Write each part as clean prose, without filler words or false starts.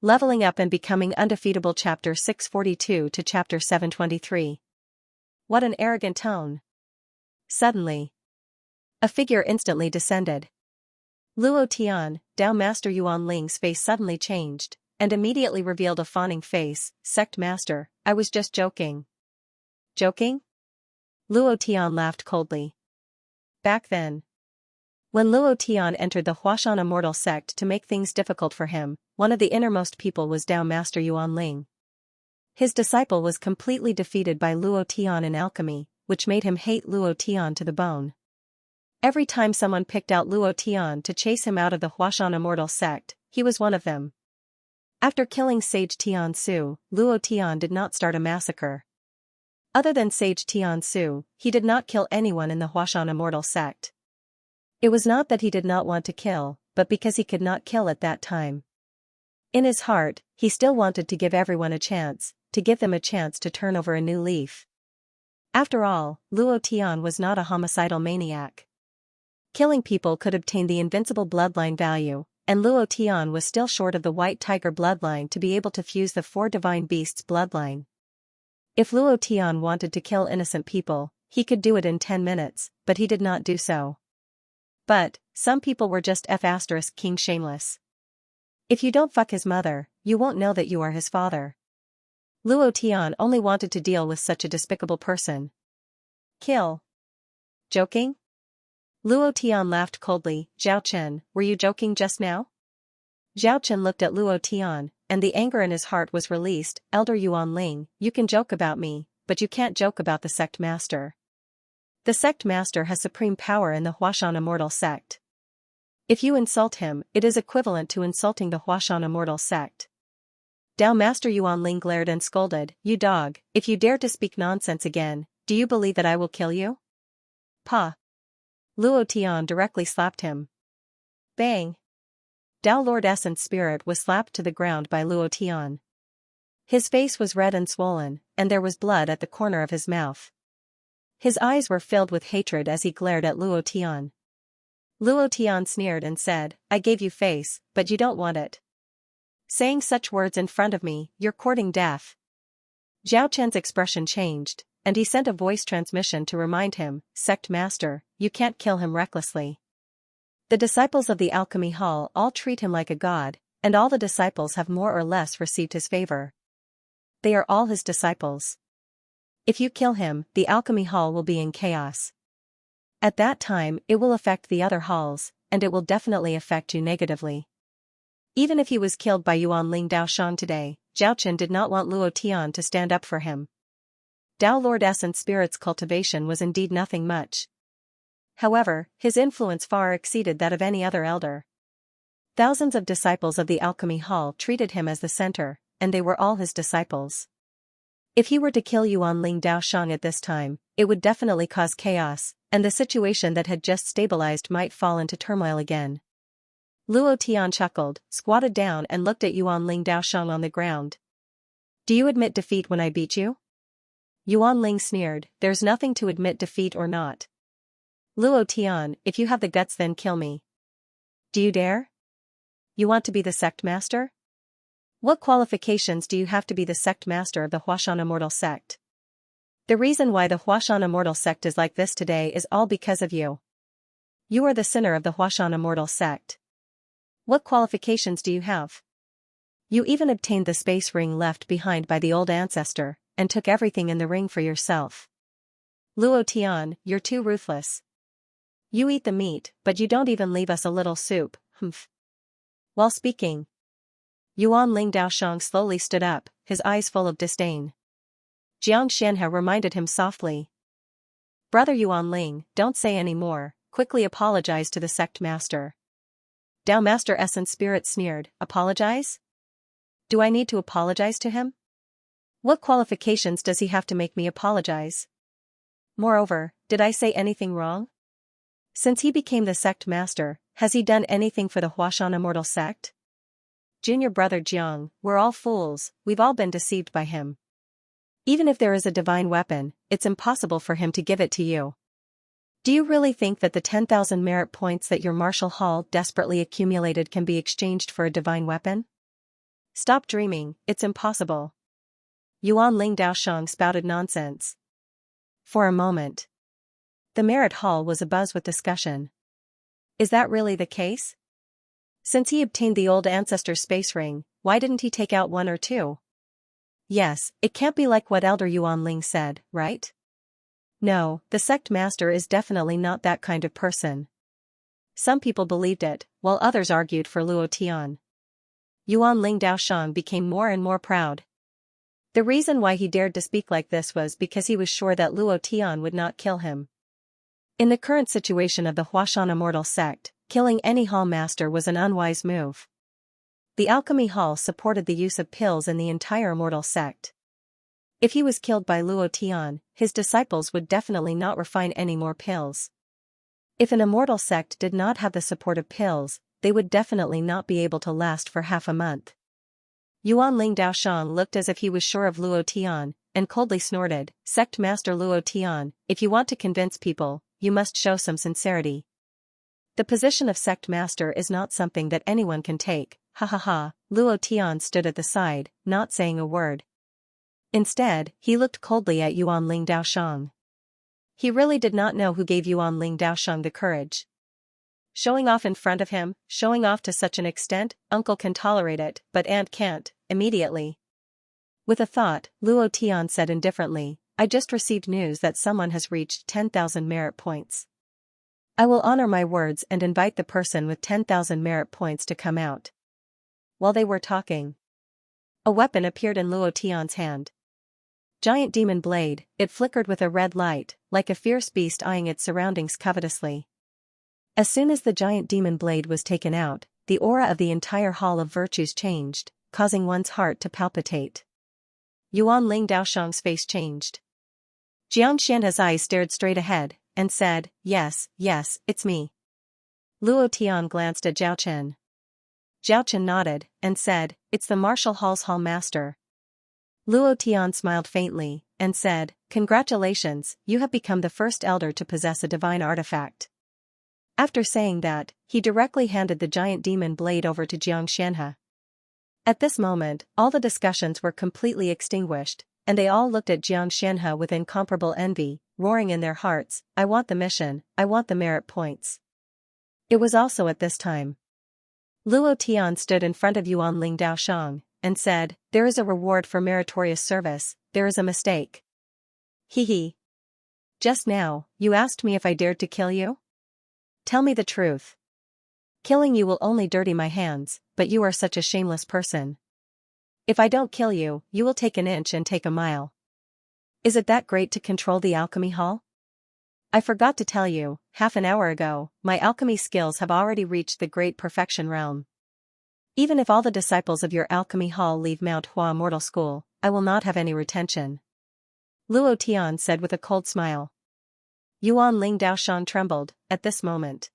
Leveling Up and Becoming Undefeatable Chapter 642 to Chapter 723. What an arrogant tone. Suddenly, a figure instantly descended. Luo Tian, Dao Master Yuan Ling's face suddenly changed, and immediately revealed a fawning face. Sect Master, I was just joking. Joking? Luo Tian laughed coldly. Back then, when Luo Tian entered the Huashan Immortal sect to make things difficult for him, one of the innermost people was Dao Master Yuan Ling. His disciple was completely defeated by Luo Tian in alchemy, which made him hate Luo Tian to the bone. Every time someone picked out Luo Tian to chase him out of the Huashan Immortal sect, he was one of them. After killing Sage Tian Su, Luo Tian did not start a massacre. Other than Sage Tian Su, he did not kill anyone in the Huashan Immortal sect. It was not that he did not want to kill, but because he could not kill at that time. In his heart, he still wanted to give everyone a chance, to give them a chance to turn over a new leaf. After all, Luo Tian was not a homicidal maniac. Killing people could obtain the invincible bloodline value, and Luo Tian was still short of the White Tiger bloodline to be able to fuse the 4 divine beasts bloodline. If Luo Tian wanted to kill innocent people, he could do it in 10 minutes, but he did not do so. But, some people were just King shameless. If you don't fuck his mother, you won't know that you are his father. Luo Tian only wanted to deal with such a despicable person. Kill. Joking? Luo Tian laughed coldly. Zhao Chen, were you joking just now? Zhao Chen looked at Luo Tian, and the anger in his heart was released. Elder Yuan Ling, you can joke about me, but you can't joke about the sect master. The sect master has supreme power in the Huashan Immortal sect. If you insult him, it is equivalent to insulting the Huashan Immortal sect. Dao Master Yuan Ling glared and scolded, you dog, if you dare to speak nonsense again, do you believe that I will kill you? Pa. Luo Tian directly slapped him. Bang. Dao Lord Essence Spirit was slapped to the ground by Luo Tian. His face was red and swollen, and there was blood at the corner of his mouth. His eyes were filled with hatred as he glared at Luo Tian. Luo Tian sneered and said, I gave you face, but you don't want it. Saying such words in front of me, you're courting death. Zhao Chen's expression changed, and he sent a voice transmission to remind him, Sect Master, you can't kill him recklessly. The disciples of the Alchemy Hall all treat him like a god, and all the disciples have more or less received his favor. They are all his disciples. If you kill him, the Alchemy Hall will be in chaos. At that time, it will affect the other halls, and it will definitely affect you negatively. Even if he was killed by Yuan Ling Daoshan today, Zhao Chen did not want Luo Tian to stand up for him. Dao Lord Essence Spirit's cultivation was indeed nothing much. However, his influence far exceeded that of any other elder. Thousands of disciples of the Alchemy Hall treated him as the center, and they were all his disciples. If he were to kill Yuan Ling Daoshan at this time, it would definitely cause chaos, and the situation that had just stabilized might fall into turmoil again. Luo Tian chuckled, squatted down and looked at Yuan Ling Daoshan on the ground. Do you admit defeat when I beat you? Yuan Ling sneered, there's nothing to admit defeat or not. Luo Tian, if you have the guts then kill me. Do you dare? You want to be the sect master? What qualifications do you have to be the sect master of the Huashan Immortal sect? The reason why the Huashan Immortal sect is like this today is all because of you. You are the sinner of the Huashan Immortal sect. What qualifications do you have? You even obtained the space ring left behind by the old ancestor, and took everything in the ring for yourself. Luo Tian, you're too ruthless. You eat the meat, but you don't even leave us a little soup, humph. While speaking, Yuan Ling Daoshan slowly stood up, his eyes full of disdain. Xianxia reminded him softly. Brother Yuan Ling, don't say any more, quickly apologize to the sect master. Dao Master Essence Spirit sneered, apologize? Do I need to apologize to him? What qualifications does he have to make me apologize? Moreover, did I say anything wrong? Since he became the sect master, has he done anything for the Huashan Immortal sect? Junior brother Jiang, we're all fools, we've all been deceived by him. Even if there is a divine weapon, it's impossible for him to give it to you. Do you really think that the 10,000 merit points that your martial hall desperately accumulated can be exchanged for a divine weapon? Stop dreaming, it's impossible. Yuan Ling Daoshang spouted nonsense. For a moment, the merit hall was abuzz with discussion. Is that really the case? Since he obtained the old ancestor's space ring, why didn't he take out one or two? Yes, it can't be like what Elder Yuan Ling said, right? No, the sect master is definitely not that kind of person. Some people believed it, while others argued for Luo Tian. Yuan Ling Daoshang became more and more proud. The reason why he dared to speak like this was because he was sure that Luo Tian would not kill him. In the current situation of the Huashan Immortal sect, killing any hall master was an unwise move. The alchemy hall supported the use of pills in the entire immortal sect. If he was killed by Luo Tian, his disciples would definitely not refine any more pills. If an immortal sect did not have the support of pills, they would definitely not be able to last for half a month. Yuan Ling Daoshang looked as if he was sure of Luo Tian, and coldly snorted, "Sect Master Luo Tian, if you want to convince people, you must show some sincerity. The position of sect master is not something that anyone can take, ha ha ha." Luo Tian stood at the side, not saying a word. Instead, he looked coldly at Yuan Ling Daoshang. He really did not know who gave Yuan Ling Daoshang the courage. Showing off in front of him, showing off to such an extent, uncle can tolerate it, but aunt can't, immediately. With a thought, Luo Tian said indifferently, "I just received news that someone has reached 10,000 merit points. I will honor my words and invite the person with 10,000 merit points to come out." While they were talking, a weapon appeared in Luo Tian's hand. Giant demon blade, it flickered with a red light, like a fierce beast eyeing its surroundings covetously. As soon as the giant demon blade was taken out, the aura of the entire Hall of Virtues changed, causing one's heart to palpitate. Yuan Ling Daoshang's face changed. Xianxia's eyes stared straight ahead, and said, yes, it's me." Luo Tian glanced at Zhao Chen. Zhao Chen nodded, and said, "It's the Martial Hall's Hall Master." Luo Tian smiled faintly, and said, "Congratulations, you have become the first elder to possess a divine artifact." After saying that, he directly handed the giant demon blade over to Xianxia. At this moment, all the discussions were completely extinguished, and they all looked at Xianxia with incomparable envy, roaring in their hearts, "I want the mission, I want the merit points." It was also at this time Luo Tian stood in front of Yuan Ling Daoshang, and said, "There is a reward for meritorious service, there is a mistake." He. "Just now, you asked me if I dared to kill you? Tell me the truth. Killing you will only dirty my hands, but you are such a shameless person. If I don't kill you, you will take an inch and take a mile. Is it that great to control the alchemy hall? I forgot to tell you, half an hour ago, my alchemy skills have already reached the great perfection realm. Even if all the disciples of your alchemy hall leave Mount Hua Immortal School, I will not have any retention." Luo Tian said with a cold smile. Yuan Ling Daoshang trembled, at this moment.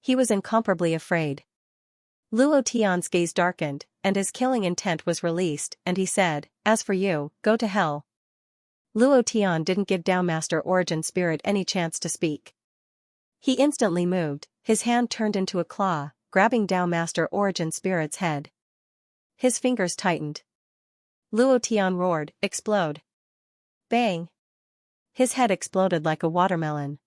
He was incomparably afraid. Luo Tian's gaze darkened, and his killing intent was released, and he said, "As for you, go to hell." Luo Tian didn't give Dao Master Origin Spirit any chance to speak. He instantly moved, his hand turned into a claw, grabbing Dao Master Origin Spirit's head. His fingers tightened. Luo Tian roared, "Explode!" Bang! His head exploded like a watermelon.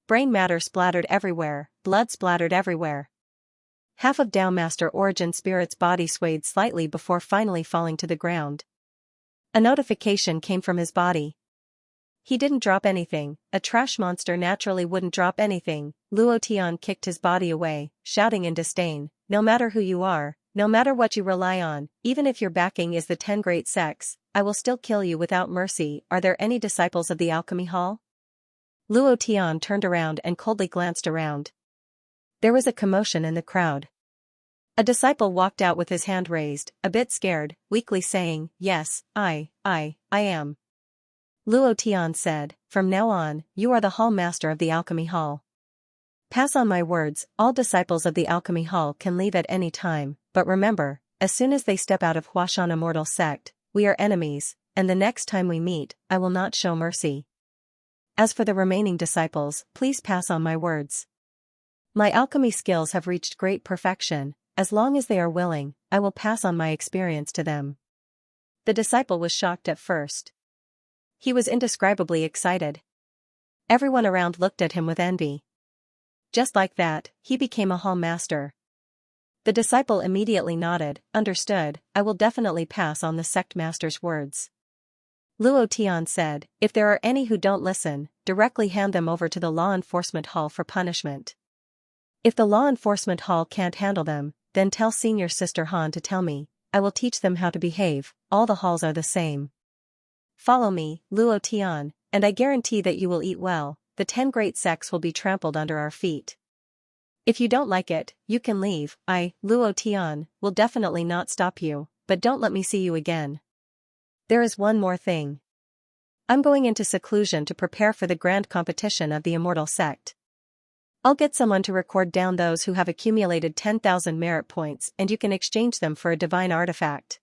Brain matter splattered everywhere, blood splattered everywhere. Half of Dao Master Origin Spirit's body swayed slightly before finally falling to the ground. A notification came from his body. He didn't drop anything, a trash monster naturally wouldn't drop anything. Luo Tian kicked his body away, shouting in disdain, "No matter who you are, no matter what you rely on, even if your backing is the 10 great sects, I will still kill you without mercy. Are there any disciples of the alchemy hall?" Luo Tian turned around and coldly glanced around. There was a commotion in the crowd. A disciple walked out with his hand raised, a bit scared, weakly saying, "Yes, I am." Luo Tian said, "From now on, you are the hall master of the alchemy hall. Pass on my words, all disciples of the alchemy hall can leave at any time, but remember, as soon as they step out of Huashan Immortal Sect, we are enemies, and the next time we meet, I will not show mercy. As for the remaining disciples, please pass on my words. My alchemy skills have reached great perfection, as long as they are willing, I will pass on my experience to them. The disciple was shocked at first. He was indescribably excited. Everyone around looked at him with envy. Just like that, he became a hall master. The disciple immediately nodded, understood, I will definitely pass on the sect master's words. Luo Tian said, if there are any who don't listen, directly hand them over to the law enforcement hall for punishment. If the law enforcement hall can't handle them, then tell senior sister Han to tell me, I will teach them how to behave, all the halls are the same. Follow me, Luo Tian, and I guarantee that you will eat well, the 10 great sects will be trampled under our feet. If you don't like it, you can leave, I, Luo Tian, will definitely not stop you, but don't let me see you again. There is one more thing. I'm going into seclusion to prepare for the grand competition of the immortal sect. I'll get someone to record down those who have accumulated 10,000 merit points and you can exchange them for a divine artifact.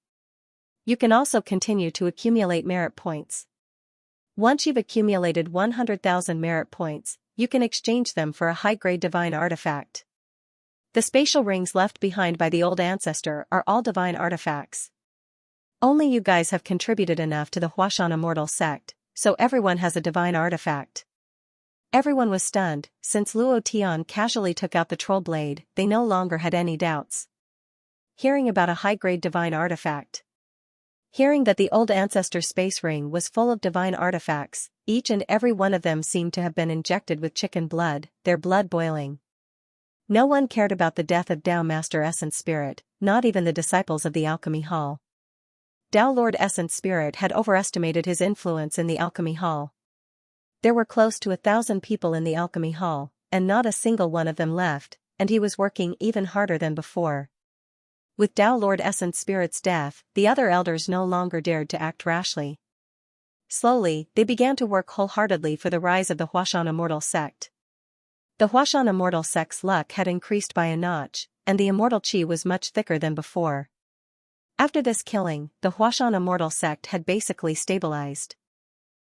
You can also continue to accumulate merit points. Once you've accumulated 100,000 merit points, you can exchange them for a high-grade divine artifact. The spatial rings left behind by the old ancestor are all divine artifacts. Only you guys have contributed enough to the Huashan immortal sect, so everyone has a divine artifact. Everyone was stunned, since Luo Tian casually took out the troll blade, they no longer had any doubts. Hearing about a high-grade divine artifact. Hearing that the old ancestor space ring was full of divine artifacts, each and every one of them seemed to have been injected with chicken blood, their blood boiling. No one cared about the death of Dao Master Essence Spirit, not even the disciples of the Alchemy Hall. Dao Lord Essence Spirit had overestimated his influence in the Alchemy Hall. There were close to 1,000 people in the Alchemy Hall, and not a single one of them left, and he was working even harder than before. With Dao Lord Essence Spirit's death, the other elders no longer dared to act rashly. Slowly, they began to work wholeheartedly for the rise of the Huashan Immortal Sect. The Huashan Immortal Sect's luck had increased by a notch, and the immortal chi was much thicker than before. After this killing, the Huashan Immortal Sect had basically stabilized.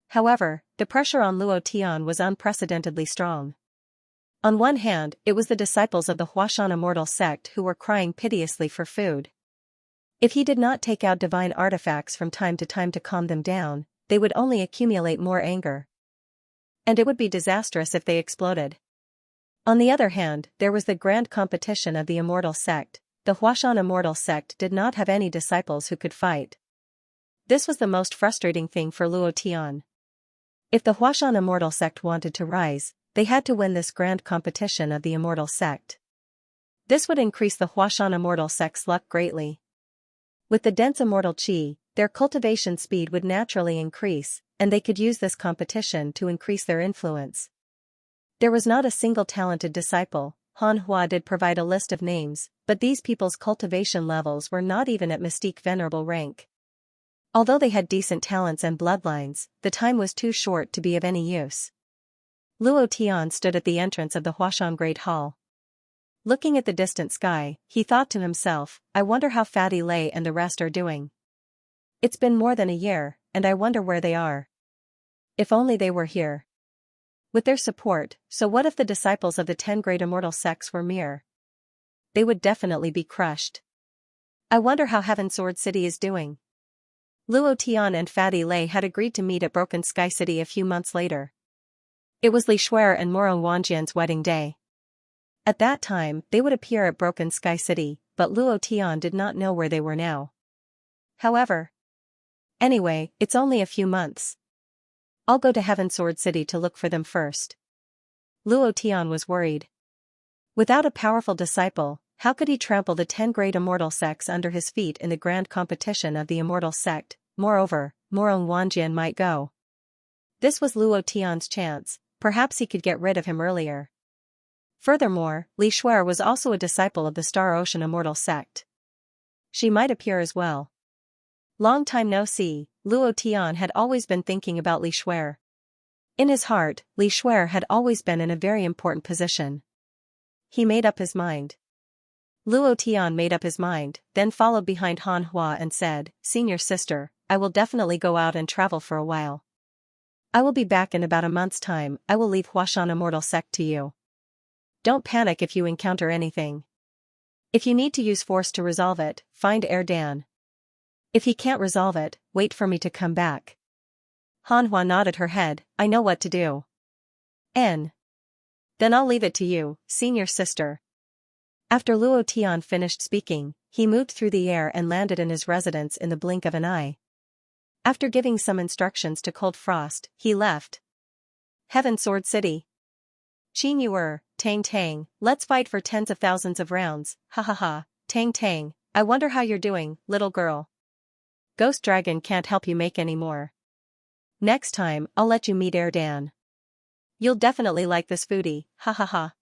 However, the pressure on Luo Tian was unprecedentedly strong. On one hand, it was the disciples of the Huashan Immortal Sect who were crying piteously for food. If he did not take out divine artifacts from time to calm them down, they would only accumulate more anger. And it would be disastrous if they exploded. On the other hand, there was the grand competition of the Immortal Sect. The Huashan Immortal Sect did not have any disciples who could fight. This was the most frustrating thing for Luo Tian. If the Huashan Immortal Sect wanted to rise, they had to win this grand competition of the Immortal Sect. This would increase the Huashan Immortal Sect's luck greatly. With the dense immortal chi, their cultivation speed would naturally increase, and they could use this competition to increase their influence. There was not a single talented disciple. Han Hua did provide a list of names, but these people's cultivation levels were not even at Mystique Venerable rank. Although they had decent talents and bloodlines, the time was too short to be of any use. Luo Tian stood at the entrance of the Huashan Great Hall. Looking at the distant sky, he thought to himself, I wonder how Fatty Lei and the rest are doing. It's been more than a year, and I wonder where they are. If only they were here. With their support, so what if the disciples of the 10 great immortal sects were mere? They would definitely be crushed. I wonder how Heaven Sword City is doing. Luo Tian and Fatty Lei had agreed to meet at Broken Sky City a few months later. It was Li Shuer and Moro Wanjian's wedding day. At that time, they would appear at Broken Sky City, but Luo Tian did not know where they were now. However. Anyway, it's only a few months. I'll go to Heaven Sword City to look for them first. Luo Tian was worried. Without a powerful disciple, how could he trample the 10 great immortal sects under his feet in the grand competition of the immortal sect? Moreover, Moro Wanjian might go. This was Luo Tian's chance, perhaps he could get rid of him earlier. Furthermore, Li Shuer was also a disciple of the Star Ocean Immortal Sect. She might appear as well. Long time no see, Luo Tian had always been thinking about Li Shuer. In his heart, Li Shuer had always been in a very important position. He made up his mind. Luo Tian made up his mind, then followed behind Han Hua and said, Senior sister, I will definitely go out and travel for a while. I will be back in about a month's time. I will leave Huashan Immortal Sect to you. Don't panic if you encounter anything. If you need to use force to resolve it, find Dan. If he can't resolve it, wait for me to come back. Hanhua nodded her head. I know what to do. Then I'll leave it to you, senior sister. After Luo Tian finished speaking, he moved through the air and landed in his residence in the blink of an eye. After giving some instructions to Cold Frost, he left. Heaven Sword City. Qin Yuer, Tang Tang, let's fight for tens of thousands of rounds, ha ha ha, Tang Tang, I wonder how you're doing, little girl. Ghost Dragon can't help you make any more. Next time, I'll let you meet Dan. You'll definitely like this foodie, ha ha ha.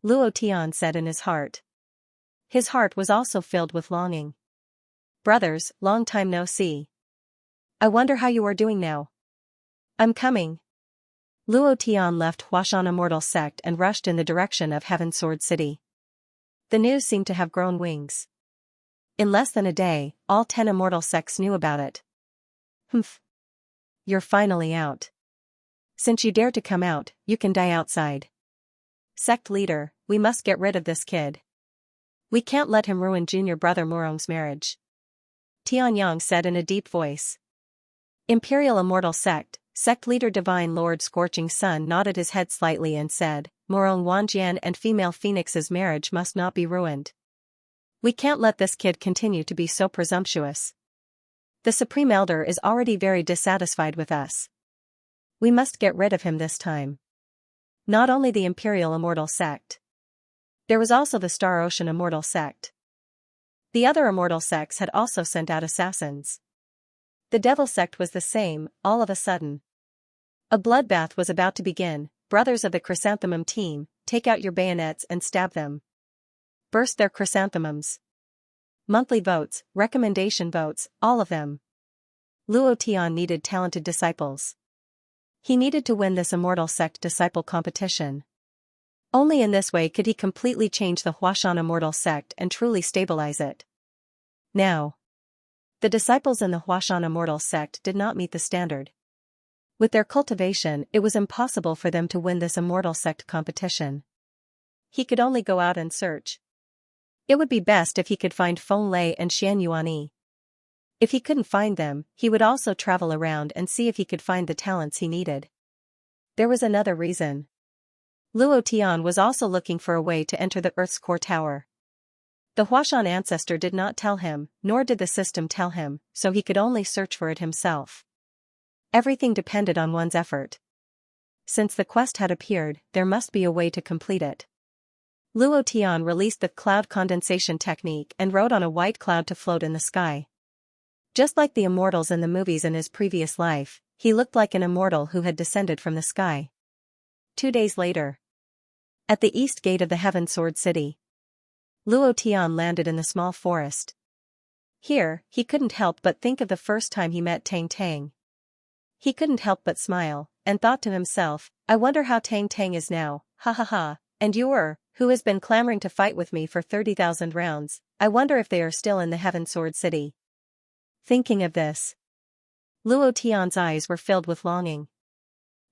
Luo Tian said in his heart. His heart was also filled with longing. Brothers, long time no see. I wonder how you are doing now. I'm coming. Luo Tian left Huashan Immortal Sect and rushed in the direction of Heaven Sword City. The news seemed to have grown wings. In less than a day, all 10 immortal sects knew about it. Humph. You're finally out. Since you dare to come out, you can die outside. Sect leader, we must get rid of this kid. We can't let him ruin junior brother Morong's marriage. Tianyang said in a deep voice. Imperial Immortal Sect, Sect leader Divine Lord Scorching Sun nodded his head slightly and said, Morong Wanjian and female Phoenix's marriage must not be ruined. We can't let this kid continue to be so presumptuous. The Supreme Elder is already very dissatisfied with us. We must get rid of him this time. Not only the Imperial Immortal Sect. There was also the Star Ocean Immortal Sect. The other immortal sects had also sent out assassins. The Devil Sect was the same, all of a sudden. A bloodbath was about to begin. Brothers of the Chrysanthemum team, take out your bayonets and stab them. Burst their chrysanthemums. Monthly votes, recommendation votes, all of them. Luo Tian needed talented disciples. He needed to win this Immortal Sect disciple competition. Only in this way could he completely change the Huashan Immortal Sect and truly stabilize it. Now, the disciples in the Huashan Immortal Sect did not meet the standard. With their cultivation, it was impossible for them to win this Immortal Sect competition. He could only go out and search. It would be best if he could find Feng Lei and Xian Yuanyi. If he couldn't find them, he would also travel around and see if he could find the talents he needed. There was another reason. Luo Tian was also looking for a way to enter the Earth's core tower. The Huashan ancestor did not tell him, nor did the system tell him, so he could only search for it himself. Everything depended on one's effort. Since the quest had appeared, there must be a way to complete it. Luo Tian released the cloud condensation technique and rode on a white cloud to float in the sky. Just like the immortals in the movies in his previous life, he looked like an immortal who had descended from the sky. 2 days later. At the east gate of the Heaven Sword City. Luo Tian landed in the small forest. Here, he couldn't help but think of the first time he met Tang Tang. He couldn't help but smile, and thought to himself, I wonder how Tang Tang is now, ha ha ha, and Yuer, who has been clamoring to fight with me for 30,000 rounds, I wonder if they are still in the Heaven Sword City. Thinking of this, Luo Tian's eyes were filled with longing.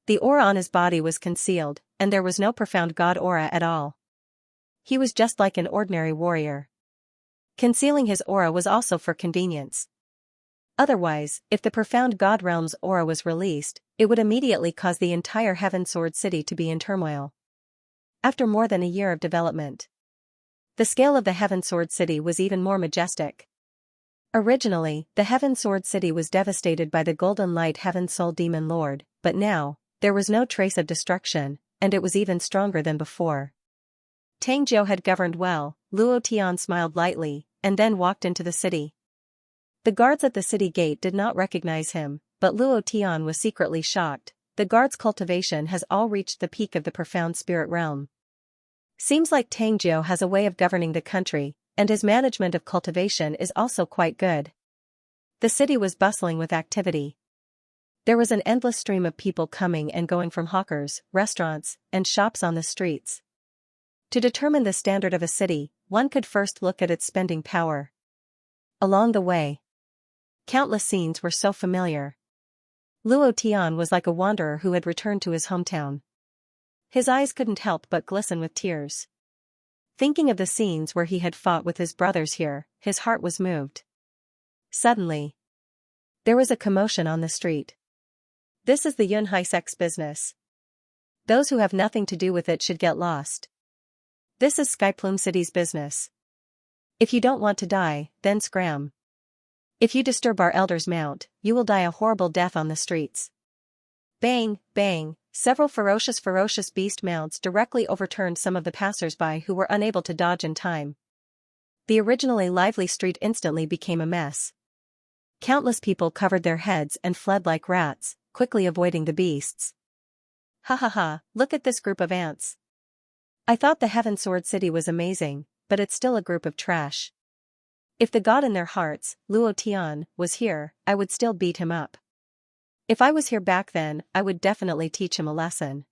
The aura on his body was concealed, and there was no profound god aura at all. He was just like an ordinary warrior. Concealing his aura was also for convenience. Otherwise, if the profound god realm's aura was released, it would immediately cause the entire Heaven Sword City to be in turmoil. After more than a year of development, the scale of the Heaven Sword City was even more majestic. Originally, the Heaven Sword City was devastated by the Golden Light Heaven Soul Demon Lord, but now, there was no trace of destruction, and it was even stronger than before. Tang Jiu had governed well. Luo Tian smiled lightly, and then walked into the city. The guards at the city gate did not recognize him, but Luo Tian was secretly shocked. The guards' cultivation has all reached the peak of the profound spirit realm. Seems like Tang Jiu has a way of governing the country, and his management of cultivation is also quite good. The city was bustling with activity. There was an endless stream of people coming and going from hawkers, restaurants, and shops on the streets. To determine the standard of a city, one could first look at its spending power. Along the way, countless scenes were so familiar. Luo Tian was like a wanderer who had returned to his hometown. His eyes couldn't help but glisten with tears. Thinking of the scenes where he had fought with his brothers here, his heart was moved. Suddenly, there was a commotion on the street. This is the Yunhaisek's business. Those who have nothing to do with it should get lost. This is Skyplume City's business. If you don't want to die, then scram. If you disturb our elder's mount, you will die a horrible death on the streets. Bang, bang, several ferocious beast mounts directly overturned some of the passers-by who were unable to dodge in time. The originally lively street instantly became a mess. Countless people covered their heads and fled like rats, quickly avoiding the beasts. Ha ha ha, look at this group of ants. I thought the Heaven Sword City was amazing, but it's still a group of trash. If the god in their hearts, Luo Tian, was here, I would still beat him up. If I was here back then, I would definitely teach him a lesson.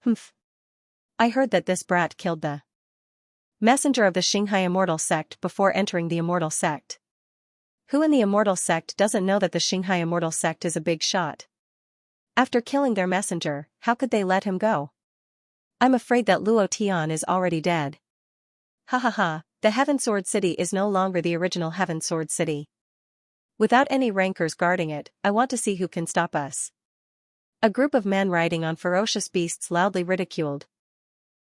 Humph. I heard that this brat killed the messenger of the Xianxia immortal sect before entering the immortal sect. Who in the immortal sect doesn't know that the Xianxia immortal sect is a big shot? After killing their messenger, how could they let him go? I'm afraid that Luo Tian is already dead. Ha ha ha, the Heaven Sword City is no longer the original Heaven Sword City. Without any rankers guarding it, I want to see who can stop us. A group of men riding on ferocious beasts loudly ridiculed.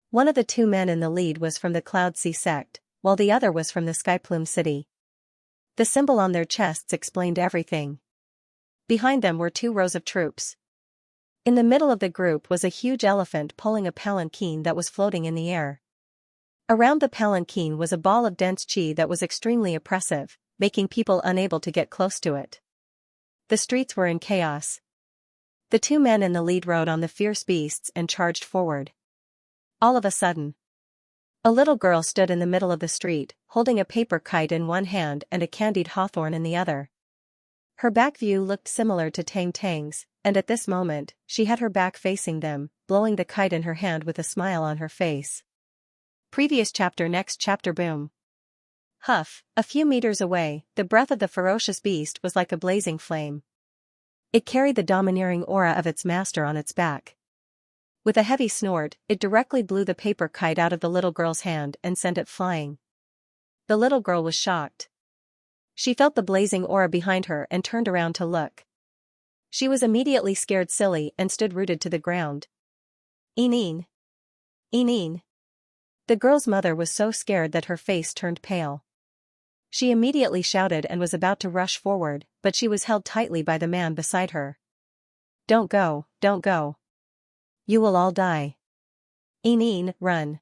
One of the two men in the lead was from the Cloud Sea sect, while the other was from the Skyplume City. The symbol on their chests explained everything. Behind them were 2 rows of troops. In the middle of the group was a huge elephant pulling a palanquin that was floating in the air. Around the palanquin was a ball of dense qi that was extremely oppressive, making people unable to get close to it. The streets were in chaos. The 2 men in the lead rode on the fierce beasts and charged forward. All of a sudden, a little girl stood in the middle of the street, holding a paper kite in one hand and a candied hawthorn in the other. Her back view looked similar to Tang Tang's, and at this moment, she had her back facing them, blowing the kite in her hand with a smile on her face. Previous chapter. Next chapter. Boom. Huff, a few meters away, the breath of the ferocious beast was like a blazing flame. It carried the domineering aura of its master on its back. With a heavy snort, it directly blew the paper kite out of the little girl's hand and sent it flying. The little girl was shocked. She felt the blazing aura behind her and turned around to look. She was immediately scared silly and stood rooted to the ground. Ineen. Ineen. The girl's mother was so scared that her face turned pale. She immediately shouted and was about to rush forward, but she was held tightly by the man beside her. Don't go, don't go. You will all die. Ineen, run.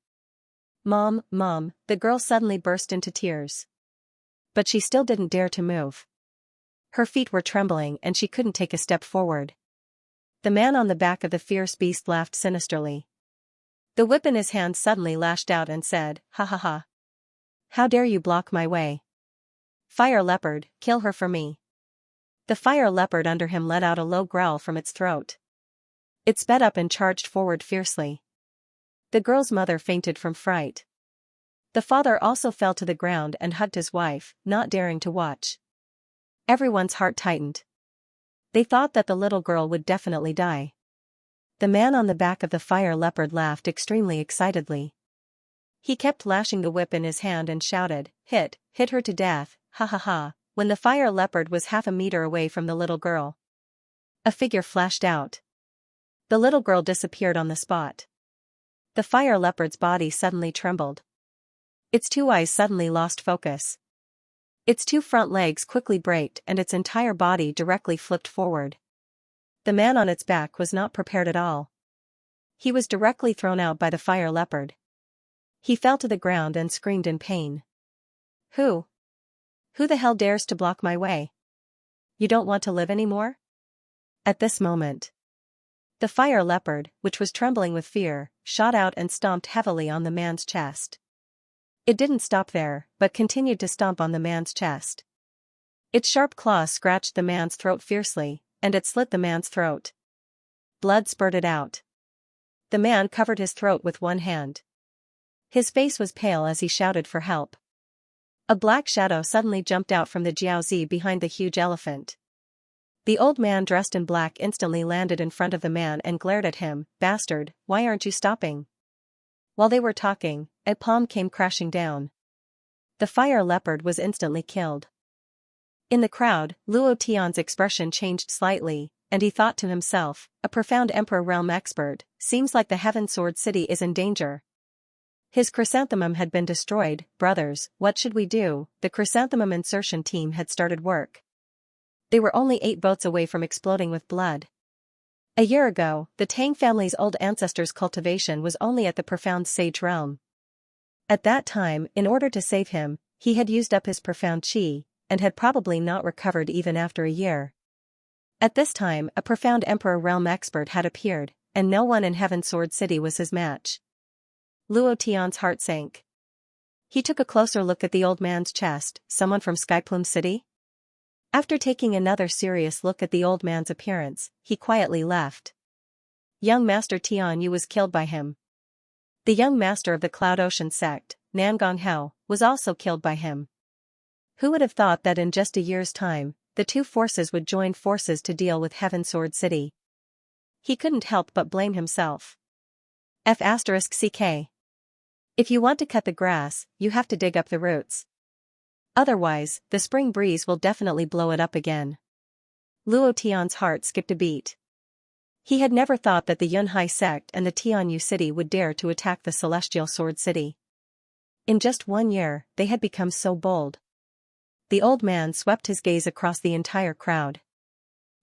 Mom, Mom, the girl suddenly burst into tears. But she still didn't dare to move. Her feet were trembling and she couldn't take a step forward. The man on the back of the fierce beast laughed sinisterly. The whip in his hand suddenly lashed out and said, ha ha ha. How dare you block my way? Fire leopard, kill her for me. The fire leopard under him let out a low growl from its throat. It sped up and charged forward fiercely. The girl's mother fainted from fright. The father also fell to the ground and hugged his wife, not daring to watch. Everyone's heart tightened. They thought that the little girl would definitely die. The man on the back of the fire leopard laughed extremely excitedly. He kept lashing the whip in his hand and shouted, hit her to death, ha ha ha, when the fire leopard was half a meter away from the little girl. A figure flashed out. The little girl disappeared on the spot. The fire leopard's body suddenly trembled. Its 2 eyes suddenly lost focus. Its 2 front legs quickly braked and its entire body directly flipped forward. The man on its back was not prepared at all. He was directly thrown out by the fire leopard. He fell to the ground and screamed in pain. Who the hell dares to block my way? You don't want to live anymore? At this moment, the fire leopard, which was trembling with fear, shot out and stomped heavily on the man's chest. It didn't stop there, but continued to stomp on the man's chest. Its sharp claws scratched the man's throat fiercely, and it slit the man's throat. Blood spurted out. The man covered his throat with one hand. His face was pale as he shouted for help. A black shadow suddenly jumped out from the jiaozi behind the huge elephant. The old man dressed in black instantly landed in front of the man and glared at him, bastard, why aren't you stopping? While they were talking, a palm came crashing down. The fire leopard was instantly killed. In the crowd, Luo Tian's expression changed slightly, and he thought to himself, a profound Emperor realm expert, seems like the Heaven Sword City is in danger. His chrysanthemum had been destroyed. Brothers, what should we do? The chrysanthemum insertion team had started work. They were only 8 boats away from exploding with blood. A year ago, the Tang family's old ancestor's cultivation was only at the profound sage realm. At that time, in order to save him, he had used up his profound qi, and had probably not recovered even after a year. At this time, a profound Emperor realm expert had appeared, and no one in Heaven Sword City was his match. Luo Tian's heart sank. He took a closer look at the old man's chest. Someone from Skyplume City? After taking another serious look at the old man's appearance, he quietly left. Young Master Tian Yu was killed by him. The young master of the Cloud Ocean sect, Nangong Hao, was also killed by him. Who would have thought that in just a year's time, the two forces would join forces to deal with Heaven Sword City? He couldn't help but blame himself. F***ck. If you want to cut the grass, you have to dig up the roots. Otherwise, the spring breeze will definitely blow it up again. Luo Tian's heart skipped a beat. He had never thought that the Yunhai sect and the Tianyu city would dare to attack the Celestial Sword City. In just 1 year, they had become so bold. The old man swept his gaze across the entire crowd.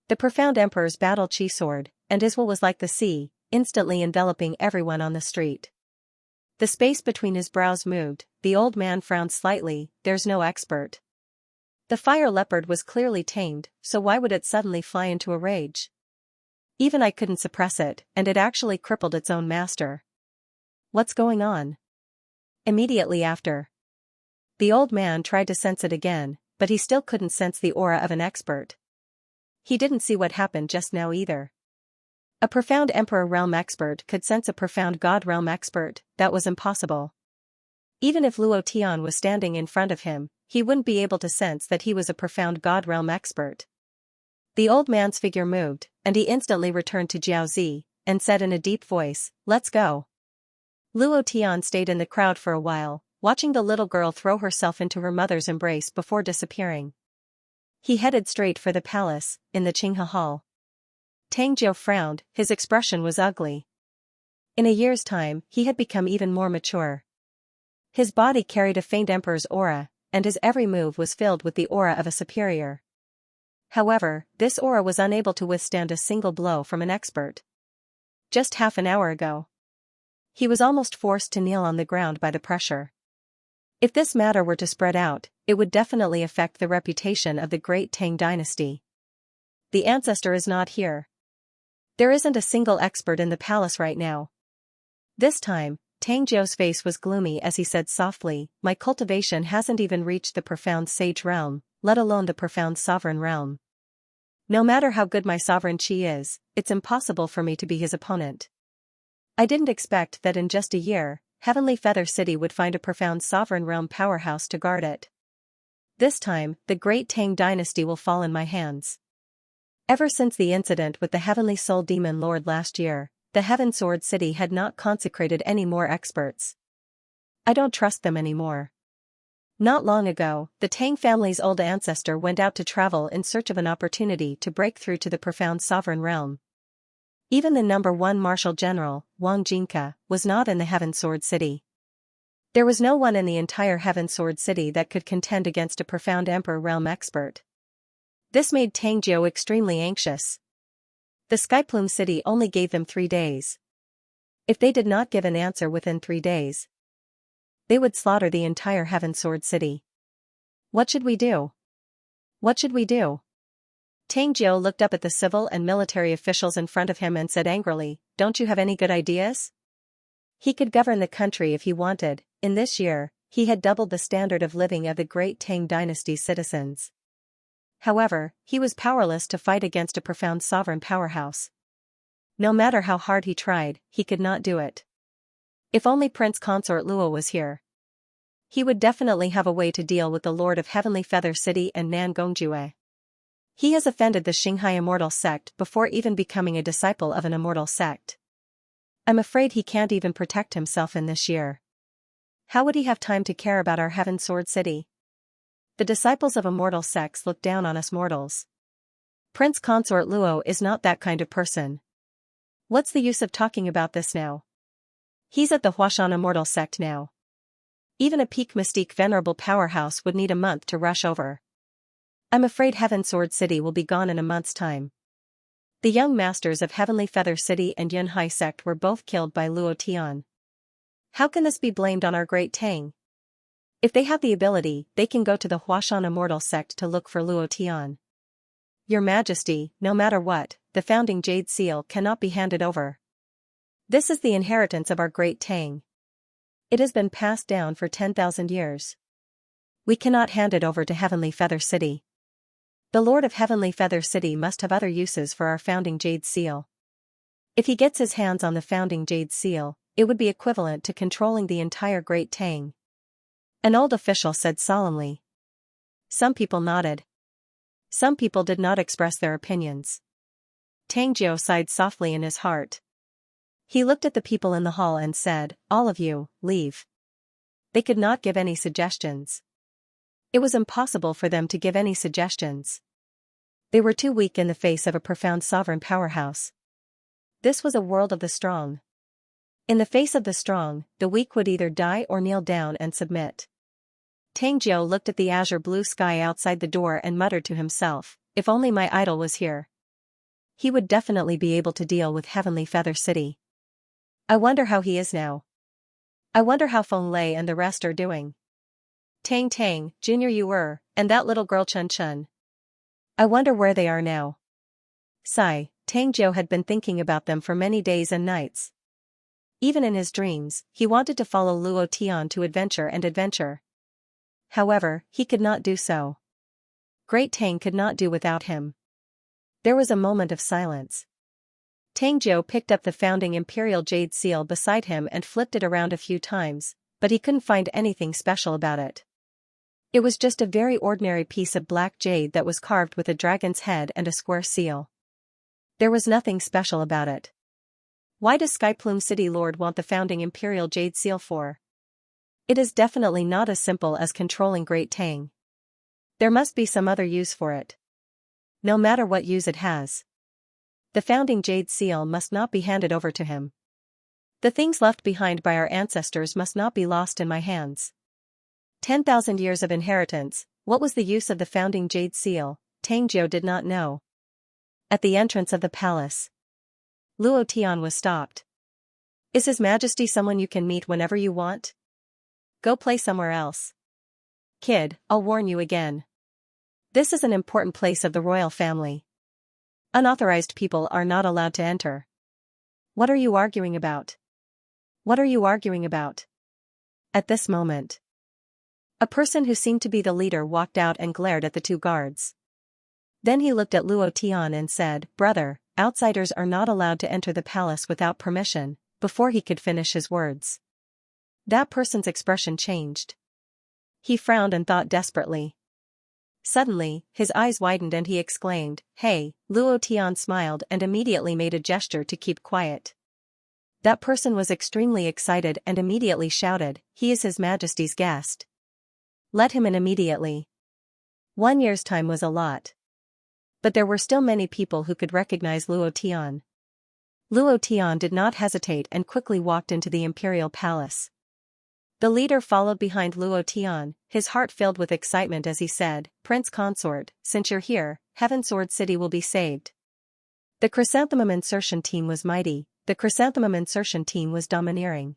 The profound Emperor's battle chi sword, and his will was like the sea, instantly enveloping everyone on the street. The space between his brows moved. The old man frowned slightly. There's no expert. The fire leopard was clearly tamed, so why would it suddenly fly into a rage? Even I couldn't suppress it, and it actually crippled its own master. What's going on? Immediately after, the old man tried to sense it again, but he still couldn't sense the aura of an expert. He didn't see what happened just now either. A profound Emperor realm expert could sense a profound God realm expert. That was impossible. Even if Luo Tian was standing in front of him, he wouldn't be able to sense that he was a profound God realm expert. The old man's figure moved, and he instantly returned to Jiaozi, and said in a deep voice, "Let's go." Luo Tian stayed in the crowd for a while, watching the little girl throw herself into her mother's embrace before disappearing. He headed straight for the palace, in the Qinghe Hall. Tang Jiu frowned. His expression was ugly. In a year's time, he had become even more mature. His body carried a faint emperor's aura, and his every move was filled with the aura of a superior. However, this aura was unable to withstand a single blow from an expert. Just half an hour ago, he was almost forced to kneel on the ground by the pressure. If this matter were to spread out, it would definitely affect the reputation of the great Tang dynasty. The ancestor is not here. There isn't a single expert in the palace right now. This time, Tang Jiu's face was gloomy as he said softly, "My cultivation hasn't even reached the profound sage realm, let alone the profound sovereign realm. No matter how good my sovereign qi is, it's impossible for me to be his opponent. I didn't expect that in just a year, Heavenly Feather City would find a profound sovereign realm powerhouse to guard it. This time, the great Tang dynasty will fall in my hands." Ever since the incident with the Heavenly Soul Demon Lord last year, the Heaven Sword City had not consecrated any more experts. I don't trust them anymore. Not long ago, the Tang family's old ancestor went out to travel in search of an opportunity to break through to the profound sovereign realm. Even the #1 Marshal General, Wang Jinka, was not in the Heaven Sword City. There was no one in the entire Heaven Sword City that could contend against a profound Emperor realm expert. This made Tang Jiu extremely anxious. The Skyplume City only gave them 3 days. If they did not give an answer within 3 days, they would slaughter the entire Heaven Sword City. What should we do? What should we do? Tang Jiu looked up at the civil and military officials in front of him and said angrily, "Don't you have any good ideas?" He could govern the country if he wanted. In this year, he had doubled the standard of living of the great Tang dynasty's citizens. However, he was powerless to fight against a profound sovereign powerhouse. No matter how hard he tried, he could not do it. If only Prince Consort Luo was here. He would definitely have a way to deal with the Lord of Heavenly Feather City and Nan Gongjue. He has offended the Xinghai immortal sect before even becoming a disciple of an immortal sect. I'm afraid he can't even protect himself in this year. How would he have time to care about our Heaven Sword City? The disciples of immortal sects look down on us mortals. Prince Consort Luo is not that kind of person. What's the use of talking about this now? He's at the Huashan immortal sect now. Even a peak mystique venerable powerhouse would need a month to rush over. I'm afraid Heaven Sword City will be gone in a month's time. The young masters of Heavenly Feather City and Yunhai sect were both killed by Luo Tian. How can this be blamed on our great Tang? If they have the ability, they can go to the Huashan immortal sect to look for Luo Tian. Your Majesty, no matter what, the founding Jade Seal cannot be handed over. This is the inheritance of our great Tang. It has been passed down for 10,000 years. We cannot hand it over to Heavenly Feather City. The Lord of Heavenly Feather City must have other uses for our founding Jade Seal. If he gets his hands on the founding Jade Seal, it would be equivalent to controlling the entire Great Tang. An old official said solemnly. Some people nodded. Some people did not express their opinions. Tang Jiao sighed softly in his heart. He looked at the people in the hall and said, all of you, leave. They could not give any suggestions. It was impossible for them to give any suggestions. They were too weak in the face of a profound sovereign powerhouse. This was a world of the strong. In the face of the strong, the weak would either die or kneel down and submit. Tang Jiao looked at the azure blue sky outside the door and muttered to himself, if only my idol was here. He would definitely be able to deal with Heavenly Feather City. I wonder how he is now. I wonder how Feng Lei and the rest are doing. Tang Tang, Junior Yuer, and that little girl Chun Chun. I wonder where they are now. Sigh, Tang Jiao had been thinking about them for many days and nights. Even in his dreams, he wanted to follow Luo Tian to adventure. However, he could not do so. Great Tang could not do without him. There was a moment of silence. Tang Jiao picked up the founding Imperial Jade Seal beside him and flipped it around a few times, but he couldn't find anything special about it. It was just a very ordinary piece of black jade that was carved with a dragon's head and a square seal. There was nothing special about it. Why does Skyplume City Lord want the founding Imperial Jade Seal for? It is definitely not as simple as controlling Great Tang. There must be some other use for it. No matter what use it has. The founding Jade Seal must not be handed over to him. The things left behind by our ancestors must not be lost in my hands. 10,000 years of inheritance, what was the use of the founding Jade Seal? Tang Jiao did not know. At the entrance of the palace, Luo Tian was stopped. Is His Majesty someone you can meet whenever you want? Go play somewhere else. Kid, I'll warn you again. This is an important place of the royal family. Unauthorized people are not allowed to enter. What are you arguing about? What are you arguing about? At this moment, a person who seemed to be the leader walked out and glared at the two guards. Then he looked at Luo Tian and said, Brother, outsiders are not allowed to enter the palace without permission. Before he could finish his words, that person's expression changed. He frowned and thought desperately. Suddenly, his eyes widened and he exclaimed, Hey! Luo Tian smiled and immediately made a gesture to keep quiet. That person was extremely excited and immediately shouted, He is His Majesty's guest. Let him in immediately. 1 year's time was a lot. But there were still many people who could recognize Luo Tian. Luo Tian did not hesitate and quickly walked into the imperial palace. The leader followed behind Luo Tian, his heart filled with excitement as he said, Prince Consort, since you're here, Heaven Sword City will be saved. The Chrysanthemum insertion team was mighty, the Chrysanthemum insertion team was domineering.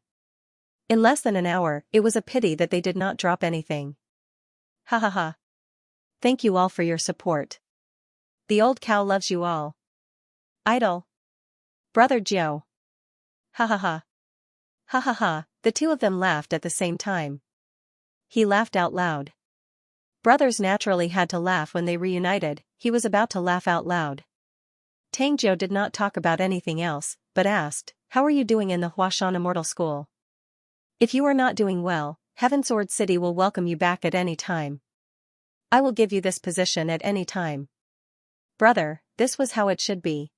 In less than an hour, it was a pity that they did not drop anything. Ha ha ha. Thank you all for your support. The old cow loves you all. Idol. Brother Jiao. Ha ha ha. Ha ha ha, the two of them laughed at the same time. He laughed out loud. Brothers naturally had to laugh when they reunited, he was about to laugh out loud. Tang Jiao did not talk about anything else, but asked, How are you doing in the Huashan Immortal School? If you are not doing well, Heaven Sword City will welcome you back at any time. I will give you this position at any time. Brother, this was how it should be.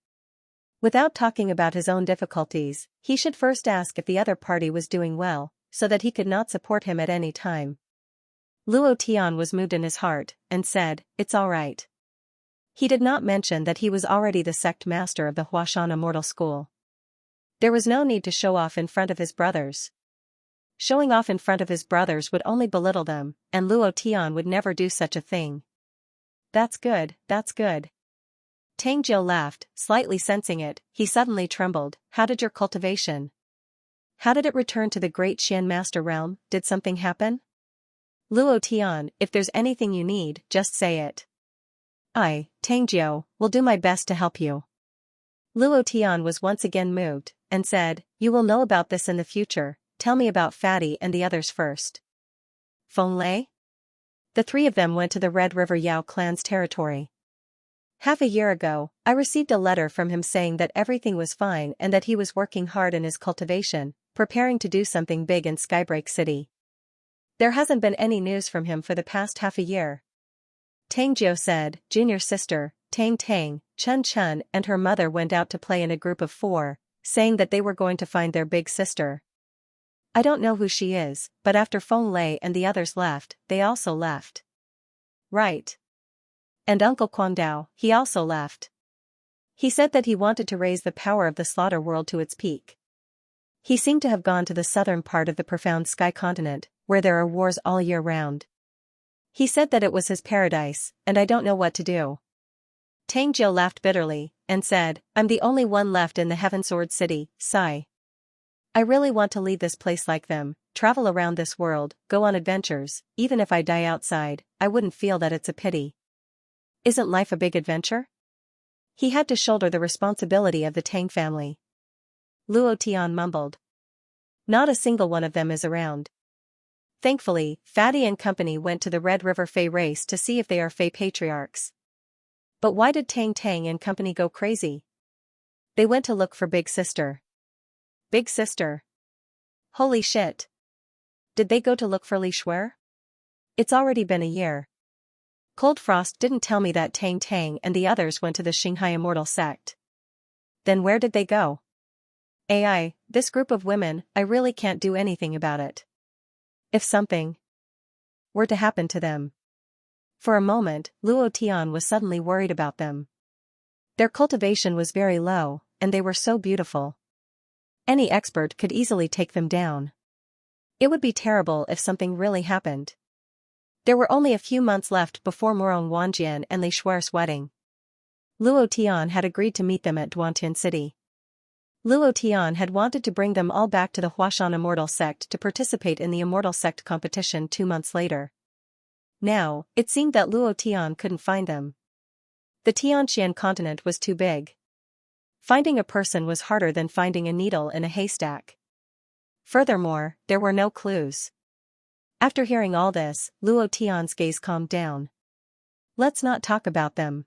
Without talking about his own difficulties, he should first ask if the other party was doing well, so that he could not support him at any time. Luo Tian was moved in his heart, and said, "It's all right." He did not mention that he was already the sect master of the Huashan Immortal School. There was no need to show off in front of his brothers. Showing off in front of his brothers would only belittle them, and Luo Tian would never do such a thing. That's good, that's good. Tang Jiu laughed, slightly sensing it. He suddenly trembled. How did your cultivation? How did it return to the great Xian master realm? Did something happen? Luo Tian, if there's anything you need, just say it. I, Tang Jiu, will do my best to help you. Luo Tian was once again moved, and said, "You will know about this in the future. Tell me about Fatty and the others first." Feng Lei? The three of them went to the Red River Yao clan's territory. Half a year ago, I received a letter from him saying that everything was fine and that he was working hard in his cultivation, preparing to do something big in Skybreak City. There hasn't been any news from him for the past half a year. Tang Jiu said. Junior sister, Tang Tang, Chun Chun and her mother went out to play in a group of 4, saying that they were going to find their big sister. I don't know who she is, but after Feng Lei and the others left, they also left. Right. And Uncle Guangdao, he also left. He said that he wanted to raise the power of the slaughter world to its peak. He seemed to have gone to the southern part of the profound sky continent, where there are wars all year round. He said that it was his paradise, and I don't know what to do. Tang Jiu laughed bitterly, and said, I'm the only one left in the Heaven Sword City, sigh. I really want to leave this place like them, travel around this world, go on adventures. Even if I die outside, I wouldn't feel that it's a pity. Isn't life a big adventure? He had to shoulder the responsibility of the Tang family. Luo Tian mumbled. Not a single one of them is around. Thankfully, Fatty and company went to the Red River Fey race to see if they are Fey patriarchs. But why did Tang Tang and company go crazy? They went to look for Big Sister. Big Sister. Holy shit. Did they go to look for Li Shuer? It's already been a year. Cold Frost didn't tell me that Tang Tang and the others went to the Xinghai Immortal sect. Then where did they go? AI, this group of women, I really can't do anything about it. If something were to happen to them. For a moment, Luo Tian was suddenly worried about them. Their cultivation was very low, and they were so beautiful. Any expert could easily take them down. It would be terrible if something really happened. There were only a few months left before Morong Wanjian and Li Shuer's wedding. Luo Tian had agreed to meet them at Duantian City. Luo Tian had wanted to bring them all back to the Huashan Immortal Sect to participate in the Immortal Sect competition 2 months later. Now, it seemed that Luo Tian couldn't find them. The Tianxian continent was too big. Finding a person was harder than finding a needle in a haystack. Furthermore, there were no clues. After hearing all this, Luo Tian's gaze calmed down. Let's not talk about them.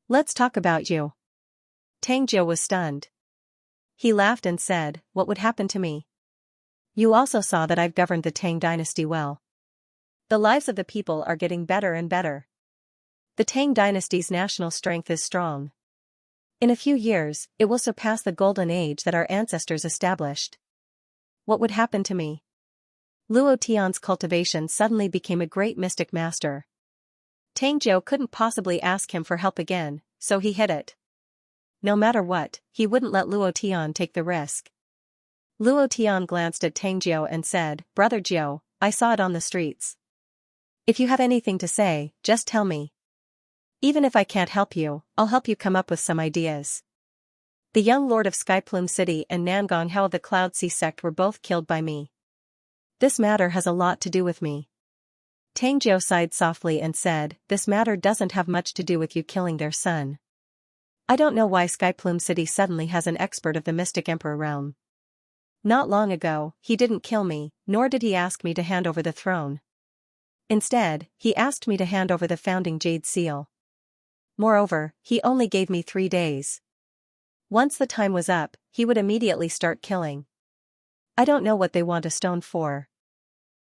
Let's talk about you. Tang Jiu was stunned. He laughed and said, what would happen to me? You also saw that I've governed the Tang dynasty well. The lives of the people are getting better and better. The Tang dynasty's national strength is strong. In a few years, it will surpass the golden age that our ancestors established. What would happen to me? Luo Tian's cultivation suddenly became a great mystic master. Tang Jiu couldn't possibly ask him for help again, so he hid it. No matter what, he wouldn't let Luo Tian take the risk. Luo Tian glanced at Tang Jiu and said, Brother Jiu, I saw it on the streets. If you have anything to say, just tell me. Even if I can't help you, I'll help you come up with some ideas. The young lord of Skyplume City and Nangong Hao of the Cloud Sea sect were both killed by me. This matter has a lot to do with me. Tang Jiu sighed softly and said, this matter doesn't have much to do with you killing their son. I don't know why Skyplume City suddenly has an expert of the Mystic Emperor realm. Not long ago, he didn't kill me, nor did he ask me to hand over the throne. Instead, he asked me to hand over the founding Jade Seal. Moreover, he only gave me 3 days. Once the time was up, he would immediately start killing. I don't know what they want a stone for.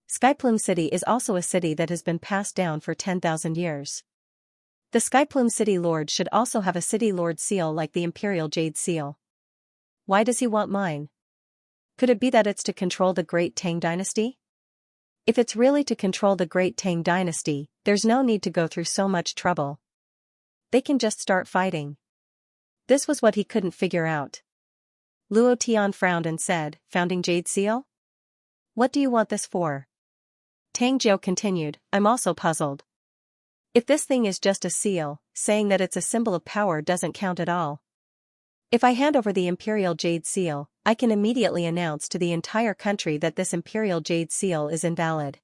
Skyplume City is also a city that has been passed down for 10,000 years. The Skyplume City Lord should also have a City Lord seal like the Imperial Jade Seal. Why does he want mine? Could it be that it's to control the Great Tang Dynasty? If it's really to control the Great Tang Dynasty, there's no need to go through so much trouble. They can just start fighting. This was what he couldn't figure out. Luo Tian frowned and said, "Founding Jade Seal? What do you want this for?" Tang Jiu continued, "I'm also puzzled. If this thing is just a seal, saying that it's a symbol of power doesn't count at all. If I hand over the Imperial Jade Seal, I can immediately announce to the entire country that this Imperial Jade Seal is invalid.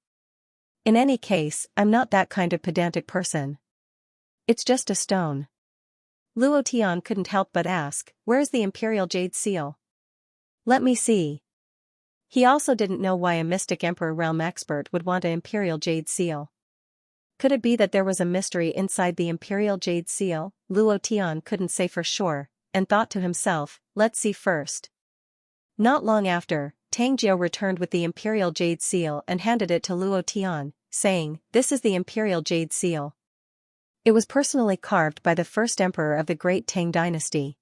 In any case, I'm not that kind of pedantic person. It's just a stone." Luo Tian couldn't help but ask, "Where's the Imperial Jade Seal? Let me see." He also didn't know why a Mystic Emperor realm expert would want an Imperial Jade Seal. Could it be that there was a mystery inside the Imperial Jade Seal? Luo Tian couldn't say for sure, and thought to himself, "Let's see first." Not long after, Tang Jiu returned with the Imperial Jade Seal and handed it to Luo Tian, saying, "This is the Imperial Jade Seal. It was personally carved by the first emperor of the Great Tang Dynasty.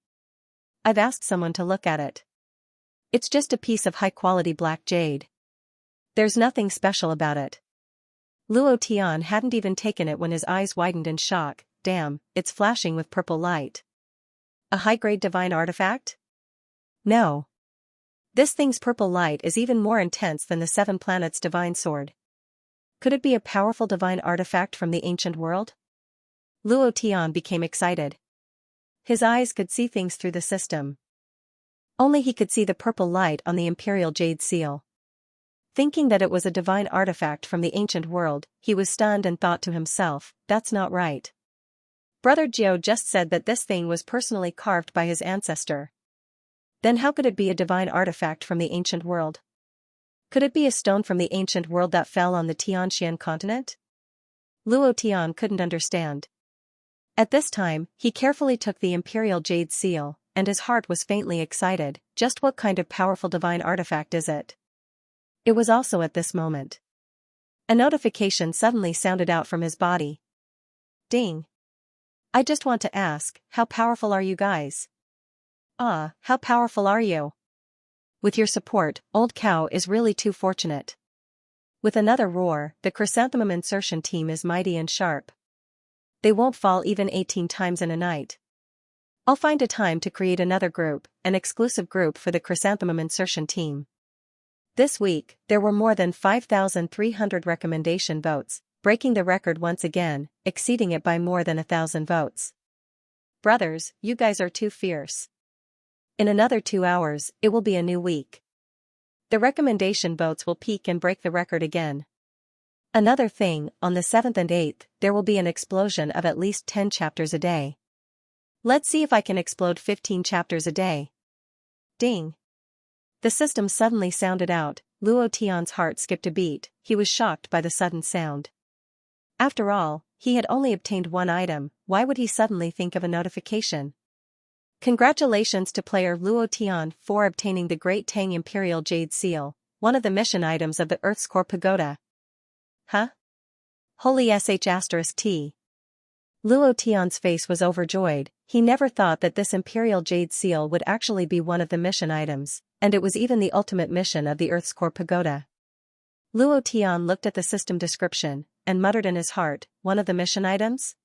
I've asked someone to look at it. It's just a piece of high-quality black jade. There's nothing special about it." Luo Tian hadn't even taken it when his eyes widened in shock. "Damn, it's flashing with purple light. A high-grade divine artifact? No. This thing's purple light is even more intense than the Seven Planets divine sword. Could it be a powerful divine artifact from the ancient world?" Luo Tian became excited. His eyes could see things through the system. Only he could see the purple light on the Imperial Jade Seal. Thinking that it was a divine artifact from the ancient world, he was stunned and thought to himself, "That's not right. Brother Jiu just said that this thing was personally carved by his ancestor. Then how could it be a divine artifact from the ancient world? Could it be a stone from the ancient world that fell on the Xianxia continent?" Luo Tian couldn't understand. At this time, he carefully took the Imperial Jade Seal, and his heart was faintly excited. Just what kind of powerful divine artifact is it? It was also at this moment. A notification suddenly sounded out from his body. Ding. "I just want to ask, how powerful are you guys? Ah, how powerful are you? With your support, Old Cow is really too fortunate." With another roar, the Chrysanthemum insertion team is mighty and sharp. They won't fall even 18 times in a night. I'll find a time to create another group, an exclusive group for the Chrysanthemum insertion team. This week, there were more than 5,300 recommendation votes, breaking the record once again, exceeding it by more than 1,000 votes. Brothers, you guys are too fierce. In another 2 hours, it will be a new week. The recommendation votes will peak and break the record again. Another thing, on the 7th and 8th, there will be an explosion of at least 10 chapters a day. Let's see if I can explode 15 chapters a day. Ding. The system suddenly sounded out. Luo Tian's heart skipped a beat. He was shocked by the sudden sound. After all, he had only obtained one item. Why would he suddenly think of a notification? Congratulations to player Luo Tian for obtaining the Great Tang Imperial Jade Seal, one of the mission items of the Earth's Core Pagoda. Huh? Holy sh*t. Luo Tian's face was overjoyed. He never thought that this Imperial Jade Seal would actually be one of the mission items, and it was even the ultimate mission of the Earth's Core Pagoda. Luo Tian looked at the system description, and muttered in his heart, "One of the mission items?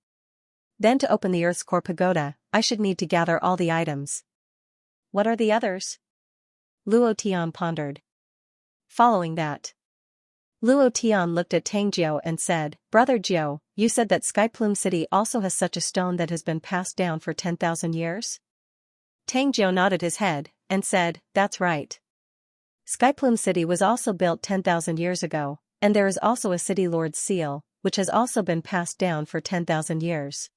Then to open the Earth's Core Pagoda, I should need to gather all the items. What are the others?" Luo Tian pondered. Following that, Luo Tian looked at Tang Jiu and said, "Brother Jiu, you said that Skyplume City also has such a stone that has been passed down for 10,000 years? Tang Jiu nodded his head, and said, "That's right. Skyplume City was also built 10,000 years ago, and there is also a City Lord's Seal, which has also been passed down for 10,000 years.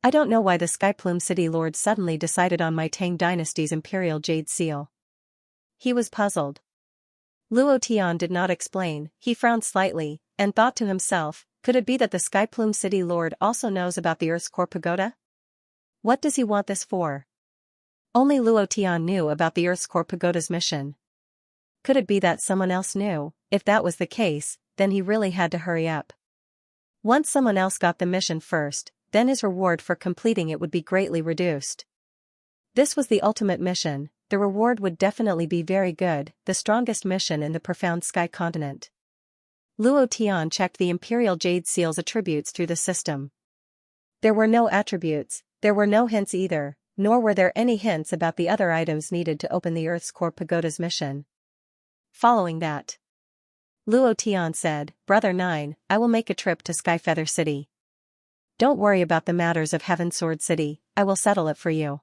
I don't know why the Skyplume City Lord suddenly decided on my Tang Dynasty's Imperial Jade Seal." He was puzzled. Luo Tian did not explain. He frowned slightly, and thought to himself, could it be that the Skyplume City Lord also knows about the Earth's Core Pagoda? What does he want this for? Only Luo Tian knew about the Earth's Core Pagoda's mission. Could it be that someone else knew? If that was the case, then he really had to hurry up. Once someone else got the mission first, then his reward for completing it would be greatly reduced. This was the ultimate mission, the reward would definitely be very good, the strongest mission in the profound sky continent. Luo Tian checked the Imperial Jade Seal's attributes through the system. There were no attributes, there were no hints either, nor were there any hints about the other items needed to open the Earth's core pagoda's mission. Following that, Luo Tian said, Brother 9, I will make a trip to Skyfeather City. Don't worry about the matters of Heaven Sword City, I will settle it for you.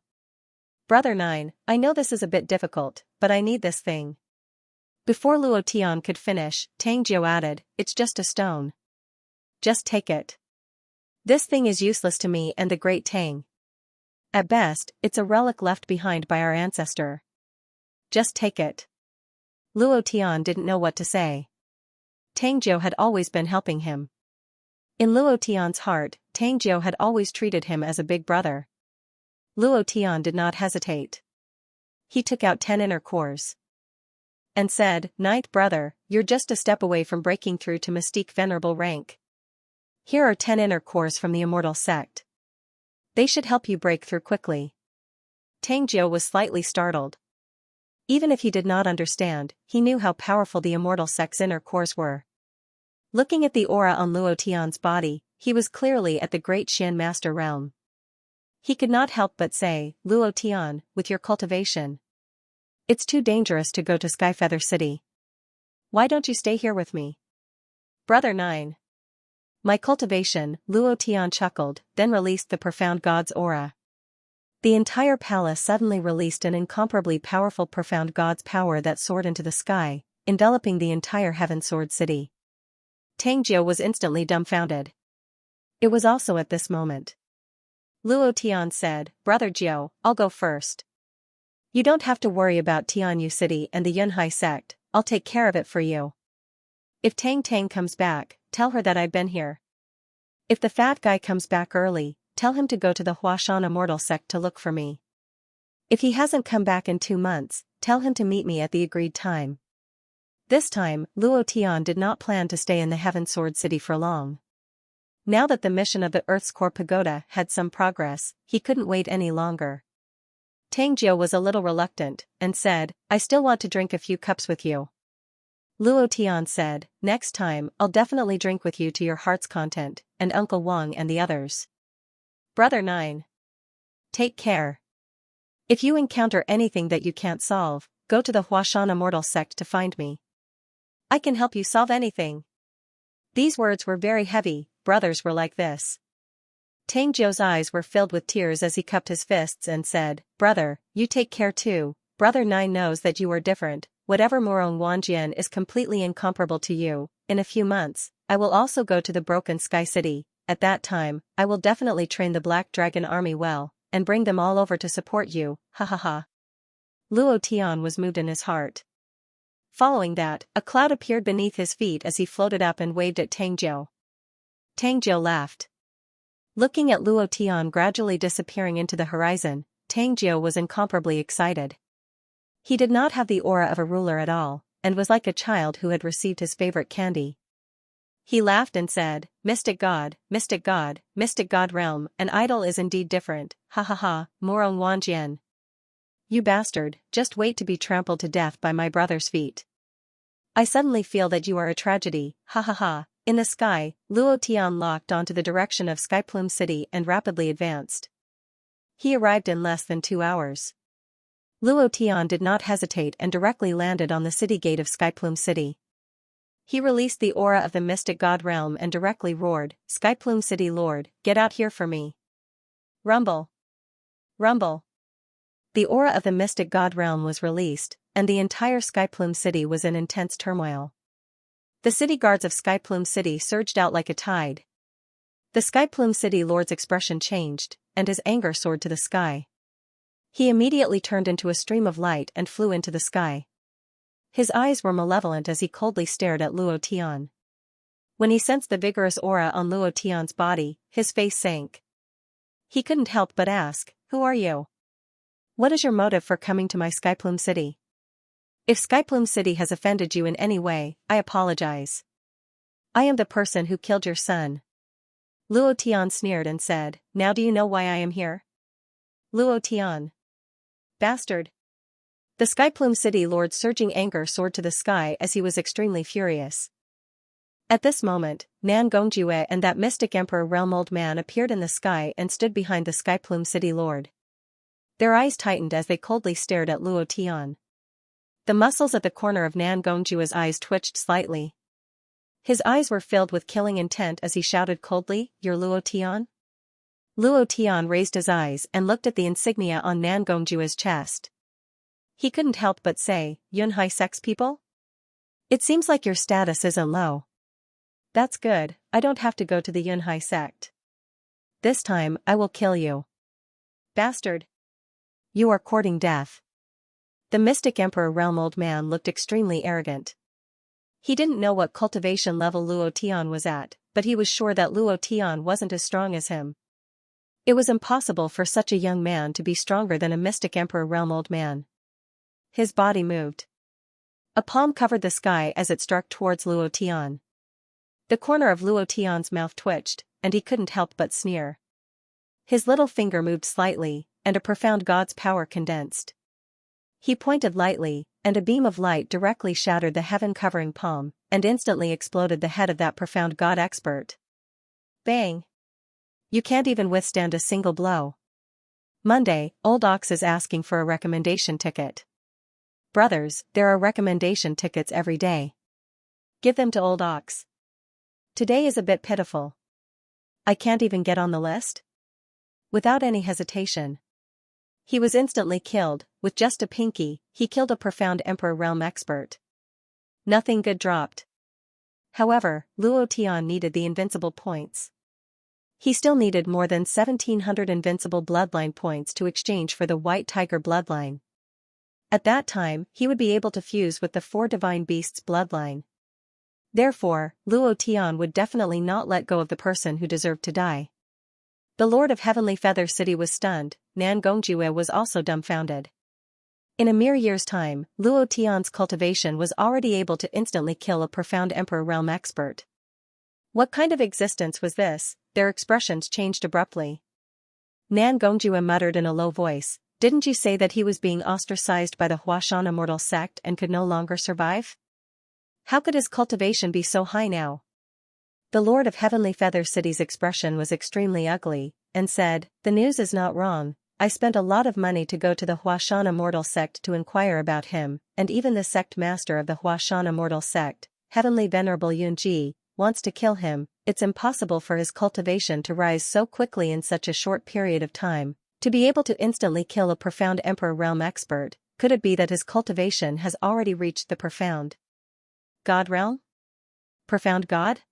Brother 9, I know this is a bit difficult, but I need this thing. Before Luo Tian could finish, Tang Jiu added, it's just a stone. Just take it. This thing is useless to me and the great Tang. At best, it's a relic left behind by our ancestor. Just take it. Luo Tian didn't know what to say. Tang Jiu had always been helping him. In Luo Tian's heart, Tang Jiu had always treated him as a big brother. Luo Tian did not hesitate. He took out 10 inner cores and said, Ninth brother, you're just a step away from breaking through to Mystique Venerable rank. Here are 10 inner cores from the Immortal Sect. They should help you break through quickly. Tang Jiu was slightly startled. Even if he did not understand, he knew how powerful the Immortal Sect's inner cores were. Looking at the aura on Luo Tian's body, he was clearly at the Great Xian Master realm. He could not help but say, Luo Tian, with your cultivation. It's too dangerous to go to Skyfeather City. Why don't you stay here with me? Brother 9. My cultivation, Luo Tian chuckled, then released the Profound God's aura. The entire palace suddenly released an incomparably powerful Profound God's power that soared into the sky, enveloping the entire Heaven Sword City. Tang Jiu was instantly dumbfounded. It was also at this moment Luo Tian said, Brother Jiu, I'll go first. You don't have to worry about Tianyu City and the Yunhai sect, I'll take care of it for you. If Tang Tang comes back, tell her that I've been here. If the fat guy comes back early, tell him to go to the Huashan Immortal sect to look for me. If he hasn't come back in 2 months, tell him to meet me at the agreed time. This time, Luo Tian did not plan to stay in the Heaven Sword City for long. Now that the mission of the Earth's Core Pagoda had some progress, he couldn't wait any longer. Tang Jiu was a little reluctant, and said, I still want to drink a few cups with you. Luo Tian said, next time, I'll definitely drink with you to your heart's content, and Uncle Wang and the others. Brother 9. Take care. If you encounter anything that you can't solve, go to the Huashan Immortal sect to find me. I can help you solve anything. These words were very heavy, brothers were like this. Tang Jiu's eyes were filled with tears as he cupped his fists and said, Brother, you take care too, Brother 9 knows that you are different, whatever Morong Wanjian is completely incomparable to you. In a few months, I will also go to the Broken Sky City. At that time, I will definitely train the Black Dragon army well, and bring them all over to support you, ha ha ha. Luo Tian was moved in his heart. Following that, a cloud appeared beneath his feet as he floated up and waved at Tang Jiu. Tang Jiu laughed. Looking at Luo Tian gradually disappearing into the horizon, Tang Jiu was incomparably excited. He did not have the aura of a ruler at all, and was like a child who had received his favorite candy. He laughed and said, Mystic God, Mystic God, Mystic God realm, an idol is indeed different, ha ha ha, Morong Wanjian. You bastard, just wait to be trampled to death by my brother's feet. I suddenly feel that you are a tragedy, ha ha ha. In the sky, Luo Tian locked onto the direction of Skyplume City and rapidly advanced. He arrived in less than 2 hours. Luo Tian did not hesitate and directly landed on the city gate of Skyplume City. He released the aura of the Mystic God realm and directly roared, Skyplume City Lord, get out here for me. Rumble. Rumble. The aura of the Mystic God realm was released, and the entire Skyplume City was in intense turmoil. The city guards of Skyplume City surged out like a tide. The Skyplume City Lord's expression changed, and his anger soared to the sky. He immediately turned into a stream of light and flew into the sky. His eyes were malevolent as he coldly stared at Luo Tian. When he sensed the vigorous aura on Luo Tian's body, his face sank. He couldn't help but ask, Who are you? What is your motive for coming to my Skyplume City? If Skyplume City has offended you in any way, I apologize. I am the person who killed your son. Luo Tian sneered and said, Now do you know why I am here? Luo Tian. Bastard. The Skyplume City Lord's surging anger soared to the sky as he was extremely furious. At this moment, Nan Gongjue and that mystic Emperor Realm Old Man appeared in the sky and stood behind the Skyplume City Lord. Their eyes tightened as they coldly stared at Luo Tian. The muscles at the corner of Nan Gongjue's eyes twitched slightly. His eyes were filled with killing intent as he shouted coldly, "You're Luo Tian?" Luo Tian raised his eyes and looked at the insignia on Nan Gongjue's chest. He couldn't help but say, "Yunhai sex people? It seems like your status isn't low. That's good, I don't have to go to the Yunhai sect. This time, I will kill you. Bastard. You are courting death." The mystic Emperor Realm Old Man looked extremely arrogant. He didn't know what cultivation level Luo Tian was at, but he was sure that Luo Tian wasn't as strong as him. It was impossible for such a young man to be stronger than a mystic Emperor Realm Old Man. His body moved. A palm covered the sky as it struck towards Luo Tian. The corner of Luo Tian's mouth twitched, and he couldn't help but sneer. His little finger moved slightly, and a profound god's power condensed. He pointed lightly, and a beam of light directly shattered the heaven-covering palm, and instantly exploded the head of that profound god expert. Bang! You can't even withstand a single blow. Monday, Old Ox is asking for a recommendation ticket. Brothers, there are recommendation tickets every day. Give them to Old Ox. Today is a bit pitiful. I can't even get on the list? Without any hesitation. He was instantly killed, with just a pinky, he killed a profound Emperor Realm expert. Nothing good dropped. However, Luo Tian needed the invincible points. He still needed more than 1,700 invincible bloodline points to exchange for the White Tiger bloodline. At that time, he would be able to fuse with the 4 divine beasts' bloodline. Therefore, Luo Tian would definitely not let go of the person who deserved to die. The Lord of Heavenly Feather City was stunned, Nan Gongjue was also dumbfounded. In a mere year's time, Luo Tian's cultivation was already able to instantly kill a profound Emperor Realm expert. What kind of existence was this? Their expressions changed abruptly. Nan Gongjue muttered in a low voice, "Didn't you say that he was being ostracized by the Huashan Immortal sect and could no longer survive? How could his cultivation be so high now?" The Lord of Heavenly Feather City's expression was extremely ugly, and said, "The news is not wrong. I spent a lot of money to go to the Huashan Immortal sect to inquire about him, and even the sect master of the Huashan Immortal sect, Heavenly Venerable Yunji, wants to kill him. It's impossible for his cultivation to rise so quickly in such a short period of time. To be able to instantly kill a profound Emperor Realm expert, could it be that his cultivation has already reached the profound God realm? Profound God?"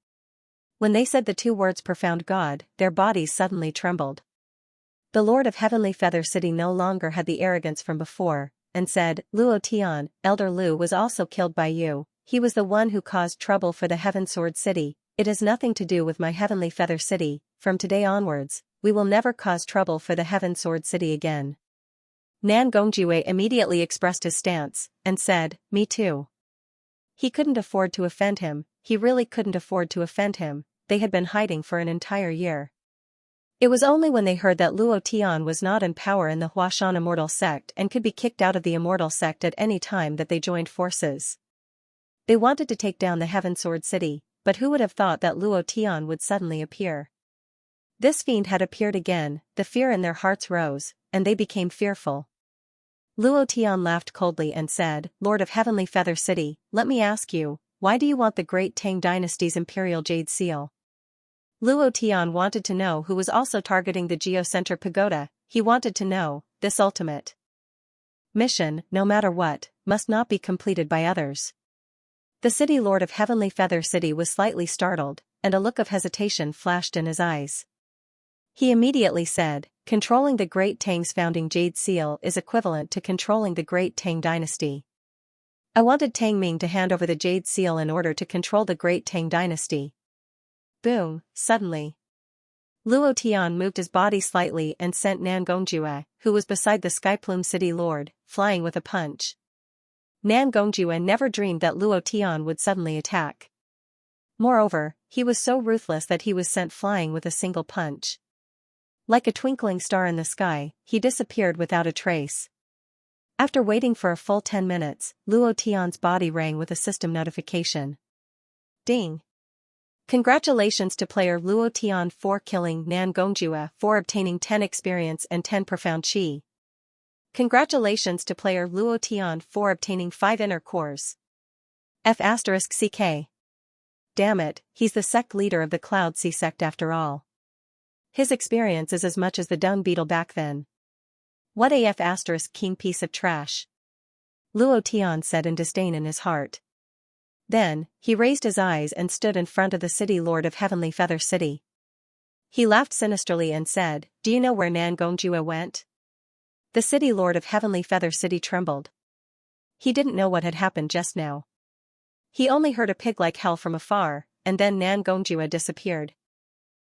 When they said the 2 words profound God, their bodies suddenly trembled. The Lord of Heavenly Feather City no longer had the arrogance from before, and said, "Luo Tian, Elder Lu was also killed by you. He was the one who caused trouble for the Heaven Sword City. It has nothing to do with my Heavenly Feather City. From today onwards, we will never cause trouble for the Heaven Sword City again." Nan Gongjue immediately expressed his stance, and said, "Me too." He couldn't afford to offend him, he really couldn't afford to offend him. They had been hiding for an entire year. It was only when they heard that Luo Tian was not in power in the Huashan Immortal sect and could be kicked out of the Immortal sect at any time that they joined forces. They wanted to take down the Heaven Sword City, but who would have thought that Luo Tian would suddenly appear? This fiend had appeared again, the fear in their hearts rose, and they became fearful. Luo Tian laughed coldly and said, "Lord of Heavenly Feather City, let me ask you, why do you want the Great Tang Dynasty's Imperial Jade Seal?" Luo Tian wanted to know who was also targeting the Geocenter Pagoda. He wanted to know, this ultimate mission, no matter what, must not be completed by others. The City Lord of Heavenly Feather City was slightly startled, and a look of hesitation flashed in his eyes. He immediately said, "Controlling the Great Tang's founding Jade Seal is equivalent to controlling the Great Tang Dynasty. I wanted Tang Ming to hand over the Jade Seal in order to control the Great Tang Dynasty." Boom, suddenly. Luo Tian moved his body slightly and sent Nan Gongjue, who was beside the Skyplume City Lord, flying with a punch. Nan Gongjue never dreamed that Luo Tian would suddenly attack. Moreover, he was so ruthless that he was sent flying with a single punch. Like a twinkling star in the sky, he disappeared without a trace. After waiting for a full 10 minutes, Luo Tian's body rang with a system notification. Ding! Congratulations to player Luo Tian for killing Nan Gongjue for obtaining 10 experience and 10 profound chi. Congratulations to player Luo Tian for obtaining 5 inner cores. F*CK. Damn it, he's the sect leader of the Cloud Sea sect after all. His experience is as much as the dung beetle back then. What a F*king piece of trash. Luo Tian said in disdain in his heart. Then, he raised his eyes and stood in front of the city lord of Heavenly Feather City. He laughed sinisterly and said, "Do you know where Nan Gongjue went?" The city lord of Heavenly Feather City trembled. He didn't know what had happened just now. He only heard a pig like hell from afar, and then Nan Gongjue disappeared.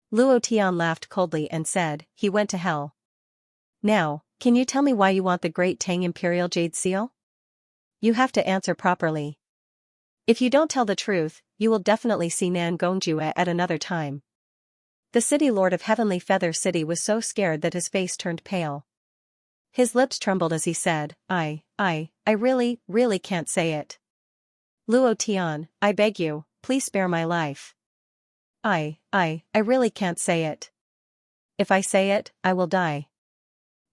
Luo Tian laughed coldly and said, "He went to hell. Now, can you tell me why you want the Great Tang Imperial Jade Seal? You have to answer properly. If you don't tell the truth, you will definitely see Nan Gongjue at another time." The city lord of Heavenly Feather City was so scared that his face turned pale. His lips trembled as he said, I really can't say it. Luo Tian, I beg you, please spare my life. I really can't say it. If I say it, I will die.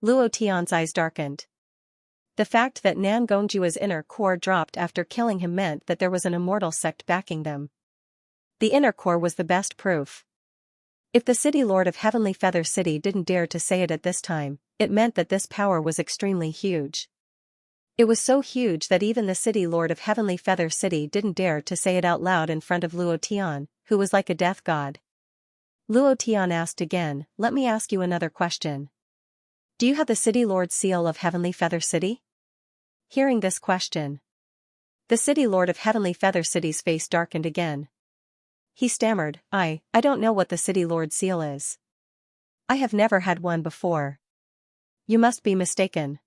Luo Tian's eyes darkened. The fact that Nan Gongjue's inner core dropped after killing him meant that there was an immortal sect backing them. The inner core was the best proof. If the city lord of Heavenly Feather City didn't dare to say it at this time, it meant that this power was extremely huge. It was so huge that even the city lord of Heavenly Feather City didn't dare to say it out loud in front of Luo Tian, who was like a death god. Luo Tian asked again, "Let me ask you another question. Do you have the city lord's seal of Heavenly Feather City?" Hearing this question, the city lord of Heavenly Feather City's face darkened again. He stammered, I don't know what the city lord's seal is. I have never had one before. You must be mistaken.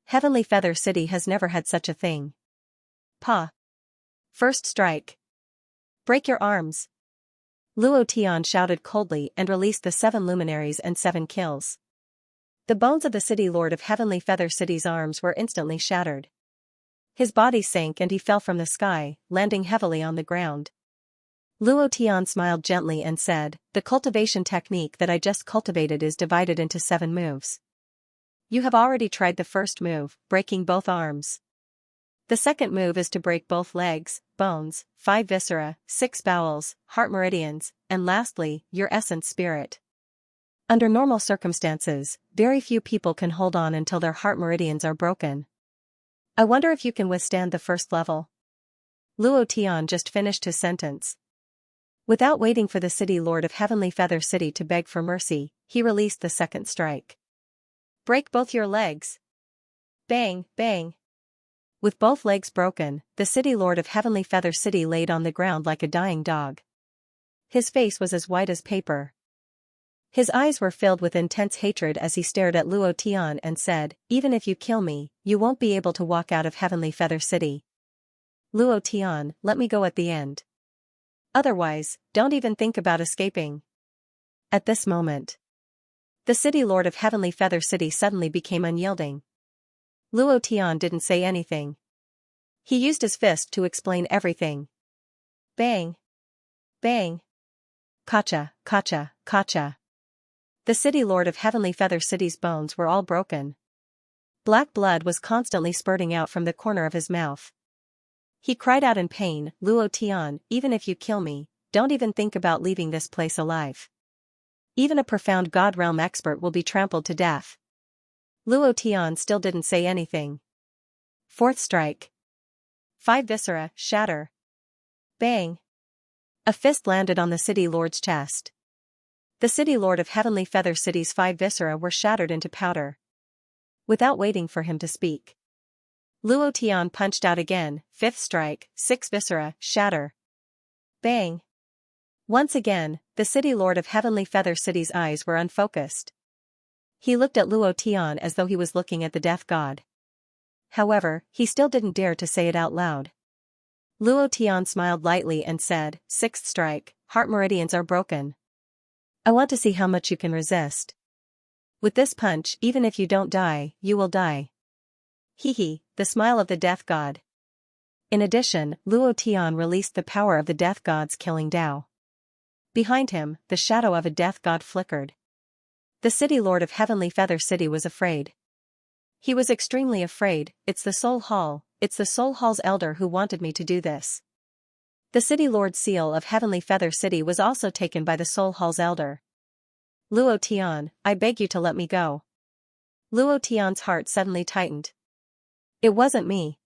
Heavenly Feather City has never had such a thing. Pa. First strike. Break your arms. Luo Tian shouted coldly and released the 7 luminaries and 7 kills. The bones of the city lord of Heavenly Feather City's arms were instantly shattered. His body sank and he fell from the sky, landing heavily on the ground. Luo Tian smiled gently and said, "The cultivation technique that I just cultivated is divided into 7 moves. You have already tried the first move, breaking both arms. The second move is to break both legs, bones, 5 viscera, 6 bowels, heart meridians, and lastly, your essence spirit. Under normal circumstances, very few people can hold on until their heart meridians are broken. I wonder if you can withstand the first level." Luo Tian just finished his sentence. Without waiting for the city lord of Heavenly Feather City to beg for mercy, he released the second strike. Break both your legs. Bang, bang. With both legs broken, the city lord of Heavenly Feather City laid on the ground like a dying dog. His face was as white as paper. His eyes were filled with intense hatred as he stared at Luo Tian and said, "Even if you kill me, you won't be able to walk out of Heavenly Feather City. Luo Tian, let me go at the end. Otherwise, don't even think about escaping." At this moment, the city lord of Heavenly Feather City suddenly became unyielding. Luo Tian didn't say anything. He used his fist to explain everything. Bang. Bang. Kacha, kacha, kacha. The city lord of Heavenly Feather City's bones were all broken. Black blood was constantly spurting out from the corner of his mouth. He cried out in pain, "Luo Tian, even if you kill me, don't even think about leaving this place alive. Even a profound God realm expert will be trampled to death." Luo Tian still didn't say anything. Fourth strike. 5 viscera, shatter. Bang. A fist landed on the city lord's chest. The city lord of Heavenly Feather City's 5 viscera were shattered into powder. Without waiting for him to speak, Luo Tian punched out again, 5th strike, 6 viscera, shatter. Bang. Once again, the city lord of Heavenly Feather City's eyes were unfocused. He looked at Luo Tian as though he was looking at the death god. However, he still didn't dare to say it out loud. Luo Tian smiled lightly and said, "6th strike, heart meridians are broken. I want to see how much you can resist. With this punch, even if you don't die, you will die." Hehe, the smile of the death god. In addition, Luo Tian released the power of the death god's killing Tao. Behind him, the shadow of a death god flickered. The city lord of Heavenly Feather City was afraid. He was extremely afraid. It's the Soul Hall, it's the Soul Hall's elder who wanted me to do this. The city lord's seal of Heavenly Feather City was also taken by the Soul Hall's elder. Luo Tian, I beg you to let me go. Luo Tian's heart suddenly tightened. It wasn't me.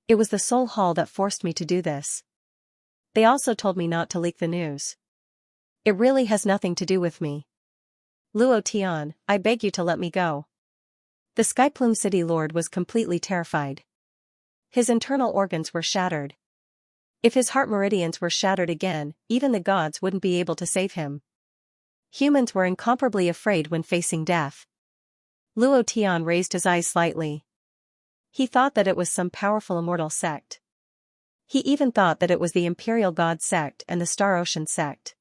It was the Soul Hall that forced me to do this. They also told me not to leak the news. It really has nothing to do with me. Luo Tian, I beg you to let me go. The Skyplume City Lord was completely terrified. His internal organs were shattered. If his heart meridians were shattered again, even the gods wouldn't be able to save him. Humans were incomparably afraid when facing death. Luo Tian raised his eyes slightly. He thought that it was some powerful immortal sect. He even thought that it was the Imperial God sect and the Star Ocean sect.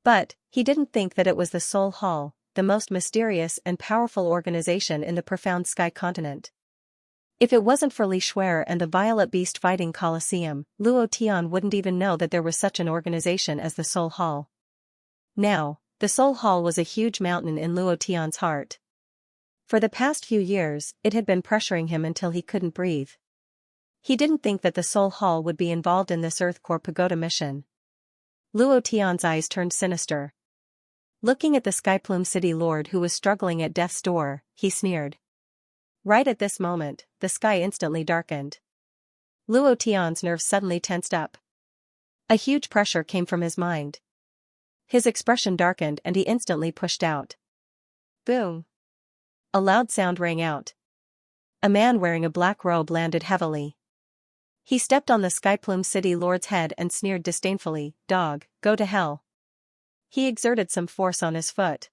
But, he didn't think that it was the Soul Hall, the most mysterious and powerful organization in the profound sky continent. If it wasn't for Li Shuer and the Violet Beast fighting Colosseum, Luo Tian wouldn't even know that there was such an organization as the Soul Hall. Now, the Soul Hall was a huge mountain in Luo Tian's heart. For the past few years, it had been pressuring him until he couldn't breathe. He didn't think that the Soul Hall would be involved in this Earth Core Pagoda mission. Luo Tian's eyes turned sinister. Looking at the Skyplume City Lord who was struggling at death's door, he sneered. Right at this moment, the sky instantly darkened. Luo Tian's nerves suddenly tensed up. A huge pressure came from his mind. His expression darkened and he instantly pushed out. Boom! A loud sound rang out. A man wearing a black robe landed heavily. He stepped on the Skyplume City Lord's head and sneered disdainfully, "Dog, go to hell." He exerted some force on his foot.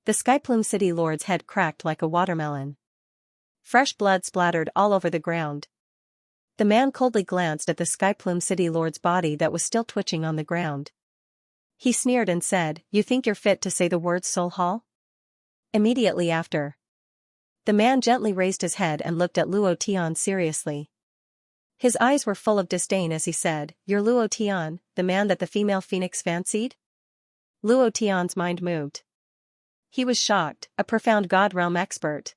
The Skyplume City Lord's head cracked like a watermelon. Fresh blood splattered all over the ground. The man coldly glanced at the Skyplume City Lord's body that was still twitching on the ground. He sneered and said, "You think you're fit to say the words Soul Hall?" Immediately after, the man gently raised his head and looked at Luo Tian seriously. His eyes were full of disdain as he said, "You're Luo Tian, the man that the female phoenix fancied?" Luo Tian's mind moved. He was shocked, a profound God realm expert.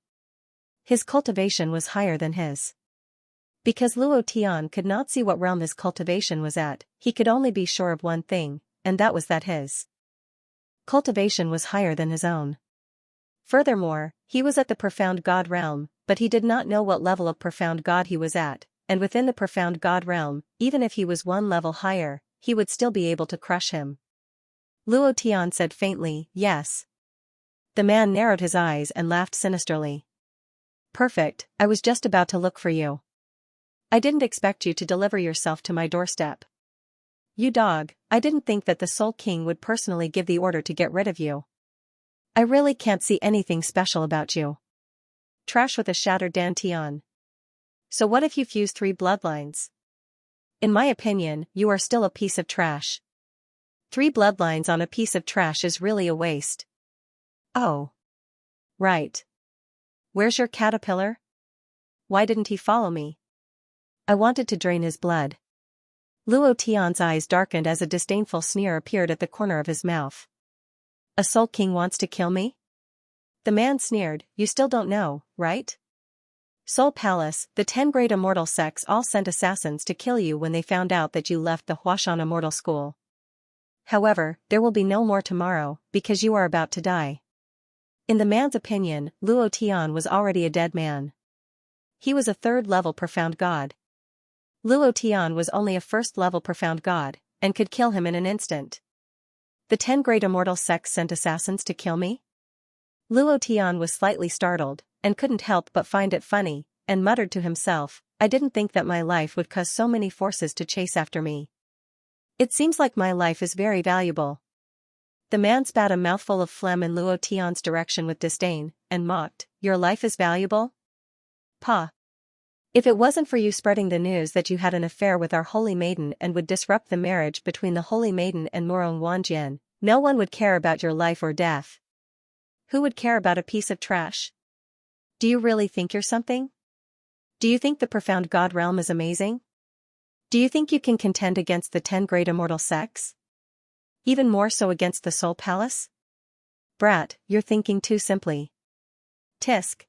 His cultivation was higher than his. Because Luo Tian could not see what realm his cultivation was at, he could only be sure of one thing, and that was that his cultivation was higher than his own. Furthermore, he was at the profound God realm, but he did not know what level of profound God he was at, and within the profound God realm, even if he was one level higher, he would still be able to crush him. Luo Tian said faintly, "Yes." The man narrowed his eyes and laughed sinisterly. "Perfect, I was just about to look for you. I didn't expect you to deliver yourself to my doorstep. You dog, I didn't think that the Soul King would personally give the order to get rid of you. I really can't see anything special about you. Trash with a shattered dantian. So what if you fuse 3 bloodlines? In my opinion, you are still a piece of trash. 3 bloodlines on a piece of trash is really a waste." "Oh. Right. Where's your caterpillar? Why didn't he follow me? I wanted to drain his blood." Luo Tian's eyes darkened as a disdainful sneer appeared at the corner of his mouth. "A Soul King wants to kill me?" The man sneered, "You still don't know, right? Soul Palace, the 10 great immortal sects all sent assassins to kill you when they found out that you left the Huashan Immortal School. However, there will be no more tomorrow, because you are about to die." In the man's opinion, Luo Tian was already a dead man. He was a 3rd-level profound god. Luo Tian was only a 1st-level profound god, and could kill him in an instant. The 10 great immortal sects sent assassins to kill me? Luo Tian was slightly startled, and couldn't help but find it funny, and muttered to himself, "I didn't think that my life would cause so many forces to chase after me. It seems like my life is very valuable." The man spat a mouthful of phlegm in Luo Tian's direction with disdain, and mocked, "Your life is valuable? Pah. If it wasn't for you spreading the news that you had an affair with our holy maiden and would disrupt the marriage between the holy maiden and Murong Wanjian, no one would care about your life or death. Who would care about a piece of trash? Do you really think you're something?" Do you think the profound God realm is amazing? Do you think you can contend against the 10 great immortal sects? Even more so against the Soul Palace? Brat, you're thinking too simply. Tisk.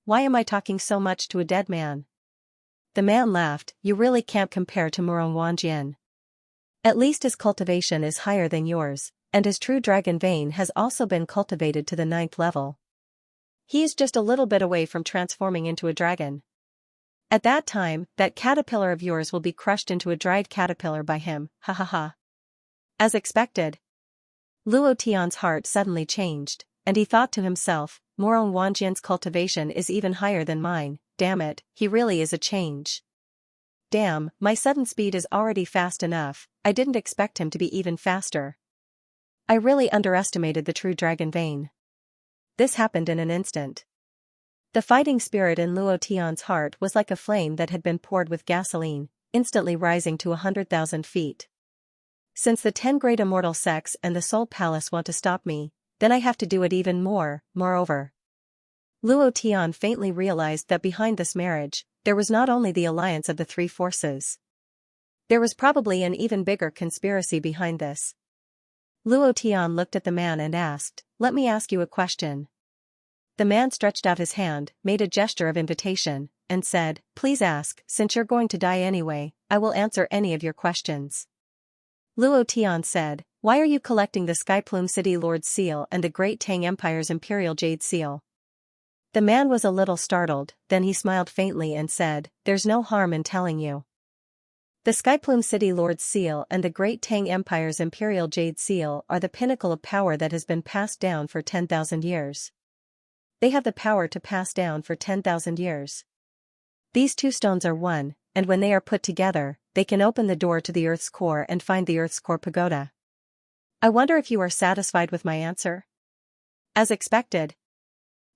Why am I talking so much to a dead man? The man laughed. You really can't compare to Murong Wanjian. At least his cultivation is higher than yours, and his true dragon vein has also been cultivated to the 9th level. He is just a little bit away from transforming into a dragon. At that time, that caterpillar of yours will be crushed into a dried caterpillar by him, ha ha ha. As expected. Luo Tian's heart suddenly changed, and he thought to himself, Murong Wanjian's cultivation is even higher than mine, damn it, he really is a change. Damn, my sudden speed is already fast enough, I didn't expect him to be even faster. I really underestimated the true dragon vein. This happened in an instant. The fighting spirit in Luo Tian's heart was like a flame that had been poured with gasoline, instantly rising to 100,000 feet. Since the 10 great immortal sects and the Soul Palace want to stop me, then I have to do it even more, moreover. Luo Tian faintly realized that behind this marriage, there was not only the alliance of the 3 forces. There was probably an even bigger conspiracy behind this. Luo Tian looked at the man and asked, "Let me ask you a question." The man stretched out his hand, made a gesture of invitation, and said, "Please ask, since you're going to die anyway, I will answer any of your questions." Luo Tian said, "Why are you collecting the Skyplume City Lord's Seal and the Great Tang Empire's Imperial Jade Seal?" The man was a little startled, then he smiled faintly and said, "There's no harm in telling you. The Skyplume City Lord's Seal and the Great Tang Empire's Imperial Jade Seal are the pinnacle of power that has been passed down for 10,000 years. They have the power to pass down for 10,000 years. These 2 stones are one, and when they are put together, they can open the door to the Earth's core and find the Earth's core pagoda. I wonder if you are satisfied with my answer?" As expected.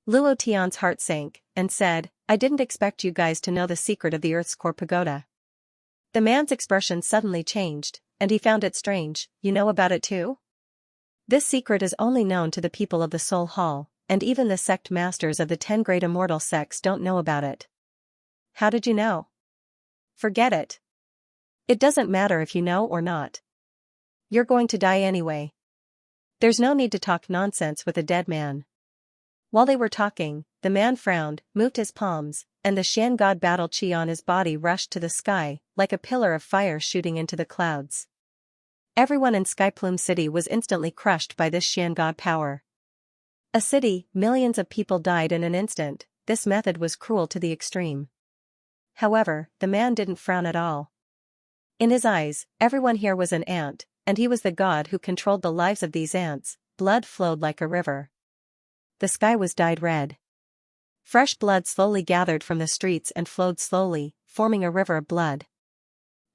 Luo Tian's heart sank, and said, "I didn't expect you guys to know the secret of the Earth's core pagoda." The man's expression suddenly changed, and he found it strange. "You know about it too?" "This secret is only known to the people of the Soul Hall, and even the sect masters of the 10 great immortal sects don't know about it." "How did you know?" "Forget it. It doesn't matter if you know or not. You're going to die anyway. There's no need to talk nonsense with a dead man." While they were talking, the man frowned, moved his palms, and the Xian God battle chi on his body rushed to the sky, like a pillar of fire shooting into the clouds. Everyone in Skyplume City was instantly crushed by this Xian God power. A city, millions of people died in an instant. This method was cruel to the extreme. However, the man didn't frown at all. In his eyes, everyone here was an ant, and he was the god who controlled the lives of these ants. Blood flowed like a river. The sky was dyed red. Fresh blood slowly gathered from the streets and flowed slowly, forming a river of blood.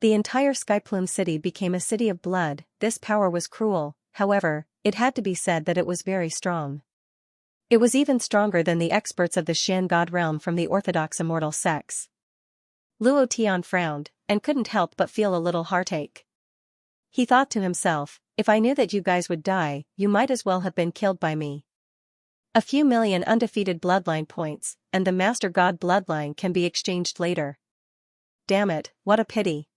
The entire Skyplume City became a city of blood. This power was cruel, however, it had to be said that it was very strong. It was even stronger than the experts of the Xian God realm from the orthodox immortal sects. Luo Tian frowned, and couldn't help but feel a little heartache. He thought to himself, "If I knew that you guys would die, you might as well have been killed by me. A few million undefeated bloodline points, and the Master God bloodline can be exchanged later. Damn it, what a pity."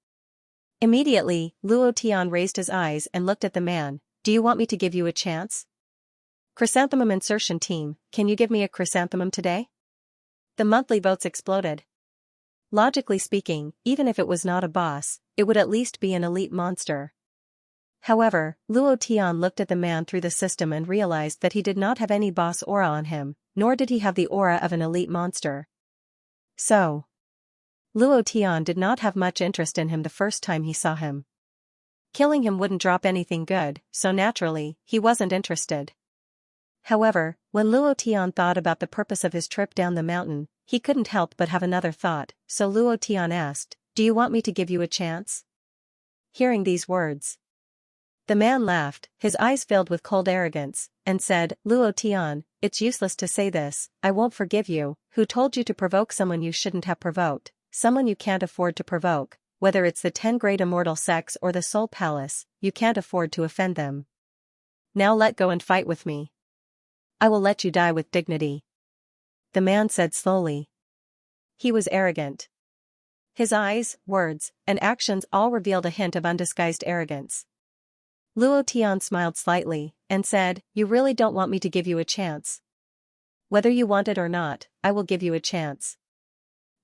Immediately, Luo Tian raised his eyes and looked at the man. "Do you want me to give you a chance? Chrysanthemum insertion team, can you give me a chrysanthemum today?" The monthly votes exploded. Logically speaking, even if it was not a boss, it would at least be an elite monster. However, Luo Tian looked at the man through the system and realized that he did not have any boss aura on him, nor did he have the aura of an elite monster. So, Luo Tian did not have much interest in him the first time he saw him. Killing him wouldn't drop anything good, so naturally, he wasn't interested. However, when Luo Tian thought about the purpose of his trip down the mountain, he couldn't help but have another thought, so Luo Tian asked, "Do you want me to give you a chance?" Hearing these words, the man laughed, his eyes filled with cold arrogance, and said, "Luo Tian, it's useless to say this, I won't forgive you. Who told you to provoke someone you shouldn't have provoked, someone you can't afford to provoke, whether it's the 10 great immortal sects or the Soul Palace, you can't afford to offend them. Now let go and fight with me. I will let you die with dignity." The man said slowly. He was arrogant. His eyes, words, and actions all revealed a hint of undisguised arrogance. Luo Tian smiled slightly, and said, "You really don't want me to give you a chance. Whether you want it or not, I will give you a chance.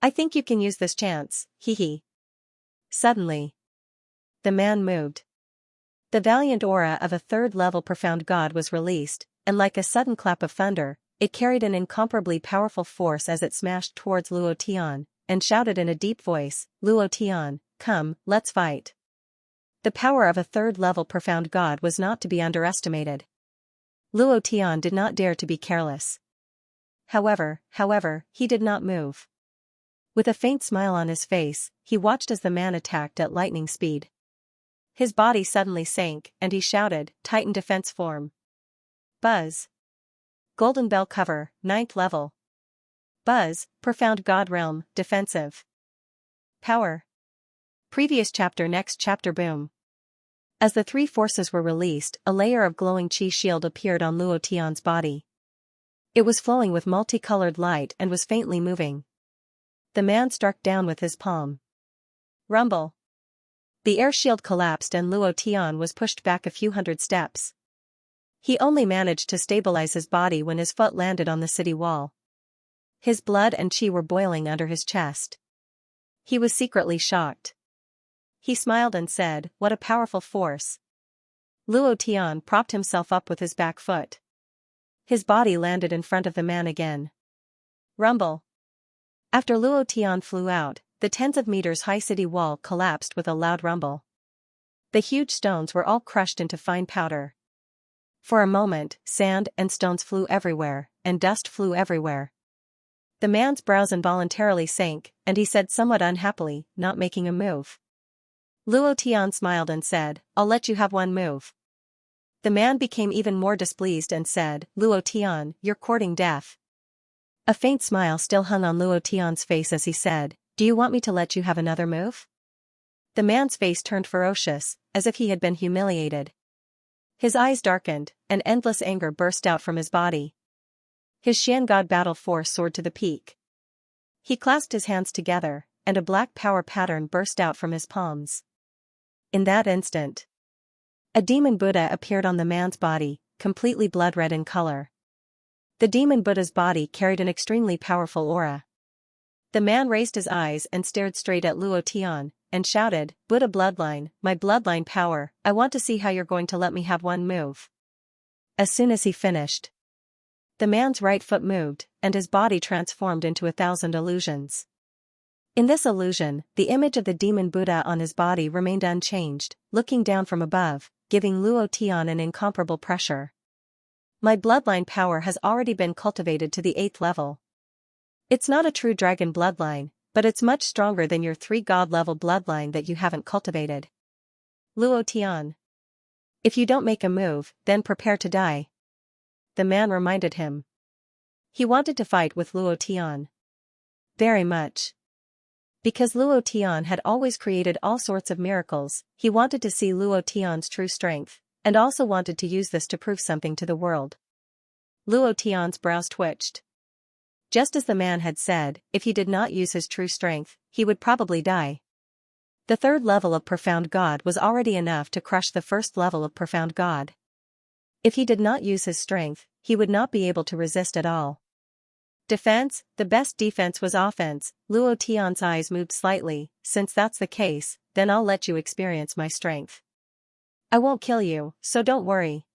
I think you can use this chance, hee." Suddenly, the man moved. The valiant aura of a third-level profound god was released, and like a sudden clap of thunder, it carried an incomparably powerful force as it smashed towards Luo Tian, and shouted in a deep voice, "Luo Tian, come, let's fight." The power of a third-level profound god was not to be underestimated. Luo Tian did not dare to be careless. However, he did not move. With a faint smile on his face, he watched as the man attacked at lightning speed. His body suddenly sank, and he shouted, "Titan defense form. Buzz. Golden bell cover, 9th level. Buzz, profound god realm, defensive. Power." Previous chapter next chapter boom. As the three forces were released, a layer of glowing chi shield appeared on Luo Tian's body. It was flowing with multicolored light and was faintly moving. The man struck down with his palm. Rumble. The air shield collapsed and Luo Tian was pushed back a few hundred steps. He only managed to stabilize his body when his foot landed on the city wall. His blood and chi were boiling under his chest. He was secretly shocked. He smiled and said, "What a powerful force." Luo Tian propped himself up with his back foot. His body landed in front of the man again. Rumble. After Luo Tian flew out, the tens of meters high city wall collapsed with a loud rumble. The huge stones were all crushed into fine powder. For a moment, sand and stones flew everywhere, and dust flew everywhere. The man's brows involuntarily sank, and he said somewhat unhappily, not making a move. Luo Tian smiled and said, "I'll let you have one move." The man became even more displeased and said, "Luo Tian, you're courting death." A faint smile still hung on Luo Tian's face as he said, "Do you want me to let you have another move?" The man's face turned ferocious, as if he had been humiliated. His eyes darkened, and endless anger burst out from his body. His Xian God battle force soared to the peak. He clasped his hands together, and a black power pattern burst out from his palms. In that instant, a demon Buddha appeared on the man's body, completely blood-red in color. The demon Buddha's body carried an extremely powerful aura. The man raised his eyes and stared straight at Luo Tian, and shouted, "Buddha bloodline, my bloodline power, I want to see how you're going to let me have one move." As soon as he finished, the man's right foot moved, and his body transformed into 1,000 illusions. In this illusion, the image of the demon Buddha on his body remained unchanged, looking down from above, giving Luo Tian an incomparable pressure. "My bloodline power has already been cultivated to the 8th level. It's not a true dragon bloodline, but it's much stronger than your 3-god level bloodline that you haven't cultivated. Luo Tian. If you don't make a move, then prepare to die." The man reminded him. He wanted to fight with Luo Tian. Very much. Because Luo Tian had always created all sorts of miracles, he wanted to see Luo Tian's true strength, and also wanted to use this to prove something to the world. Luo Tian's brows twitched. Just as the man had said, if he did not use his true strength, he would probably die. The 3rd level of Profound God was already enough to crush the 1st level of Profound God. If he did not use his strength, he would not be able to resist at all. Defense, the best defense was offense. Luo Tian's eyes moved slightly. "Since that's the case, then I'll let you experience my strength. I won't kill you, so don't worry."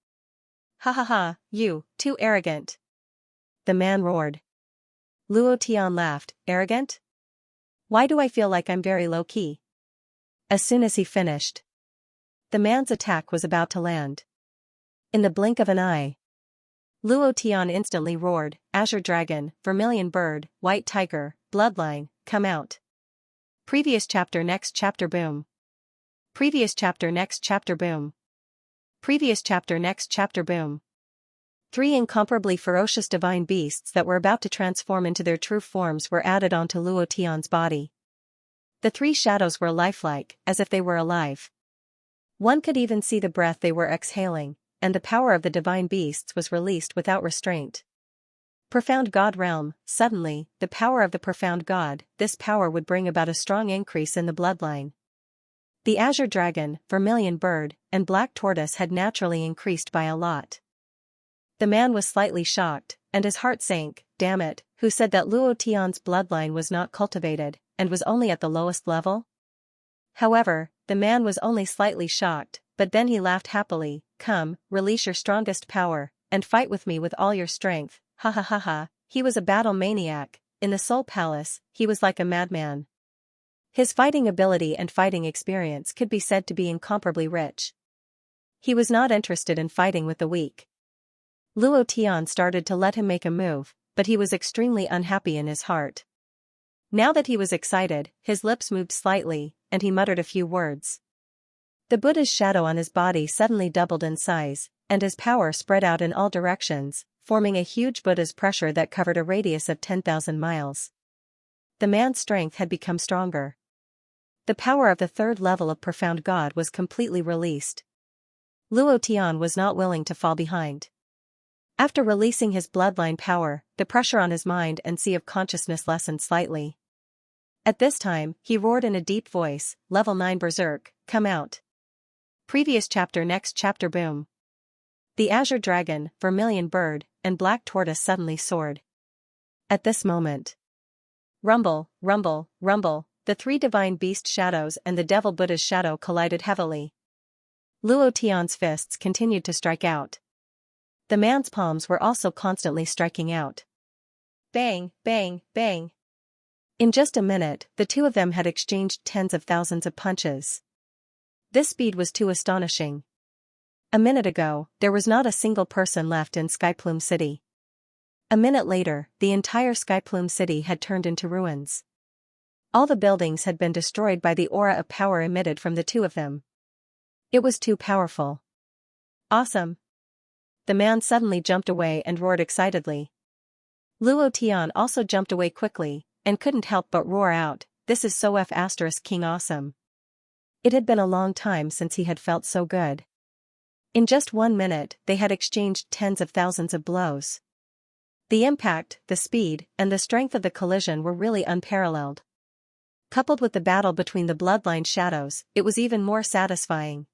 "Ha ha ha, you, too arrogant." The man roared. Luo Tian laughed. "Arrogant? Why do I feel like I'm very low-key?" As soon as he finished, the man's attack was about to land. In the blink of an eye, Luo Tian instantly roared, "Azure Dragon, Vermilion Bird, White Tiger, Bloodline, come out." Previous chapter next chapter boom. Previous chapter next chapter boom. Previous chapter next chapter boom. 3 incomparably ferocious divine beasts that were about to transform into their true forms were added onto Luo Tian's body. The 3 shadows were lifelike, as if they were alive. One could even see the breath they were exhaling, and the power of the divine beasts was released without restraint. Profound God realm. Suddenly, the power of the profound God, this power would bring about a strong increase in the bloodline. The azure dragon, vermilion bird, and black tortoise had naturally increased by a lot. The man was slightly shocked, and his heart sank. Damn it, who said that Luo Tian's bloodline was not cultivated, and was only at the lowest level? However, the man was only slightly shocked, but then he laughed happily. Come, release your strongest power, and fight with me with all your strength. Ha ha ha ha. He was a battle maniac. In the Soul Palace, he was like a madman. His fighting ability and fighting experience could be said to be incomparably rich. He was not interested in fighting with the weak. Luo Tian started to let him make a move, but he was extremely unhappy in his heart. Now that he was excited, his lips moved slightly, and he muttered a few words. The Buddha's shadow on his body suddenly doubled in size, and his power spread out in all directions, forming a huge Buddha's pressure that covered a radius of 10,000 miles. The man's strength had become stronger. The power of the third level of profound God was completely released. Luo Tian was not willing to fall behind. After releasing his bloodline power, the pressure on his mind and sea of consciousness lessened slightly. At this time, he roared in a deep voice, Level 9 Berserk, come out. Previous chapter. Next chapter. Boom. The azure dragon, vermilion bird, and black tortoise suddenly soared. At this moment. Rumble, rumble, rumble, the three divine beast shadows and the devil Buddha's shadow collided heavily. Luo Tian's fists continued to strike out. The man's palms were also constantly striking out. Bang, bang, bang. In just a minute, the two of them had exchanged tens of thousands of punches. This speed was too astonishing. A minute ago, there was not a single person left in Skyplume City. A minute later, the entire Skyplume City had turned into ruins. All the buildings had been destroyed by the aura of power emitted from the two of them. It was too powerful. Awesome. The man suddenly jumped away and roared excitedly. Luo Tian also jumped away quickly, and couldn't help but roar out, this is so King awesome. It had been a long time since he had felt so good. In just 1 minute, they had exchanged tens of thousands of blows. The impact, the speed, and the strength of the collision were really unparalleled. Coupled with the battle between the bloodline shadows, it was even more satisfying.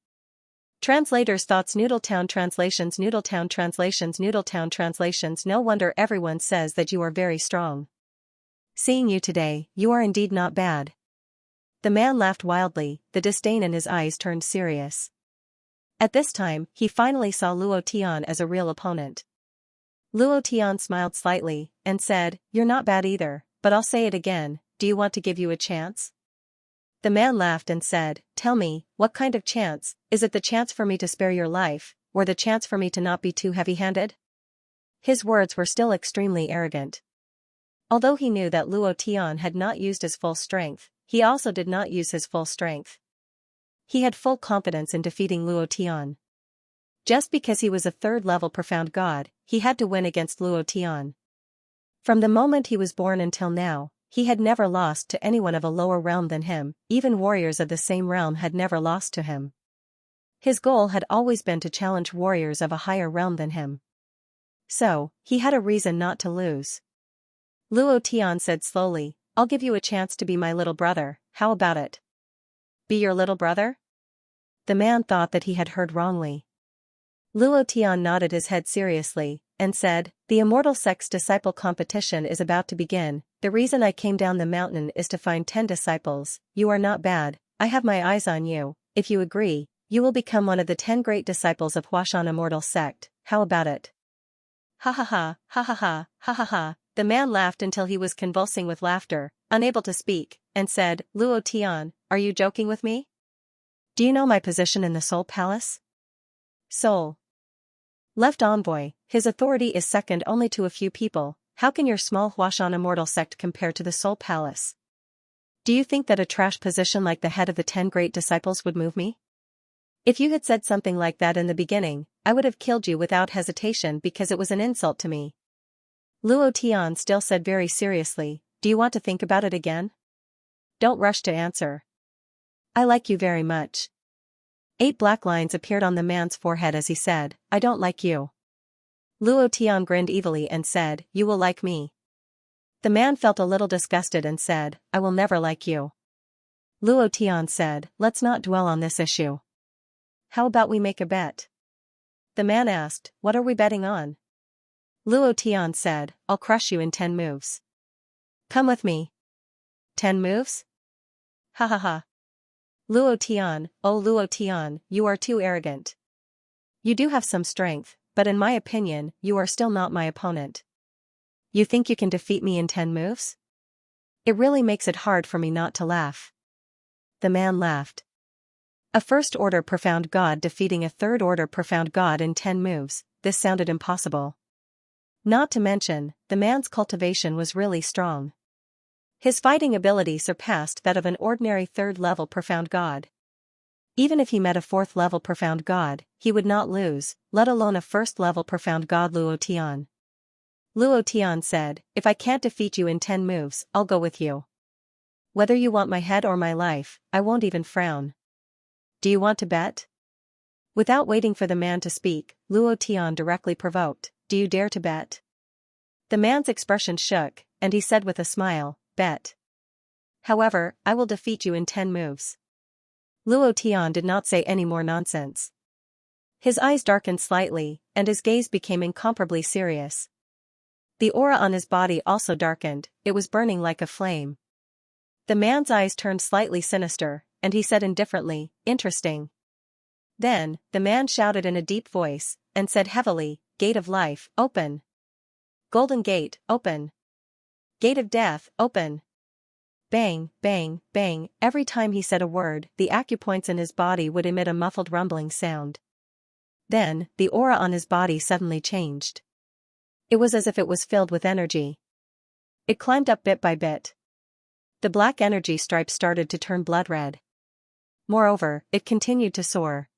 Translator's thoughts. Noodletown translations. Noodletown translations. Noodletown translations. No wonder everyone says that you are very strong. Seeing you today, you are indeed not bad. The man laughed wildly, the disdain in his eyes turned serious. At this time, he finally saw Luo Tian as a real opponent. Luo Tian smiled slightly, and said, you're not bad either, but I'll say it again, do you want to give you a chance? The man laughed and said, tell me, what kind of chance, is it the chance for me to spare your life, or the chance for me to not be too heavy-handed? His words were still extremely arrogant. Although he knew that Luo Tian had not used his full strength, he also did not use his full strength. He had full confidence in defeating Luo Tian. Just because he was a third-level profound god, he had to win against Luo Tian. From the moment he was born until now, he had never lost to anyone of a lower realm than him, even warriors of the same realm had never lost to him. His goal had always been to challenge warriors of a higher realm than him. So, he had a reason not to lose. Luo Tian said slowly, I'll give you a chance to be my little brother, how about it? Be your little brother? The man thought that he had heard wrongly. Luo Tian nodded his head seriously, and said, the Immortal Sect's disciple competition is about to begin. The reason I came down the mountain is to find 10 disciples. You are not bad, I have my eyes on you. If you agree, you will become one of the 10 great disciples of Huashan Immortal Sect, how about it? Ha ha ha, ha ha ha, ha ha ha. The man laughed until he was convulsing with laughter, unable to speak, and said, Luo Tian, are you joking with me? Do you know my position in the Soul Palace? Soul. Left envoy, his authority is second only to a few people. How can your small Huashan Immortal Sect compare to the Soul Palace? Do you think that a trash position like the head of the 10 great disciples would move me? If you had said something like that in the beginning, I would have killed you without hesitation because it was an insult to me. Luo Tian still said very seriously, do you want to think about it again? Don't rush to answer. I like you very much. 8 black lines appeared on the man's forehead as he said, I don't like you. Luo Tian grinned evilly and said, "You will like me." The man felt a little disgusted and said, "I will never like you." Luo Tian said, "Let's not dwell on this issue. How about we make a bet?" The man asked, "What are we betting on?" Luo Tian said, "I'll crush you in 10 moves. Come with me." 10 moves? Ha ha ha. Luo Tian, oh Luo Tian, you are too arrogant. You do have some strength, but in my opinion, you are still not my opponent. You think you can defeat me in 10 moves? It really makes it hard for me not to laugh. The man laughed. A first-order profound god defeating a third-order profound god in 10 moves, this sounded impossible. Not to mention, the man's cultivation was really strong. His fighting ability surpassed that of an ordinary third-level profound god. Even if he met a fourth-level profound god, he would not lose, let alone a first-level profound god Luo Tian. Luo Tian said, "If I can't defeat you in 10 moves, I'll go with you. Whether you want my head or my life, I won't even frown. Do you want to bet?" Without waiting for the man to speak, Luo Tian directly provoked, "Do you dare to bet?" The man's expression shook, and he said with a smile, "Bet. However, I will defeat you in 10 moves." Luo Tian did not say any more nonsense. His eyes darkened slightly, and his gaze became incomparably serious. The aura on his body also darkened, it was burning like a flame. The man's eyes turned slightly sinister, and he said indifferently, "Interesting." Then, the man shouted in a deep voice, and said heavily, "Gate of life, open. Golden gate, open. Gate of death, open." Bang, bang, bang, every time he said a word, the acupoints in his body would emit a muffled rumbling sound. Then, the aura on his body suddenly changed. It was as if it was filled with energy. It climbed up bit by bit. The black energy stripes started to turn blood red. Moreover, it continued to soar.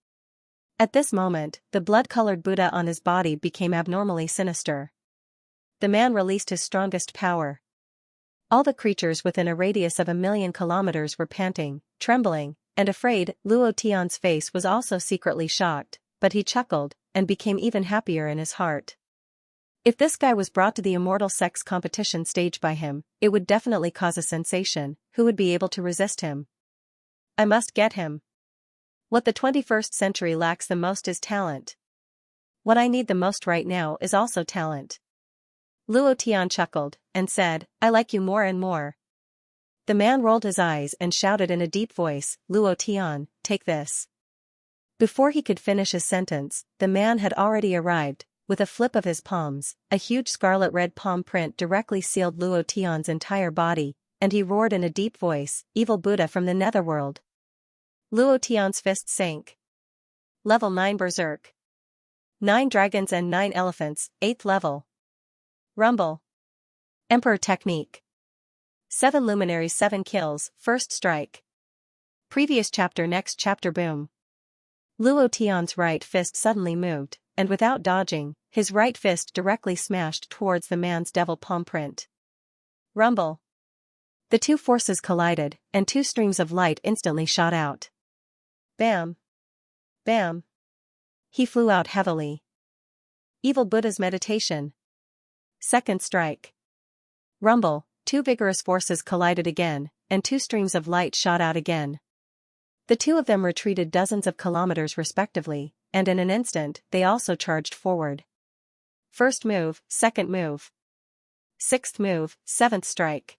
At this moment, the blood-colored Buddha on his body became abnormally sinister. The man released his strongest power. All the creatures within a radius of 1,000,000 kilometers were panting, trembling, and afraid. Luo Tian's face was also secretly shocked, but he chuckled, and became even happier in his heart. If this guy was brought to the immortal sex competition stage by him, it would definitely cause a sensation. Who would be able to resist him? I must get him. What the 21st century lacks the most is talent. What I need the most right now is also talent. Luo Tian chuckled, and said, "I like you more and more." The man rolled his eyes and shouted in a deep voice, "Luo Tian, take this." Before he could finish his sentence, the man had already arrived. With a flip of his palms, a huge scarlet-red palm print directly sealed Luo Tian's entire body, and he roared in a deep voice, "Evil Buddha from the netherworld." Luo Tian's fist sank. Level 9 Berserk. 9 dragons and 9 elephants, 8th level. Rumble. Emperor technique. 7 luminaries 7 kills, first strike. Previous chapter next chapter boom. Luo Tian's right fist suddenly moved, and without dodging, his right fist directly smashed towards the man's devil palm print. Rumble. The two forces collided, and 2 streams of light instantly shot out. Bam. Bam. He flew out heavily. Evil Buddha's meditation. Second strike. Rumble, 2 vigorous forces collided again, and 2 streams of light shot out again. The two of them retreated dozens of kilometers respectively, and in an instant, they also charged forward. First move, second move. 6th move, 7th strike.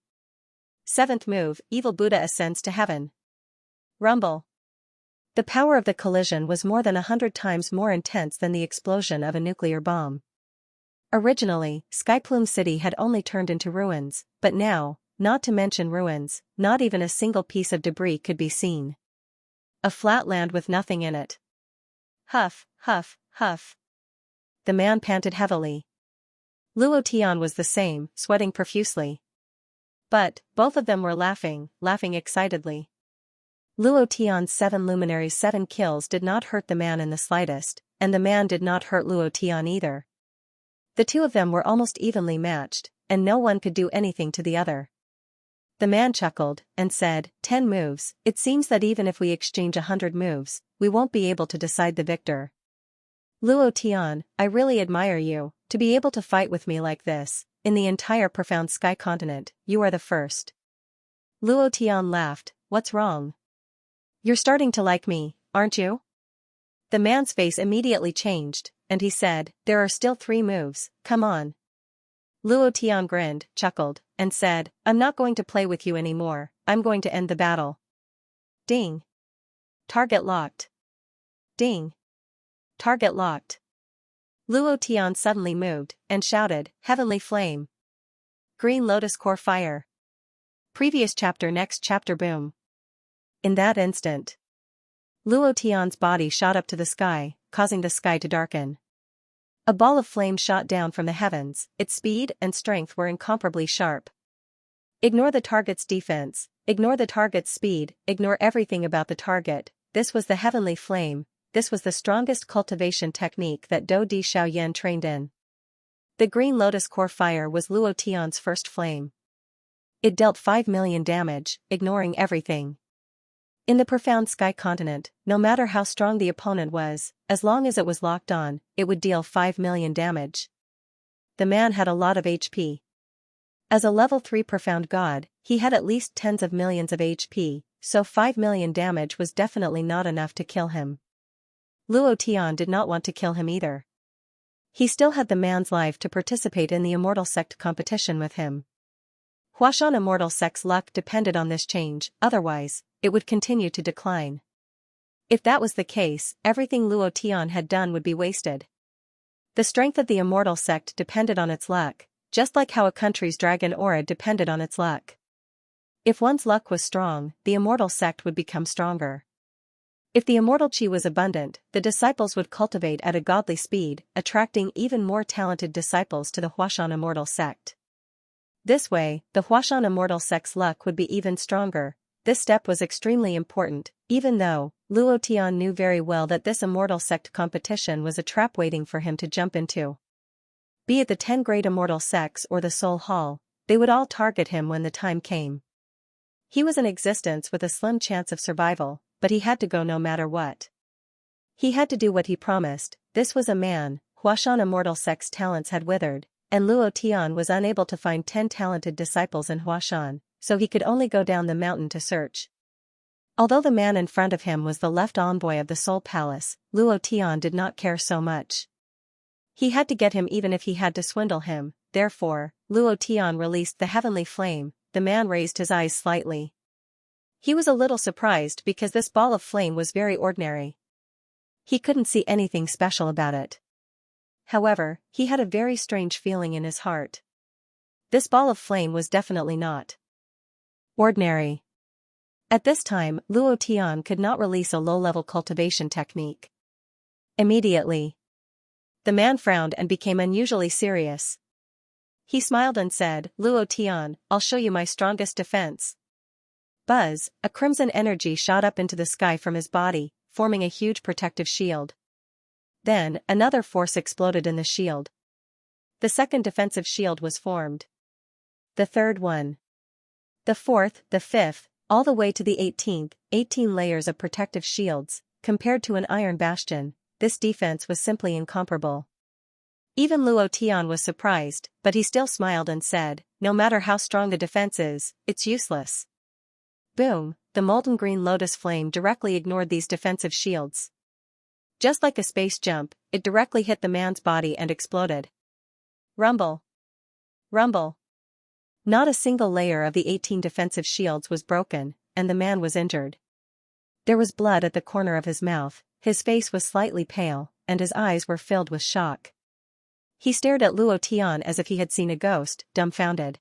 7th move, Evil Buddha ascends to heaven. Rumble. The power of the collision was more than 100 times more intense than the explosion of a nuclear bomb. Originally, Skyplume City had only turned into ruins, but now, not to mention ruins, not even a single piece of debris could be seen. A flat land with nothing in it. Huff, huff, huff. The man panted heavily. Luo Tian was the same, sweating profusely. But, both of them were laughing excitedly. Luo Tian's 7 luminaries 7 kills did not hurt the man in the slightest, and the man did not hurt Luo Tian either. The two of them were almost evenly matched, and no one could do anything to the other. The man chuckled, and said, 10 moves, it seems that even if we exchange 100 moves, we won't be able to decide the victor. Luo Tian, I really admire you, to be able to fight with me like this, in the entire profound sky continent, you are the first. Luo Tian laughed, what's wrong? You're starting to like me, aren't you? The man's face immediately changed, and he said, there are still 3 moves, come on. Luo Tian grinned, chuckled, and said, I'm not going to play with you anymore, I'm going to end the battle. Ding. Target locked. Ding. Target locked. Luo Tian suddenly moved, and shouted, Heavenly Flame. Green Lotus Core Fire. Previous chapter next chapter boom. In that instant, Luo Tian's body shot up to the sky, causing the sky to darken. A ball of flame shot down from the heavens, its speed and strength were incomparably sharp. Ignore the target's defense, ignore the target's speed, ignore everything about the target, this was the heavenly flame, this was the strongest cultivation technique that Dou Di Xiaoyan trained in. The Green Lotus Core Fire was Luo Tian's first flame. It dealt 5 million damage, ignoring everything. In the profound sky continent, no matter how strong the opponent was, as long as it was locked on, it would deal 5 million damage. The man had a lot of HP. As a level 3 profound god, he had at least tens of millions of HP, so 5 million damage was definitely not enough to kill him. Luo Tian did not want to kill him either. He still had the man's life to participate in the Immortal Sect competition with him. Huashan Immortal Sect's luck depended on this change, otherwise, it would continue to decline. If that was the case, everything Luo Tian had done would be wasted. The strength of the Immortal Sect depended on its luck, just like how a country's dragon aura depended on its luck. If one's luck was strong, the Immortal Sect would become stronger. If the immortal chi was abundant, the disciples would cultivate at a godly speed, attracting even more talented disciples to the Huashan Immortal Sect. This way, the Huashan Immortal Sect's luck would be even stronger. This step was extremely important, even though Luo Tian knew very well that this Immortal Sect competition was a trap waiting for him to jump into. Be it the 10 great Immortal Sects or the Soul Hall, they would all target him when the time came. He was in existence with a slim chance of survival, but he had to go no matter what. He had to do what he promised. This was a man, Huashan Immortal Sect's talents had withered, and Luo Tian was unable to find 10 talented disciples in Huashan, so he could only go down the mountain to search. Although the man in front of him was the left envoy of the Soul Palace, Luo Tian did not care so much. He had to get him even if he had to swindle him, therefore, Luo Tian released the heavenly flame. The man raised his eyes slightly. He was a little surprised because this ball of flame was very ordinary. He couldn't see anything special about it. However, he had a very strange feeling in his heart. This ball of flame was definitely not ordinary. At this time, Luo Tian could not release a low-level cultivation technique. Immediately, the man frowned and became unusually serious. He smiled and said, Luo Tian, I'll show you my strongest defense. Buzz, a crimson energy shot up into the sky from his body, forming a huge protective shield. Then, another force exploded in the shield. The second defensive shield was formed. The third one. The fourth, the fifth, all the way to the 18th, 18 layers of protective shields. Compared to an iron bastion, this defense was simply incomparable. Even Luo Tian was surprised, but he still smiled and said, no matter how strong the defense is, it's useless. Boom, the molten green lotus flame directly ignored these defensive shields. Just like a space jump, it directly hit the man's body and exploded. Rumble. Rumble. Not a single layer of the 18 defensive shields was broken, and the man was injured. There was blood at the corner of his mouth, his face was slightly pale, and his eyes were filled with shock. He stared at Luo Tian as if he had seen a ghost, dumbfounded.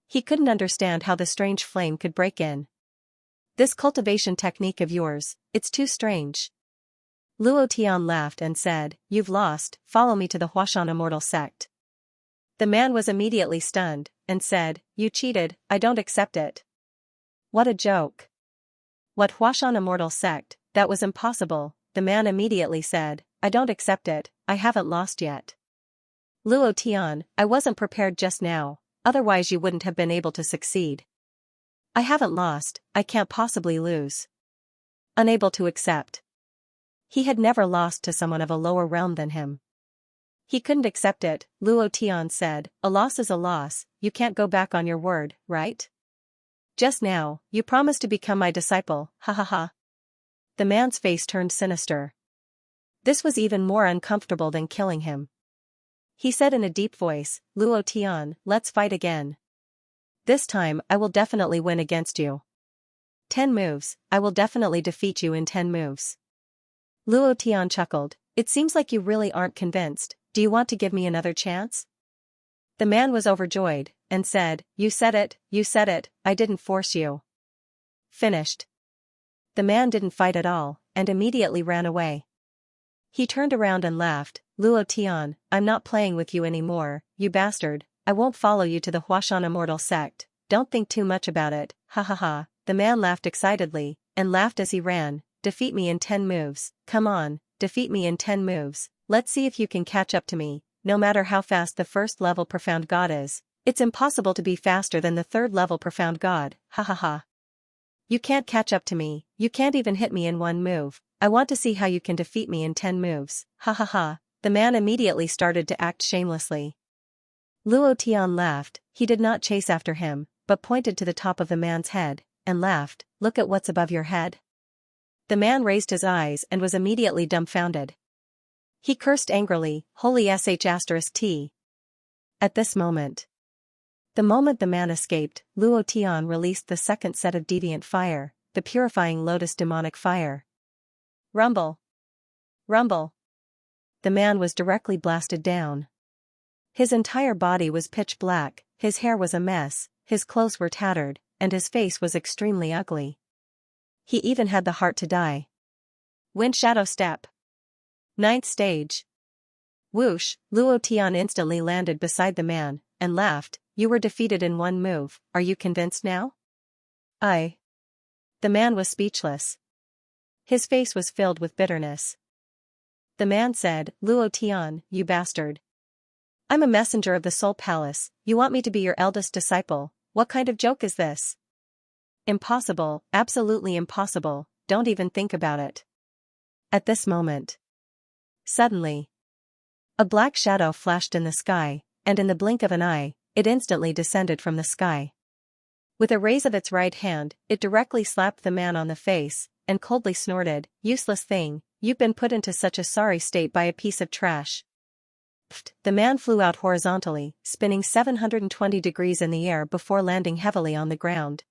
He couldn't understand how the strange flame could break in. This cultivation technique of yours, it's too strange. Luo Tian laughed and said, you've lost, follow me to the Huashan Immortal Sect. The man was immediately stunned, and said, you cheated, I don't accept it. What a joke. What Huashan Immortal Sect, that was impossible, the man immediately said, I don't accept it, I haven't lost yet. Luo Tian, I wasn't prepared just now, otherwise you wouldn't have been able to succeed. I haven't lost, I can't possibly lose. Unable to accept. He had never lost to someone of a lower realm than him. He couldn't accept it. Luo Tian said, "A loss is a loss, you can't go back on your word, right? Just now, you promised to become my disciple, ha ha ha." The man's face turned sinister. This was even more uncomfortable than killing him. He said in a deep voice, "Luo Tian, let's fight again. This time, I will definitely win against you. 10 moves, I will definitely defeat you in 10 moves." Luo Tian chuckled, "It seems like you really aren't convinced, do you want to give me another chance?" The man was overjoyed, and said, you said it, I didn't force you." Finished. The man didn't fight at all, and immediately ran away. He turned around and laughed, "Luo Tian, I'm not playing with you anymore, you bastard, I won't follow you to the Huashan Immortal sect, don't think too much about it, ha ha ha." The man laughed excitedly, and laughed as he ran, "Defeat me in 10 moves, come on, defeat me in 10 moves, let's see if you can catch up to me, no matter how fast the first level profound god is, it's impossible to be faster than the third level profound god, ha ha ha. You can't catch up to me, you can't even hit me in 1 move, I want to see how you can defeat me in 10 moves, ha ha ha." The man immediately started to act shamelessly. Luo Tian laughed, he did not chase after him, but pointed to the top of the man's head, and laughed, "Look at what's above your head." The man raised his eyes and was immediately dumbfounded. He cursed angrily, "Holy sh*t." At this moment. The moment the man escaped, Luo Tian released the second set of deviant fire, the purifying lotus demonic fire. Rumble. Rumble. The man was directly blasted down. His entire body was pitch black, his hair was a mess, his clothes were tattered, and his face was extremely ugly. He even had the heart to die. Wind Shadow Step. 9th stage. Whoosh, Luo Tian instantly landed beside the man, and laughed, "You were defeated in 1 move, are you convinced now?" "I." The man was speechless. His face was filled with bitterness. The man said, "Luo Tian, you bastard. I'm a messenger of the Soul Palace, you want me to be your eldest disciple, what kind of joke is this? Impossible, absolutely impossible, don't even think about it." At this moment. Suddenly. A black shadow flashed in the sky, and in the blink of an eye, it instantly descended from the sky. With a raise of its right hand, it directly slapped the man on the face, and coldly snorted, "Useless thing, you've been put into such a sorry state by a piece of trash." Pfft, the man flew out horizontally, spinning 720 degrees in the air before landing heavily on the ground.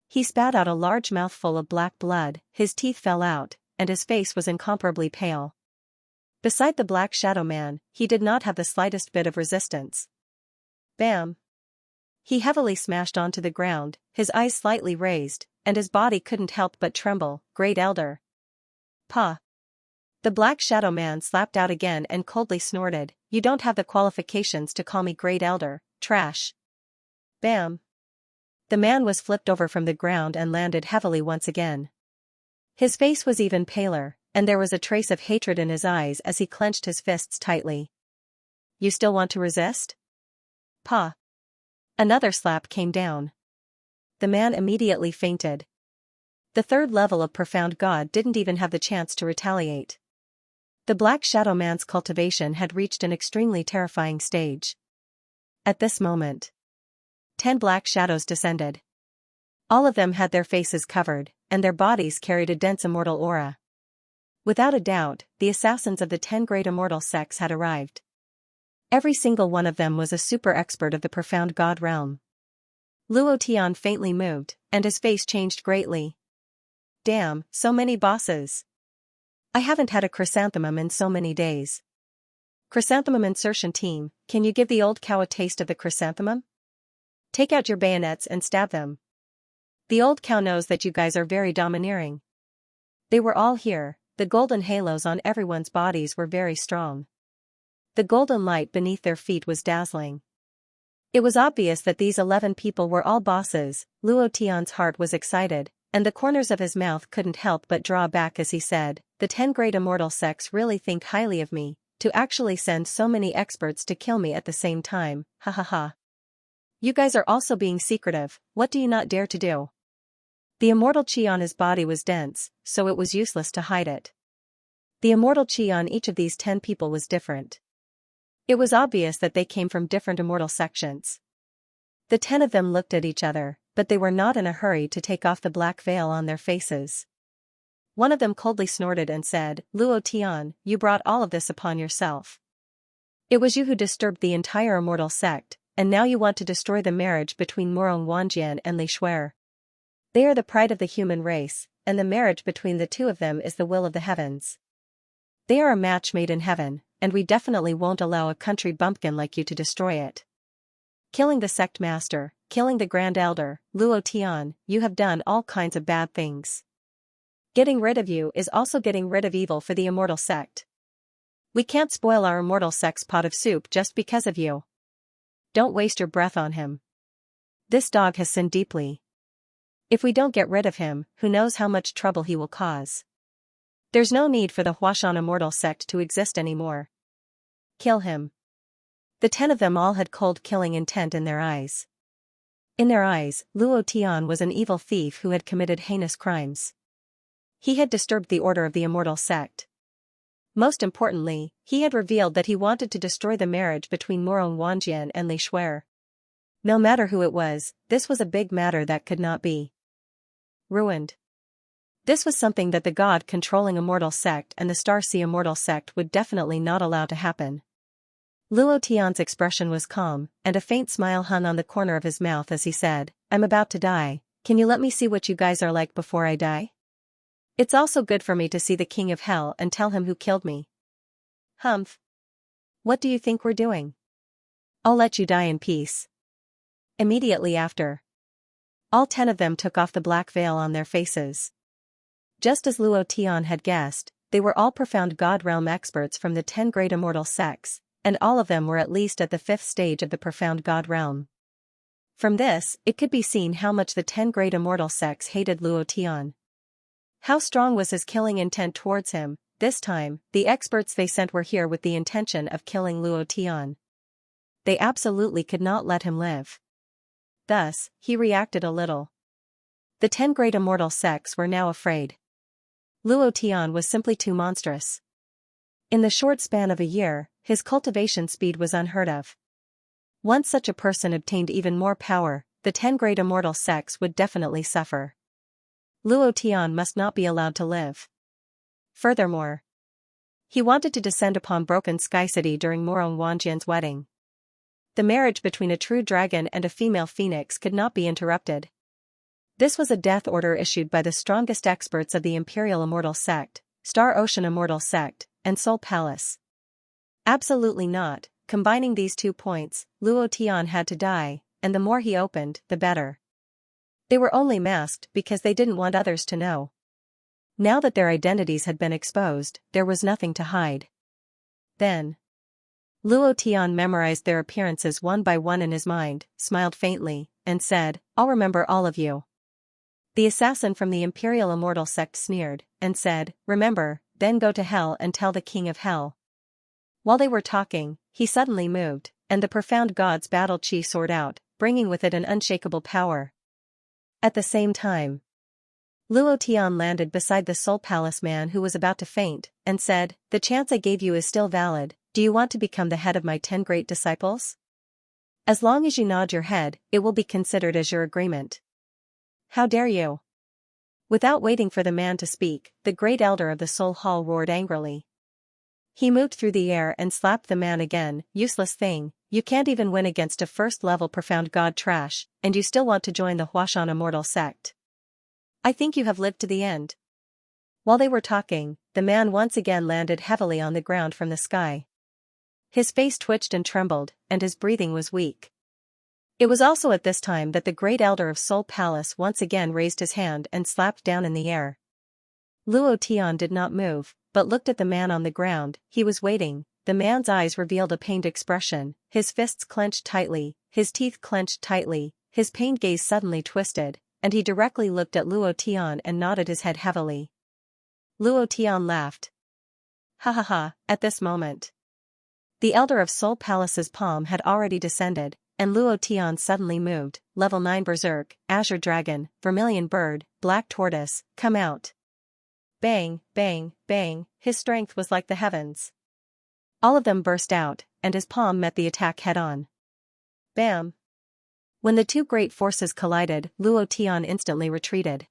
He spat out a large mouthful of black blood, his teeth fell out, and his face was incomparably pale. Beside the black shadow man, he did not have the slightest bit of resistance. Bam! He heavily smashed onto the ground, his eyes slightly raised, and his body couldn't help but tremble. "Great Elder." "Pa." The black shadow man slapped out again and coldly snorted, "You don't have the qualifications to call me Great Elder, trash." Bam! The man was flipped over from the ground and landed heavily once again. His face was even paler, and there was a trace of hatred in his eyes as he clenched his fists tightly. "You still want to resist?" "Pa." Another slap came down. The man immediately fainted. The third level of Profound God didn't even have the chance to retaliate. The Black Shadow Man's cultivation had reached an extremely terrifying stage. At this moment, 10 black shadows descended. All of them had their faces covered, and their bodies carried a dense immortal aura. Without a doubt, the assassins of the 10 great immortal sects had arrived. Every single one of them was a super expert of the Profound God realm. Luo Tian faintly moved, and his face changed greatly. "Damn, so many bosses. I haven't had a chrysanthemum in so many days. Chrysanthemum insertion team, can you give the old cow a taste of the chrysanthemum? Take out your bayonets and stab them. The old cow knows that you guys are very domineering." They were all here, the golden halos on everyone's bodies were very strong. The golden light beneath their feet was dazzling. It was obvious that these 11 people were all bosses. Luo Tian's heart was excited, and the corners of his mouth couldn't help but draw back as he said, "The 10 great immortal sects really think highly of me, to actually send so many experts to kill me at the same time, ha ha ha. You guys are also being secretive, what do you not dare to do?" The immortal chi on his body was dense, so it was useless to hide it. The immortal chi on each of these 10 people was different. It was obvious that they came from different immortal sections. The 10 of them looked at each other, but they were not in a hurry to take off the black veil on their faces. One of them coldly snorted and said, "Luo Tian, you brought all of this upon yourself. It was you who disturbed the entire immortal sect, and now you want to destroy the marriage between Murong Wanjian and Li Shuer. They are the pride of the human race, and the marriage between the two of them is the will of the heavens. They are a match made in heaven, and we definitely won't allow a country bumpkin like you to destroy it. Killing the sect master, killing the grand elder, Luo Tian, you have done all kinds of bad things. Getting rid of you is also getting rid of evil for the immortal sect. We can't spoil our immortal sect's pot of soup just because of you. Don't waste your breath on him. This dog has sinned deeply. If we don't get rid of him, who knows how much trouble he will cause. There's no need for the Huashan immortal sect to exist anymore. Kill him." The 10 of them all had cold killing intent in their eyes. In their eyes, Luo Tian was an evil thief who had committed heinous crimes. He had disturbed the order of the immortal sect. Most importantly, he had revealed that he wanted to destroy the marriage between Murong Wanjian and Li Shuer. No matter who it was, this was a big matter that could not be ruined. This was something that the god-controlling immortal sect and the Star Sea immortal sect would definitely not allow to happen. Luo Tian's expression was calm, and a faint smile hung on the corner of his mouth as he said, "I'm about to die, can you let me see what you guys are like before I die? It's also good for me to see the king of hell and tell him who killed me." "Humph. What do you think we're doing? I'll let you die in peace." Immediately after, all 10 of them took off the black veil on their faces. Just as Luo Tian had guessed, they were all profound god realm experts from the 10 great immortal sects, and all of them were at least at the 5th stage of the profound god realm. From this, it could be seen how much the 10 great immortal sects hated Luo Tian. How strong was his killing intent towards him. This time, the experts they sent were here with the intention of killing Luo Tian. They absolutely could not let him live. Thus, he reacted a little. The 10 great immortal sects were now afraid. Luo Tian was simply too monstrous. In the short span of a year, his cultivation speed was unheard of. Once such a person obtained even more power, the 10 great immortal sects would definitely suffer. Luo Tian must not be allowed to live. Furthermore, he wanted to descend upon Broken Sky City during Murong Wanjian's wedding. The marriage between a true dragon and a female phoenix could not be interrupted. This was a death order issued by the strongest experts of the Imperial Immortal Sect, Star Ocean Immortal Sect, and Soul Palace. Absolutely not. Combining these 2 points, Luo Tian had to die, and the more he opened, the better. They were only masked because they didn't want others to know. Now that their identities had been exposed, there was nothing to hide. Then, Luo Tian memorized their appearances one by one in his mind, smiled faintly, and said, "I'll remember all of you." The assassin from the Imperial Immortal Sect sneered, and said, "Remember, then go to hell and tell the king of hell." While they were talking, he suddenly moved, and the profound god's battle chi soared out, bringing with it an unshakable power. At the same time, Luo Tian landed beside the Soul Palace man who was about to faint, and said, "The chance I gave you is still valid. Do you want to become the head of my 10 great disciples? As long as you nod your head, it will be considered as your agreement." "How dare you?" Without waiting for the man to speak, the great elder of the Soul Hall roared angrily. He moved through the air and slapped the man again. "Useless thing, you can't even win against a first-level profound god trash, and you still want to join the Huashan Immortal Sect. I think you have lived to the end." While they were talking, the man once again landed heavily on the ground from the sky. His face twitched and trembled, and his breathing was weak. It was also at this time that the great elder of Soul Palace once again raised his hand and slapped down in the air. Luo Tian did not move, but looked at the man on the ground. He was waiting. The man's eyes revealed a pained expression, his fists clenched tightly, his teeth clenched tightly, his pained gaze suddenly twisted, and he directly looked at Luo Tian and nodded his head heavily. Luo Tian laughed. "Ha ha ha," at this moment. The elder of Soul Palace's palm had already descended, and Luo Tian suddenly moved. Level 9 Berserk, Azure Dragon, Vermilion Bird, Black Tortoise, come out. Bang, bang, bang, his strength was like the heavens. All of them burst out, and his palm met the attack head-on. Bam! When the two great forces collided, Luo Tian instantly retreated.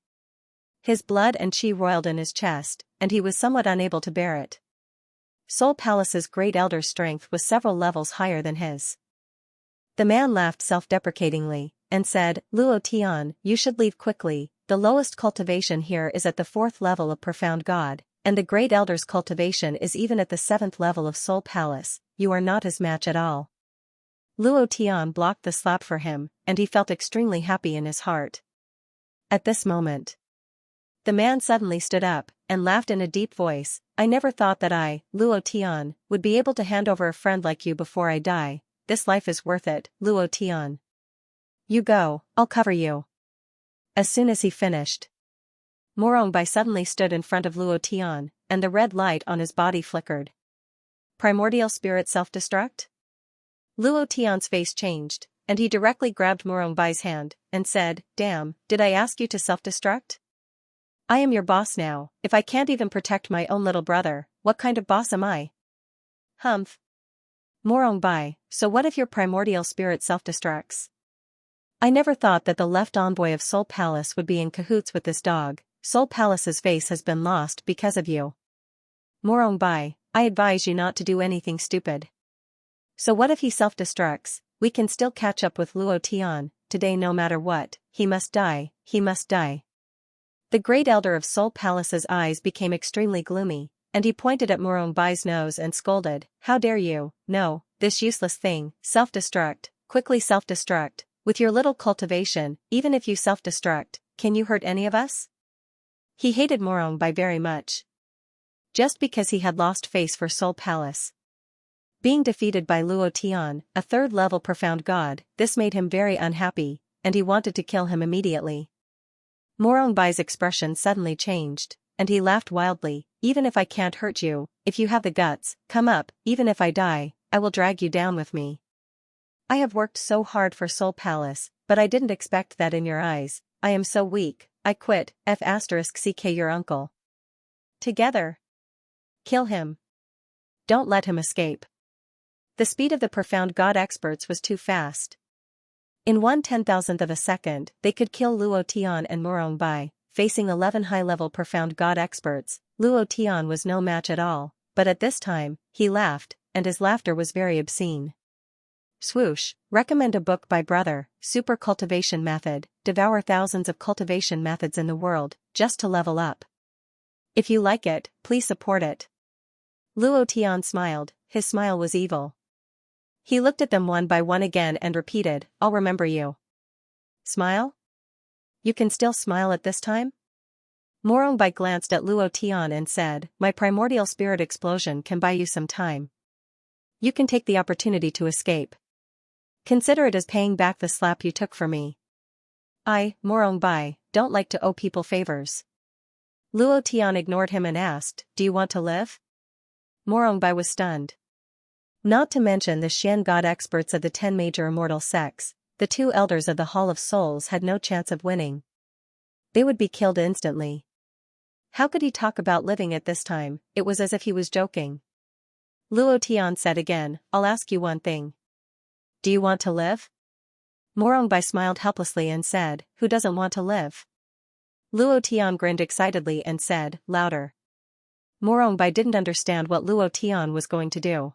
His blood and qi roiled in his chest, and he was somewhat unable to bear it. Soul Palace's great elder's strength was several levels higher than his. The man laughed self-deprecatingly, and said, Luo Tian, you should leave quickly, the lowest cultivation here is at the 4th level of Profound God, and the great elder's cultivation is even at the 7th level of Soul Palace, you are not his match at all. Luo Tian blocked the slap for him, and he felt extremely happy in his heart. At this moment, the man suddenly stood up, and laughed in a deep voice, I never thought that I, Luo Tian, would be able to hand over a friend like you before I die, this life is worth it, Luo Tian. You go, I'll cover you. As soon as he finished, Morongbai suddenly stood in front of Luo Tian, and the red light on his body flickered. Primordial spirit self-destruct? Luo Tian's face changed, and he directly grabbed Morongbai's hand, and said, Damn, did I ask you to self-destruct? I am your boss now, if I can't even protect my own little brother, what kind of boss am I? Humph. Morongbai, so what if your primordial spirit self-destructs? I never thought that the left envoy of Soul Palace would be in cahoots with this dog, Soul Palace's face has been lost because of you. Morongbai, I advise you not to do anything stupid. So what if he self-destructs, we can still catch up with Luo Tian, today no matter what, he must die, he must die. The great elder of Soul Palace's eyes became extremely gloomy, and he pointed at Morongbai's nose and scolded, How dare you, no, this useless thing, self-destruct, quickly self-destruct, with your little cultivation, even if you self-destruct, can you hurt any of us? He hated Morongbai very much. Just because he had lost face for Soul Palace. Being defeated by Luo Tian, a 3rd-level profound god, this made him very unhappy, and he wanted to kill him immediately. Morongbai's expression suddenly changed, and he laughed wildly, Even if I can't hurt you, if you have the guts, come up, even if I die, I will drag you down with me. I have worked so hard for Soul Palace, but I didn't expect that in your eyes, I am so weak, I quit, *CK your uncle. Together. Kill him. Don't let him escape. The speed of the profound god experts was too fast. In 1/10,000th of a second, they could kill Luo Tian and Morongbai, facing 11 high-level profound god experts. Luo Tian was no match at all, but at this time, he laughed, and his laughter was very obscene. Swoosh, recommend a book by brother, Super Cultivation Method, devour thousands of cultivation methods in the world, just to level up. If you like it, please support it. Luo Tian smiled, his smile was evil. He looked at them one by one again and repeated, I'll remember you. Smile? You can still smile at this time? Morongbai glanced at Luo Tian and said, My primordial spirit explosion can buy you some time. You can take the opportunity to escape. Consider it as paying back the slap you took for me. I, Morongbai, don't like to owe people favors. Luo Tian ignored him and asked, Do you want to live? Morongbai was stunned. Not to mention the Xian god experts of the 10 major immortal sects, the 2 elders of the Hall of Souls had no chance of winning. They would be killed instantly. How could he talk about living at this time? It was as if he was joking. Luo Tian said again, I'll ask you one thing. Do you want to live? Morongbai smiled helplessly and said, Who doesn't want to live? Luo Tian grinned excitedly and said, Louder. Morongbai didn't understand what Luo Tian was going to do.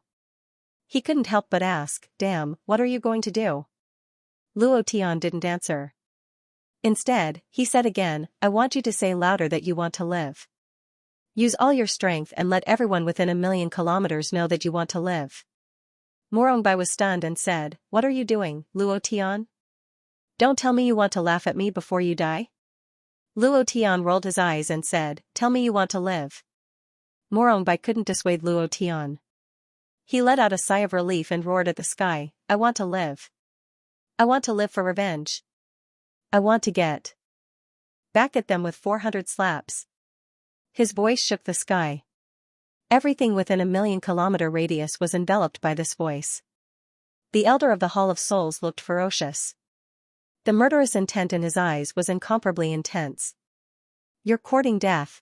He couldn't help but ask, Damn, what are you going to do? Luo Tian didn't answer. Instead, he said again, I want you to say louder that you want to live. Use all your strength and let everyone within 1,000,000 kilometers know that you want to live. Morongbai was stunned and said, What are you doing, Luo Tian? Don't tell me you want to laugh at me before you die? Luo Tian rolled his eyes and said, Tell me you want to live. Morongbai couldn't dissuade Luo Tian. He let out a sigh of relief and roared at the sky, I want to live. I want to live for revenge. I want to get back at them with 400 slaps. His voice shook the sky. Everything within 1,000,000-kilometer radius was enveloped by this voice. The elder of the Hall of Souls looked ferocious. The murderous intent in his eyes was incomparably intense. You're courting death.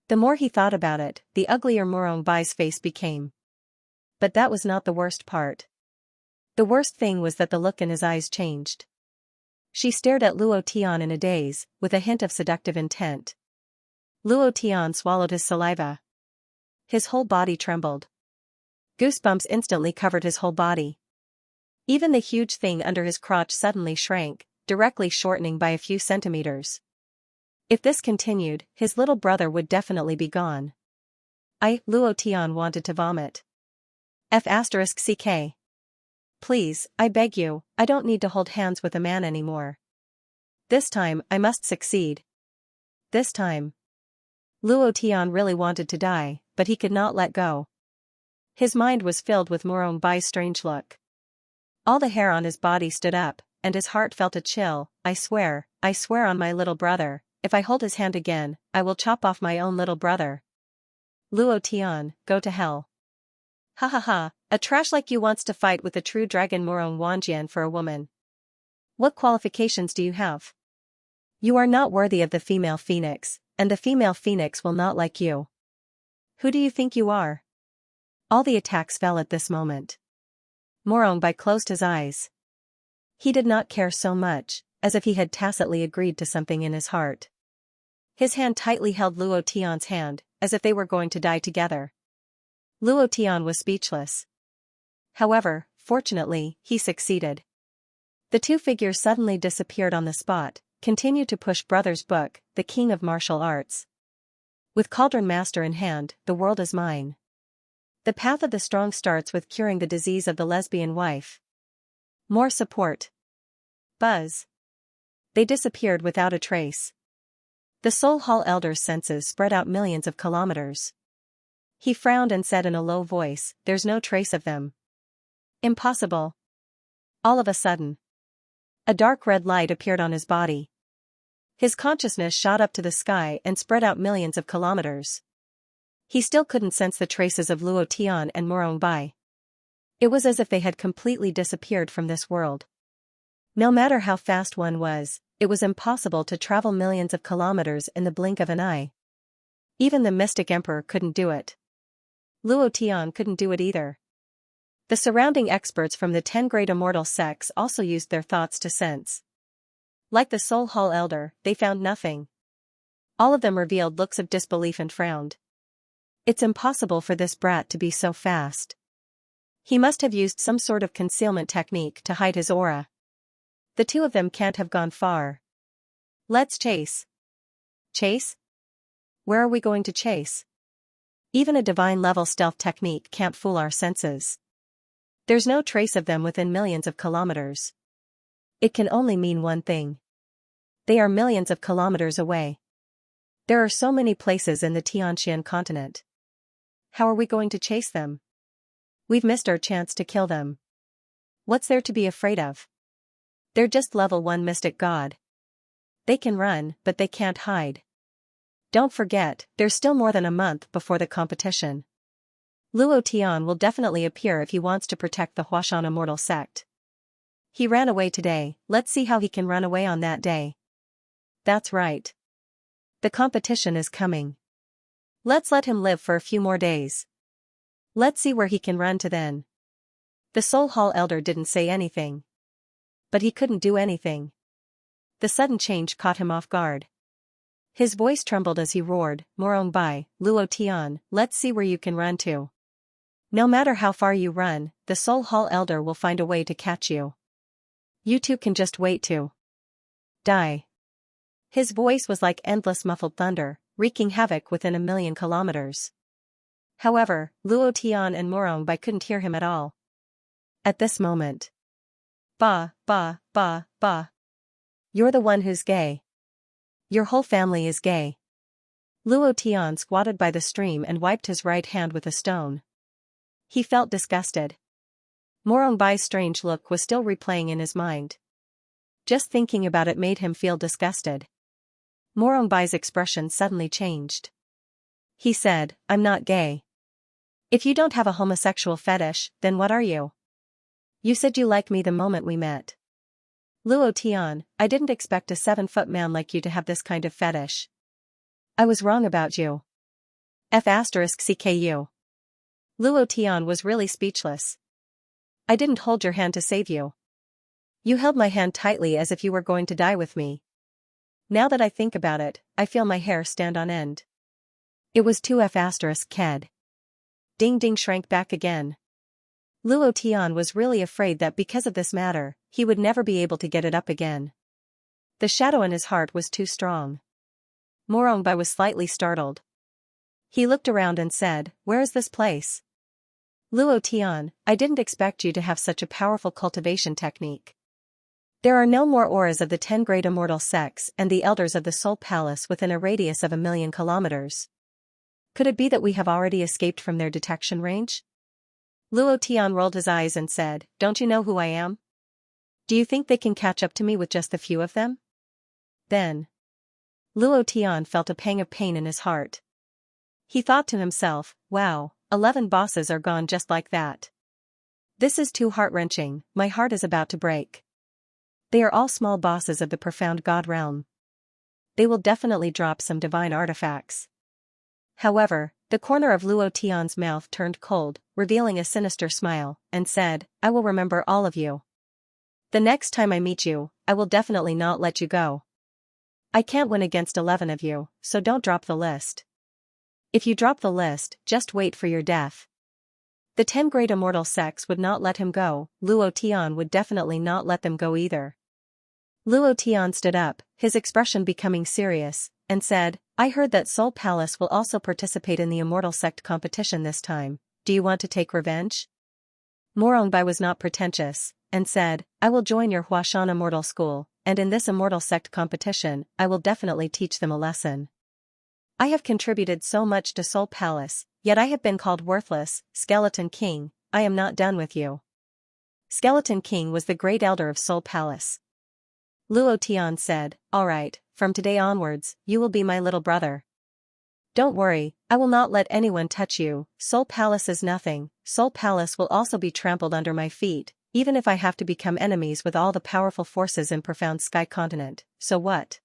The more he thought about it, the uglier Morong Bai's face became. But that was not the worst part. The worst thing was that the look in his eyes changed. She stared at Luo Tian in a daze, with a hint of seductive intent. Luo Tian swallowed his saliva. His whole body trembled. Goosebumps instantly covered his whole body. Even the huge thing under his crotch suddenly shrank, directly shortening by a few centimeters. If this continued, his little brother would definitely be gone. Luo Tian wanted to vomit. F***ck. Please, I beg you, I don't need to hold hands with a man anymore. This time, I must succeed. This time. Luo Tian really wanted to die, but he could not let go. His mind was filled with Morong Bai's strange look. All the hair on his body stood up, and his heart felt a chill. I swear on my little brother, if I hold his hand again, I will chop off my own little brother. Luo Tian, go to hell. Ha ha ha, a trash like you wants to fight with the true dragon Morong Wanjian for a woman. What qualifications do you have? You are not worthy of the female phoenix, and the female phoenix will not like you. Who do you think you are? All the attacks fell at this moment. Morong Bai closed his eyes. He did not care so much, as if he had tacitly agreed to something in his heart. His hand tightly held Luo Tian's hand, as if they were going to die together. Luo Tian was speechless. However, fortunately, he succeeded. The two figures suddenly disappeared on the spot, continued to push Brother's book, The King of Martial Arts. With Cauldron Master in hand, the world is mine. The path of the strong starts with curing the disease of the lesbian wife. More support. Buzz. They disappeared without a trace. The Soul Hall Elder's senses spread out millions of kilometers. He frowned and said in a low voice, there's no trace of them. Impossible. All of a sudden, a dark red light appeared on his body. His consciousness shot up to the sky and spread out millions of kilometers. He still couldn't sense the traces of Luo Tian and Morong Bai. It was as if they had completely disappeared from this world. No matter how fast one was, it was impossible to travel millions of kilometers in the blink of an eye. Even the Mystic Emperor couldn't do it. Luo Tian couldn't do it either. The surrounding experts from the 10 great immortal sects also used their thoughts to sense. Like the Soul Hall Elder, they found nothing. All of them revealed looks of disbelief and frowned. It's impossible for this brat to be so fast. He must have used some sort of concealment technique to hide his aura. The two of them can't have gone far. Let's chase. Chase? Where are we going to chase? Even a divine-level stealth technique can't fool our senses. There's no trace of them within millions of kilometers. It can only mean one thing. They are millions of kilometers away. There are so many places in the Xianxia continent. How are we going to chase them? We've missed our chance to kill them. What's there to be afraid of? They're just level 1 mystic god. They can run, but they can't hide. Don't forget, there's still more than a month before the competition. Luo Tian will definitely appear if he wants to protect the Huashan immortal sect. He ran away today, let's see how he can run away on that day. That's right. The competition is coming. Let's let him live for a few more days. Let's see where he can run to then. The Soul Hall Elder didn't say anything. But he couldn't do anything. The sudden change caught him off guard. His voice trembled as he roared, Morong Bai, Luo Tian, let's see where you can run to. No matter how far you run, the Soul Hall Elder will find a way to catch you. You two can just wait to die. His voice was like endless muffled thunder, wreaking havoc within a million kilometers. However, Luo Tian and Morong Bai couldn't hear him at all. At this moment. Bah. You're the one who's gay. Your whole family is gay. Luo Tian squatted by the stream and wiped his right hand with a stone. He felt disgusted. Morong Bai's strange look was still replaying in his mind. Just thinking about it made him feel disgusted. Morong Bai's expression suddenly changed. He said, I'm not gay. If you don't have a homosexual fetish, then what are you? You said you liked me the moment we met. Luo Tian, I didn't expect a 7-foot man like you to have this kind of fetish. I was wrong about you. F***CKU. Luo Tian was really speechless. I didn't hold your hand to save you. You held my hand tightly as if you were going to die with me. Now that I think about it, I feel my hair stand on end. It was 2F***ked. Ding Ding shrank back again. Luo Tian was really afraid that because of this matter, he would never be able to get it up again. The shadow in his heart was too strong. Morongbai was slightly startled. He looked around and said, "Where is this place?" Luo Tian, I didn't expect you to have such a powerful cultivation technique. There are no more auras of the 10 great immortal sects and the elders of the Soul Palace within a radius of 1,000,000 kilometers. Could it be that we have already escaped from their detection range? Luo Tian rolled his eyes and said, "Don't you know who I am? Do you think they can catch up to me with just a few of them?" Then, Luo Tian felt a pang of pain in his heart. He thought to himself, wow, 11 bosses are gone just like that. This is too heart-wrenching, my heart is about to break. They are all small bosses of the profound God realm. They will definitely drop some divine artifacts. However, the corner of Luo Tian's mouth turned cold, revealing a sinister smile, and said, I will remember all of you. The next time I meet you, I will definitely not let you go. I can't win against 11 of you, so don't drop the list. If you drop the list, just wait for your death. The 10 great immortal sects would not let him go, Luo Tian would definitely not let them go either. Luo Tian stood up, his expression becoming serious, and said, I heard that Soul Palace will also participate in the immortal sect competition this time. Do you want to take revenge? Morongbai was not pretentious, and said, I will join your Huashan immortal school, and in this immortal sect competition, I will definitely teach them a lesson. I have contributed so much to Soul Palace, yet I have been called worthless, Skeleton King, I am not done with you. Skeleton King was the great elder of Soul Palace. Luo Tian said, Alright, from today onwards, you will be my little brother. Don't worry, I will not let anyone touch you, Soul Palace is nothing, Soul Palace will also be trampled under my feet, even if I have to become enemies with all the powerful forces in Profound Sky Continent, so what?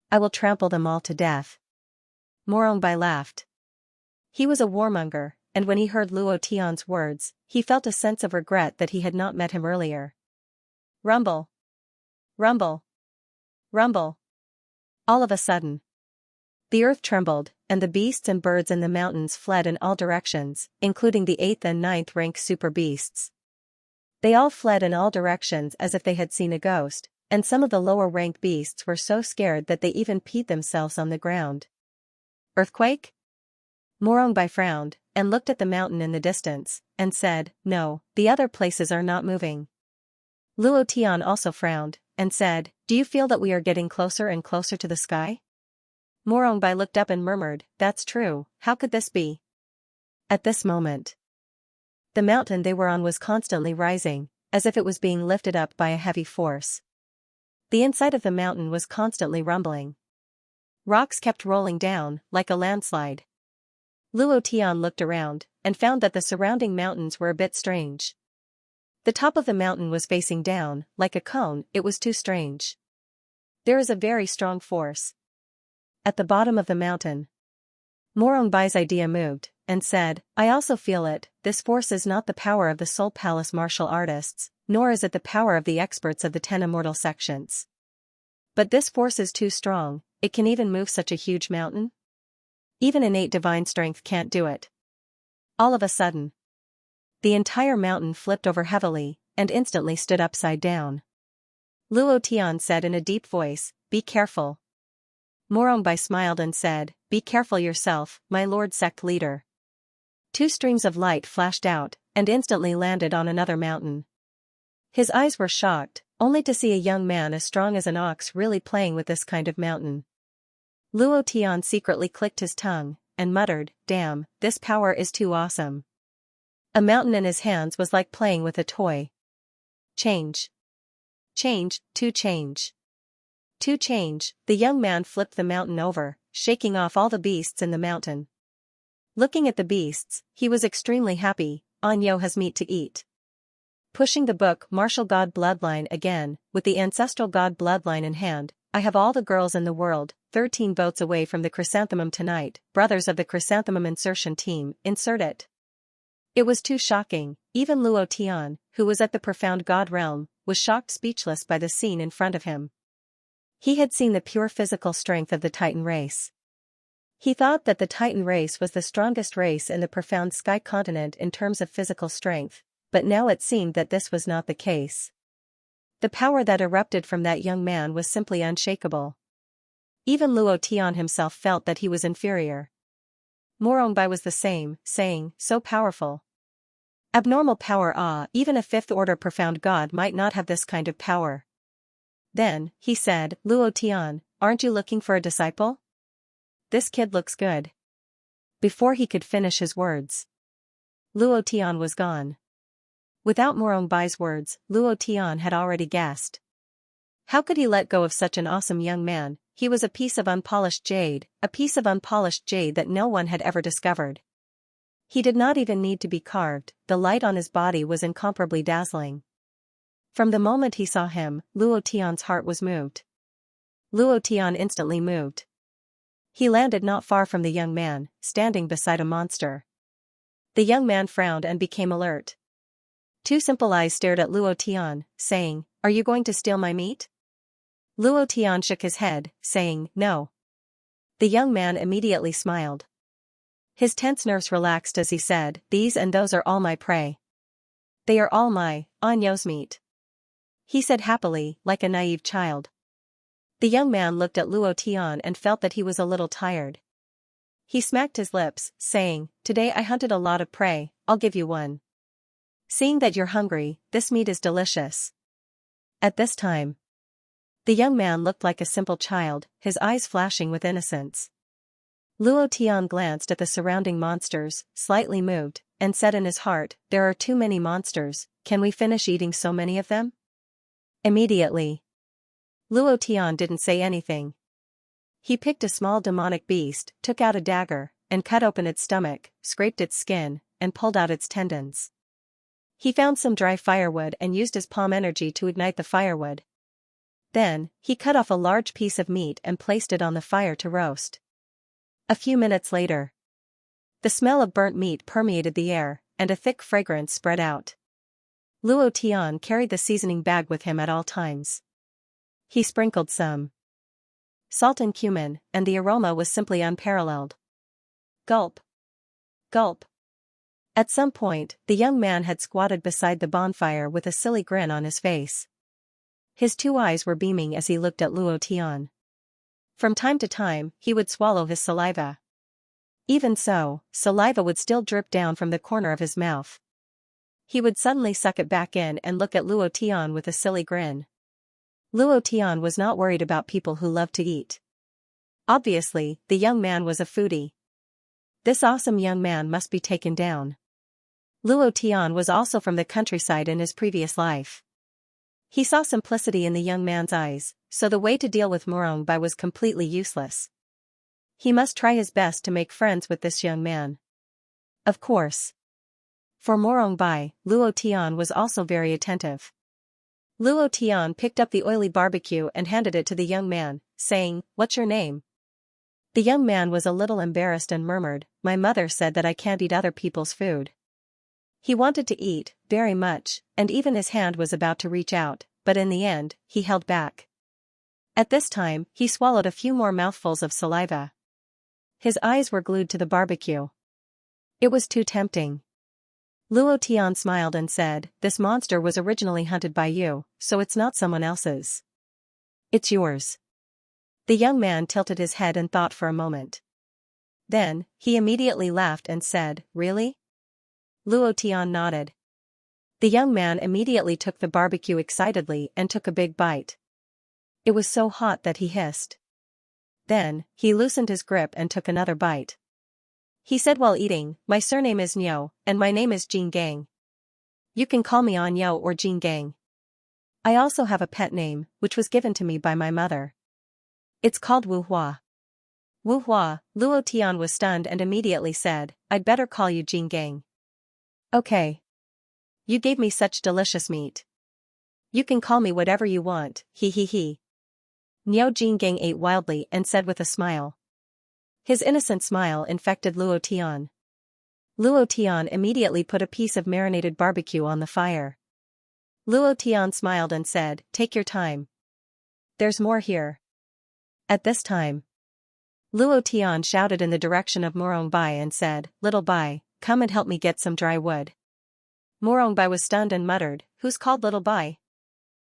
I will trample them all to death. Morongbai laughed. He was a warmonger, and when he heard Luo Tian's words, he felt a sense of regret that he had not met him earlier. Rumble. Rumble. Rumble. All of a sudden, the earth trembled, and the beasts and birds in the mountains fled in all directions, including the 8th and 9th rank super beasts. They all fled in all directions as if they had seen a ghost, and some of the lower rank beasts were so scared that they even peed themselves on the ground. Earthquake? Morongbai frowned, and looked at the mountain in the distance, and said, No, the other places are not moving. Luo Tian also frowned, and said, Do you feel that we are getting closer and closer to the sky? Morongbai looked up and murmured, That's true, how could this be? At this moment, the mountain they were on was constantly rising, as if it was being lifted up by a heavy force. The inside of the mountain was constantly rumbling. Rocks kept rolling down, like a landslide. Luo Tian looked around, and found that the surrounding mountains were a bit strange. The top of the mountain was facing down, like a cone, it was too strange. There is a very strong force at the bottom of the mountain. Morongbai's idea moved, and said, I also feel it, this force is not the power of the Soul Palace martial artists, nor is it the power of the experts of the 10 immortal sections. But this force is too strong, it can even move such a huge mountain? Even innate divine strength can't do it. All of a sudden, the entire mountain flipped over heavily, and instantly stood upside down. Luo Tian said in a deep voice, Be careful. Morongbai smiled and said, Be careful yourself, my lord sect leader. 2 streams of light flashed out, and instantly landed on another mountain. His eyes were shocked, only to see a young man as strong as an ox really playing with this kind of mountain. Luo Tian secretly clicked his tongue, and muttered, Damn, this power is too awesome. A mountain in his hands was like playing with a toy. Change. Change, to change. To change, the young man flipped the mountain over, shaking off all the beasts in the mountain. Looking at the beasts, he was extremely happy, Anyo has meat to eat. Pushing the book Martial God Bloodline again, with the Ancestral God Bloodline in hand, I have all the girls in the world, 13 votes away from the chrysanthemum tonight, brothers of the chrysanthemum insertion team, insert it. It was too shocking, even Luo Tian, who was at the profound god realm, was shocked speechless by the scene in front of him. He had seen the pure physical strength of the Titan race. He thought that the Titan race was the strongest race in the profound sky continent in terms of physical strength, but now it seemed that this was not the case. The power that erupted from that young man was simply unshakable. Even Luo Tian himself felt that he was inferior. Morongbei was the same, saying, so powerful. Abnormal power, even a fifth-order profound god might not have this kind of power. Then, he said, Luo Tian, aren't you looking for a disciple? This kid looks good. Before he could finish his words, Luo Tian was gone. Without Morongbai's words, Luo Tian had already guessed. How could he let go of such an awesome young man? He was a piece of unpolished jade that no one had ever discovered. He did not even need to be carved, the light on his body was incomparably dazzling. From the moment he saw him, Luo Tian's heart was moved. Luo Tian instantly moved. He landed not far from the young man, standing beside a monster. The young man frowned and became alert. Two simple eyes stared at Luo Tian, saying, are you going to steal my meat? Luo Tian shook his head, saying, no. The young man immediately smiled. His tense nerves relaxed as he said, these and those are all my prey. They are all my, Anyo's meat. He said happily, like a naive child. The young man looked at Luo Tian and felt that he was a little tired. He smacked his lips, saying, today I hunted a lot of prey, I'll give you one. Seeing that you're hungry, this meat is delicious. At this time, the young man looked like a simple child, his eyes flashing with innocence. Luo Tian glanced at the surrounding monsters, slightly moved, and said in his heart, there are too many monsters, can we finish eating so many of them? Immediately, Luo Tian didn't say anything. He picked a small demonic beast, took out a dagger, and cut open its stomach, scraped its skin, and pulled out its tendons. He found some dry firewood and used his palm energy to ignite the firewood. Then, he cut off a large piece of meat and placed it on the fire to roast. A few minutes later, the smell of burnt meat permeated the air, and a thick fragrance spread out. Luo Tian carried the seasoning bag with him at all times. He sprinkled some salt and cumin, and the aroma was simply unparalleled. Gulp. Gulp. At some point, the young man had squatted beside the bonfire with a silly grin on his face. His two eyes were beaming as he looked at Luo Tian. From time to time, he would swallow his saliva. Even so, saliva would still drip down from the corner of his mouth. He would suddenly suck it back in and look at Luo Tian with a silly grin. Luo Tian was not worried about people who loved to eat. Obviously, the young man was a foodie. This awesome young man must be taken down. Luo Tian was also from the countryside in his previous life. He saw simplicity in the young man's eyes, so the way to deal with Morongbei was completely useless. He must try his best to make friends with this young man. Of course. For Morongbei, Luo Tian was also very attentive. Luo Tian picked up the oily barbecue and handed it to the young man, saying, what's your name? The young man was a little embarrassed and murmured, my mother said that I can't eat other people's food. He wanted to eat, very much, and even his hand was about to reach out, but in the end, he held back. At this time, he swallowed a few more mouthfuls of saliva. His eyes were glued to the barbecue. It was too tempting. Luo Tian smiled and said, this monster was originally hunted by you, so it's not someone else's. It's yours. The young man tilted his head and thought for a moment. Then, he immediately laughed and said, really? Luo Tian nodded. The young man immediately took the barbecue excitedly and took a big bite. It was so hot that he hissed. Then, he loosened his grip and took another bite. He said while eating, my surname is Niu, and my name is Jin Gang. You can call me Anyo or Jin Gang. I also have a pet name, which was given to me by my mother. It's called Wu Hua. Wu Hua, Luo Tian was stunned and immediately said, I'd better call you Jin Gang. Okay. You gave me such delicious meat. You can call me whatever you want, he. Niao Jinggang ate wildly and said with a smile. His innocent smile infected Luo Tian. Luo Tian immediately put a piece of marinated barbecue on the fire. Luo Tian smiled and said, "Take your time. There's more here." At this time, Luo Tian shouted in the direction of Murong Bai and said, "Little Bai, come and help me get some dry wood." Murong Bai was stunned and muttered, "Who's called Little Bai?"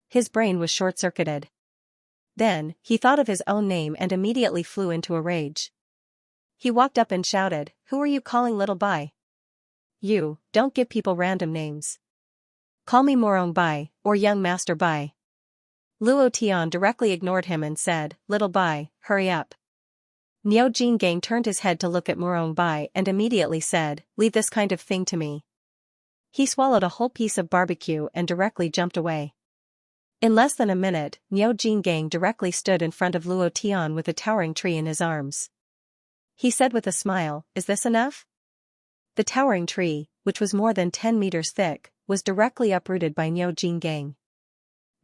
His brain was short-circuited. Then, he thought of his own name and immediately flew into a rage. He walked up and shouted, "Who are you calling Little Bai? You, don't give people random names. Call me Murong Bai, or Young Master Bai." Luo Tian directly ignored him and said, "Little Bai, hurry up." Niao Jinggang turned his head to look at Murong Bai and immediately said, "Leave this kind of thing to me." He swallowed a whole piece of barbecue and directly jumped away. In less than a minute, Niao Jinggang directly stood in front of Luo Tian with a towering tree in his arms. He said with a smile, "Is this enough?" The towering tree, which was more than 10 meters thick, was directly uprooted by Niao Jinggang.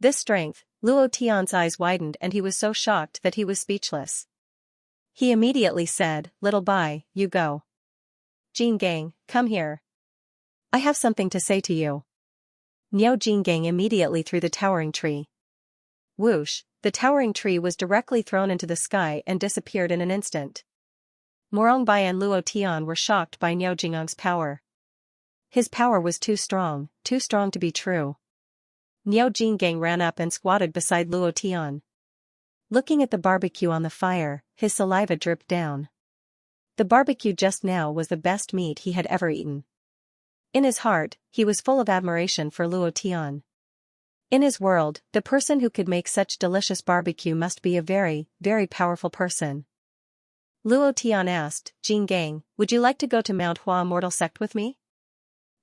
This strength, Luo Tian's eyes widened and he was so shocked that he was speechless. He immediately said, "Little Bai, you go. Jinggang, come here. I have something to say to you." Niao Jinggang immediately threw the towering tree. Whoosh, the towering tree was directly thrown into the sky and disappeared in an instant. Murong Bai and Luo Tian were shocked by Niao Jinggang's power. His power was too strong to be true. Niao Jinggang ran up and squatted beside Luo Tian. Looking at the barbecue on the fire, his saliva dripped down. The barbecue just now was the best meat he had ever eaten. In his heart, he was full of admiration for Luo Tian. In his world, the person who could make such delicious barbecue must be a very, very powerful person. Luo Tian asked, "Jinggang, would you like to go to Mount Hua Immortal Sect with me?"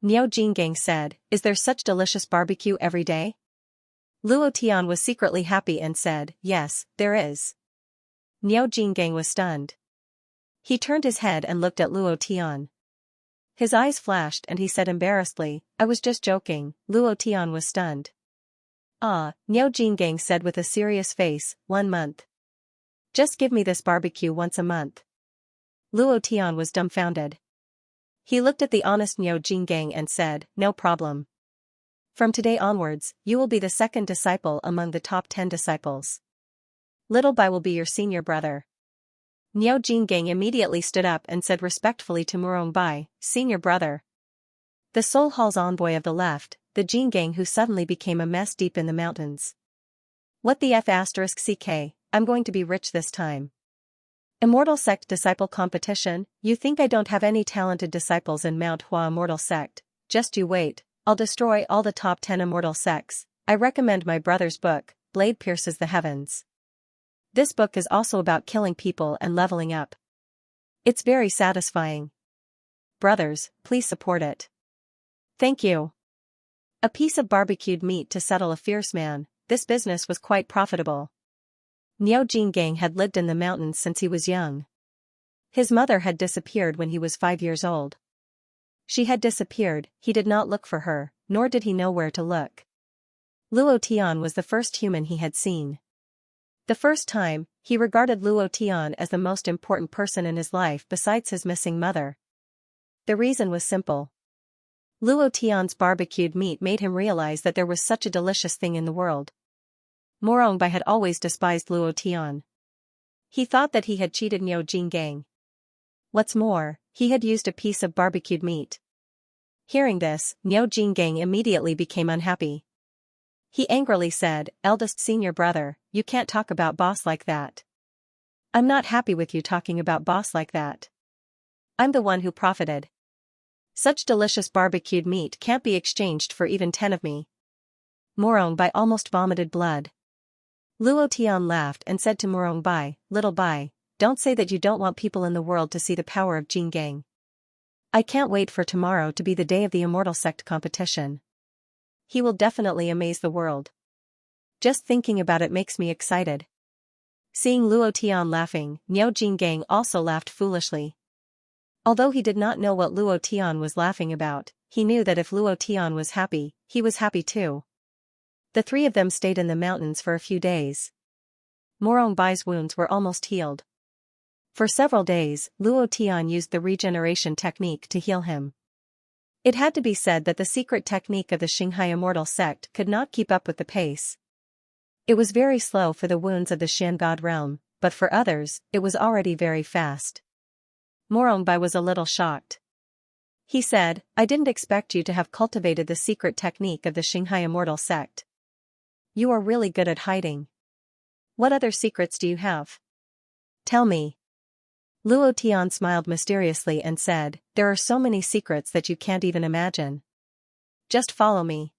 Niao Jinggang said, "Is there such delicious barbecue every day?" Luo Tian was secretly happy and said, "Yes, there is." Niao Jinggang was stunned. He turned his head and looked at Luo Tian. His eyes flashed and he said embarrassedly, "I was just joking." Luo Tian was stunned. "Ah," Niao Jinggang said with a serious face, "1 month. Just give me this barbecue once a month." Luo Tian was dumbfounded. He looked at the honest Niao Jinggang and said, "No problem. From today onwards, you will be the second disciple among the top 10 disciples. Little Bai will be your senior brother." Niao Jinggang immediately stood up and said respectfully to Murong Bai, "Senior brother." The Soul Hall's envoy of the left, the Jinggang who suddenly became a mess deep in the mountains. "What the F***ck, I'm going to be rich this time. Immortal Sect Disciple Competition, you think I don't have any talented disciples in Mount Hua Immortal Sect? Just you wait, I'll destroy all the top 10 immortal sects. I recommend my brother's book, Blade Pierces the Heavens. This book is also about killing people and leveling up. It's very satisfying. Brothers, please support it. Thank you." A piece of barbecued meat to settle a fierce man, this business was quite profitable. Niao Jinggang had lived in the mountains since he was young. His mother had disappeared when he was 5 years old. She had disappeared, he did not look for her, nor did he know where to look. Luo Tian was the first human he had seen. The first time, he regarded Luo Tian as the most important person in his life besides his missing mother. The reason was simple. Luo Tian's barbecued meat made him realize that there was such a delicious thing in the world. Murong Bai had always despised Luo Tian. He thought that he had cheated Niao Jinggang. What's more, he had used a piece of barbecued meat. Hearing this, Niao Jinggang immediately became unhappy. He angrily said, "Eldest senior brother, you can't talk about boss like that. I'm not happy with you talking about boss like that. I'm the one who profited. Such delicious barbecued meat can't be exchanged for even 10 of me." Murong Bai almost vomited blood. Luo Tian laughed and said to Murong Bai, "Little Bai, don't say that you don't want people in the world to see the power of Jinggang. I can't wait for tomorrow to be the day of the Immortal Sect competition. He will definitely amaze the world. Just thinking about it makes me excited." Seeing Luo Tian laughing, Niao Jinggang also laughed foolishly. Although he did not know what Luo Tian was laughing about, he knew that if Luo Tian was happy, he was happy too. The 3 of them stayed in the mountains for a few days. Morongbai's wounds were almost healed. For several days, Luo Tian used the regeneration technique to heal him. It had to be said that the secret technique of the Xianxia immortal sect could not keep up with the pace. It was very slow for the wounds of the Xian God realm, but for others, it was already very fast. Morongbai was a little shocked. He said, "I didn't expect you to have cultivated the secret technique of the Xianxia immortal sect. You are really good at hiding. What other secrets do you have? Tell me." Luo Tian smiled mysteriously and said, "There are so many secrets that you can't even imagine. Just follow me.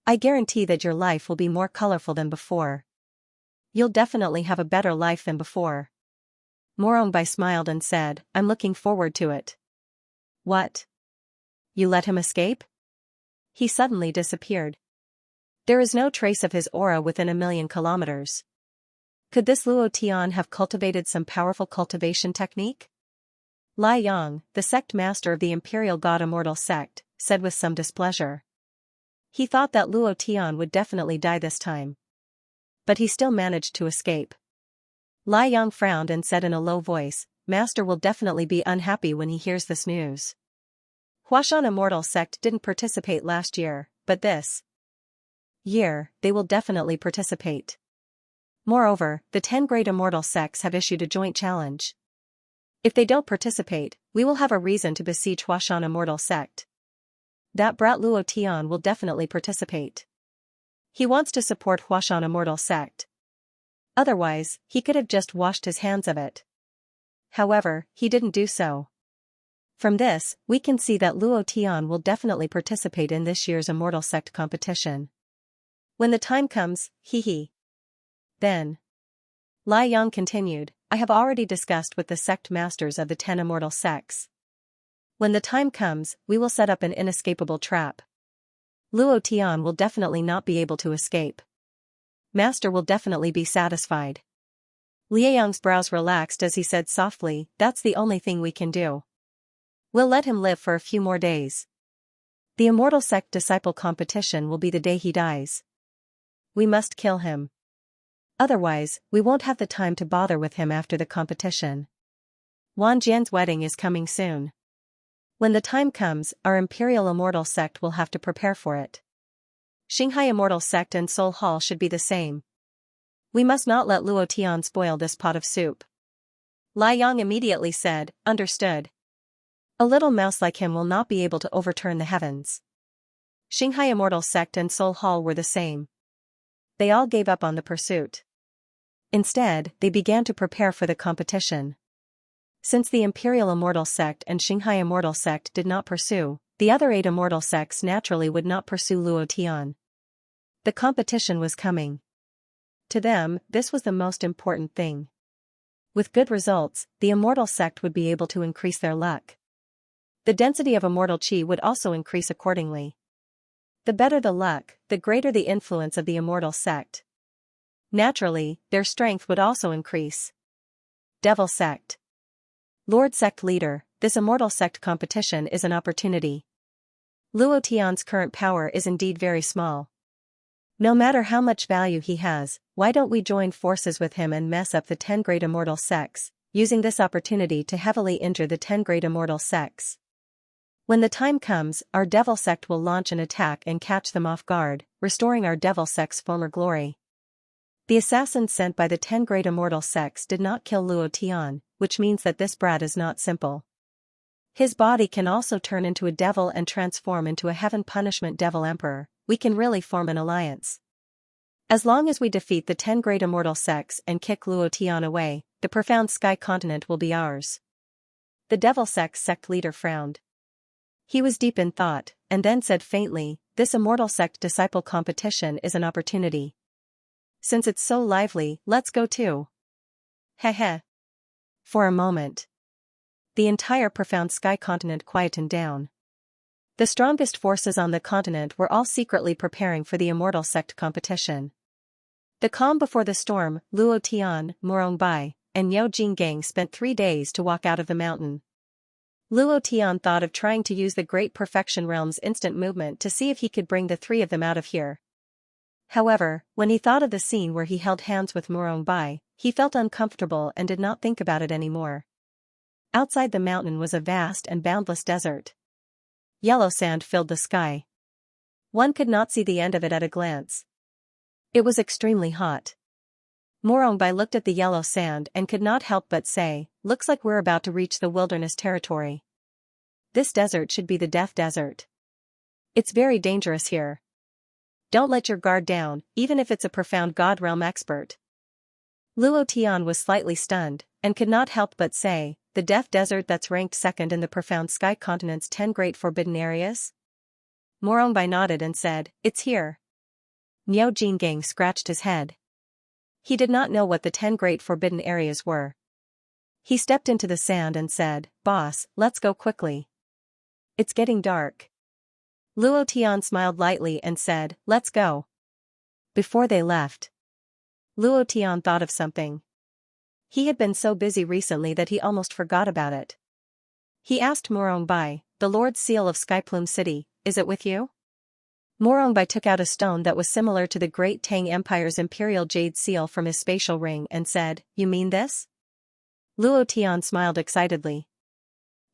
I guarantee that your life will be more colorful than before. You'll definitely have a better life than before." Morongbai smiled and said, "I'm looking forward to it." What? You let him escape? He suddenly disappeared. There is no trace of his aura within 1,000,000 kilometers. Could this Luo Tian have cultivated some powerful cultivation technique? Lai Yang, the sect master of the Imperial God Immortal sect, said with some displeasure. He thought that Luo Tian would definitely die this time. But he still managed to escape. Lai Yang frowned and said in a low voice, "Master will definitely be unhappy when he hears this news. Huashan Immortal sect didn't participate last year, but this year, they will definitely participate. Moreover, the 10 great immortal sects have issued a joint challenge. If they don't participate, we will have a reason to besiege Huashan Immortal sect. That brat Luo Tian will definitely participate. He wants to support Huashan Immortal sect. Otherwise, he could have just washed his hands of it. However, he didn't do so. From this, we can see that Luo Tian will definitely participate in this year's Immortal Sect competition. When the time comes, hee. Then. Lai Yang continued, "I have already discussed with the sect masters of the 10 immortal sects. When the time comes, we will set up an inescapable trap. Luo Tian will definitely not be able to escape. Master will definitely be satisfied." Liuyang's brows relaxed as he said softly, "That's the only thing we can do. We'll let him live for a few more days. The Immortal Sect Disciple competition will be the day he dies. We must kill him. Otherwise, we won't have the time to bother with him after the competition. Wan Jian's wedding is coming soon. When the time comes, our Imperial Immortal Sect will have to prepare for it. Xianxia Immortal Sect and Soul Hall should be the same. We must not let Luo Tian spoil this pot of soup." Lai Yang immediately said, "Understood. A little mouse like him will not be able to overturn the heavens." Xianxia Immortal Sect and Soul Hall were the same. They all gave up on the pursuit. Instead, they began to prepare for the competition. Since the Imperial Immortal Sect and Xianxia Immortal Sect did not pursue, the other 8 immortal sects naturally would not pursue Luo Tian. The competition was coming. To them, this was the most important thing. With good results, the immortal sect would be able to increase their luck. The density of immortal chi would also increase accordingly. The better the luck, the greater the influence of the immortal sect. Naturally, their strength would also increase. Devil Sect. Lord Sect Leader, this immortal sect competition is an opportunity. Luo Tian's current power is indeed very small. No matter how much value he has, why don't we join forces with him and mess up the 10 great immortal sects, using this opportunity to heavily injure the 10 great immortal sects. When the time comes, our Devil Sect will launch an attack and catch them off guard, restoring our Devil Sect's former glory." The assassins sent by the 10 great immortal sects did not kill Luo Tian, which means that this brat is not simple. His body can also turn into a devil and transform into a heaven punishment devil emperor. We can really form an alliance. As long as we defeat the 10 great immortal sects and kick Luo Tian away, the profound sky continent will be ours. The Devil Sect's sect leader frowned. He was deep in thought, and then said faintly, "This immortal sect disciple competition is an opportunity. Since it's so lively, let's go too." Heh. For a moment, the entire profound sky continent quietened down. The strongest forces on the continent were all secretly preparing for the immortal sect competition. The calm before the storm, Luo Tian, Morongbai, and Yao Jinggang spent 3 days to walk out of the mountain. Luo Tian thought of trying to use the Great Perfection Realm's instant movement to see if he could bring the 3 of them out of here. However, when he thought of the scene where he held hands with Morongbai, he felt uncomfortable and did not think about it anymore. Outside the mountain was a vast and boundless desert. Yellow sand filled the sky. One could not see the end of it at a glance. It was extremely hot. Morongbai looked at the yellow sand and could not help but say, "Looks like we're about to reach the wilderness territory. This desert should be the death desert. It's very dangerous here. Don't let your guard down, even if it's a profound god realm expert." Luo Tian was slightly stunned, and could not help but say, "The death desert that's ranked second in the profound sky continent's 10 great forbidden areas?" Morongbai nodded and said, "It's here." Niao Jinggang scratched his head. He did not know what the 10 great forbidden areas were. He stepped into the sand and said, "Boss, let's go quickly. It's getting dark." Luo Tian smiled lightly and said, "Let's go." Before they left, Luo Tian thought of something. He had been so busy recently that he almost forgot about it. He asked Morongbai, "The Lord's seal of Skyplume City, is it with you?" Morongbai took out a stone that was similar to the Great Tang Empire's imperial jade seal from his spatial ring and said, "You mean this?" Luo Tian smiled excitedly.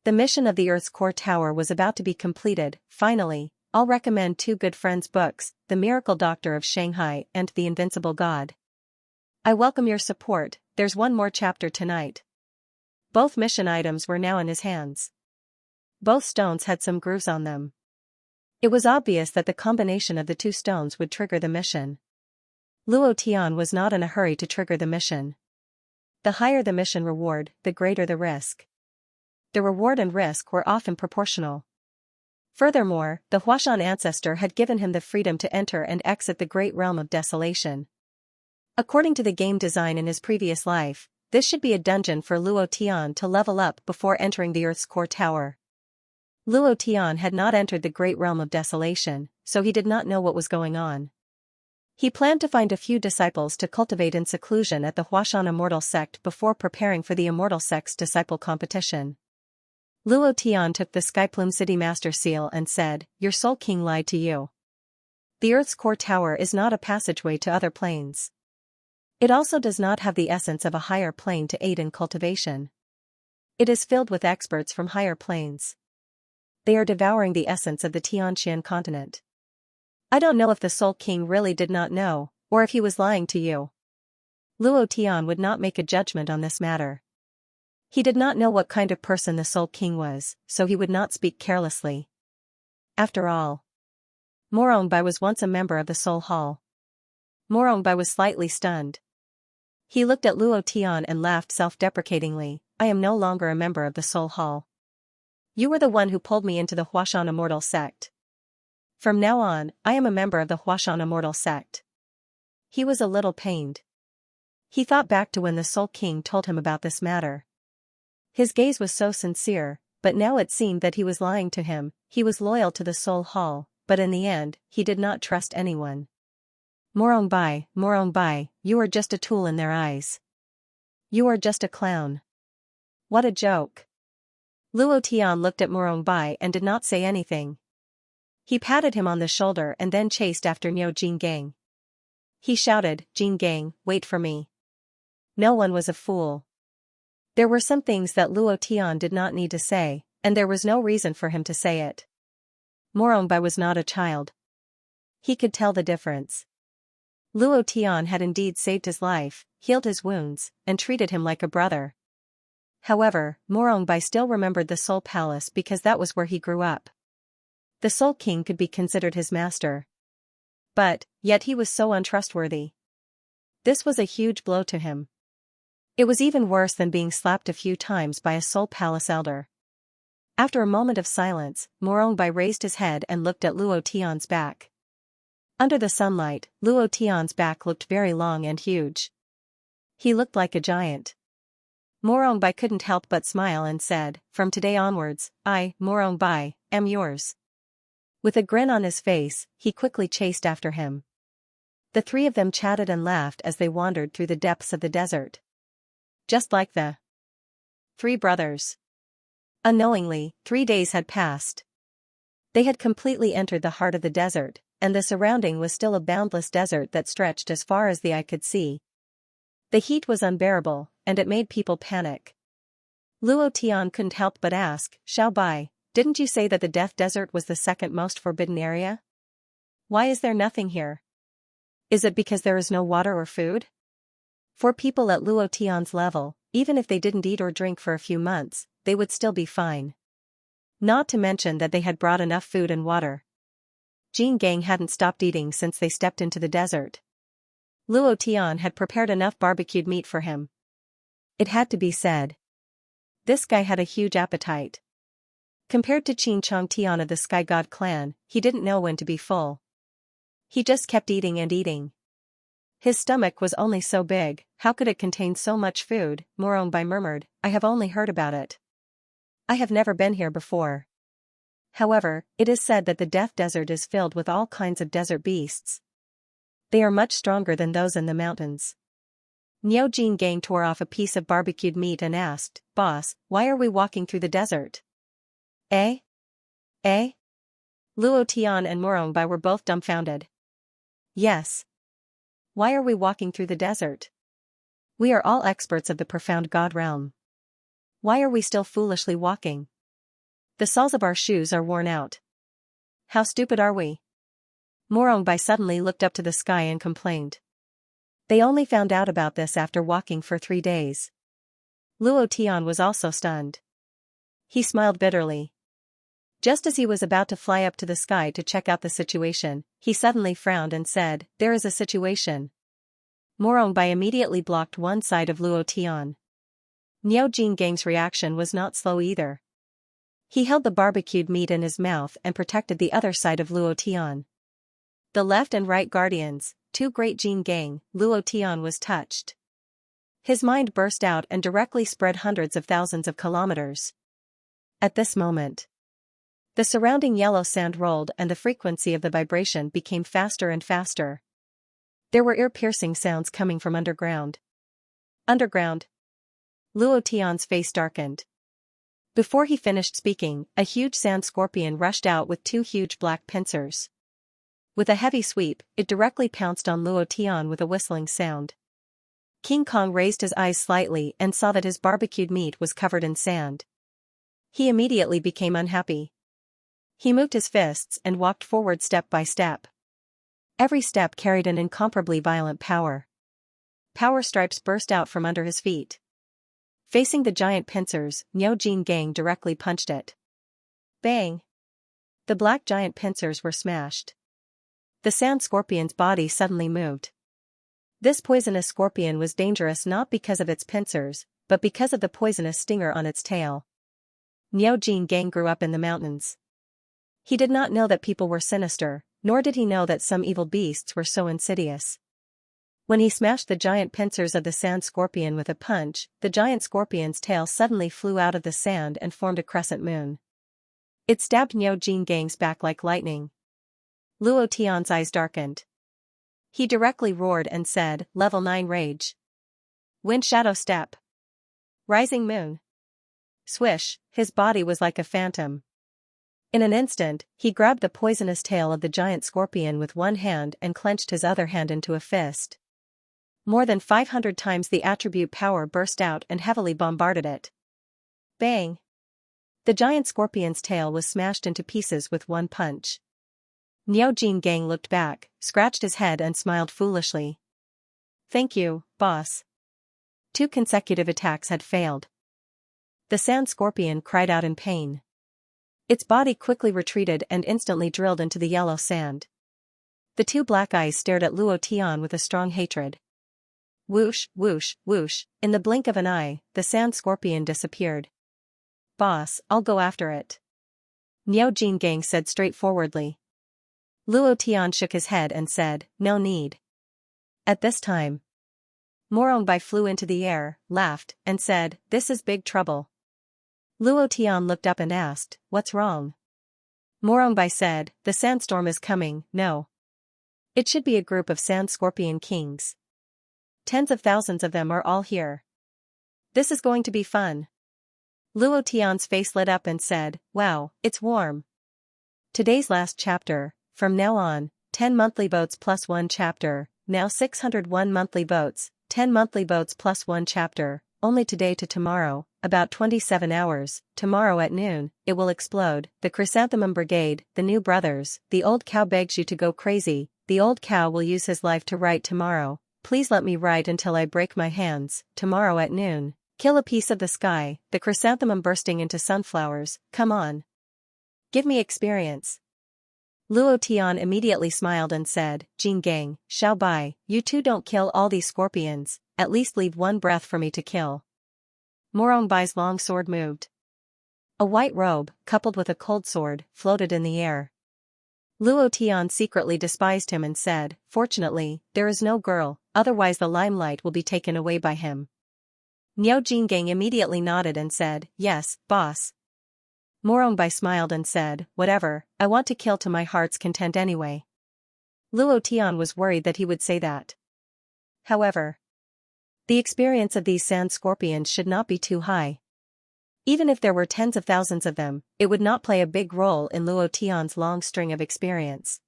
The mission of the Earth's core tower was about to be completed. Finally, I'll recommend 2 good friends' books, The Miracle Doctor of Shanghai and The Invincible God. I welcome your support. There's one more chapter tonight. Both mission items were now in his hands. Both stones had some grooves on them. It was obvious that the combination of the 2 stones would trigger the mission. Luo Tian was not in a hurry to trigger the mission. The higher the mission reward, the greater the risk. The reward and risk were often proportional. Furthermore, the Huashan ancestor had given him the freedom to enter and exit the great realm of desolation. According to the game design in his previous life, this should be a dungeon for Luo Tian to level up before entering the Earth's core tower. Luo Tian had not entered the great realm of desolation, so he did not know what was going on. He planned to find a few disciples to cultivate in seclusion at the Huashan Immortal Sect before preparing for the Immortal Sect's disciple competition. Luo Tian took the Skyplume City Master Seal and said, "Your Soul King lied to you. The Earth's core tower is not a passageway to other planes. It also does not have the essence of a higher plane to aid in cultivation. It is filled with experts from higher planes. They are devouring the essence of the Tianqian continent. I don't know if the Soul King really did not know, or if he was lying to you." Luo Tian would not make a judgment on this matter. He did not know what kind of person the Soul King was, so he would not speak carelessly. After all, Morongbai was once a member of the Soul Hall. Morongbai was slightly stunned. He looked at Luo Tian and laughed self-deprecatingly, "I am no longer a member of the Soul Hall. You were the one who pulled me into the Huashan Immortal Sect. From now on, I am a member of the Huashan Immortal Sect." He was a little pained. He thought back to when the Soul King told him about this matter. His gaze was so sincere, but now it seemed that he was lying to him. He was loyal to the Soul Hall, but in the end, he did not trust anyone. Morongbai, you are just a tool in their eyes. You are just a clown. What a joke." Luo Tian looked at Morongbai and did not say anything. He patted him on the shoulder and then chased after Niao Jinggang. He shouted, "Jinggang, wait for me." No one was a fool. There were some things that Luo Tian did not need to say, and there was no reason for him to say it. Morongbai was not a child. He could tell the difference. Luo Tian had indeed saved his life, healed his wounds, and treated him like a brother. However, Morongbai still remembered the Soul Palace because that was where he grew up. The Soul King could be considered his master. But, yet he was so untrustworthy. This was a huge blow to him. It was even worse than being slapped a few times by a Soul Palace elder. After a moment of silence, Morongbai raised his head and looked at Luo Tian's back. Under the sunlight, Luo Tian's back looked very long and huge. He looked like a giant. Morongbai couldn't help but smile and said, "From today onwards, I, Morongbai, am yours." With a grin on his face, he quickly chased after him. The 3 of them chatted and laughed as they wandered through the depths of the desert. Just like the 3 brothers. Unknowingly, 3 days had passed. They had completely entered the heart of the desert, and the surrounding was still a boundless desert that stretched as far as the eye could see. The heat was unbearable, and it made people panic. Luo Tian couldn't help but ask, Xiao Bai, didn't you say that the Death Desert was the second most forbidden area? Why is there nothing here? Is it because there is no water or food? For people at Luo Tian's level, even if they didn't eat or drink for a few months, they would still be fine. Not to mention that they had brought enough food and water. Jin Gang hadn't stopped eating since they stepped into the desert. Luo Tian had prepared enough barbecued meat for him. It had to be said. This guy had a huge appetite. Compared to Qin Chong Tian of the Sky God clan, he didn't know when to be full. He just kept eating and eating. His stomach was only so big, how could it contain so much food? Morongbai murmured, I have only heard about it. I have never been here before. However, it is said that the Death Desert is filled with all kinds of desert beasts. They are much stronger than those in the mountains. Niao Jin Gang tore off a piece of barbecued meat and asked, Boss, why are we walking through the desert? Eh? Eh? Luo Tian and Morongbai were both dumbfounded. Yes. Why are we walking through the desert? We are all experts of the profound God realm. Why are we still foolishly walking? The soles of our shoes are worn out. How stupid are we? Morongbai suddenly looked up to the sky and complained. They only found out about this after walking for 3 days. Luo Tian was also stunned. He smiled bitterly. Just as he was about to fly up to the sky to check out the situation, he suddenly frowned and said, There is a situation. Morongbai immediately blocked one side of Luo Tian. Niao Jin Gang's reaction was not slow either. He held the barbecued meat in his mouth and protected the other side of Luo Tian. The left and right guardians, 2 great Jin Gang, Luo Tian was touched. His mind burst out and directly spread hundreds of thousands of kilometers. At this moment, the surrounding yellow sand rolled and the frequency of the vibration became faster and faster. There were ear-piercing sounds coming from underground. Underground. Luo Tian's face darkened. Before he finished speaking, a huge sand scorpion rushed out with 2 huge black pincers. With a heavy sweep, it directly pounced on Luo Tian with a whistling sound. King Kong raised his eyes slightly and saw that his barbecued meat was covered in sand. He immediately became unhappy. He moved his fists and walked forward step by step. Every step carried an incomparably violent power. Power stripes burst out from under his feet. Facing the giant pincers, Niao Jin Gang directly punched it. Bang! The black giant pincers were smashed. The sand scorpion's body suddenly moved. This poisonous scorpion was dangerous not because of its pincers, but because of the poisonous stinger on its tail. Niao Jin Gang grew up in the mountains. He did not know that people were sinister, nor did he know that some evil beasts were so insidious. When he smashed the giant pincers of the sand scorpion with a punch, the giant scorpion's tail suddenly flew out of the sand and formed a crescent moon. It stabbed Niao Jin Gang's back like lightning. Luo Tian's eyes darkened. He directly roared and said, Level 9 Rage. Wind Shadow Step. Rising Moon. Swish, his body was like a phantom. In an instant, he grabbed the poisonous tail of the giant scorpion with one hand and clenched his other hand into a fist. More than 500 times the attribute power burst out and heavily bombarded it. Bang! The giant scorpion's tail was smashed into pieces with one punch. Niao Jin Gang looked back, scratched his head and smiled foolishly. Thank you, boss. 2 consecutive attacks had failed. The sand scorpion cried out in pain. Its body quickly retreated and instantly drilled into the yellow sand. The 2 black eyes stared at Luo Tian with a strong hatred. Whoosh, whoosh, whoosh, in the blink of an eye, the sand scorpion disappeared. Boss, I'll go after it. Niao Jin Gang said straightforwardly. Luo Tian shook his head and said, No need. At this time, Morongbai flew into the air, laughed, and said, This is big trouble. Luo Tian looked up and asked, What's wrong? Morongbai said, The sandstorm is coming, no. It should be a group of sand scorpion kings. Tens of thousands of them are all here. This is going to be fun. Luo Tian's face lit up and said, Wow, it's warm. Today's last chapter. From now on, 10 monthly votes plus 1 chapter, now 601 monthly votes, 10 monthly votes plus 1 chapter, only today to tomorrow, about 27 hours, tomorrow at noon, it will explode. The Chrysanthemum Brigade, the new brothers, the old cow begs you to go crazy, the old cow will use his life to write tomorrow, please let me write until I break my hands, tomorrow at noon, kill a piece of the sky, the chrysanthemum bursting into sunflowers, come on. Give me experience. Luo Tian immediately smiled and said, Jin Gang, Xiao Bai, you two don't kill all these scorpions, at least leave one breath for me to kill. Morong Bai's long sword moved. A white robe, coupled with a cold sword, floated in the air. Luo Tian secretly despised him and said, fortunately, there is no girl, otherwise the limelight will be taken away by him. Niao Jingang immediately nodded and said, yes, boss. Morong Bai smiled and said, whatever, I want to kill to my heart's content anyway. Luo Tian was worried that he would say that. However, the experience of these sand scorpions should not be too high. Even if there were tens of thousands of them, it would not play a big role in Luo Tian's long string of experience.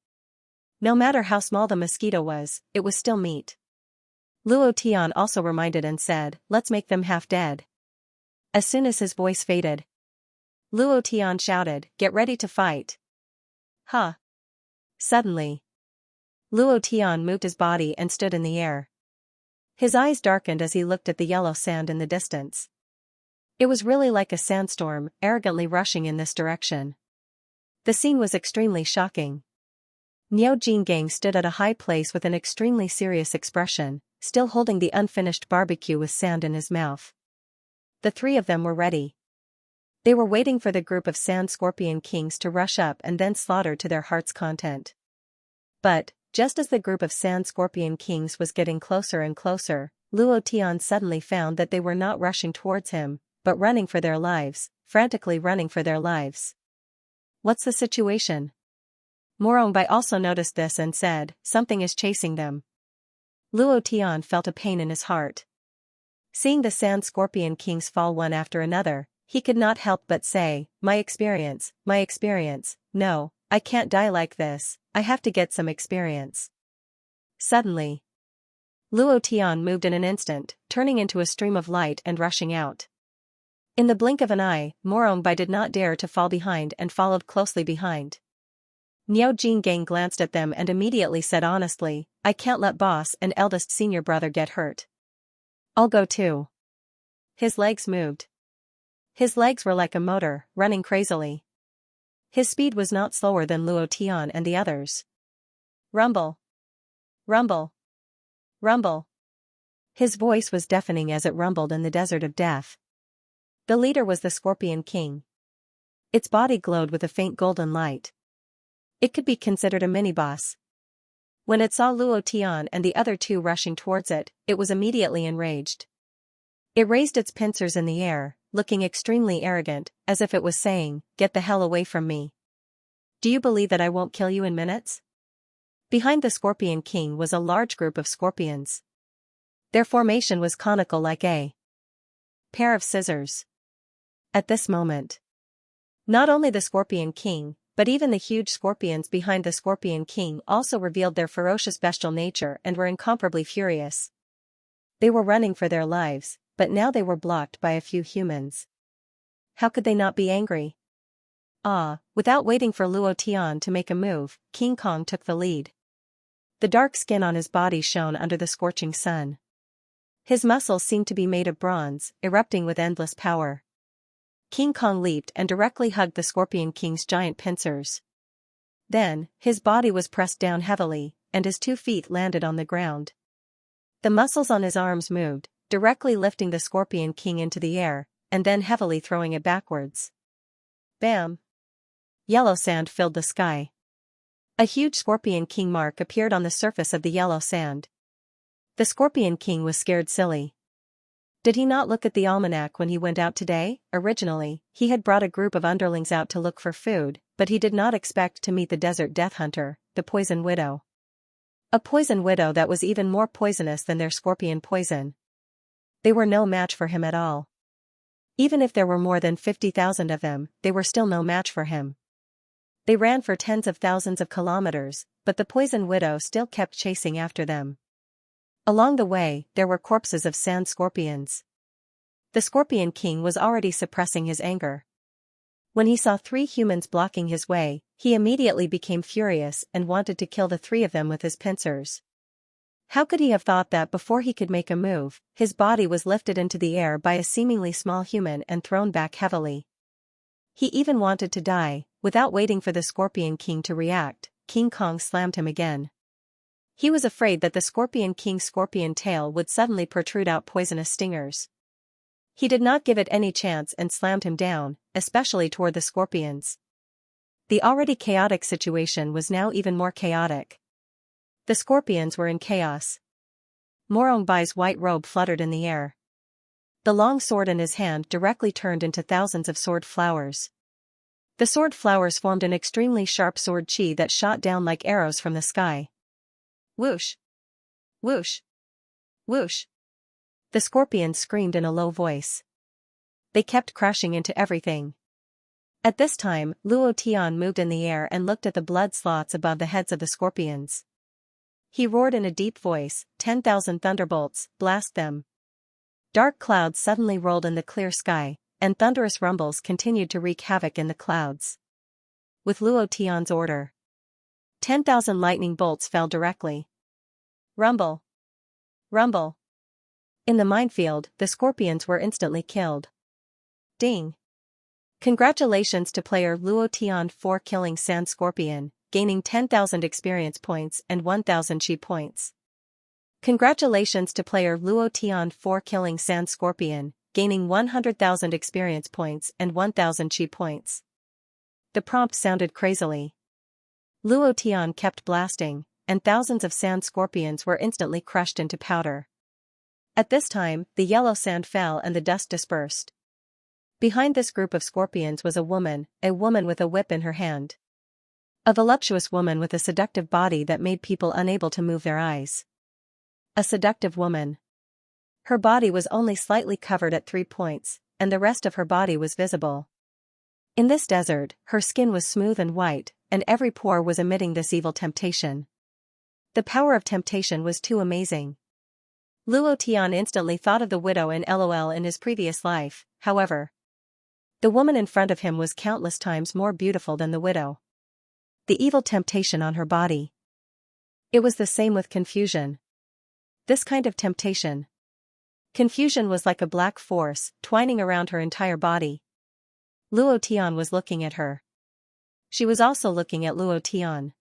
No matter how small the mosquito was, it was still meat. Luo Tian also reminded and said, let's make them half dead. As soon as his voice faded, Luo Tian shouted, get ready to fight. Huh. Suddenly, Luo Tian moved his body and stood in the air. His eyes darkened as he looked at the yellow sand in the distance. It was really like a sandstorm, arrogantly rushing in this direction. The scene was extremely shocking. Niao Jingang stood at a high place with an extremely serious expression, still holding the unfinished barbecue with sand in his mouth. The three of them were ready. They were waiting for the group of sand scorpion kings to rush up and then slaughter to their heart's content. But, just as the group of sand scorpion kings was getting closer and closer, Luo Tian suddenly found that they were not rushing towards him, but running for their lives, frantically running for their lives. What's the situation? Morong Bai also noticed this and said, something is chasing them. Luo Tian felt a pain in his heart. Seeing the sand scorpion kings fall one after another, he could not help but say, my experience, no, I can't die like this, I have to get some experience. Suddenly, Luo Tian moved in an instant, turning into a stream of light and rushing out. In the blink of an eye, Morong Bai did not dare to fall behind and followed closely behind. Niao Jingang glanced at them and immediately said honestly, I can't let boss and eldest senior brother get hurt. I'll go too. His legs moved. His legs were like a motor, running crazily. His speed was not slower than Luo Tian and the others. Rumble. Rumble. Rumble. His voice was deafening as it rumbled in the desert of death. The leader was the Scorpion King. Its body glowed with a faint golden light. It could be considered a mini-boss. When it saw Luo Tian and the other two rushing towards it, it was immediately enraged. It raised its pincers in the air, looking extremely arrogant, as if it was saying, get the hell away from me. Do you believe that I won't kill you in minutes? Behind the Scorpion King was a large group of scorpions. Their formation was conical like a pair of scissors. At this moment, not only the Scorpion King, but even the huge scorpions behind the Scorpion King also revealed their ferocious bestial nature and were incomparably furious. They were running for their lives, but now they were blocked by a few humans. How could they not be angry? Without waiting for Luo Tian to make a move, King Kong took the lead. The dark skin on his body shone under the scorching sun. His muscles seemed to be made of bronze, erupting with endless power. King Kong leaped and directly hugged the Scorpion King's giant pincers. Then, his body was pressed down heavily, and his 2 feet landed on the ground. The muscles on his arms moved, directly lifting the Scorpion King into the air, and then heavily throwing it backwards. Bam! Yellow sand filled the sky. A huge Scorpion King mark appeared on the surface of the yellow sand. The Scorpion King was scared silly. Did he not look at the almanac when he went out today? Originally, he had brought a group of underlings out to look for food, but he did not expect to meet the desert death hunter, the Poison Widow. A poison widow that was even more poisonous than their scorpion poison. They were no match for him at all. Even if there were more than 50,000 of them, they were still no match for him. They ran for tens of thousands of kilometers, but the poison widow still kept chasing after them. Along the way, there were corpses of sand scorpions. The Scorpion King was already suppressing his anger. When he saw 3 humans blocking his way, he immediately became furious and wanted to kill the 3 of them with his pincers. How could he have thought that before he could make a move, his body was lifted into the air by a seemingly small human and thrown back heavily? He even wanted to die. Without waiting for the Scorpion King to react, King Kong slammed him again. He was afraid that the Scorpion King's scorpion tail would suddenly protrude out poisonous stingers. He did not give it any chance and slammed him down, especially toward the scorpions. The already chaotic situation was now even more chaotic. The scorpions were in chaos. Morongbai's white robe fluttered in the air. The long sword in his hand directly turned into thousands of sword flowers. The sword flowers formed an extremely sharp sword chi that shot down like arrows from the sky. Whoosh! Whoosh! Whoosh! The scorpions screamed in a low voice. They kept crashing into everything. At this time, Luo Tian moved in the air and looked at the blood slots above the heads of the scorpions. He roared in a deep voice, 10,000 thunderbolts, blast them. Dark clouds suddenly rolled in the clear sky, and thunderous rumbles continued to wreak havoc in the clouds. With Luo Tian's order, 10,000 lightning bolts fell directly. Rumble! Rumble! In the minefield, the scorpions were instantly killed. Ding! Congratulations to player Luo Tian for killing Sand Scorpion, gaining 10,000 experience points and 1,000 chi points. Congratulations to player Luo Tian for killing Sand Scorpion, gaining 100,000 experience points and 1,000 chi points. The prompt sounded crazily. Luo Tian kept blasting, and thousands of sand scorpions were instantly crushed into powder. At this time, the yellow sand fell and the dust dispersed. Behind this group of scorpions was a woman with a whip in her hand. A voluptuous woman with a seductive body that made people unable to move their eyes. A seductive woman. Her body was only slightly covered at 3 points, and the rest of her body was visible. In this desert, her skin was smooth and white, and every pore was emitting this evil temptation. The power of temptation was too amazing. Luo Tian instantly thought of the widow in LOL in his previous life, however. The woman in front of him was countless times more beautiful than the widow. The evil temptation on her body. It was the same with confusion. This kind of temptation. Confusion was like a black force, twining around her entire body. Luo Tian was looking at her. She was also looking at Luo Tian.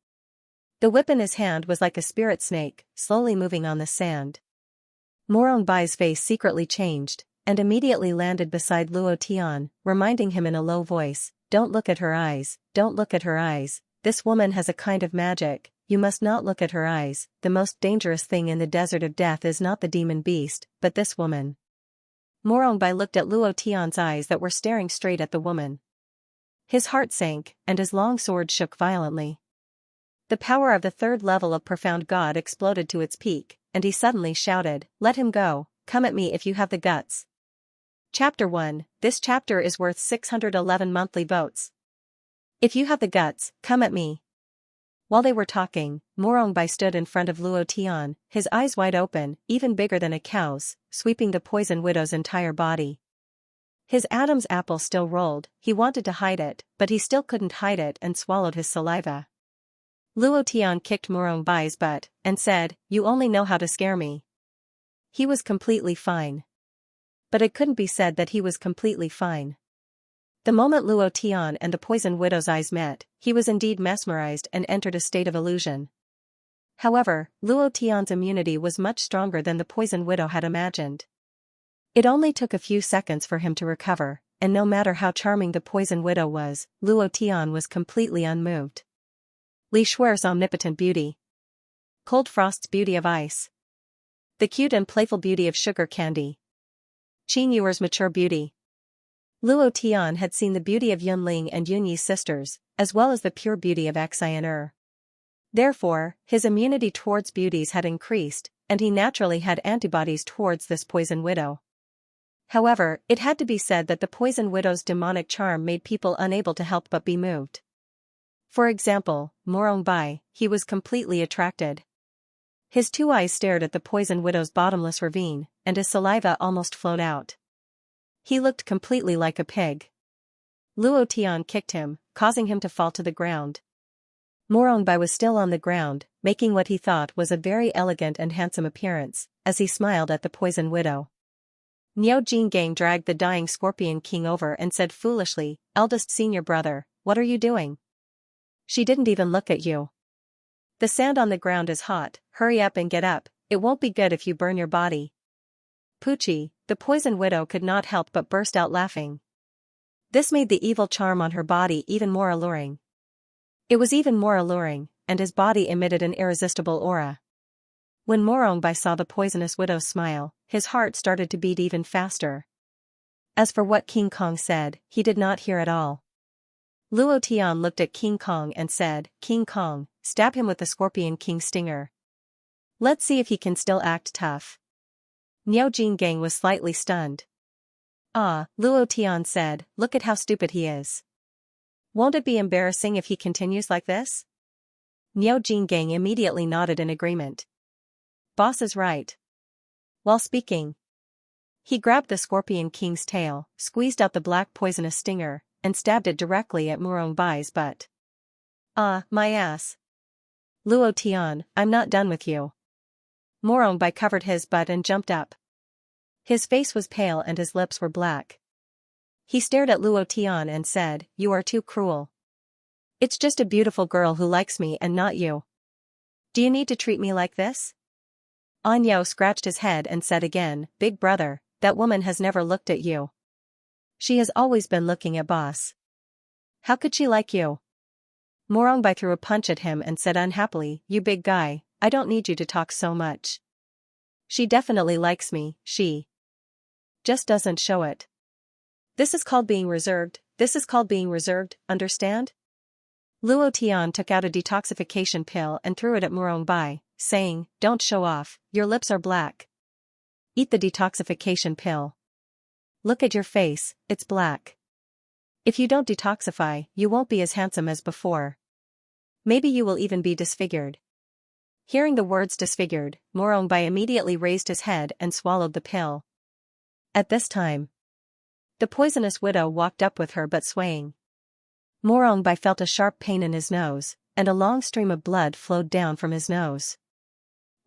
The whip in his hand was like a spirit snake, slowly moving on the sand. Morongbai's face secretly changed, and immediately landed beside Luo Tian, reminding him in a low voice, "Don't look at her eyes, don't look at her eyes, this woman has a kind of magic, you must not look at her eyes, the most dangerous thing in the desert of death is not the demon beast, but this woman." Morongbai looked at Luo Tian's eyes that were staring straight at the woman. His heart sank, and his long sword shook violently. The power of the 3rd level of Profound God exploded to its peak, and he suddenly shouted, "Let him go, come at me if you have the guts." Chapter 1, this chapter is worth 611 monthly votes. If you have the guts, come at me. While they were talking, Morongbai stood in front of Luo Tian, his eyes wide open, even bigger than a cow's, sweeping the poison widow's entire body. His Adam's apple still rolled, he wanted to hide it, but he still couldn't hide it and swallowed his saliva. Luo Tian kicked Morongbai's butt, and said, "You only know how to scare me." He was completely fine. But it couldn't be said that he was completely fine. The moment Luo Tian and the poison widow's eyes met, he was indeed mesmerized and entered a state of illusion. However, Luo Tian's immunity was much stronger than the poison widow had imagined. It only took a few seconds for him to recover, and no matter how charming the poison widow was, Luo Tian was completely unmoved. Li Shuer's omnipotent beauty. Cold Frost's beauty of ice. The cute and playful beauty of sugar candy. Qin Yuer's mature beauty. Luo Tian had seen the beauty of Yunling and Yunyi's sisters, as well as the pure beauty of Xianxia. Therefore, his immunity towards beauties had increased, and he naturally had antibodies towards this poison widow. However, it had to be said that the poison widow's demonic charm made people unable to help but be moved. For example, Morongbai, he was completely attracted. His two eyes stared at the poison widow's bottomless ravine, and his saliva almost flowed out. He looked completely like a pig. Luo Tian kicked him, causing him to fall to the ground. Morongbai was still on the ground, making what he thought was a very elegant and handsome appearance, as he smiled at the poison widow. Niao Jinggang dragged the dying Scorpion King over and said foolishly, "Eldest senior brother, what are you doing? She didn't even look at you. The sand on the ground is hot, hurry up and get up, it won't be good if you burn your body." Pucci, the poison widow, could not help but burst out laughing. This made the evil charm on her body even more alluring. It was even more alluring, and his body emitted an irresistible aura. When Morongbai saw the poisonous widow's smile, his heart started to beat even faster. As for what King Kong said, he did not hear at all. Luo Tian looked at King Kong and said, "King Kong, stab him with the Scorpion King's stinger. Let's see if he can still act tough." Niao Jinggang was slightly stunned. "Ah," Luo Tian said, "look at how stupid he is. Won't it be embarrassing if he continues like this?" Niao Jinggang immediately nodded in agreement. "Boss is right." While speaking, he grabbed the Scorpion King's tail, squeezed out the black poisonous stinger, and stabbed it directly at Morongbai's butt. "Ah, my ass. Luo Tian, I'm not done with you." Morongbai covered his butt and jumped up. His face was pale and his lips were black. He stared at Luo Tian and said, "You are too cruel. It's just a beautiful girl who likes me and not you. Do you need to treat me like this?" Anyao scratched his head and said again, "Big brother, that woman has never looked at you. She has always been looking at boss. How could she like you?" Morongbai threw a punch at him and said unhappily, "You big guy, I don't need you to talk so much. She definitely likes me, she just doesn't show it. This is called being reserved, understand?" Luo Tian took out a detoxification pill and threw it at Morongbai, saying, "Don't show off, your lips are black. Eat the detoxification pill. Look at your face, it's black. If you don't detoxify, you won't be as handsome as before. Maybe you will even be disfigured." Hearing the words disfigured, Morongbai immediately raised his head and swallowed the pill. At this time, the poisonous widow walked up with her but swaying. Morongbai felt a sharp pain in his nose, and a long stream of blood flowed down from his nose.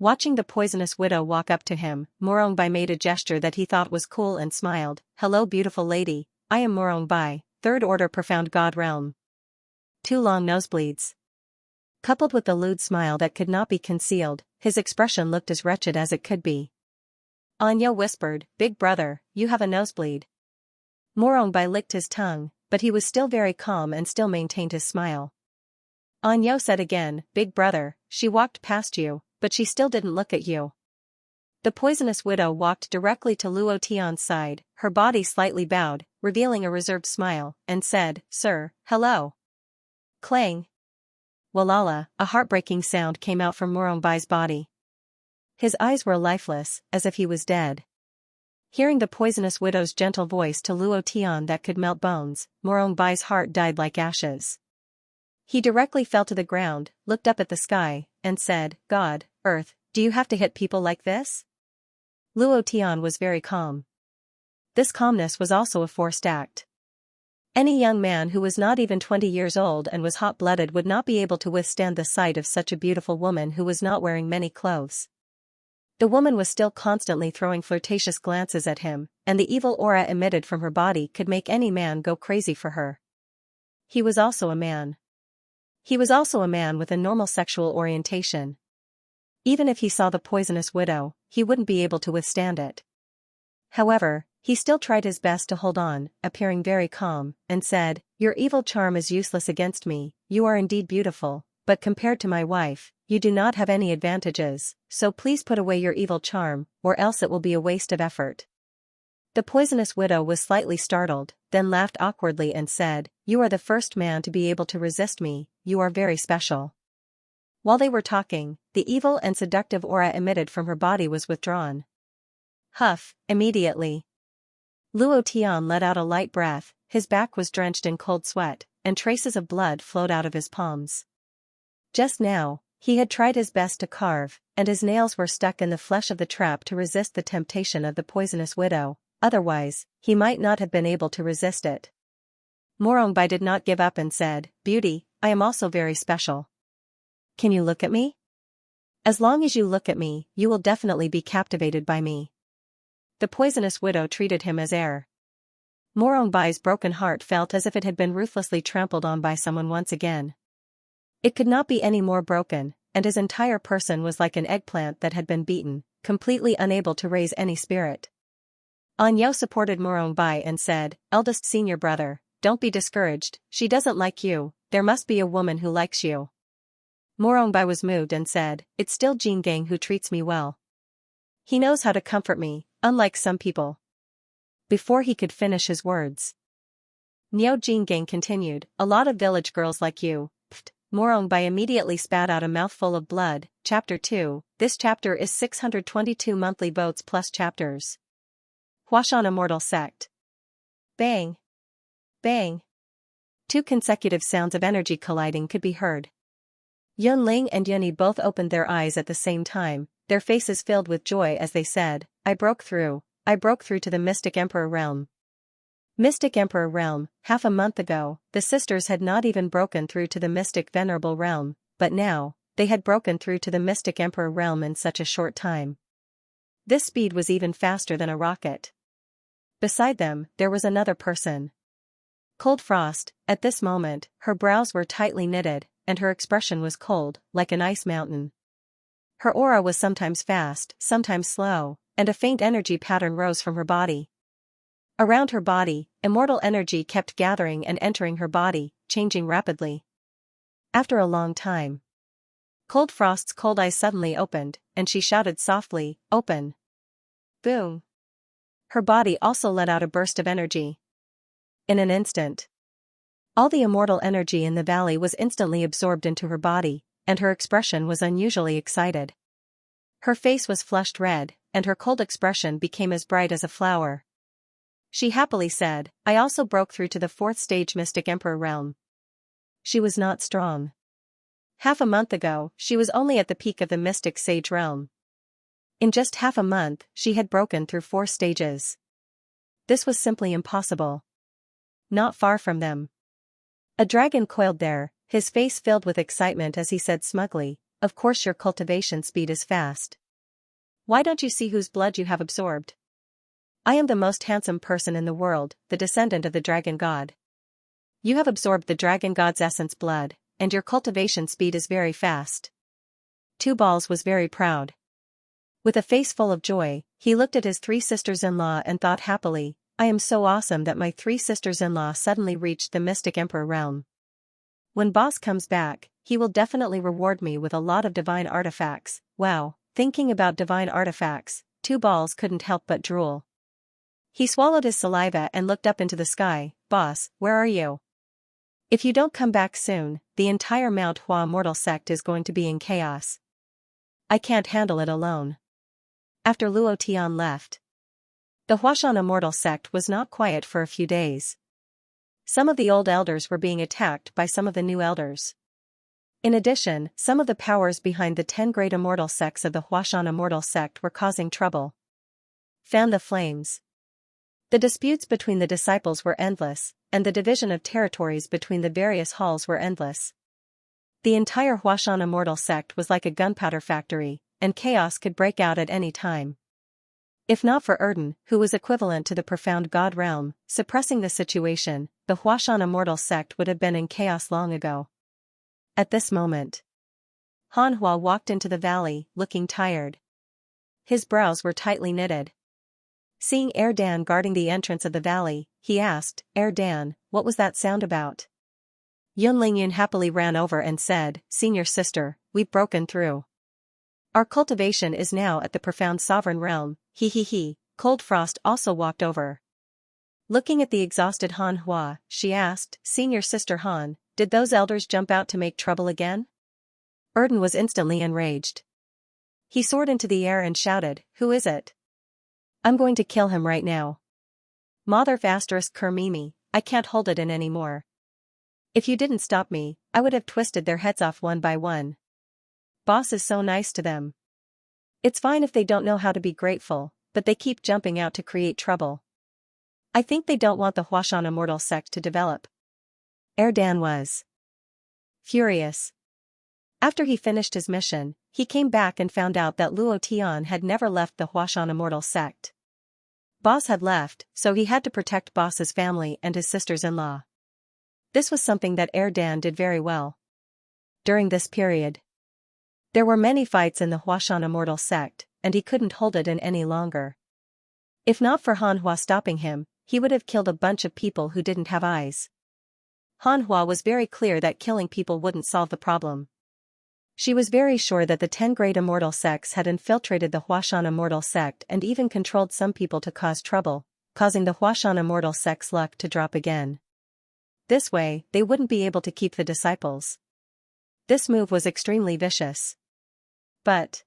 Watching the poisonous widow walk up to him, Morongbai made a gesture that he thought was cool and smiled, "Hello beautiful lady, I am Morongbai, Third Order Profound God Realm." 2 long nosebleeds. Coupled with the lewd smile that could not be concealed, his expression looked as wretched as it could be. Anyao whispered, "Big brother, you have a nosebleed." Morongbai licked his tongue, but he was still very calm and still maintained his smile. Anyao said again, "Big brother, she walked past you, but she still didn't look at you." The poisonous widow walked directly to Luo Tian's side, her body slightly bowed, revealing a reserved smile, and said, "Sir, hello." Clang. Walala, a heartbreaking sound came out from Morongbai's body. His eyes were lifeless, as if he was dead. Hearing the poisonous widow's gentle voice to Luo Tian that could melt bones, Morongbai's heart died like ashes. He directly fell to the ground, looked up at the sky, and said, "God, Earth, do you have to hit people like this?" Luo Tian was very calm. This calmness was also a forced act. Any young man who was not even 20 years old and was hot-blooded would not be able to withstand the sight of such a beautiful woman who was not wearing many clothes. The woman was still constantly throwing flirtatious glances at him, and the evil aura emitted from her body could make any man go crazy for her. He was also a man. He was also a man with a normal sexual orientation. Even if he saw the poisonous widow, he wouldn't be able to withstand it. However, he still tried his best to hold on, appearing very calm, and said, "Your evil charm is useless against me, you are indeed beautiful, but compared to my wife, you do not have any advantages, so please put away your evil charm, or else it will be a waste of effort." The poisonous widow was slightly startled, then laughed awkwardly and said, "You are the first man to be able to resist me, you are very special." While they were talking, the evil and seductive aura emitted from her body was withdrawn. Huff, immediately. Luo Tian let out a light breath, his back was drenched in cold sweat, and traces of blood flowed out of his palms. Just now, he had tried his best to carve, and his nails were stuck in the flesh of the trap to resist the temptation of the poisonous widow, otherwise, he might not have been able to resist it. Morongbai did not give up and said, "Beauty, I am also very special. Can you look at me? As long as you look at me, you will definitely be captivated by me." The poisonous widow treated him as air. Morongbai's broken heart felt as if it had been ruthlessly trampled on by someone once again. It could not be any more broken, and his entire person was like an eggplant that had been beaten, completely unable to raise any spirit. Anyo supported Morongbai and said, "Eldest senior brother, don't be discouraged, she doesn't like you, there must be a woman who likes you." Morongbai was moved and said, "It's still Jingang who treats me well. He knows how to comfort me, unlike some people." Before he could finish his words, Niao Jingang continued, "A lot of village girls like you." Pfft. Morongbai immediately spat out a mouthful of blood. Chapter 2. This chapter is 622 monthly votes plus chapters. Huashan Immortal Sect. Bang. Bang. 2 consecutive sounds of energy colliding could be heard. Yunling and Yunyi both opened their eyes at the same time, their faces filled with joy as they said, I broke through to the Mystic Emperor Realm." Mystic Emperor Realm. Half a month ago, the sisters had not even broken through to the Mystic Venerable Realm, but now, they had broken through to the Mystic Emperor Realm in such a short time. This speed was even faster than a rocket. Beside them, there was another person. Cold Frost. At this moment, her brows were tightly knitted, and her expression was cold, like an ice mountain. Her aura was sometimes fast, sometimes slow, and a faint energy pattern rose from her body. Around her body, immortal energy kept gathering and entering her body, changing rapidly. After a long time, Cold Frost's cold eyes suddenly opened, and she shouted softly, "Open!" Boom! Her body also let out a burst of energy. In an instant, all the immortal energy in the valley was instantly absorbed into her body, and her expression was unusually excited. Her face was flushed red, and her cold expression became as bright as a flower. She happily said, "I also broke through to the 4th stage Mystic Emperor Realm." She was not strong. Half a month ago, she was only at the peak of the Mystic Sage Realm. In just half a month, she had broken through 4 stages. This was simply impossible. Not far from them, a dragon coiled there, his face filled with excitement as he said smugly, "Of course your cultivation speed is fast. Why don't you see whose blood you have absorbed? I am the most handsome person in the world, the descendant of the dragon god. You have absorbed the dragon god's essence blood, and your cultivation speed is very fast." Two Balls was very proud. With a face full of joy, he looked at his 3 sisters-in-law and thought happily, "I am so awesome that my 3 sisters-in-law suddenly reached the Mystic Emperor Realm. When boss comes back, he will definitely reward me with a lot of divine artifacts." Wow, thinking about divine artifacts, Two Balls couldn't help but drool. He swallowed his saliva and looked up into the sky. "Boss, where are you? If you don't come back soon, the entire Mount Hua Immortal Sect is going to be in chaos. I can't handle it alone." After Luo Tian left, the Huashan Immortal Sect was not quiet for a few days. Some of the old elders were being attacked by some of the new elders. In addition, some of the powers behind the 10 great immortal sects of the Huashan Immortal Sect were causing trouble. Fan the flames. The disputes between the disciples were endless, and the division of territories between the various halls were endless. The entire Huashan Immortal Sect was like a gunpowder factory, and chaos could break out at any time. If not for Erden, who was equivalent to the profound god realm, suppressing the situation, the Huashan Immortal Sect would have been in chaos long ago. At this moment, Han Hua walked into the valley, looking tired. His brows were tightly knitted. Seeing Erdan guarding the entrance of the valley, he asked, "Erdan, what was that sound about?" Yunlingyun happily ran over and said, "Senior sister, we've broken through. Our cultivation is now at the profound sovereign realm." Cold Frost also walked over. Looking at the exhausted Han Hua, she asked, "Senior sister Han, did those elders jump out to make trouble again?" Erden was instantly enraged. He soared into the air and shouted, "Who is it? I'm going to kill him right now." Mother *Kermimi, I can't hold it in anymore. If you didn't stop me, I would have twisted their heads off one by one. Boss is so nice to them. It's fine if they don't know how to be grateful, but they keep jumping out to create trouble. I think they don't want the Huashan immortal sect to develop. Erdan was furious. After he finished his mission, he came back and found out that Luo Tian had never left the Huashan immortal sect. Boss had left, so he had to protect Boss's family and his sisters-in-law. This was something that Erdan did very well. During this period, there were many fights in the Huashan immortal sect, and he couldn't hold it in any longer. If not for Hanhua stopping him, he would have killed a bunch of people who didn't have eyes. Hanhua was very clear that killing people wouldn't solve the problem. She was very sure that the 10 great immortal sects had infiltrated the Huashan immortal sect and even controlled some people to cause trouble, causing the Huashan immortal sect's luck to drop again. This way, they wouldn't be able to keep the disciples. This move was extremely vicious. But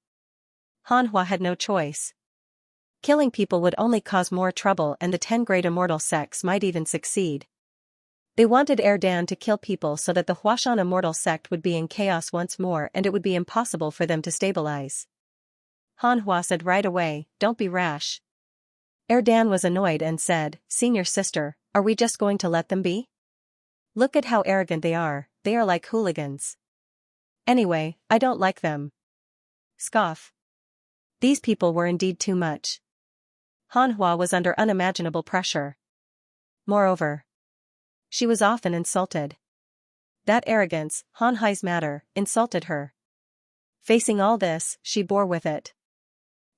Hanhua had no choice. Killing people would only cause more trouble, and the 10 great immortal sects might even succeed. They wanted Erdan to kill people so that the Huashan immortal sect would be in chaos once more and it would be impossible for them to stabilize. Hanhua said right away, "Don't be rash." Erdan was annoyed and said, "Senior sister, are we just going to let them be? Look at how arrogant they are like hooligans. Anyway, I don't like them." Scoff. These people were indeed too much. Hanhua was under unimaginable pressure. Moreover, she was often insulted. That arrogance, Hanhai's matter, insulted her. Facing all this, she bore with it.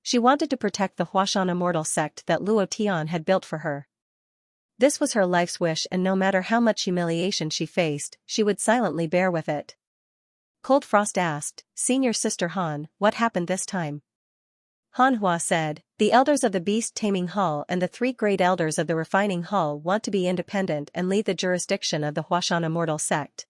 She wanted to protect the Huashan immortal sect that Luo Tian had built for her. This was her life's wish, and no matter how much humiliation she faced, she would silently bear with it. Cold Frost asked, "Senior sister Han, what happened this time?" Hanhua said, "The elders of the beast-taming hall and the 3 great elders of the refining hall want to be independent and leave the jurisdiction of the Huashan immortal sect.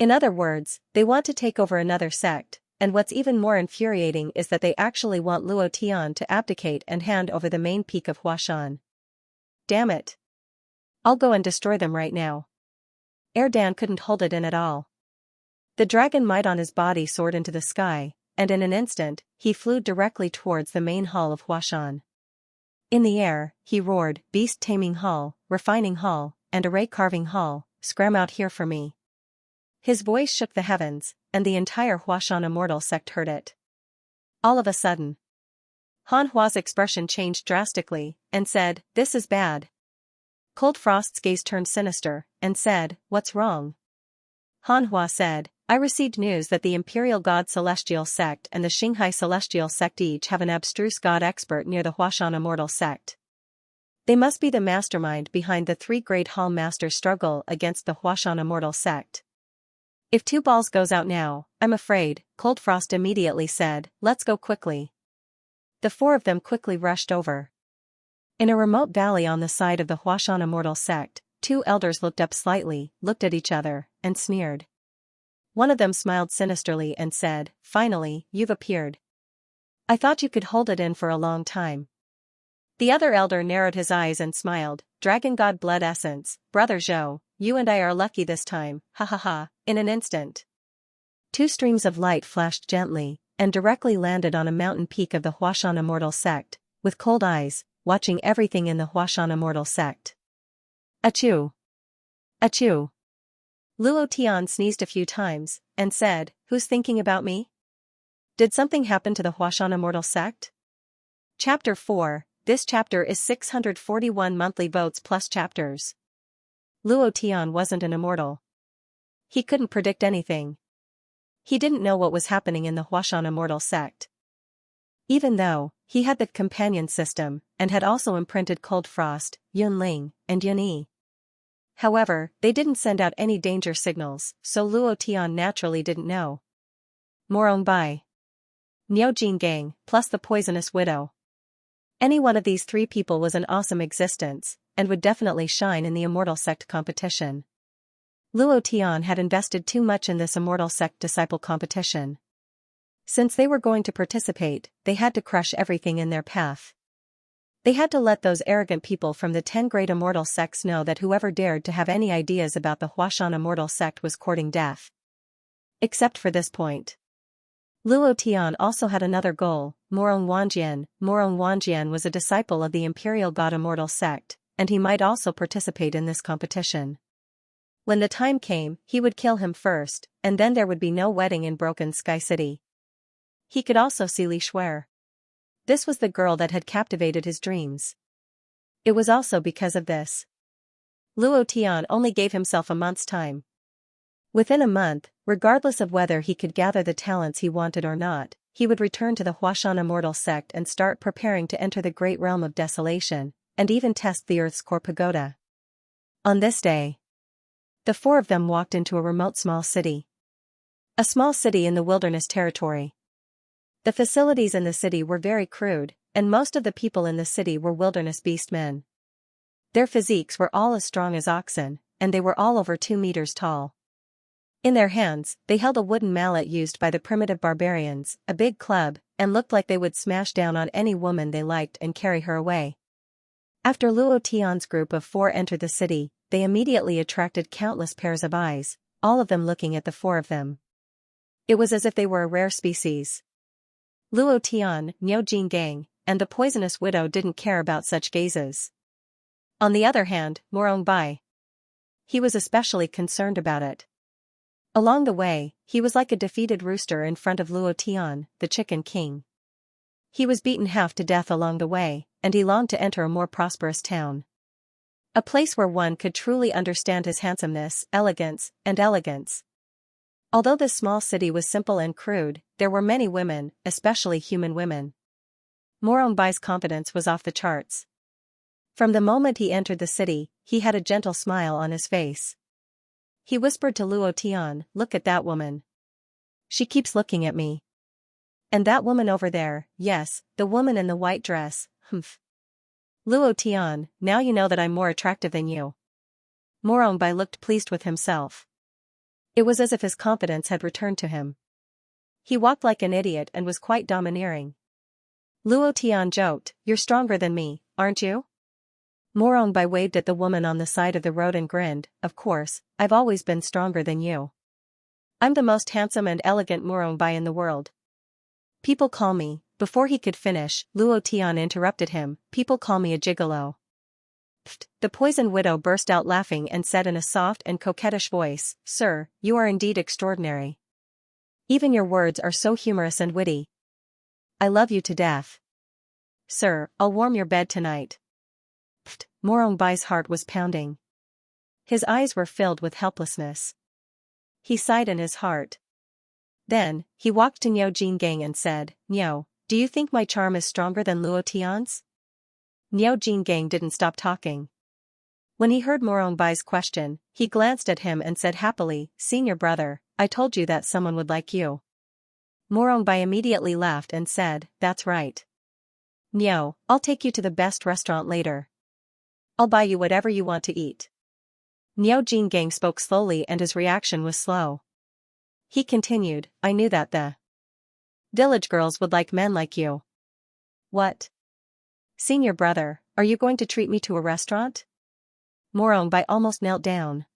In other words, they want to take over another sect, and what's even more infuriating is that they actually want Luo Tian to abdicate and hand over the main peak of Huashan. Damn it. I'll go and destroy them right now." Erdan couldn't hold it in at all. The dragon might on his body soared into the sky, and in an instant, he flew directly towards the main hall of Huashan. In the air, he roared, "Beast-taming hall, refining hall, and array-carving hall, scram out here for me." His voice shook the heavens, and the entire Huashan immortal sect heard it. All of a sudden, Hanhua's expression changed drastically, and said, "This is bad." Cold Frost's gaze turned sinister, and said, "What's wrong?" Hanhua said, "I received news that the Imperial God Celestial Sect and the Xinghai Celestial Sect each have an abstruse god expert near the Huashan immortal sect. They must be the mastermind behind the 3 great hall masters' struggle against the Huashan immortal sect. If 2 balls goes out now, I'm afraid," Cold Frost immediately said, "Let's go quickly." The 4 of them quickly rushed over. In a remote valley on the side of the Huashan immortal sect, 2 elders looked up slightly, looked at each other, and sneered. One of them smiled sinisterly and said, "Finally, you've appeared. I thought you could hold it in for a long time." The other elder narrowed his eyes and smiled, "Dragon God Blood Essence, Brother Zhou, you and I are lucky this time, ha ha ha." In an instant, 2 streams of light flashed gently, and directly landed on a mountain peak of the Huashan immortal sect, with cold eyes, watching everything in the Huashan immortal sect. Achoo! Achoo! Luo Tian sneezed a few times, and said, "Who's thinking about me? Did something happen to the Huashan immortal sect?" Chapter 4. This chapter is 641 monthly votes plus chapters. Luo Tian wasn't an immortal. He couldn't predict anything. He didn't know what was happening in the Huashan immortal sect. Even though he had the companion system, and had also imprinted Cold Frost, Yunling, and Yunyi. However, they didn't send out any danger signals, so Luo Tian naturally didn't know. Morong Bai, Niujin Gang, plus the Poisonous Widow. Any one of these 3 people was an awesome existence, and would definitely shine in the Immortal Sect competition. Luo Tian had invested too much in this Immortal Sect disciple competition. Since they were going to participate, they had to crush everything in their path. They had to let those arrogant people from the 10 great immortal sects know that whoever dared to have any ideas about the Huashan immortal sect was courting death. Except for this point. Luo Tian also had another goal. Morong Wanjian was a disciple of the Imperial God Immortal sect, and he might also participate in this competition. When the time came, he would kill him first, and then there would be no wedding in Broken Sky City. He could also see Li Shuer. This was the girl that had captivated his dreams. It was also because of this. Luo Tian only gave himself a month's time. Within a month, regardless of whether he could gather the talents he wanted or not, he would return to the Huashan Immortal sect and start preparing to enter the great realm of desolation, and even test the Earth's core pagoda. On this day, the four of them walked into a remote small city. A small city in the wilderness territory. The facilities in the city were very crude, and most of the people in the city were wilderness beast men. Their physiques were all as strong as oxen, and they were all over 2 meters tall. In their hands, they held a wooden mallet used by the primitive barbarians, a big club, and looked like they would smash down on any woman they liked and carry her away. After Luo Tian's group of 4 entered the city, they immediately attracted countless pairs of eyes, all of them looking at the 4 of them. It was as if they were a rare species. Luo Tian, Niu Jinggang, and the poisonous widow didn't care about such gazes. On the other hand, Morong Bai. He was especially concerned about it. Along the way, he was like a defeated rooster in front of Luo Tian, the Chicken King. He was beaten half to death along the way, and he longed to enter a more prosperous town. A place where one could truly understand his handsomeness, elegance. Although this small city was simple and crude, there were many women, especially human women. Morong Bai's confidence was off the charts. From the moment he entered the city, he had a gentle smile on his face. He whispered to Luo Tian, "Look at that woman. She keeps looking at me. And that woman over there, yes, the woman in the white dress, humph. Luo Tian, now you know that I'm more attractive than you." Morong Bai looked pleased with himself. It was as if his confidence had returned to him. He walked like an idiot and was quite domineering. Luo Tian joked, "You're stronger than me, aren't you?" Morong Bai waved at the woman on the side of the road and grinned, "Of course, I've always been stronger than you. I'm the most handsome and elegant Morong Bai in the world. People call me," before he could finish, Luo Tian interrupted him, "People call me a gigolo." Pfft, the poison widow burst out laughing and said in a soft and coquettish voice, "Sir, you are indeed extraordinary. Even your words are so humorous and witty. I love you to death. Sir, I'll warm your bed tonight." Pfft, Morong Bai's heart was pounding. His eyes were filled with helplessness. He sighed in his heart. Then, he walked to Niu Jinggang and said, "Niu, do you think my charm is stronger than Luo Tian's?" Niu Jinggang didn't stop talking. When he heard Morong Bai's question, he glanced at him and said happily, "Senior brother, I told you that someone would like you." Morong Bai immediately laughed and said, "That's right. Niu, I'll take you to the best restaurant later. I'll buy you whatever you want to eat." Niu Jinggang spoke slowly and his reaction was slow. He continued, "I knew that the village girls would like men like you." "What? Senior brother, are you going to treat me to a restaurant?" Morong Bai almost knelt down.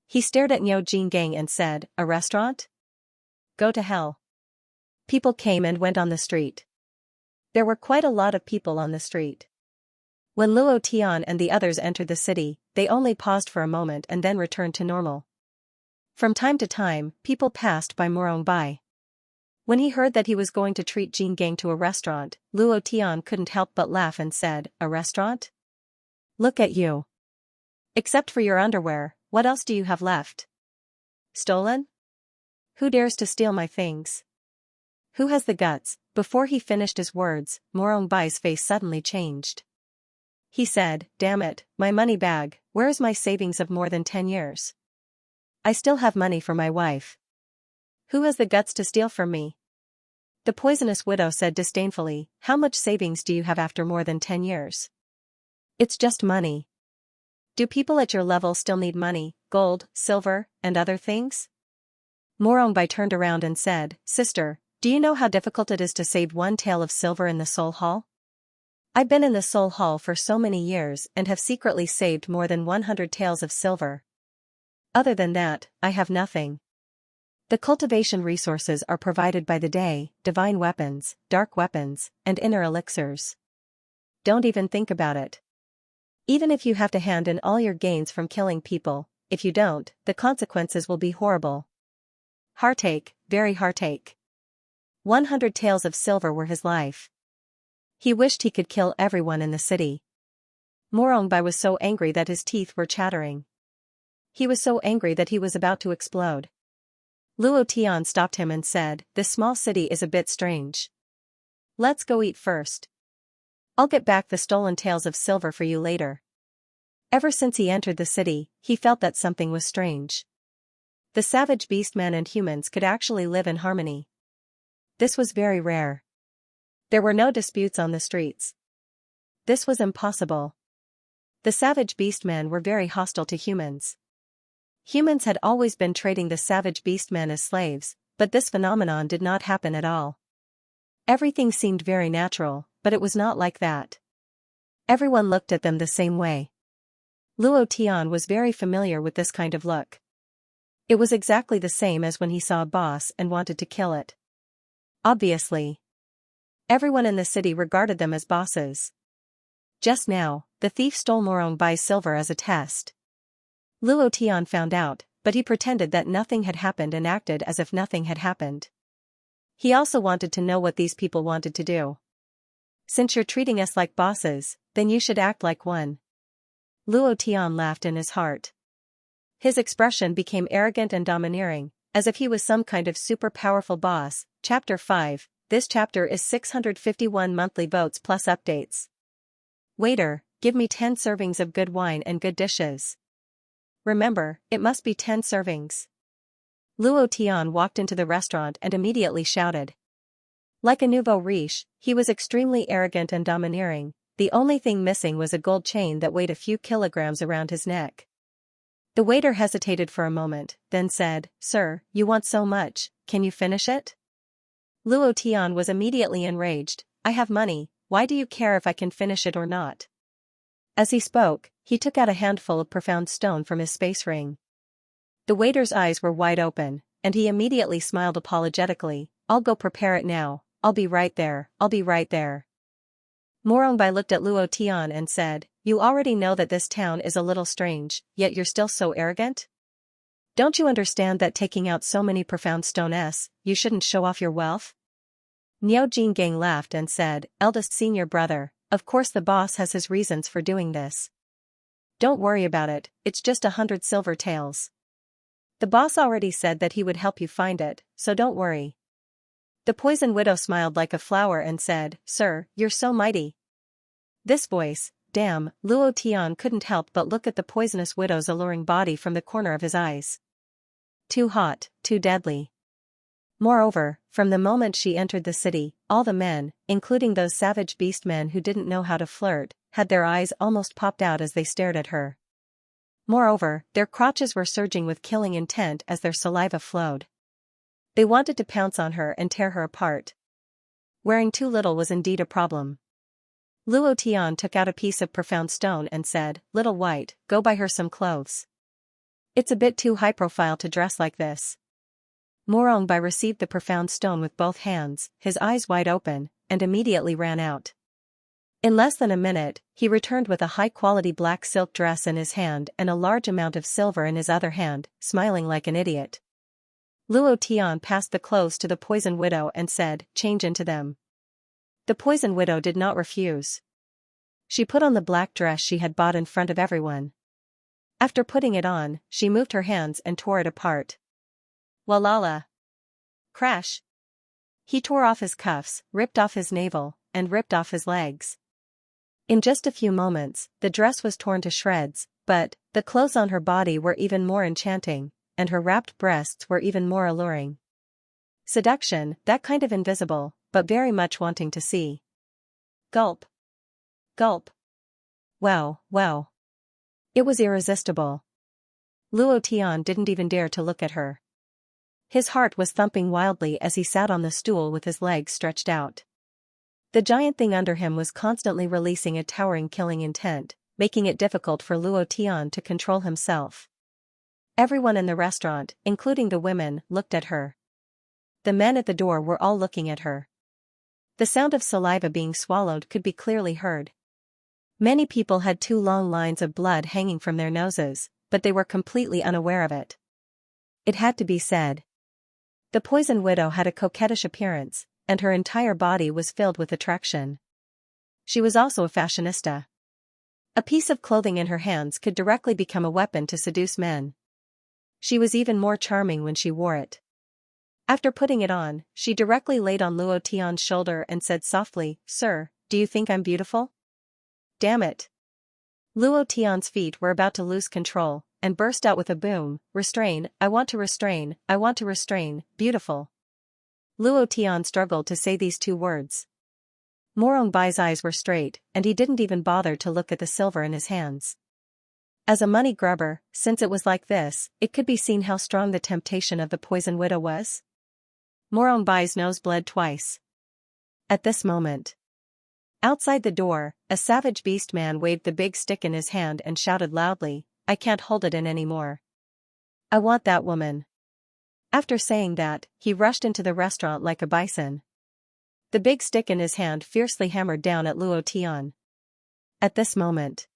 He stared at Niu Jinggang and said, "A restaurant? Go to hell." People came and went on the street. There were quite a lot of people on the street. When Luo Tian and the others entered the city, they only paused for a moment and then returned to normal. From time to time, people passed by Morong Bai. When he heard that he was going to treat Jinggang to a restaurant, Luo Tian couldn't help but laugh and said, "A restaurant? Look at you. Except for your underwear, what else do you have left? Stolen? Who dares to steal my things? Who has the guts?" Before he finished his words, Morong Bai's face suddenly changed. He said, "Damn it, my money bag, where is my savings of more than 10 years? I still have money for my wife. Who has the guts to steal from me?" The poisonous widow said disdainfully, "How much savings do you have after more than 10 years? It's just money. Do people at your level still need money, gold, silver, and other things?" Morong Bai turned around and said, "Sister, do you know how difficult it is to save 1 tael of silver in the Soul Hall? I've been in the Soul Hall for so many years and have secretly saved more than 100 taels of silver. Other than that, I have nothing. The cultivation resources are provided by the day, divine weapons, dark weapons, and inner elixirs. Don't even think about it. Even if you have to hand in all your gains from killing people, if you don't, the consequences will be horrible. Heartache, very heartache. 100 taels of silver were his life. He wished he could kill everyone in the city. Morongbai was so angry that his teeth were chattering. He was so angry that he was about to explode. Luo Tian stopped him and said, "This small city is a bit strange. Let's go eat first. I'll get back the stolen taels of silver for you later." Ever since he entered the city, he felt that something was strange. The savage beastmen and humans could actually live in harmony. This was very rare. There were no disputes on the streets. This was impossible. The savage beastmen were very hostile to humans. Humans had always been trading the savage beastmen as slaves, but this phenomenon did not happen at all. Everything seemed very natural, but it was not like that. Everyone looked at them the same way. Luo Tian was very familiar with this kind of look. It was exactly the same as when he saw a boss and wanted to kill it. Obviously. Everyone in the city regarded them as bosses. Just now, the thief stole Morongbai's silver as a test. Luo Tian found out, but he pretended that nothing had happened and acted as if nothing had happened. He also wanted to know what these people wanted to do. "Since you're treating us like bosses, then you should act like one." Luo Tian laughed in his heart. His expression became arrogant and domineering, as if he was some kind of super powerful boss. Chapter 5. This chapter is 651 monthly votes plus updates. Waiter, give me 10 servings of good wine and good dishes. Remember, it must be 10 servings. Luo Tian walked into the restaurant and immediately shouted. Like a nouveau riche, he was extremely arrogant and domineering. The only thing missing was a gold chain that weighed a few kilograms around his neck. The waiter hesitated for a moment, then said, "Sir, you want so much, can you finish it?" Luo Tian was immediately enraged. "I have money, why do you care if I can finish it or not?" As he spoke, he took out a handful of profound stone from his space ring. The waiter's eyes were wide open, and he immediately smiled apologetically. "I'll go prepare it now, I'll be right there, I'll be right there." Morongbai looked at Luo Tian and said, "You already know that this town is a little strange, yet you're still so arrogant? Don't you understand that taking out so many profound stones, you shouldn't show off your wealth?" Niao Jinggang laughed and said, "Eldest senior brother, of course the boss has his reasons for doing this. Don't worry about it, it's just 100 silver taels. The boss already said that he would help you find it, so don't worry." The poison widow smiled like a flower and said, "Sir, you're so mighty." This voice, damn, Luo Tian couldn't help but look at the poisonous widow's alluring body from the corner of his eyes. Too hot, too deadly. Moreover, from the moment she entered the city, all the men, including those savage beastmen who didn't know how to flirt, had their eyes almost popped out as they stared at her. Moreover, their crotches were surging with killing intent as their saliva flowed. They wanted to pounce on her and tear her apart. Wearing too little was indeed a problem. Luo Tian took out a piece of profound stone and said, "Little White, go buy her some clothes. It's a bit too high profile to dress like this." Morongbai received the profound stone with both hands, his eyes wide open, and immediately ran out. In less than a minute, he returned with a high-quality black silk dress in his hand and a large amount of silver in his other hand, smiling like an idiot. Luo Tian passed the clothes to the poison widow and said, "Change into them." The poison widow did not refuse. She put on the black dress she had bought in front of everyone. After putting it on, she moved her hands and tore it apart. Walala! Crash! He tore off his cuffs, ripped off his navel, and ripped off his legs. In just a few moments, the dress was torn to shreds, but the clothes on her body were even more enchanting, and her wrapped breasts were even more alluring. Seduction, that kind of invisible, but very much wanting to see. Gulp. Gulp. Wow, wow. It was irresistible. Luo Tian didn't even dare to look at her. His heart was thumping wildly as he sat on the stool with his legs stretched out. The giant thing under him was constantly releasing a towering killing intent, making it difficult for Luo Tian to control himself. Everyone in the restaurant, including the women, looked at her. The men at the door were all looking at her. The sound of saliva being swallowed could be clearly heard. Many people had 2 long lines of blood hanging from their noses, but they were completely unaware of it. It had to be said. The Poison Widow had a coquettish appearance, and her entire body was filled with attraction. She was also a fashionista. A piece of clothing in her hands could directly become a weapon to seduce men. She was even more charming when she wore it. After putting it on, she directly laid on Luo Tian's shoulder and said softly, "Sir, do you think I'm beautiful?" Damn it. Luo Tian's feet were about to lose control, and burst out with a boom, "Restrain, I want to restrain, I want to restrain, beautiful." Luo Tian struggled to say these 2 words. Morong Bai's eyes were straight, and he didn't even bother to look at the silver in his hands. As a money grubber, since it was like this, it could be seen how strong the temptation of the Poison Widow was. Morong Bai's nose bled twice. At this moment, outside the door, a savage beast man waved the big stick in his hand and shouted loudly, "I can't hold it in anymore. I want that woman." After saying that, he rushed into the restaurant like a bison. The big stick in his hand fiercely hammered down at Luo Tian. At this moment,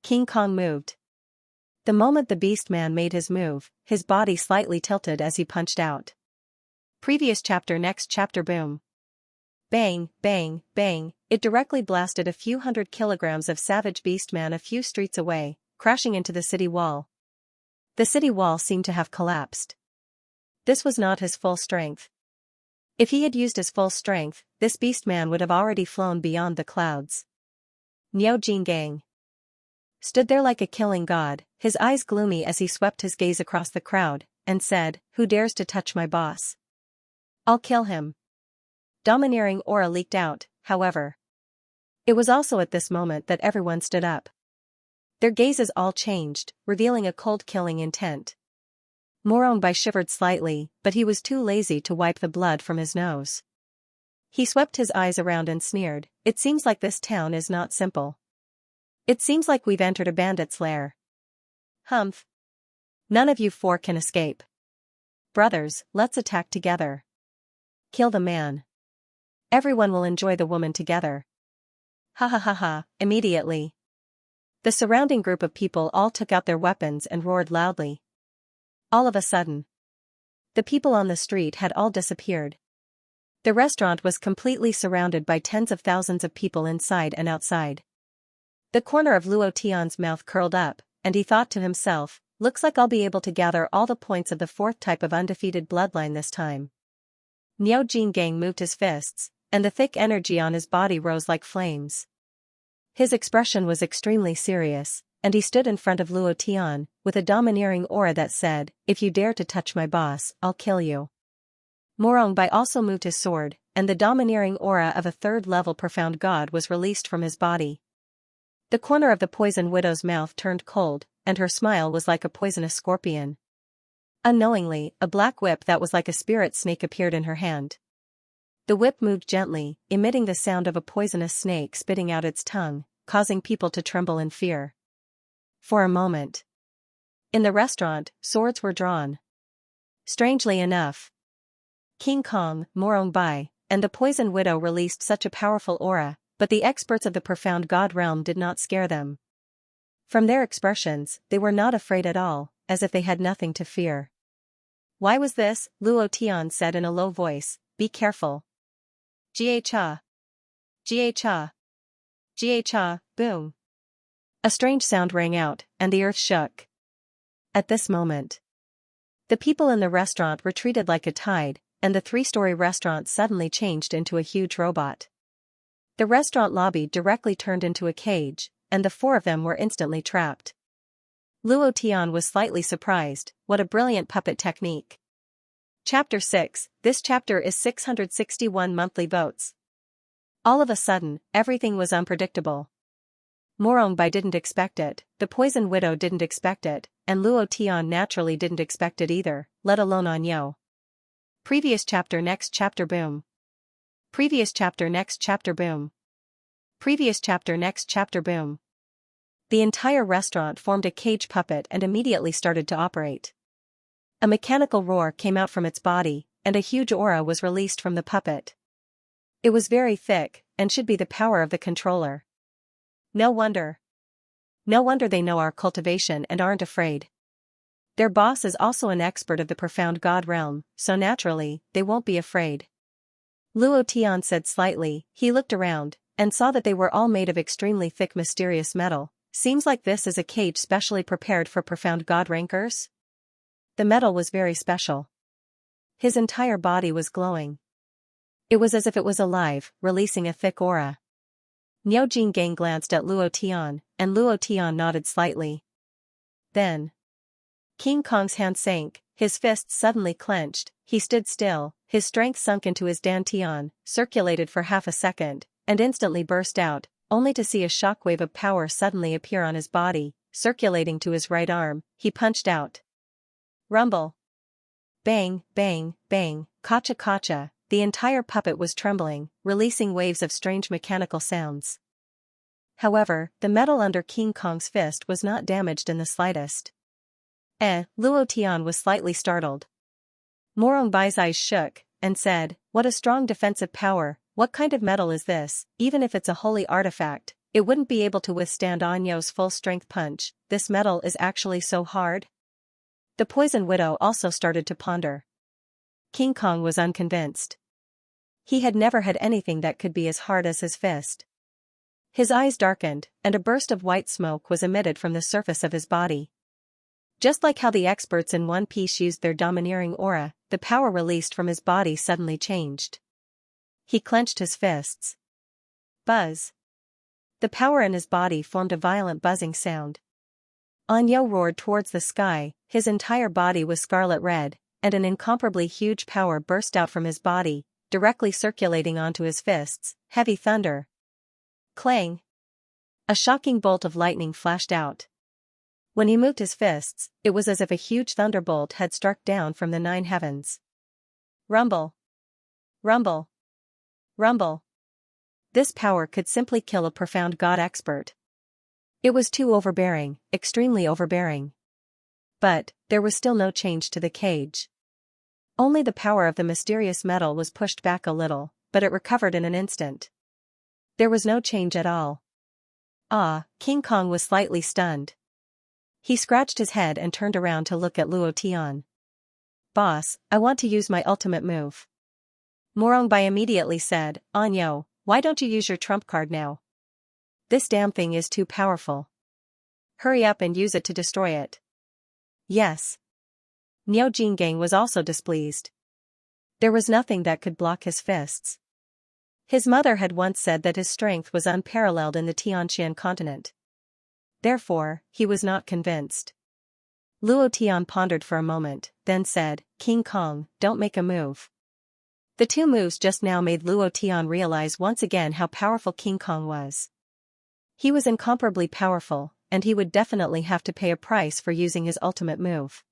King Kong moved. The moment the beast man made his move, his body slightly tilted as he punched out. Previous chapter. Next chapter. Boom. Bang, bang, bang, it directly blasted a few hundred kilograms of savage beast man a few streets away, crashing into the city wall. The city wall seemed to have collapsed. This was not his full strength. If he had used his full strength, this beast man would have already flown beyond the clouds. Niao Jinggang stood there like a killing god, his eyes gloomy as he swept his gaze across the crowd, and said, "Who dares to touch my boss? I'll kill him." Domineering aura leaked out, however. It was also at this moment that everyone stood up. Their gazes all changed, revealing a cold killing intent. Morong Bai shivered slightly, but he was too lazy to wipe the blood from his nose. He swept his eyes around and sneered, "It seems like this town is not simple. It seems like we've entered a bandit's lair. Humph. None of you 4 can escape. Brothers, let's attack together. Kill the man. Everyone will enjoy the woman together." Ha ha ha ha, immediately. The surrounding group of people all took out their weapons and roared loudly. All of a sudden, the people on the street had all disappeared. The restaurant was completely surrounded by tens of thousands of people inside and outside. The corner of Luo Tian's mouth curled up, and he thought to himself, "Looks like I'll be able to gather all the points of the 4th type of undefeated bloodline this time." Niao Jinggang moved his fists, and the thick energy on his body rose like flames. His expression was extremely serious, and he stood in front of Luo Tian, with a domineering aura that said, "If you dare to touch my boss, I'll kill you." Morong Bai also moved his sword, and the domineering aura of a 3rd-level profound god was released from his body. The corner of the Poison Widow's mouth turned cold, and her smile was like a poisonous scorpion. Unknowingly, a black whip that was like a spirit snake appeared in her hand. The whip moved gently, emitting the sound of a poisonous snake spitting out its tongue, causing people to tremble in fear. For a moment, in the restaurant, swords were drawn. Strangely enough, King Kong, Morong Bai, and the Poison Widow released such a powerful aura, but the experts of the profound god realm did not scare them. From their expressions, they were not afraid at all, as if they had nothing to fear. "Why was this?" Luo Tian said in a low voice, "Be careful." Gha. Gha. Gha, boom. A strange sound rang out, and the earth shook. At this moment, the people in the restaurant retreated like a tide, and the 3-story restaurant suddenly changed into a huge robot. The restaurant lobby directly turned into a cage, and the 4 of them were instantly trapped. Luo Tian was slightly surprised. What a brilliant puppet technique. Chapter 6, this chapter is 661 monthly votes. All of a sudden, everything was unpredictable. Morong Bai didn't expect it, the Poison Widow didn't expect it, and Luo Tian naturally didn't expect it either, let alone Anyo. Previous chapter. Next chapter. Boom. Previous chapter next chapter boom. Previous chapter next chapter boom. The entire restaurant formed a cage puppet and immediately started to operate. A mechanical roar came out from its body, and a huge aura was released from the puppet. It was very thick, and should be the power of the controller. No wonder. No wonder they know our cultivation and aren't afraid. Their boss is also an expert of the profound god realm, so naturally, they won't be afraid. Luo Tian said slightly. He looked around, and saw that they were all made of extremely thick mysterious metal. Seems like this is a cage specially prepared for profound god rankers? The metal was very special. His entire body was glowing. It was as if it was alive, releasing a thick aura. Niao Jinggang glanced at Luo Tian, and Luo Tian nodded slightly. Then, King Kong's hand sank, his fists suddenly clenched, he stood still, his strength sunk into his dantian, circulated for half a second, and instantly burst out, only to see a shockwave of power suddenly appear on his body, circulating to his right arm. He punched out. Rumble. Bang, bang, bang, kacha kacha, the entire puppet was trembling, releasing waves of strange mechanical sounds. However, the metal under King Kong's fist was not damaged in the slightest. Luo Tian was slightly startled. Morong Bai's eyes shook, and said, "What a strong defensive power, what kind of metal is this? Even if it's a holy artifact, it wouldn't be able to withstand Anyo's full-strength punch. This metal is actually so hard?" The Poison Widow also started to ponder. King Kong was unconvinced. He had never had anything that could be as hard as his fist. His eyes darkened, and a burst of white smoke was emitted from the surface of his body. Just like how the experts in One Piece used their domineering aura, the power released from his body suddenly changed. He clenched his fists. Buzz. The power in his body formed a violent buzzing sound. Anyo roared towards the sky, his entire body was scarlet red, and an incomparably huge power burst out from his body, directly circulating onto his fists. Heavy thunder. Clang. A shocking bolt of lightning flashed out. When he moved his fists, it was as if a huge thunderbolt had struck down from the 9 heavens. Rumble. Rumble. Rumble. This power could simply kill a profound god expert. It was too overbearing, extremely overbearing. But, there was still no change to the cage. Only the power of the mysterious metal was pushed back a little, but it recovered in an instant. There was no change at all. King Kong was slightly stunned. He scratched his head and turned around to look at Luo Tian. "Boss, I want to use my ultimate move." Morong Bai immediately said, "Anyo, why don't you use your trump card now? This damn thing is too powerful. Hurry up and use it to destroy it." "Yes." Niao Jinggang was also displeased. There was nothing that could block his fists. His mother had once said that his strength was unparalleled in the Tianqian continent. Therefore, he was not convinced. Luo Tian pondered for a moment, then said, "King Kong, don't make a move." The 2 moves just now made Luo Tian realize once again how powerful King Kong was. He was incomparably powerful, and he would definitely have to pay a price for using his ultimate move.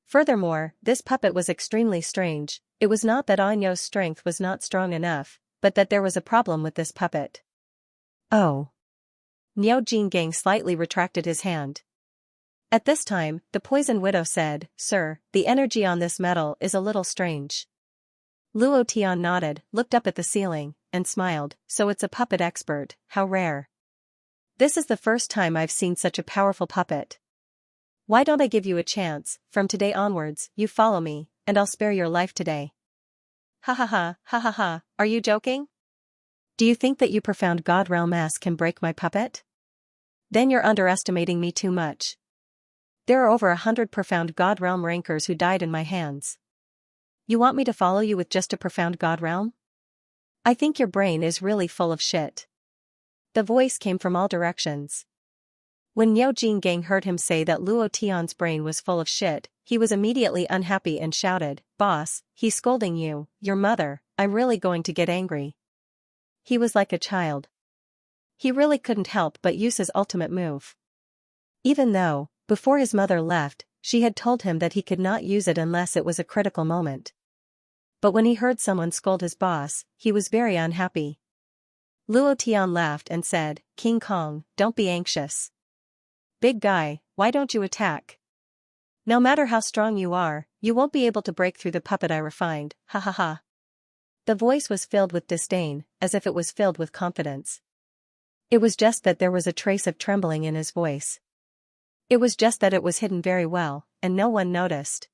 Furthermore, this puppet was extremely strange. It was not that Anyo's strength was not strong enough, but that there was a problem with this puppet. Oh. Niao Jinggang slightly retracted his hand. At this time, the Poison Widow said, "Sir, the energy on this metal is a little strange." Luo Tian nodded, looked up at the ceiling, and smiled. "So it's a puppet expert, how rare. This is the first time I've seen such a powerful puppet. Why don't I give you a chance? From today onwards, you follow me, and I'll spare your life today." Ha ha ha, are you joking? Do you think that you profound god realm ass can break my puppet? Then you're underestimating me too much. There are over 100 profound god realm rankers who died in my hands. You want me to follow you with just a profound god realm? I think your brain is really full of shit. The voice came from all directions. When Niao Jinggang heard him say that Luo Tian's brain was full of shit, he was immediately unhappy and shouted, "Boss, he's scolding you, your mother, I'm really going to get angry." He was like a child. He really couldn't help but use his ultimate move. Even though, before his mother left, she had told him that he could not use it unless it was a critical moment. But when he heard someone scold his boss, he was very unhappy. Luo Tian laughed and said, "King Kong, don't be anxious. Big guy, why don't you attack? No matter how strong you are, you won't be able to break through the puppet I refined, ha ha ha." The voice was filled with disdain, as if it was filled with confidence. It was just that there was a trace of trembling in his voice. It was just that it was hidden very well, and no one noticed.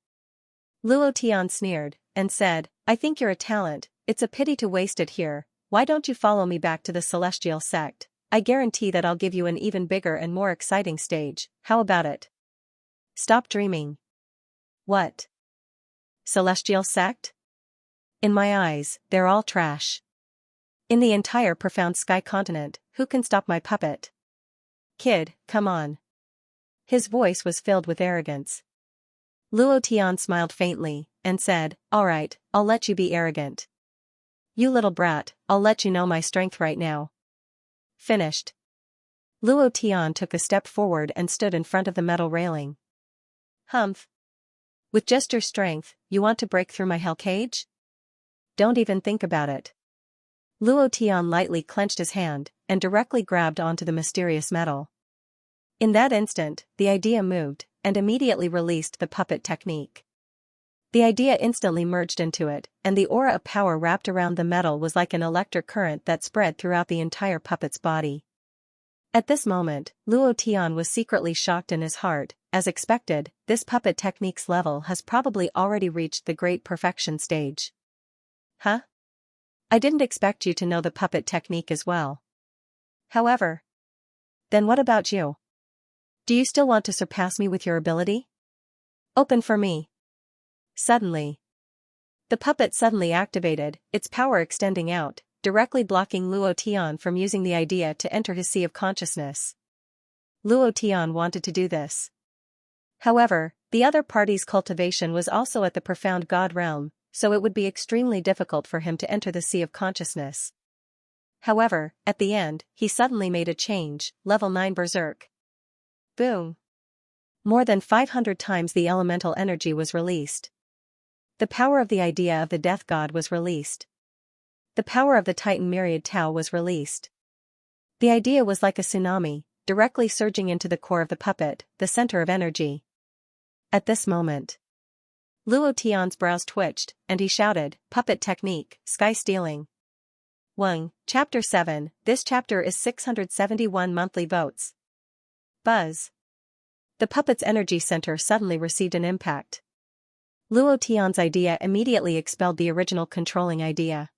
Luo Tian sneered, and said, "I think you're a talent, it's a pity to waste it here. Why don't you follow me back to the celestial sect? I guarantee that I'll give you an even bigger and more exciting stage, how about it?" "Stop dreaming." "What? Celestial sect? In my eyes, they're all trash. In the entire profound sky continent, who can stop my puppet? Kid, come on." His voice was filled with arrogance. Luo Tian smiled faintly, and said, "All right, I'll let you be arrogant. You little brat, I'll let you know my strength right now." Finished. Luo Tian took a step forward and stood in front of the metal railing. "Humph. With just your strength, you want to break through my hell cage? Don't even think about it." Luo Tian lightly clenched his hand, and directly grabbed onto the mysterious metal. In that instant, the idea moved, and immediately released the puppet technique. The idea instantly merged into it, and the aura of power wrapped around the metal was like an electric current that spread throughout the entire puppet's body. At this moment, Luo Tian was secretly shocked in his heart. As expected, this puppet technique's level has probably already reached the great perfection stage. "Huh? I didn't expect you to know the puppet technique as well. However. Then what about you? Do you still want to surpass me with your ability? Open for me." Suddenly, the puppet suddenly activated, its power extending out, directly blocking Luo Tian from using the idea to enter his sea of consciousness. Luo Tian wanted to do this. However, the other party's cultivation was also at the profound god realm, so it would be extremely difficult for him to enter the sea of consciousness. However, at the end, he suddenly made a change, level 9 berserk. Boom! More than 500 times the elemental energy was released. The power of the idea of the death god was released. The power of the Titan myriad Tao was released. The idea was like a tsunami, directly surging into the core of the puppet, the center of energy. At this moment, Luo Tian's brows twitched, and he shouted, "Puppet technique, sky stealing." Chapter 7, this chapter is 671 monthly votes. Buzz. The puppet's energy center suddenly received an impact. Luo Tian's idea immediately expelled the original controlling idea.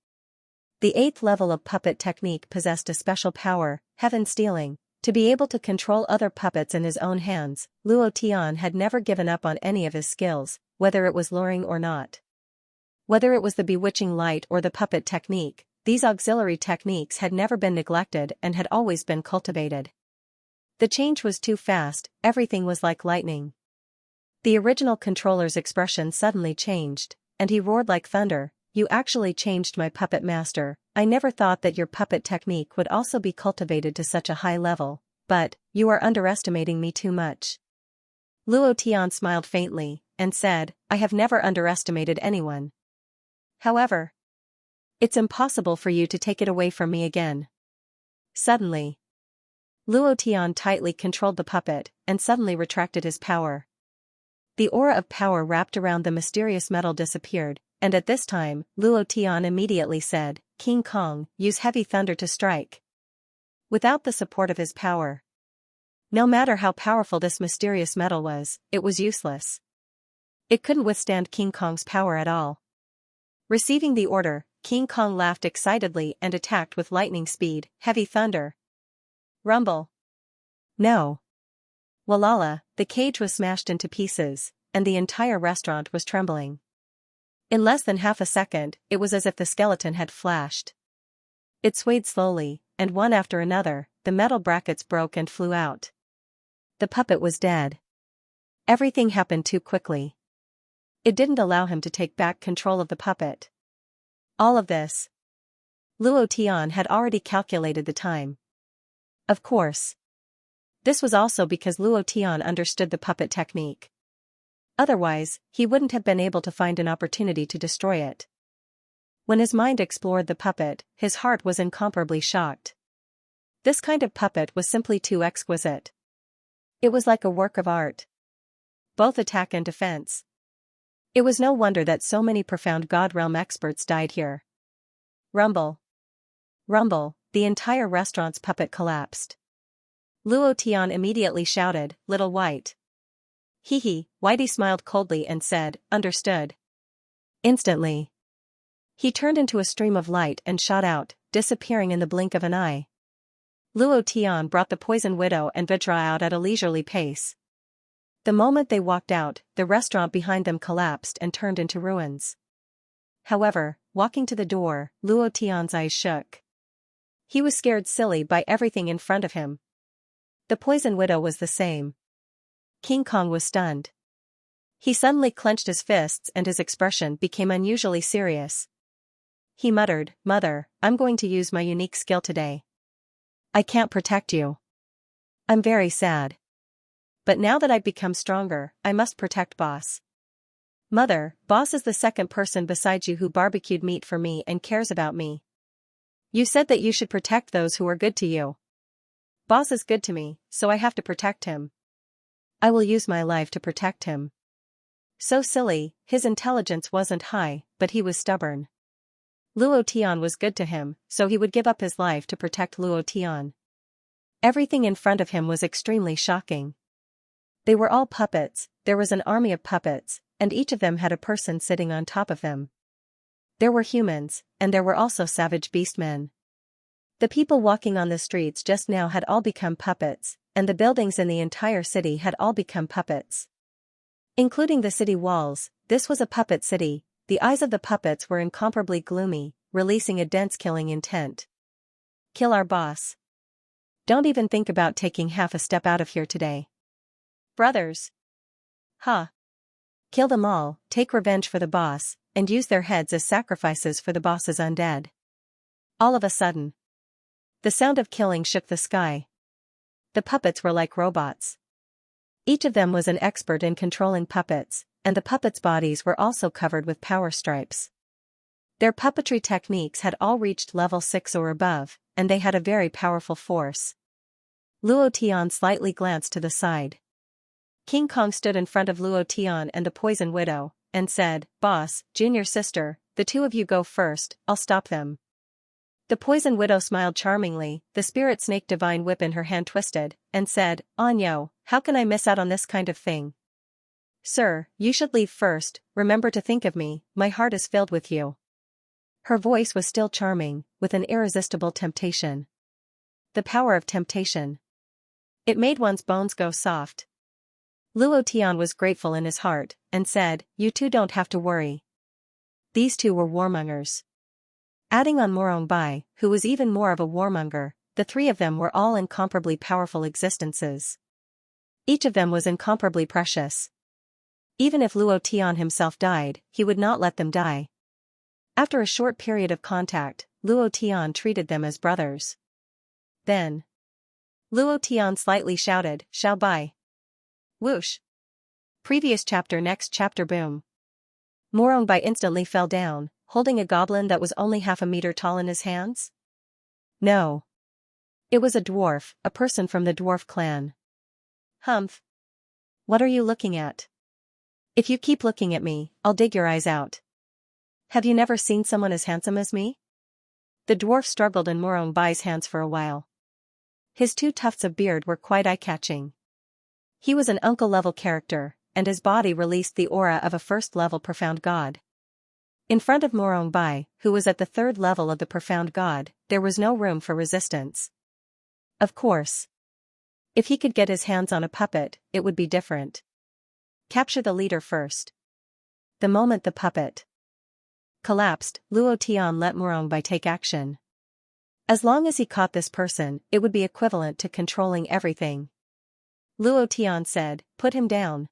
The 8th level of puppet technique possessed a special power, heaven stealing. To be able to control other puppets in his own hands, Luo Tian had never given up on any of his skills, whether it was luring or not. Whether it was the bewitching light or the puppet technique, these auxiliary techniques had never been neglected and had always been cultivated. The change was too fast, everything was like lightning. The original controller's expression suddenly changed, and he roared like thunder, "You actually changed my puppet master. I never thought that your puppet technique would also be cultivated to such a high level, but, you are underestimating me too much." Luo Tian smiled faintly, and said, "I have never underestimated anyone. However, it's impossible for you to take it away from me again." Suddenly, Luo Tian tightly controlled the puppet, and suddenly retracted his power. The aura of power wrapped around the mysterious metal disappeared, and at this time, Luo Tian immediately said, "King Kong, use heavy thunder to strike." Without the support of his power, no matter how powerful this mysterious metal was, it was useless. It couldn't withstand King Kong's power at all. Receiving the order, King Kong laughed excitedly and attacked with lightning speed, heavy thunder. Rumble. No. Walala, the cage was smashed into pieces, and the entire restaurant was trembling. In less than half a second, it was as if the skeleton had flashed. It swayed slowly, and one after another, the metal brackets broke and flew out. The puppet was dead. Everything happened too quickly. It didn't allow him to take back control of the puppet. All of this. Luo Tian had already calculated the time. Of course. This was also because Luo Tian understood the puppet technique. Otherwise, he wouldn't have been able to find an opportunity to destroy it. When his mind explored the puppet, his heart was incomparably shocked. This kind of puppet was simply too exquisite. It was like a work of art. Both attack and defense. It was no wonder that so many profound God realm experts died here. Rumble. Rumble, the entire restaurant's puppet collapsed. Luo Tian immediately shouted, "Little White." Hee. Whitey smiled coldly and said, "Understood." Instantly, he turned into a stream of light and shot out, disappearing in the blink of an eye. Luo Tian brought the poison widow and Vajra out at a leisurely pace. The moment they walked out, the restaurant behind them collapsed and turned into ruins. However, walking to the door, Luo Tian's eyes shook. He was scared silly by everything in front of him. The poison widow was the same. King Kong was stunned. He suddenly clenched his fists and his expression became unusually serious. He muttered, "Mother, I'm going to use my unique skill today. I can't protect you. I'm very sad. But now that I've become stronger, I must protect Boss. Mother, Boss is the second person besides you who barbecued meat for me and cares about me. You said that you should protect those who are good to you. Boss is good to me, so I have to protect him. I will use my life to protect him." So silly, his intelligence wasn't high, but he was stubborn. Luo Tian was good to him, so he would give up his life to protect Luo Tian. Everything in front of him was extremely shocking. They were all puppets, there was an army of puppets, and each of them had a person sitting on top of them. There were humans, and there were also savage beastmen. The people walking on the streets just now had all become puppets, and the buildings in the entire city had all become puppets. Including the city walls, this was a puppet city. The eyes of the puppets were incomparably gloomy, releasing a dense killing intent. Kill our boss. Don't even think about taking half a step out of here today. Brothers. Ha. Kill them all, take revenge for the boss, and use their heads as sacrifices for the boss's undead. All of a sudden, the sound of killing shook the sky. The puppets were like robots. Each of them was an expert in controlling puppets, and the puppets' bodies were also covered with power stripes. Their puppetry techniques had all reached level 6 or above, and they had a very powerful force. Luo Tian slightly glanced to the side. King Kong stood in front of Luo Tian and the poison widow, and said, "Boss, junior sister, the two of you go first, I'll stop them." The poison widow smiled charmingly, the spirit snake divine whip in her hand twisted, and said, "Anyo, how can I miss out on this kind of thing? Sir, you should leave first, remember to think of me, my heart is filled with you." Her voice was still charming, with an irresistible temptation. The power of temptation. It made one's bones go soft. Luo Tian was grateful in his heart, and said, "You two don't have to worry." These two were warmongers. Adding on Morong Bai, who was even more of a warmonger, the three of them were all incomparably powerful existences. Each of them was incomparably precious. Even if Luo Tian himself died, he would not let them die. After a short period of contact, Luo Tian treated them as brothers. Then, Luo Tian slightly shouted, "Shall Bai." Whoosh. Previous chapter. Next chapter. Boom. Morong Bai instantly fell down, holding a goblin that was only half a meter tall in his hands. No. It was a dwarf, a person from the dwarf clan. Humph. What are you looking at? If you keep looking at me, I'll dig your eyes out. Have you never seen someone as handsome as me? The dwarf struggled in Morong Bai's hands for a while. His 2 tufts of beard were quite eye-catching. He was an uncle-level character, and his body released the aura of a first-level profound god. In front of Morong Bai, who was at the 3rd level of the profound god, there was no room for resistance. Of course. If he could get his hands on a puppet, it would be different. Capture the leader first. The moment the puppet collapsed, Luo Tian let Morong Bai take action. As long as he caught this person, it would be equivalent to controlling everything. Luo Tian said, "Put him down."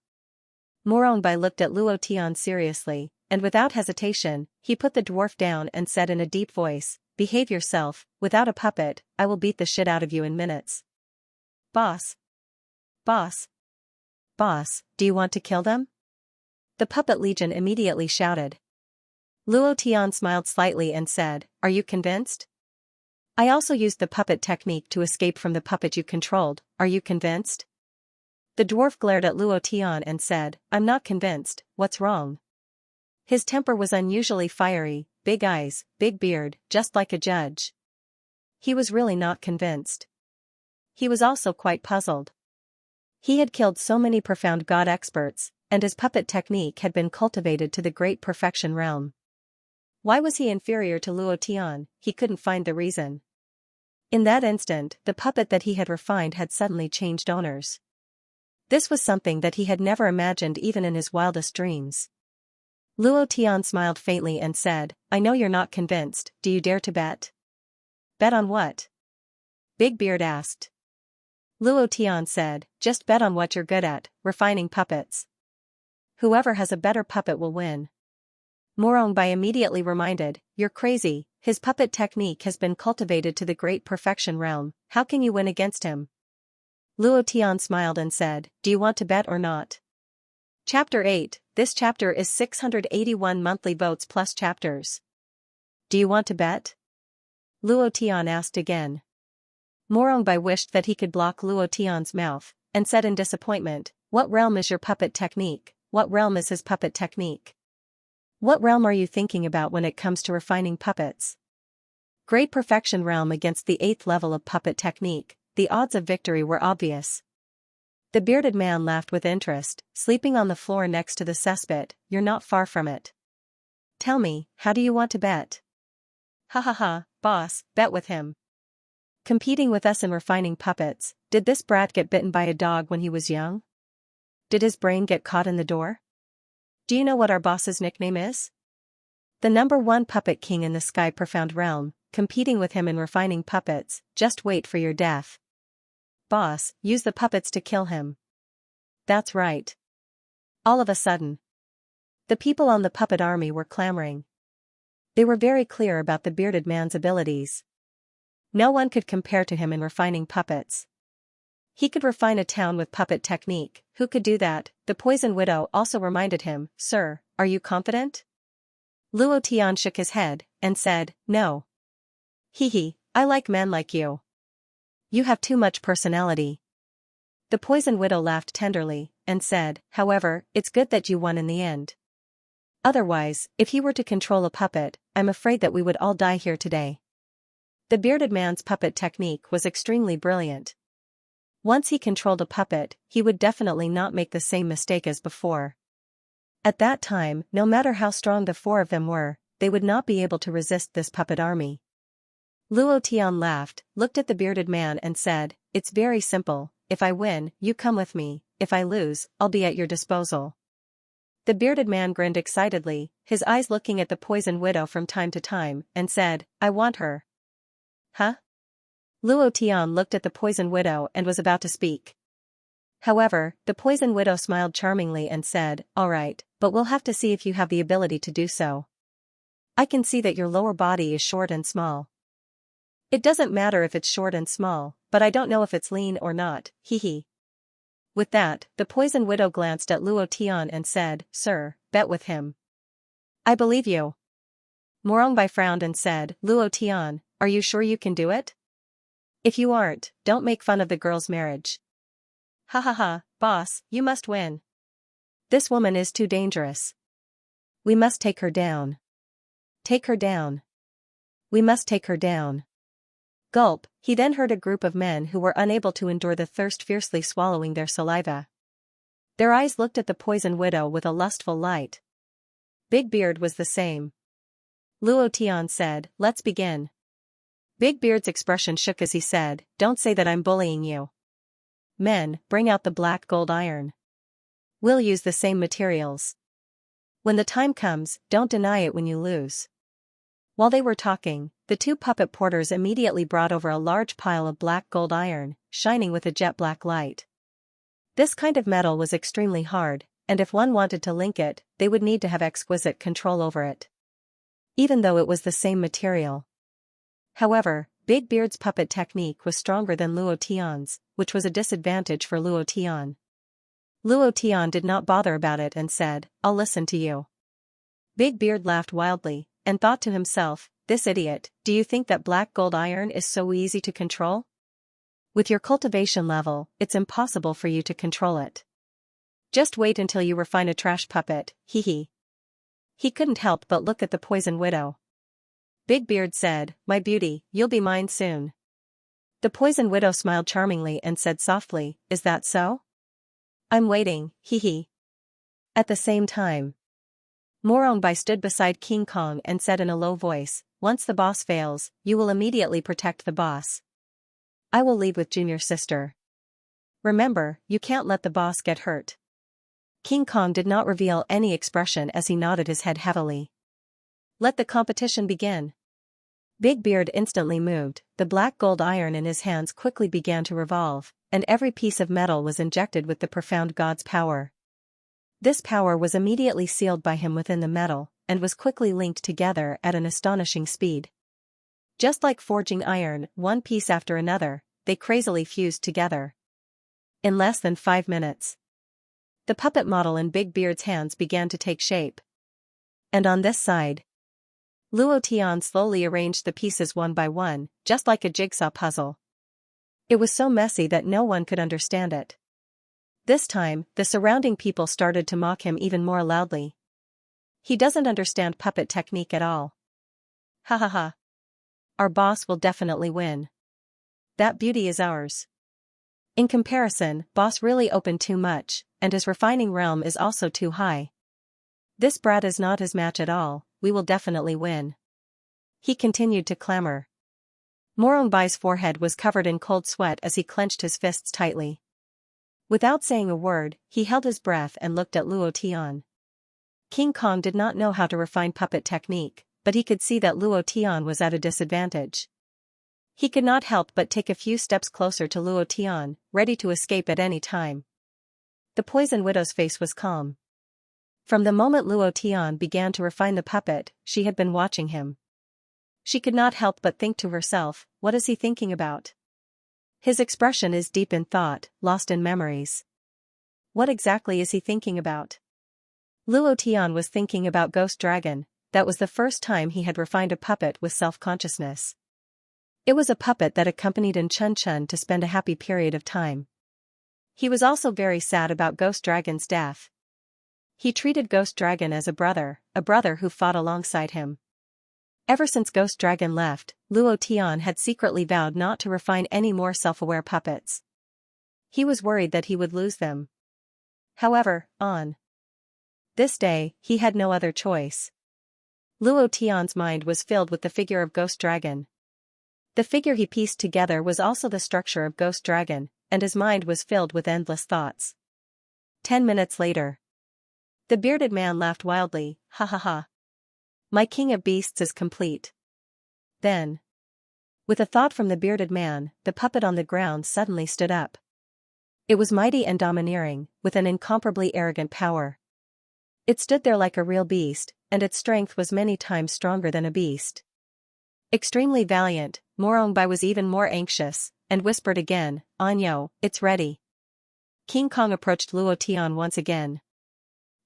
Morong Bai looked at Luo Tian seriously, and without hesitation, he put the dwarf down and said in a deep voice, "Behave yourself, without a puppet, I will beat the shit out of you in minutes." Boss. Boss. Boss, do you want to kill them? The puppet legion immediately shouted. Luo Tian smiled slightly and said, "Are you convinced? I also used the puppet technique to escape from the puppet you controlled, are you convinced?" The dwarf glared at Luo Tian and said, "I'm not convinced, what's wrong?" His temper was unusually fiery, big eyes, big beard, just like a judge. He was really not convinced. He was also quite puzzled. He had killed so many profound god experts, and his puppet technique had been cultivated to the great perfection realm. Why was he inferior to Luo Tian? He couldn't find the reason. In that instant, the puppet that he had refined had suddenly changed owners. This was something that he had never imagined even in his wildest dreams. Luo Tian smiled faintly and said, "I know you're not convinced, do you dare to bet?" "Bet on what?" Big Beard asked. Luo Tian said, "Just bet on what you're good at, refining puppets. Whoever has a better puppet will win." Morongbai immediately reminded, "You're crazy, his puppet technique has been cultivated to the great perfection realm, how can you win against him?" Luo Tian smiled and said, "Do you want to bet or not?" Chapter 8, this chapter is 681 monthly votes plus chapters. "Do you want to bet?" Luo Tian asked again. Morongbai wished that he could block Luo Tian's mouth, and said in disappointment, "What realm is your puppet technique? What realm is his puppet technique? What realm are you thinking about when it comes to refining puppets?" Great perfection realm against the 8th level of puppet technique, the odds of victory were obvious. The bearded man laughed with interest, sleeping on the floor next to the cesspit, "You're not far from it. Tell me, how do you want to bet?" "Ha ha ha, boss, bet with him. Competing with us in refining puppets, did this brat get bitten by a dog when he was young? Did his brain get caught in the door? Do you know what our boss's nickname is? The #1 puppet king in the sky profound realm, competing with him in refining puppets, just wait for your death. Boss, use the puppets to kill him." "That's right." All of a sudden, the people on the puppet army were clamoring. They were very clear about the bearded man's abilities. No one could compare to him in refining puppets. He could refine a town with puppet technique, who could do that? The poison widow also reminded him, "Sir, are you confident?" Luo Tian shook his head, and said, "No. Hee, I like men like you. You have too much personality." The poison widow laughed tenderly, and said, "However, it's good that you won in the end. Otherwise, if he were to control a puppet, I'm afraid that we would all die here today." The bearded man's puppet technique was extremely brilliant. Once he controlled a puppet, he would definitely not make the same mistake as before. At that time, no matter how strong the 4 of them were, they would not be able to resist this puppet army. Luo Tian laughed, looked at the bearded man and said, "It's very simple, if I win, you come with me, if I lose, I'll be at your disposal." The bearded man grinned excitedly, his eyes looking at the poison widow from time to time, and said, "I want her." "Huh?" Luo Tian looked at the poison widow and was about to speak. However, the poison widow smiled charmingly and said, "All right, but we'll have to see if you have the ability to do so. I can see that your lower body is short and small." "It doesn't matter if it's short and small, but I don't know if it's lean or not, hee." With that, the poison widow glanced at Luo Tian and said, "Sir, bet with him." "I believe you." Morongbai frowned and said, "Luo Tian, are you sure you can do it? If you aren't, don't make fun of the girl's marriage." "Ha ha ha, boss, you must win. This woman is too dangerous. We must take her down. Take her down. We must take her down." Gulp, he then heard a group of men who were unable to endure the thirst fiercely swallowing their saliva. Their eyes looked at the poison widow with a lustful light. Big Beard was the same. Luo Tian said, "Let's begin." Big Beard's expression shook as he said, "Don't say that I'm bullying you. Men, bring out the black gold iron. We'll use the same materials. When the time comes, don't deny it when you lose." While they were talking, the 2 puppet porters immediately brought over a large pile of black gold iron, shining with a jet black light. This kind of metal was extremely hard, and if one wanted to link it, they would need to have exquisite control over it. Even though it was the same material. However, Big Beard's puppet technique was stronger than Luo Tian's, which was a disadvantage for Luo Tian. Luo Tian did not bother about it and said, "I'll listen to you." Big Beard laughed wildly, and thought to himself, this idiot, do you think that black gold iron is so easy to control? With your cultivation level, it's impossible for you to control it. Just wait until you refine a trash puppet, hee hee. He couldn't help but look at the poison widow. Big Beard said, my beauty, you'll be mine soon. The poison widow smiled charmingly and said softly, is that so? I'm waiting, hee hee. At the same time, Morongbai stood beside King Kong and said in a low voice, once the boss fails, you will immediately protect the boss. I will leave with junior sister. Remember, you can't let the boss get hurt. King Kong did not reveal any expression as he nodded his head heavily. Let the competition begin. Big Beard instantly moved, the black gold iron in his hands quickly began to revolve, and every piece of metal was injected with the profound god's power. This power was immediately sealed by him within the metal, and was quickly linked together at an astonishing speed. Just like forging iron, one piece after another, they crazily fused together. In less than 5 minutes, the puppet model in Big Beard's hands began to take shape. And on this side, Luo Tian slowly arranged the pieces one by one, just like a jigsaw puzzle. It was so messy that no one could understand it. This time, the surrounding people started to mock him even more loudly. He doesn't understand puppet technique at all. Ha ha ha. Our boss will definitely win. That beauty is ours. In comparison, boss really opened too much, and his refining realm is also too high. This brat is not his match at all, we will definitely win. He continued to clamor. Morongbai's forehead was covered in cold sweat as he clenched his fists tightly. Without saying a word, he held his breath and looked at Luo Tian. King Kong did not know how to refine puppet technique, but he could see that Luo Tian was at a disadvantage. He could not help but take a few steps closer to Luo Tian, ready to escape at any time. The poison widow's face was calm. From the moment Luo Tian began to refine the puppet, she had been watching him. She could not help but think to herself, what is he thinking about? His expression is deep in thought, lost in memories. What exactly is he thinking about? Luo Tian was thinking about Ghost Dragon. That was the first time he had refined a puppet with self-consciousness. It was a puppet that accompanied in Chun Chun to spend a happy period of time. He was also very sad about Ghost Dragon's death. He treated Ghost Dragon as a brother who fought alongside him. Ever since Ghost Dragon left, Luo Tian had secretly vowed not to refine any more self-aware puppets. He was worried that he would lose them. However, on this day, he had no other choice. Luo Tian's mind was filled with the figure of Ghost Dragon. The figure he pieced together was also the structure of Ghost Dragon, and his mind was filled with endless thoughts. 10 minutes later, the bearded man laughed wildly, ha ha ha. My king of beasts is complete. Then, with a thought from the bearded man, the puppet on the ground suddenly stood up. It was mighty and domineering, with an incomparably arrogant power. It stood there like a real beast, and its strength was many times stronger than a beast. Extremely valiant, Morongbai was even more anxious, and whispered again, Anyo, it's ready. King Kong approached Luo Tian once again.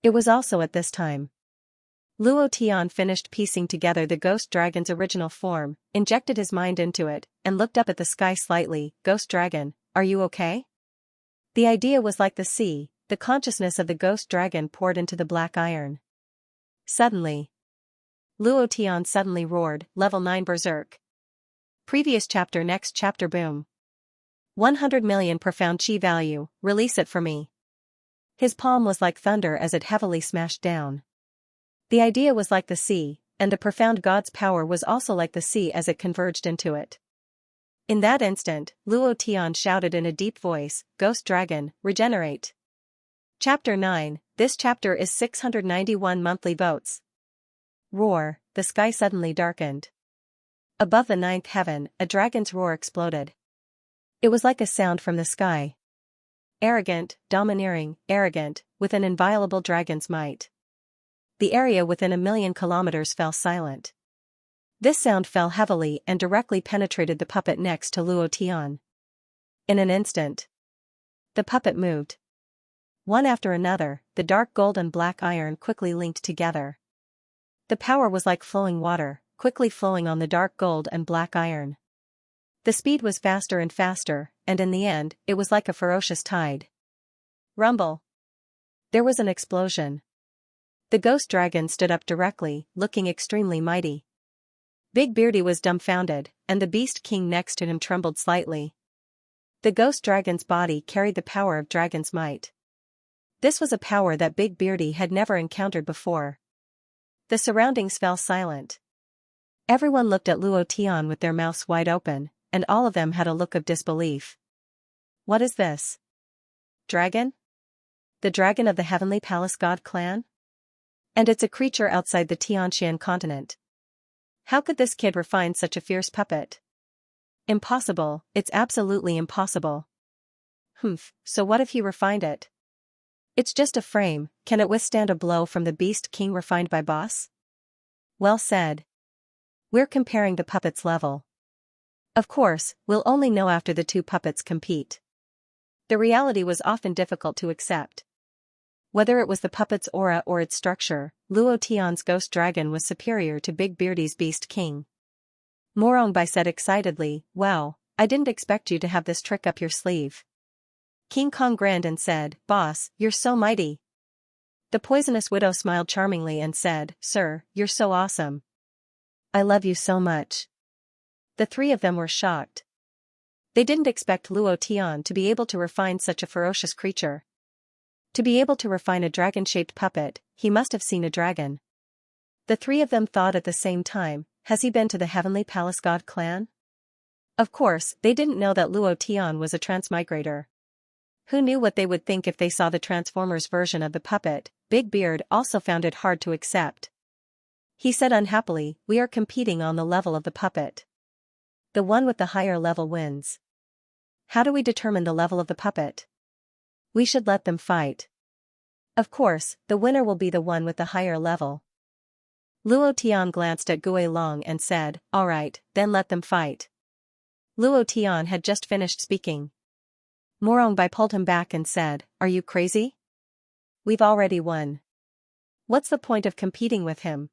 It was also at this time Luo Tian finished piecing together the Ghost Dragon's original form, injected his mind into it, and looked up at the sky slightly. Ghost Dragon, are you okay? The idea was like the sea, the consciousness of the Ghost Dragon poured into the black iron. Suddenly, Luo Tian suddenly roared, Level 9 Berserk. Previous chapter. Next chapter. Boom. 100 million profound chi value, release it for me. His palm was like thunder as it heavily smashed down. The idea was like the sea, and the profound god's power was also like the sea as it converged into it. In that instant, Luo Tian shouted in a deep voice, Ghost Dragon, regenerate. Chapter 9, this chapter is 691 monthly votes. Roar, the sky suddenly darkened. Above the 9th heaven, a dragon's roar exploded. It was like a sound from the sky. Arrogant, domineering, arrogant, with an inviolable dragon's might. The area within 1,000,000 kilometers fell silent. This sound fell heavily and directly penetrated the puppet next to Luo Tian. In an instant, the puppet moved. One after another, the dark gold and black iron quickly linked together. The power was like flowing water, quickly flowing on the dark gold and black iron. The speed was faster and faster, and in the end, it was like a ferocious tide. Rumble. There was an explosion. The ghost dragon stood up directly, looking extremely mighty. Big Beardy was dumbfounded, and the beast king next to him trembled slightly. The ghost dragon's body carried the power of dragon's might. This was a power that Big Beardy had never encountered before. The surroundings fell silent. Everyone looked at Luo Tian with their mouths wide open, and all of them had a look of disbelief. What is this? Dragon? The dragon of the Heavenly Palace God clan? And it's a creature outside the Xianxia continent. How could this kid refine such a fierce puppet? Impossible, it's absolutely impossible. So what if he refined it? It's just a frame, can it withstand a blow from the Beast King refined by boss? Well said. We're comparing the puppet's level. Of course, we'll only know after the two puppets compete. The reality was often difficult to accept. Whether it was the puppet's aura or its structure, Luo Tian's ghost dragon was superior to Big Beardy's Beast King. Morongbai said excitedly, "Wow, I didn't expect you to have this trick up your sleeve." King Kong grinned and said, "Boss, you're so mighty." The poisonous widow smiled charmingly and said, "Sir, you're so awesome. I love you so much." The three of them were shocked. They didn't expect Luo Tian to be able to refine such a ferocious creature. To be able to refine a dragon-shaped puppet, he must have seen a dragon. The three of them thought at the same time, has he been to the Heavenly Palace God clan? Of course, they didn't know that Luo Tian was a transmigrator. Who knew what they would think if they saw the Transformers version of the puppet? Big Beard also found it hard to accept. He said unhappily, "We are competing on the level of the puppet. The one with the higher level wins. How do we determine the level of the puppet? We should let them fight. Of course, the winner will be the one with the higher level." Luo Tian glanced at Gui Long and said, "All right, then let them fight." Luo Tian had just finished speaking. Morongbai pulled him back and said, "Are you crazy? We've already won. What's the point of competing with him?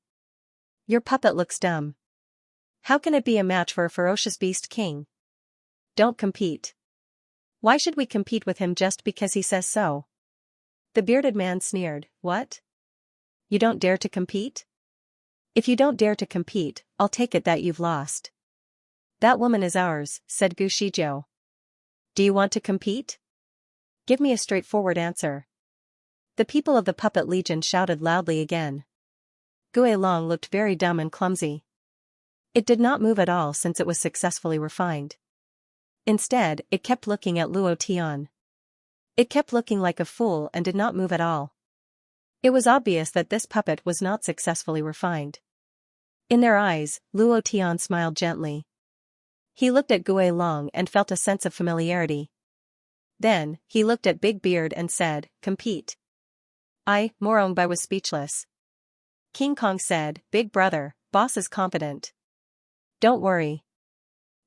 Your puppet looks dumb. How can it be a match for a ferocious beast king? Don't compete. Why should we compete with him just because he says so?" The bearded man sneered, "What? You don't dare to compete? If you don't dare to compete, I'll take it that you've lost." "That woman is ours," said Gu Shizhou. "Do you want to compete? Give me a straightforward answer." The people of the Puppet Legion shouted loudly again. Gui Long looked very dumb and clumsy. It did not move at all since it was successfully refined. Instead, it kept looking at Luo Tian. It kept looking like a fool and did not move at all. It was obvious that this puppet was not successfully refined. In their eyes, Luo Tian smiled gently. He looked at Gui Long and felt a sense of familiarity. Then, he looked at Big Beard and said, "Compete." Morongbai was speechless. King Kong said, "Big brother, boss is confident. Don't worry."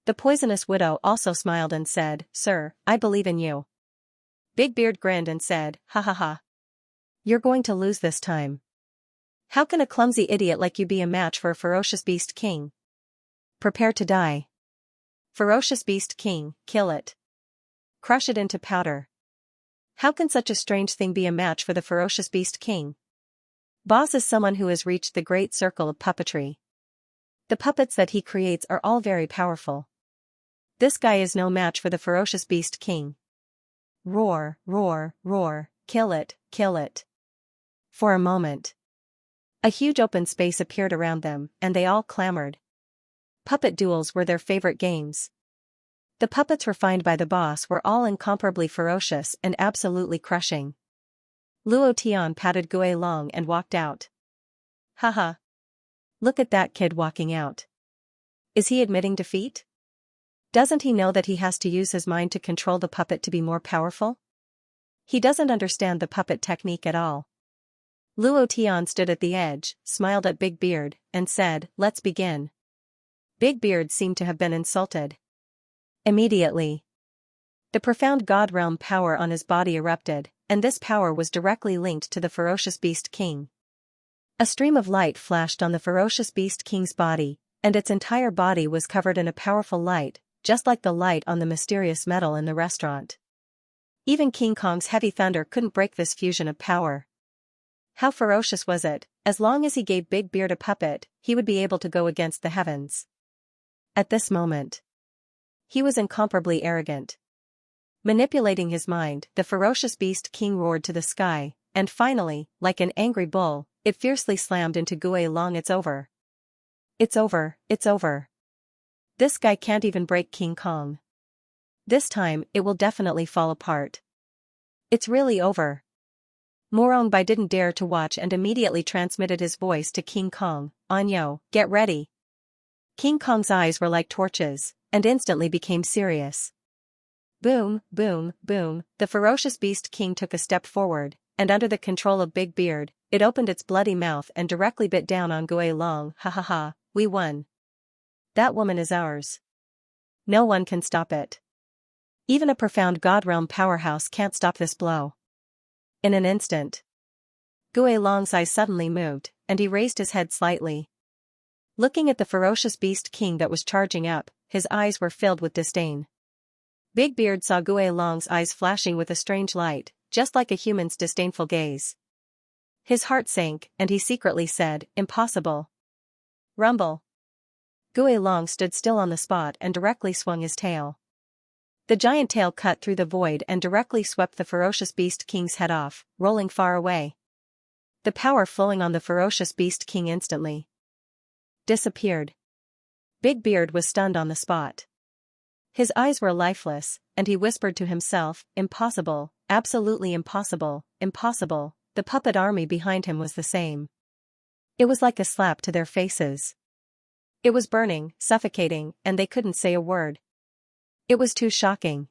The poisonous widow also smiled and said, "Sir, I believe in you." Big Beard grinned and said, "Ha ha ha. You're going to lose this time. How can a clumsy idiot like you be a match for a ferocious beast king? Prepare to die. Ferocious beast king, kill it. Crush it into powder. How can such a strange thing be a match for the ferocious beast king? Boss is someone who has reached the great circle of puppetry. The puppets that he creates are all very powerful. This guy is no match for the ferocious beast king. Roar, roar, roar, kill it, kill it." For a moment, a huge open space appeared around them, and they all clamored. Puppet duels were their favorite games. The puppets refined by the boss were all incomparably ferocious and absolutely crushing. Luo Tian patted Gui Long and walked out. "Haha. Look at that kid walking out. Is he admitting defeat? Doesn't he know that he has to use his mind to control the puppet to be more powerful? He doesn't understand the puppet technique at all." Luo Tian stood at the edge, smiled at Big Beard, and said, "Let's begin." Big Beard seemed to have been insulted. Immediately, the profound God realm power on his body erupted, and this power was directly linked to the ferocious beast king. A stream of light flashed on the ferocious beast king's body, and its entire body was covered in a powerful light, just like the light on the mysterious metal in the restaurant. Even King Kong's heavy thunder couldn't break this fusion of power. How ferocious was it? As long as he gave Big Beard a puppet, he would be able to go against the heavens. At this moment, he was incomparably arrogant. Manipulating his mind, the ferocious beast king roared to the sky, and finally, like an angry bull, it fiercely slammed into Gui Long. It's over. It's over, it's over. This guy can't even break King Kong. This time, it will definitely fall apart. It's really over. Morongbai didn't dare to watch and immediately transmitted his voice to King Kong. Anyo, get ready. King Kong's eyes were like torches, and instantly became serious. Boom, boom, boom, the ferocious beast king took a step forward, and under the control of Big Beard, it opened its bloody mouth and directly bit down on Gui Long. Ha ha ha, we won. That woman is ours. No one can stop it. Even a profound God realm powerhouse can't stop this blow. In an instant, Gui Long's eyes suddenly moved, and he raised his head slightly. Looking at the ferocious beast king that was charging up, his eyes were filled with disdain. Big Beard saw Gui Long's eyes flashing with a strange light, just like a human's disdainful gaze. His heart sank, and he secretly said, "Impossible." Rumble. Gui Long stood still on the spot and directly swung his tail. The giant tail cut through the void and directly swept the ferocious beast king's head off, rolling far away. The power flowing on the ferocious beast king instantly disappeared. Big Beard was stunned on the spot. His eyes were lifeless, and he whispered to himself, "Impossible, absolutely impossible, impossible." The puppet army behind him was the same. It was like a slap to their faces. It was burning, suffocating, and they couldn't say a word. It was too shocking.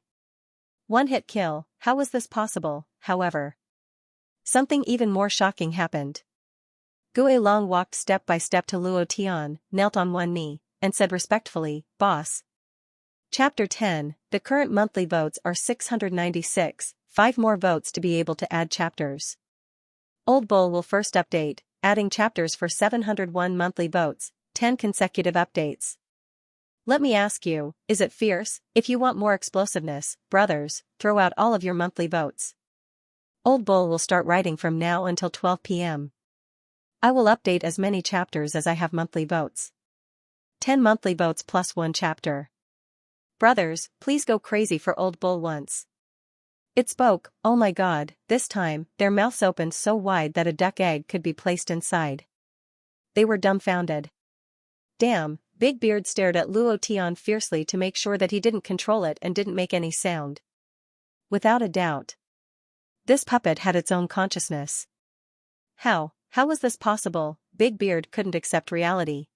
One-hit kill. How was this possible? However, something even more shocking happened. Gui Long walked step by step to Luo Tian, knelt on one knee, and said respectfully, "Boss." Chapter 10, the current monthly votes are 696, 5 more votes to be able to add chapters. Old Bull will first update, adding chapters for 701 monthly votes, 10 consecutive updates. Let me ask you, is it fierce? If you want more explosiveness, brothers, throw out all of your monthly votes. Old Bull will start writing from now until 12 p.m. I will update as many chapters as I have monthly votes. 10 monthly votes plus 1 chapter. Brothers, please go crazy for Old Bull once. It spoke. Oh my god, this time, their mouths opened so wide that a duck egg could be placed inside. They were dumbfounded. Damn, Big Beard stared at Luo Tian fiercely to make sure that he didn't control it and didn't make any sound. Without a doubt, this puppet had its own consciousness. How was this possible? Big Beard couldn't accept reality.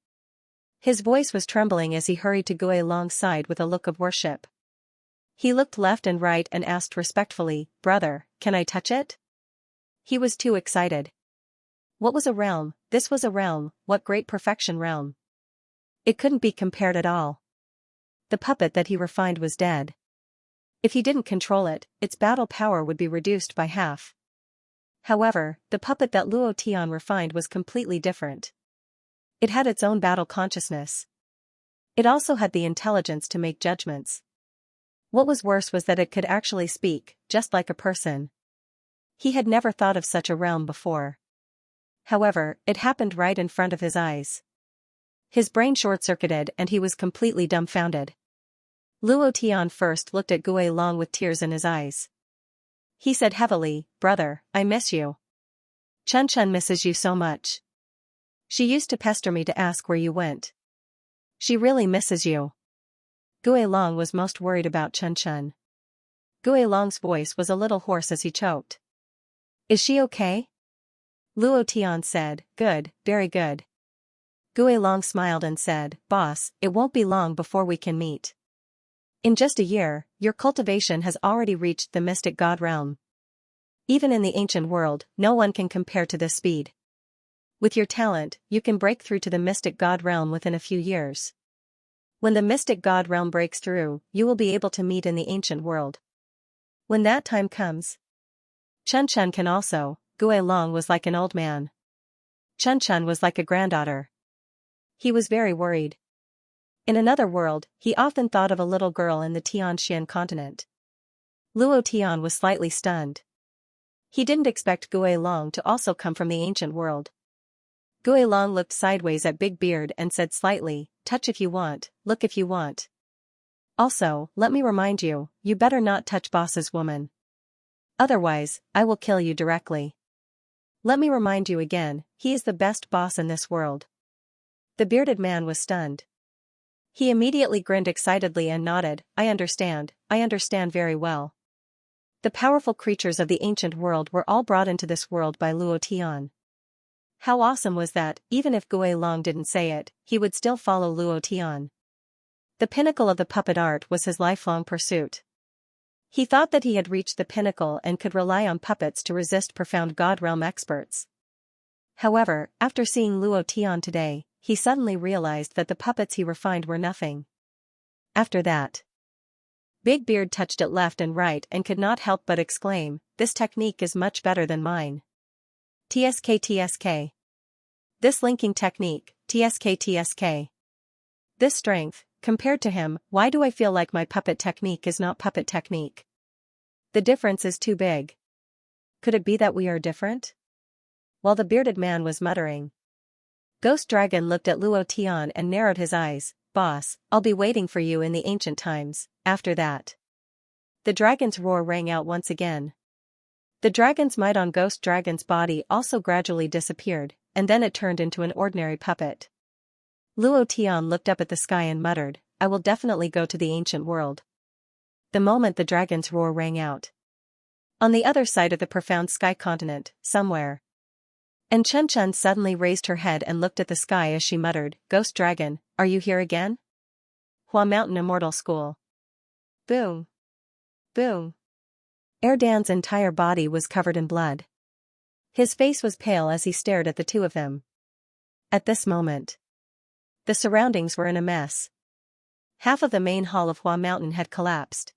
His voice was trembling as he hurried to Gui Long's side with a look of worship. He looked left and right and asked respectfully, "Brother, can I touch it?" He was too excited. What was a realm? This was a realm. What great perfection realm. It couldn't be compared at all. The puppet that he refined was dead. If he didn't control it, its battle power would be reduced by half. However, the puppet that Luo Tian refined was completely different. It had its own battle consciousness. It also had the intelligence to make judgments. What was worse was that it could actually speak, just like a person. He had never thought of such a realm before. However, it happened right in front of his eyes. His brain short-circuited and he was completely dumbfounded. Luo Tian first looked at Gui Long with tears in his eyes. He said heavily, "Brother, I miss you. Chun Chun misses you so much. She used to pester me to ask where you went. She really misses you." Gui Long was most worried about Chun Chun. Gui Long's voice was a little hoarse as he choked. "Is she okay?" Luo Tian said, "Good, very good." Gui Long smiled and said, "Boss, it won't be long before we can meet. In just a year, your cultivation has already reached the mystic god realm. Even in the ancient world, no one can compare to this speed. With your talent, you can break through to the mystic god realm within a few years. When the mystic god realm breaks through, you will be able to meet in the ancient world. When that time comes, Chun Chun can also." Gui Long was like an old man. Chun Chun was like a granddaughter. He was very worried. In another world, he often thought of a little girl in the Tianxian continent. Luo Tian was slightly stunned. He didn't expect Gui Long to also come from the ancient world. Gui Long looked sideways at Big Beard and said slightly, touch if you want, look if you want. Also, let me remind you, you better not touch boss's woman. Otherwise, I will kill you directly. Let me remind you again, he is the best boss in this world. The bearded man was stunned. He immediately grinned excitedly and nodded, I understand very well. The powerful creatures of the ancient world were all brought into this world by Luo Tian. How awesome was that, even if Gui Long didn't say it, he would still follow Luo Tian. The pinnacle of the puppet art was his lifelong pursuit. He thought that he had reached the pinnacle and could rely on puppets to resist profound God realm experts. However, after seeing Luo Tian today, he suddenly realized that the puppets he refined were nothing. After that, Big Beard touched it left and right and could not help but exclaim, this technique is much better than mine. TSK. This linking technique, TSK. This strength, compared to him, why do I feel like my puppet technique is not puppet technique? The difference is too big. Could it be that we are different? While the bearded man was muttering, Ghost Dragon looked at Luo Tian and narrowed his eyes, boss, I'll be waiting for you in the ancient times. After that, the dragon's roar rang out once again. The dragon's might on Ghost Dragon's body also gradually disappeared, and then it turned into an ordinary puppet. Luo Tian looked up at the sky and muttered, I will definitely go to the ancient world. The moment the dragon's roar rang out. On the other side of the profound sky continent, somewhere. And Chun Chun suddenly raised her head and looked at the sky as she muttered, Ghost Dragon, are you here again? Hua Mountain Immortal School. Boom. Boom. Erdan's entire body was covered in blood. His face was pale as he stared at the two of them. At this moment, the surroundings were in a mess. Half of the main hall of Hua Mountain had collapsed.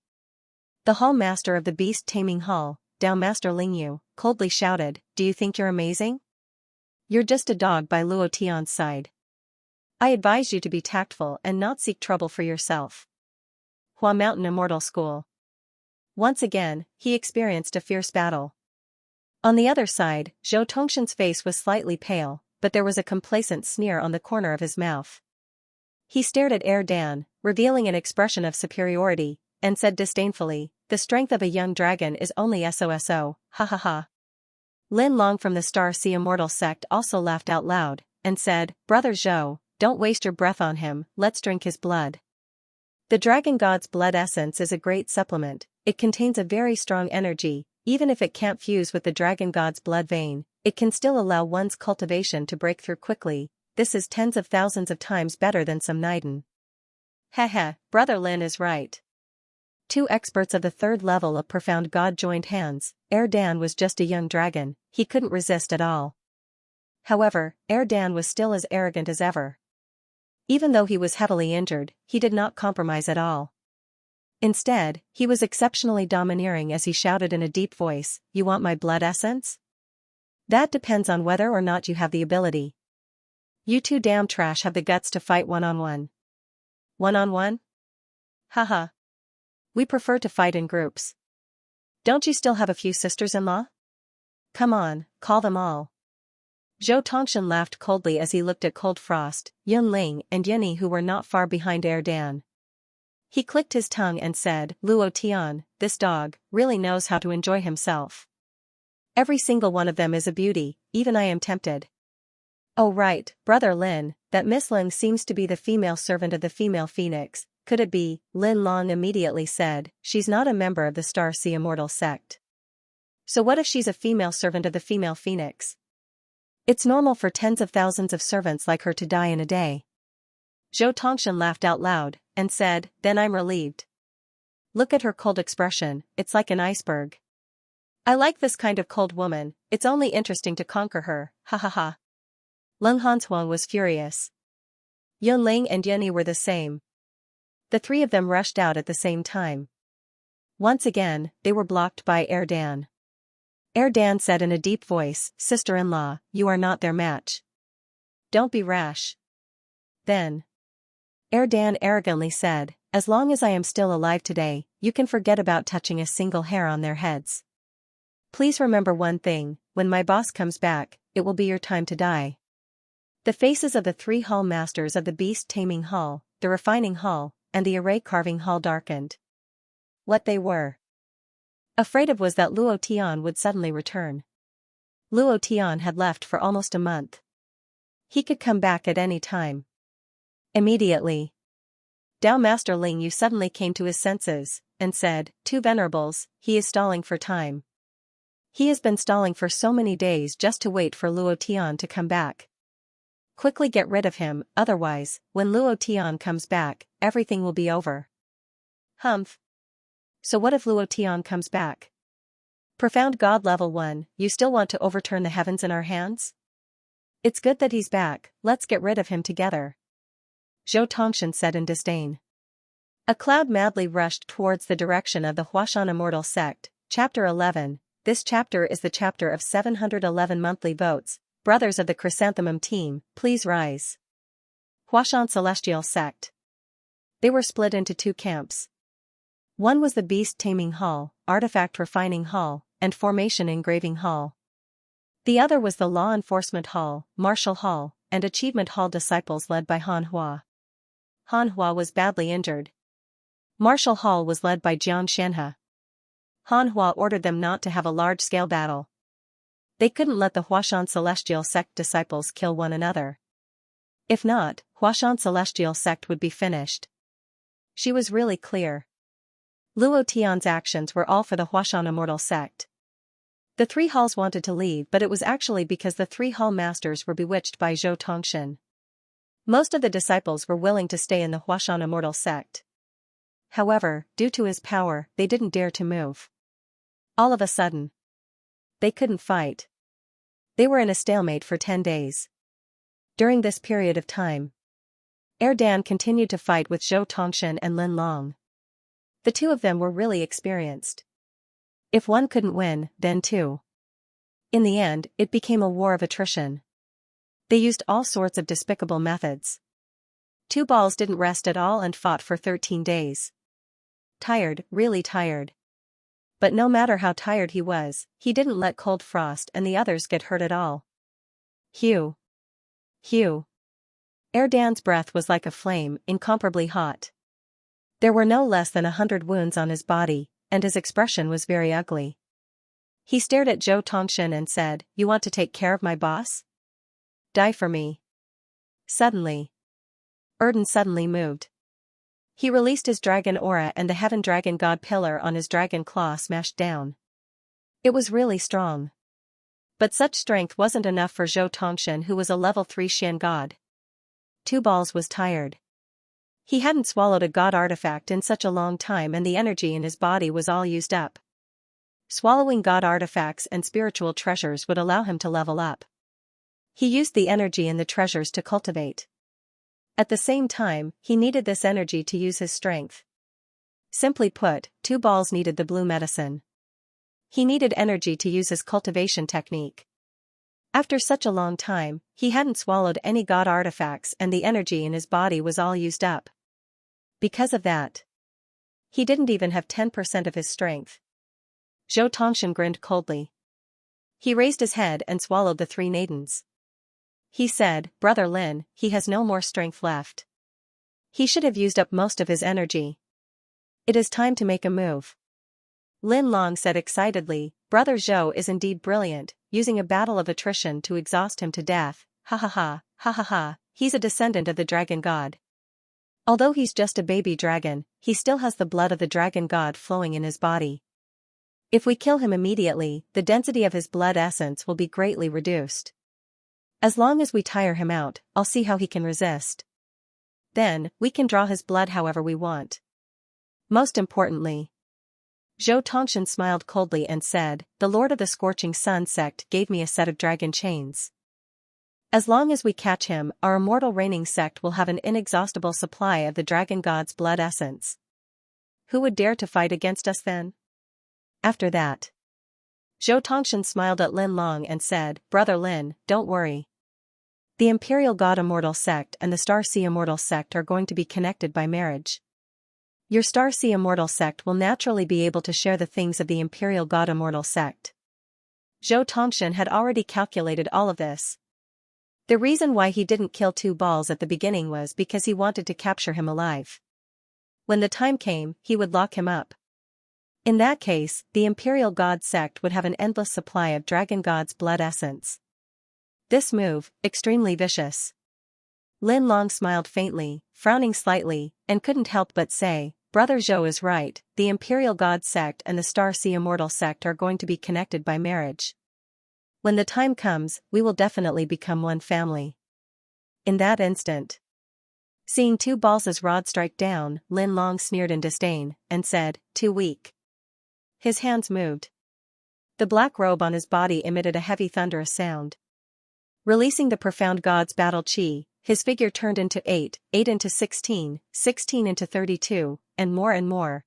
The hall master of the beast taming hall, Dao Master Lingyu, coldly shouted, do you think you're amazing? You're just a dog by Luo Tian's side. I advise you to be tactful and not seek trouble for yourself. Hua Mountain Immortal School. Once again, he experienced a fierce battle. On the other side, Zhou Tongshan's face was slightly pale, but there was a complacent sneer on the corner of his mouth. He stared at Erdan, revealing an expression of superiority, and said disdainfully, the strength of a young dragon is only SOSO, ha ha ha. Lin Long from the Star Sea Immortal sect also laughed out loud, and said, Brother Zhou, don't waste your breath on him, let's drink his blood. The dragon god's blood essence is a great supplement, it contains a very strong energy, even if it can't fuse with the dragon god's blood vein, it can still allow one's cultivation to break through quickly, this is tens of thousands of times better than some Niden. Heh, Brother Lin is right. Two experts of the third level of profound god joined hands, Erdan was just a young dragon, he couldn't resist at all. However, Erdan was still as arrogant as ever. Even though he was heavily injured, he did not compromise at all. Instead, he was exceptionally domineering as he shouted in a deep voice, you want my blood essence? That depends on whether or not you have the ability. You two damn trash have the guts to fight one-on-one. One-on-one? Haha. We prefer to fight in groups. Don't you still have a few sisters-in-law? Come on, call them all. Zhou Tongshan laughed coldly as he looked at Cold Frost, Yun Ling and Yunyi who were not far behind Erdan. He clicked his tongue and said, Luo Tian, this dog, really knows how to enjoy himself. Every single one of them is a beauty, even I am tempted. Oh right, Brother Lin, that Miss Lin seems to be the female servant of the female phoenix, could it be? Lin Long immediately said, she's not a member of the Star Sea Immortal sect. So what if she's a female servant of the female phoenix? It's normal for tens of thousands of servants like her to die in a day. Zhou Tongshan laughed out loud, and said, then I'm relieved. Look at her cold expression, it's like an iceberg. I like this kind of cold woman, it's only interesting to conquer her, ha ha ha. Leng Hanshuang was furious. Yun Ling and Yunyi were the same. The three of them rushed out at the same time. Once again, they were blocked by Erdan. Erdan said in a deep voice, sister-in-law, you are not their match. Don't be rash. Then Erdan arrogantly said, as long as I am still alive today, you can forget about touching a single hair on their heads. Please remember one thing, when my boss comes back, it will be your time to die. The faces of the 3 hall masters of the beast-taming hall, the refining hall, and the array-carving hall darkened. What they were afraid of was that Luo Tian would suddenly return. Luo Tian had left for almost a month. He could come back at any time. Immediately, Dao Master Ling Yu suddenly came to his senses, and said, "Two venerables, he is stalling for time. He has been stalling for so many days just to wait for Luo Tian to come back. Quickly get rid of him, otherwise, when Luo Tian comes back, everything will be over." Humph. So what if Luo Tian comes back? Profound God Level 1, you still want to overturn the heavens in our hands? It's good that he's back, let's get rid of him together. Zhou Tongshan said in disdain. A cloud madly rushed towards the direction of the Huashan Immortal Sect. Chapter 11. This chapter is the chapter of 711 monthly votes. Brothers of the Chrysanthemum team, please rise. Huashan Celestial Sect. They were split into 2 camps. One was the Beast Taming Hall, Artifact Refining Hall, and Formation Engraving Hall. The other was the Law Enforcement Hall, Martial Hall, and Achievement Hall disciples led by Han Hua. Han Hua was badly injured. Martial Hall was led by Xianxia. Han Hua ordered them not to have a large-scale battle. They couldn't let the Huashan Celestial Sect disciples kill one another. If not, Huashan Celestial Sect would be finished. She was really clear. Luo Tian's actions were all for the Huashan Immortal Sect. The 3 halls wanted to leave, but it was actually because the 3 hall masters were bewitched by Zhou Tongshan. Most of the disciples were willing to stay in the Huashan Immortal Sect. However, due to his power, they didn't dare to move. All of a sudden, they couldn't fight. They were in a stalemate for 10 days. During this period of time, Erdan continued to fight with Zhou Tongshan and Lin Long. The 2 of them were really experienced. If one couldn't win, then 2. In the end, it became a war of attrition. They used all sorts of despicable methods. 2 balls didn't rest at all and fought for 13 days. Tired, really tired. But no matter how tired he was, he didn't let Cold Frost and the others get hurt at all. Hugh. Hugh. Erdan's breath was like a flame, incomparably hot. There were no less than 100 wounds on his body, and his expression was very ugly. He stared at Zhou Tongshan and said, "You want to take care of my boss? Die for me." Suddenly, Erdan suddenly moved. He released his dragon aura and the Heaven Dragon God pillar on his dragon claw smashed down. It was really strong. But such strength wasn't enough for Zhou Tongshan, who was a level 3 Xian god. 2 balls was tired. He hadn't swallowed a god artifact in such a long time and the energy in his body was all used up. Swallowing god artifacts and spiritual treasures would allow him to level up. He used the energy in the treasures to cultivate. At the same time, he needed this energy to use his strength. Simply put, 2 balls needed the blue medicine. He needed energy to use his cultivation technique. After such a long time, he hadn't swallowed any god artifacts and the energy in his body was all used up. Because of that, he didn't even have 10% of his strength. Zhou Tongshan grinned coldly. He raised his head and swallowed the 3 nadens. He said, "Brother Lin, he has no more strength left. He should have used up most of his energy. It is time to make a move." Lin Long said excitedly, "Brother Zhou is indeed brilliant, using a battle of attrition to exhaust him to death. Ha ha ha, ha ha ha, he's a descendant of the dragon god. Although he's just a baby dragon, he still has the blood of the dragon god flowing in his body. If we kill him immediately, the density of his blood essence will be greatly reduced. As long as we tire him out, I'll see how he can resist. Then, we can draw his blood however we want. Most importantly." Zhou Tongshan smiled coldly and said, "The Lord of the Scorching Sun sect gave me a set of dragon chains. As long as we catch him, our immortal reigning sect will have an inexhaustible supply of the dragon god's blood essence. Who would dare to fight against us then?" After that, Zhou Tongshan smiled at Lin Long and said, "Brother Lin, don't worry. The Imperial God Immortal sect and the Star Sea Immortal sect are going to be connected by marriage. Your Star Sea Immortal sect will naturally be able to share the things of the Imperial God Immortal sect. Zhou Tongshan had already calculated all of this. The reason why he didn't kill two balls at the beginning was because he wanted to capture him alive. When the time came, he would lock him up. In that case, the Imperial God sect would have an endless supply of Dragon God's blood essence. This move, extremely vicious. Lin Long smiled faintly, frowning slightly, and couldn't help but say, Brother Zhou is right, the Imperial God sect and the Star Sea Immortal sect are going to be connected by marriage. When the time comes, we will definitely become one family. In that instant, seeing two balls' rod strike down, Lin Long sneered in disdain, and said, too weak. His hands moved. The black robe on his body emitted a heavy thunderous sound. Releasing the profound god's battle chi, his figure turned into 8, 8 into 16, 16 into 32, and more.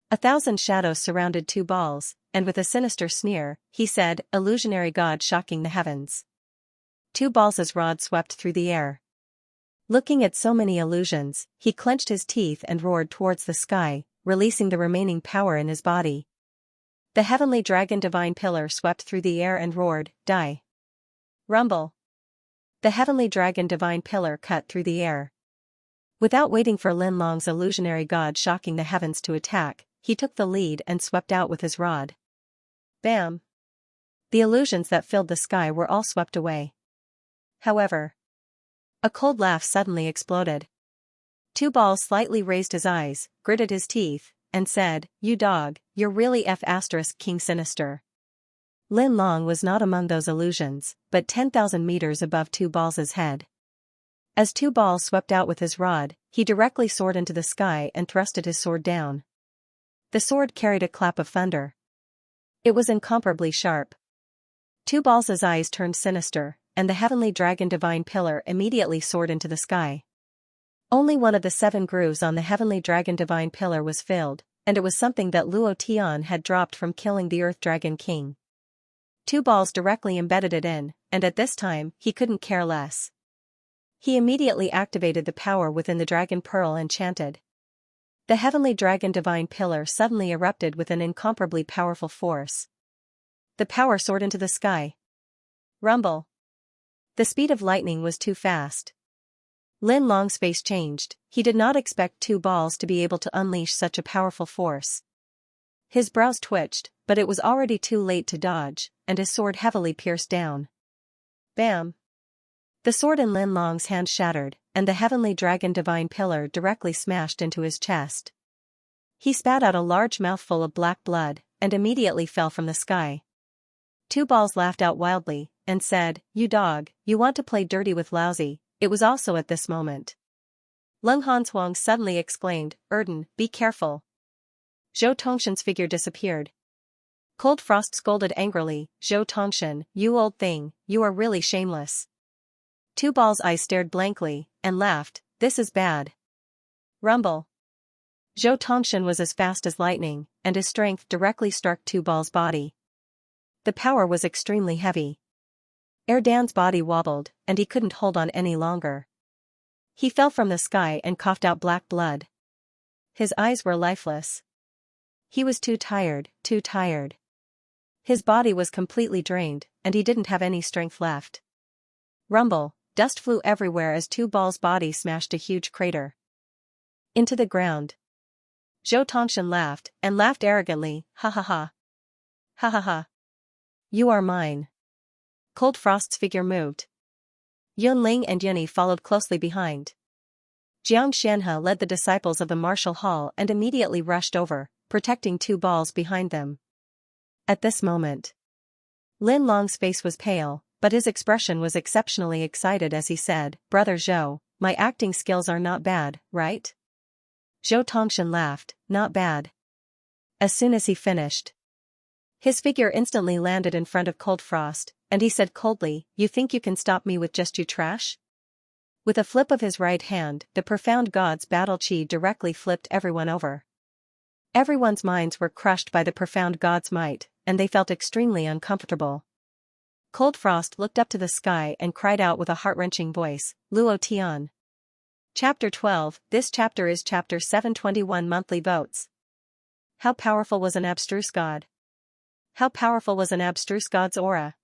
1,000 shadows surrounded two balls, and with a sinister sneer, he said, illusionary god shocking the heavens. Two balls' rod swept through the air. Looking at so many illusions, he clenched his teeth and roared towards the sky, releasing the remaining power in his body. The heavenly dragon divine pillar swept through the air and roared, die. Rumble. The heavenly dragon divine pillar cut through the air. Without waiting for Lin Long's illusionary god shocking the heavens to attack, he took the lead and swept out with his rod. Bam! The illusions that filled the sky were all swept away. However, a cold laugh suddenly exploded. Two balls slightly raised his eyes, gritted his teeth, and said, you dog, you're really King Sinister. Lin Long was not among those illusions, but 10,000 meters above two balls' head. As two balls swept out with his rod, he directly soared into the sky and thrusted his sword down. The sword carried a clap of thunder. It was incomparably sharp. Two balls' eyes turned sinister, and the heavenly dragon divine pillar immediately soared into the sky. Only one of the 7 grooves on the heavenly dragon divine pillar was filled, and it was something that Luo Tian had dropped from killing the Earth Dragon King. Two balls directly embedded it in, and at this time, he couldn't care less. He immediately activated the power within the Dragon Pearl and chanted. The heavenly dragon divine pillar suddenly erupted with an incomparably powerful force. The power soared into the sky. Rumble. The speed of lightning was too fast. Lin Long's face changed. He did not expect two balls to be able to unleash such a powerful force. His brows twitched, but it was already too late to dodge, and his sword heavily pierced down. Bam! The sword in Lin Long's hand shattered, and the heavenly dragon divine pillar directly smashed into his chest. He spat out a large mouthful of black blood, and immediately fell from the sky. Two balls laughed out wildly, and said, you dog, you want to play dirty with Lousy. It was also at this moment. Lung Hanshuang suddenly exclaimed, Erden, be careful. Zhou Tongshan's figure disappeared. Cold Frost scolded angrily, Zhou Tongshan, you old thing, you are really shameless. Two balls' eyes stared blankly, and laughed, this is bad. Rumble. Zhou Tongshan was as fast as lightning, and his strength directly struck two balls' body. The power was extremely heavy. Erdan's body wobbled, and he couldn't hold on any longer. He fell from the sky and coughed out black blood. His eyes were lifeless. He was too tired, too tired. His body was completely drained, and he didn't have any strength left. Rumble, dust flew everywhere as two balls' body smashed a huge crater into the ground. Zhou Tongshan laughed, and laughed arrogantly, ha ha ha. Ha ha ha. You are mine. Cold Frost's figure moved. Yunling and Yunyi followed closely behind. Xianxia led the disciples of the martial hall and immediately rushed over, protecting two balls behind them. At this moment, Lin Long's face was pale, but his expression was exceptionally excited as he said, Brother Zhou, my acting skills are not bad, right? Zhou Tongshan laughed, not bad. As soon as he finished, his figure instantly landed in front of Cold Frost, and he said coldly, you think you can stop me with just you trash? With a flip of his right hand, the profound god's battle chi directly flipped everyone over. Everyone's minds were crushed by the profound god's might, and they felt extremely uncomfortable. Cold Frost looked up to the sky and cried out with a heart-wrenching voice, Luo Tian. Chapter 12. This chapter is Chapter 721 Monthly Votes. How powerful was an abstruse god? How powerful was an abstruse god's aura?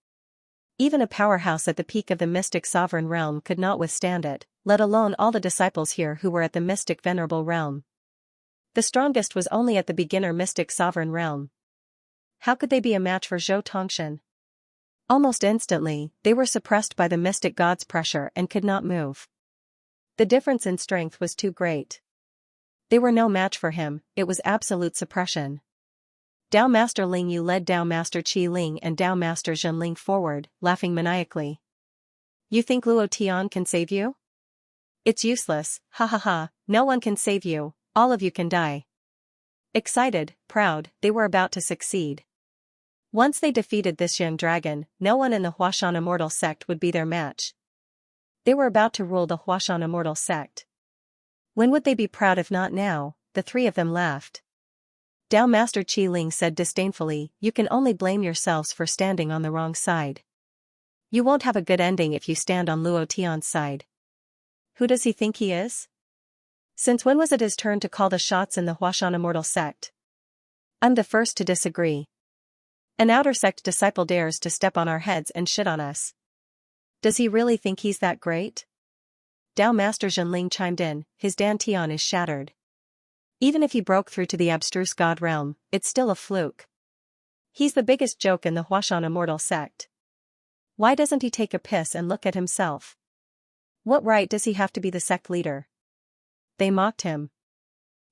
Even a powerhouse at the peak of the mystic sovereign realm could not withstand it, let alone all the disciples here who were at the mystic venerable realm. The strongest was only at the beginner mystic sovereign realm. How could they be a match for Zhou Tongshan? Almost instantly, they were suppressed by the mystic god's pressure and could not move. The difference in strength was too great. They were no match for him, it was absolute suppression. Dao Master Ling Yu led Dao Master Qi Ling and Dao Master Zhen Ling forward, laughing maniacally. You think Luo Tian can save you? It's useless, ha ha ha, no one can save you, all of you can die. Excited, proud, they were about to succeed. Once they defeated this young dragon, no one in the Huashan Immortal sect would be their match. They were about to rule the Huashan Immortal sect. When would they be proud if not now? The three of them laughed. Dao Master Qi Ling said disdainfully, you can only blame yourselves for standing on the wrong side. You won't have a good ending if you stand on Luo Tian's side. Who does he think he is? Since when was it his turn to call the shots in the Huashan Immortal sect? I'm the first to disagree. An outer sect disciple dares to step on our heads and shit on us. Does he really think he's that great? Dao Master Zhen Ling chimed in, his dantian is shattered. Even if he broke through to the abstruse god realm, it's still a fluke. He's the biggest joke in the Huashan Immortal sect. Why doesn't he take a piss and look at himself? What right does he have to be the sect leader? They mocked him.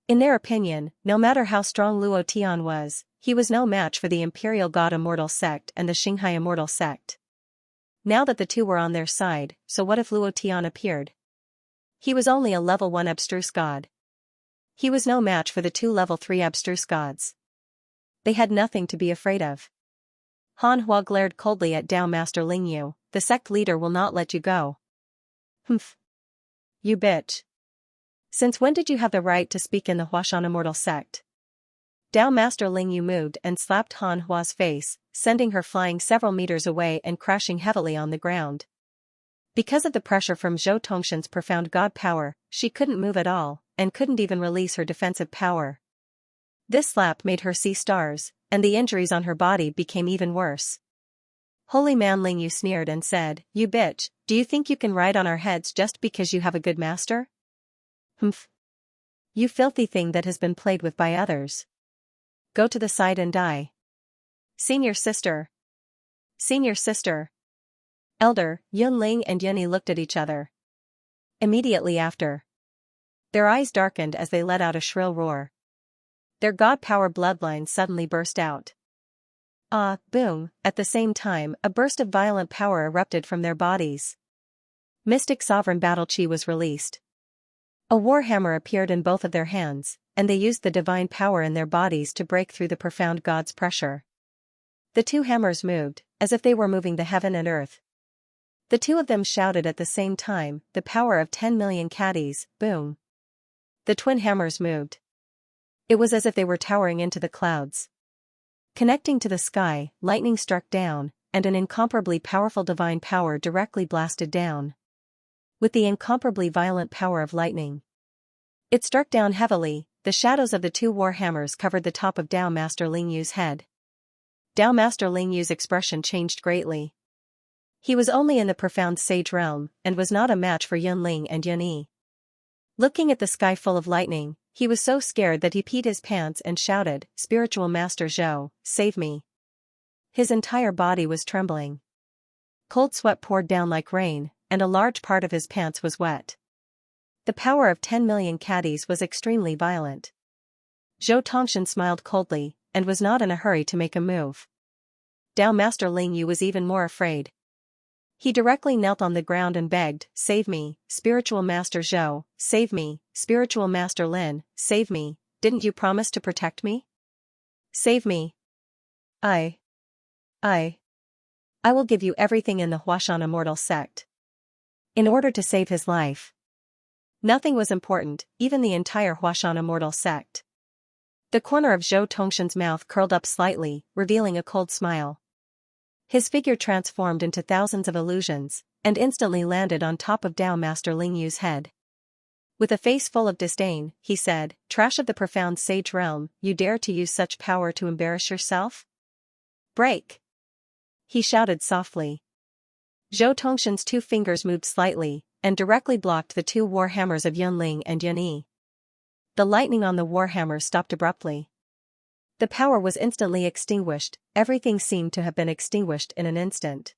In their opinion, no matter how strong Luo Tian was, he was no match for the Imperial God Immortal sect and the Xinghai Immortal sect. Now that the two were on their side, so what if Luo Tian appeared? He was only a level 1 abstruse god. He was no match for the two level 3 abstruse gods. They had nothing to be afraid of. Han Hua glared coldly at Dao Master Ling Yu, the sect leader will not let you go. Humph. You bitch. Since when did you have the right to speak in the Huashan Immortal sect? Dao Master Ling Yu moved and slapped Han Hua's face, sending her flying several meters away and crashing heavily on the ground. Because of the pressure from Zhou Tongshan's profound god power, she couldn't move at all, and couldn't even release her defensive power. This slap made her see stars, and the injuries on her body became even worse. Holy man, Ling Yu sneered and said, you bitch, do you think you can ride on our heads just because you have a good master? Humph. You filthy thing that has been played with by others. Go to the side and die. Senior sister. Senior sister. Elder, Yunling and Yunyi looked at each other. Immediately after, their eyes darkened as they let out a shrill roar. Their god power bloodline suddenly burst out. Ah, boom, at the same time, a burst of violent power erupted from their bodies. Mystic Sovereign Battle Chi was released. A warhammer appeared in both of their hands, and they used the divine power in their bodies to break through the profound god's pressure. The two hammers moved, as if they were moving the heaven and earth. The two of them shouted at the same time, the power of 10 million caddies, boom. The twin hammers moved. It was as if they were towering into the clouds. Connecting to the sky, lightning struck down, and an incomparably powerful divine power directly blasted down. With the incomparably violent power of lightning, it struck down heavily. The shadows of the two war hammers covered the top of Dao Master Ling Yu's head. Dao Master Ling Yu's expression changed greatly. He was only in the profound sage realm, and was not a match for Yunling and Yunyi. Looking at the sky full of lightning, he was so scared that he peed his pants and shouted, Spiritual Master Zhou, save me. His entire body was trembling. Cold sweat poured down like rain, and a large part of his pants was wet. The power of 10 million caddies was extremely violent. Zhou Tongshan smiled coldly, and was not in a hurry to make a move. Dao Master Ling Yu was even more afraid. He directly knelt on the ground and begged, Save me, Spiritual Master Zhou, save me, Spiritual Master Lin, save me, didn't you promise to protect me? Save me. I will give you everything in the Huashan Immortal sect. In order to save his life. Nothing was important, even the entire Huashan Immortal sect. The corner of Zhou Tongshan's mouth curled up slightly, revealing a cold smile. His figure transformed into thousands of illusions, and instantly landed on top of Tao Master Ling Yu's head. With a face full of disdain, he said, "Trash of the profound sage realm, you dare to use such power to embarrass yourself? Break!" He shouted softly. Zhou Tongshan's 2 fingers moved slightly, and directly blocked the 2 warhammers of Yunling and Yunyi. The lightning on the warhammer stopped abruptly. The power was instantly extinguished, everything seemed to have been extinguished in an instant.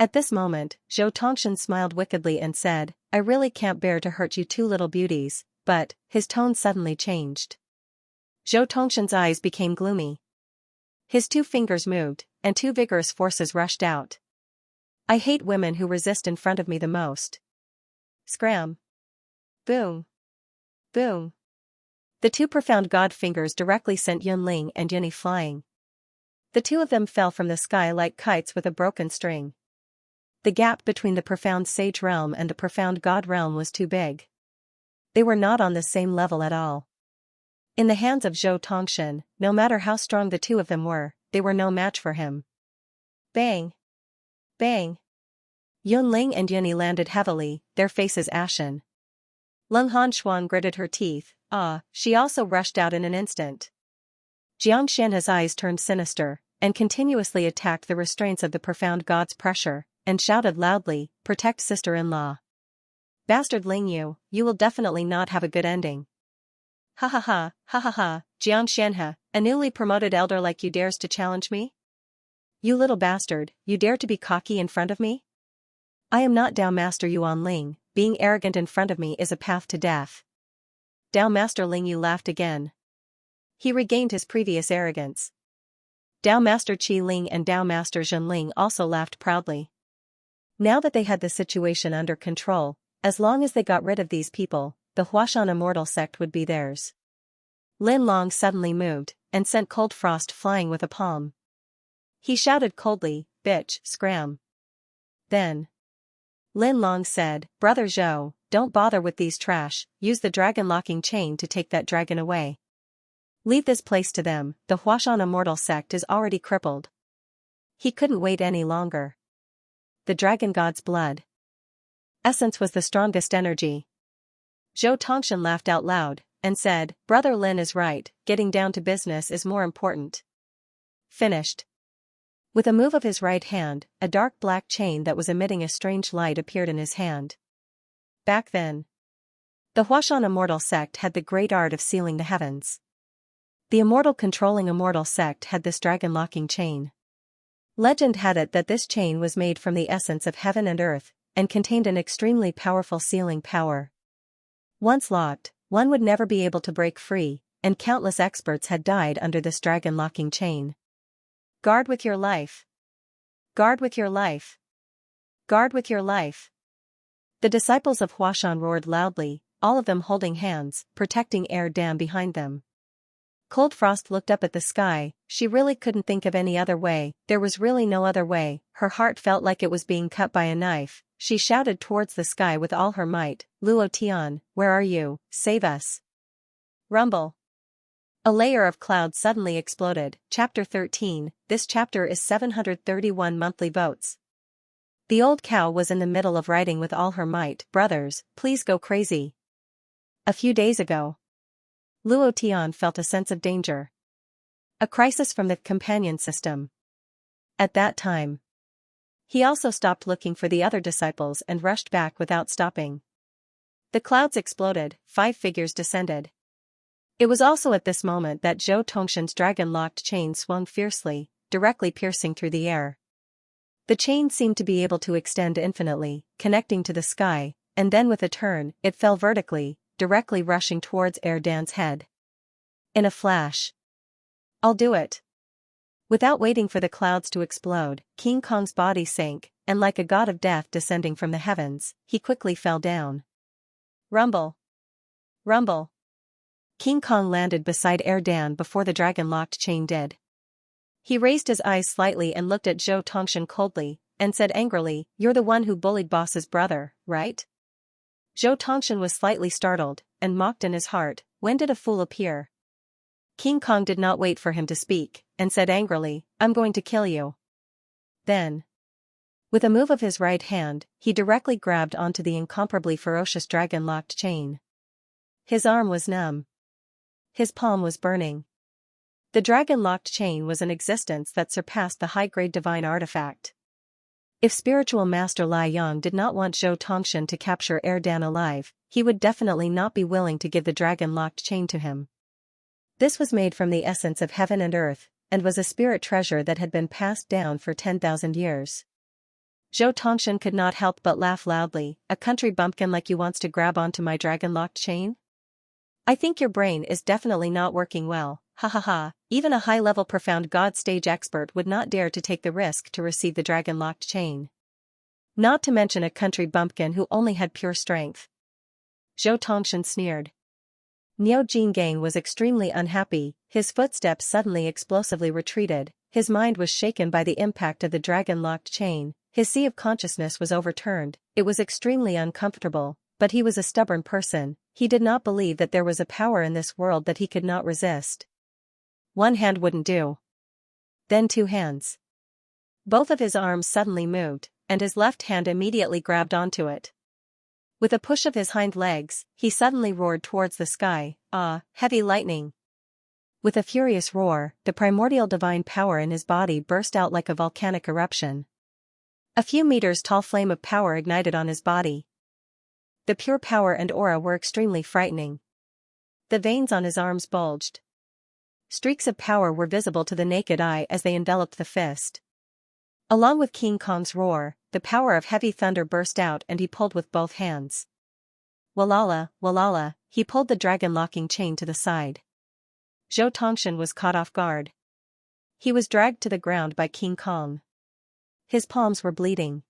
At this moment, Zhou Tongshan smiled wickedly and said, "I really can't bear to hurt you 2 little beauties," but, his tone suddenly changed. Zhou Tongshan's eyes became gloomy. His 2 fingers moved, and 2 vigorous forces rushed out. "I hate women who resist in front of me the most." Scram! Boom! Boom! The 2 profound god fingers directly sent Yunling and Yunyi flying. The 2 of them fell from the sky like kites with a broken string. The gap between the profound sage realm and the profound god realm was too big. They were not on the same level at all. In the hands of Zhou Tongshan, no matter how strong the 2 of them were, they were no match for him. Bang! Bang! Yunling and Yunyi landed heavily, their faces ashen. Leng Hanshuang gritted her teeth. She also rushed out in an instant. Xianxia's eyes turned sinister, and continuously attacked the restraints of the profound god's pressure, and shouted loudly, "Protect sister-in-law. Bastard Ling Yu, you will definitely not have a good ending." Ha ha ha, ha ha ha, Xianxia, a newly promoted elder like you dares to challenge me? You little bastard, you dare to be cocky in front of me? I am not Dao Master Yuan Ling, being arrogant in front of me is a path to death. Dao Master Ling Yu laughed again. He regained his previous arrogance. Dao Master Qi Ling and Dao Master Zhen Ling also laughed proudly. Now that they had the situation under control, as long as they got rid of these people, the Huashan immortal sect would be theirs. Lin Long suddenly moved, and sent cold frost flying with a palm. He shouted coldly, "Bitch, scram." Then Lin Long said, "Brother Zhou, don't bother with these trash, use the dragon locking chain to take that dragon away. Leave this place to them, the Huashan immortal sect is already crippled." He couldn't wait any longer. The dragon god's blood essence was the strongest energy. Zhou Tongshan laughed out loud, and said, "Brother Lin is right, getting down to business is more important." Finished. With a move of his right hand, a dark black chain that was emitting a strange light appeared in his hand. Back then, the Huashan immortal sect had the great art of sealing the heavens. The immortal controlling immortal sect had this dragon-locking chain. Legend had it that this chain was made from the essence of heaven and earth, and contained an extremely powerful sealing power. Once locked, one would never be able to break free, and countless experts had died under this dragon-locking chain. Guard with your life. Guard with your life. Guard with your life. The disciples of Huashan roared loudly, all of them holding hands, protecting Air Dam behind them. Cold Frost looked up at the sky, she really couldn't think of any other way, there was really no other way, her heart felt like it was being cut by a knife, she shouted towards the sky with all her might, "Luo Tian, where are you, save us." Rumble. A layer of cloud suddenly exploded. Chapter 13, this chapter is 731 monthly votes. The old cow was in the middle of writing with all her might, "Brothers, please go crazy." A few days ago, Luo Tian felt a sense of danger. A crisis from the companion system. At that time, he also stopped looking for the other disciples and rushed back without stopping. The clouds exploded, 5 figures descended. It was also at this moment that Zhou Tongshan's dragon-locked chain swung fiercely, directly piercing through the air. The chain seemed to be able to extend infinitely, connecting to the sky, and then with a turn, it fell vertically, directly rushing towards Erdan's head. In a flash. "I'll do it." Without waiting for the clouds to explode, King Kong's body sank, and like a god of death descending from the heavens, he quickly fell down. Rumble. Rumble. King Kong landed beside Erdan before the dragon-locked chain did. He raised his eyes slightly and looked at Zhou Tongshan coldly, and said angrily, "You're the one who bullied boss's brother, right?" Zhou Tongshan was slightly startled, and mocked in his heart, "When did a fool appear?" King Kong did not wait for him to speak, and said angrily, "I'm going to kill you." Then, with a move of his right hand, he directly grabbed onto the incomparably ferocious dragon-locked chain. His arm was numb. His palm was burning. The dragon-locked chain was an existence that surpassed the high-grade divine artifact. If spiritual master Lai Yang did not want Zhou Tongshan to capture Erdan alive, he would definitely not be willing to give the dragon-locked chain to him. This was made from the essence of heaven and earth, and was a spirit treasure that had been passed down for 10,000 years. Zhou Tongshan could not help but laugh loudly. A country bumpkin like you wants to grab onto my dragon-locked chain? I think your brain is definitely not working well, ha ha ha. Even a high-level profound god stage expert would not dare to take the risk to receive the dragon-locked chain. Not to mention a country bumpkin who only had pure strength. Zhou Tongshan sneered. Niu Jinggang was extremely unhappy. His footsteps suddenly explosively retreated. His mind was shaken by the impact of the dragon-locked chain. His sea of consciousness was overturned. It was extremely uncomfortable, but he was a stubborn person. He did not believe that there was a power in this world that he could not resist. One hand wouldn't do. Then 2 hands. Both of his arms suddenly moved, and his left hand immediately grabbed onto it. With a push of his hind legs, he suddenly roared towards the sky. Heavy lightning. With a furious roar, the primordial divine power in his body burst out like a volcanic eruption. A few meters tall flame of power ignited on his body. The pure power and aura were extremely frightening. The veins on his arms bulged. Streaks of power were visible to the naked eye as they enveloped the fist. Along with King Kong's roar, the power of heavy thunder burst out and he pulled with both hands. Walala, walala, he pulled the dragon-locking chain to the side. Zhou Tongshan was caught off guard. He was dragged to the ground by King Kong. His palms were bleeding.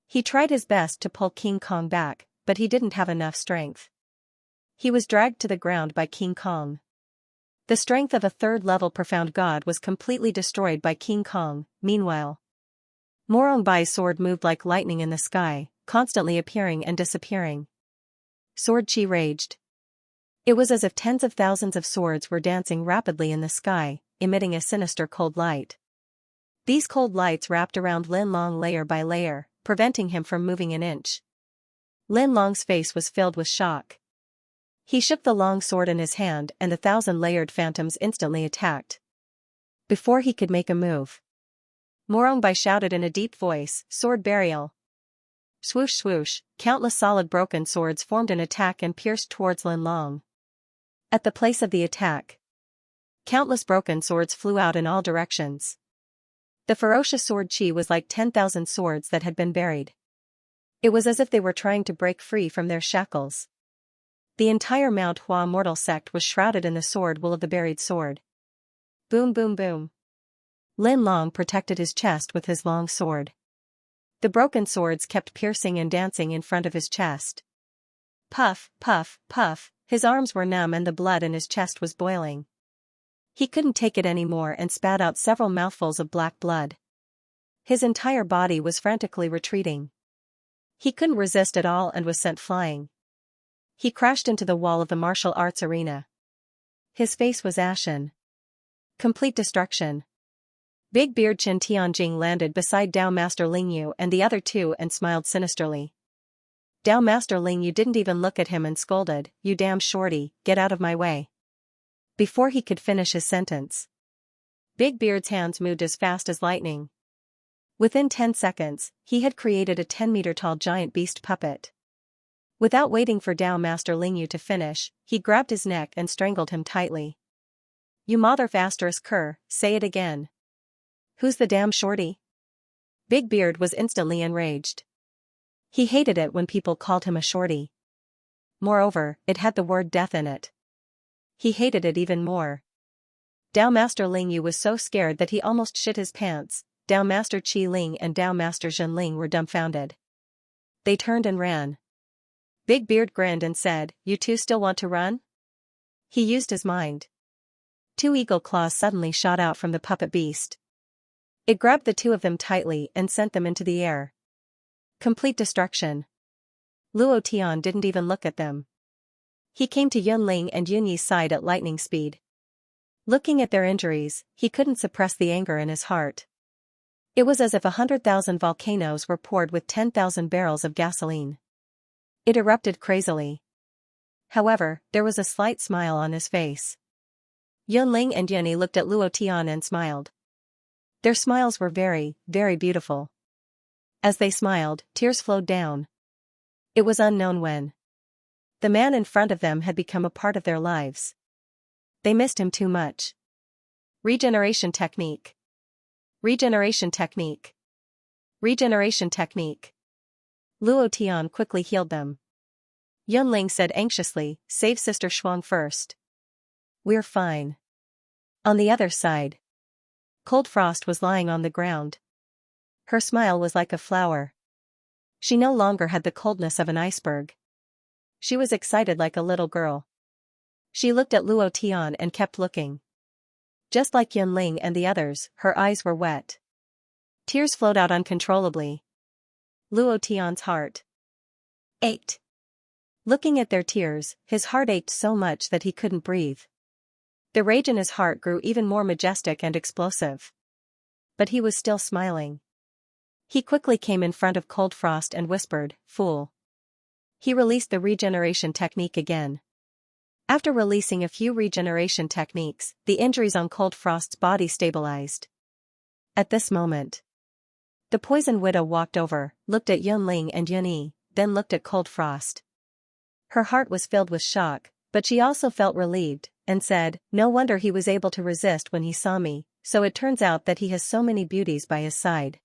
He tried his best to pull King Kong back, but he didn't have enough strength. He was dragged to the ground by King Kong. The strength of a third-level profound god was completely destroyed by King Kong. Meanwhile, Morongbai's sword moved like lightning in the sky, constantly appearing and disappearing. Sword chi raged. It was as if tens of thousands of swords were dancing rapidly in the sky, emitting a sinister cold light. These cold lights wrapped around Lin Long layer by layer, preventing him from moving an inch. Lin Long's face was filled with shock. He shook the long sword in his hand and the 1,000-layered phantoms instantly attacked. Before he could make a move, Morongbai shouted in a deep voice, "Sword burial!" Swoosh swoosh, countless solid broken swords formed an attack and pierced towards Lin Long. At the place of the attack, countless broken swords flew out in all directions. The ferocious sword chi was like 10,000 swords that had been buried. It was as if they were trying to break free from their shackles. The entire Mount Hua mortal sect was shrouded in the sword wool of the buried sword. Boom boom boom. Lin Long protected his chest with his long sword. The broken swords kept piercing and dancing in front of his chest. Puff, puff, puff, his arms were numb and the blood in his chest was boiling. He couldn't take it anymore and spat out several mouthfuls of black blood. His entire body was frantically retreating. He couldn't resist at all and was sent flying. He crashed into the wall of the martial arts arena. His face was ashen. Complete destruction. Big Beard Chen Tianjing landed beside Dao Master Lingyu and the other two and smiled sinisterly. Dao Master Lingyu didn't even look at him and scolded, "You damn shorty, get out of my way." Before he could finish his sentence, Big Beard's hands moved as fast as lightning. Within 10 seconds, he had created a 10-meter-tall giant beast puppet. Without waiting for Dao Master Lingyu to finish, he grabbed his neck and strangled him tightly. "You mother asterisk cur, say it again. Who's the damn shorty?" Big Beard was instantly enraged. He hated it when people called him a shorty. Moreover, it had the word death in it. He hated it even more. Dao Master Lingyu was so scared that he almost shit his pants. Dao Master Qi Ling and Dao Master Zhen Ling were dumbfounded. They turned and ran. Big Beard grinned and said, "You two still want to run?" He used his mind. 2 eagle claws suddenly shot out from the puppet beast. It grabbed the two of them tightly and sent them into the air. Complete destruction. Luo Tian didn't even look at them. He came to Yun Ling and Yun Yi's side at lightning speed. Looking at their injuries, he couldn't suppress the anger in his heart. It was as if 100,000 volcanoes were poured with 10,000 barrels of gasoline. It erupted crazily. However, there was a slight smile on his face. Yunling and Yunyi looked at Luo Tian and smiled. Their smiles were very, very beautiful. As they smiled, tears flowed down. It was unknown when the man in front of them had become a part of their lives. They missed him too much. Regeneration technique. Regeneration technique. Regeneration technique. Luo Tian quickly healed them. Yunling said anxiously, "Save Sister Shuang first. We're fine." On the other side, Cold Frost was lying on the ground. Her smile was like a flower. She no longer had the coldness of an iceberg. She was excited like a little girl. She looked at Luo Tian and kept looking. Just like Yunling and the others, her eyes were wet. Tears flowed out uncontrollably. Luo Tian's heart ached. Looking at their tears, his heart ached so much that he couldn't breathe. The rage in his heart grew even more majestic and explosive. But he was still smiling. He quickly came in front of Cold Frost and whispered, "Fool." He released the regeneration technique again. After releasing a few regeneration techniques, the injuries on Cold Frost's body stabilized. At this moment, the Poison Widow walked over, looked at Yunling and Yunyi, then looked at Cold Frost. Her heart was filled with shock, but she also felt relieved, and said, "No wonder he was able to resist when he saw me, so it turns out that he has so many beauties by his side.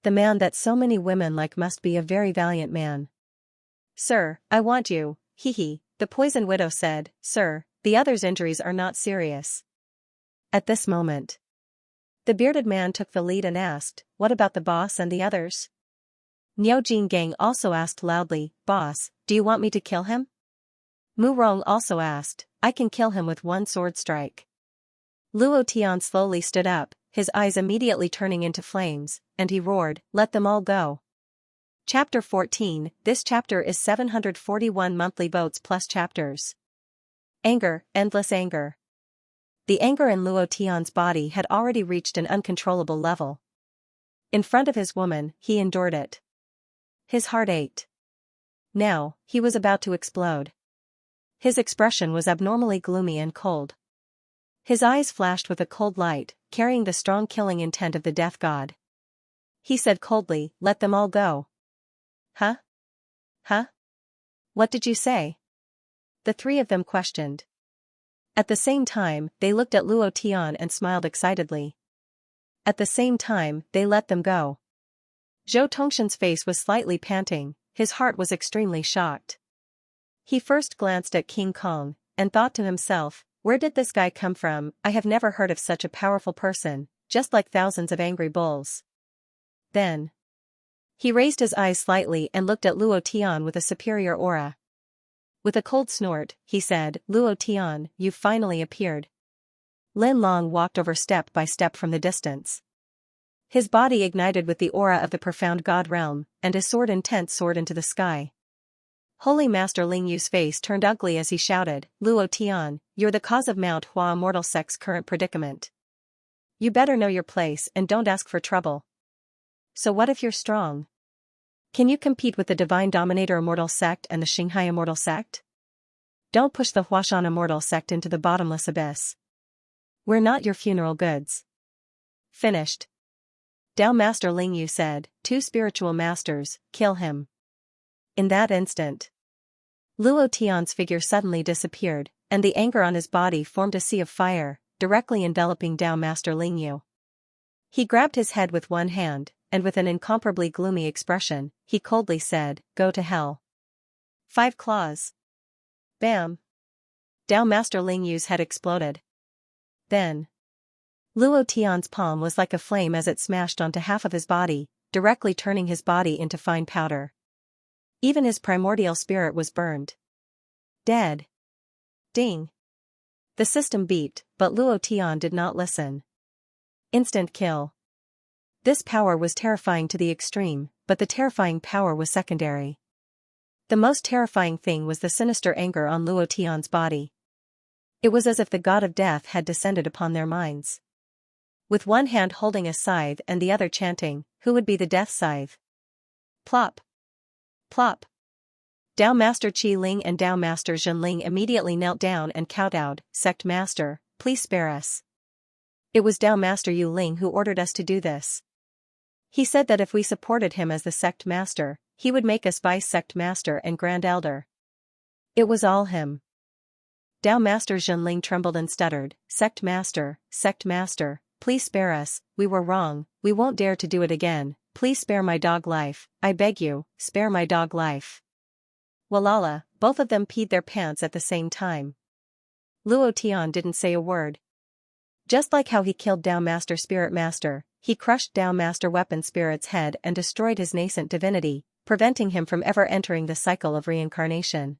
The man that so many women like must be a very valiant man." "Sir, I want you, hee," the Poison Widow said. "Sir, the others' injuries are not serious." At this moment, the bearded man took the lead and asked, "What about the boss and the others?" Niao Jinggang also asked loudly, "Boss, do you want me to kill him?" Mu Rong also asked, "I can kill him with one sword strike." Luo Tian slowly stood up, his eyes immediately turning into flames, and he roared, "Let them all go." Chapter 14. This chapter is 741 monthly votes plus chapters. Anger, endless anger. The anger in Luo Tian's body had already reached an uncontrollable level. In front of his woman, he endured it. His heart ached. Now, he was about to explode. His expression was abnormally gloomy and cold. His eyes flashed with a cold light, carrying the strong killing intent of the death god. He said coldly, "Let them all go." Huh? Huh? What did you say? The three of them questioned. At the same time, they looked at Luo Tian and smiled excitedly. At the same time, they let them go. Zhou Tongshan's face was slightly panting, his heart was extremely shocked. He first glanced at King Kong, and thought to himself, "Where did this guy come from? I have never heard of such a powerful person, just like thousands of angry bulls." Then he raised his eyes slightly and looked at Luo Tian with a superior aura. With a cold snort, he said, "Luo Tian, you've finally appeared." Lin Long walked over step by step from the distance. His body ignited with the aura of the profound god realm, and his sword intent soared into the sky. Holy Master Ling Yu's face turned ugly as he shouted, "Luo Tian, you're the cause of Mount Hua Immortal Sect's current predicament. You better know your place and don't ask for trouble. So what if you're strong? Can you compete with the Divine Dominator Immortal Sect and the Xianxia Immortal Sect? Don't push the Huashan Immortal Sect into the bottomless abyss. We're not your funeral goods." Finished. Dao Master Ling Yu said, "Two spiritual masters, kill him." In that instant, Luo Tian's figure suddenly disappeared, and the anger on his body formed a sea of fire, directly enveloping Dao Master Ling Yu. He grabbed his head with one hand, and with an incomparably gloomy expression, he coldly said, "Go to hell." 5 claws. Bam! Dao Master Ling Yu's head exploded. Then, Luo Tian's palm was like a flame as it smashed onto half of his body, directly turning his body into fine powder. Even his primordial spirit was burned. Dead. Ding. The system beeped, but Luo Tian did not listen. Instant kill. This power was terrifying to the extreme, but the terrifying power was secondary. The most terrifying thing was the sinister anger on Luo Tian's body. It was as if the god of death had descended upon their minds. with one hand holding a scythe and the other chanting, "Who would be the death scythe?" Plop. Plop. Dao Master Qi Ling and Dao Master Zhen Ling immediately knelt down and kowtowed. "Sect Master, please spare us. It was Dao Master Yu Ling who ordered us to do this. He said that if we supported him as the sect master, he would make us vice sect master and grand elder. It was all him." Dao Master Zhen Ling trembled and stuttered, sect master, please spare us, we were wrong, we won't dare to do it again, please spare my dog life, I beg you, spare my dog life." Walala, both of them peed their pants at the same time. Luo Tian didn't say a word. Just like how he killed Dao Master Spirit Master, he crushed Dao Master Weapon Spirit's head and destroyed his nascent divinity, preventing him from ever entering the cycle of reincarnation.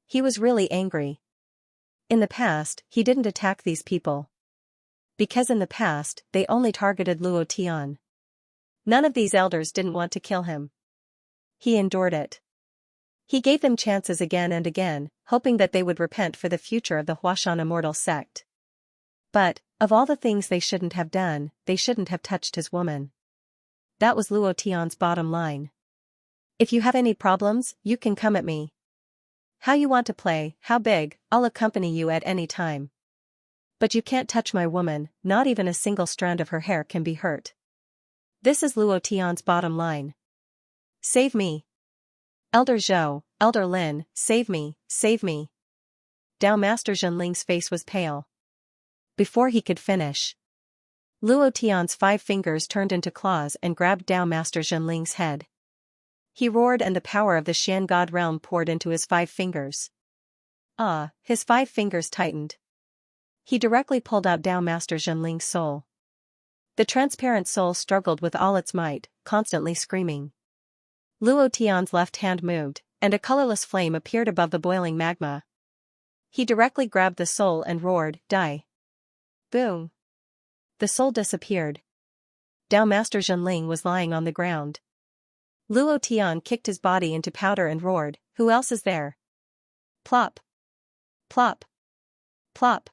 He was really angry. In the past, he didn't attack these people. Because in the past, they only targeted Luo Tian. None of these elders didn't want to kill him. He endured it. He gave them chances again and again, hoping that they would repent for the future of the Huashan immortal sect. But, of all the things they shouldn't have done, they shouldn't have touched his woman. That was Luo Tian's bottom line. "If you have any problems, you can come at me. How you want to play, how big, I'll accompany you at any time. But you can't touch my woman, not even a single strand of her hair can be hurt." This is Luo Tian's bottom line. "Save me. Elder Zhou, Elder Lin, save me, save me." Dao Master Zhen Ling's face was pale. Before he could finish, Luo Tian's 5 fingers turned into claws and grabbed Dao Master Zhen Ling's head. He roared and the power of the Xian God realm poured into his 5 fingers. His 5 fingers tightened. He directly pulled out Dao Master Zhen Ling's soul. The transparent soul struggled with all its might, constantly screaming. Luo Tian's left hand moved, and a colorless flame appeared above the boiling magma. He directly grabbed the soul and roared, "Die!" Boom! The soul disappeared. Dao Master Zhen Ling was lying on the ground. Luo Tian kicked his body into powder and roared, "Who else is there?" Plop! Plop! Plop!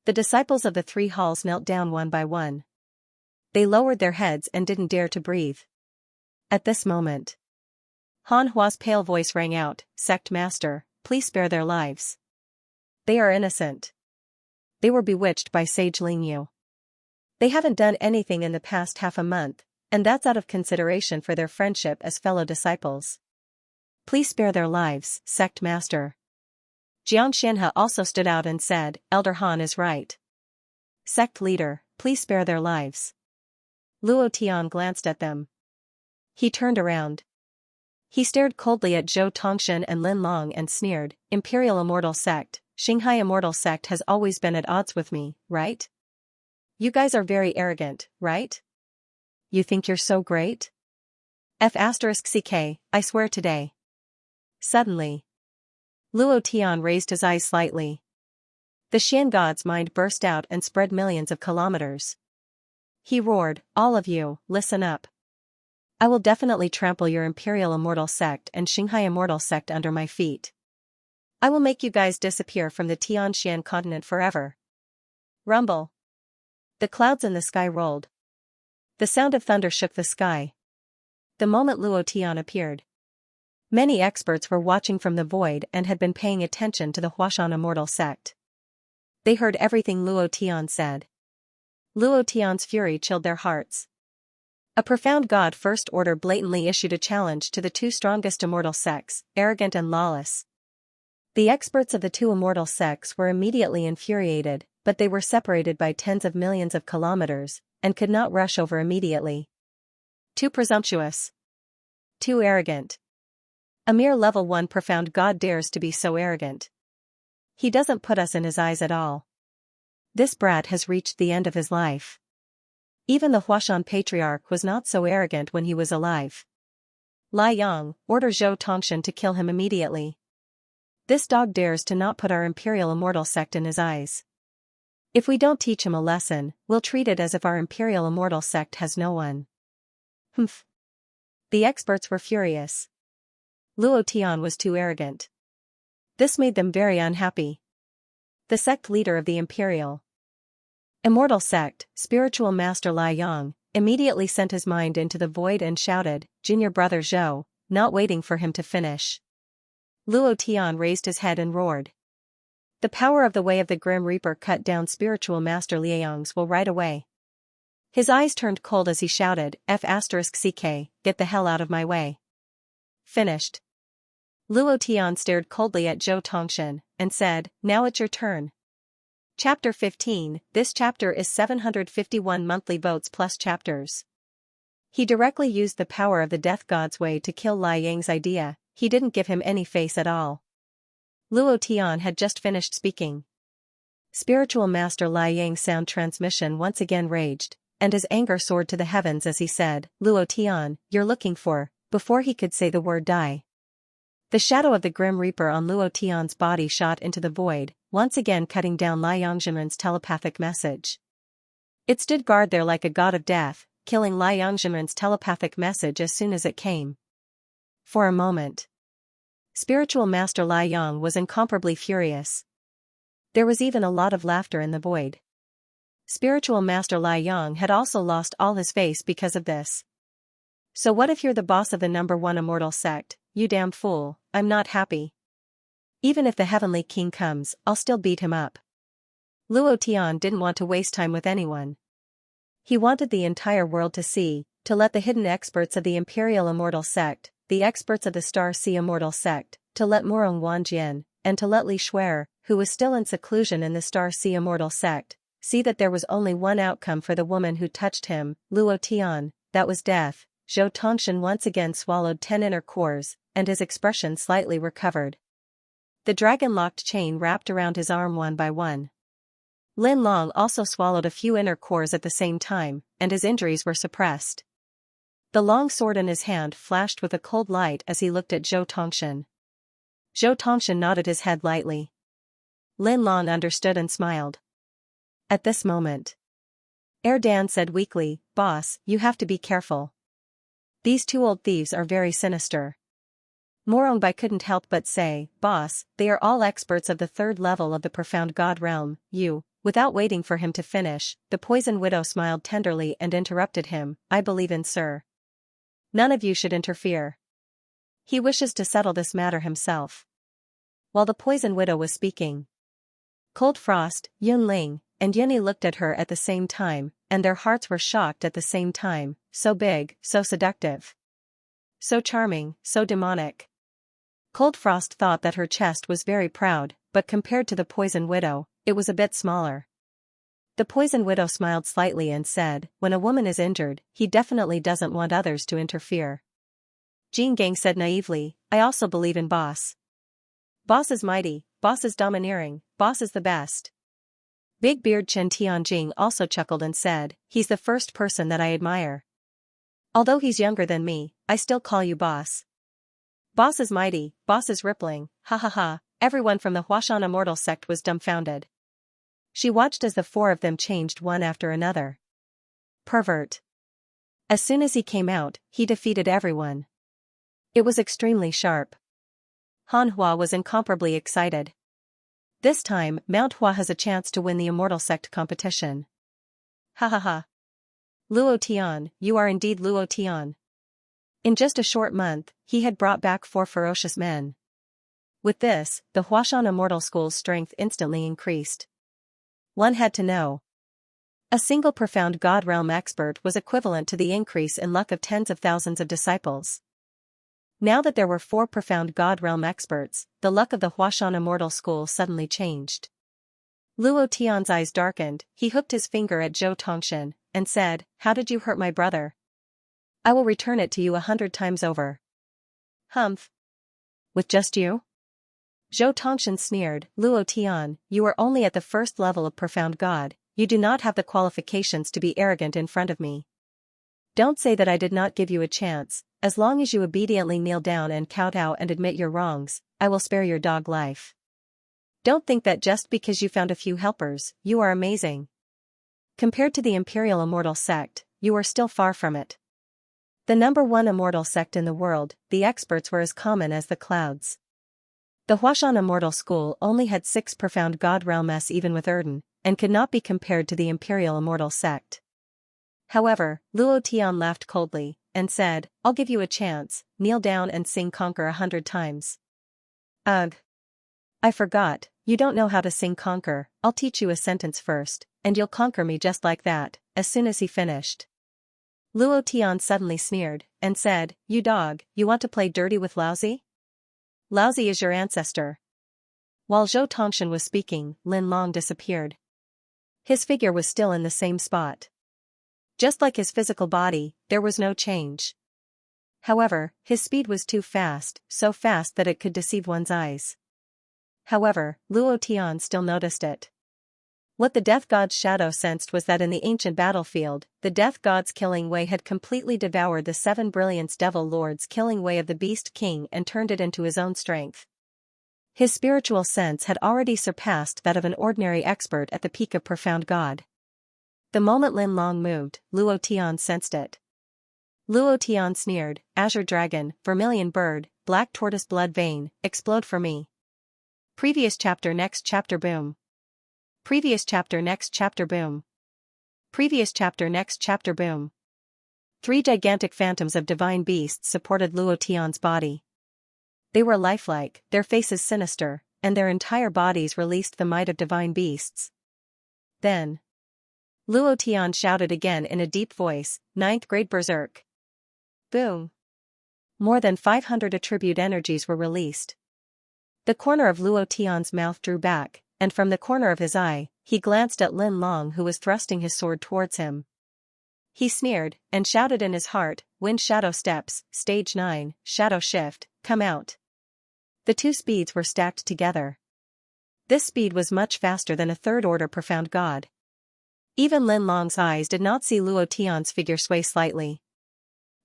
The disciples of the 3 halls knelt down one by one. They lowered their heads and didn't dare to breathe. At this moment, Han Hua's pale voice rang out, "Sect Master, please spare their lives. They are innocent. They were bewitched by Sage Lingyu. They haven't done anything in the past half a month, and that's out of consideration for their friendship as fellow disciples. Please spare their lives, Sect Master." Xianxia also stood out and said, "Elder Han is right. Sect Leader, please spare their lives." Luo Tian glanced at them. He turned around. He stared coldly at Zhou Tongshan and Lin Long and sneered, "Imperial Immortal Sect, Xinghai Immortal Sect has always been at odds with me, right? You guys are very arrogant, right? You think you're so great? F***ck, I swear today." Suddenly, Luo Tian raised his eyes slightly. The Xian god's mind burst out and spread millions of kilometers. He roared, "All of you, listen up. I will definitely trample your Imperial Immortal Sect and Xinghai Immortal Sect under my feet. I will make you guys disappear from the Tianxian continent forever." Rumble. The clouds in the sky rolled. The sound of thunder shook the sky. The moment Luo Tian appeared, many experts were watching from the void and had been paying attention to the Huashan Immortal Sect. They heard everything Luo Tian said. Luo Tian's fury chilled their hearts. A profound God First Order blatantly issued a challenge to the 2 strongest immortal sects, arrogant and lawless. The experts of the 2 immortal sects were immediately infuriated, but they were separated by tens of millions of kilometers, and could not rush over immediately. Too presumptuous. Too arrogant. A mere level 1 profound God dares to be so arrogant. He doesn't put us in his eyes at all. This brat has reached the end of his life. Even the Huashan Patriarch was not so arrogant when he was alive. Lai Yang, order Zhou Tongshan to kill him immediately. This dog dares to not put our Imperial Immortal Sect in his eyes. If we don't teach him a lesson, we'll treat it as if our Imperial Immortal Sect has no one. Humph. The experts were furious. Luo Tian was too arrogant. This made them very unhappy. The sect leader of the Imperial Immortal sect, spiritual master Lai Yang, immediately sent his mind into the void and shouted, "Junior brother Zhou," not waiting for him to finish. Luo Tian raised his head and roared. The power of the way of the Grim Reaper cut down spiritual master Liang's will right away. His eyes turned cold as he shouted, F***CK, get the hell out of my way. Finished. Luo Tian stared coldly at Zhou Tongshan, and said, now it's your turn. Chapter 15, this chapter is 751 monthly votes plus chapters. He directly used the power of the death god's way to kill Lai Yang's idea, he didn't give him any face at all. Luo Tian had just finished speaking. Spiritual master Lai Yang's sound transmission once again raged, and his anger soared to the heavens as he said, Luo Tian, you're looking for, before he could say the word die. The shadow of the Grim Reaper on Luo Tian's body shot into the void, once again cutting down Lai Yangzhimen's telepathic message. It stood guard there like a god of death, killing Lai Yangzhimen's telepathic message as soon as it came. For a moment, spiritual master Lai Yang was incomparably furious. There was even a lot of laughter in the void. Spiritual master Lai Yang had also lost all his face because of this. So what if you're the boss of the #1 immortal sect, you damn fool, I'm not happy. Even if the heavenly king comes, I'll still beat him up. Luo Tian didn't want to waste time with anyone. He wanted the entire world to see, to let the hidden experts of the imperial immortal sect, the experts of the Star Sea immortal sect, to let Morong Wanjian, and to let Li Shuer, who was still in seclusion in the Star Sea immortal sect, see that there was only one outcome for the woman who touched him, Luo Tian, that was death. Zhou Tongshan once again swallowed 10 inner cores, and his expression slightly recovered. The dragon-locked chain wrapped around his arm one by one. Lin Long also swallowed a few inner cores at the same time, and his injuries were suppressed. The long sword in his hand flashed with a cold light as he looked at Zhou Tongshan. Zhou Tongshan nodded his head lightly. Lin Long understood and smiled. At this moment, Dan said weakly, Boss, you have to be careful. These two old thieves are very sinister. Morongbai couldn't help but say, Boss, they are all experts of the 3rd level of the profound god realm, you. Without waiting for him to finish, the poison widow smiled tenderly and interrupted him, I believe in Sir. None of you should interfere. He wishes to settle this matter himself. While the poison widow was speaking, Cold Frost, Yunling, and Yunyi looked at her at the same time, and their hearts were shocked at the same time, so big, so seductive. So charming, so demonic. Cold Frost thought that her chest was very proud, but compared to the poison widow, it was a bit smaller. The poison widow smiled slightly and said, when a woman is injured, he definitely doesn't want others to interfere. Jing Gang said naively, I also believe in Boss. Boss is mighty, Boss is domineering, Boss is the best. Big Beard Chen Tianjing also chuckled and said, he's the first person that I admire. Although he's younger than me, I still call you Boss. Boss is mighty, Boss is rippling, ha ha ha, everyone from the Huashan immortal sect was dumbfounded. She watched as the 4 of them changed one after another. Pervert. As soon as he came out, he defeated everyone. It was extremely sharp. Han Hua was incomparably excited. This time, Mount Hua has a chance to win the immortal sect competition. Ha ha ha. Luo Tian, you are indeed Luo Tian. In just a short month, he had brought back 4 ferocious men. With this, the Huashan Immortal School's strength instantly increased. One had to know. A single profound God realm expert was equivalent to the increase in luck of tens of thousands of disciples. Now that there were 4 profound God realm experts, the luck of the Huashan Immortal School suddenly changed. Luo Tian's eyes darkened, he hooked his finger at Zhou Tongshan, and said, how did you hurt my brother? I will return it to you 100 times over. Humph. With just you? Zhou Tongshan sneered, Luo Tian, you are only at the 1st level of profound God, you do not have the qualifications to be arrogant in front of me. Don't say that I did not give you a chance, as long as you obediently kneel down and kowtow and admit your wrongs, I will spare your dog life. Don't think that just because you found a few helpers, you are amazing. Compared to the Imperial Immortal Sect, you are still far from it. The #1 immortal sect in the world, the experts were as common as the clouds. The Huashan Immortal School only had 6 profound God realms even with Erden, and could not be compared to the Imperial Immortal Sect. However, Luo Tian laughed coldly, and said, "I'll give you a chance, kneel down and sing Conquer 100 times. Ugh. I forgot, you don't know how to sing Conquer. I'll teach you a sentence first, and you'll conquer me just like that." As soon as he finished, Luo Tian suddenly sneered, and said, "You dog, you want to play dirty with Laozi? Laozi is your ancestor." While Zhou Tongshan was speaking, Lin Long disappeared. His figure was still in the same spot. Just like his physical body, there was no change. However, his speed was too fast, so fast that it could deceive one's eyes. However, Luo Tian still noticed it. What the Death God's shadow sensed was that in the ancient battlefield, the Death God's killing way had completely devoured the 7 brilliance Devil Lord's killing way of the Beast King and turned it into his own strength. His spiritual sense had already surpassed that of an ordinary expert at the peak of Profound God. The moment Lin Long moved, Luo Tian sensed it. Luo Tian sneered, "Azure Dragon, Vermilion Bird, Black Tortoise Blood Vein, explode for me." Previous chapter next chapter boom. Previous chapter next chapter boom. Previous chapter next chapter boom. 3 gigantic phantoms of divine beasts supported Luo Tian's body. They were lifelike, their faces sinister, and their entire bodies released the might of divine beasts. Then Luo Tian shouted again in a deep voice, "Ninth grade berserk." Boom. More than 500 attribute energies were released. The corner of Luo Tian's mouth drew back, and from the corner of his eye, he glanced at Lin Long, who was thrusting his sword towards him. He sneered, and shouted in his heart, "Wind Shadow Steps, Stage 9, Shadow Shift, come out." The two speeds were stacked together. This speed was much faster than a third-order Profound God. Even Lin Long's eyes did not see Luo Tian's figure sway slightly.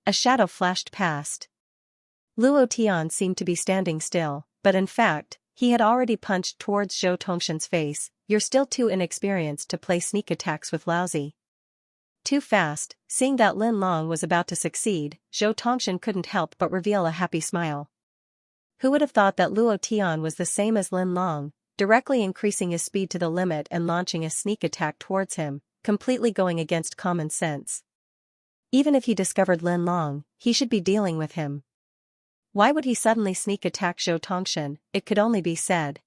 A shadow flashed past. Luo Tian seemed to be standing still, but in fact, he had already punched towards Zhou Tongshan's face. "You're still too inexperienced to play sneak attacks with Laozi." Too fast. Seeing that Lin Long was about to succeed, Zhou Tongshan couldn't help but reveal a happy smile. Who would have thought that Luo Tian was the same as Lin Long, directly increasing his speed to the limit and launching a sneak attack towards him, completely going against common sense. Even if he discovered Lin Long, he should be dealing with him. Why would he suddenly sneak attack Zhou Tongshan? It could only be said.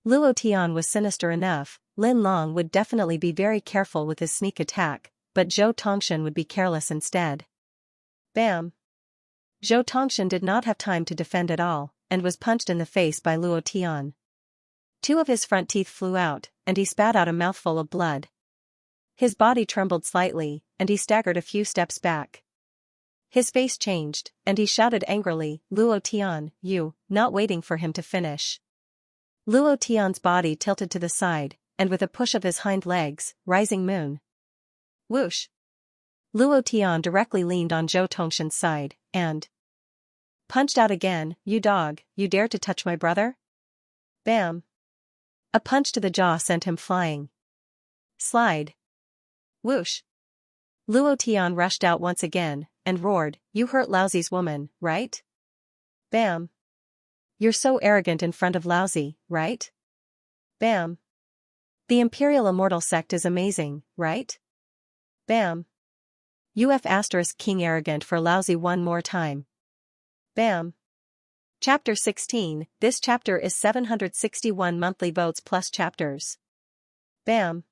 Luo Tian was sinister enough. Lin Long would definitely be very careful with his sneak attack, but Zhou Tongshan would be careless instead. Bam! Zhou Tongshan did not have time to defend at all, and was punched in the face by Luo Tian. 2 of his front teeth flew out, and he spat out a mouthful of blood. His body trembled slightly, and he staggered a few steps back. His face changed, and he shouted angrily, "Luo Tian, you," not waiting for him to finish. Luo Tian's body tilted to the side, and with a push of his hind legs, Rising Moon. Whoosh! Luo Tian directly leaned on Zhou Tongshan's side, and punched out again. "You dog, you dare to touch my brother?" Bam! A punch to the jaw sent him flying. Slide! Whoosh! Luo Tian rushed out once again, and roared, "You hurt Laozi's woman, right? Bam! You're so arrogant in front of Laozi, right? Bam! The Imperial Immortal Sect is amazing, right? Bam! UF** King arrogant for Laozi one more time. Bam! Chapter 16, this chapter is 761 monthly votes plus chapters. Bam!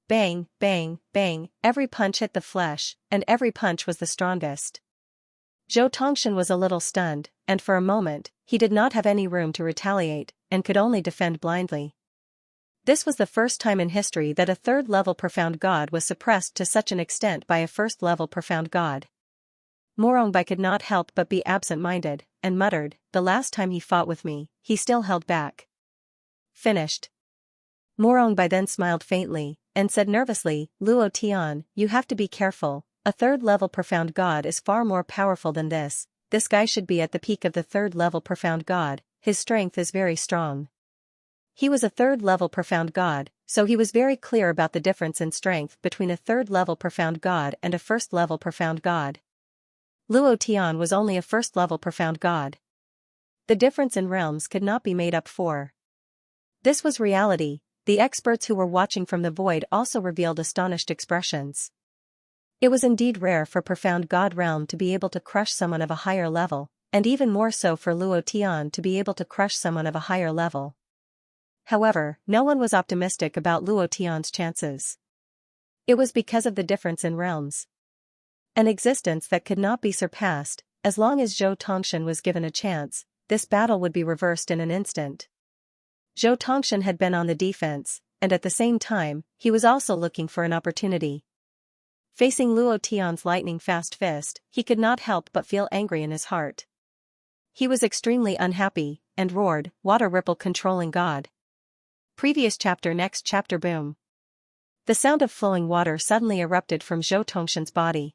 Bang, bang, bang, every punch hit the flesh, and every punch was the strongest. Zhou Tongshan was a little stunned, and for a moment, he did not have any room to retaliate, and could only defend blindly. This was the first time in history that a third-level Profound God was suppressed to such an extent by a first-level Profound God. Morongbai could not help but be absent-minded, and muttered, "The last time he fought with me, he still held back." Finished. Morongbai then smiled faintly, and said nervously, "Luo Tian, you have to be careful. A third-level Profound God is far more powerful than this. This guy should be at the peak of the third-level Profound God. His strength is very strong." He was a third-level Profound God, so he was very clear about the difference in strength between a third-level Profound God and a first-level Profound God. Luo Tian was only a first-level Profound God. The difference in realms could not be made up for. This was reality. The experts who were watching from the void also revealed astonished expressions. It was indeed rare for profound God realm to be able to crush someone of a higher level, and even more so for Luo Tian to be able to crush someone of a higher level. However, no one was optimistic about Luo Tian's chances. It was because of the difference in realms. An existence that could not be surpassed. As long as Zhou Tongshan was given a chance, this battle would be reversed in an instant. Zhou Tongshan had been on the defense, and at the same time, he was also looking for an opportunity. Facing Luo Tian's lightning-fast fist, he could not help but feel angry in his heart. He was extremely unhappy, and roared, "Water ripple controlling God." Previous chapter. Next chapter. Boom. The sound of flowing water suddenly erupted from Zhou Tongshan's body.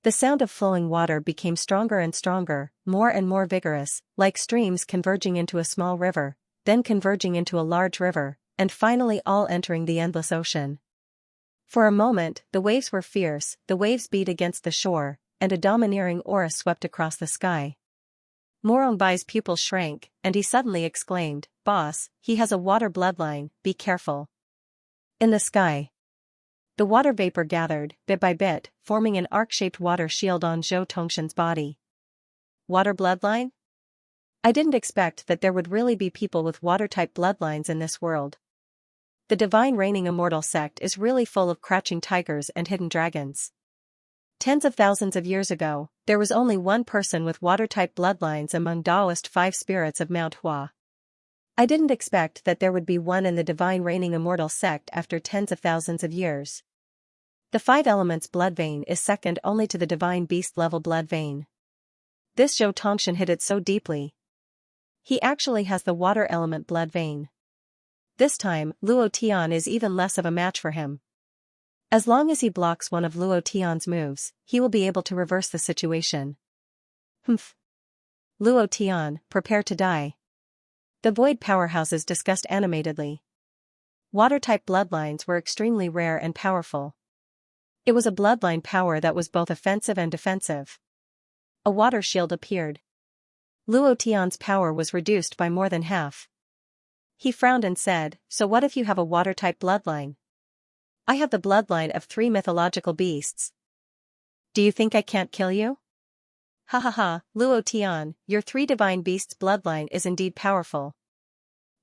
The sound of flowing water became stronger and stronger, more and more vigorous, like streams converging into a small river, then converging into a large river, and finally all entering the endless ocean. For a moment, the waves were fierce, the waves beat against the shore, and a domineering aura swept across the sky. Morongbai's pupils shrank, and he suddenly exclaimed, "Boss, he has a water bloodline, be careful." In the sky, the water vapor gathered, bit by bit, forming an arc-shaped water shield on Zhou Tongshan's body. Water bloodline? I didn't expect that there would really be people with water-type bloodlines in this world. The divine reigning immortal sect is really full of crouching tigers and hidden dragons. Tens of thousands of years ago, there was only one person with water-type bloodlines among Taoist 5 spirits of Mount Hua. I didn't expect that there would be one in the divine reigning immortal sect after tens of thousands of years. The 5 elements blood vein is second only to the divine beast level blood vein. This Zhou Tongshan hid it so deeply. He actually has the water element blood vein. This time, Luo Tian is even less of a match for him. As long as he blocks one of Luo Tian's moves, he will be able to reverse the situation. Humph. Luo Tian, prepare to die. The void powerhouses discussed animatedly. Water-type bloodlines were extremely rare and powerful. It was a bloodline power that was both offensive and defensive. A water shield appeared. Luo Tian's power was reduced by more than half. He frowned and said, "So what if you have a water-type bloodline? I have the bloodline of 3 mythological beasts. Do you think I can't kill you?" Ha ha ha, Luo Tian, your 3 divine beasts bloodline is indeed powerful.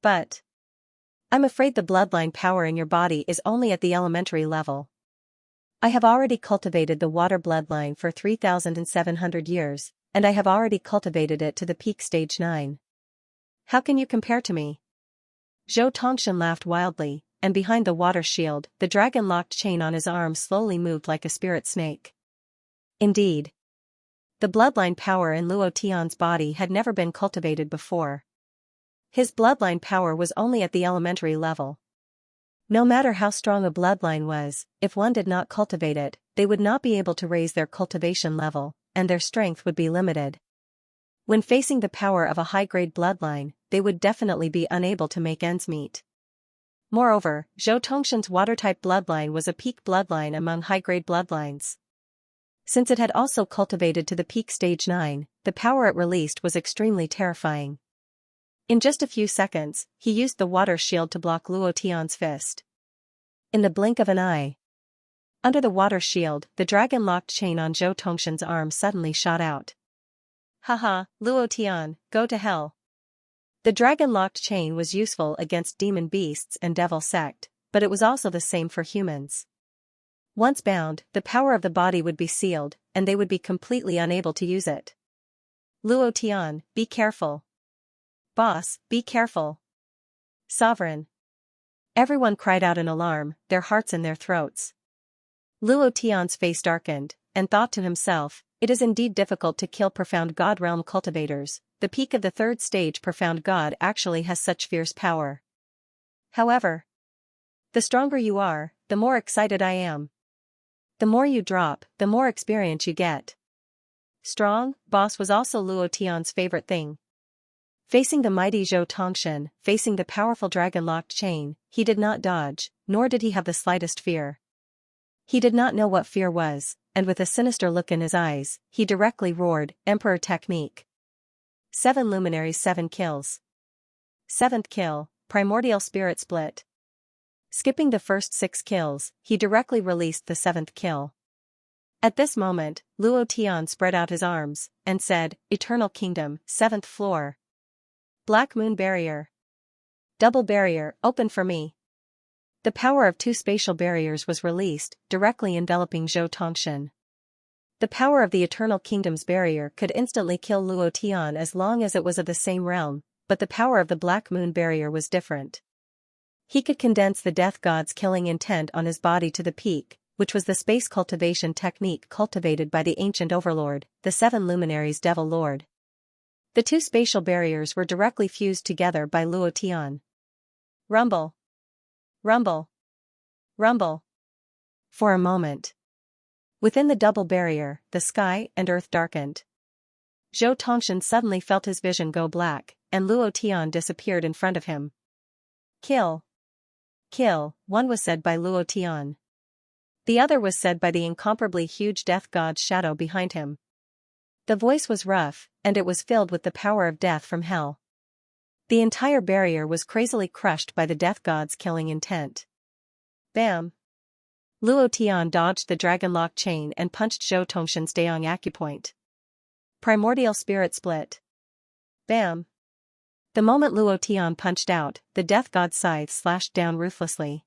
But I'm afraid the bloodline power in your body is only at the elementary level. I have already cultivated the water bloodline for 3,700 years, and I have already cultivated it to the peak stage 9. How can you compare to me? Zhou Tongshan laughed wildly, and behind the water shield, the dragon-locked chain on his arm slowly moved like a spirit snake. Indeed, the bloodline power in Luo Tian's body had never been cultivated before. His bloodline power was only at the elementary level. No matter how strong a bloodline was, if one did not cultivate it, they would not be able to raise their cultivation level, and their strength would be limited. When facing the power of a high-grade bloodline, they would definitely be unable to make ends meet. Moreover, Zhou Tongshan's water-type bloodline was a peak bloodline among high-grade bloodlines. Since it had also cultivated to the peak stage 9, the power it released was extremely terrifying. In just a few seconds, he used the water shield to block Luo Tian's fist. In the blink of an eye, under the water shield, the dragon-locked chain on Zhou Tongshan's arm suddenly shot out. Haha, Luo Tian, go to hell. The dragon-locked chain was useful against demon beasts and devil sect, but it was also the same for humans. Once bound, the power of the body would be sealed, and they would be completely unable to use it. Luo Tian, be careful. Boss, be careful. Sovereign. Everyone cried out in alarm, their hearts in their throats. Luo Tian's face darkened, and thought to himself, it is indeed difficult to kill profound God realm cultivators. The peak of the 3rd stage profound God actually has such fierce power. However, the stronger you are, the more excited I am. The more you drop, the more experience you get. Strong, boss was also Luo Tian's favorite thing. Facing the mighty Zhou Tongshan, facing the powerful dragon-locked chain, he did not dodge, nor did he have the slightest fear. He did not know what fear was, and with a sinister look in his eyes, he directly roared, Emperor Technique. 7 luminaries 7 kills. 7th kill, Primordial Spirit Split. Skipping the first 6 kills, he directly released the 7th kill. At this moment, Luo Tian spread out his arms, and said, "Eternal Kingdom, 7th floor. Black Moon Barrier. Double Barrier, open for me." The power of 2 spatial barriers was released, directly enveloping Zhou Tongshan. The power of the Eternal Kingdom's barrier could instantly kill Luo Tian as long as it was of the same realm, but the power of the Black Moon barrier was different. He could condense the Death God's killing intent on his body to the peak, which was the space cultivation technique cultivated by the ancient overlord, the 7 luminaries Devil Lord. The 2 spatial barriers were directly fused together by Luo Tian. Rumble. Rumble. Rumble. For a moment. Within the double barrier, the sky and earth darkened. Zhou Tongshan suddenly felt his vision go black, and Luo Tian disappeared in front of him. "Kill. Kill," one was said by Luo Tian. The other was said by the incomparably huge Death God's shadow behind him. The voice was rough, and it was filled with the power of death from hell. The entire barrier was crazily crushed by the Death God's killing intent. Bam! Luo Tian dodged the dragon lock chain and punched Zhou Tongshan's Daong acupoint. Primordial Spirit Split. Bam! The moment Luo Tian punched out, the Death God's scythe slashed down ruthlessly.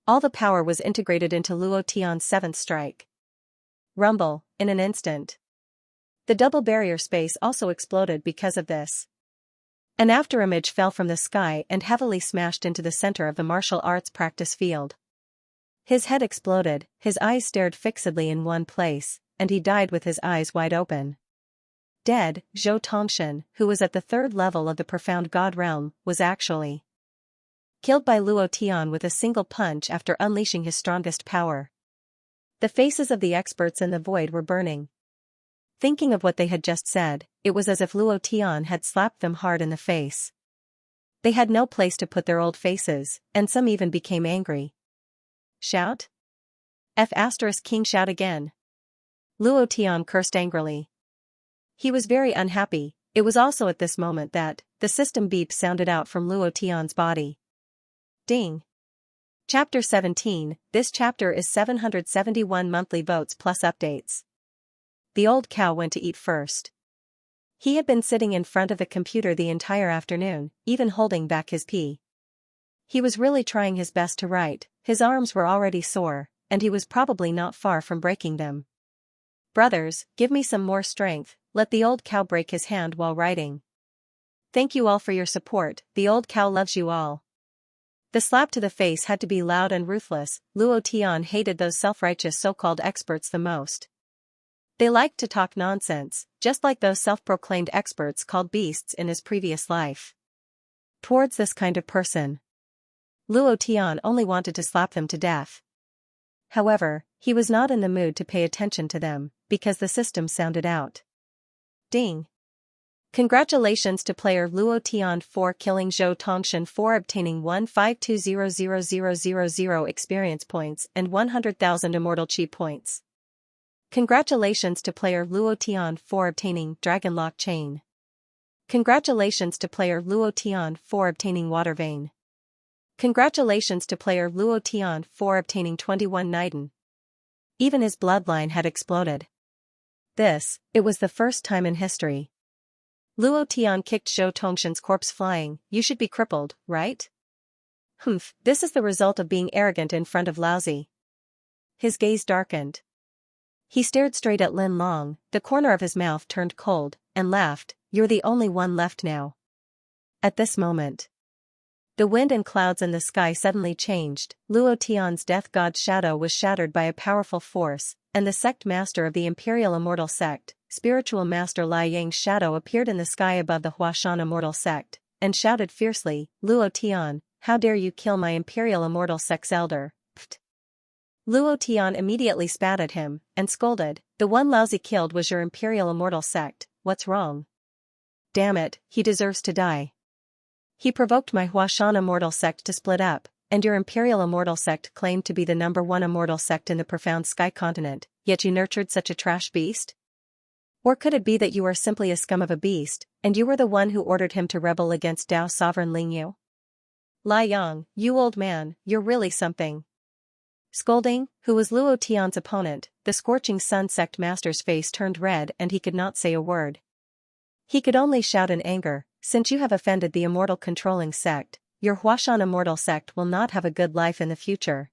All the power was integrated into Luo Tian's 7th strike. Rumble, in an instant. The double barrier space also exploded because of this. An afterimage fell from the sky and heavily smashed into the center of the martial arts practice field. His head exploded, his eyes stared fixedly in one place, and he died with his eyes wide open. Dead, Zhou Tongshan, who was at the 3rd level of the profound god realm, was actually killed by Luo Tian with a single punch after unleashing his strongest power. The faces of the experts in the void were burning. Thinking of what they had just said, it was as if Luo Tian had slapped them hard in the face. They had no place to put their old faces, and some even became angry. Shout? King shout again. Luo Tian cursed angrily. He was very unhappy. It was also at this moment that the system beep sounded out from Luo Tian's body. Ding. Chapter 17. This chapter is 771 monthly votes plus updates. The old cow went to eat first. He had been sitting in front of the computer the entire afternoon, even holding back his pee. He was really trying his best to write, his arms were already sore, and he was probably not far from breaking them. "Brothers, give me some more strength," let the old cow break his hand while writing. "Thank you all for your support, the old cow loves you all." The slap to the face had to be loud and ruthless. Luo Tian hated those self-righteous so-called experts the most. They liked to talk nonsense, just like those self-proclaimed experts called beasts in his previous life. Towards this kind of person, Luo Tian only wanted to slap them to death. However, he was not in the mood to pay attention to them, because the system sounded out. Ding. Congratulations to player Luo Tian for killing Zhou Tongshan for obtaining 152,000,000 experience points and 100,000 immortal chi points. Congratulations to player Luo Tian for obtaining Dragon Lock Chain. Congratulations to player Luo Tian for obtaining Water Vein. Congratulations to player Luo Tian for obtaining 21 Niden. Even his bloodline had exploded. It was the first time in history. Luo Tian kicked Zhou Tongshan's corpse flying. "You should be crippled, right? Humph, this is the result of being arrogant in front of Laozi." His gaze darkened. He stared straight at Lin Long, the corner of his mouth turned cold, and laughed. "You're the only one left now." At this moment, the wind and clouds in the sky suddenly changed. Luo Tian's death god's shadow was shattered by a powerful force, and the sect master of the Imperial Immortal Sect, Spiritual Master Lai Yang's shadow appeared in the sky above the Huashan Immortal Sect, and shouted fiercely, "Luo Tian, how dare you kill my Imperial Immortal Sect's elder?" Pfft. Luo Tian immediately spat at him, and scolded, "The one Laozi killed was your Imperial Immortal Sect, what's wrong? Damn it, he deserves to die. He provoked my Huashan Immortal Sect to split up, and your Imperial Immortal Sect claimed to be the #1 immortal sect in the profound sky continent, yet you nurtured such a trash beast? Or could it be that you are simply a scum of a beast, and you were the one who ordered him to rebel against Dao sovereign Lingyu?" Lai Yang, you old man, you're really something. Scolding, who was Luo Tian's opponent, the scorching sun sect master's face turned red and he could not say a word. He could only shout in anger, since you have offended the immortal controlling sect, your Huashan immortal sect will not have a good life in the future.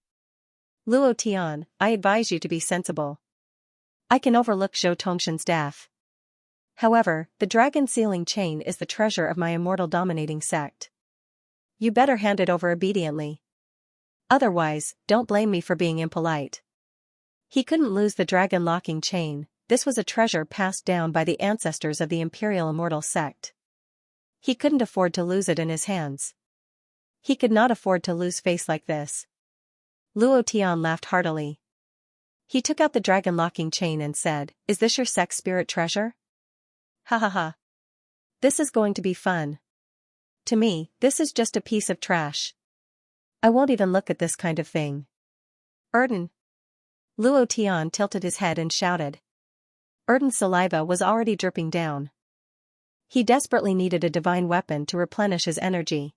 Luo Tian, I advise you to be sensible. I can overlook Zhou Tongshan's death. However, the dragon sealing chain is the treasure of my immortal dominating sect. You better hand it over obediently. Otherwise, don't blame me for being impolite. He couldn't lose the dragon locking chain, this was a treasure passed down by the ancestors of the imperial immortal sect. He couldn't afford to lose it in his hands. He could not afford to lose face like this. Luo Tian laughed heartily. He took out the dragon locking chain and said, "Is this your sex spirit treasure? Ha ha ha. This is going to be fun. To me, this is just a piece of trash. I won't even look at this kind of thing." Erden. Luo Tian tilted his head and shouted. Erden's saliva was already dripping down. He desperately needed a divine weapon to replenish his energy.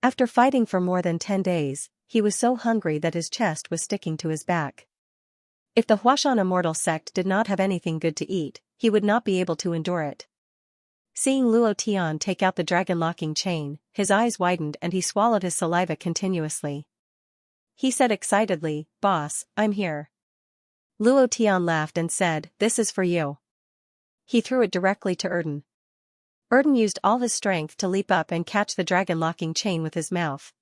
After fighting for more than 10 days, he was so hungry that his chest was sticking to his back. If the Huashan immortal sect did not have anything good to eat, he would not be able to endure it. Seeing Luo Tian take out the dragon locking chain, his eyes widened and he swallowed his saliva continuously. He said excitedly, "Boss, I'm here." Luo Tian laughed and said, "This is for you." He threw it directly to Erden. Erden used all his strength to leap up and catch the dragon locking chain with his mouth.